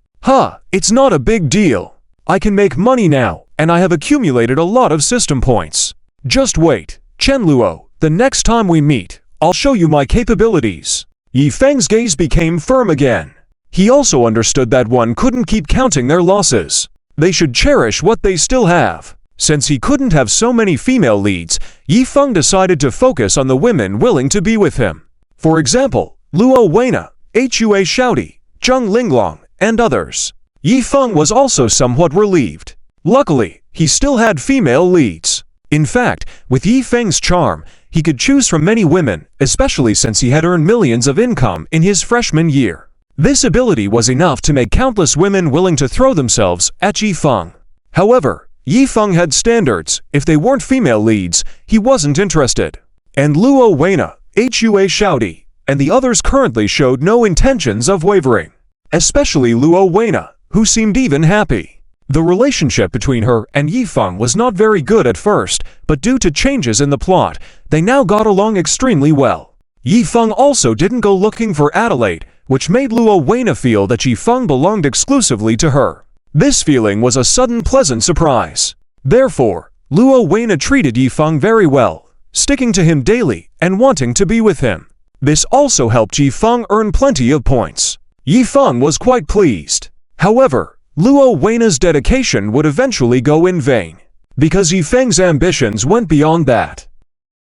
Speaker 1: It's not a big deal. I can make money now, and I have accumulated a lot of system points. Just wait, Chen Luo, the next time we meet, I'll show you my capabilities. Yifeng's gaze became firm again. He also understood that one couldn't keep counting their losses. They should cherish what they still have. Since he couldn't have so many female leads, Yifeng decided to focus on the women willing to be with him. For example, Luo Weina, Hua Shouty, Zheng Linglong, and others. Yifeng was also somewhat relieved. Luckily, he still had female leads. In fact, with Yifeng's charm, he could choose from many women, especially since he had earned millions of income in his freshman year. This ability was enough to make countless women willing to throw themselves at Yifeng. However, Yifeng had standards. If they weren't female leads, he wasn't interested. And Luo Weina, Hua Shouty, and the others currently showed no intentions of wavering. Especially Luo Weina, who seemed even happy. The relationship between her and Yifeng was not very good at first, but due to changes in the plot, they now got along extremely well. Yifeng also didn't go looking for Adelaide, which made Luo Weina feel that Yifeng belonged exclusively to her. This feeling was a sudden pleasant surprise. Therefore, Luo Weina treated Yifeng very well, sticking to him daily and wanting to be with him. This also helped Yifeng earn plenty of points. Yifeng was quite pleased. However, Luo Weina's dedication would eventually go in vain, because Yifeng's ambitions went beyond that.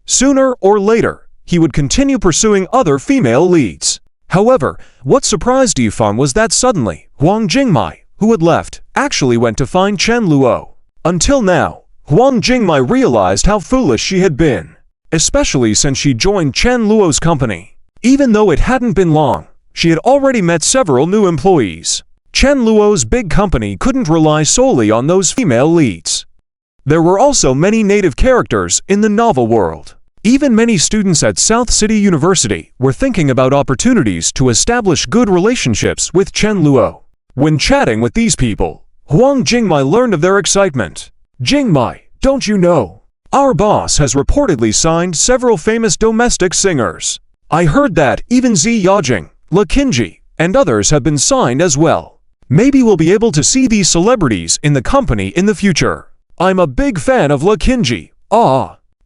Speaker 1: Sooner or later, he would continue pursuing other female leads. However, what surprised Yifeng was that suddenly, Huang Jingmai, who had left, actually went to find Chen Luo. Until now, Huang Jingmai realized how foolish she had been, especially since she joined Chen Luo's company. Even though it hadn't been long, she had already met several new employees. Chen Luo's big company couldn't rely solely on those female leads. There were also many native characters in the novel world. Even many students at South City University were thinking about opportunities to establish good relationships with Chen Luo. When chatting with these people, Huang Jingmai learned of their excitement. Jingmai, don't you know? Our boss has reportedly signed several famous domestic singers. I heard that even Zi Yajing, Lackey, and others have been signed as well. Maybe we'll be able to see these celebrities in the company in the future. I'm a big fan of Lackey.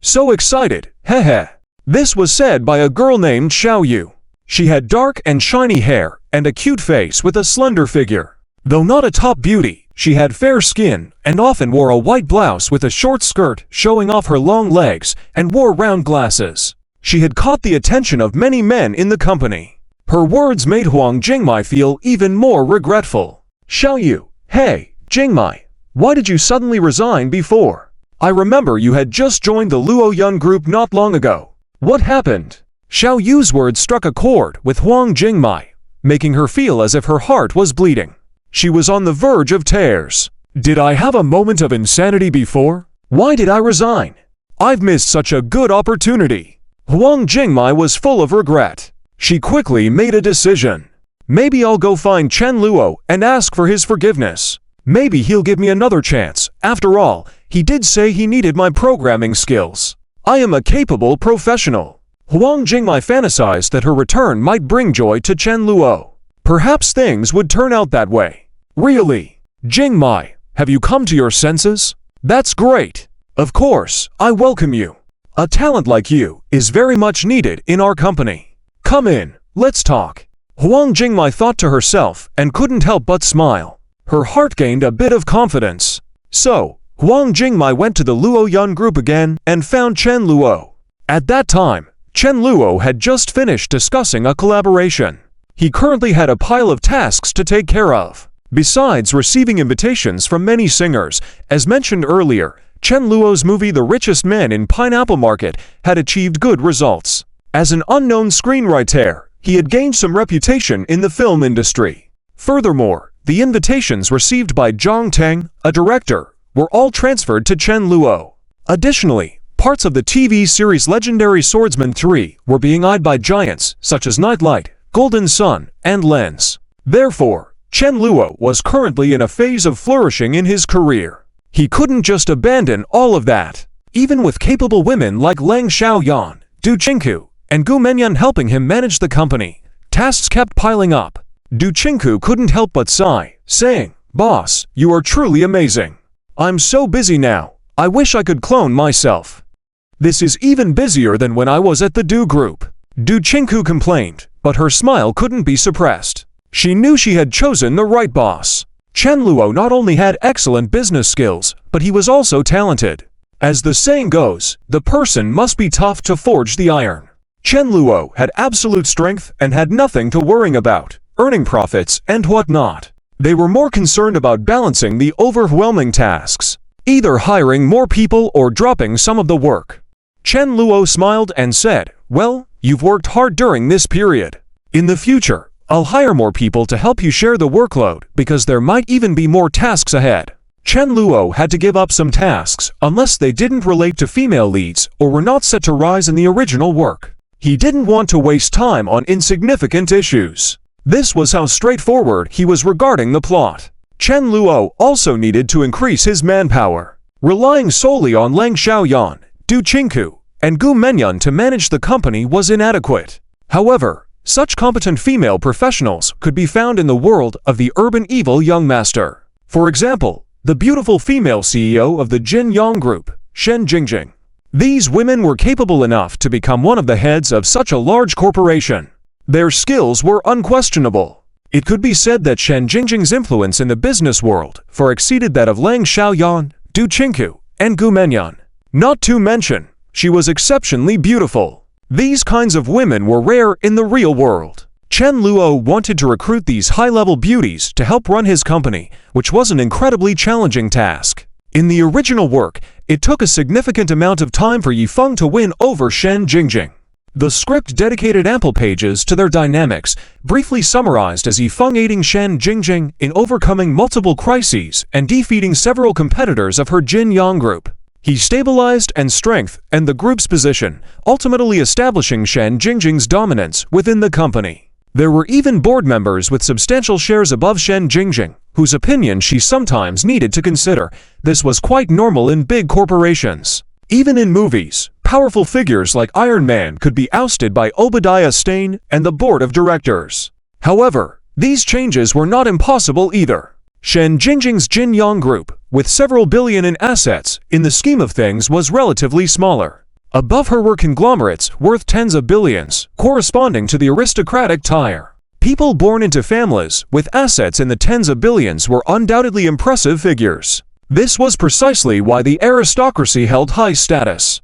Speaker 1: So excited, hehe. This was said by a girl named Xiao Yu. She had dark and shiny hair and a cute face with a slender figure. Though not a top beauty, she had fair skin and often wore a white blouse with a short skirt showing off her long legs and wore round glasses. She had caught the attention of many men in the company. Her words made Huang Jingmai feel even more regretful. Xiao Yu, hey, Jingmai, why did you suddenly resign before? I remember you had just joined the Luo Yun group not long ago. What happened? Xiao Yu's words struck a chord with Huang Jingmai, making her feel as if her heart was bleeding. She was on the verge of tears. Did I have a moment of insanity before? Why did I resign? I've missed such a good opportunity. Huang Jingmai was full of regret. She quickly made a decision. Maybe I'll go find Chen Luo and ask for his forgiveness. Maybe he'll give me another chance. After all, he did say he needed my programming skills. I am a capable professional. Huang Jingmai fantasized that her return might bring joy to Chen Luo. Perhaps things would turn out that way. Really? Jingmai, have you come to your senses? That's great. Of course, I welcome you. A talent like you is very much needed in our company. Come in, let's talk. Huang Jingmai thought to herself and couldn't help but smile. Her heart gained a bit of confidence. So, Huang Jingmai went to the Luo Yun group again and found Chen Luo. At that time, Chen Luo had just finished discussing a collaboration. He currently had a pile of tasks to take care of. Besides receiving invitations from many singers, as mentioned earlier, Chen Luo's movie The Richest Man in Pineapple Market had achieved good results. As an unknown screenwriter, he had gained some reputation in the film industry. Furthermore, the invitations received by Zhang Teng, a director, were all transferred to Chen Luo. Additionally, parts of the TV series Legendary Swordsman 3 were being eyed by giants such as Nightlight, Golden Sun, and Lens. Therefore, Chen Luo was currently in a phase of flourishing in his career. He couldn't just abandon all of that. Even with capable women like Lang Xiaoyan, Du Qingku, and Gu Menyan helping him manage the company, tasks kept piling up. Du Qingku couldn't help but sigh, saying, "Boss, you are truly amazing. I'm so busy now, I wish I could clone myself. This is even busier than when I was at the Du Group." Du Qingku complained, but her smile couldn't be suppressed. She knew she had chosen the right boss. Chen Luo not only had excellent business skills, but he was also talented. As the saying goes, the person must be tough to forge the iron. Chen Luo had absolute strength and had nothing to worry about, earning profits and whatnot. They were more concerned about balancing the overwhelming tasks, either hiring more people or dropping some of the work. Chen Luo smiled and said, "Well, you've worked hard during this period. In the future, I'll hire more people to help you share the workload because there might even be more tasks ahead." Chen Luo had to give up some tasks unless they didn't relate to female leads or were not set to rise in the original work. He didn't want to waste time on insignificant issues. This was how straightforward he was regarding the plot. Chen Luo also needed to increase his manpower. Relying solely on Lang Xiaoyan, Du Qingku, and Gu Menyan to manage the company was inadequate. However, such competent female professionals could be found in the world of the urban evil young master. For example, the beautiful female CEO of the Jin Yang Group, Shen Jingjing. These women were capable enough to become one of the heads of such a large corporation. Their skills were unquestionable. It could be said that Shen Jingjing's influence in the business world far exceeded that of Lang Xiaoyan, Du Qingku, and Gu Menyan. Not to mention, she was exceptionally beautiful. These kinds of women were rare in the real world. Chen Luo wanted to recruit these high-level beauties to help run his company, which was an incredibly challenging task. In the original work, it took a significant amount of time for Yifeng to win over Shen Jingjing. The script dedicated ample pages to their dynamics, briefly summarized as Yifeng aiding Shen Jingjing in overcoming multiple crises and defeating several competitors of her Jin Yang Group. He stabilized and strengthened the group's position, ultimately establishing Shen Jingjing's dominance within the company. There were even board members with substantial shares above Shen Jingjing, whose opinion she sometimes needed to consider. This was quite normal in big corporations. Even in movies, powerful figures like Iron Man could be ousted by Obadiah Stane and the board of directors. However, these changes were not impossible either. Shen Jingjing's Jin Yang Group, with several billion in assets, in the scheme of things was relatively smaller. Above her were conglomerates worth tens of billions, corresponding to the aristocratic tier. People born into families with assets in the tens of billions were undoubtedly impressive figures. This was precisely why the aristocracy held high status.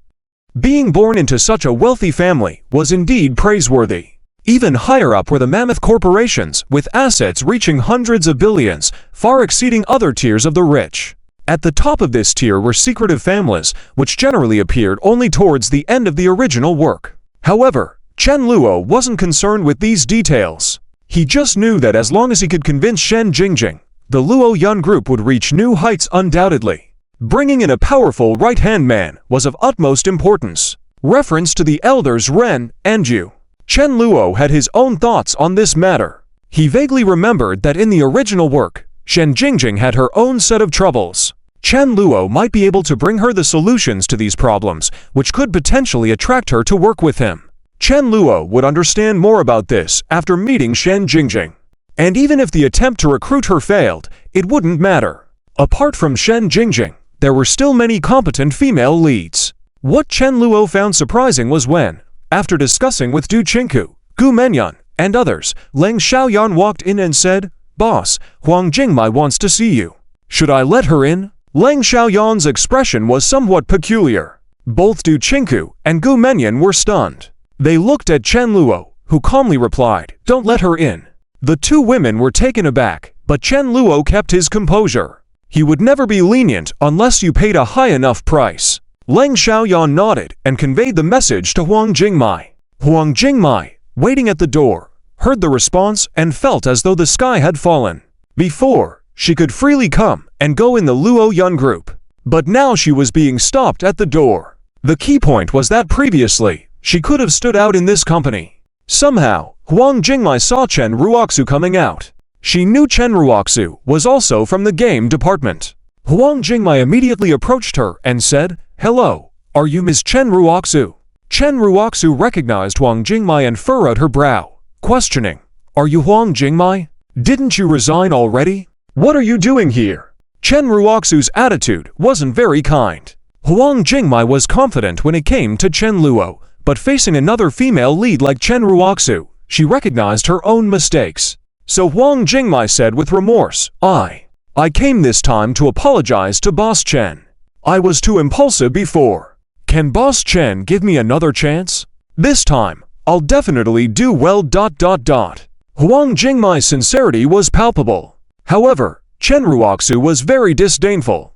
Speaker 1: Being born into such a wealthy family was indeed praiseworthy. Even higher up were the mammoth corporations with assets reaching hundreds of billions, far exceeding other tiers of the rich. At the top of this tier were secretive families, which generally appeared only towards the end of the original work. However, Chen Luo wasn't concerned with these details. He just knew that as long as he could convince Shen Jingjing, the Luo Yun Group would reach new heights undoubtedly. Bringing in a powerful right-hand man was of utmost importance. Reference to the elders Ren and Yu. Chen Luo had his own thoughts on this matter. He vaguely remembered that in the original work, Shen Jingjing had her own set of troubles. Chen Luo might be able to bring her the solutions to these problems, which could potentially attract her to work with him. Chen Luo would understand more about this after meeting Shen Jingjing. And even if the attempt to recruit her failed, it wouldn't matter. Apart from Shen Jingjing, there were still many competent female leads. What Chen Luo found surprising was when, after discussing with Du Qingku, Gu Menyan, and others, Lang Xiaoyan walked in and said, "Boss, Huang Jingmai wants to see you. Should I let her in?" Lang Xiaoyan's expression was somewhat peculiar. Both Du Qingku and Gu Menyan were stunned. They looked at Chen Luo, who calmly replied, "Don't let her in." The two women were taken aback, but Chen Luo kept his composure. He would never be lenient unless you paid a high enough price. Lang Xiaoyan nodded and conveyed the message to Huang Jingmai. Huang Jingmai, waiting at the door, heard the response and felt as though the sky had fallen. Before, she could freely come and go in the Luo Yun Group. But now she was being stopped at the door. The key point was that previously, she could have stood out in this company. Somehow, Huang Jingmai saw Chen Ruoxu coming out. She knew Chen Ruoxu was also from the game department. Huang Jingmai immediately approached her and said, "Hello, are you Ms. Chen Ruoxu?" Chen Ruoxu recognized Huang Jingmai and furrowed her brow, questioning, "Are you Huang Jingmai? Didn't you resign already? What are you doing here?" Chen Ruoxu's attitude wasn't very kind. Huang Jingmai was confident when it came to Chen Luo, but facing another female lead like Chen Ruoxu, she recognized her own mistakes. So Huang Jingmai said with remorse, I came this time to apologize to Boss Chen. I was too impulsive before. Can Boss Chen give me another chance? This time, I'll definitely do well. Huang Jingmai's sincerity was palpable. However, Chen Ruoxu was very disdainful.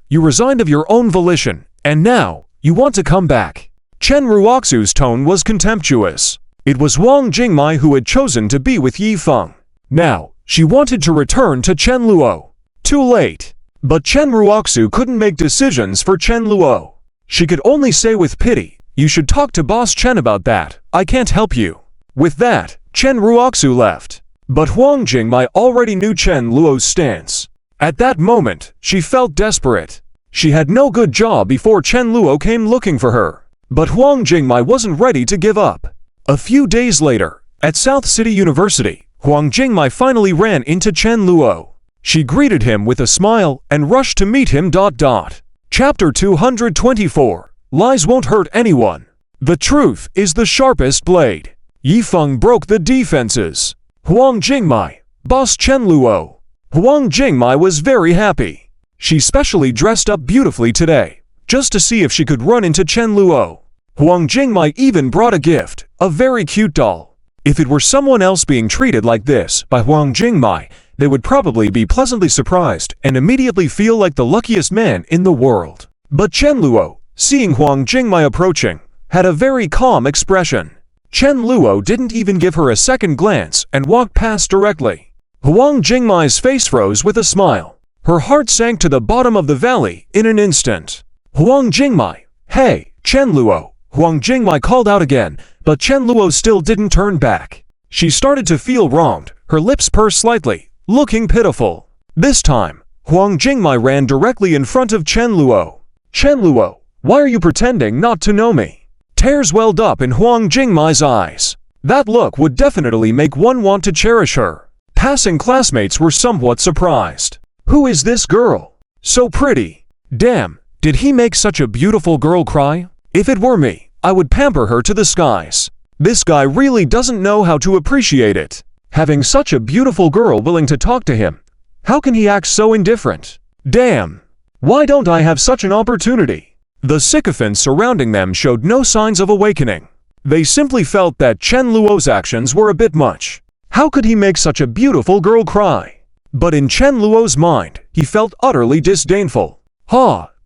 Speaker 1: You resigned of your own volition, and now, you want to come back. Chen Ruoxu's tone was contemptuous. It was Huang Jingmai who had chosen to be with Yi Feng. Now, she wanted to return to Chen Luo. Too late. But Chen Ruoxu couldn't make decisions for Chen Luo. She could only say with pity, "You should talk to Boss Chen about that, I can't help you." With that, Chen Ruoxu left. But Huang Jingmai already knew Chen Luo's stance. At that moment, she felt desperate. She had no good job before Chen Luo came looking for her. But Huang Jingmai wasn't ready to give up. A few days later, at South City University, Huang Jingmai finally ran into Chen Luo. She greeted him with a smile and rushed to meet him. Chapter 224. Lies won't hurt anyone. The truth is the sharpest blade. Yi Feng broke the defenses. Huang Jingmai, Boss Chen Luo. Huang Jingmai was very happy. She specially dressed up beautifully today, just to see if she could run into Chen Luo. Huang Jingmai even brought a gift, a very cute doll. If it were someone else being treated like this by Huang Jingmai, they would probably be pleasantly surprised and immediately feel like the luckiest man in the world. But Chen Luo, seeing Huang Jingmai approaching, had a very calm expression. Chen Luo didn't even give her a second glance and walked past directly. Huang Jingmai's face froze with a smile. Her heart sank to the bottom of the valley in an instant. Huang Jingmai, "Hey, Chen Luo," Huang Jingmai called out again, but Chen Luo still didn't turn back. She started to feel wronged, her lips pursed slightly, looking pitiful. This time, Huang Jingmai ran directly in front of Chen Luo. "Chen Luo, why are you pretending not to know me?" Tears welled up in Huang Jingmai's eyes. That look would definitely make one want to cherish her. Passing classmates were somewhat surprised. Who is this girl? So pretty. Damn, did he make such a beautiful girl cry? If it were me, I would pamper her to the skies. This guy really doesn't know how to appreciate it. Having such a beautiful girl willing to talk to him. How can he act so indifferent? Damn. Why don't I have such an opportunity? The sycophants surrounding them showed no signs of awakening. They simply felt that Chen Luo's actions were a bit much. How could he make such a beautiful girl cry? But in Chen Luo's mind, he felt utterly disdainful.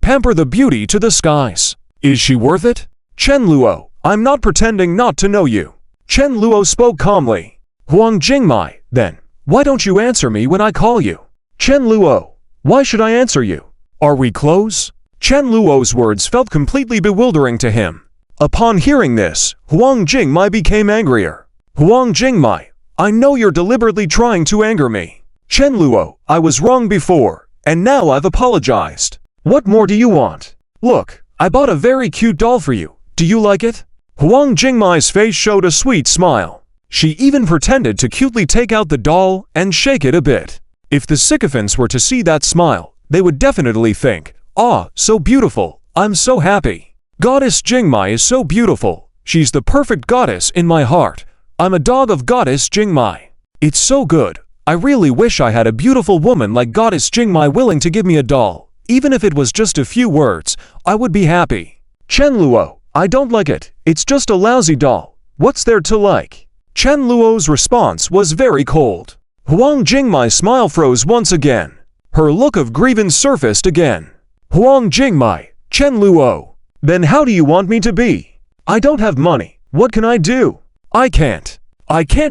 Speaker 1: Pamper the beauty to the skies. Is she worth it? Chen Luo, I'm not pretending not to know you. Chen Luo spoke calmly. Huang Jingmai, then, why don't you answer me when I call you? Chen Luo, why should I answer you? Are we close? Chen Luo's words felt completely bewildering to him. Upon hearing this, Huang Jingmai became angrier. Huang Jingmai, I know you're deliberately trying to anger me. Chen Luo, I was wrong before, and now I've apologized. What more do you want? Look, I bought a very cute doll for you. Do you like it? Huang Jingmai's face showed a sweet smile. She even pretended to cutely take out the doll and shake it a bit. If the sycophants were to see that smile, they would definitely think, so beautiful, I'm so happy. Goddess Jingmai is so beautiful. She's the perfect goddess in my heart. I'm a dog of Goddess Jingmai. It's so good. I really wish I had a beautiful woman like Goddess Jingmai willing to give me a doll. Even if it was just a few words, I would be happy. Chen Luo, I don't like it. It's just a lousy doll. What's there to like? Chen Luo's response was very cold. Huang Jingmai's smile froze once again. Her look of grievance surfaced again. Huang Jingmai, Chen Luo. Then how do you want me to be? I don't have money. What can I do? I can't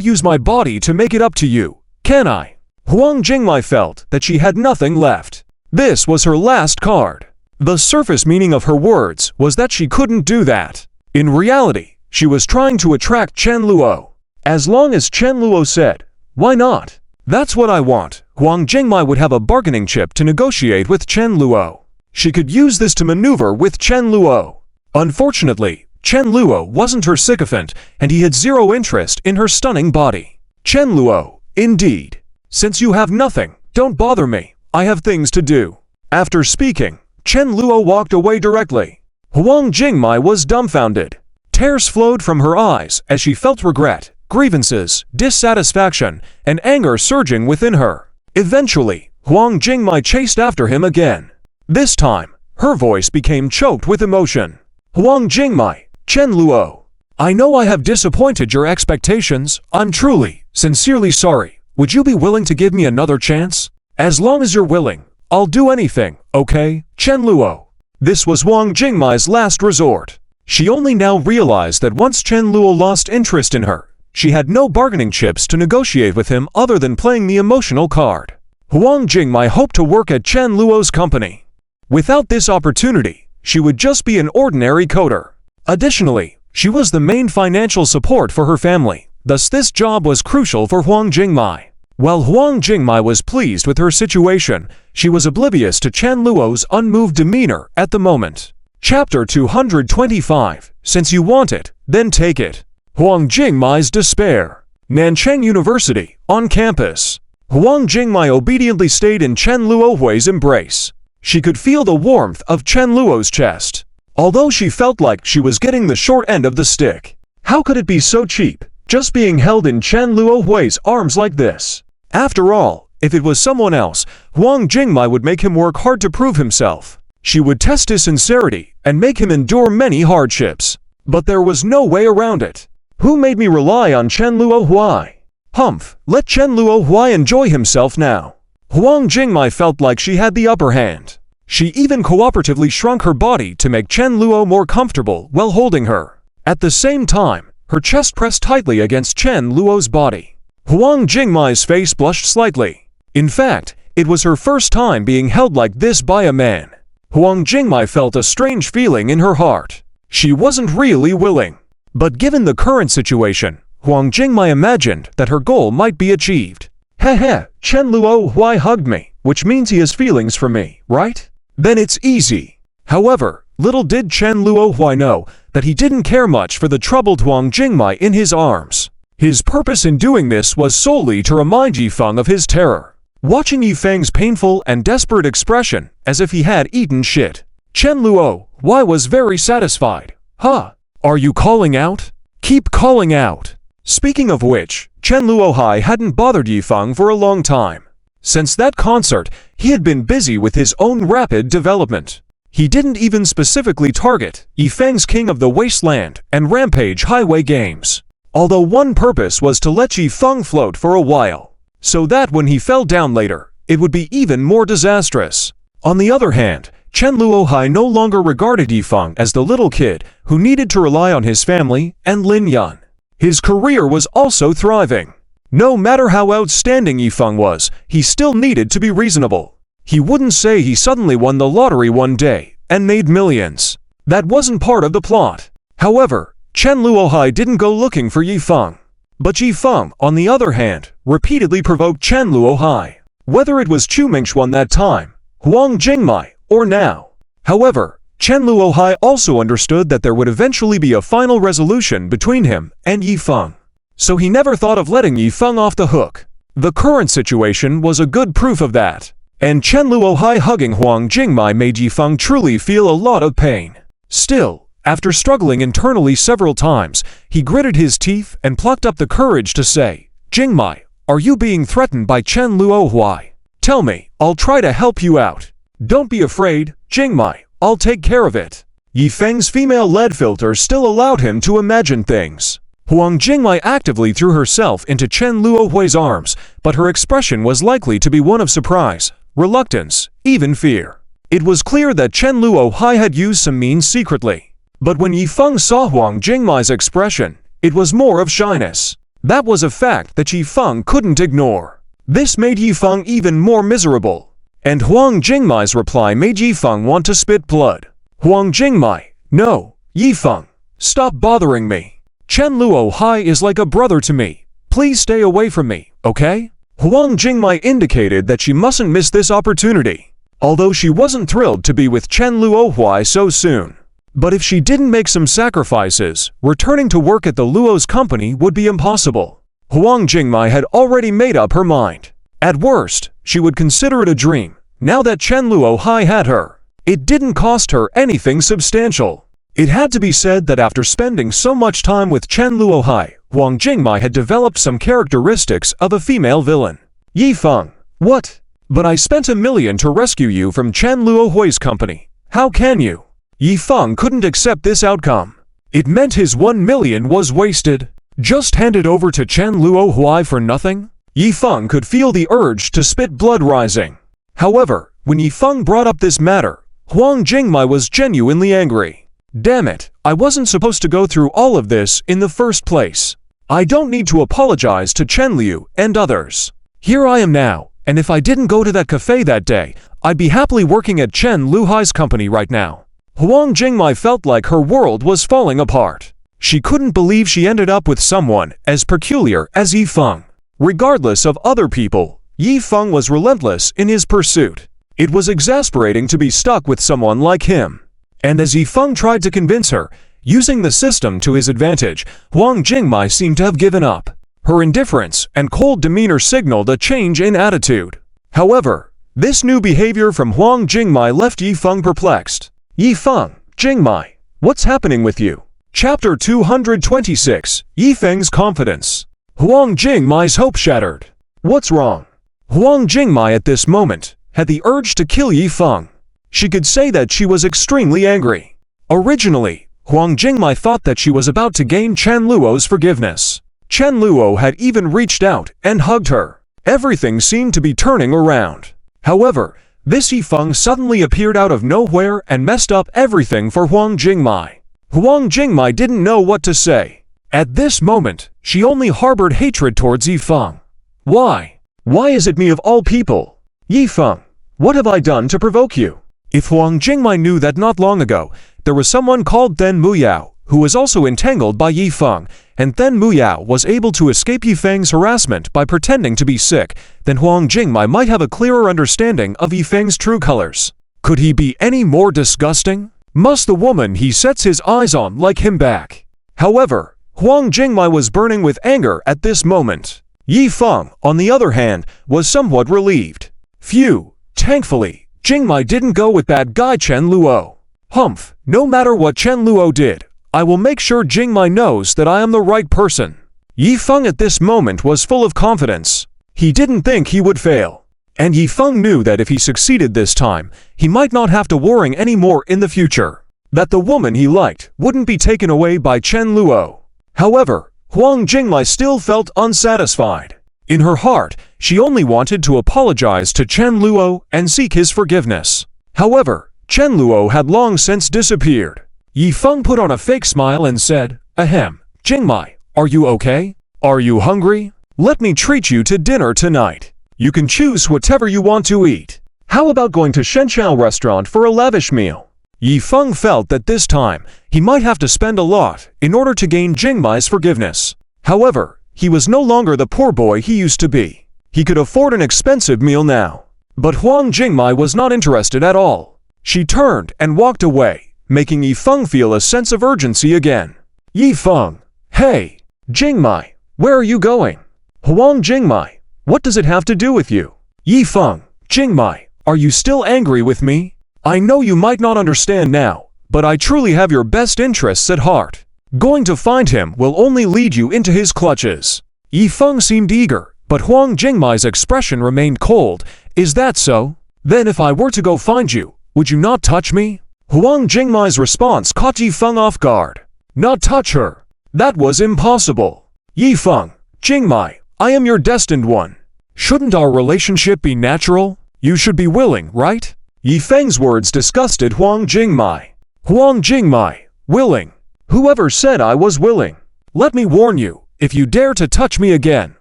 Speaker 1: use my body to make it up to you, can I? Huang Jingmai felt that she had nothing left. This was her last card. The surface meaning of her words was that she couldn't do that. In reality, she was trying to attract Chen Luo. As long as Chen Luo said, "Why not? That's what I want," Huang Jingmai would have a bargaining chip to negotiate with Chen Luo. She could use this to maneuver with Chen Luo. Unfortunately, Chen Luo wasn't her sycophant, and he had zero interest in her stunning body. Chen Luo, indeed. Since you have nothing, don't bother me. I have things to do. After speaking, Chen Luo walked away directly. Huang Jingmai was dumbfounded. Tears flowed from her eyes as she felt regret, grievances, dissatisfaction, and anger surging within her. Eventually, Huang Jingmai chased after him again. This time, her voice became choked with emotion. "Huang Jingmai, Chen Luo, I know I have disappointed your expectations. I'm truly, sincerely sorry. Would you be willing to give me another chance? As long as you're willing, I'll do anything, okay, Chen Luo?" This was Huang Jingmai's last resort. She only now realized that once Chen Luo lost interest in her, she had no bargaining chips to negotiate with him other than playing the emotional card. Huang Jingmai hoped to work at Chen Luo's company. Without this opportunity, she would just be an ordinary coder. Additionally, she was the main financial support for her family, thus this job was crucial for Huang Jingmai. While Huang Jingmai was pleased with her situation, she was oblivious to Chen Luo's unmoved demeanor at the moment. Chapter 225, Since you want it, then take it. Huang Jingmai's despair. Nanchang University, on campus. Huang Jingmai obediently stayed in Chen Luohui's embrace. She could feel the warmth of Chen Luo's chest. Although she felt like she was getting the short end of the stick. How could it be so cheap, just being held in Chen Luohui's arms like this? After all, if it was someone else, Huang Jingmai would make him work hard to prove himself. She would test his sincerity and make him endure many hardships. But there was no way around it. Who made me rely on Chen Luohui? Humph, let Chen Luohui enjoy himself now. Huang Jingmai felt like she had the upper hand. She even cooperatively shrunk her body to make Chen Luo more comfortable while holding her. At the same time, her chest pressed tightly against Chen Luo's body. Huang Jingmai's face blushed slightly. In fact, it was her first time being held like this by a man. Huang Jingmai felt a strange feeling in her heart. She wasn't really willing. But given the current situation, Huang Jingmai imagined that her goal might be achieved. Heh, Chen Luohui hugged me, which means he has feelings for me, right? Then it's easy. However, little did Chen Luohui know that he didn't care much for the troubled Huang Jingmai in his arms. His purpose in doing this was solely to remind Yifeng of his terror. Watching Yifeng's painful and desperate expression, as if he had eaten shit, Chen Luohui was very satisfied. Huh? Are you calling out? Keep calling out. Speaking of which, Chen Luohui hadn't bothered Yifeng for a long time. Since that concert, he had been busy with his own rapid development. He didn't even specifically target Yifeng's King of the Wasteland and Rampage Highway games. Although one purpose was to let Yifeng float for a while, so that when he fell down later, it would be even more disastrous. On the other hand, Chen Luohui no longer regarded Yifeng as the little kid who needed to rely on his family and Lin Yun. His career was also thriving. No matter how outstanding Yifeng was, he still needed to be reasonable. He wouldn't say he suddenly won the lottery one day and made millions. That wasn't part of the plot. However, Chen Luohui didn't go looking for Yifeng. But Yifeng, on the other hand, repeatedly provoked Chen Luohui. Whether it was Chu Mingxuan that time, Huang Jingmai, or now. However, Chen Luohui also understood that there would eventually be a final resolution between him and Yifeng. So he never thought of letting Yifeng off the hook. The current situation was a good proof of that. And Chen Luohui hugging Huang Jingmai made Yifeng truly feel a lot of pain. Still, after struggling internally several times, he gritted his teeth and plucked up the courage to say, "Jingmai, are you being threatened by Chen Luohui? Tell me, I'll try to help you out. Don't be afraid, Jingmai, I'll take care of it." Yifeng's female lead filter still allowed him to imagine things. Huang Jingmai actively threw herself into Chen Luohui's arms, but her expression was likely to be one of surprise, reluctance, even fear. It was clear that Chen Luohui had used some means secretly. But when Yifeng saw Huang Jingmai's expression, it was more of shyness. That was a fact that Yifeng couldn't ignore. This made Yifeng even more miserable. And Huang Jingmai's reply made Yifeng want to spit blood. Huang Jingmai, no, Yifeng, stop bothering me. Chen Luo Hai is like a brother to me. Please stay away from me, okay? Huang Jingmai indicated that she mustn't miss this opportunity, although she wasn't thrilled to be with Chen Luo Huai so soon. But if she didn't make some sacrifices, returning to work at the Luo's company would be impossible. Huang Jingmai had already made up her mind. At worst, she would consider it a dream, now that Chen Luo Hai had her. It didn't cost her anything substantial. It had to be said that after spending so much time with Chen Luo Hai, Huang Jingmai had developed some characteristics of a female villain. Yifeng, what? But I spent $1 million to rescue you from Chen Luo Hui's company. How can you? Yifeng couldn't accept this outcome. It meant his $1 million was wasted. Just handed over to Chen Luo Hui for nothing? Yifeng could feel the urge to spit blood rising. However, when Yifeng brought up this matter, Huang Jingmai was genuinely angry. Damn it, I wasn't supposed to go through all of this in the first place. I don't need to apologize to Chen Liu and others. Here I am now, and if I didn't go to that cafe that day, I'd be happily working at Chen Lu Hai's company right now. Huang Jingmai felt like her world was falling apart. She couldn't believe she ended up with someone as peculiar as Yifeng. Regardless of other people, Yifeng was relentless in his pursuit. It was exasperating to be stuck with someone like him. And as Yifeng tried to convince her, using the system to his advantage, Huang Jingmai seemed to have given up. Her indifference and cold demeanor signaled a change in attitude. However, this new behavior from Huang Jingmai left Yifeng perplexed. Yifeng, Jingmai, what's happening with you? Chapter 226, Yifeng's Confidence. Huang Jingmai's hope shattered. What's wrong? Huang Jingmai at this moment had the urge to kill Yifeng. She could say that she was extremely angry. Originally, Huang Jingmai thought that she was about to gain Chen Luo's forgiveness. Chen Luo had even reached out and hugged her. Everything seemed to be turning around. However, this Yifeng suddenly appeared out of nowhere and messed up everything for Huang Jingmai. Huang Jingmai didn't know what to say. At this moment, she only harbored hatred towards Yifeng. Why? Why is it me of all people? Yifeng, what have I done to provoke you? If Huang Jingmai knew that not long ago, there was someone called Then Muyao, who was also entangled by Yifeng, and Then Muyao was able to escape Yifeng's harassment by pretending to be sick, then Huang Jingmai might have a clearer understanding of Yifeng's true colors. Could he be any more disgusting? Must the woman he sets his eyes on like him back? However, Huang Jingmai was burning with anger at this moment. Yifeng, on the other hand, was somewhat relieved. Phew, thankfully, Jingmai didn't go with bad guy Chen Luo. Humph, no matter what Chen Luo did, I will make sure Jingmai knows that I am the right person. Yifeng at this moment was full of confidence. He didn't think he would fail. And Yifeng knew that if he succeeded this time, he might not have to worry anymore in the future. That the woman he liked wouldn't be taken away by Chen Luo. However, Huang Jingmai still felt unsatisfied. In her heart, she only wanted to apologize to Chen Luo and seek his forgiveness. However, Chen Luo had long since disappeared. Yifeng put on a fake smile and said, Ahem, Jingmai, are you okay? Are you hungry? Let me treat you to dinner tonight. You can choose whatever you want to eat. How about going to Shenqiao restaurant for a lavish meal? Yifeng felt that this time, he might have to spend a lot in order to gain Jingmai's forgiveness. However, he was no longer the poor boy he used to be. He could afford an expensive meal now. But Huang Jingmai was not interested at all. She turned and walked away, making Yifeng feel a sense of urgency again. Yifeng, hey, Jingmai, where are you going? Huang Jingmai, what does it have to do with you? Yifeng, Jingmai, are you still angry with me? I know you might not understand now, but I truly have your best interests at heart. Going to find him will only lead you into his clutches. Yifeng seemed eager, but Huang Jingmai's expression remained cold. Is that so? Then if I were to go find you, would you not touch me? Huang Jingmai's response caught Yifeng off guard. Not touch her. That was impossible. Yifeng, Jingmai, I am your destined one. Shouldn't our relationship be natural? You should be willing, right? Yifeng's words disgusted Huang Jingmai. Huang Jingmai, willing? Whoever said I was willing? Let me warn you, if you dare to touch me again,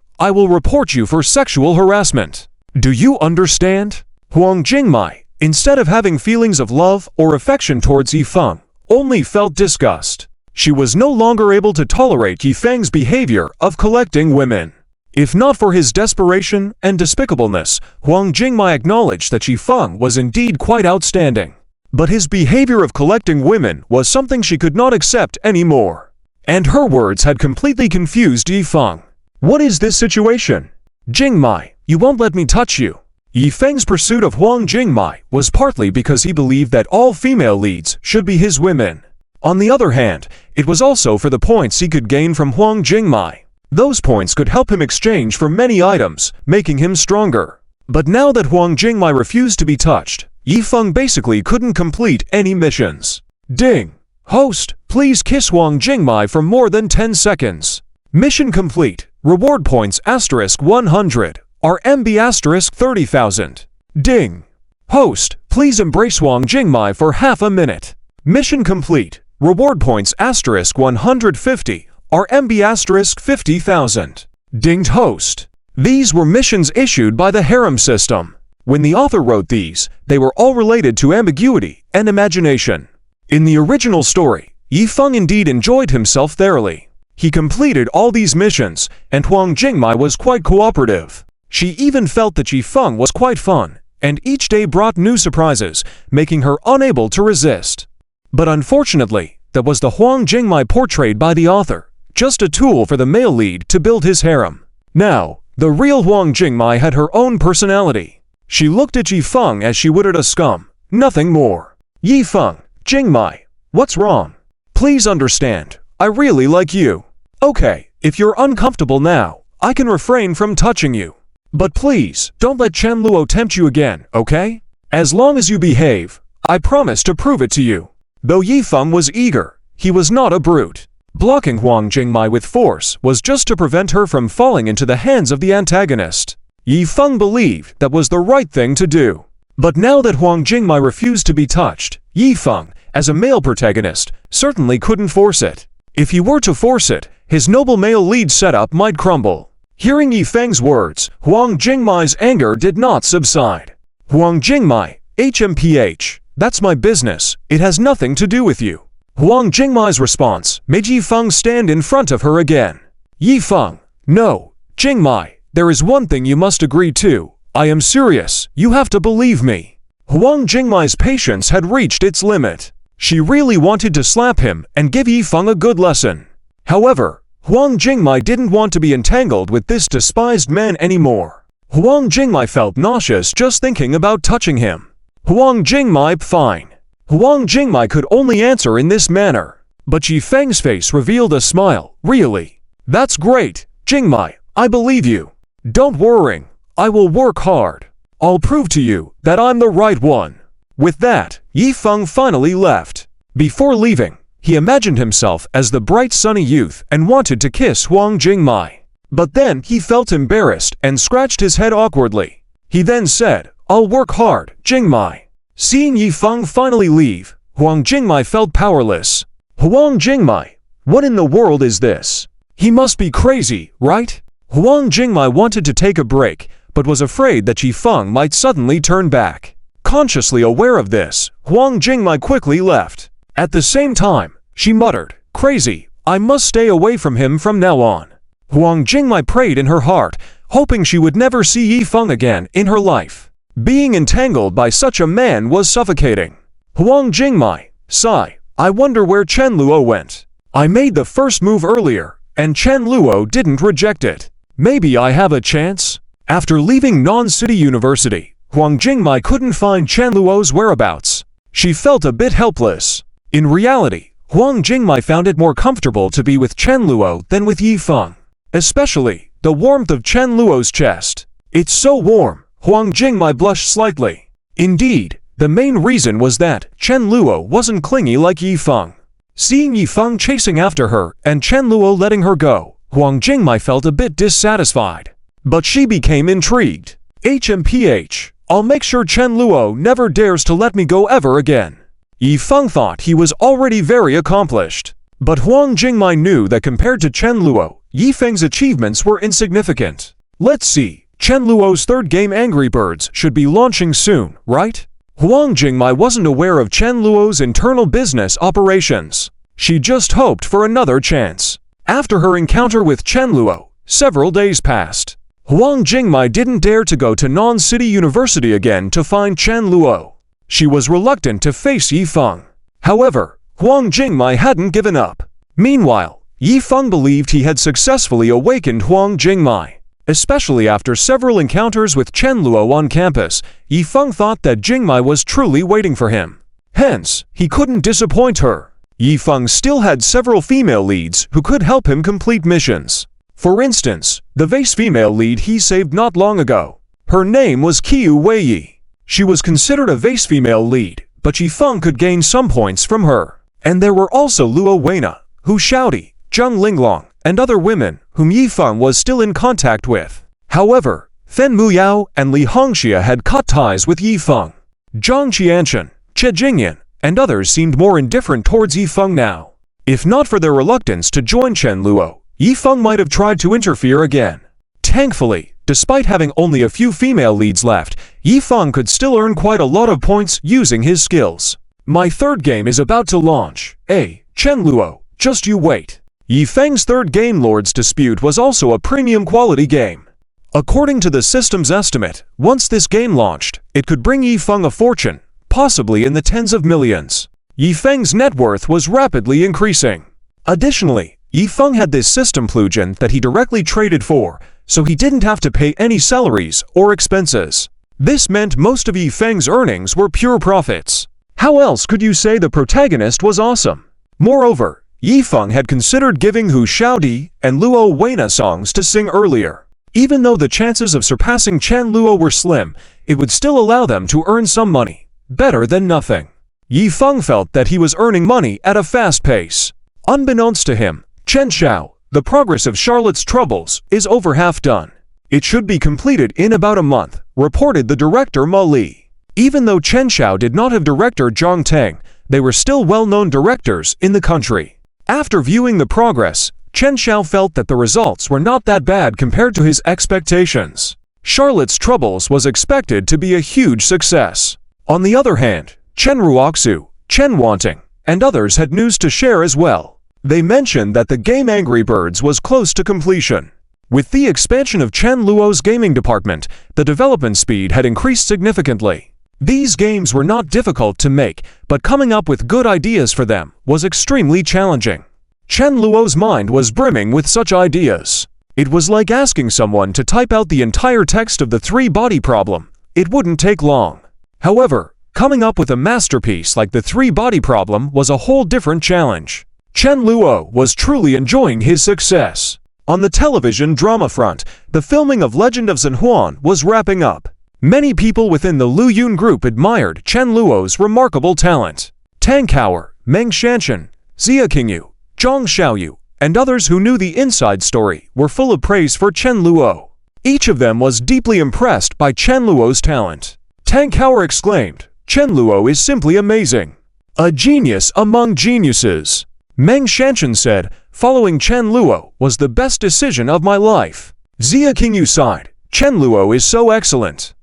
Speaker 1: I will report you for sexual harassment. Do you understand? Huang Jingmai, instead of having feelings of love or affection towards Yifeng, only felt disgust. She was no longer able to tolerate Yifeng's behavior of collecting women. If not for his desperation and despicableness, Huang Jingmai acknowledged that Yifeng was indeed quite outstanding. But his behavior of collecting women was something she could not accept anymore. And her words had completely confused Yifeng. What is this situation? Jingmai, you won't let me touch you. Yifeng's pursuit of Huang Jingmai was partly because he believed that all female leads should be his women. On the other hand, it was also for the points he could gain from Huang Jingmai. Those points could help him exchange for many items, making him stronger. But now that Huang Jingmai refused to be touched, Yifeng basically couldn't complete any missions. Ding! Host, please kiss Huang Jingmai for more than 10 seconds. Mission complete. Reward points *100. RMB *30,000. Ding! Host, please embrace Huang Jingmai for half a minute. Mission complete. Reward points *150. RMB *50,000. Dinged host. These were missions issued by the harem system. When the author wrote these, they were all related to ambiguity and imagination. In the original story, Yifeng indeed enjoyed himself thoroughly. He completed all these missions, and Huang Jingmai was quite cooperative. She even felt that Yifeng was quite fun, and each day brought new surprises, making her unable to resist. But unfortunately, that was the Huang Jingmai portrayed by the author, just a tool for the male lead to build his harem. Now, the real Huang Jingmai had her own personality. She looked at Yifeng as she would at a scum, nothing more. Yifeng, Jingmai, what's wrong? Please understand, I really like you. Okay, if you're uncomfortable now, I can refrain from touching you. But please, don't let Chen Luo tempt you again, okay? As long as you behave, I promise to prove it to you. Though Yifeng was eager, he was not a brute. Blocking Huang Jingmai with force was just to prevent her from falling into the hands of the antagonist. Yifeng believed that was the right thing to do. But now that Huang Jingmai refused to be touched, Yifeng, as a male protagonist, certainly couldn't force it. If he were to force it, his noble male lead setup might crumble. Hearing Yifeng's words, Huang Jingmai's anger did not subside. Huang Jingmai, HMPH, that's my business, it has nothing to do with you. Huang Jingmai's response made Yifeng stand in front of her again. Yifeng, no, Jingmai, there is one thing you must agree to. I am serious, you have to believe me. Huang Jingmai's patience had reached its limit. She really wanted to slap him and give Yifeng a good lesson. However, Huang Jingmai didn't want to be entangled with this despised man anymore. Huang Jingmai felt nauseous just thinking about touching him. Huang Jingmai, fine. Huang Jingmai could only answer in this manner. But Yifeng's face revealed a smile. Really? That's great, Jingmai, I believe you. Don't worry, I will work hard. I'll prove to you that I'm the right one. With that, Yifeng finally left. Before leaving, he imagined himself as the bright sunny youth and wanted to kiss Huang Jingmai. But then he felt embarrassed and scratched his head awkwardly. He then said, I'll work hard, Jingmai. Seeing Yifeng finally leave, Huang Jingmai felt powerless. Huang Jingmai, what in the world is this? He must be crazy, right? Huang Jingmai wanted to take a break, but was afraid that Yifeng might suddenly turn back. Consciously aware of this, Huang Jingmai quickly left. At the same time, she muttered, crazy, I must stay away from him from now on. Huang Jingmai prayed in her heart, hoping she would never see Yifeng again in her life. Being entangled by such a man was suffocating. Huang Jingmai, sigh, I wonder where Chen Luo went. I made the first move earlier, and Chen Luo didn't reject it. Maybe I have a chance? After leaving Non-City University, Huang Jingmai couldn't find Chen Luo's whereabouts. She felt a bit helpless. In reality, Huang Jingmai found it more comfortable to be with Chen Luo than with Yifeng. Especially, the warmth of Chen Luo's chest. It's so warm, Huang Jingmai blushed slightly. Indeed, the main reason was that Chen Luo wasn't clingy like Yifeng. Seeing Yifeng chasing after her and Chen Luo letting her go, Huang Jingmai felt a bit dissatisfied. But she became intrigued. HMPH, I'll make sure Chen Luo never dares to let me go ever again. Yifeng thought he was already very accomplished. But Huang Jingmai knew that compared to Chen Luo, Yifeng's achievements were insignificant. Let's see, Chen Luo's third game Angry Birds should be launching soon, right? Huang Jingmai wasn't aware of Chen Luo's internal business operations. She just hoped for another chance. After her encounter with Chen Luo, several days passed. Huang Jingmai didn't dare to go to Non-City University again to find Chen Luo. She was reluctant to face Yifeng. However, Huang Jingmai hadn't given up. Meanwhile, Yifeng believed he had successfully awakened Huang Jingmai. Especially after several encounters with Chen Luo on campus, Yifeng thought that Jingmai was truly waiting for him. Hence, he couldn't disappoint her. Yifeng still had several female leads who could help him complete missions. For instance, the vase female lead he saved not long ago. Her name was Qiu Weiyi. She was considered a vase female lead, but Yifeng could gain some points from her. And there were also Luo Weina, Hu Shaodi, Zheng Linglong, and other women whom Yifeng was still in contact with. However, Fen Muyao and Li Hongxia had cut ties with Yifeng. Zhang Qianchen, Che Jingyan, and others seemed more indifferent towards Yifeng now. If not for their reluctance to join Chen Luo, Yifeng might have tried to interfere again. Thankfully, despite having only a few female leads left, Yifeng could still earn quite a lot of points using his skills. My third game is about to launch. Chen Luo, just you wait. Yifeng's third game Lord's Dispute was also a premium quality game. According to the system's estimate, once this game launched, it could bring Yifeng a fortune, possibly in the tens of millions. Yifeng's net worth was rapidly increasing. Additionally, Yifeng had this system plugin that he directly traded for, so he didn't have to pay any salaries or expenses. This meant most of Yifeng's earnings were pure profits. How else could you say the protagonist was awesome? Moreover, Yifeng had considered giving Hu Shaodi and Luo Weina songs to sing earlier. Even though the chances of surpassing Chen Luo were slim, it would still allow them to earn some money. Better than nothing. Yifeng felt that he was earning money at a fast pace. Unbeknownst to him, Chen Xiao, the progress of Charlotte's Troubles, is over half done. It should be completed in about a month, reported the director Ma Li. Even though Chen Xiao did not have director Zhang Teng, they were still well-known directors in the country. After viewing the progress, Chen Xiao felt that the results were not that bad compared to his expectations. Charlotte's Troubles was expected to be a huge success. On the other hand, Chen Ruoxu, Chen Wanting, and others had news to share as well. They mentioned that the game Angry Birds was close to completion. With the expansion of Chen Luo's gaming department, the development speed had increased significantly. These games were not difficult to make, but coming up with good ideas for them was extremely challenging. Chen Luo's mind was brimming with such ideas. It was like asking someone to type out the entire text of the three-body problem. It wouldn't take long. However, coming up with a masterpiece like the three-body problem was a whole different challenge. Chen Luo was truly enjoying his success. On the television drama front, the filming of Legend of San Juan was wrapping up. Many people within the Lu Yun group admired Chen Luo's remarkable talent. Tang Kaoer, Meng Shanshan, Xia Qingyu, Zhang Xiaoyu, and others who knew the inside story were full of praise for Chen Luo. Each of them was deeply impressed by Chen Luo's talent. Tang Kaoer exclaimed, "Chen Luo is simply amazing. A genius among geniuses." Meng Shanshan said, "Following Chen Luo was the best decision of my life." Xia Qingyu sighed, "Chen Luo is so excellent.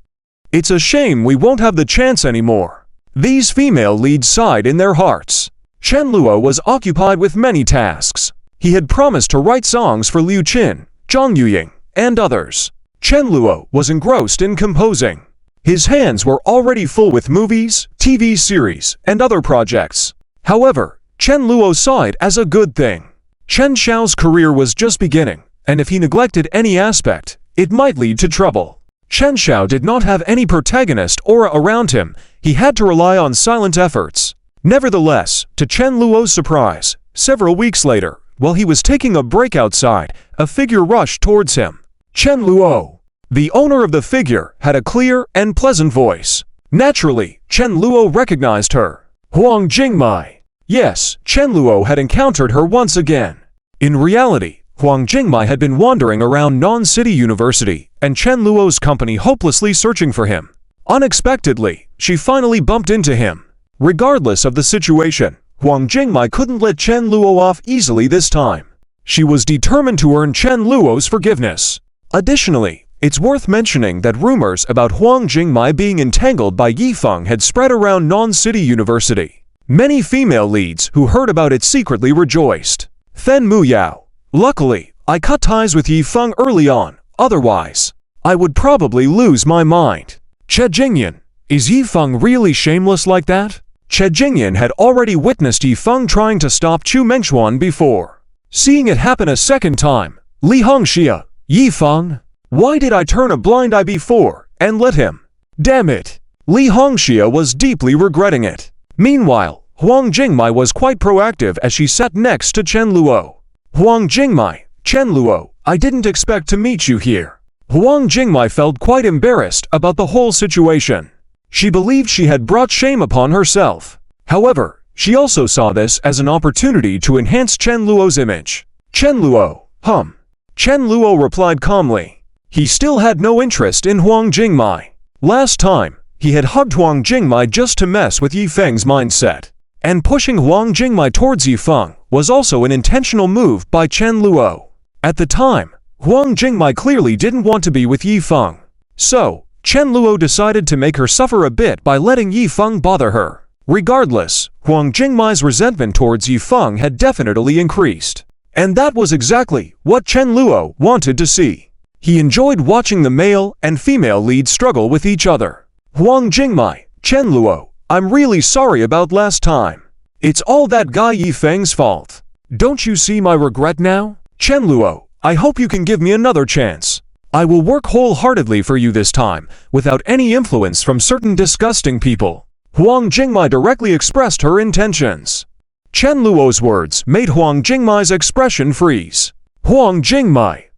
Speaker 1: It's a shame we won't have the chance anymore." These female leads sighed in their hearts. Chen Luo was occupied with many tasks. He had promised to write songs for Liu Qin, Zhang Yuying, and others. Chen Luo was engrossed in composing. His hands were already full with movies, TV series, and other projects. However, Chen Luo saw it as a good thing. Chen Xiao's career was just beginning, and if he neglected any aspect, it might lead to trouble. Chen Xiao did not have any protagonist aura around him. He had to rely on silent efforts. Nevertheless, to Chen Luo's surprise, several weeks later, while he was taking a break outside, a figure rushed towards him. Chen Luo. The owner of the figure had a clear and pleasant voice. Naturally, Chen Luo recognized her. Huang Jingmai. Yes, Chen Luo had encountered her once again. In reality, Huang Jingmai had been wandering around Non-City University, and Chen Luo's company hopelessly searching for him. Unexpectedly, she finally bumped into him. Regardless of the situation, Huang Jingmai couldn't let Chen Luo off easily this time. She was determined to earn Chen Luo's forgiveness. Additionally, It's worth mentioning that rumors about Huang Jingmai being entangled by Yifeng had spread around Non-City University. Many female leads who heard about it secretly rejoiced. Then Muyao. Luckily, I cut ties with Yifeng early on, otherwise, I would probably lose my mind. Che Jingyan. Is Yifeng really shameless like that? Che Jingyan had already witnessed Yifeng trying to stop Chu Mengchuan before. Seeing it happen a second time, Li Hongxia, Yifeng, why did I turn a blind eye before and let him? Damn it! Li Hongxia was deeply regretting it. Meanwhile, Huang Jingmai was quite proactive as she sat next to Chen Luo. Huang Jingmai, Chen Luo, I didn't expect to meet you here. Huang Jingmai felt quite embarrassed about the whole situation. She believed she had brought shame upon herself. However, she also saw this as an opportunity to enhance Chen Luo's image. Chen Luo, Chen Luo replied calmly. He still had no interest in Huang Jingmai. Last time, he had hugged Huang Jingmai just to mess with Yifeng's mindset. And pushing Huang Jingmai towards Yifeng was also an intentional move by Chen Luo. At the time, Huang Jingmai clearly didn't want to be with Yifeng. So, Chen Luo decided to make her suffer a bit by letting Yifeng bother her. Regardless, Huang Jingmai's resentment towards Yifeng had definitely increased. And that was exactly what Chen Luo wanted to see. He enjoyed watching the male and female leads struggle with each other. Huang Jingmai, Chen Luo, I'm really sorry about last time. It's all that guy Yifeng's fault. Don't you see my regret now? Chen Luo, I hope you can give me another chance. I will work wholeheartedly for you this time, without any influence from certain disgusting people. Huang Jingmai directly expressed her intentions. Chen Luo's words made Huang Jingmai's expression freeze. Huang Jingmai.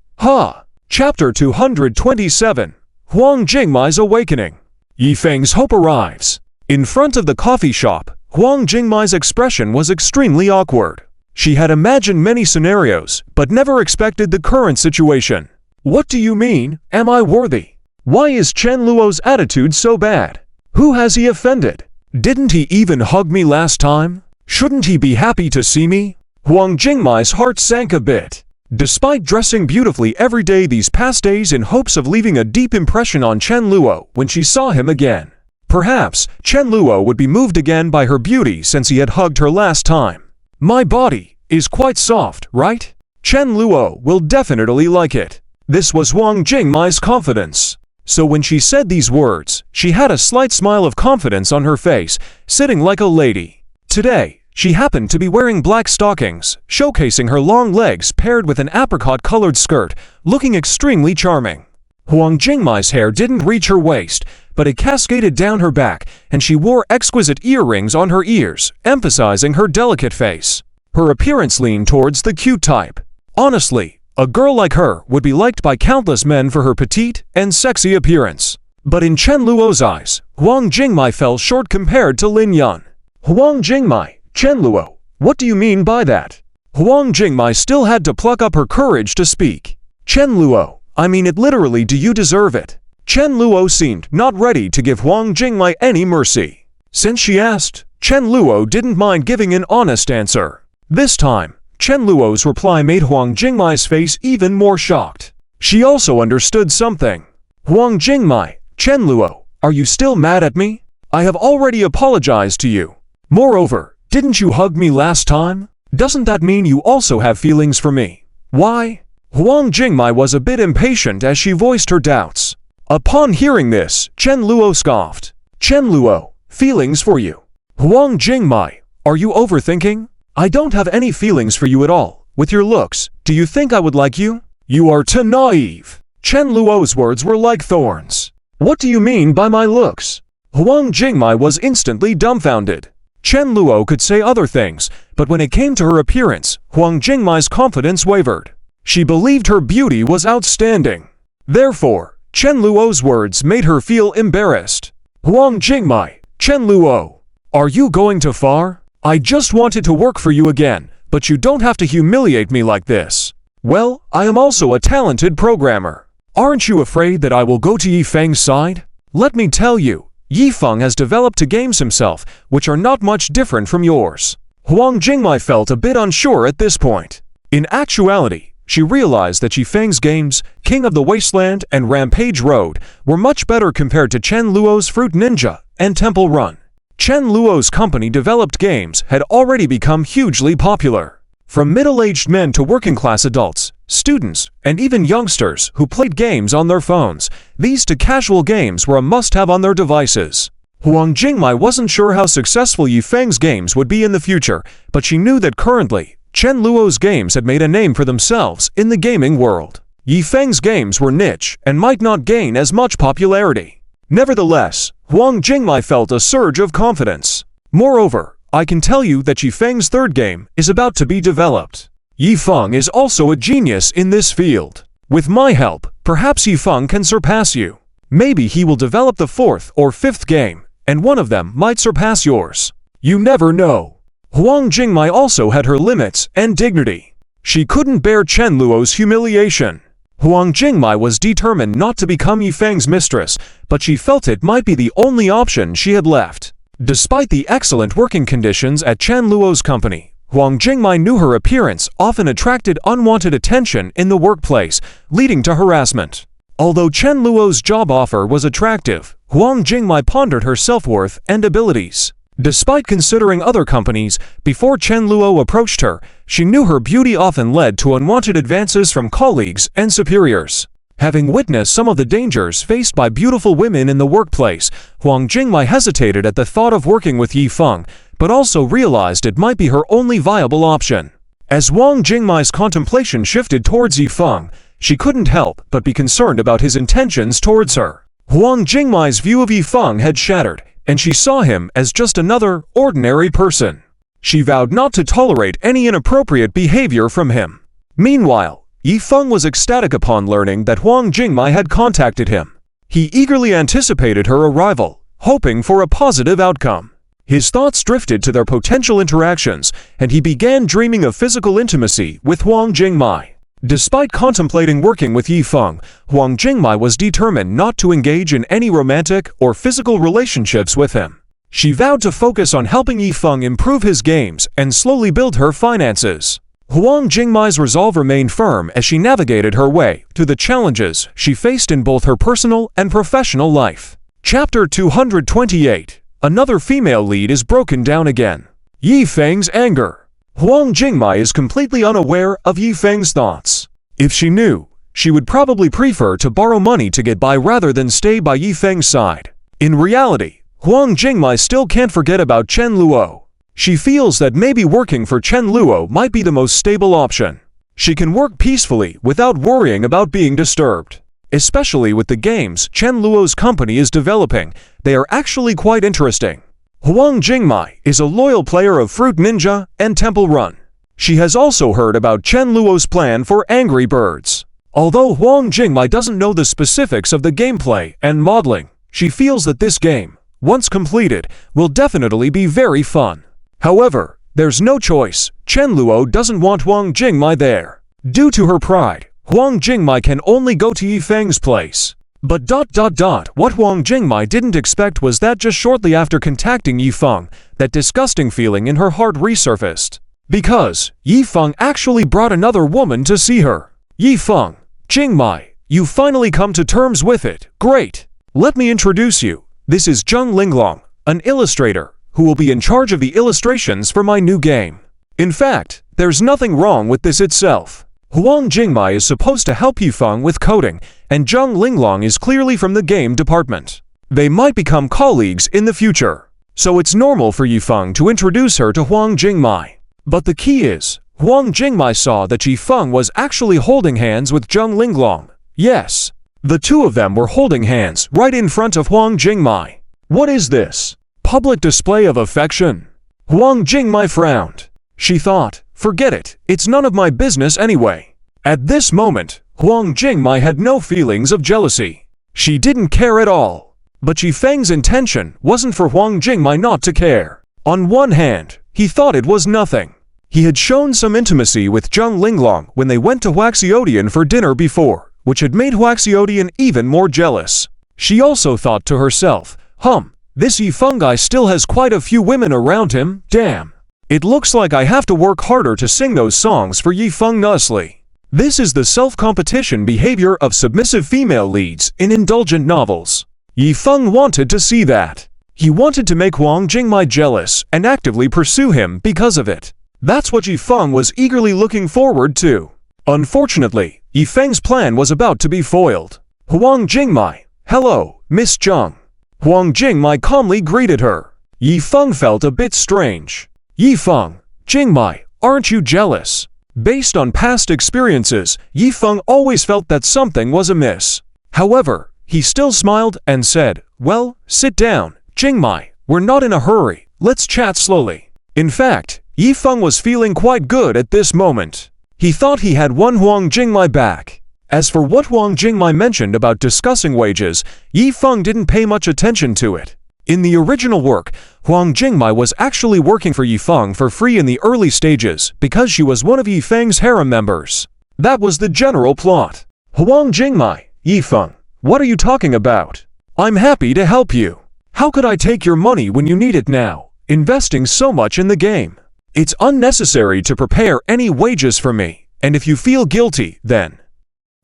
Speaker 1: Chapter 227. Huang Jingmai's Awakening. Yifeng's hope arrives. In front of the coffee shop, Huang Jingmai's expression was extremely awkward. She had imagined many scenarios, but never expected the current situation. What do you mean, am I worthy? Why is Chen Luo's attitude so bad? Who has he offended? Didn't he even hug me last time? Shouldn't he be happy to see me? Huang Jingmai's heart sank a bit. Despite dressing beautifully every day these past days in hopes of leaving a deep impression on Chen Luo when she saw him again. Perhaps Chen Luo would be moved again by her beauty since he had hugged her last time. My body is quite soft, right? Chen Luo will definitely like it. This was Huang Jingmai's confidence. So when she said these words, she had a slight smile of confidence on her face, sitting like a lady. Today, she happened to be wearing black stockings, showcasing her long legs paired with an apricot-colored skirt, looking extremely charming. Huang Jingmai's hair didn't reach her waist, but it cascaded down her back, and she wore exquisite earrings on her ears, emphasizing her delicate face. Her appearance leaned towards the cute type. Honestly, a girl like her would be liked by countless men for her petite and sexy appearance. But in Chen Luo's eyes, Huang Jingmai fell short compared to Lin Yun. Huang Jingmai, Chen Luo, what do you mean by that? Huang Jingmai still had to pluck up her courage to speak. Chen Luo, I mean it literally, do you deserve it? Chen Luo seemed not ready to give Huang Jingmai any mercy. Since she asked, Chen Luo didn't mind giving an honest answer. This time, Chen Luo's reply made Huang Jingmai's face even more shocked. She also understood something. Huang Jingmai, Chen Luo, are you still mad at me? I have already apologized to you. Moreover, didn't you hug me last time? Doesn't that mean you also have feelings for me? Why? Huang Jingmai was a bit impatient as she voiced her doubts. Upon hearing this, Chen Luo scoffed. Chen Luo, feelings for you? Huang Jingmai, are you overthinking? I don't have any feelings for you at all. With your looks, do you think I would like you? You are too naive. Chen Luo's words were like thorns. What do you mean by my looks? Huang Jingmai was instantly dumbfounded. Chen Luo could say other things, but when it came to her appearance, Huang Jingmai's confidence wavered. She believed her beauty was outstanding. Therefore, Chen Luo's words made her feel embarrassed. Huang Jingmai, Chen Luo, are you going too far? I just wanted to work for you again, but you don't have to humiliate me like this. Well, I am also a talented programmer. Aren't you afraid that I will go to Yifeng's side? Let me tell you, Yifeng has developed games himself, which are not much different from yours. Huang Jingmai felt a bit unsure at this point. In actuality, she realized that Yifeng's games, King of the Wasteland and Rampage Road, were much better compared to Chen Luo's Fruit Ninja and Temple Run. Chen Luo's company developed games had already become hugely popular. From middle-aged men to working-class adults, students, and even youngsters who played games on their phones, these to casual games were a must-have on their devices. Huang Jingmai wasn't sure how successful Yifeng's games would be in the future, but she knew that currently, Chen Luo's games had made a name for themselves in the gaming world. Yifeng's games were niche and might not gain as much popularity. Nevertheless, Huang Jingmai felt a surge of confidence. Moreover, I can tell you that Yifeng's third game is about to be developed. Yifeng is also a genius in this field. With my help, perhaps Yifeng can surpass you. Maybe he will develop the fourth or fifth game, and one of them might surpass yours. You never know. Huang Jingmai also had her limits and dignity. She couldn't bear Chen Luo's humiliation. Huang Jingmai was determined not to become Yifeng's mistress, but she felt it might be the only option she had left. Despite the excellent working conditions at Chen Luo's company, Huang Jingmai knew her appearance often attracted unwanted attention in the workplace, leading to harassment. Although Chen Luo's job offer was attractive, Huang Jingmai pondered her self-worth and abilities. Despite considering other companies, before Chen Luo approached her, she knew her beauty often led to unwanted advances from colleagues and superiors. Having witnessed some of the dangers faced by beautiful women in the workplace, Huang Jingmai hesitated at the thought of working with Yifeng, but also realized it might be her only viable option. As Huang Jingmai's contemplation shifted towards Yifeng, she couldn't help but be concerned about his intentions towards her. Huang Jingmai's view of Yifeng had shattered, and she saw him as just another, ordinary person. She vowed not to tolerate any inappropriate behavior from him. Meanwhile, Yifeng was ecstatic upon learning that Huang Jingmai had contacted him. He eagerly anticipated her arrival, hoping for a positive outcome. His thoughts drifted to their potential interactions, and he began dreaming of physical intimacy with Huang Jingmai. Despite contemplating working with Yifeng, Huang Jingmai was determined not to engage in any romantic or physical relationships with him. She vowed to focus on helping Yifeng improve his games and slowly build her finances. Huang Jingmai's resolve remained firm as she navigated her way through the challenges she faced in both her personal and professional life. Chapter 228. Another female lead is broken down again. Yifeng's anger. Huang Jingmai is completely unaware of Yifeng's thoughts. If she knew, she would probably prefer to borrow money to get by rather than stay by Yifeng's side. In reality, Huang Jingmai still can't forget about Chen Luo. She feels that maybe working for Chen Luo might be the most stable option. She can work peacefully without worrying about being disturbed. Especially with the games Chen Luo's company is developing, they are actually quite interesting. Huang Jingmai is a loyal player of Fruit Ninja and Temple Run. She has also heard about Chen Luo's plan for Angry Birds. Although Huang Jingmai doesn't know the specifics of the gameplay and modeling, she feels that this game, once completed, will definitely be very fun. However, there's no choice. Chen Luo doesn't want Huang Jingmai there. Due to her pride, Huang Jingmai can only go to Yifeng's place. But what Huang Jingmai didn't expect was that just shortly after contacting Yifeng, that disgusting feeling in her heart resurfaced. Because Yifeng actually brought another woman to see her. Yifeng, Jingmai, you finally come to terms with it. Great. Let me introduce you. This is Zheng Linglong, an illustrator, who will be in charge of the illustrations for my new game. In fact, there's nothing wrong with this itself. Huang Jingmai is supposed to help Yifeng with coding, and Zheng Linglong is clearly from the game department. They might become colleagues in the future, so it's normal for Yifeng to introduce her to Huang Jingmai. But the key is, Huang Jingmai saw that Yifeng was actually holding hands with Zheng Linglong. Yes, the two of them were holding hands right in front of Huang Jingmai. What is this? Public display of affection? Huang Jingmai frowned. She thought, forget it, it's none of my business anyway. At this moment, Huang Jingmai had no feelings of jealousy. She didn't care at all. But Yifeng's intention wasn't for Huang Jingmai not to care. On one hand, he thought it was nothing. He had shown some intimacy with Zheng Linglong when they went to Huaxiodian for dinner before, which had made Huaxiodian even more jealous. She also thought to herself, this Yifeng guy still has quite a few women around him, damn. It looks like I have to work harder to sing those songs for Yifeng Nusli. This is the self-competition behavior of submissive female leads in indulgent novels. Yifeng wanted to see that. He wanted to make Huang Jingmai jealous and actively pursue him because of it. That's what Yifeng was eagerly looking forward to. Unfortunately, Yifeng's plan was about to be foiled. Huang Jingmai, hello, Miss Zheng. Huang Jingmai calmly greeted her. Yifeng felt a bit strange. Yifeng, Jingmai, aren't you jealous? Based on past experiences, Yifeng always felt that something was amiss. However, he still smiled and said, well, sit down, Jingmai, we're not in a hurry, let's chat slowly. In fact, Yifeng was feeling quite good at this moment. He thought he had won Huang Jingmai back. As for what Huang Jingmai mentioned about discussing wages, Yifeng didn't pay much attention to it. In the original work, Huang Jingmai was actually working for Yifeng for free in the early stages because she was one of Yifeng's harem members. That was the general plot. Huang Jingmai, Yifeng, what are you talking about? I'm happy to help you. How could I take your money when you need it now, investing so much in the game? It's unnecessary to prepare any wages for me, and if you feel guilty, then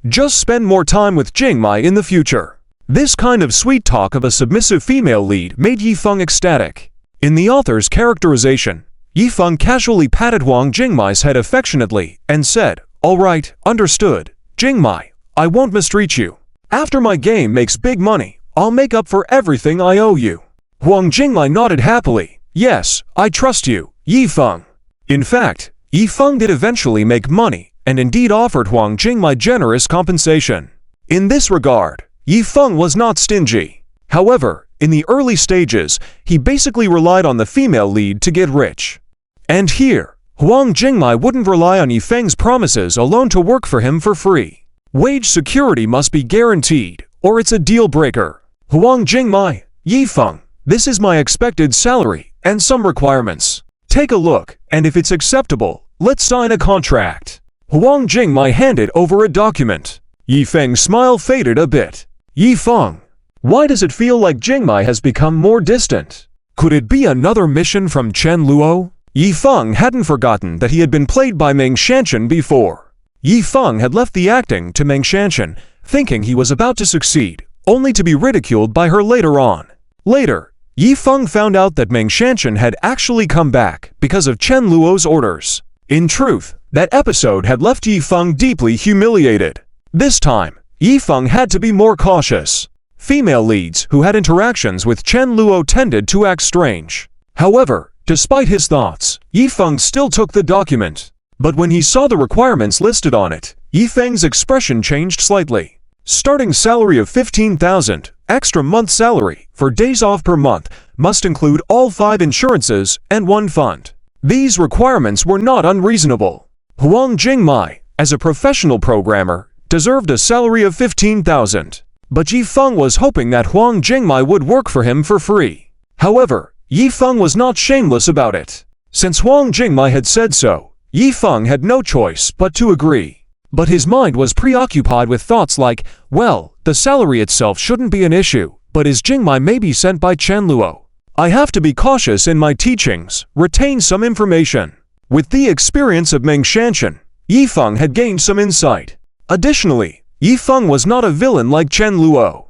Speaker 1: just spend more time with Jingmai in the future. This kind of sweet talk of a submissive female lead made Yifeng ecstatic. In the author's characterization, Yifeng casually patted Huang Jingmai's head affectionately and said, all right, understood, Jingmai, I won't mistreat you. After my game makes big money, I'll make up for everything I owe you. Huang Jingmai nodded happily. Yes, I trust you, Yifeng. In fact, Yifeng did eventually make money and indeed offered Huang Jingmai generous compensation. In this regard, Yifeng was not stingy. However, in the early stages, he basically relied on the female lead to get rich. And here, Huang Jingmai wouldn't rely on Yifeng's promises alone to work for him for free. Wage security must be guaranteed, or it's a deal breaker. Huang Jingmai, Yifeng, this is my expected salary and some requirements. Take a look, and if it's acceptable, let's sign a contract. Huang Jingmai handed over a document. Yifeng's smile faded a bit. Yifeng, why does it feel like Jingmai has become more distant? Could it be another mission from Chen Luo? Yifeng hadn't forgotten that he had been played by Meng Shanshan before. Yifeng had left the acting to Meng Shanshan, thinking he was about to succeed, only to be ridiculed by her later on. Later, Yifeng found out that Meng Shanshan had actually come back because of Chen Luo's orders. In truth, that episode had left Yifeng deeply humiliated. This time, Yifeng had to be more cautious. Female leads who had interactions with Chen Luo tended to act strange. However, despite his thoughts, Yifeng still took the document. But when he saw the requirements listed on it, Yifeng's expression changed slightly. Starting salary of 15,000, extra month salary for days off per month must include all 5 insurances and 1 fund. These requirements were not unreasonable. Huang Jingmai, as a professional programmer, deserved a salary of 15,000. But Yifeng was hoping that Huang Jingmai would work for him for free. However, Yifeng was not shameless about it. Since Huang Jingmai had said so, Yifeng had no choice but to agree. But his mind was preoccupied with thoughts like, well, the salary itself shouldn't be an issue, but is Jingmai maybe sent by Chen Luo? I have to be cautious in my teachings, retain some information. With the experience of Meng Shanshan, Yifeng had gained some insight. Additionally, Yifeng was not a villain like Chen Luo.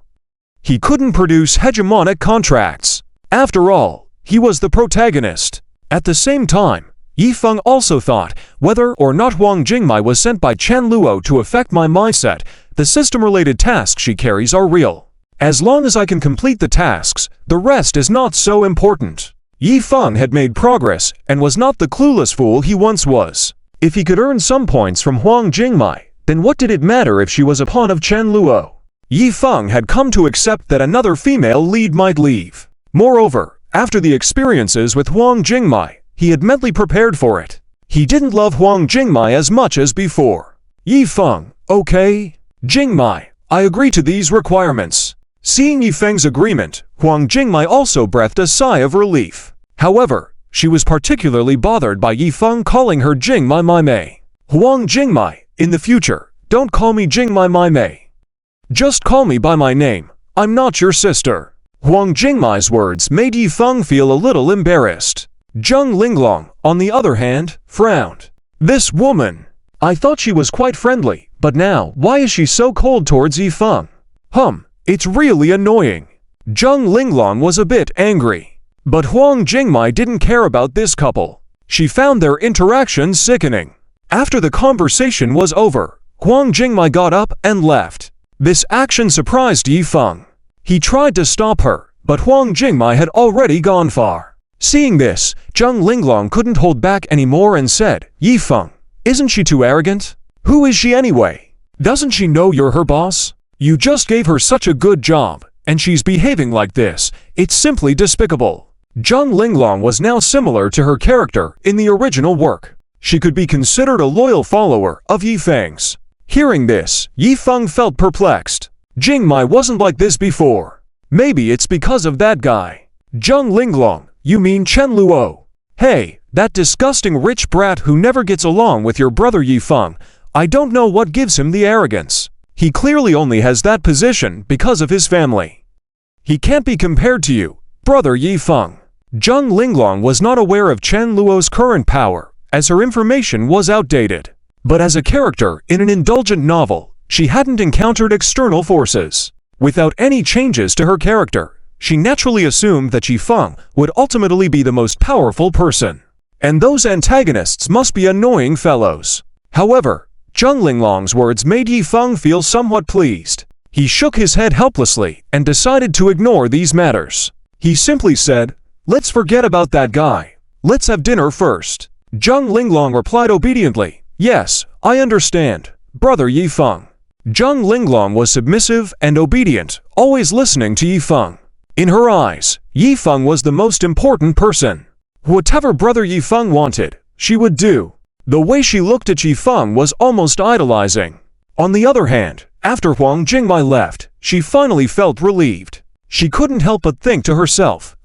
Speaker 1: He couldn't produce hegemonic contracts. After all, he was the protagonist. At the same time, Yifeng also thought, whether or not Huang Jingmai was sent by Chen Luo to affect my mindset, the system-related tasks she carries are real. As long as I can complete the tasks, the rest is not so important. Yifeng had made progress and was not the clueless fool he once was. If he could earn some points from Huang Jingmai, then what did it matter if she was a pawn of Chen Luo? Yifeng had come to accept that another female lead might leave. Moreover, after the experiences with Huang Jingmai, he had mentally prepared for it. He didn't love Huang Jingmai as much as before. Yifeng, okay? Jingmai, I agree to these requirements. Seeing Yifeng's agreement, Huang Jingmai also breathed a sigh of relief. However, she was particularly bothered by Yifeng calling her Jingmai Mai Mei. Huang Jingmai, in the future, don't call me Jingmai Mai Mei. Just call me by my name. I'm not your sister. Huang Jingmai's words made Yifeng feel a little embarrassed. Zheng Linglong, on the other hand, frowned. This woman. I thought she was quite friendly, but now, why is she so cold towards Yifeng? It's really annoying. Zheng Linglong was a bit angry. But Huang Jingmai didn't care about this couple. She found their interaction sickening. After the conversation was over, Huang Jingmai got up and left. This action surprised Yifeng. He tried to stop her, but Huang Jingmai had already gone far. Seeing this, Zheng Linglong couldn't hold back anymore and said, "Yifeng, isn't she too arrogant? Who is she anyway? Doesn't she know you're her boss? You just gave her such a good job, and she's behaving like this. It's simply despicable." Zheng Linglong was now similar to her character in the original work. She could be considered a loyal follower of Yifeng's. Hearing this, Yifeng felt perplexed. Jingmai wasn't like this before. Maybe it's because of that guy. Zheng Linglong, you mean Chen Luo? Hey, that disgusting rich brat who never gets along with your brother Yifeng. I don't know what gives him the arrogance. He clearly only has that position because of his family. He can't be compared to you, brother Yifeng. Zheng Linglong was not aware of Chen Luo's current power, as her information was outdated. But as a character in an indulgent novel, she hadn't encountered external forces. Without any changes to her character, she naturally assumed that Yifeng would ultimately be the most powerful person. And those antagonists must be annoying fellows. However, Zheng Linglong's words made Yifeng feel somewhat pleased. He shook his head helplessly and decided to ignore these matters. He simply said, "Let's forget about that guy. Let's have dinner first." Zheng Linglong replied obediently, "Yes, I understand, brother Yifeng." Zheng Linglong was submissive and obedient, always listening to Yifeng. In her eyes, Yifeng was the most important person. Whatever brother Yifeng wanted, she would do. The way she looked at Yifeng was almost idolizing. On the other hand, after Huang Jingmai left, she finally felt relieved. She couldn't help but think to herself,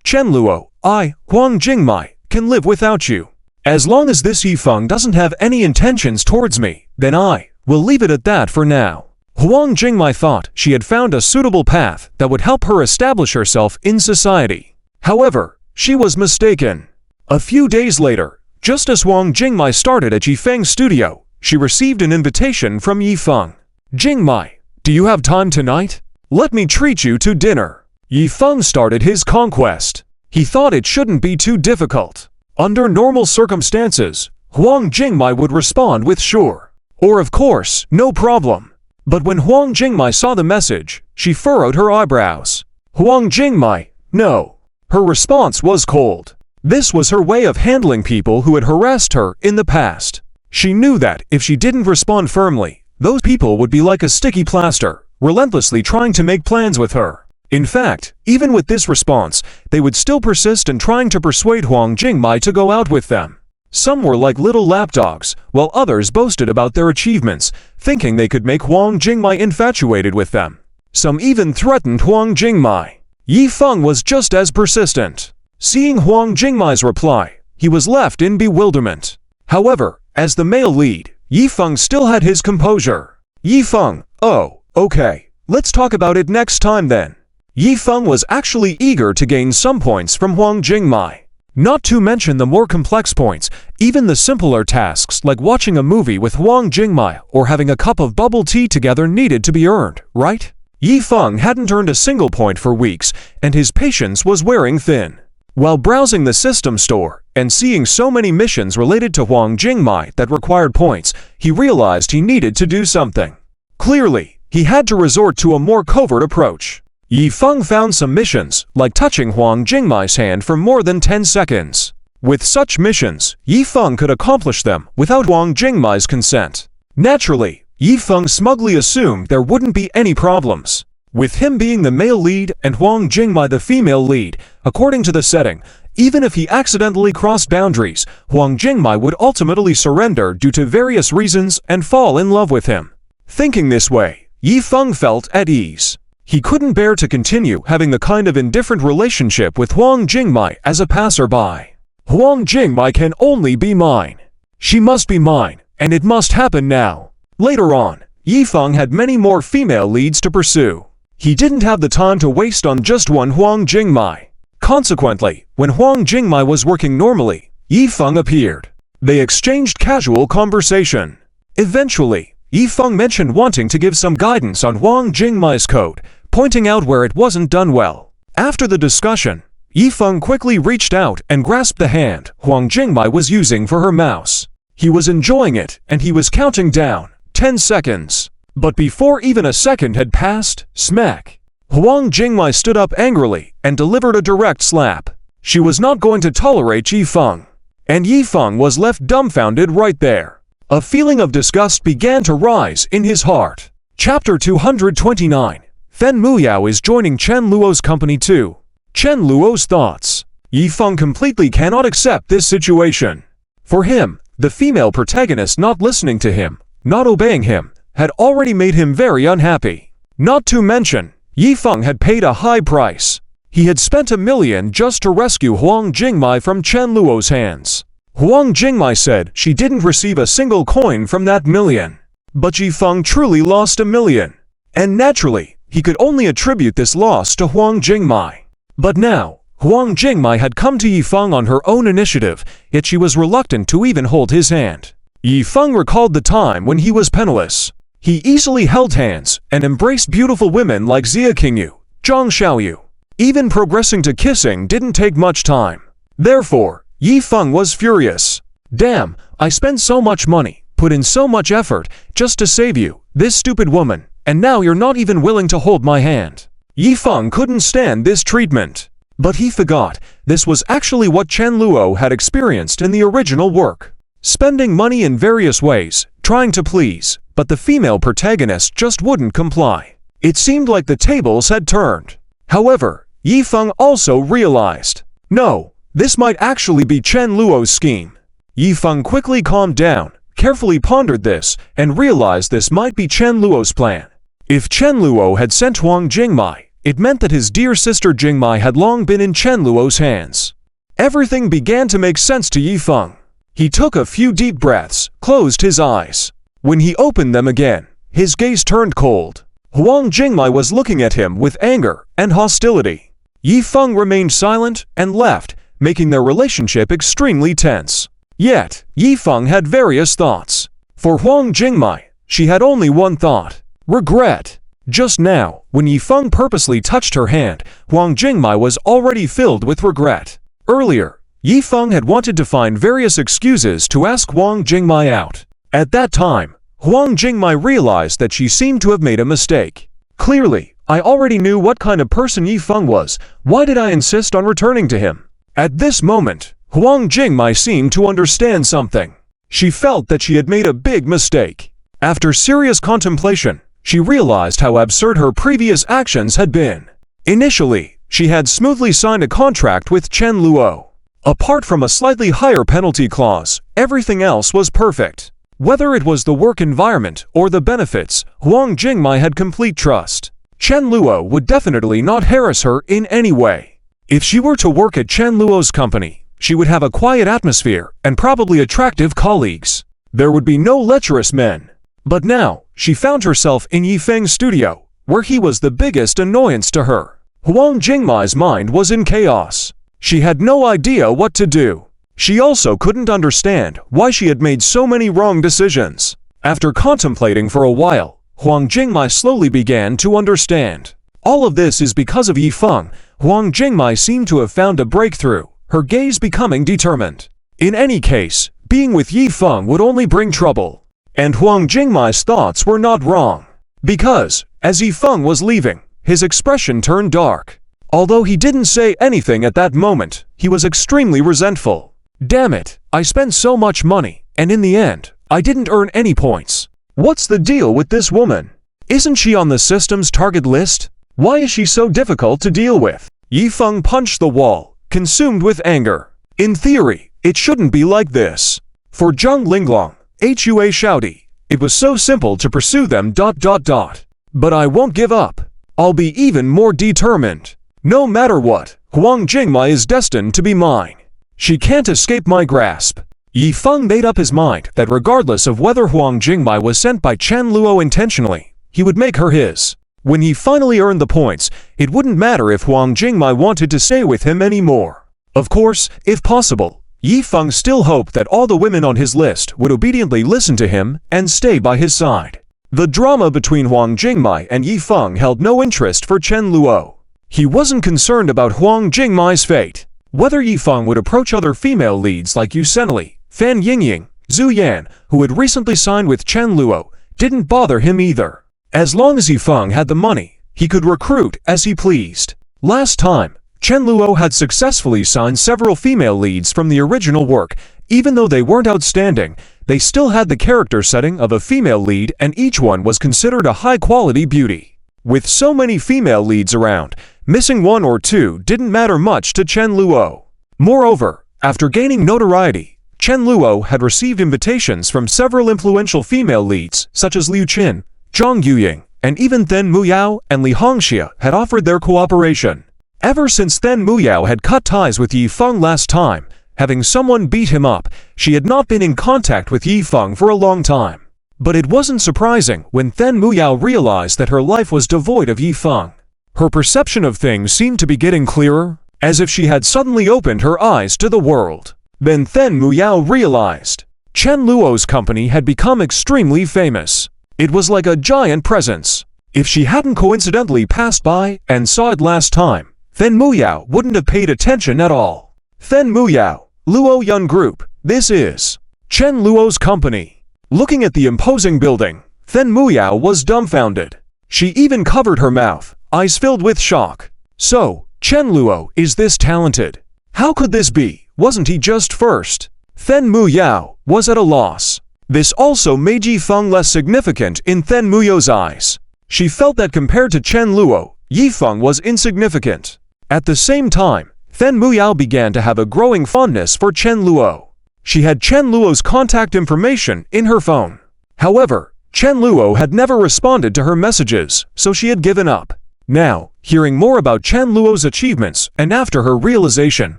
Speaker 1: Chen Luo, Huang Jingmai, can live without you. As long as this Yifeng doesn't have any intentions towards me, then I will leave it at that for now." Huang Jingmai thought she had found a suitable path that would help her establish herself in society. However, she was mistaken. A few days later, just as Huang Jingmai started at Yifeng's studio, she received an invitation from Yifeng. "Jingmai, do you have time tonight? Let me treat you to dinner." Yifeng started his conquest. He thought it shouldn't be too difficult. Under normal circumstances, Huang Jingmai would respond with sure, or of course, no problem. But when Huang Jingmai saw the message, she furrowed her eyebrows. "Huang Jingmai, no." Her response was cold. This was her way of handling people who had harassed her in the past. She knew that if she didn't respond firmly, those people would be like a sticky plaster, relentlessly trying to make plans with her. In fact, even with this response, they would still persist in trying to persuade Huang Jingmai to go out with them. Some were like little lapdogs, while others boasted about their achievements, thinking they could make Huang Jingmai infatuated with them. Some even threatened Huang Jingmai. Yifeng was just as persistent. Seeing Huang Jingmai's reply, he was left in bewilderment. However, as the male lead, Yifeng still had his composure. "Yifeng, oh, okay, let's talk about it next time then." Yifeng was actually eager to gain some points from Huang Jingmai. Not to mention the more complex points, even the simpler tasks like watching a movie with Huang Jingmai or having a cup of bubble tea together needed to be earned, right? Yifeng hadn't earned a single point for weeks, and his patience was wearing thin. While browsing the system store and seeing so many missions related to Huang Jingmai that required points, he realized he needed to do something. Clearly, he had to resort to a more covert approach. Yifeng found some missions, like touching Huang Jingmai's hand for more than 10 seconds. With such missions, Yifeng could accomplish them without Huang Jingmai's consent. Naturally, Yifeng smugly assumed there wouldn't be any problems. With him being the male lead and Huang Jingmai the female lead, according to the setting, even if he accidentally crossed boundaries, Huang Jingmai would ultimately surrender due to various reasons and fall in love with him. Thinking this way, Yifeng felt at ease. He couldn't bear to continue having the kind of indifferent relationship with Huang Jingmai as a passerby. Huang Jingmai can only be mine. She must be mine, and it must happen now. Later on, Yifeng had many more female leads to pursue. He didn't have the time to waste on just one Huang Jingmai. Consequently, when Huang Jingmai was working normally, Yifeng appeared. They exchanged casual conversation. Eventually, Yifeng mentioned wanting to give some guidance on Huang Jingmai's code, pointing out where it wasn't done well. After the discussion, Yifeng quickly reached out and grasped the hand Huang Jingmai was using for her mouse. He was enjoying it, and he was counting down 10 seconds. But before even a second had passed, smack! Huang Jingmai stood up angrily and delivered a direct slap. She was not going to tolerate Yifeng. And Yifeng was left dumbfounded right there. A feeling of disgust began to rise in his heart. Chapter 229. Fen Muyao is joining Chen Luo's company too. Chen Luo's thoughts. Yifeng completely cannot accept this situation. For him, the female protagonist not listening to him, not obeying him, had already made him very unhappy. Not to mention, Yifeng had paid a high price. He had spent $1 million just to rescue Huang Jingmai from Chen Luo's hands. Huang Jingmai said she didn't receive a single coin from that $1 million. But Yifeng truly lost $1 million. And naturally, he could only attribute this loss to Huang Jingmai. But now, Huang Jingmai had come to Yifeng on her own initiative, yet she was reluctant to even hold his hand. Yifeng recalled the time when he was penniless. He easily held hands and embraced beautiful women like Xia Qingyu, Zhang Xiaoyu. Even progressing to kissing didn't take much time. Therefore, Yifeng was furious. Damn, I spent so much money, put in so much effort, just to save you, this stupid woman, and now you're not even willing to hold my hand. Yifeng couldn't stand this treatment. But he forgot, this was actually what Chen Luo had experienced in the original work. Spending money in various ways, trying to please, but the female protagonist just wouldn't comply. It seemed like the tables had turned. However, Yifeng also realized, no, this might actually be Chen Luo's scheme. Yifeng quickly calmed down, carefully pondered this, and realized this might be Chen Luo's plan. If Chen Luo had sent Huang Jingmai, it meant that his dear sister Jingmai had long been in Chen Luo's hands. Everything began to make sense to Yifeng. He took a few deep breaths, closed his eyes. When he opened them again, his gaze turned cold. Huang Jingmai was looking at him with anger and hostility. Yifeng remained silent and left, making their relationship extremely tense. Yet, Yifeng had various thoughts. For Huang Jingmai, she had only one thought: regret. Just now, when Yifeng purposely touched her hand, Huang Jingmai was already filled with regret. Earlier, Yifeng had wanted to find various excuses to ask Huang Jingmai out. At that time, Huang Jingmai realized that she seemed to have made a mistake. Clearly, I already knew what kind of person Yifeng was. Why did I insist on returning to him? At this moment, Huang Jingmai seemed to understand something. She felt that she had made a big mistake. After serious contemplation, she realized how absurd her previous actions had been. Initially, she had smoothly signed a contract with Chen Luo. Apart from a slightly higher penalty clause, everything else was perfect. Whether it was the work environment or the benefits, Huang Jingmai had complete trust. Chen Luo would definitely not harass her in any way. If she were to work at Chen Luo's company, she would have a quiet atmosphere and probably attractive colleagues. There would be no lecherous men. But now, she found herself in Yifeng's studio, where he was the biggest annoyance to her. Huang Jingmai's mind was in chaos. She had no idea what to do. She also couldn't understand why she had made so many wrong decisions. After contemplating for a while, Huang Jingmai slowly began to understand. All of this is because of Yifeng. Huang Jingmai seemed to have found a breakthrough, her gaze becoming determined. In any case, being with Yifeng would only bring trouble. And Huang Jingmai's thoughts were not wrong. Because, as Yifeng was leaving, his expression turned dark. Although he didn't say anything at that moment, he was extremely resentful. Damn it, I spent so much money, and in the end, I didn't earn any points. What's the deal with this woman? Isn't she on the system's target list? Why is she so difficult to deal with? Yifeng punched the wall, consumed with anger. In theory, it shouldn't be like this. For Zhang Linglong, Hua Xiaodi, it was so simple to pursue them. But I won't give up. I'll be even more determined. No matter what, Huang Jingmai is destined to be mine. She can't escape my grasp. Yifeng made up his mind that regardless of whether Huang Jingmai was sent by Chen Luo intentionally, he would make her his. When he finally earned the points, it wouldn't matter if Huang Jingmai wanted to stay with him anymore. Of course, if possible, Yi Feng still hoped that all the women on his list would obediently listen to him and stay by his side. The drama between Huang Jingmai and Yi Feng held no interest for Chen Luo. He wasn't concerned about Huang Jingmai's fate. Whether Yi Feng would approach other female leads like Yu Senli, Fan Yingying, Zhu Yan, who had recently signed with Chen Luo, didn't bother him either. As long as Yi Feng had the money, he could recruit as he pleased. Last time, Chen Luo had successfully signed several female leads from the original work. Even though they weren't outstanding, they still had the character setting of a female lead, and each one was considered a high-quality beauty. With so many female leads around, missing one or two didn't matter much to Chen Luo. Moreover, after gaining notoriety, Chen Luo had received invitations from several influential female leads such as Liu Qin, Zhang Yuying, and even Then Muyao and Li Hongxia had offered their cooperation. Ever since Then Muyao had cut ties with Yi Feng last time, having someone beat him up, she had not been in contact with Yi Feng for a long time. But it wasn't surprising when Then Muyao realized that her life was devoid of Yi Feng. Her perception of things seemed to be getting clearer, as if she had suddenly opened her eyes to the world. Then Muyao realized Chen Luo's company had become extremely famous. It was like a giant presence. If she hadn't coincidentally passed by and saw it last time, Then Muyao wouldn't have paid attention at all. Then Muyao, Luo Yun Group, this is Chen Luo's company. Looking at the imposing building, Then Muyao was dumbfounded. She even covered her mouth, eyes filled with shock. So, Chen Luo is this talented. How could this be? Wasn't he just first? Then Muyao was at a loss. This also made Yi Feng less significant in Then Muyao's eyes. She felt that compared to Chen Luo, Yi Feng was insignificant. At the same time, Then Muyao began to have a growing fondness for Chen Luo. She had Chen Luo's contact information in her phone. However, Chen Luo had never responded to her messages, so she had given up. Now, hearing more about Chen Luo's achievements and after her realization,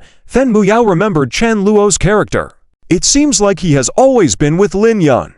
Speaker 1: Then Muyao remembered Chen Luo's character. It seems like he has always been with Lin Yun.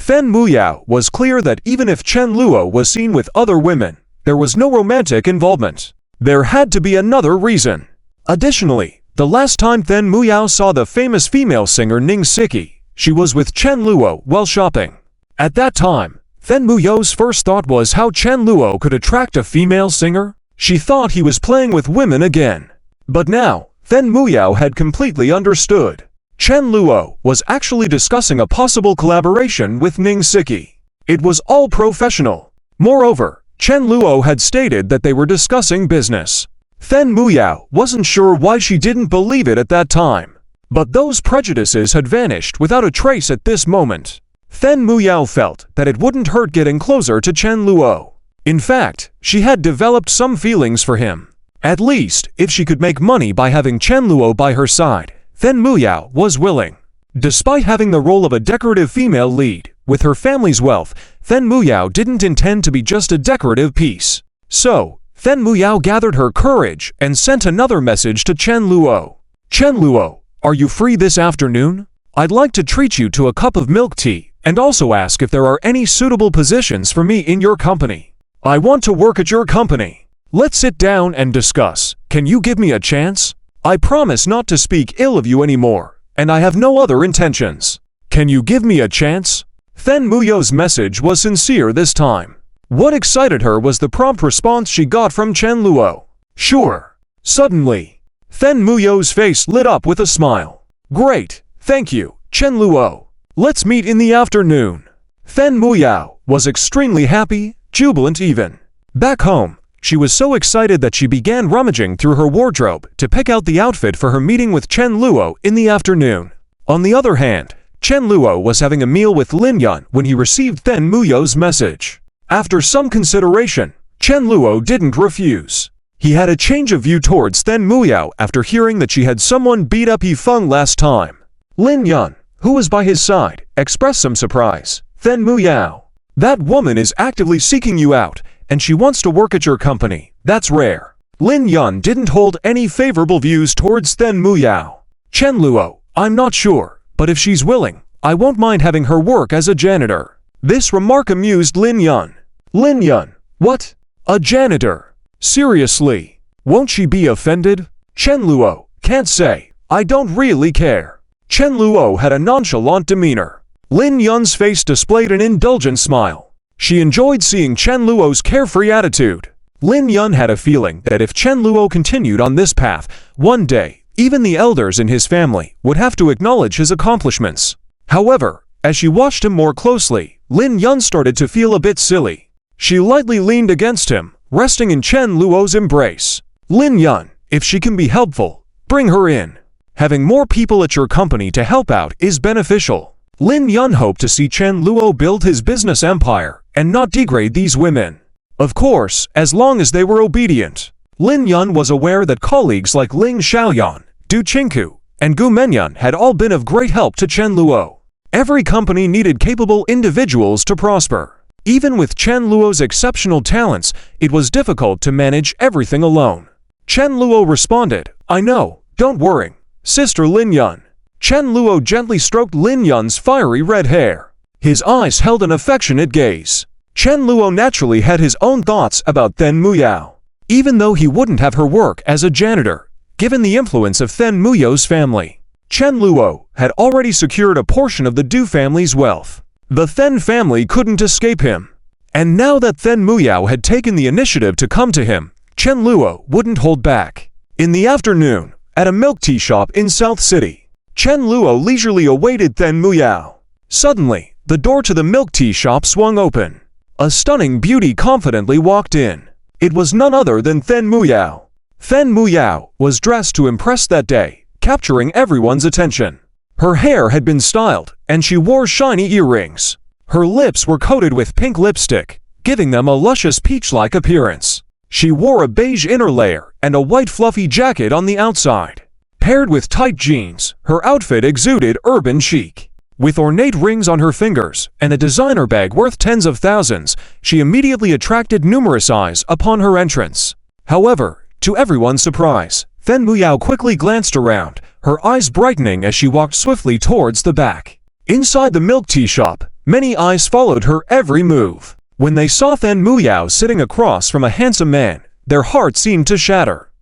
Speaker 1: Then Muyao was clear that even if Chen Luo was seen with other women, there was no romantic involvement. There had to be another reason. Additionally, the last time Then Muyao saw the famous female singer Ning Siki, she was with Chen Luo while shopping. At that time, Then Muyao's first thought was how Chen Luo could attract a female singer. She thought he was playing with women again. But now, Then Muyao had completely understood. Chen Luo was actually discussing a possible collaboration with Ning Siki. It was all professional. Moreover, Chen Luo had stated that they were discussing business. Then Muyao wasn't sure why she didn't believe it at that time. But those prejudices had vanished without a trace at this moment. Then Muyao felt that it wouldn't hurt getting closer to Chen Luo. In fact, she had developed some feelings for him. At least, if she could make money by having Chen Luo by her side, Then Muyao was willing. Despite having the role of a decorative female lead, with her family's wealth, Then Muyao didn't intend to be just a decorative piece. So, Then Muyao gathered her courage and sent another message to Chen Luo. Chen Luo, are you free this afternoon? I'd like to treat you to a cup of milk tea and also ask if there are any suitable positions for me in your company. I want to work at your company. Let's sit down and discuss. Can you give me a chance? I promise not to speak ill of you anymore, and I have no other intentions. Can you give me a chance? Then Muyao's message was sincere this time. What excited her was the prompt response she got from Chen Luo. Sure. Suddenly, Then Muyao's face lit up with a smile. Great, thank you, Chen Luo. Let's meet in the afternoon. Then Muyao was extremely happy, jubilant even. Back home, she was so excited that she began rummaging through her wardrobe to pick out the outfit for her meeting with Chen Luo in the afternoon. On the other hand, Chen Luo was having a meal with Lin Yun when he received Then Muyao's message. After some consideration, Chen Luo didn't refuse. He had a change of view towards Then Muyao after hearing that she had someone beat up Yi Feng last time. Lin Yun, who was by his side, expressed some surprise. Then Muyao, that woman is actively seeking you out, and she wants to work at your company. That's rare. Lin Yun didn't hold any favorable views towards Then Muyao. Chen Luo, I'm not sure, but if she's willing, I won't mind having her work as a janitor. This remark amused Lin Yun. Lin Yun, what? A janitor? Seriously? Won't she be offended? Chen Luo, can't say. I don't really care. Chen Luo had a nonchalant demeanor. Lin Yun's face displayed an indulgent smile. She enjoyed seeing Chen Luo's carefree attitude. Lin Yun had a feeling that if Chen Luo continued on this path, one day, even the elders in his family would have to acknowledge his accomplishments. However, as she watched him more closely, Lin Yun started to feel a bit silly. She lightly leaned against him, resting in Chen Luo's embrace. Lin Yun, if she can be helpful, bring her in. Having more people at your company to help out is beneficial. Lin Yun hoped to see Chen Luo build his business empire and not degrade these women. Of course, as long as they were obedient. Lin Yun was aware that colleagues like Ling Xiaoyan, Du Qingku, and Gu Menyan had all been of great help to Chen Luo. Every company needed capable individuals to prosper. Even with Chen Luo's exceptional talents, it was difficult to manage everything alone. Chen Luo responded, "I know, don't worry, Sister Lin Yun." Chen Luo gently stroked Lin Yun's fiery red hair. His eyes held an affectionate gaze. Chen Luo naturally had his own thoughts about Then Muyao. Even though he wouldn't have her work as a janitor, given the influence of Then Muyao's family, Chen Luo had already secured a portion of the Du family's wealth. The Then family couldn't escape him. And now that Then Muyao had taken the initiative to come to him, Chen Luo wouldn't hold back. In the afternoon, at a milk tea shop in South City, Chen Luo leisurely awaited Then Muyao. Suddenly, the door to the milk tea shop swung open. A stunning beauty confidently walked in. It was none other than Then Muyao. Then Muyao was dressed to impress that day, capturing everyone's attention. Her hair had been styled, and she wore shiny earrings. Her lips were coated with pink lipstick, giving them a luscious peach-like appearance. She wore a beige inner layer and a white fluffy jacket on the outside. Paired with tight jeans, her outfit exuded urban chic. With ornate rings on her fingers and a designer bag worth tens of thousands, she immediately attracted numerous eyes upon her entrance. However, to everyone's surprise, Then Muyao quickly glanced around, her eyes brightening as she walked swiftly towards the back. Inside the milk tea shop, many eyes followed her every move. When they saw Then Muyao sitting across from a handsome man, their hearts seemed to shatter.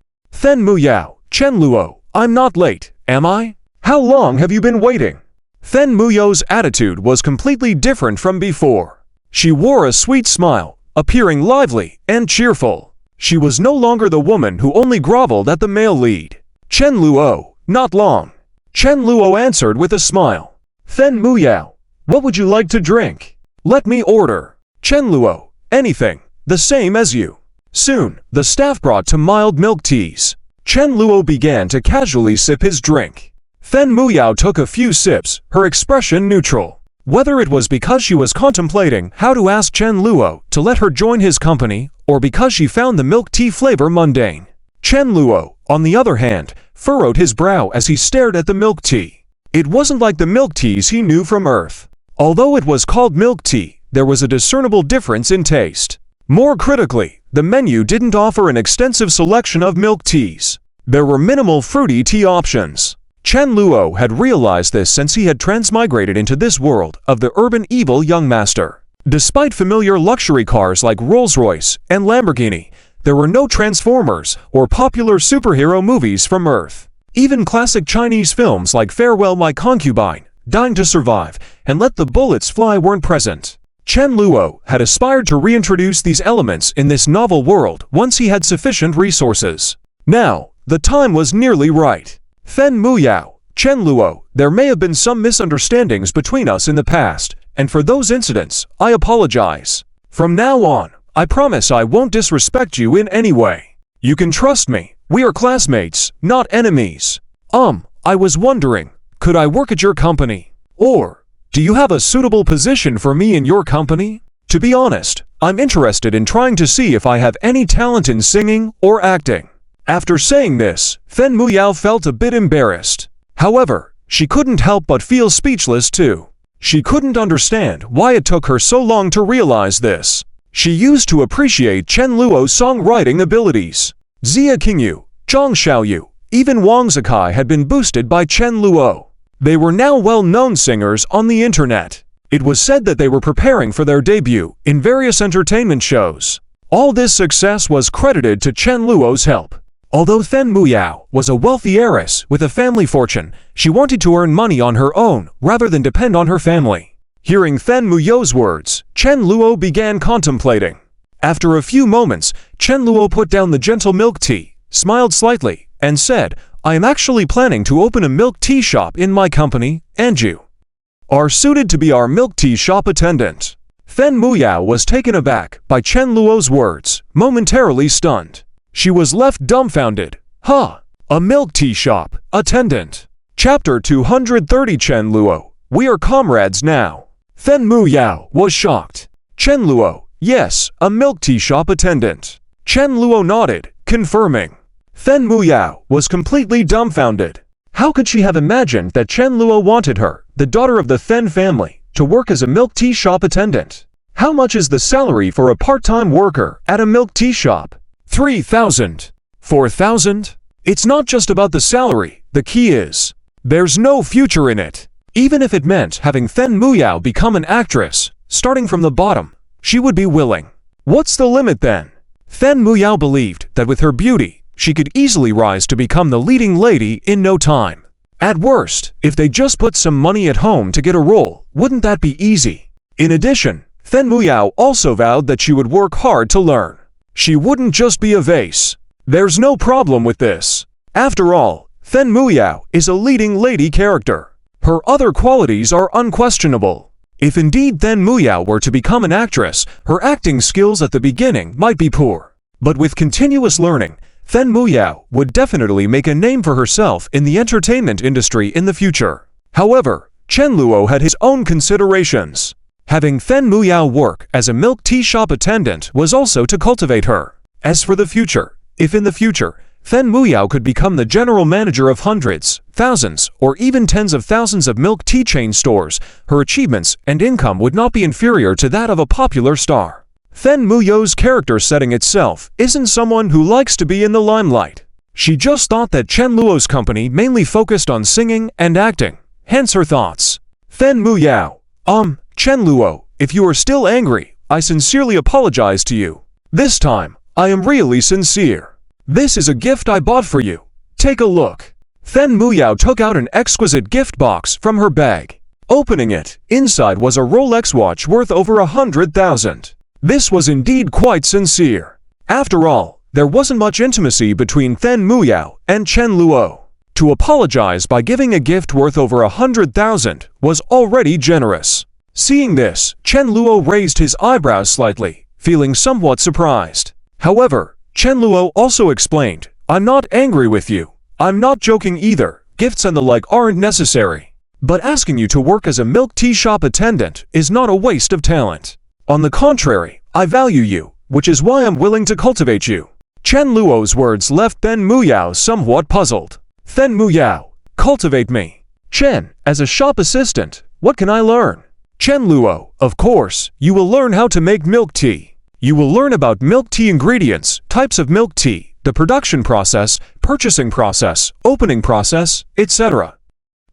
Speaker 1: Then Muyao, Chen Luo, I'm not late, am I? How long have you been waiting? Then Muyao's attitude was completely different from before. She wore a sweet smile, appearing lively and cheerful. She was no longer the woman who only groveled at the male lead. Chen Luo, not long. Chen Luo answered with a smile. Then Muyao, what would you like to drink? Let me order. Chen Luo, anything, the same as you. Soon, the staff brought to mild milk teas. Chen Luo began to casually sip his drink. Then Muyao took a few sips, her expression neutral. Whether it was because she was contemplating how to ask Chen Luo to let her join his company, or because she found the milk tea flavor mundane. Chen Luo, on the other hand, furrowed his brow as he stared at the milk tea. It wasn't like the milk teas he knew from Earth. Although it was called milk tea, there was a discernible difference in taste. More critically, the menu didn't offer an extensive selection of milk teas. There were minimal fruity tea options. Chen Luo had realized this since he had transmigrated into this world of the urban evil young master. Despite familiar luxury cars like Rolls-Royce and Lamborghini, there were no Transformers or popular superhero movies from Earth. Even classic Chinese films like Farewell My Concubine, Dying to Survive, and Let the Bullets Fly weren't present. Chen Luo had aspired to reintroduce these elements in this novel world once he had sufficient resources. Now, the time was nearly right. Then Muyao, Chen Luo, there may have been some misunderstandings between us in the past, and for those incidents, I apologize. From now on, I promise I won't disrespect you in any way. You can trust me, we are classmates, not enemies. I was wondering, could I work at your company? Or, do you have a suitable position for me in your company? To be honest, I'm interested in trying to see if I have any talent in singing or acting. After saying this, Then Muyao felt a bit embarrassed. However, she couldn't help but feel speechless too. She couldn't understand why it took her so long to realize this. She used to appreciate Chen Luo's songwriting abilities. Xia Qingyu, Zhang Xiaoyu, even Wang Zikai had been boosted by Chen Luo. They were now well-known singers on the internet. It was said that they were preparing for their debut in various entertainment shows. All this success was credited to Chen Luo's help. Although Fen Muyao was a wealthy heiress with a family fortune, she wanted to earn money on her own rather than depend on her family. Hearing Fen Muyao's words, Chen Luo began contemplating. After a few moments, Chen Luo put down the gentle milk tea, smiled slightly, and said, "I am actually planning to open a milk tea shop in my company, and you are suited to be our milk tea shop attendant." Fen Muyao was taken aback by Chen Luo's words, momentarily stunned. She was left dumbfounded. Huh? A milk tea shop attendant. Chapter 230. Chen Luo, we are comrades now. Fen Muyao was shocked. Chen Luo, yes, a milk tea shop attendant. Chen Luo nodded, confirming. Fen Muyao was completely dumbfounded. How could she have imagined that Chen Luo wanted her, the daughter of the Fen family, to work as a milk tea shop attendant? How much is the salary for a part-time worker at a milk tea shop? 3,000. 4,000? It's not just about the salary, the key is, there's no future in it. Even if it meant having Fen Muyao become an actress, starting from the bottom, she would be willing. What's the limit then? Fen Muyao believed that with her beauty, she could easily rise to become the leading lady in no time. At worst, if they just put some money at home to get a role, wouldn't that be easy? In addition, Fen Muyao also vowed that she would work hard to learn. She wouldn't just be a vase. There's no problem with this. After all, Fen Muyao is a leading lady character. Her other qualities are unquestionable. If indeed Fen Muyao were to become an actress, her acting skills at the beginning might be poor. But with continuous learning, Fen Muyao would definitely make a name for herself in the entertainment industry in the future. However, Chen Luo had his own considerations. Having Fen Muyao work as a milk tea shop attendant was also to cultivate her. As for the future, if in the future, Fen Muyao could become the general manager of hundreds, thousands, or even tens of thousands of milk tea chain stores, her achievements and income would not be inferior to that of a popular star. Fen Muyao's character setting itself isn't someone who likes to be in the limelight. She just thought that Chen Luo's company mainly focused on singing and acting, hence her thoughts. Fen Muyao, Chen Luo, if you are still angry, I sincerely apologize to you. This time, I am really sincere. This is a gift I bought for you. Take a look. Fen Muyao took out an exquisite gift box from her bag. Opening it, inside was a Rolex watch worth over 100,000. This was indeed quite sincere. After all, there wasn't much intimacy between Fen Muyao and Chen Luo. To apologize by giving a gift worth over 100,000 was already generous. Seeing this, Chen Luo raised his eyebrows slightly, feeling somewhat surprised. However, Chen Luo also explained, I'm not angry with you. I'm not joking either. Gifts and the like aren't necessary. But asking you to work as a milk tea shop attendant is not a waste of talent. On the contrary, I value you, which is why I'm willing to cultivate you. Chen Luo's words left Fen Muyao somewhat puzzled. Fen Muyao, cultivate me. Chen, as a shop assistant, what can I learn? Chen Luo, of course, you will learn how to make milk tea. You will learn about milk tea ingredients, types of milk tea, the production process, purchasing process, opening process, etc.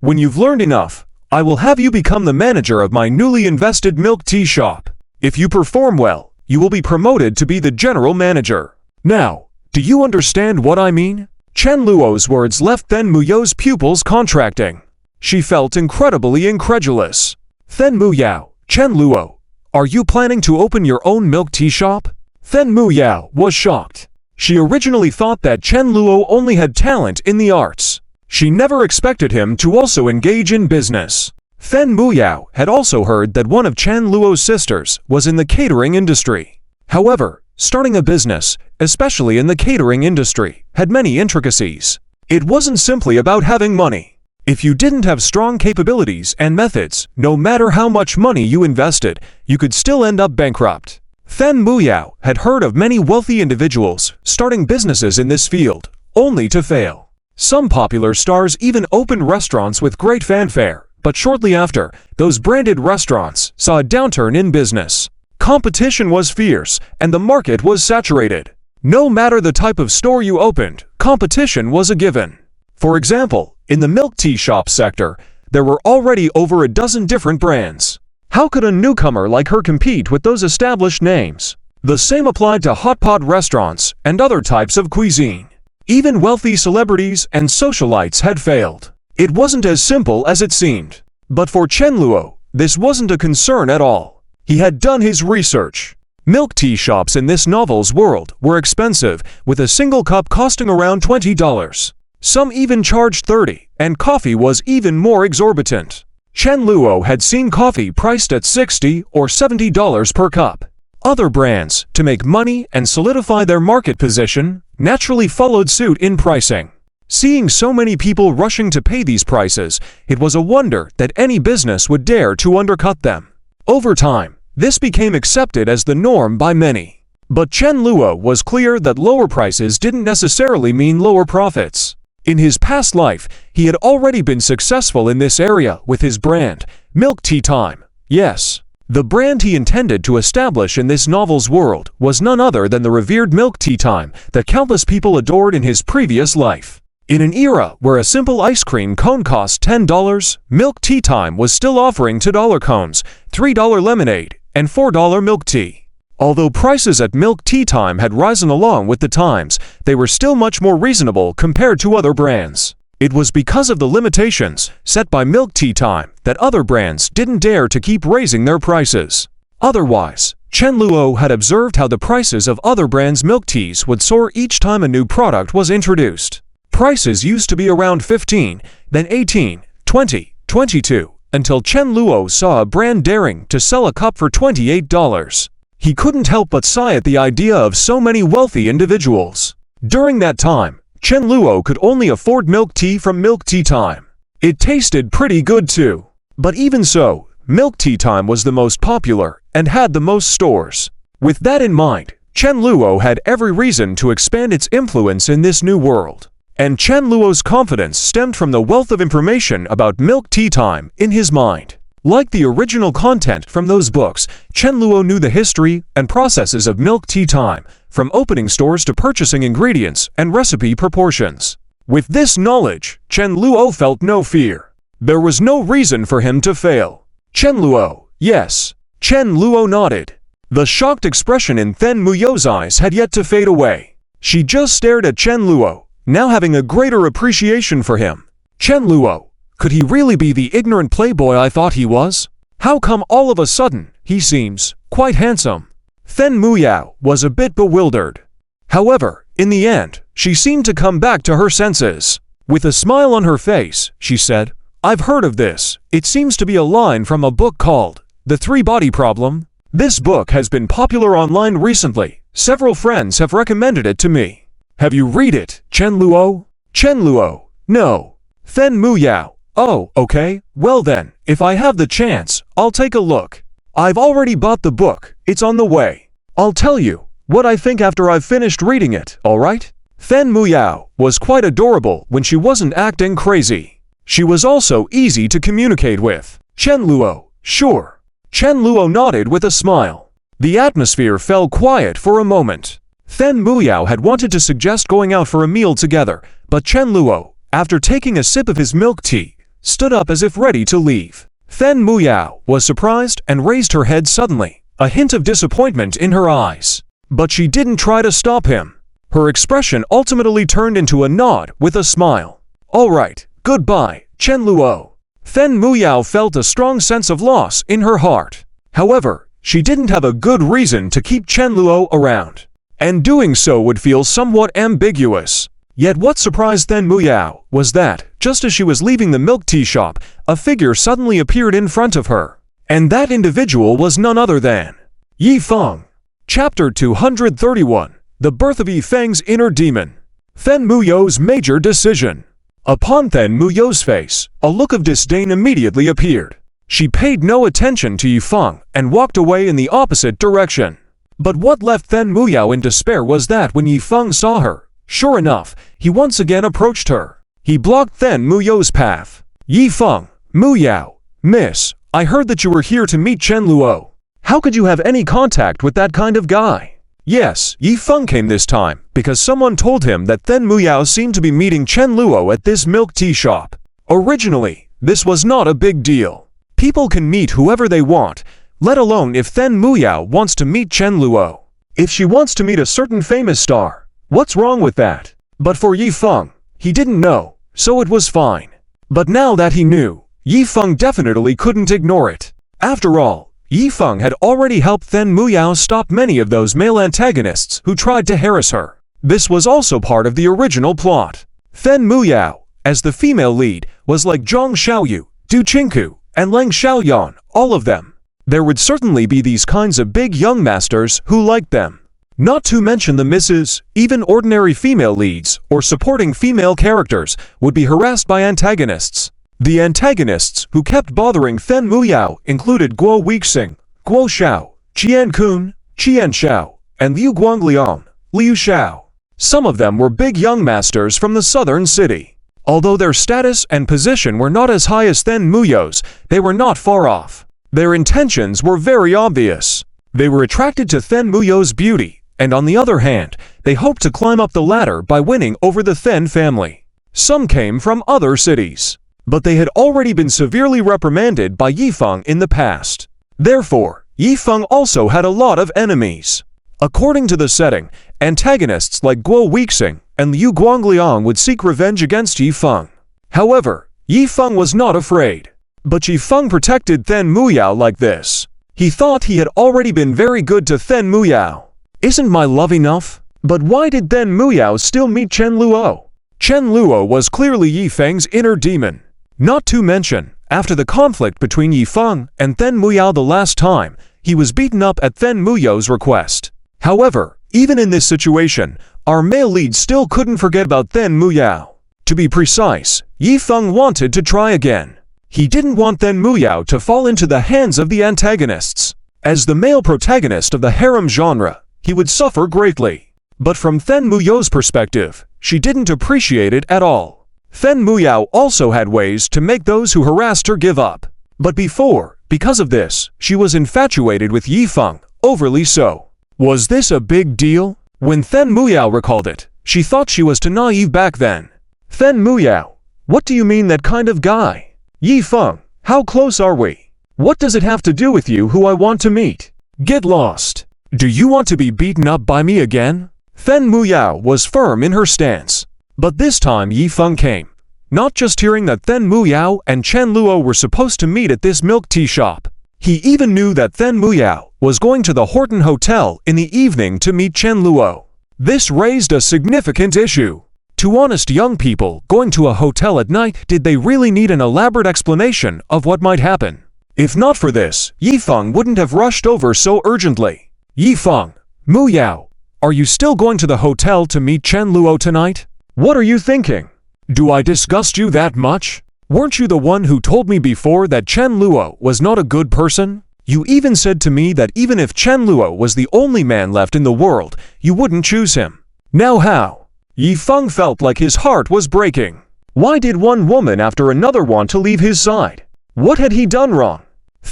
Speaker 1: When you've learned enough, I will have you become the manager of my newly invested milk tea shop. If you perform well, you will be promoted to be the general manager. Now, do you understand what I mean? Chen Luo's words left Fen Muyao's pupils contracting. She felt incredibly incredulous. Fen Muyao, Chen Luo, are you planning to open your own milk tea shop? Fen Muyao was shocked. She originally thought that Chen Luo only had talent in the arts. She never expected him to also engage in business. Fen Muyao had also heard that one of Chen Luo's sisters was in the catering industry. However, starting a business, especially in the catering industry, had many intricacies. It wasn't simply about having money. If you didn't have strong capabilities and methods, no matter how much money you invested, you could still end up bankrupt. Fen Muyao had heard of many wealthy individuals starting businesses in this field, only to fail. Some popular stars even opened restaurants with great fanfare, but shortly after, those branded restaurants saw a downturn in business. Competition was fierce, and the market was saturated. No matter the type of store you opened, competition was a given. For example, in the milk tea shop sector, there were already over a dozen different brands. How could a newcomer like her compete with those established names? The same applied to hot pot restaurants and other types of cuisine. Even wealthy celebrities and socialites had failed. It wasn't as simple as it seemed. But for Chen Luo, this wasn't a concern at all. He had done his research. Milk tea shops in this novel's world were expensive, with a single cup costing around $20. Some even charged $30, and coffee was even more exorbitant. Chen Luo had seen coffee priced at $60 or $70 per cup. Other brands, to make money and solidify their market position, naturally followed suit in pricing. Seeing so many people rushing to pay these prices, it was a wonder that any business would dare to undercut them. Over time, this became accepted as the norm by many. But Chen Luo was clear that lower prices didn't necessarily mean lower profits. In his past life, he had already been successful in this area with his brand, Milk Tea Time. Yes, the brand he intended to establish in this novel's world was none other than the revered Milk Tea Time that countless people adored in his previous life. In an era where a simple ice cream cone cost $10, Milk Tea Time was still offering $2 cones, $3 lemonade, and $4 milk tea. Although prices at Milk Tea Time had risen along with the times, they were still much more reasonable compared to other brands. It was because of the limitations set by Milk Tea Time that other brands didn't dare to keep raising their prices. Otherwise, Chen Luo had observed how the prices of other brands' milk teas would soar each time a new product was introduced. Prices used to be around 15, then 18, 20, 22, until Chen Luo saw a brand daring to sell a cup for $28. He couldn't help but sigh at the idea of so many wealthy individuals. During that time, Chen Luo could only afford milk tea from Milk Tea Time. It tasted pretty good too. But even so, Milk Tea Time was the most popular and had the most stores. With that in mind, Chen Luo had every reason to expand its influence in this new world. And Chen Luo's confidence stemmed from the wealth of information about Milk Tea Time in his mind. Like the original content from those books, Chen Luo knew the history and processes of Milk Tea Time, from opening stores to purchasing ingredients and recipe proportions. With this knowledge, Chen Luo felt no fear. There was no reason for him to fail. Chen Luo, yes. Chen Luo nodded. The shocked expression in Then Muyo's eyes had yet to fade away. She just stared at Chen Luo, now having a greater appreciation for him. Chen Luo, could he really be the ignorant playboy I thought he was? How come all of a sudden he seems quite handsome? Then Muyao was a bit bewildered. However, in the end, she seemed to come back to her senses. With a smile on her face, she said, "I've heard of this. It seems to be a line from a book called The Three-Body Problem. This book has been popular online recently. Several friends have recommended it to me. Have you read it, Chen Luo?" Chen Luo, no. Then Muyao, oh, okay, well then, if I have the chance, I'll take a look. I've already bought the book, it's on the way. I'll tell you what I think after I've finished reading it, alright? Then Muyao was quite adorable when she wasn't acting crazy. She was also easy to communicate with. Chen Luo, sure. Chen Luo nodded with a smile. The atmosphere fell quiet for a moment. Then Muyao had wanted to suggest going out for a meal together, but Chen Luo, after taking a sip of his milk tea, stood up as if ready to leave. Then Muyao was surprised and raised her head suddenly, a hint of disappointment in her eyes. But she didn't try to stop him. Her expression ultimately turned into a nod with a smile. All right, goodbye, Chen Luo. Then Muyao felt a strong sense of loss in her heart. However, she didn't have a good reason to keep Chen Luo around. And doing so would feel somewhat ambiguous. Yet what surprised Then Muyao was that, just as she was leaving the milk tea shop, a figure suddenly appeared in front of her. And that individual was none other than Yi Feng. Chapter 231. The Birth of Yi Feng's Inner Demon. Then Muyo's Major Decision. Upon Then Muyo's face, a look of disdain immediately appeared. She paid no attention to Yi Feng and walked away in the opposite direction. But what left Then Muyao in despair was that when Yi Feng saw her, sure enough, he once again approached her. He blocked Then Muyo's path. Yi Feng, Muyao, miss, I heard that you were here to meet Chen Luo. How could you have any contact with that kind of guy? Yes, Yi Feng came this time because someone told him that Then Muyao seemed to be meeting Chen Luo at this milk tea shop. Originally, this was not a big deal. People can meet whoever they want, let alone if Then Muyao wants to meet Chen Luo. If she wants to meet a certain famous star, what's wrong with that? But for Yi Feng, he didn't know, so it was fine. But now that he knew, Yi Feng definitely couldn't ignore it. After all, Yi Feng had already helped Then Muyao stop many of those male antagonists who tried to harass her. This was also part of the original plot. Then Muyao, as the female lead, was like Zhang Xiaoyu, Du Qingku, and Leng Xiaoyan, all of them. There would certainly be these kinds of big young masters who liked them. Not to mention the misses, even ordinary female leads or supporting female characters would be harassed by antagonists. The antagonists who kept bothering Then Muyao included Guo Weixing, Guo Xiao, Qian Kun, Qian Xiao, and Liu Guangliang, Liu Xiao. Some of them were big young masters from the southern city. Although their status and position were not as high as Then Muyao's, they were not far off. Their intentions were very obvious. They were attracted to Then Muyao's beauty, and on the other hand, they hoped to climb up the ladder by winning over the Then family. Some came from other cities, but they had already been severely reprimanded by Yi Feng in the past. Therefore, Yi Feng also had a lot of enemies. According to the setting, antagonists like Guo Weixing and Liu Guangliang would seek revenge against Yi Feng. However, Yi Feng was not afraid. But Yi Feng protected Then Muyao like this. He thought he had already been very good to Then Muyao. Isn't my love enough? But why did Then Muyao still meet Chen Luo? Chen Luo was clearly Yi Feng's inner demon. Not to mention, after the conflict between Yi Feng and Then Muyao the last time, he was beaten up at Then Muyao's request. However, even in this situation, our male lead still couldn't forget about Then Muyao. To be precise, Yi Feng wanted to try again. He didn't want Then Muyao to fall into the hands of the antagonists. As the male protagonist of the harem genre, he would suffer greatly. But from Then Muyao's perspective, she didn't appreciate it at all. Then Muyao also had ways to make those who harassed her give up. But because of this, she was infatuated with Yi Feng, overly so. Was this a big deal? When Then Muyao recalled it, she thought she was too naive back then. Then Muyao, what do you mean that kind of guy? Yi Feng, how close are we? What does it have to do with you who I want to meet? Get lost. Do you want to be beaten up by me again? Then Muyao was firm in her stance. But this time Yi Feng came. Not just hearing that Then Muyao and Chen Luo were supposed to meet at this milk tea shop. He even knew that Then Muyao was going to the Horton Hotel in the evening to meet Chen Luo. This raised a significant issue. To honest young people going to a hotel at night, did they really need an elaborate explanation of what might happen? If not for this, Yi Feng wouldn't have rushed over so urgently. Yi Feng, Muyao, are you still going to the hotel to meet Chen Luo tonight? What are you thinking? Do I disgust you that much? Weren't you the one who told me before that Chen Luo was not a good person? You even said to me that even if Chen Luo was the only man left in the world, you wouldn't choose him. Now how? Yi Feng felt like his heart was breaking. Why did one woman after another want to leave his side? What had he done wrong?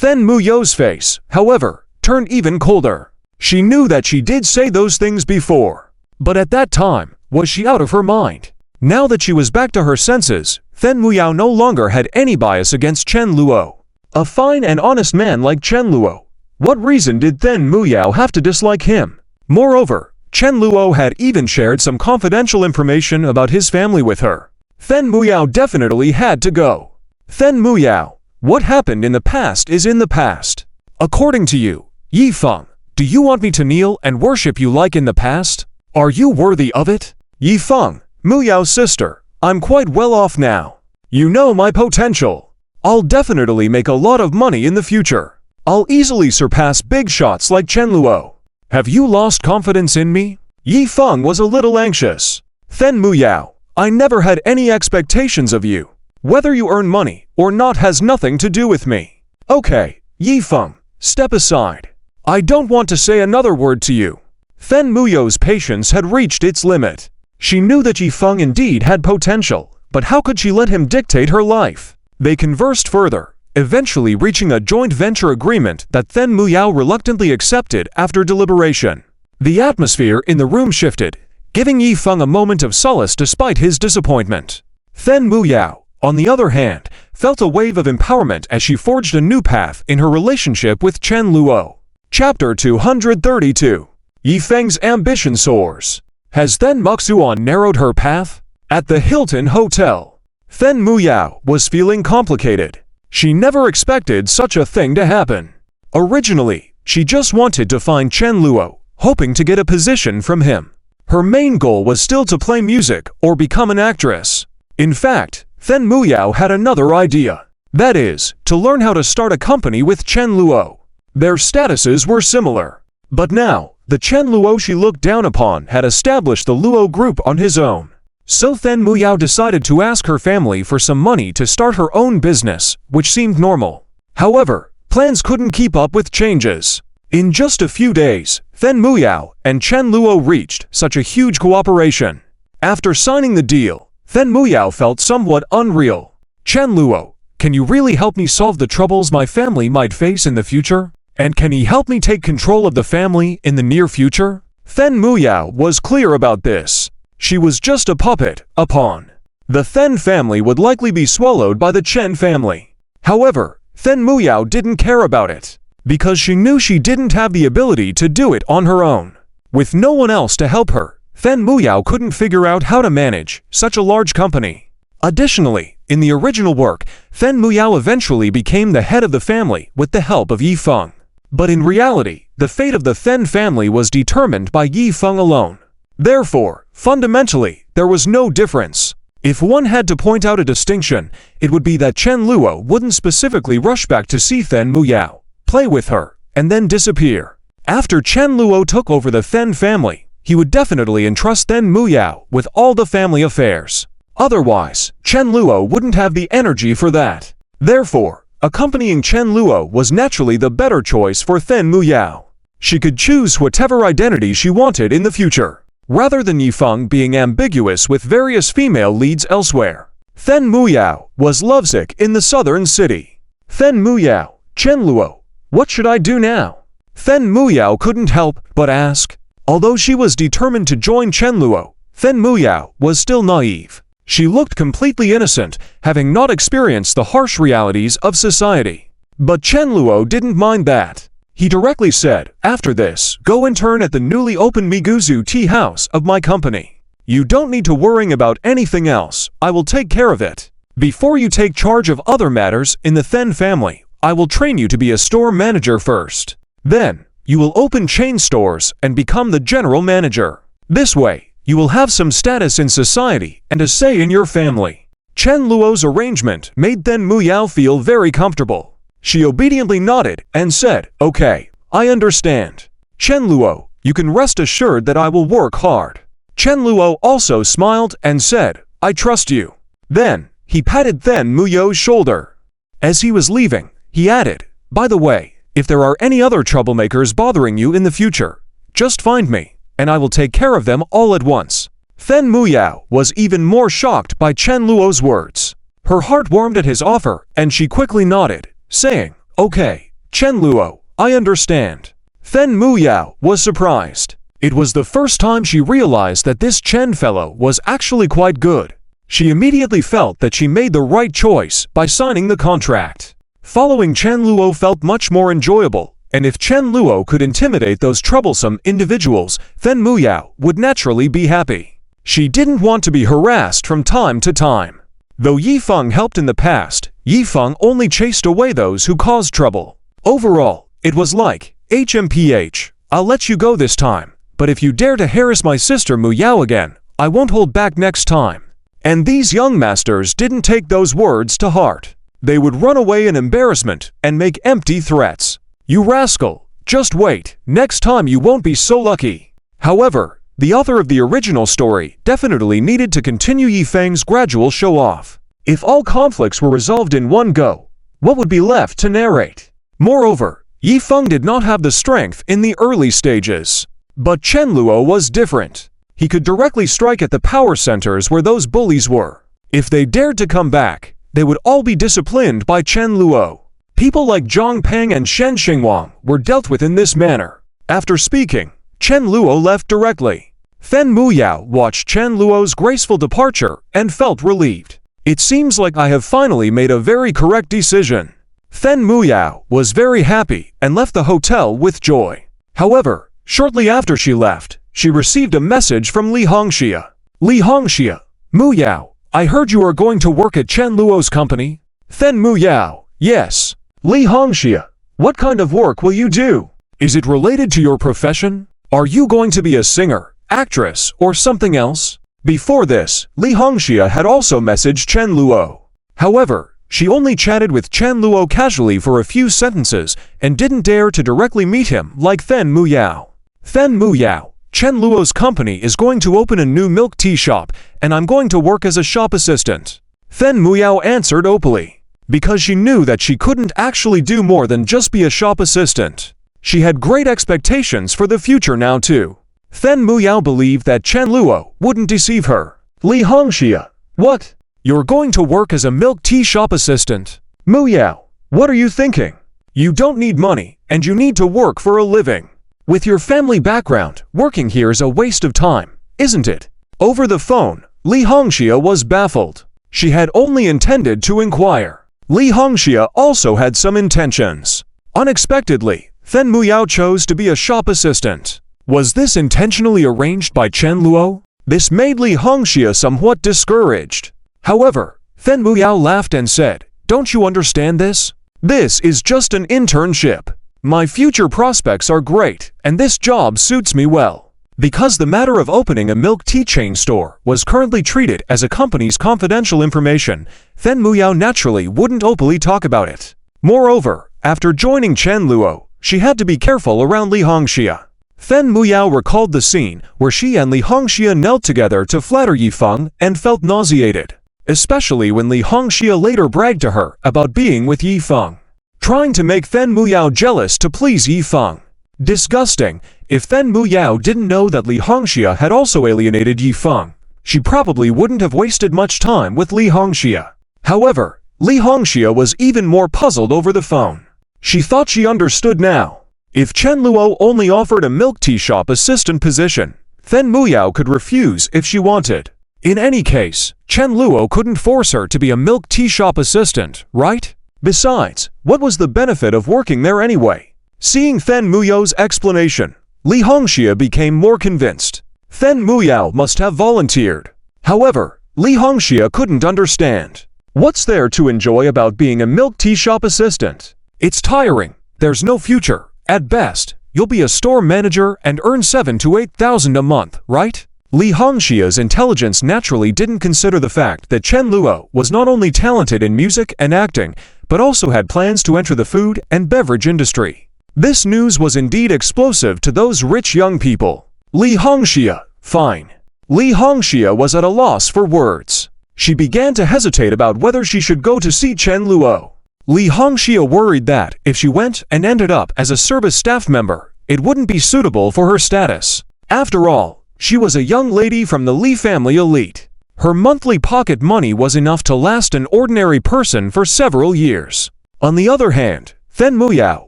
Speaker 1: Then Muyao's face, however, turned even colder. She knew that she did say those things before. But at that time, was she out of her mind? Now that she was back to her senses, Then Muyao no longer had any bias against Chen Luo. A fine and honest man like Chen Luo. What reason did Then Muyao have to dislike him? Moreover, Chen Luo had even shared some confidential information about his family with her. Then Muyao definitely had to go. Then Muyao, what happened in the past is in the past. According to you, Yi Feng, do you want me to kneel and worship you like in the past? Are you worthy of it? Yi Feng, Muyao's sister, I'm quite well off now. You know my potential. I'll definitely make a lot of money in the future. I'll easily surpass big shots like Chen Luo. Have you lost confidence in me? Yi Feng was a little anxious. Then Muyao, I never had any expectations of you. Whether you earn money or not has nothing to do with me. Okay, Yi Feng, step aside. I don't want to say another word to you. Then Muyao's patience had reached its limit. She knew that Yi Feng indeed had potential, but how could she let him dictate her life? They conversed further, eventually reaching a joint venture agreement that Then Muyao reluctantly accepted after deliberation. The atmosphere in the room shifted, giving Yi Feng a moment of solace despite his disappointment. Then Muyao, on the other hand, felt a wave of empowerment as she forged a new path in her relationship with Chen Luo. Chapter 232. Yi Feng's ambition soars. Has Then Muxuan narrowed her path? At the Hilton Hotel, Then Muyao was feeling complicated. She never expected such a thing to happen. Originally, she just wanted to find Chen Luo, hoping to get a position from him. Her main goal was still to play music or become an actress. In fact, Then Muyao had another idea. That is, to learn how to start a company with Chen Luo. Their statuses were similar. But now, the Chen Luo she looked down upon had established the Luo group on his own. So Then Muyao decided to ask her family for some money to start her own business, which seemed normal. However, plans couldn't keep up with changes. In just a few days, Then Muyao and Chen Luo reached such a huge cooperation. After signing the deal, Then Muyao felt somewhat unreal. Chen Luo, can you really help me solve the troubles my family might face in the future? And can he help me take control of the family in the near future? Then Muyao was clear about this. She was just a puppet, a pawn. The Then family would likely be swallowed by the Chen family. However, Then Muyao didn't care about it, because she knew she didn't have the ability to do it on her own. With no one else to help her, Then Muyao couldn't figure out how to manage such a large company. Additionally, in the original work, Then Muyao eventually became the head of the family with the help of Yi Feng. But in reality, the fate of the Then family was determined by Yi Feng alone. Therefore, fundamentally, there was no difference. If one had to point out a distinction, it would be that Chen Luo wouldn't specifically rush back to see Then Muyao, play with her, and then disappear. After Chen Luo took over the Then family, he would definitely entrust Then Muyao with all the family affairs. Otherwise, Chen Luo wouldn't have the energy for that. Therefore, accompanying Chen Luo was naturally the better choice for Then Muyao. She could choose whatever identity she wanted in the future, rather than Yi Feng being ambiguous with various female leads elsewhere. Then Muyao was lovesick in the southern city. Then Muyao, Chen Luo, what should I do now? Then Muyao couldn't help but ask. Although she was determined to join Chen Luo, Then Muyao was still naive. She looked completely innocent, having not experienced the harsh realities of society. But Chen Luo didn't mind that. He directly said, after this, go intern at the newly opened Miguzu tea house of my company. You don't need to worry about anything else, I will take care of it. Before you take charge of other matters in the Then family, I will train you to be a store manager first. Then, you will open chain stores and become the general manager. This way, you will have some status in society and a say in your family. Chen Luo's arrangement made Then Muyao feel very comfortable. She obediently nodded and said, okay, I understand. Chen Luo, you can rest assured that I will work hard. Chen Luo also smiled and said, I trust you. Then, he patted Then Muyao's shoulder. As he was leaving, he added, by the way, if there are any other troublemakers bothering you in the future, just find me, and I will take care of them all at once. Then Muyao was even more shocked by Chen Luo's words. Her heart warmed at his offer, and she quickly nodded, saying, okay, Chen Luo, I understand. Then Muyao was surprised. It was the first time she realized that this Chen fellow was actually quite good. She immediately felt that she made the right choice by signing the contract. Following Chen Luo felt much more enjoyable, and if Chen Luo could intimidate those troublesome individuals, then Muyao would naturally be happy. She didn't want to be harassed from time to time. Though Yi Feng helped in the past, Yi Feng only chased away those who caused trouble. Overall, it was like, HMPH, I'll let you go this time, but if you dare to harass my sister Muyao again, I won't hold back next time. And these young masters didn't take those words to heart. They would run away in embarrassment and make empty threats. You rascal, just wait, next time you won't be so lucky. However, the author of the original story definitely needed to continue Yi Feng's gradual show-off. If all conflicts were resolved in one go, what would be left to narrate? Moreover, Yi Feng did not have the strength in the early stages. But Chen Luo was different. He could directly strike at the power centers where those bullies were. If they dared to come back, they would all be disciplined by Chen Luo. People like Zhang Peng and Shen Xingwang were dealt with in this manner. After speaking, Chen Luo left directly. Then Muyao watched Chen Luo's graceful departure and felt relieved. It seems like I have finally made a very correct decision. Then Muyao was very happy and left the hotel with joy. However, shortly after she left, she received a message from Li Hongxia. Li Hongxia, Mu Yao, I heard you are going to work at Chen Luo's company? Then Mu Yao, yes. Li Hongxia, what kind of work will you do? Is it related to your profession? Are you going to be a singer, actress, or something else? Before this, Li Hongxia had also messaged Chen Luo. However, she only chatted with Chen Luo casually for a few sentences and didn't dare to directly meet him like Then Mu Yao. Then Mu Yao, Chen Luo's company is going to open a new milk tea shop and I'm going to work as a shop assistant. Then Mu Yao answered openly, because she knew that she couldn't actually do more than just be a shop assistant. She had great expectations for the future now too. Then Mu Yao believed that Chen Luo wouldn't deceive her. Li Hongxia, what? You're going to work as a milk tea shop assistant? Mu Yao, what are you thinking? You don't need money, and you need to work for a living. With your family background, working here is a waste of time, isn't it? Over the phone, Li Hongxia was baffled. She had only intended to inquire. Li Hongxia also had some intentions. Unexpectedly, Then Mu Yao chose to be a shop assistant. Was this intentionally arranged by Chen Luo? This made Li Hongxia somewhat discouraged. However, Then Mu Yao laughed and said, "Don't you understand this? This is just an internship. My future prospects are great, and this job suits me well." Because the matter of opening a milk tea chain store was currently treated as a company's confidential information, Then Mu Yao naturally wouldn't openly talk about it. Moreover, after joining Chen Luo, she had to be careful around Li Hongxia. Then Mu Yao recalled the scene where she and Li Hongxia knelt together to flatter Yifeng and felt nauseated, especially when Li Hongxia later bragged to her about being with Yifeng, trying to make Then Mu Yao jealous to please Yifeng. Disgusting. If Then Mu Yao didn't know that Li Hongxia had also alienated Yifeng, she probably wouldn't have wasted much time with Li Hongxia. However, Li Hongxia was even more puzzled over the phone. She thought she understood now. If Chen Luo only offered a milk tea shop assistant position, then Mu Yao could refuse if she wanted. In any case, Chen Luo couldn't force her to be a milk tea shop assistant, right? Besides, what was the benefit of working there anyway? Seeing Then Mu Yao's explanation, Li Hongxia became more convinced. Then Mu Yao must have volunteered. However, Li Hongxia couldn't understand. What's there to enjoy about being a milk tea shop assistant? It's tiring. There's no future. At best, you'll be a store manager and earn 7,000 to 8,000 a month, right? Li Hongxia's intelligence naturally didn't consider the fact that Chen Luo was not only talented in music and acting, but also had plans to enter the food and beverage industry. This news was indeed explosive to those rich young people. Li Hongxia, fine. Li Hongxia was at a loss for words. She began to hesitate about whether she should go to see Chen Luo. Li Hongxia worried that, if she went and ended up as a service staff member, it wouldn't be suitable for her status. After all, she was a young lady from the Li family elite. Her monthly pocket money was enough to last an ordinary person for several years. On the other hand, Then Mu Yao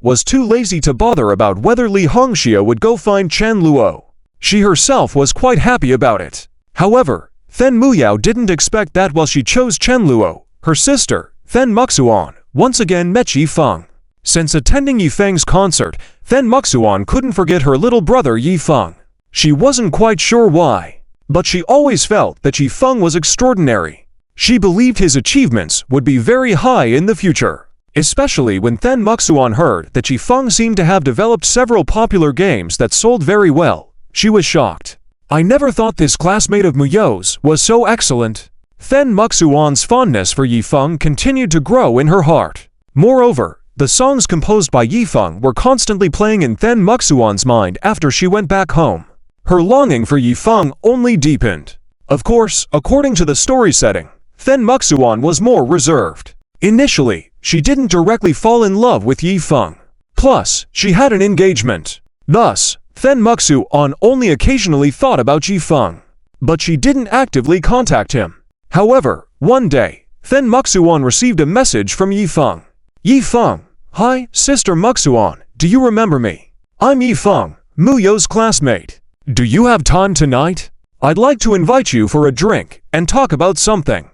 Speaker 1: was too lazy to bother about whether Li Hongxia would go find Chen Luo. She herself was quite happy about it. However, Then Mu Yao didn't expect that while she chose Chen Luo, her sister, Then Muxuan, once again met Yifeng. Since attending Yifeng's concert, Then Muxuan couldn't forget her little brother Yifeng. She wasn't quite sure why, but she always felt that Yifeng was extraordinary. She believed his achievements would be very high in the future, especially when Then Muxuan heard that Yifeng seemed to have developed several popular games that sold very well. She was shocked. "I never thought this classmate of Mu Yao's was so excellent." Then Muxuan's fondness for Yifeng continued to grow in her heart. Moreover, the songs composed by Yifeng were constantly playing in Then Muxuan's mind after she went back home. Her longing for Yifeng only deepened. Of course, according to the story setting, Then Muxuan was more reserved. Initially, she didn't directly fall in love with Yifeng. Plus, she had an engagement. Thus, Then Muxuan only occasionally thought about Yifeng, but she didn't actively contact him. However, one day, Then Muxuan received a message from Yifeng. "Yifeng, hi, Sister Muxuan, do you remember me? I'm Yifeng, Mu Yao's classmate. Do you have time tonight? I'd like to invite you for a drink and talk about something."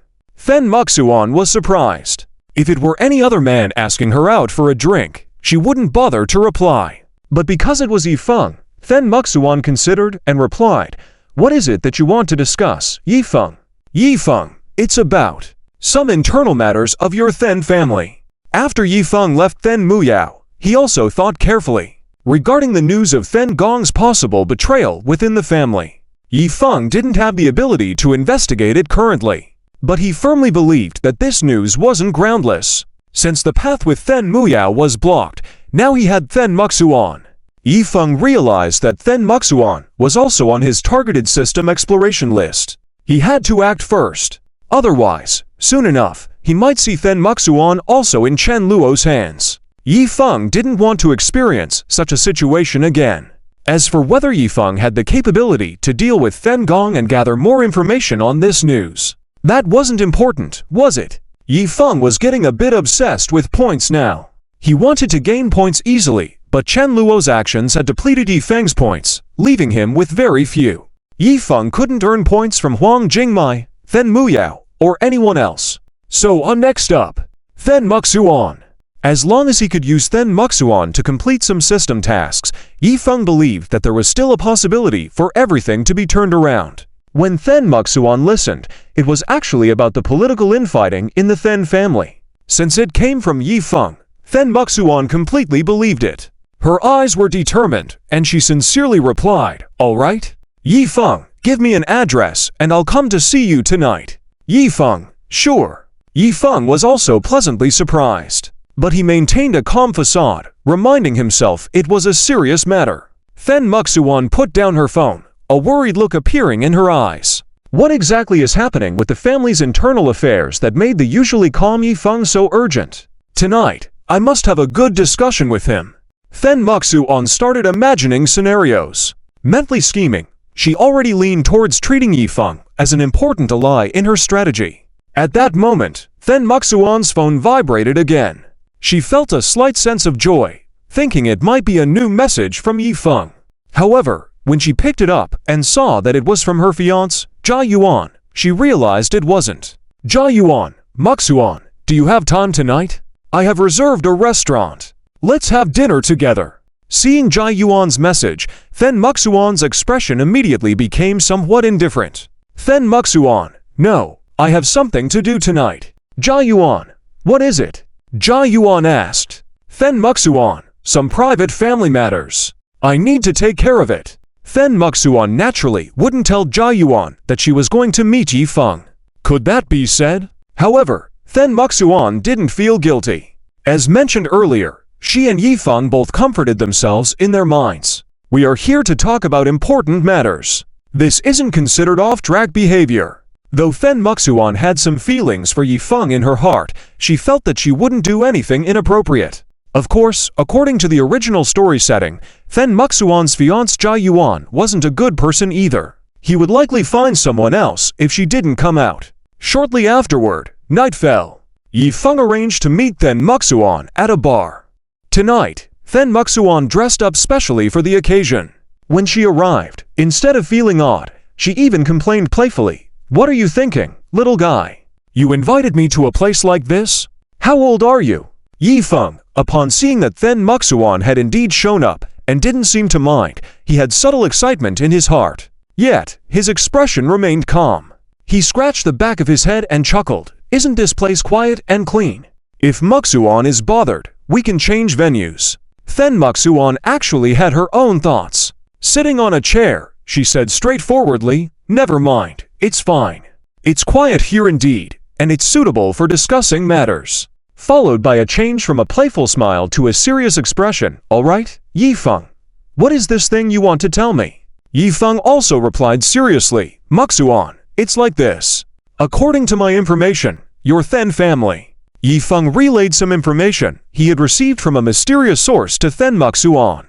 Speaker 1: Then Muxuan was surprised. If it were any other man asking her out for a drink, she wouldn't bother to reply. But because it was Yifeng, Then Muxuan considered and replied, "What is it that you want to discuss, Yifeng?" "Yifeng, it's about some internal matters of your Then family." After Yifeng left Then Muyao, he also thought carefully regarding the news of Then Gong's possible betrayal within the family. Yifeng didn't have the ability to investigate it currently, but he firmly believed that this news wasn't groundless. Since the path with Then Muyao was blocked, now he had Then Muxuan. Yifeng realized that Then Muxuan was also on his targeted system exploration list. He had to act first. Otherwise, soon enough, he might see Then Muxuan also in Chen Luo's hands. Yifeng didn't want to experience such a situation again. As for whether Yifeng had the capability to deal with Then Gong and gather more information on this news, that wasn't important, was it? Yifeng was getting a bit obsessed with points now. He wanted to gain points easily, but Chen Luo's actions had depleted Yifeng's points, leaving him with very few. Yifeng couldn't earn points from Huang Jingmai, Then Muyao, or anyone else. So next up, Then Muxuan. As long as he could use Then Muxuan to complete some system tasks, Yifeng believed that there was still a possibility for everything to be turned around. When Then Muxuan listened, it was actually about the political infighting in the Then family. Since it came from Yifeng, Then Muxuan completely believed it. Her eyes were determined, and she sincerely replied, "All right. Yifeng, give me an address, and I'll come to see you tonight." Yifeng, "Sure." Yifeng was also pleasantly surprised, but he maintained a calm facade, reminding himself it was a serious matter. Then Muxuan put down her phone, a worried look appearing in her eyes. What exactly is happening with the family's internal affairs that made the usually calm Yifeng so urgent? Tonight, I must have a good discussion with him. Then Muxuan started imagining scenarios. Mentally scheming, she already leaned towards treating Yifeng as an important ally in her strategy. At that moment, Then Muxuan's phone vibrated again. She felt a slight sense of joy, thinking it might be a new message from Yifeng. However, when she picked it up and saw that it was from her fiancé, Jia Yuan, she realized it wasn't. "Jia Yuan, Muxuan, do you have time tonight? I have reserved a restaurant. Let's have dinner together." Seeing Jia Yuan's message, Then Muxuan's expression immediately became somewhat indifferent. "Then Muxuan, no, I have something to do tonight." "Jia Yuan, what is it?" Jia Yuan asked. "Then Muxuan, some private family matters. I need to take care of it." Then Muxuan naturally wouldn't tell Jia Yuan that she was going to meet Yifeng. Could that be said? However, Then Muxuan didn't feel guilty. As mentioned earlier, she and Yifeng both comforted themselves in their minds. "We are here to talk about important matters. This isn't considered off-track behavior." Though Then Muxuan had some feelings for Yifeng in her heart, she felt that she wouldn't do anything inappropriate. Of course, according to the original story setting, Then Muxuan's fiancé Jia Yuan wasn't a good person either. He would likely find someone else if she didn't come out. Shortly afterward, night fell. Yifeng arranged to meet Then Muxuan at a bar. Tonight, Then Muxuan dressed up specially for the occasion. When she arrived, instead of feeling odd, she even complained playfully, "What are you thinking, little guy? You invited me to a place like this? How old are you?" Yifeng, upon seeing that Then Muxuan had indeed shown up and didn't seem to mind, he had subtle excitement in his heart. Yet, his expression remained calm. He scratched the back of his head and chuckled, "Isn't this place quiet and clean? If Muxuan is bothered, we can change venues." Then Muxuan actually had her own thoughts. Sitting on a chair, she said straightforwardly, "Never mind, it's fine. It's quiet here indeed, and it's suitable for discussing matters." Followed by a change from a playful smile to a serious expression, "All right, Yifeng, what is this thing you want to tell me?" Yifeng also replied seriously, "Muxuan, it's like this. According to my information, your Then family." Yifeng relayed some information he had received from a mysterious source to Then Muxuan.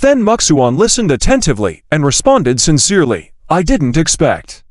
Speaker 1: Then Muxuan listened attentively and responded sincerely, "I didn't expect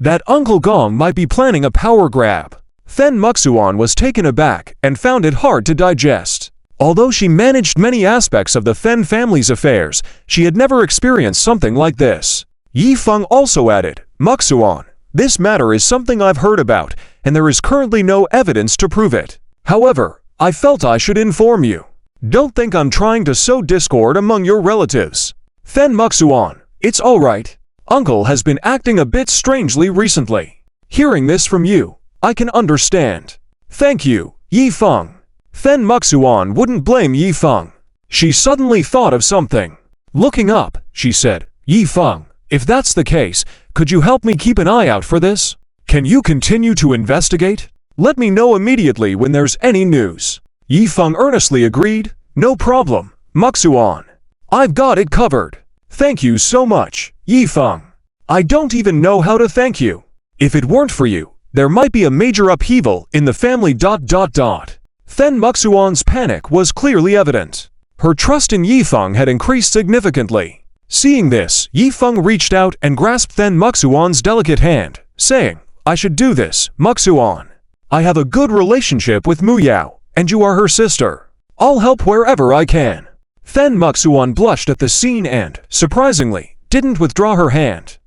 Speaker 1: that Uncle Gong might be planning a power grab." Then Muxuan was taken aback and found it hard to digest. Although she managed many aspects of the Then family's affairs, she had never experienced something like this. Yifeng also added, "Muxuan, this matter is something I've heard about, and there is currently no evidence to prove it. However, I felt I should inform you. Don't think I'm trying to sow discord among your relatives. Then Muxuan, it's alright. Uncle has been acting a bit strangely recently. Hearing this from you, I can understand. Thank you, Yifeng. Then Muxuan wouldn't blame Yifeng. She suddenly thought of something. Looking up, she said, Yifeng, if that's the case, could you help me keep an eye out for this? Can you continue to investigate? Let me know immediately when there's any news. Yifeng earnestly agreed. No problem, Muxuan. I've got it covered. Thank you so much, Yifeng. I don't even know how to thank you. If it weren't for you, there might be a major upheaval in the family. Then Muxuan's panic was clearly evident. Her trust in Yifeng had increased significantly. Seeing this, Yifeng reached out and grasped Then Muxuan's delicate hand, saying, I should do this, Muxuan. I have a good relationship with Muyao, and you are her sister. I'll help wherever I can. Then Muxuan blushed at the scene and, surprisingly, didn't withdraw her hand.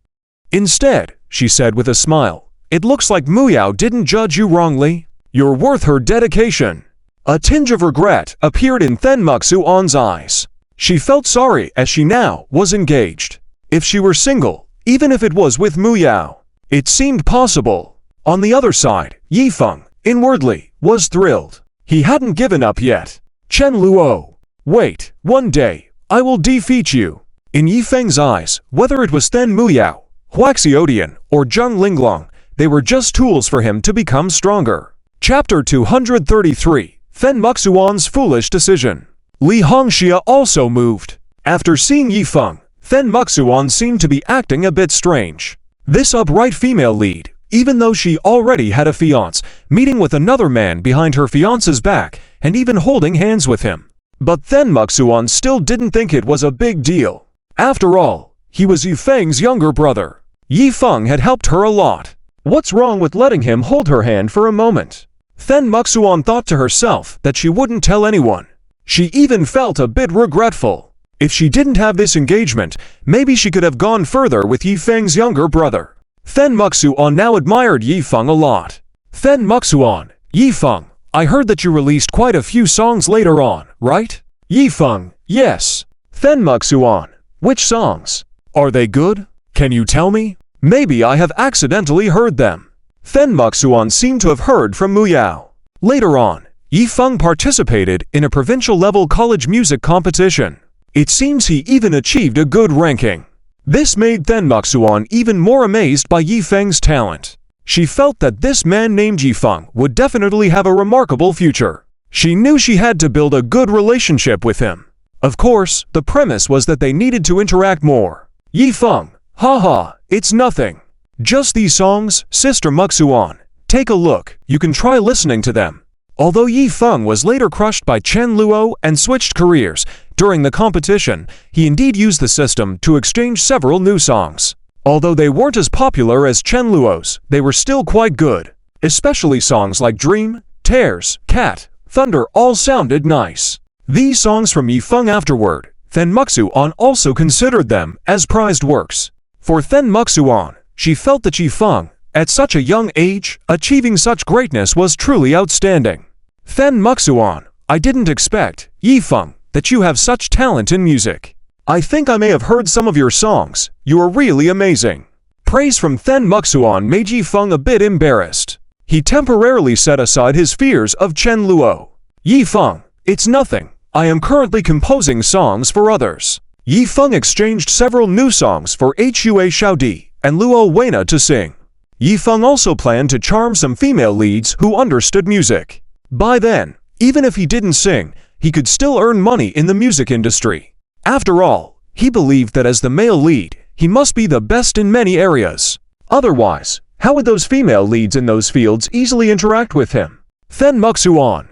Speaker 1: Instead, she said with a smile, it looks like Muyao didn't judge you wrongly. You're worth her dedication. A tinge of regret appeared in Then Muxuan's eyes. She felt sorry as she now was engaged. If she were single, even if it was with Muyao, it seemed possible. On the other side, Yifeng, inwardly, was thrilled. He hadn't given up yet. Chen Luo. Wait, one day, I will defeat you. In Yifeng's eyes, whether it was Then Muyao, Huaxiodian, or Zheng Linglong, they were just tools for him to become stronger. Chapter 233, Then Muxuan's Foolish Decision. Li Hongxia also moved. After seeing Yifeng, Then Muxuan seemed to be acting a bit strange. This upright female lead, even though she already had a fiancé, meeting with another man behind her fiancé's back, and even holding hands with him. But Then Muxuan still didn't think it was a big deal. After all, he was Yifeng's younger brother. Yifeng had helped her a lot. What's wrong with letting him hold her hand for a moment? Then Muxuan thought to herself that she wouldn't tell anyone. She even felt a bit regretful. If she didn't have this engagement, maybe she could have gone further with Yifeng's younger brother. Then Muxuan now admired Yifeng a lot. Then Muxuan, Yifeng, I heard that you released quite a few songs later on, right? Yifeng, yes. Then Muxuan, which songs? Are they good? Can you tell me? Maybe I have accidentally heard them. Then Muxuan seemed to have heard from Muyao. Later on, Yifeng participated in a provincial-level college music competition. It seems he even achieved a good ranking. This made Then Muxuan even more amazed by Yifeng's talent. She felt that this man named Yifeng would definitely have a remarkable future. She knew she had to build a good relationship with him. Of course, the premise was that they needed to interact more. Yifeng, haha, it's nothing. Just these songs, Sister Muxuan. Take a look, you can try listening to them. Although Yifeng was later crushed by Chen Luo and switched careers, during the competition, he indeed used the system to exchange several new songs. Although they weren't as popular as Chen Luo's, they were still quite good. Especially songs like Dream, Tears, Cat, Thunder all sounded nice. These songs from Yifeng afterward, Then Muxuan also considered them as prized works. For Then Muxuan, she felt that Yifeng, at such a young age, achieving such greatness was truly outstanding. Then Muxuan, I didn't expect, Yifeng, that you have such talent in music. I think I may have heard some of your songs. You are really amazing. Praise from Then Muxuan made Yifeng a bit embarrassed. He temporarily set aside his fears of Chen Luo. Yifeng, it's nothing. I am currently composing songs for others. Yifeng exchanged several new songs for Hua Xiaodi and Luo Weina to sing. Yifeng also planned to charm some female leads who understood music. By then, even if he didn't sing, he could still earn money in the music industry. After all, he believed that as the male lead, he must be the best in many areas. Otherwise, how would those female leads in those fields easily interact with him? Then Muxuan,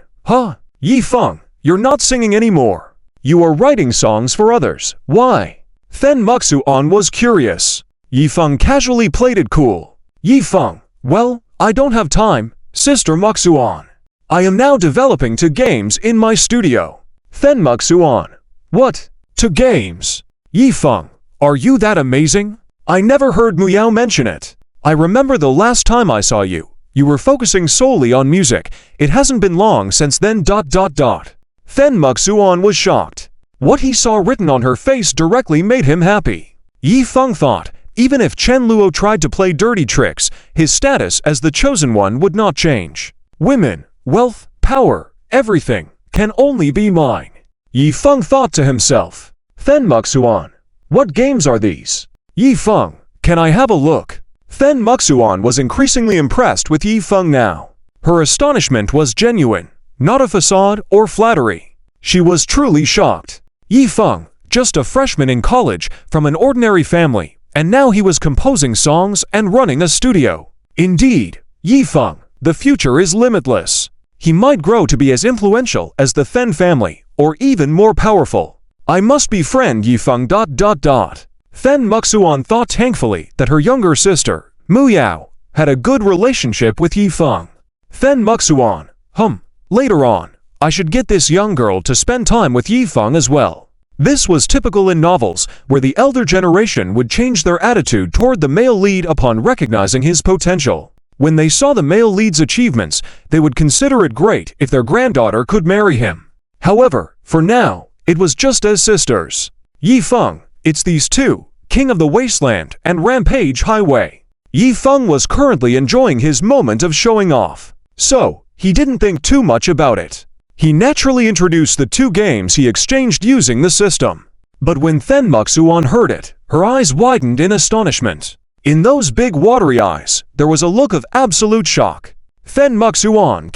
Speaker 1: Yifeng, you're not singing anymore. You are writing songs for others. Why? Then Muxuan was curious. Yifeng casually played it cool. Yifeng, well, I don't have time, Sister Muxuan. I am now developing to games in my studio. Then Muxuan, what? To games? Yifeng, are you that amazing? I never heard Muyao mention it. I remember the last time I saw you. You were focusing solely on music. It hasn't been long since then. Then Muxuan was shocked. What he saw written on her face directly made him happy. Yifeng thought, even if Chen Luo tried to play dirty tricks, his status as the chosen one would not change. Women, wealth, power, everything can only be mine. Yifeng thought to himself. Then Muxuan, what games are these? Yifeng, can I have a look? Then Muxuan was increasingly impressed with Yifeng now. Her astonishment was genuine, not a facade or flattery. She was truly shocked. Yifeng, just a freshman in college from an ordinary family, and now he was composing songs and running a studio. Indeed, Yifeng, the future is limitless. He might grow to be as influential as the Then family, or even more powerful. I must befriend Yifeng ... Then Muxuan thought thankfully that her younger sister, Mu Yao, had a good relationship with Yifeng. Then Muxuan, later on, I should get this young girl to spend time with Yifeng as well. This was typical in novels, where the elder generation would change their attitude toward the male lead upon recognizing his potential. When they saw the male lead's achievements, they would consider it great if their granddaughter could marry him. However, for now, it was just as sisters. Yifeng, it's these two, King of the Wasteland and Rampage Highway. Yifeng was currently enjoying his moment of showing off, so he didn't think too much about it. He naturally introduced the two games he exchanged using the system. But when Then Muxuan heard it, her eyes widened in astonishment. In those big watery eyes, there was a look of absolute shock. Then Muxuan,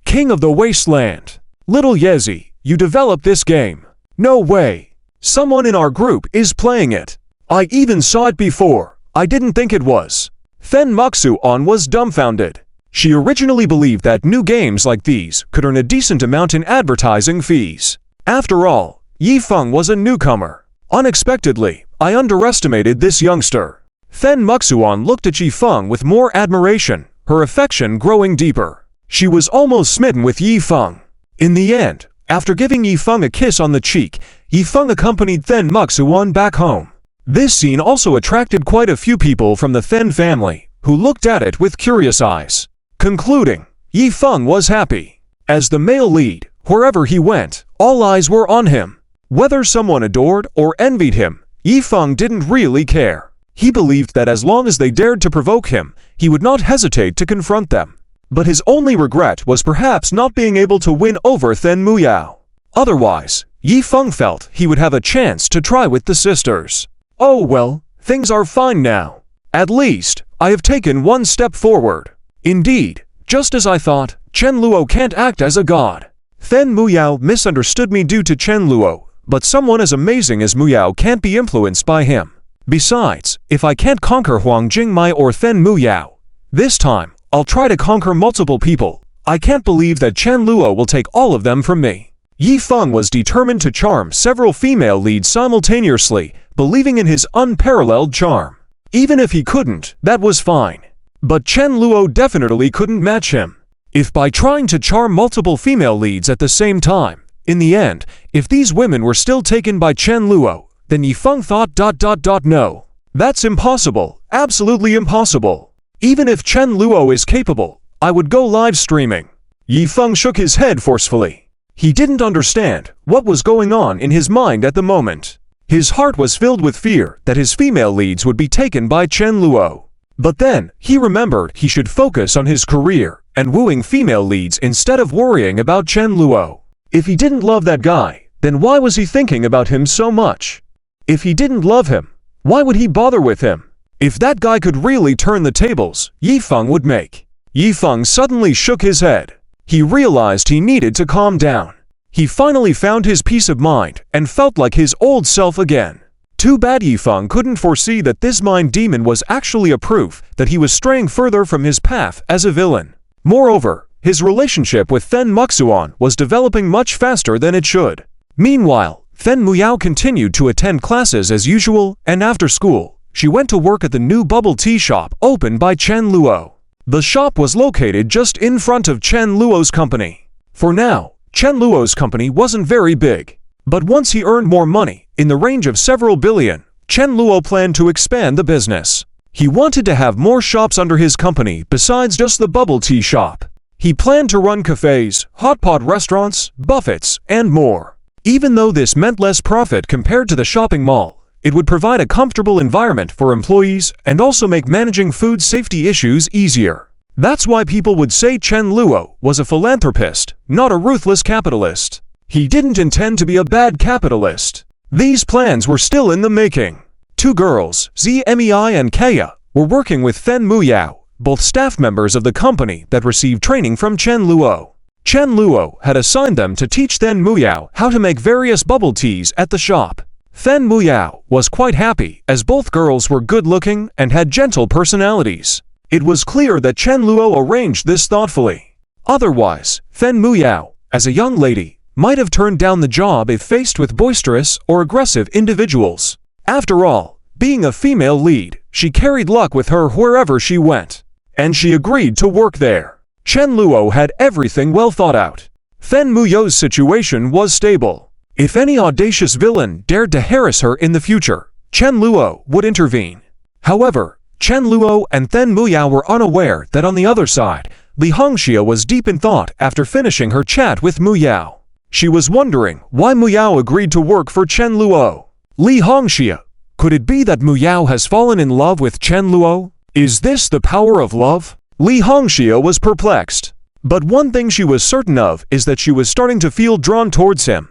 Speaker 1: King of the Wasteland. Little Yezi, you developed this game. No way. Someone in our group is playing it. I even saw it before. I didn't think it was. Then Muxuan was dumbfounded. She originally believed that new games like these could earn a decent amount in advertising fees. After all, Yifeng was a newcomer. Unexpectedly, I underestimated this youngster. Then Muxuan looked at Yifeng with more admiration, her affection growing deeper. She was almost smitten with Yifeng. In the end, after giving Yifeng a kiss on the cheek, Yifeng accompanied Then Muxuan back home. This scene also attracted quite a few people from the Then family, who looked at it with curious eyes. Concluding, Yifeng was happy. As the male lead, wherever he went, all eyes were on him. Whether someone adored or envied him, Yifeng didn't really care. He believed that as long as they dared to provoke him, he would not hesitate to confront them. But his only regret was perhaps not being able to win over Then Mu Yao. Otherwise, Yifeng felt he would have a chance to try with the sisters. Oh well, things are fine now. At least, I have taken one step forward. Indeed, just as I thought, Chen Luo can't act as a god. Then Mu Yao misunderstood me due to Chen Luo, but someone as amazing as Mu Yao can't be influenced by him. Besides, if I can't conquer Huang Jingmai or Then Mu Yao, this time, I'll try to conquer multiple people. I can't believe that Chen Luo will take all of them from me. Yifeng was determined to charm several female leads simultaneously, believing in his unparalleled charm. Even if he couldn't, that was fine. But Chen Luo definitely couldn't match him. If by trying to charm multiple female leads at the same time, in the end, if these women were still taken by Chen Luo, then Yifeng thought ... No. That's impossible, absolutely impossible. Even if Chen Luo is capable, I would go live streaming. Yifeng shook his head forcefully. He didn't understand what was going on in his mind at the moment. His heart was filled with fear that his female leads would be taken by Chen Luo. But then, he remembered he should focus on his career and wooing female leads instead of worrying about Chen Luo. If he didn't love that guy, then why was he thinking about him so much? If he didn't love him, why would he bother with him? If that guy could really turn the tables, Yifeng would make. Yifeng suddenly shook his head. He realized he needed to calm down. He finally found his peace of mind and felt like his old self again. Too bad Yifeng couldn't foresee that this mind demon was actually a proof that he was straying further from his path as a villain. Moreover, his relationship with Then Muxuan was developing much faster than it should. Meanwhile, Then Mu Yao continued to attend classes as usual, and after school, she went to work at the new bubble tea shop opened by Chen Luo. The shop was located just in front of Chen Luo's company. For now, Chen Luo's company wasn't very big. But once he earned more money, in the range of several billion, Chen Luo planned to expand the business. He wanted to have more shops under his company besides just the bubble tea shop. He planned to run cafes, hot pot restaurants, buffets, and more. Even though this meant less profit compared to the shopping mall, it would provide a comfortable environment for employees and also make managing food safety issues easier. That's why people would say Chen Luo was a philanthropist, not a ruthless capitalist. He didn't intend to be a bad capitalist. These plans were still in the making. Two girls, Zmei and Kaya, were working with Fen Muyao, both staff members of the company that received training from Chen Luo. Chen Luo had assigned them to teach Fen Muyao how to make various bubble teas at the shop. Fen Muyao was quite happy as both girls were good-looking and had gentle personalities. It was clear that Chen Luo arranged this thoughtfully. Otherwise, Fen Muyao, as a young lady, might have turned down the job if faced with boisterous or aggressive individuals. After all, being a female lead, she carried luck with her wherever she went. And she agreed to work there. Chen Luo had everything well thought out. Fen Muyao's situation was stable. If any audacious villain dared to harass her in the future, Chen Luo would intervene. However, Chen Luo and Fen Muyao were unaware that on the other side, Li Hongxia was deep in thought after finishing her chat with Muyao. She was wondering why Muyao agreed to work for Chen Luo. Li Hongxia, could it be that Muyao has fallen in love with Chen Luo? Is this the power of love? Li Hongxia was perplexed. But one thing she was certain of is that she was starting to feel drawn towards him.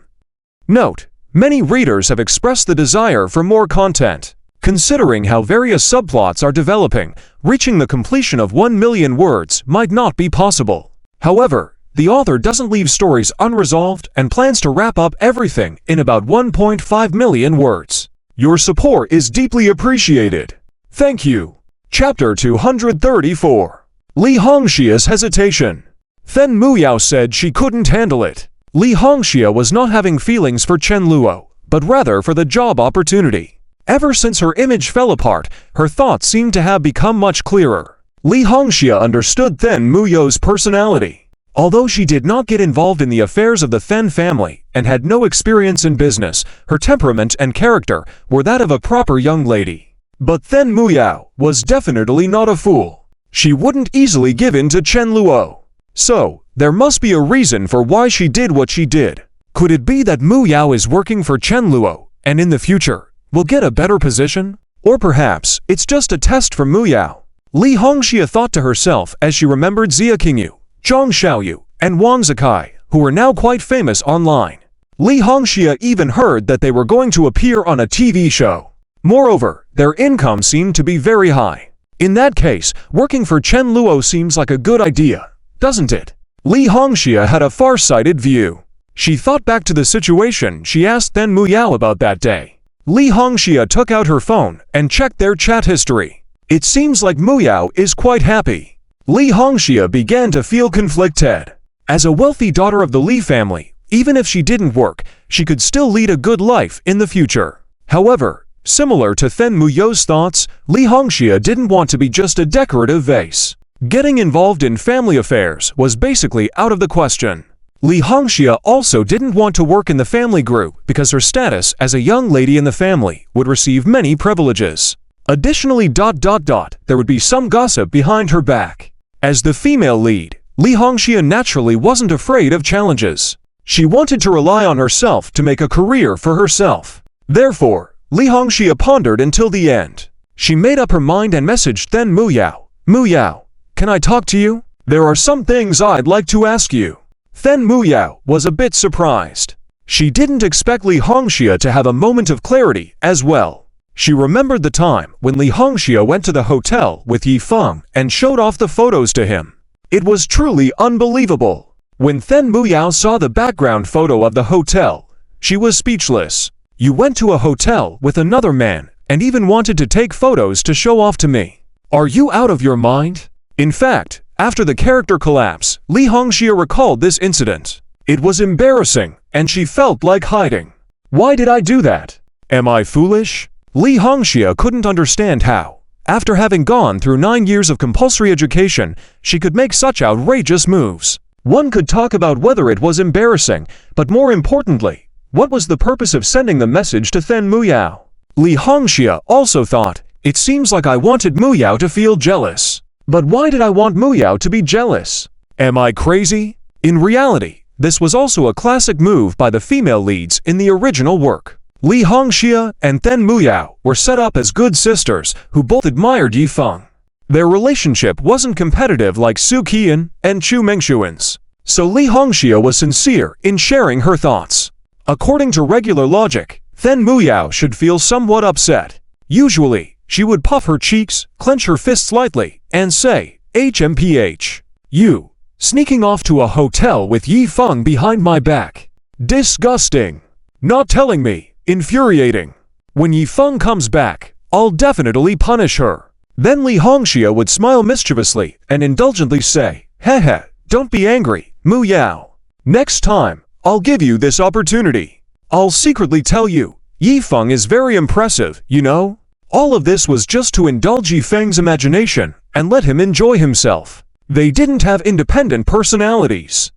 Speaker 1: Note, many readers have expressed the desire for more content. Considering how various subplots are developing, reaching the completion of 1 million words might not be possible. However, the author doesn't leave stories unresolved and plans to wrap up everything in about 1.5 million words. Your support is deeply appreciated. Thank you. Chapter 234. Li Hongxia's hesitation. Fen Muyao said she couldn't handle it. Li Hongxia was not having feelings for Chen Luo, but rather for the job opportunity. Ever since her image fell apart, her thoughts seemed to have become much clearer. Li Hongxia understood Fen Muyao's personality. Although she did not get involved in the affairs of the Fen family and had no experience in business, her temperament and character were that of a proper young lady. But Fen Muyao was definitely not a fool. She wouldn't easily give in to Chen Luo. So, there must be a reason for why she did what she did. Could it be that Muyao is working for Chen Luo, and in the future, will get a better position? Or perhaps, it's just a test for Muyao. Li Hongxia thought to herself as she remembered Xia Qingyu, Zhang Xiaoyu, and Wang Zikai, who were now quite famous online. Li Hongxia even heard that they were going to appear on a TV show. Moreover, their income seemed to be very high. In that case, working for Chen Luo seems like a good idea, doesn't it? Li Hongxia had a far-sighted view. She thought back to the situation she asked Fen Muyao about that day. Li Hongxia took out her phone and checked their chat history. It seems like Muyao is quite happy. Li Hongxia began to feel conflicted. As a wealthy daughter of the Li family, even if she didn't work, she could still lead a good life in the future. However, similar to Fen Muyao's thoughts, Li Hongxia didn't want to be just a decorative vase. Getting involved in family affairs was basically out of the question. Li Hongxia also didn't want to work in the family group because her status as a young lady in the family would receive many privileges. Additionally, there would be some gossip behind her back. As the female lead, Li Hongxia naturally wasn't afraid of challenges. She wanted to rely on herself to make a career for herself. Therefore, Li Hongxia pondered until the end. She made up her mind and messaged Fen Muyao. Muyao, can I talk to you? There are some things I'd like to ask you. Fen Muyao was a bit surprised. She didn't expect Li Hongxia to have a moment of clarity as well. She remembered the time when Li Hongxia went to the hotel with Yi Feng and showed off the photos to him. It was truly unbelievable. When Fen Muyao saw the background photo of the hotel, she was speechless. You went to a hotel with another man and even wanted to take photos to show off to me. Are you out of your mind? In fact, after the character collapse, Li Hongxia recalled this incident. It was embarrassing, and she felt like hiding. Why did I do that? Am I foolish? Li Hongxia couldn't understand how, after having gone through 9 years of compulsory education, she could make such outrageous moves. One could talk about whether it was embarrassing, but more importantly, what was the purpose of sending the message to Fen Muyao? Li Hongxia also thought, it seems like I wanted Muyao to feel jealous. But why did I want Muyao to be jealous? Am I crazy? In reality, This was also a classic move by the female leads in the original work. Li Hongxia and Then Muyao were set up as good sisters who both admired Yi Feng. Their relationship wasn't competitive like Su Qian and Chu Mengshuan's, so Li Hongxia was sincere in sharing her thoughts. According to regular logic, Then Muyao should feel somewhat upset. Usually, she would puff her cheeks, clench her fists lightly, and say, HMPH. You, sneaking off to a hotel with Yi Feng behind my back. Disgusting. Not telling me. Infuriating. When Yi Feng comes back, I'll definitely punish her. Then Li Hongxia would smile mischievously and indulgently say, Hehe, don't be angry, Muyao. Next time, I'll give you this opportunity. I'll secretly tell you, Yi Feng is very impressive, you know? All of this was just to indulge Yi Feng's imagination and let him enjoy himself. They didn't have independent personalities.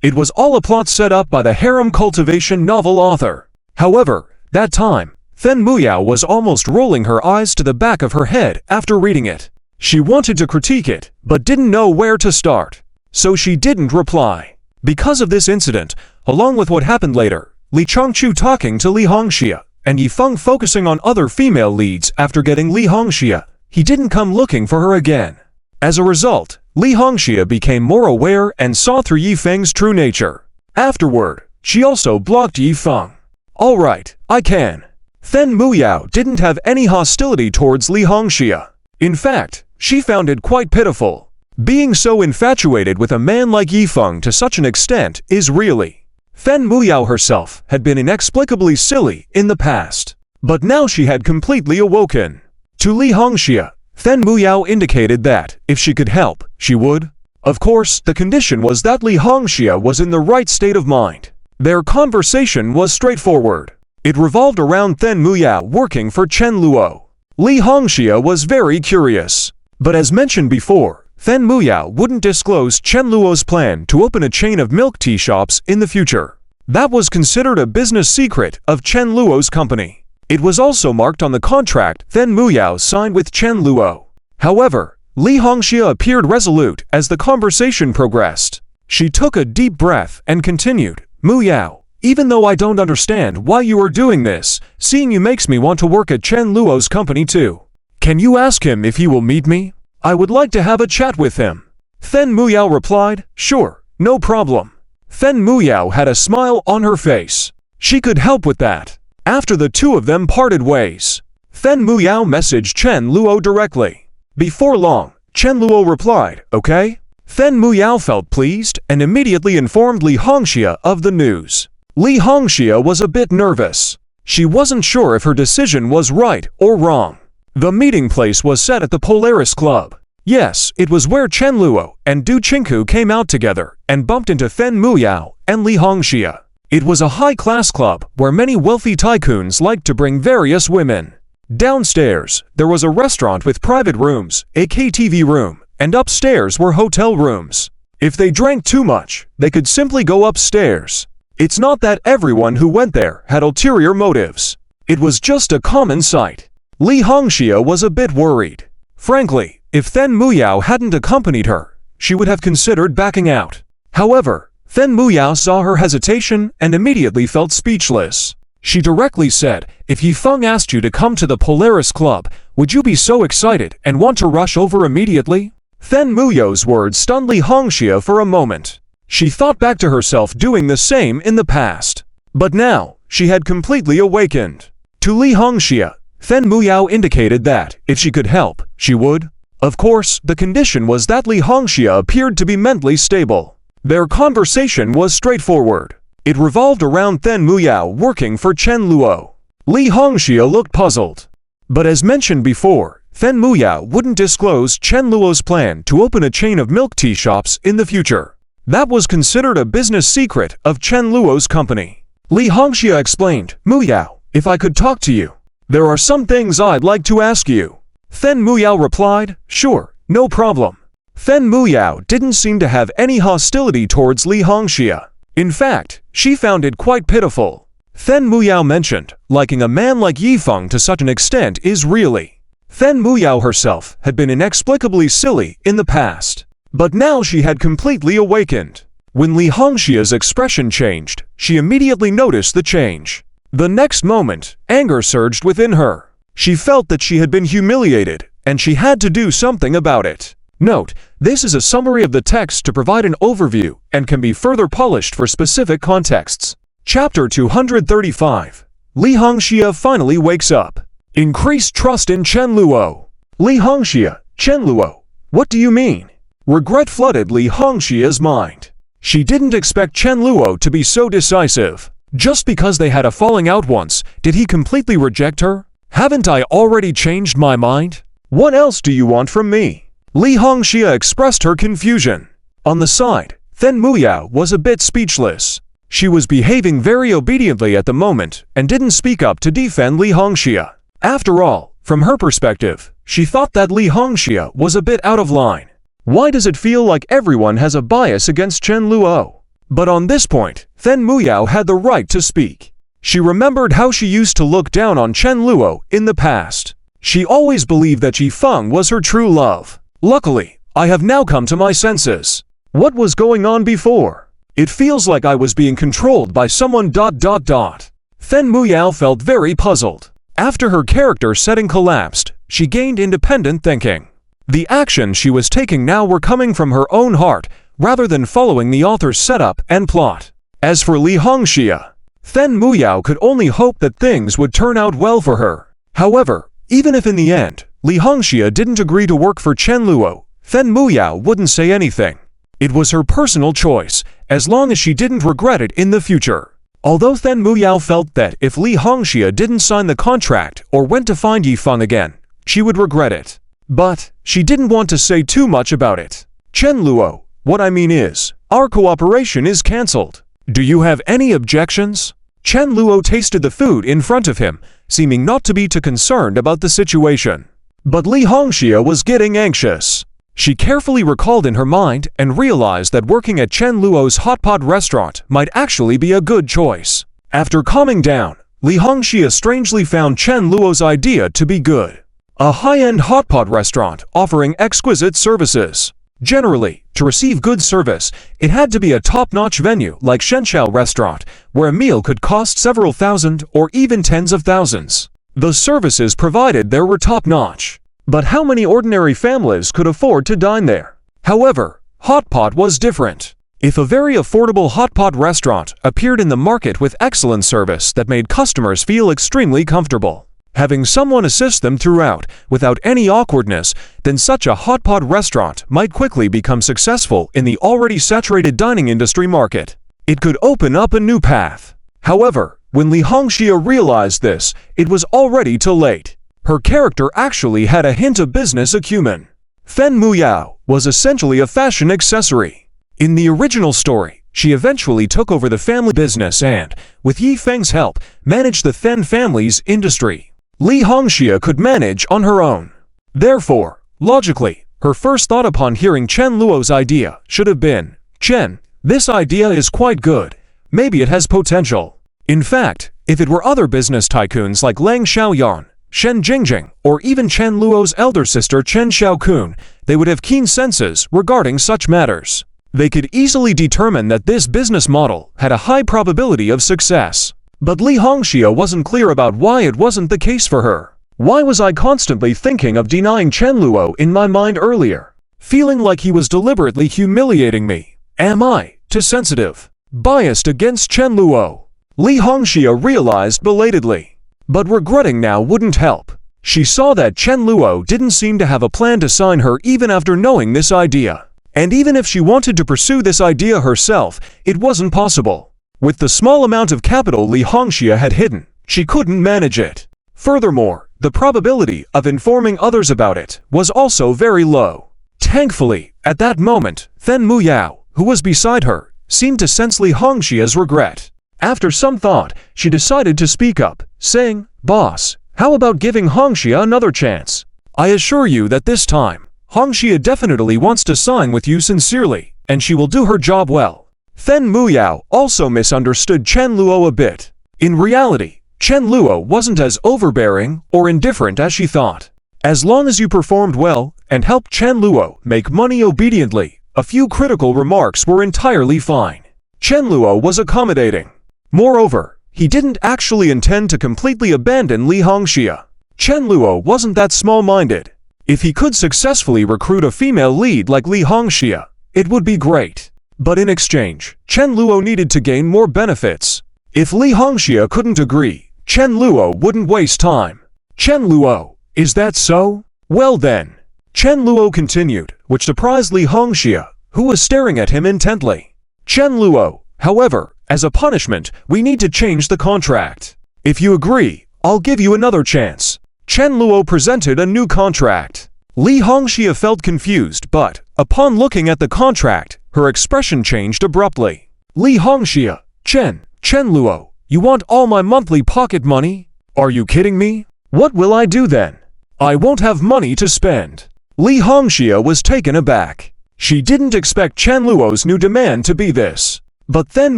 Speaker 1: It was all a plot set up by the harem cultivation novel author. However, that time, Then Muyao was almost rolling her eyes to the back of her head after reading it. She wanted to critique it, but didn't know where to start. So she didn't reply. Because of this incident, along with what happened later, Li Changchu talking to Li Hongxia, and Yi Feng focusing on other female leads after getting Li Hongxia, he didn't come looking for her again. As a result, Li Hongxia became more aware and saw through Yi Feng's true nature. Afterward, she also blocked Yi Feng. Alright, I can. Then Muyao didn't have any hostility towards Li Hongxia. In fact, she found it quite pitiful. Being so infatuated with a man like Yi Feng to such an extent is really. Then Muyao herself had been inexplicably silly in the past. But now she had completely awoken. To Li Hongxia, Then Muyao indicated that, if she could help, she would. Of course, the condition was that Li Hongxia was in the right state of mind. Their conversation was straightforward. It revolved around Then Muyao working for Chen Luo. Li Hongxia was very curious. But as mentioned before, Then Muyao wouldn't disclose Chen Luo's plan to open a chain of milk tea shops in the future. That was considered a business secret of Chen Luo's company. It was also marked on the contract Then Muyao signed with Chen Luo. However, Li Hongxia appeared resolute as the conversation progressed. She took a deep breath and continued, Muyao, even though I don't understand why you are doing this, seeing you makes me want to work at Chen Luo's company too. Can you ask him if he will meet me? I would like to have a chat with him. Then Muyao replied, sure, no problem. Then Muyao had a smile on her face. She could help with that. After the two of them parted ways, Then Muyao messaged Chen Luo directly. Before long, Chen Luo replied, okay? Then Muyao felt pleased and immediately informed Li Hongxia of the news. Li Hongxia was a bit nervous. She wasn't sure if her decision was right or wrong. The meeting place was set at the Polaris Club. Yes, it was where Chen Luo and Du Qingku came out together and bumped into Then Muyao and Li Hongxia. It was a high-class club where many wealthy tycoons liked to bring various women. Downstairs, there was a restaurant with private rooms, a KTV room, and upstairs were hotel rooms. If they drank too much, they could simply go upstairs. It's not that everyone who went there had ulterior motives. It was just a common sight. Li Hongxia was a bit worried. Frankly, if Then Muyao hadn't accompanied her, she would have considered backing out. However, Then Muyao saw her hesitation and immediately felt speechless. She directly said, if Yi Feng asked you to come to the Polaris Club, would you be so excited and want to rush over immediately? Then Muyao's words stunned Li Hongxia for a moment. She thought back to herself doing the same in the past. But now, she had completely awakened. To Li Hongxia, Then Muyao indicated that, if she could help, she would. Of course, the condition was that Li Hongxia appeared to be mentally stable. Their conversation was straightforward. It revolved around Then Muyao working for Chen Luo. Li Hongxia looked puzzled. But as mentioned before, Then Muyao wouldn't disclose Chen Luo's plan to open a chain of milk tea shops in the future. That was considered a business secret of Chen Luo's company. Li Hongxia explained, Muyao, if I could talk to you, there are some things I'd like to ask you. Then Muyao replied, sure, no problem. Then Muyao didn't seem to have any hostility towards Li Hongxia. In fact, she found it quite pitiful. Then Muyao mentioned, liking a man like Yi Feng to such an extent is really. Then Muyao herself had been inexplicably silly in the past. But now she had completely awakened. When Li Hongxia's expression changed, she immediately noticed the change. The next moment, anger surged within her. She felt that she had been humiliated, and she had to do something about it. Note, this is a summary of the text to provide an overview and can be further polished for specific contexts. Chapter 235. Li Hongxia finally wakes up. Increased trust in Chen Luo. Li Hongxia, Chen Luo, what do you mean? Regret flooded Li Hongxia's mind. She didn't expect Chen Luo to be so decisive. Just because they had a falling out once, did he completely reject her? Haven't I already changed my mind? What else do you want from me? Li Hongxia expressed her confusion. On the side, Then Muyao was a bit speechless. She was behaving very obediently at the moment and didn't speak up to defend Li Hongxia. After all, from her perspective, she thought that Li Hongxia was a bit out of line. Why does it feel like everyone has a bias against Chen Luo? But on this point, Then Muyao had the right to speak. She remembered how she used to look down on Chen Luo in the past. She always believed that Ji Feng was her true love. Luckily, I have now come to my senses. What was going on before? It feels like I was being controlled by someone. Then Muyao felt very puzzled. After her character setting collapsed, she gained independent thinking. The actions she was taking now were coming from her own heart, rather than following the author's setup and plot. As for Li Hongxia, Then Muyao could only hope that things would turn out well for her. However, even if in the end, Li Hongxia didn't agree to work for Chen Luo, Then Muyao wouldn't say anything. It was her personal choice, as long as she didn't regret it in the future. Although Then Muyao felt that if Li Hongxia didn't sign the contract or went to find Ji Feng again, she would regret it. But she didn't want to say too much about it. Chen Luo, what I mean is, our cooperation is cancelled. Do you have any objections? Chen Luo tasted the food in front of him, seeming not to be too concerned about the situation. But Li Hongxia was getting anxious. She carefully recalled in her mind and realized that working at Chen Luo's hot pot restaurant might actually be a good choice. After calming down, Li Hongxia strangely found Chen Luo's idea to be good. A high-end hot pot restaurant offering exquisite services. Generally, to receive good service, it had to be a top-notch venue like Shenshao Restaurant, where a meal could cost several thousand or even tens of thousands. The services provided there were top-notch. But how many ordinary families could afford to dine there? However, hot pot was different. If a very affordable hot pot restaurant appeared in the market with excellent service that made customers feel extremely comfortable, having someone assist them throughout without any awkwardness, then such a hot pot restaurant might quickly become successful in the already saturated dining industry market. It could open up a new path. However, when Li Hongxia realized this, it was already too late. Her character actually had a hint of business acumen. Then Muyao was essentially a fashion accessory. In the original story, she eventually took over the family business and, with Yi Feng's help, managed the Then family's industry. Li Hongxia could manage on her own. Therefore, logically, her first thought upon hearing Chen Luo's idea should have been, Chen, this idea is quite good. Maybe it has potential. In fact, if it were other business tycoons like Lang Xiaoyan, Shen Jingjing, or even Chen Luo's elder sister Chen Xiaokun, they would have keen senses regarding such matters. They could easily determine that this business model had a high probability of success. But Li Hongxia wasn't clear about why it wasn't the case for her. Why was I constantly thinking of denying Chen Luo in my mind earlier? Feeling like he was deliberately humiliating me. Am I too sensitive? Biased against Chen Luo? Li Hongxia realized belatedly. But regretting now wouldn't help. She saw that Chen Luo didn't seem to have a plan to sign her even after knowing this idea. And even if she wanted to pursue this idea herself, it wasn't possible. With the small amount of capital Li Hongxia had hidden, she couldn't manage it. Furthermore, the probability of informing others about it was also very low. Thankfully, at that moment, Then Muyao, who was beside her, seemed to sense Li Hongxia's regret. After some thought, she decided to speak up, saying, Boss, how about giving Hongxia another chance? I assure you that this time, Hongxia definitely wants to sign with you sincerely, and she will do her job well. Then Muyao also misunderstood Chen Luo a bit. In reality, Chen Luo wasn't as overbearing or indifferent as she thought. As long as you performed well and helped Chen Luo make money obediently, A few critical remarks were entirely fine. Chen Luo was accommodating. Moreover, he didn't actually intend to completely abandon Li Hongxia. Chen Luo wasn't that small-minded. If he could successfully recruit a female lead like Li Hongxia, it would be great. But in exchange, Chen Luo needed to gain more benefits. If Li Hongxia couldn't agree, Chen Luo wouldn't waste time. Chen Luo, is that so? Well then. Chen Luo continued, which surprised Li Hongxia, who was staring at him intently. Chen Luo, however, as a punishment, we need to change the contract. If you agree, I'll give you another chance. Chen Luo presented a new contract. Li Hongxia felt confused, but, upon looking at the contract, her expression changed abruptly. Li Hongxia, Chen Luo, you want all my monthly pocket money? Are you kidding me? What will I do then? I won't have money to spend. Li Hongxia was taken aback. She didn't expect Chen Luo's new demand to be this. But then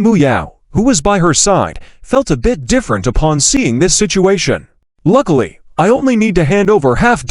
Speaker 1: Mu Yao, who was by her side, felt a bit different upon seeing this situation. Luckily, I only need to hand over half ...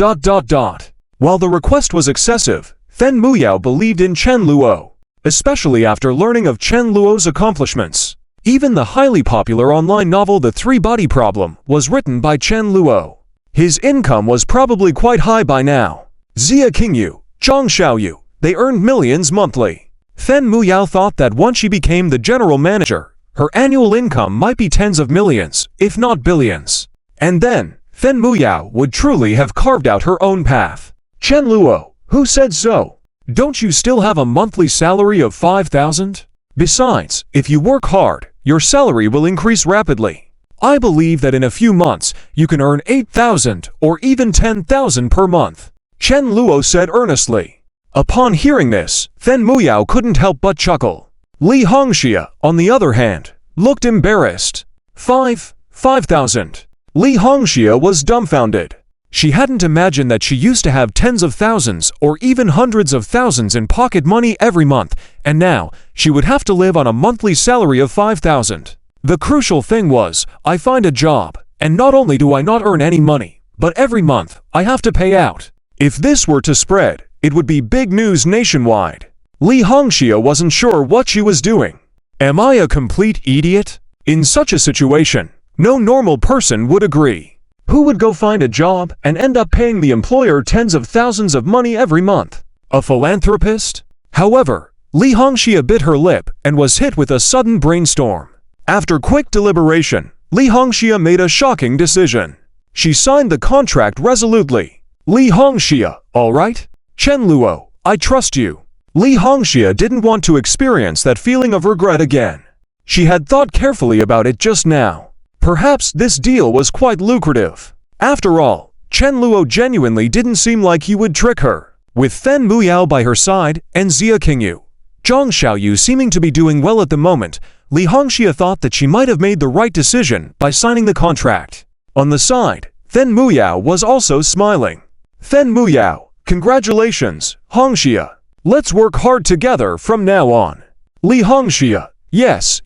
Speaker 1: While the request was excessive, then Mu Yao believed in Chen Luo, especially after learning of Chen Luo's accomplishments. Even the highly popular online novel The Three-Body Problem was written by Chen Luo. His income was probably quite high by now. Xia Qingyu, Zhang Xiaoyu, they earned millions monthly. Then Mu Yao thought that once she became the general manager, her annual income might be tens of millions, if not billions. And then Mu Yao would truly have carved out her own path. Chen Luo, who said so? Don't you still have a monthly salary of 5,000? Besides, if you work hard, your salary will increase rapidly. I believe that in a few months, you can earn 8,000 or even 10,000 per month. Chen Luo said earnestly. Upon hearing this, then Mu Yao couldn't help but chuckle. Li Hongxia, on the other hand, looked embarrassed. 5,000. Li Hongxia was dumbfounded. She hadn't imagined that she used to have tens of thousands or even hundreds of thousands in pocket money every month, and now she would have to live on a monthly salary of 5,000. The crucial thing was, I find a job, and not only do I not earn any money, but every month I have to pay out. If this were to spread, it would be big news nationwide. Li Hongxia wasn't sure what she was doing. Am I a complete idiot? In such a situation, no normal person would agree. Who would go find a job and end up paying the employer tens of thousands of money every month? A philanthropist? However, Li Hongxia bit her lip and was hit with a sudden brainstorm. After quick deliberation, Li Hongxia made a shocking decision. She signed the contract resolutely. Li Hongxia, all right? Chen Luo, I trust you. Li Hongxia didn't want to experience that feeling of regret again. She had thought carefully about it just now. Perhaps this deal was quite lucrative. After all, Chen Luo genuinely didn't seem like he would trick her. With Then Mu Yao by her side and Xia Qingyu, Zhang Xiaoyu seeming to be doing well at the moment, Li Hongxia thought that she might have made the right decision by signing the contract. On the side, Then Mu Yao was also smiling. Then Mu Yao, congratulations, Hongxia. Let's work hard together from now on. Li Hongxia, yes.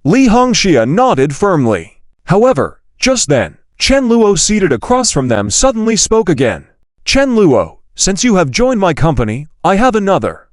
Speaker 1: Li Hongxia nodded firmly. However, just then, Chen Luo seated across from them suddenly spoke again. Chen Luo, since you have joined my company, I have another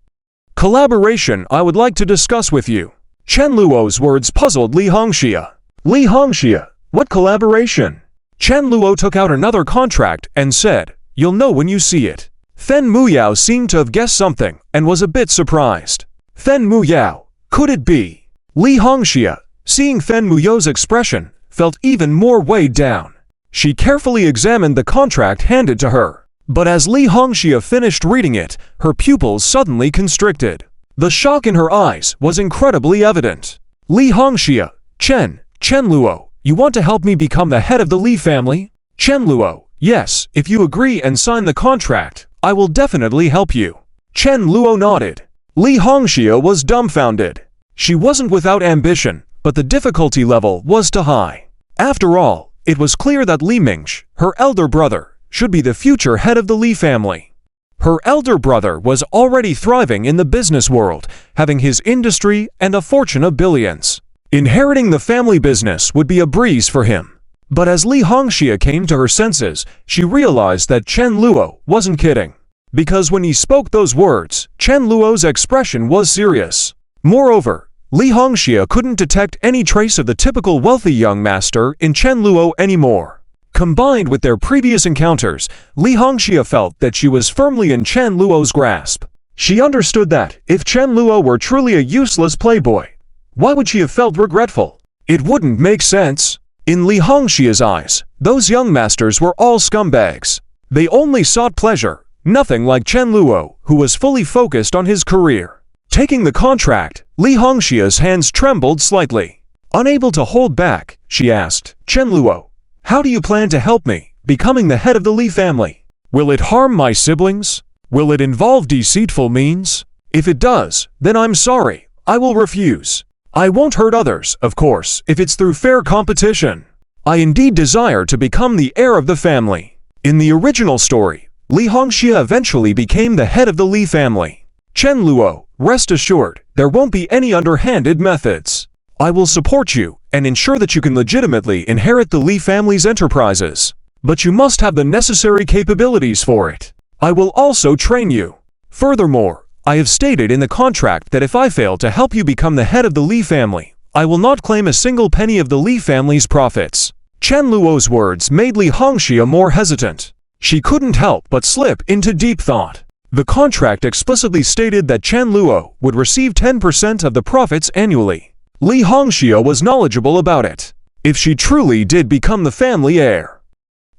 Speaker 1: collaboration I would like to discuss with you. Chen Luo's words puzzled Li Hongxia. Li Hongxia, what collaboration? Chen Luo took out another contract and said, you'll know when you see it. Then Mu Yao seemed to have guessed something and was a bit surprised. Then Mu Yao, could it be? Li Hongxia, seeing Then Mu Yao's expression, felt even more weighed down. She carefully examined the contract handed to her. But as Li Hongxia finished reading it, her pupils suddenly constricted. The shock in her eyes was incredibly evident. Li Hongxia, Chen Luo, you want to help me become the head of the Li family? Chen Luo, yes, if you agree and sign the contract, I will definitely help you. Chen Luo nodded. Li Hongxia was dumbfounded. She wasn't without ambition, but the difficulty level was too high. After all, it was clear that Li Mingsh, her elder brother, should be the future head of the Li family. Her elder brother was already thriving in the business world, having his industry and a fortune of billions. Inheriting the family business would be a breeze for him. But as Li Hongxia came to her senses, she realized that Chen Luo wasn't kidding. because when he spoke those words, Chen Luo's expression was serious. Moreover, Li Hongxie couldn't detect any trace of the typical wealthy young master in Chen Luo anymore. Combined with their previous encounters, Li Hongxie felt that she was firmly in Chen Luo's grasp. She understood that, if Chen Luo were truly a useless playboy, why would she have felt regretful? It wouldn't make sense. In Li Hongxie's eyes, those young masters were all scumbags. They only sought pleasure, nothing like Chen Luo, who was fully focused on his career. Taking the contract, Li Hongxie's hands trembled slightly. Unable to hold back, she asked, "Chen Luo, how do you plan to help me, becoming the head of the Li family? Will it harm my siblings? Will it involve deceitful means? If it does, then I'm sorry, I will refuse. I won't hurt others, of course, if it's through fair competition. I indeed desire to become the heir of the family." In the original story, Li Hongxie eventually became the head of the Li family. "Chen Luo, rest assured, there won't be any underhanded methods. I will support you and ensure that you can legitimately inherit the Li family's enterprises. But you must have the necessary capabilities for it. I will also train you. Furthermore, I have stated in the contract that if I fail to help you become the head of the Li family, I will not claim a single penny of the Li family's profits." Chen Luo's words made Li Hongxie more hesitant. She couldn't help but slip into deep thought. The contract explicitly stated that Chen Luo would receive 10% of the profits annually. Li Hongxie was knowledgeable about it. If she truly did become the family heir.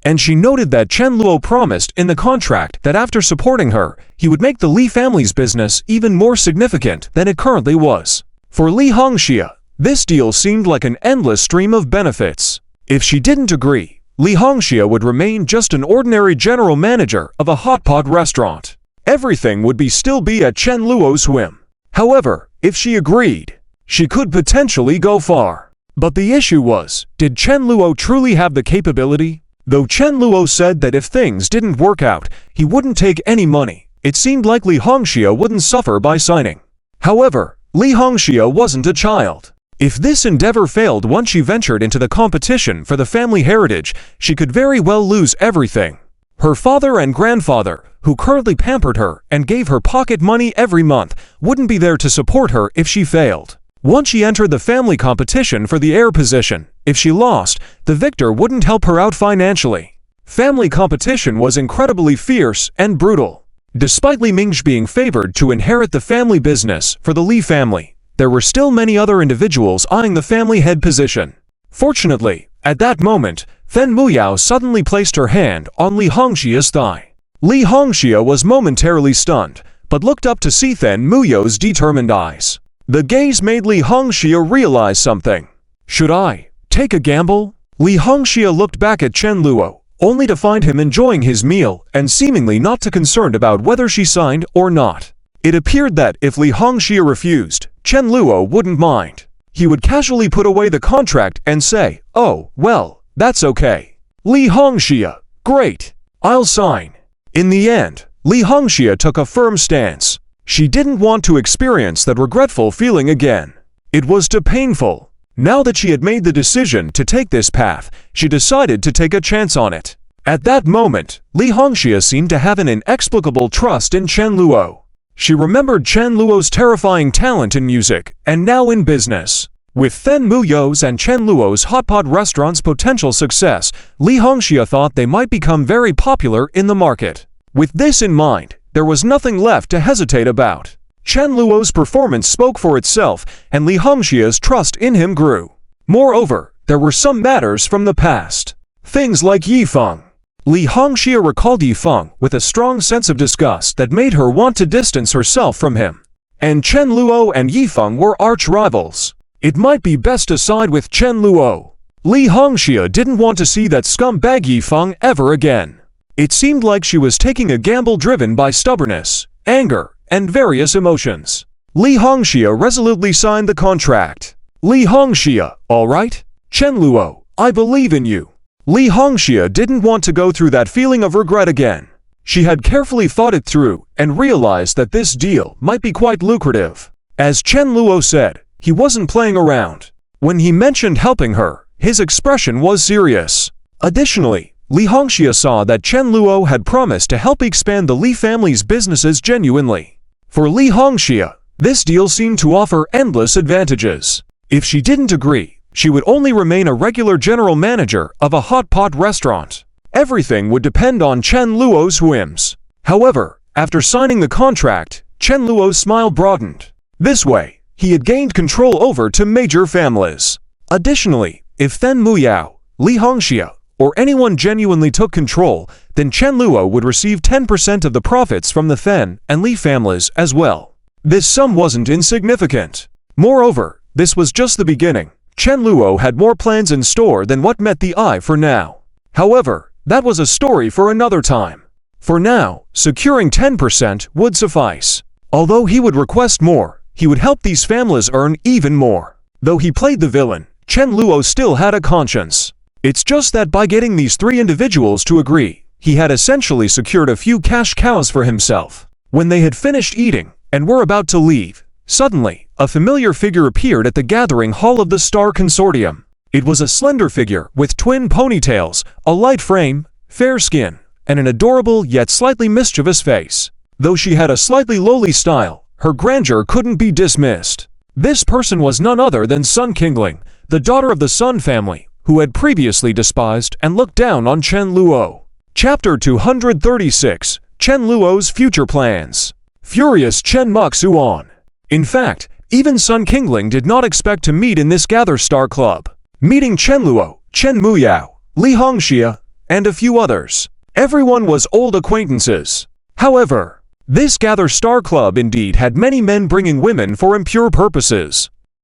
Speaker 1: And she noted that Chen Luo promised in the contract that after supporting her, he would make the Li family's business even more significant than it currently was. For Li Hongxie, this deal seemed like an endless stream of benefits. If she didn't agree, Li Hongxie would remain just an ordinary general manager of a hot pot restaurant. Everything would still be at Chen Luo's whim. However, if she agreed, she could potentially go far. But the issue was, did Chen Luo truly have the capability? Though Chen Luo said that if things didn't work out, he wouldn't take any money, it seemed like Li Hongxie wouldn't suffer by signing. However, Li Hongxie wasn't a child. If this endeavor failed once she ventured into the competition for the family heritage, she could very well lose everything. Her father and grandfather, who currently pampered her and gave her pocket money every month, wouldn't be there to support her if she failed. Once she entered the family competition for the heir position, if she lost, the victor wouldn't help her out financially. Family competition was incredibly fierce and brutal. Despite Li Mingzhi being favored to inherit the family business for the Li family, there were still many other individuals eyeing the family head position. Fortunately, at that moment, Fen Muyao suddenly placed her hand on Li Hongxie's thigh. Li Hongxie was momentarily stunned, but looked up to see Fen Muyao's determined eyes. The gaze made Li Hongxie realize something. Should I take a gamble? Li Hongxie looked back at Chen Luo, only to find him enjoying his meal and seemingly not too concerned about whether she signed or not. It appeared that if Li Hongxie refused, Chen Luo wouldn't mind. He would casually put away the contract and say, "Oh, well, that's okay." Li Hongxie, great, I'll sign. In the end, Li Hongxie took a firm stance. She didn't want to experience that regretful feeling again. It was too painful. Now that she had made the decision to take this path, she decided to take a chance on it. At that moment, Li Hongxie seemed to have an inexplicable trust in Chen Luo. She remembered Chen Luo's terrifying talent in music, and now in business. With Fen Muyao's and Chen Luo's hot pot restaurant's potential success, Li Hongxie thought they might become very popular in the market. With this in mind, there was nothing left to hesitate about. Chen Luo's performance spoke for itself, and Li Hongxie's trust in him grew. Moreover, there were some matters from the past. Things like Yifeng. Li Hongxie recalled Yifeng with a strong sense of disgust that made her want to distance herself from him. And Chen Luo and Yifeng were arch-rivals. It might be best to side with Chen Luo. Li Hongxie didn't want to see that scumbag Yifeng ever again. It seemed like she was taking a gamble driven by stubbornness, anger, and various emotions. Li Hongxie resolutely signed the contract. Li Hongxie, all right? Chen Luo, I believe in you. Li Hongxie didn't want to go through that feeling of regret again. She had carefully thought it through and realized that this deal might be quite lucrative. As Chen Luo said, he wasn't playing around. When he mentioned helping her, his expression was serious. Additionally, Li Hongxia saw that Chen Luo had promised to help expand the Li family's businesses genuinely. For Li Hongxia, this deal seemed to offer endless advantages. If she didn't agree, she would only remain a regular general manager of a hot pot restaurant. Everything would depend on Chen Luo's whims. However, after signing the contract, Chen Luo's smile broadened. This way, he had gained control over two major families. Additionally, if Then Muyao, Li Hongxia, or anyone genuinely took control, then Chen Luo would receive 10% of the profits from the Then and Li families as well. This sum wasn't insignificant. Moreover, this was just the beginning. Chen Luo had more plans in store than what met the eye for now. However, that was a story for another time. For now, securing 10% would suffice. Although he would request more, he would help these families earn even more. Though he played the villain, Chen Luo still had a conscience. It's just that by getting these three individuals to agree, he had essentially secured a few cash cows for himself. When they had finished eating and were about to leave, suddenly, a familiar figure appeared at the gathering hall of the Star Consortium. It was a slender figure with twin ponytails, a light frame, fair skin, and an adorable yet slightly mischievous face. Though she had a slightly lowly style, her grandeur couldn't be dismissed. This person was none other than Sun Qingling, the daughter of the Sun family, who had previously despised and looked down on Chen Luo. Chapter 236, Chen Luo's Future Plans. Furious Chen Moxuan. In fact, even Sun Qingling did not expect to meet in this Gather Star Club. Meeting Chen Luo, Chen Muyao, Li Hongxia, and a few others. Everyone was old acquaintances. However, this Gather Star Club indeed had many men bringing women for impure purposes.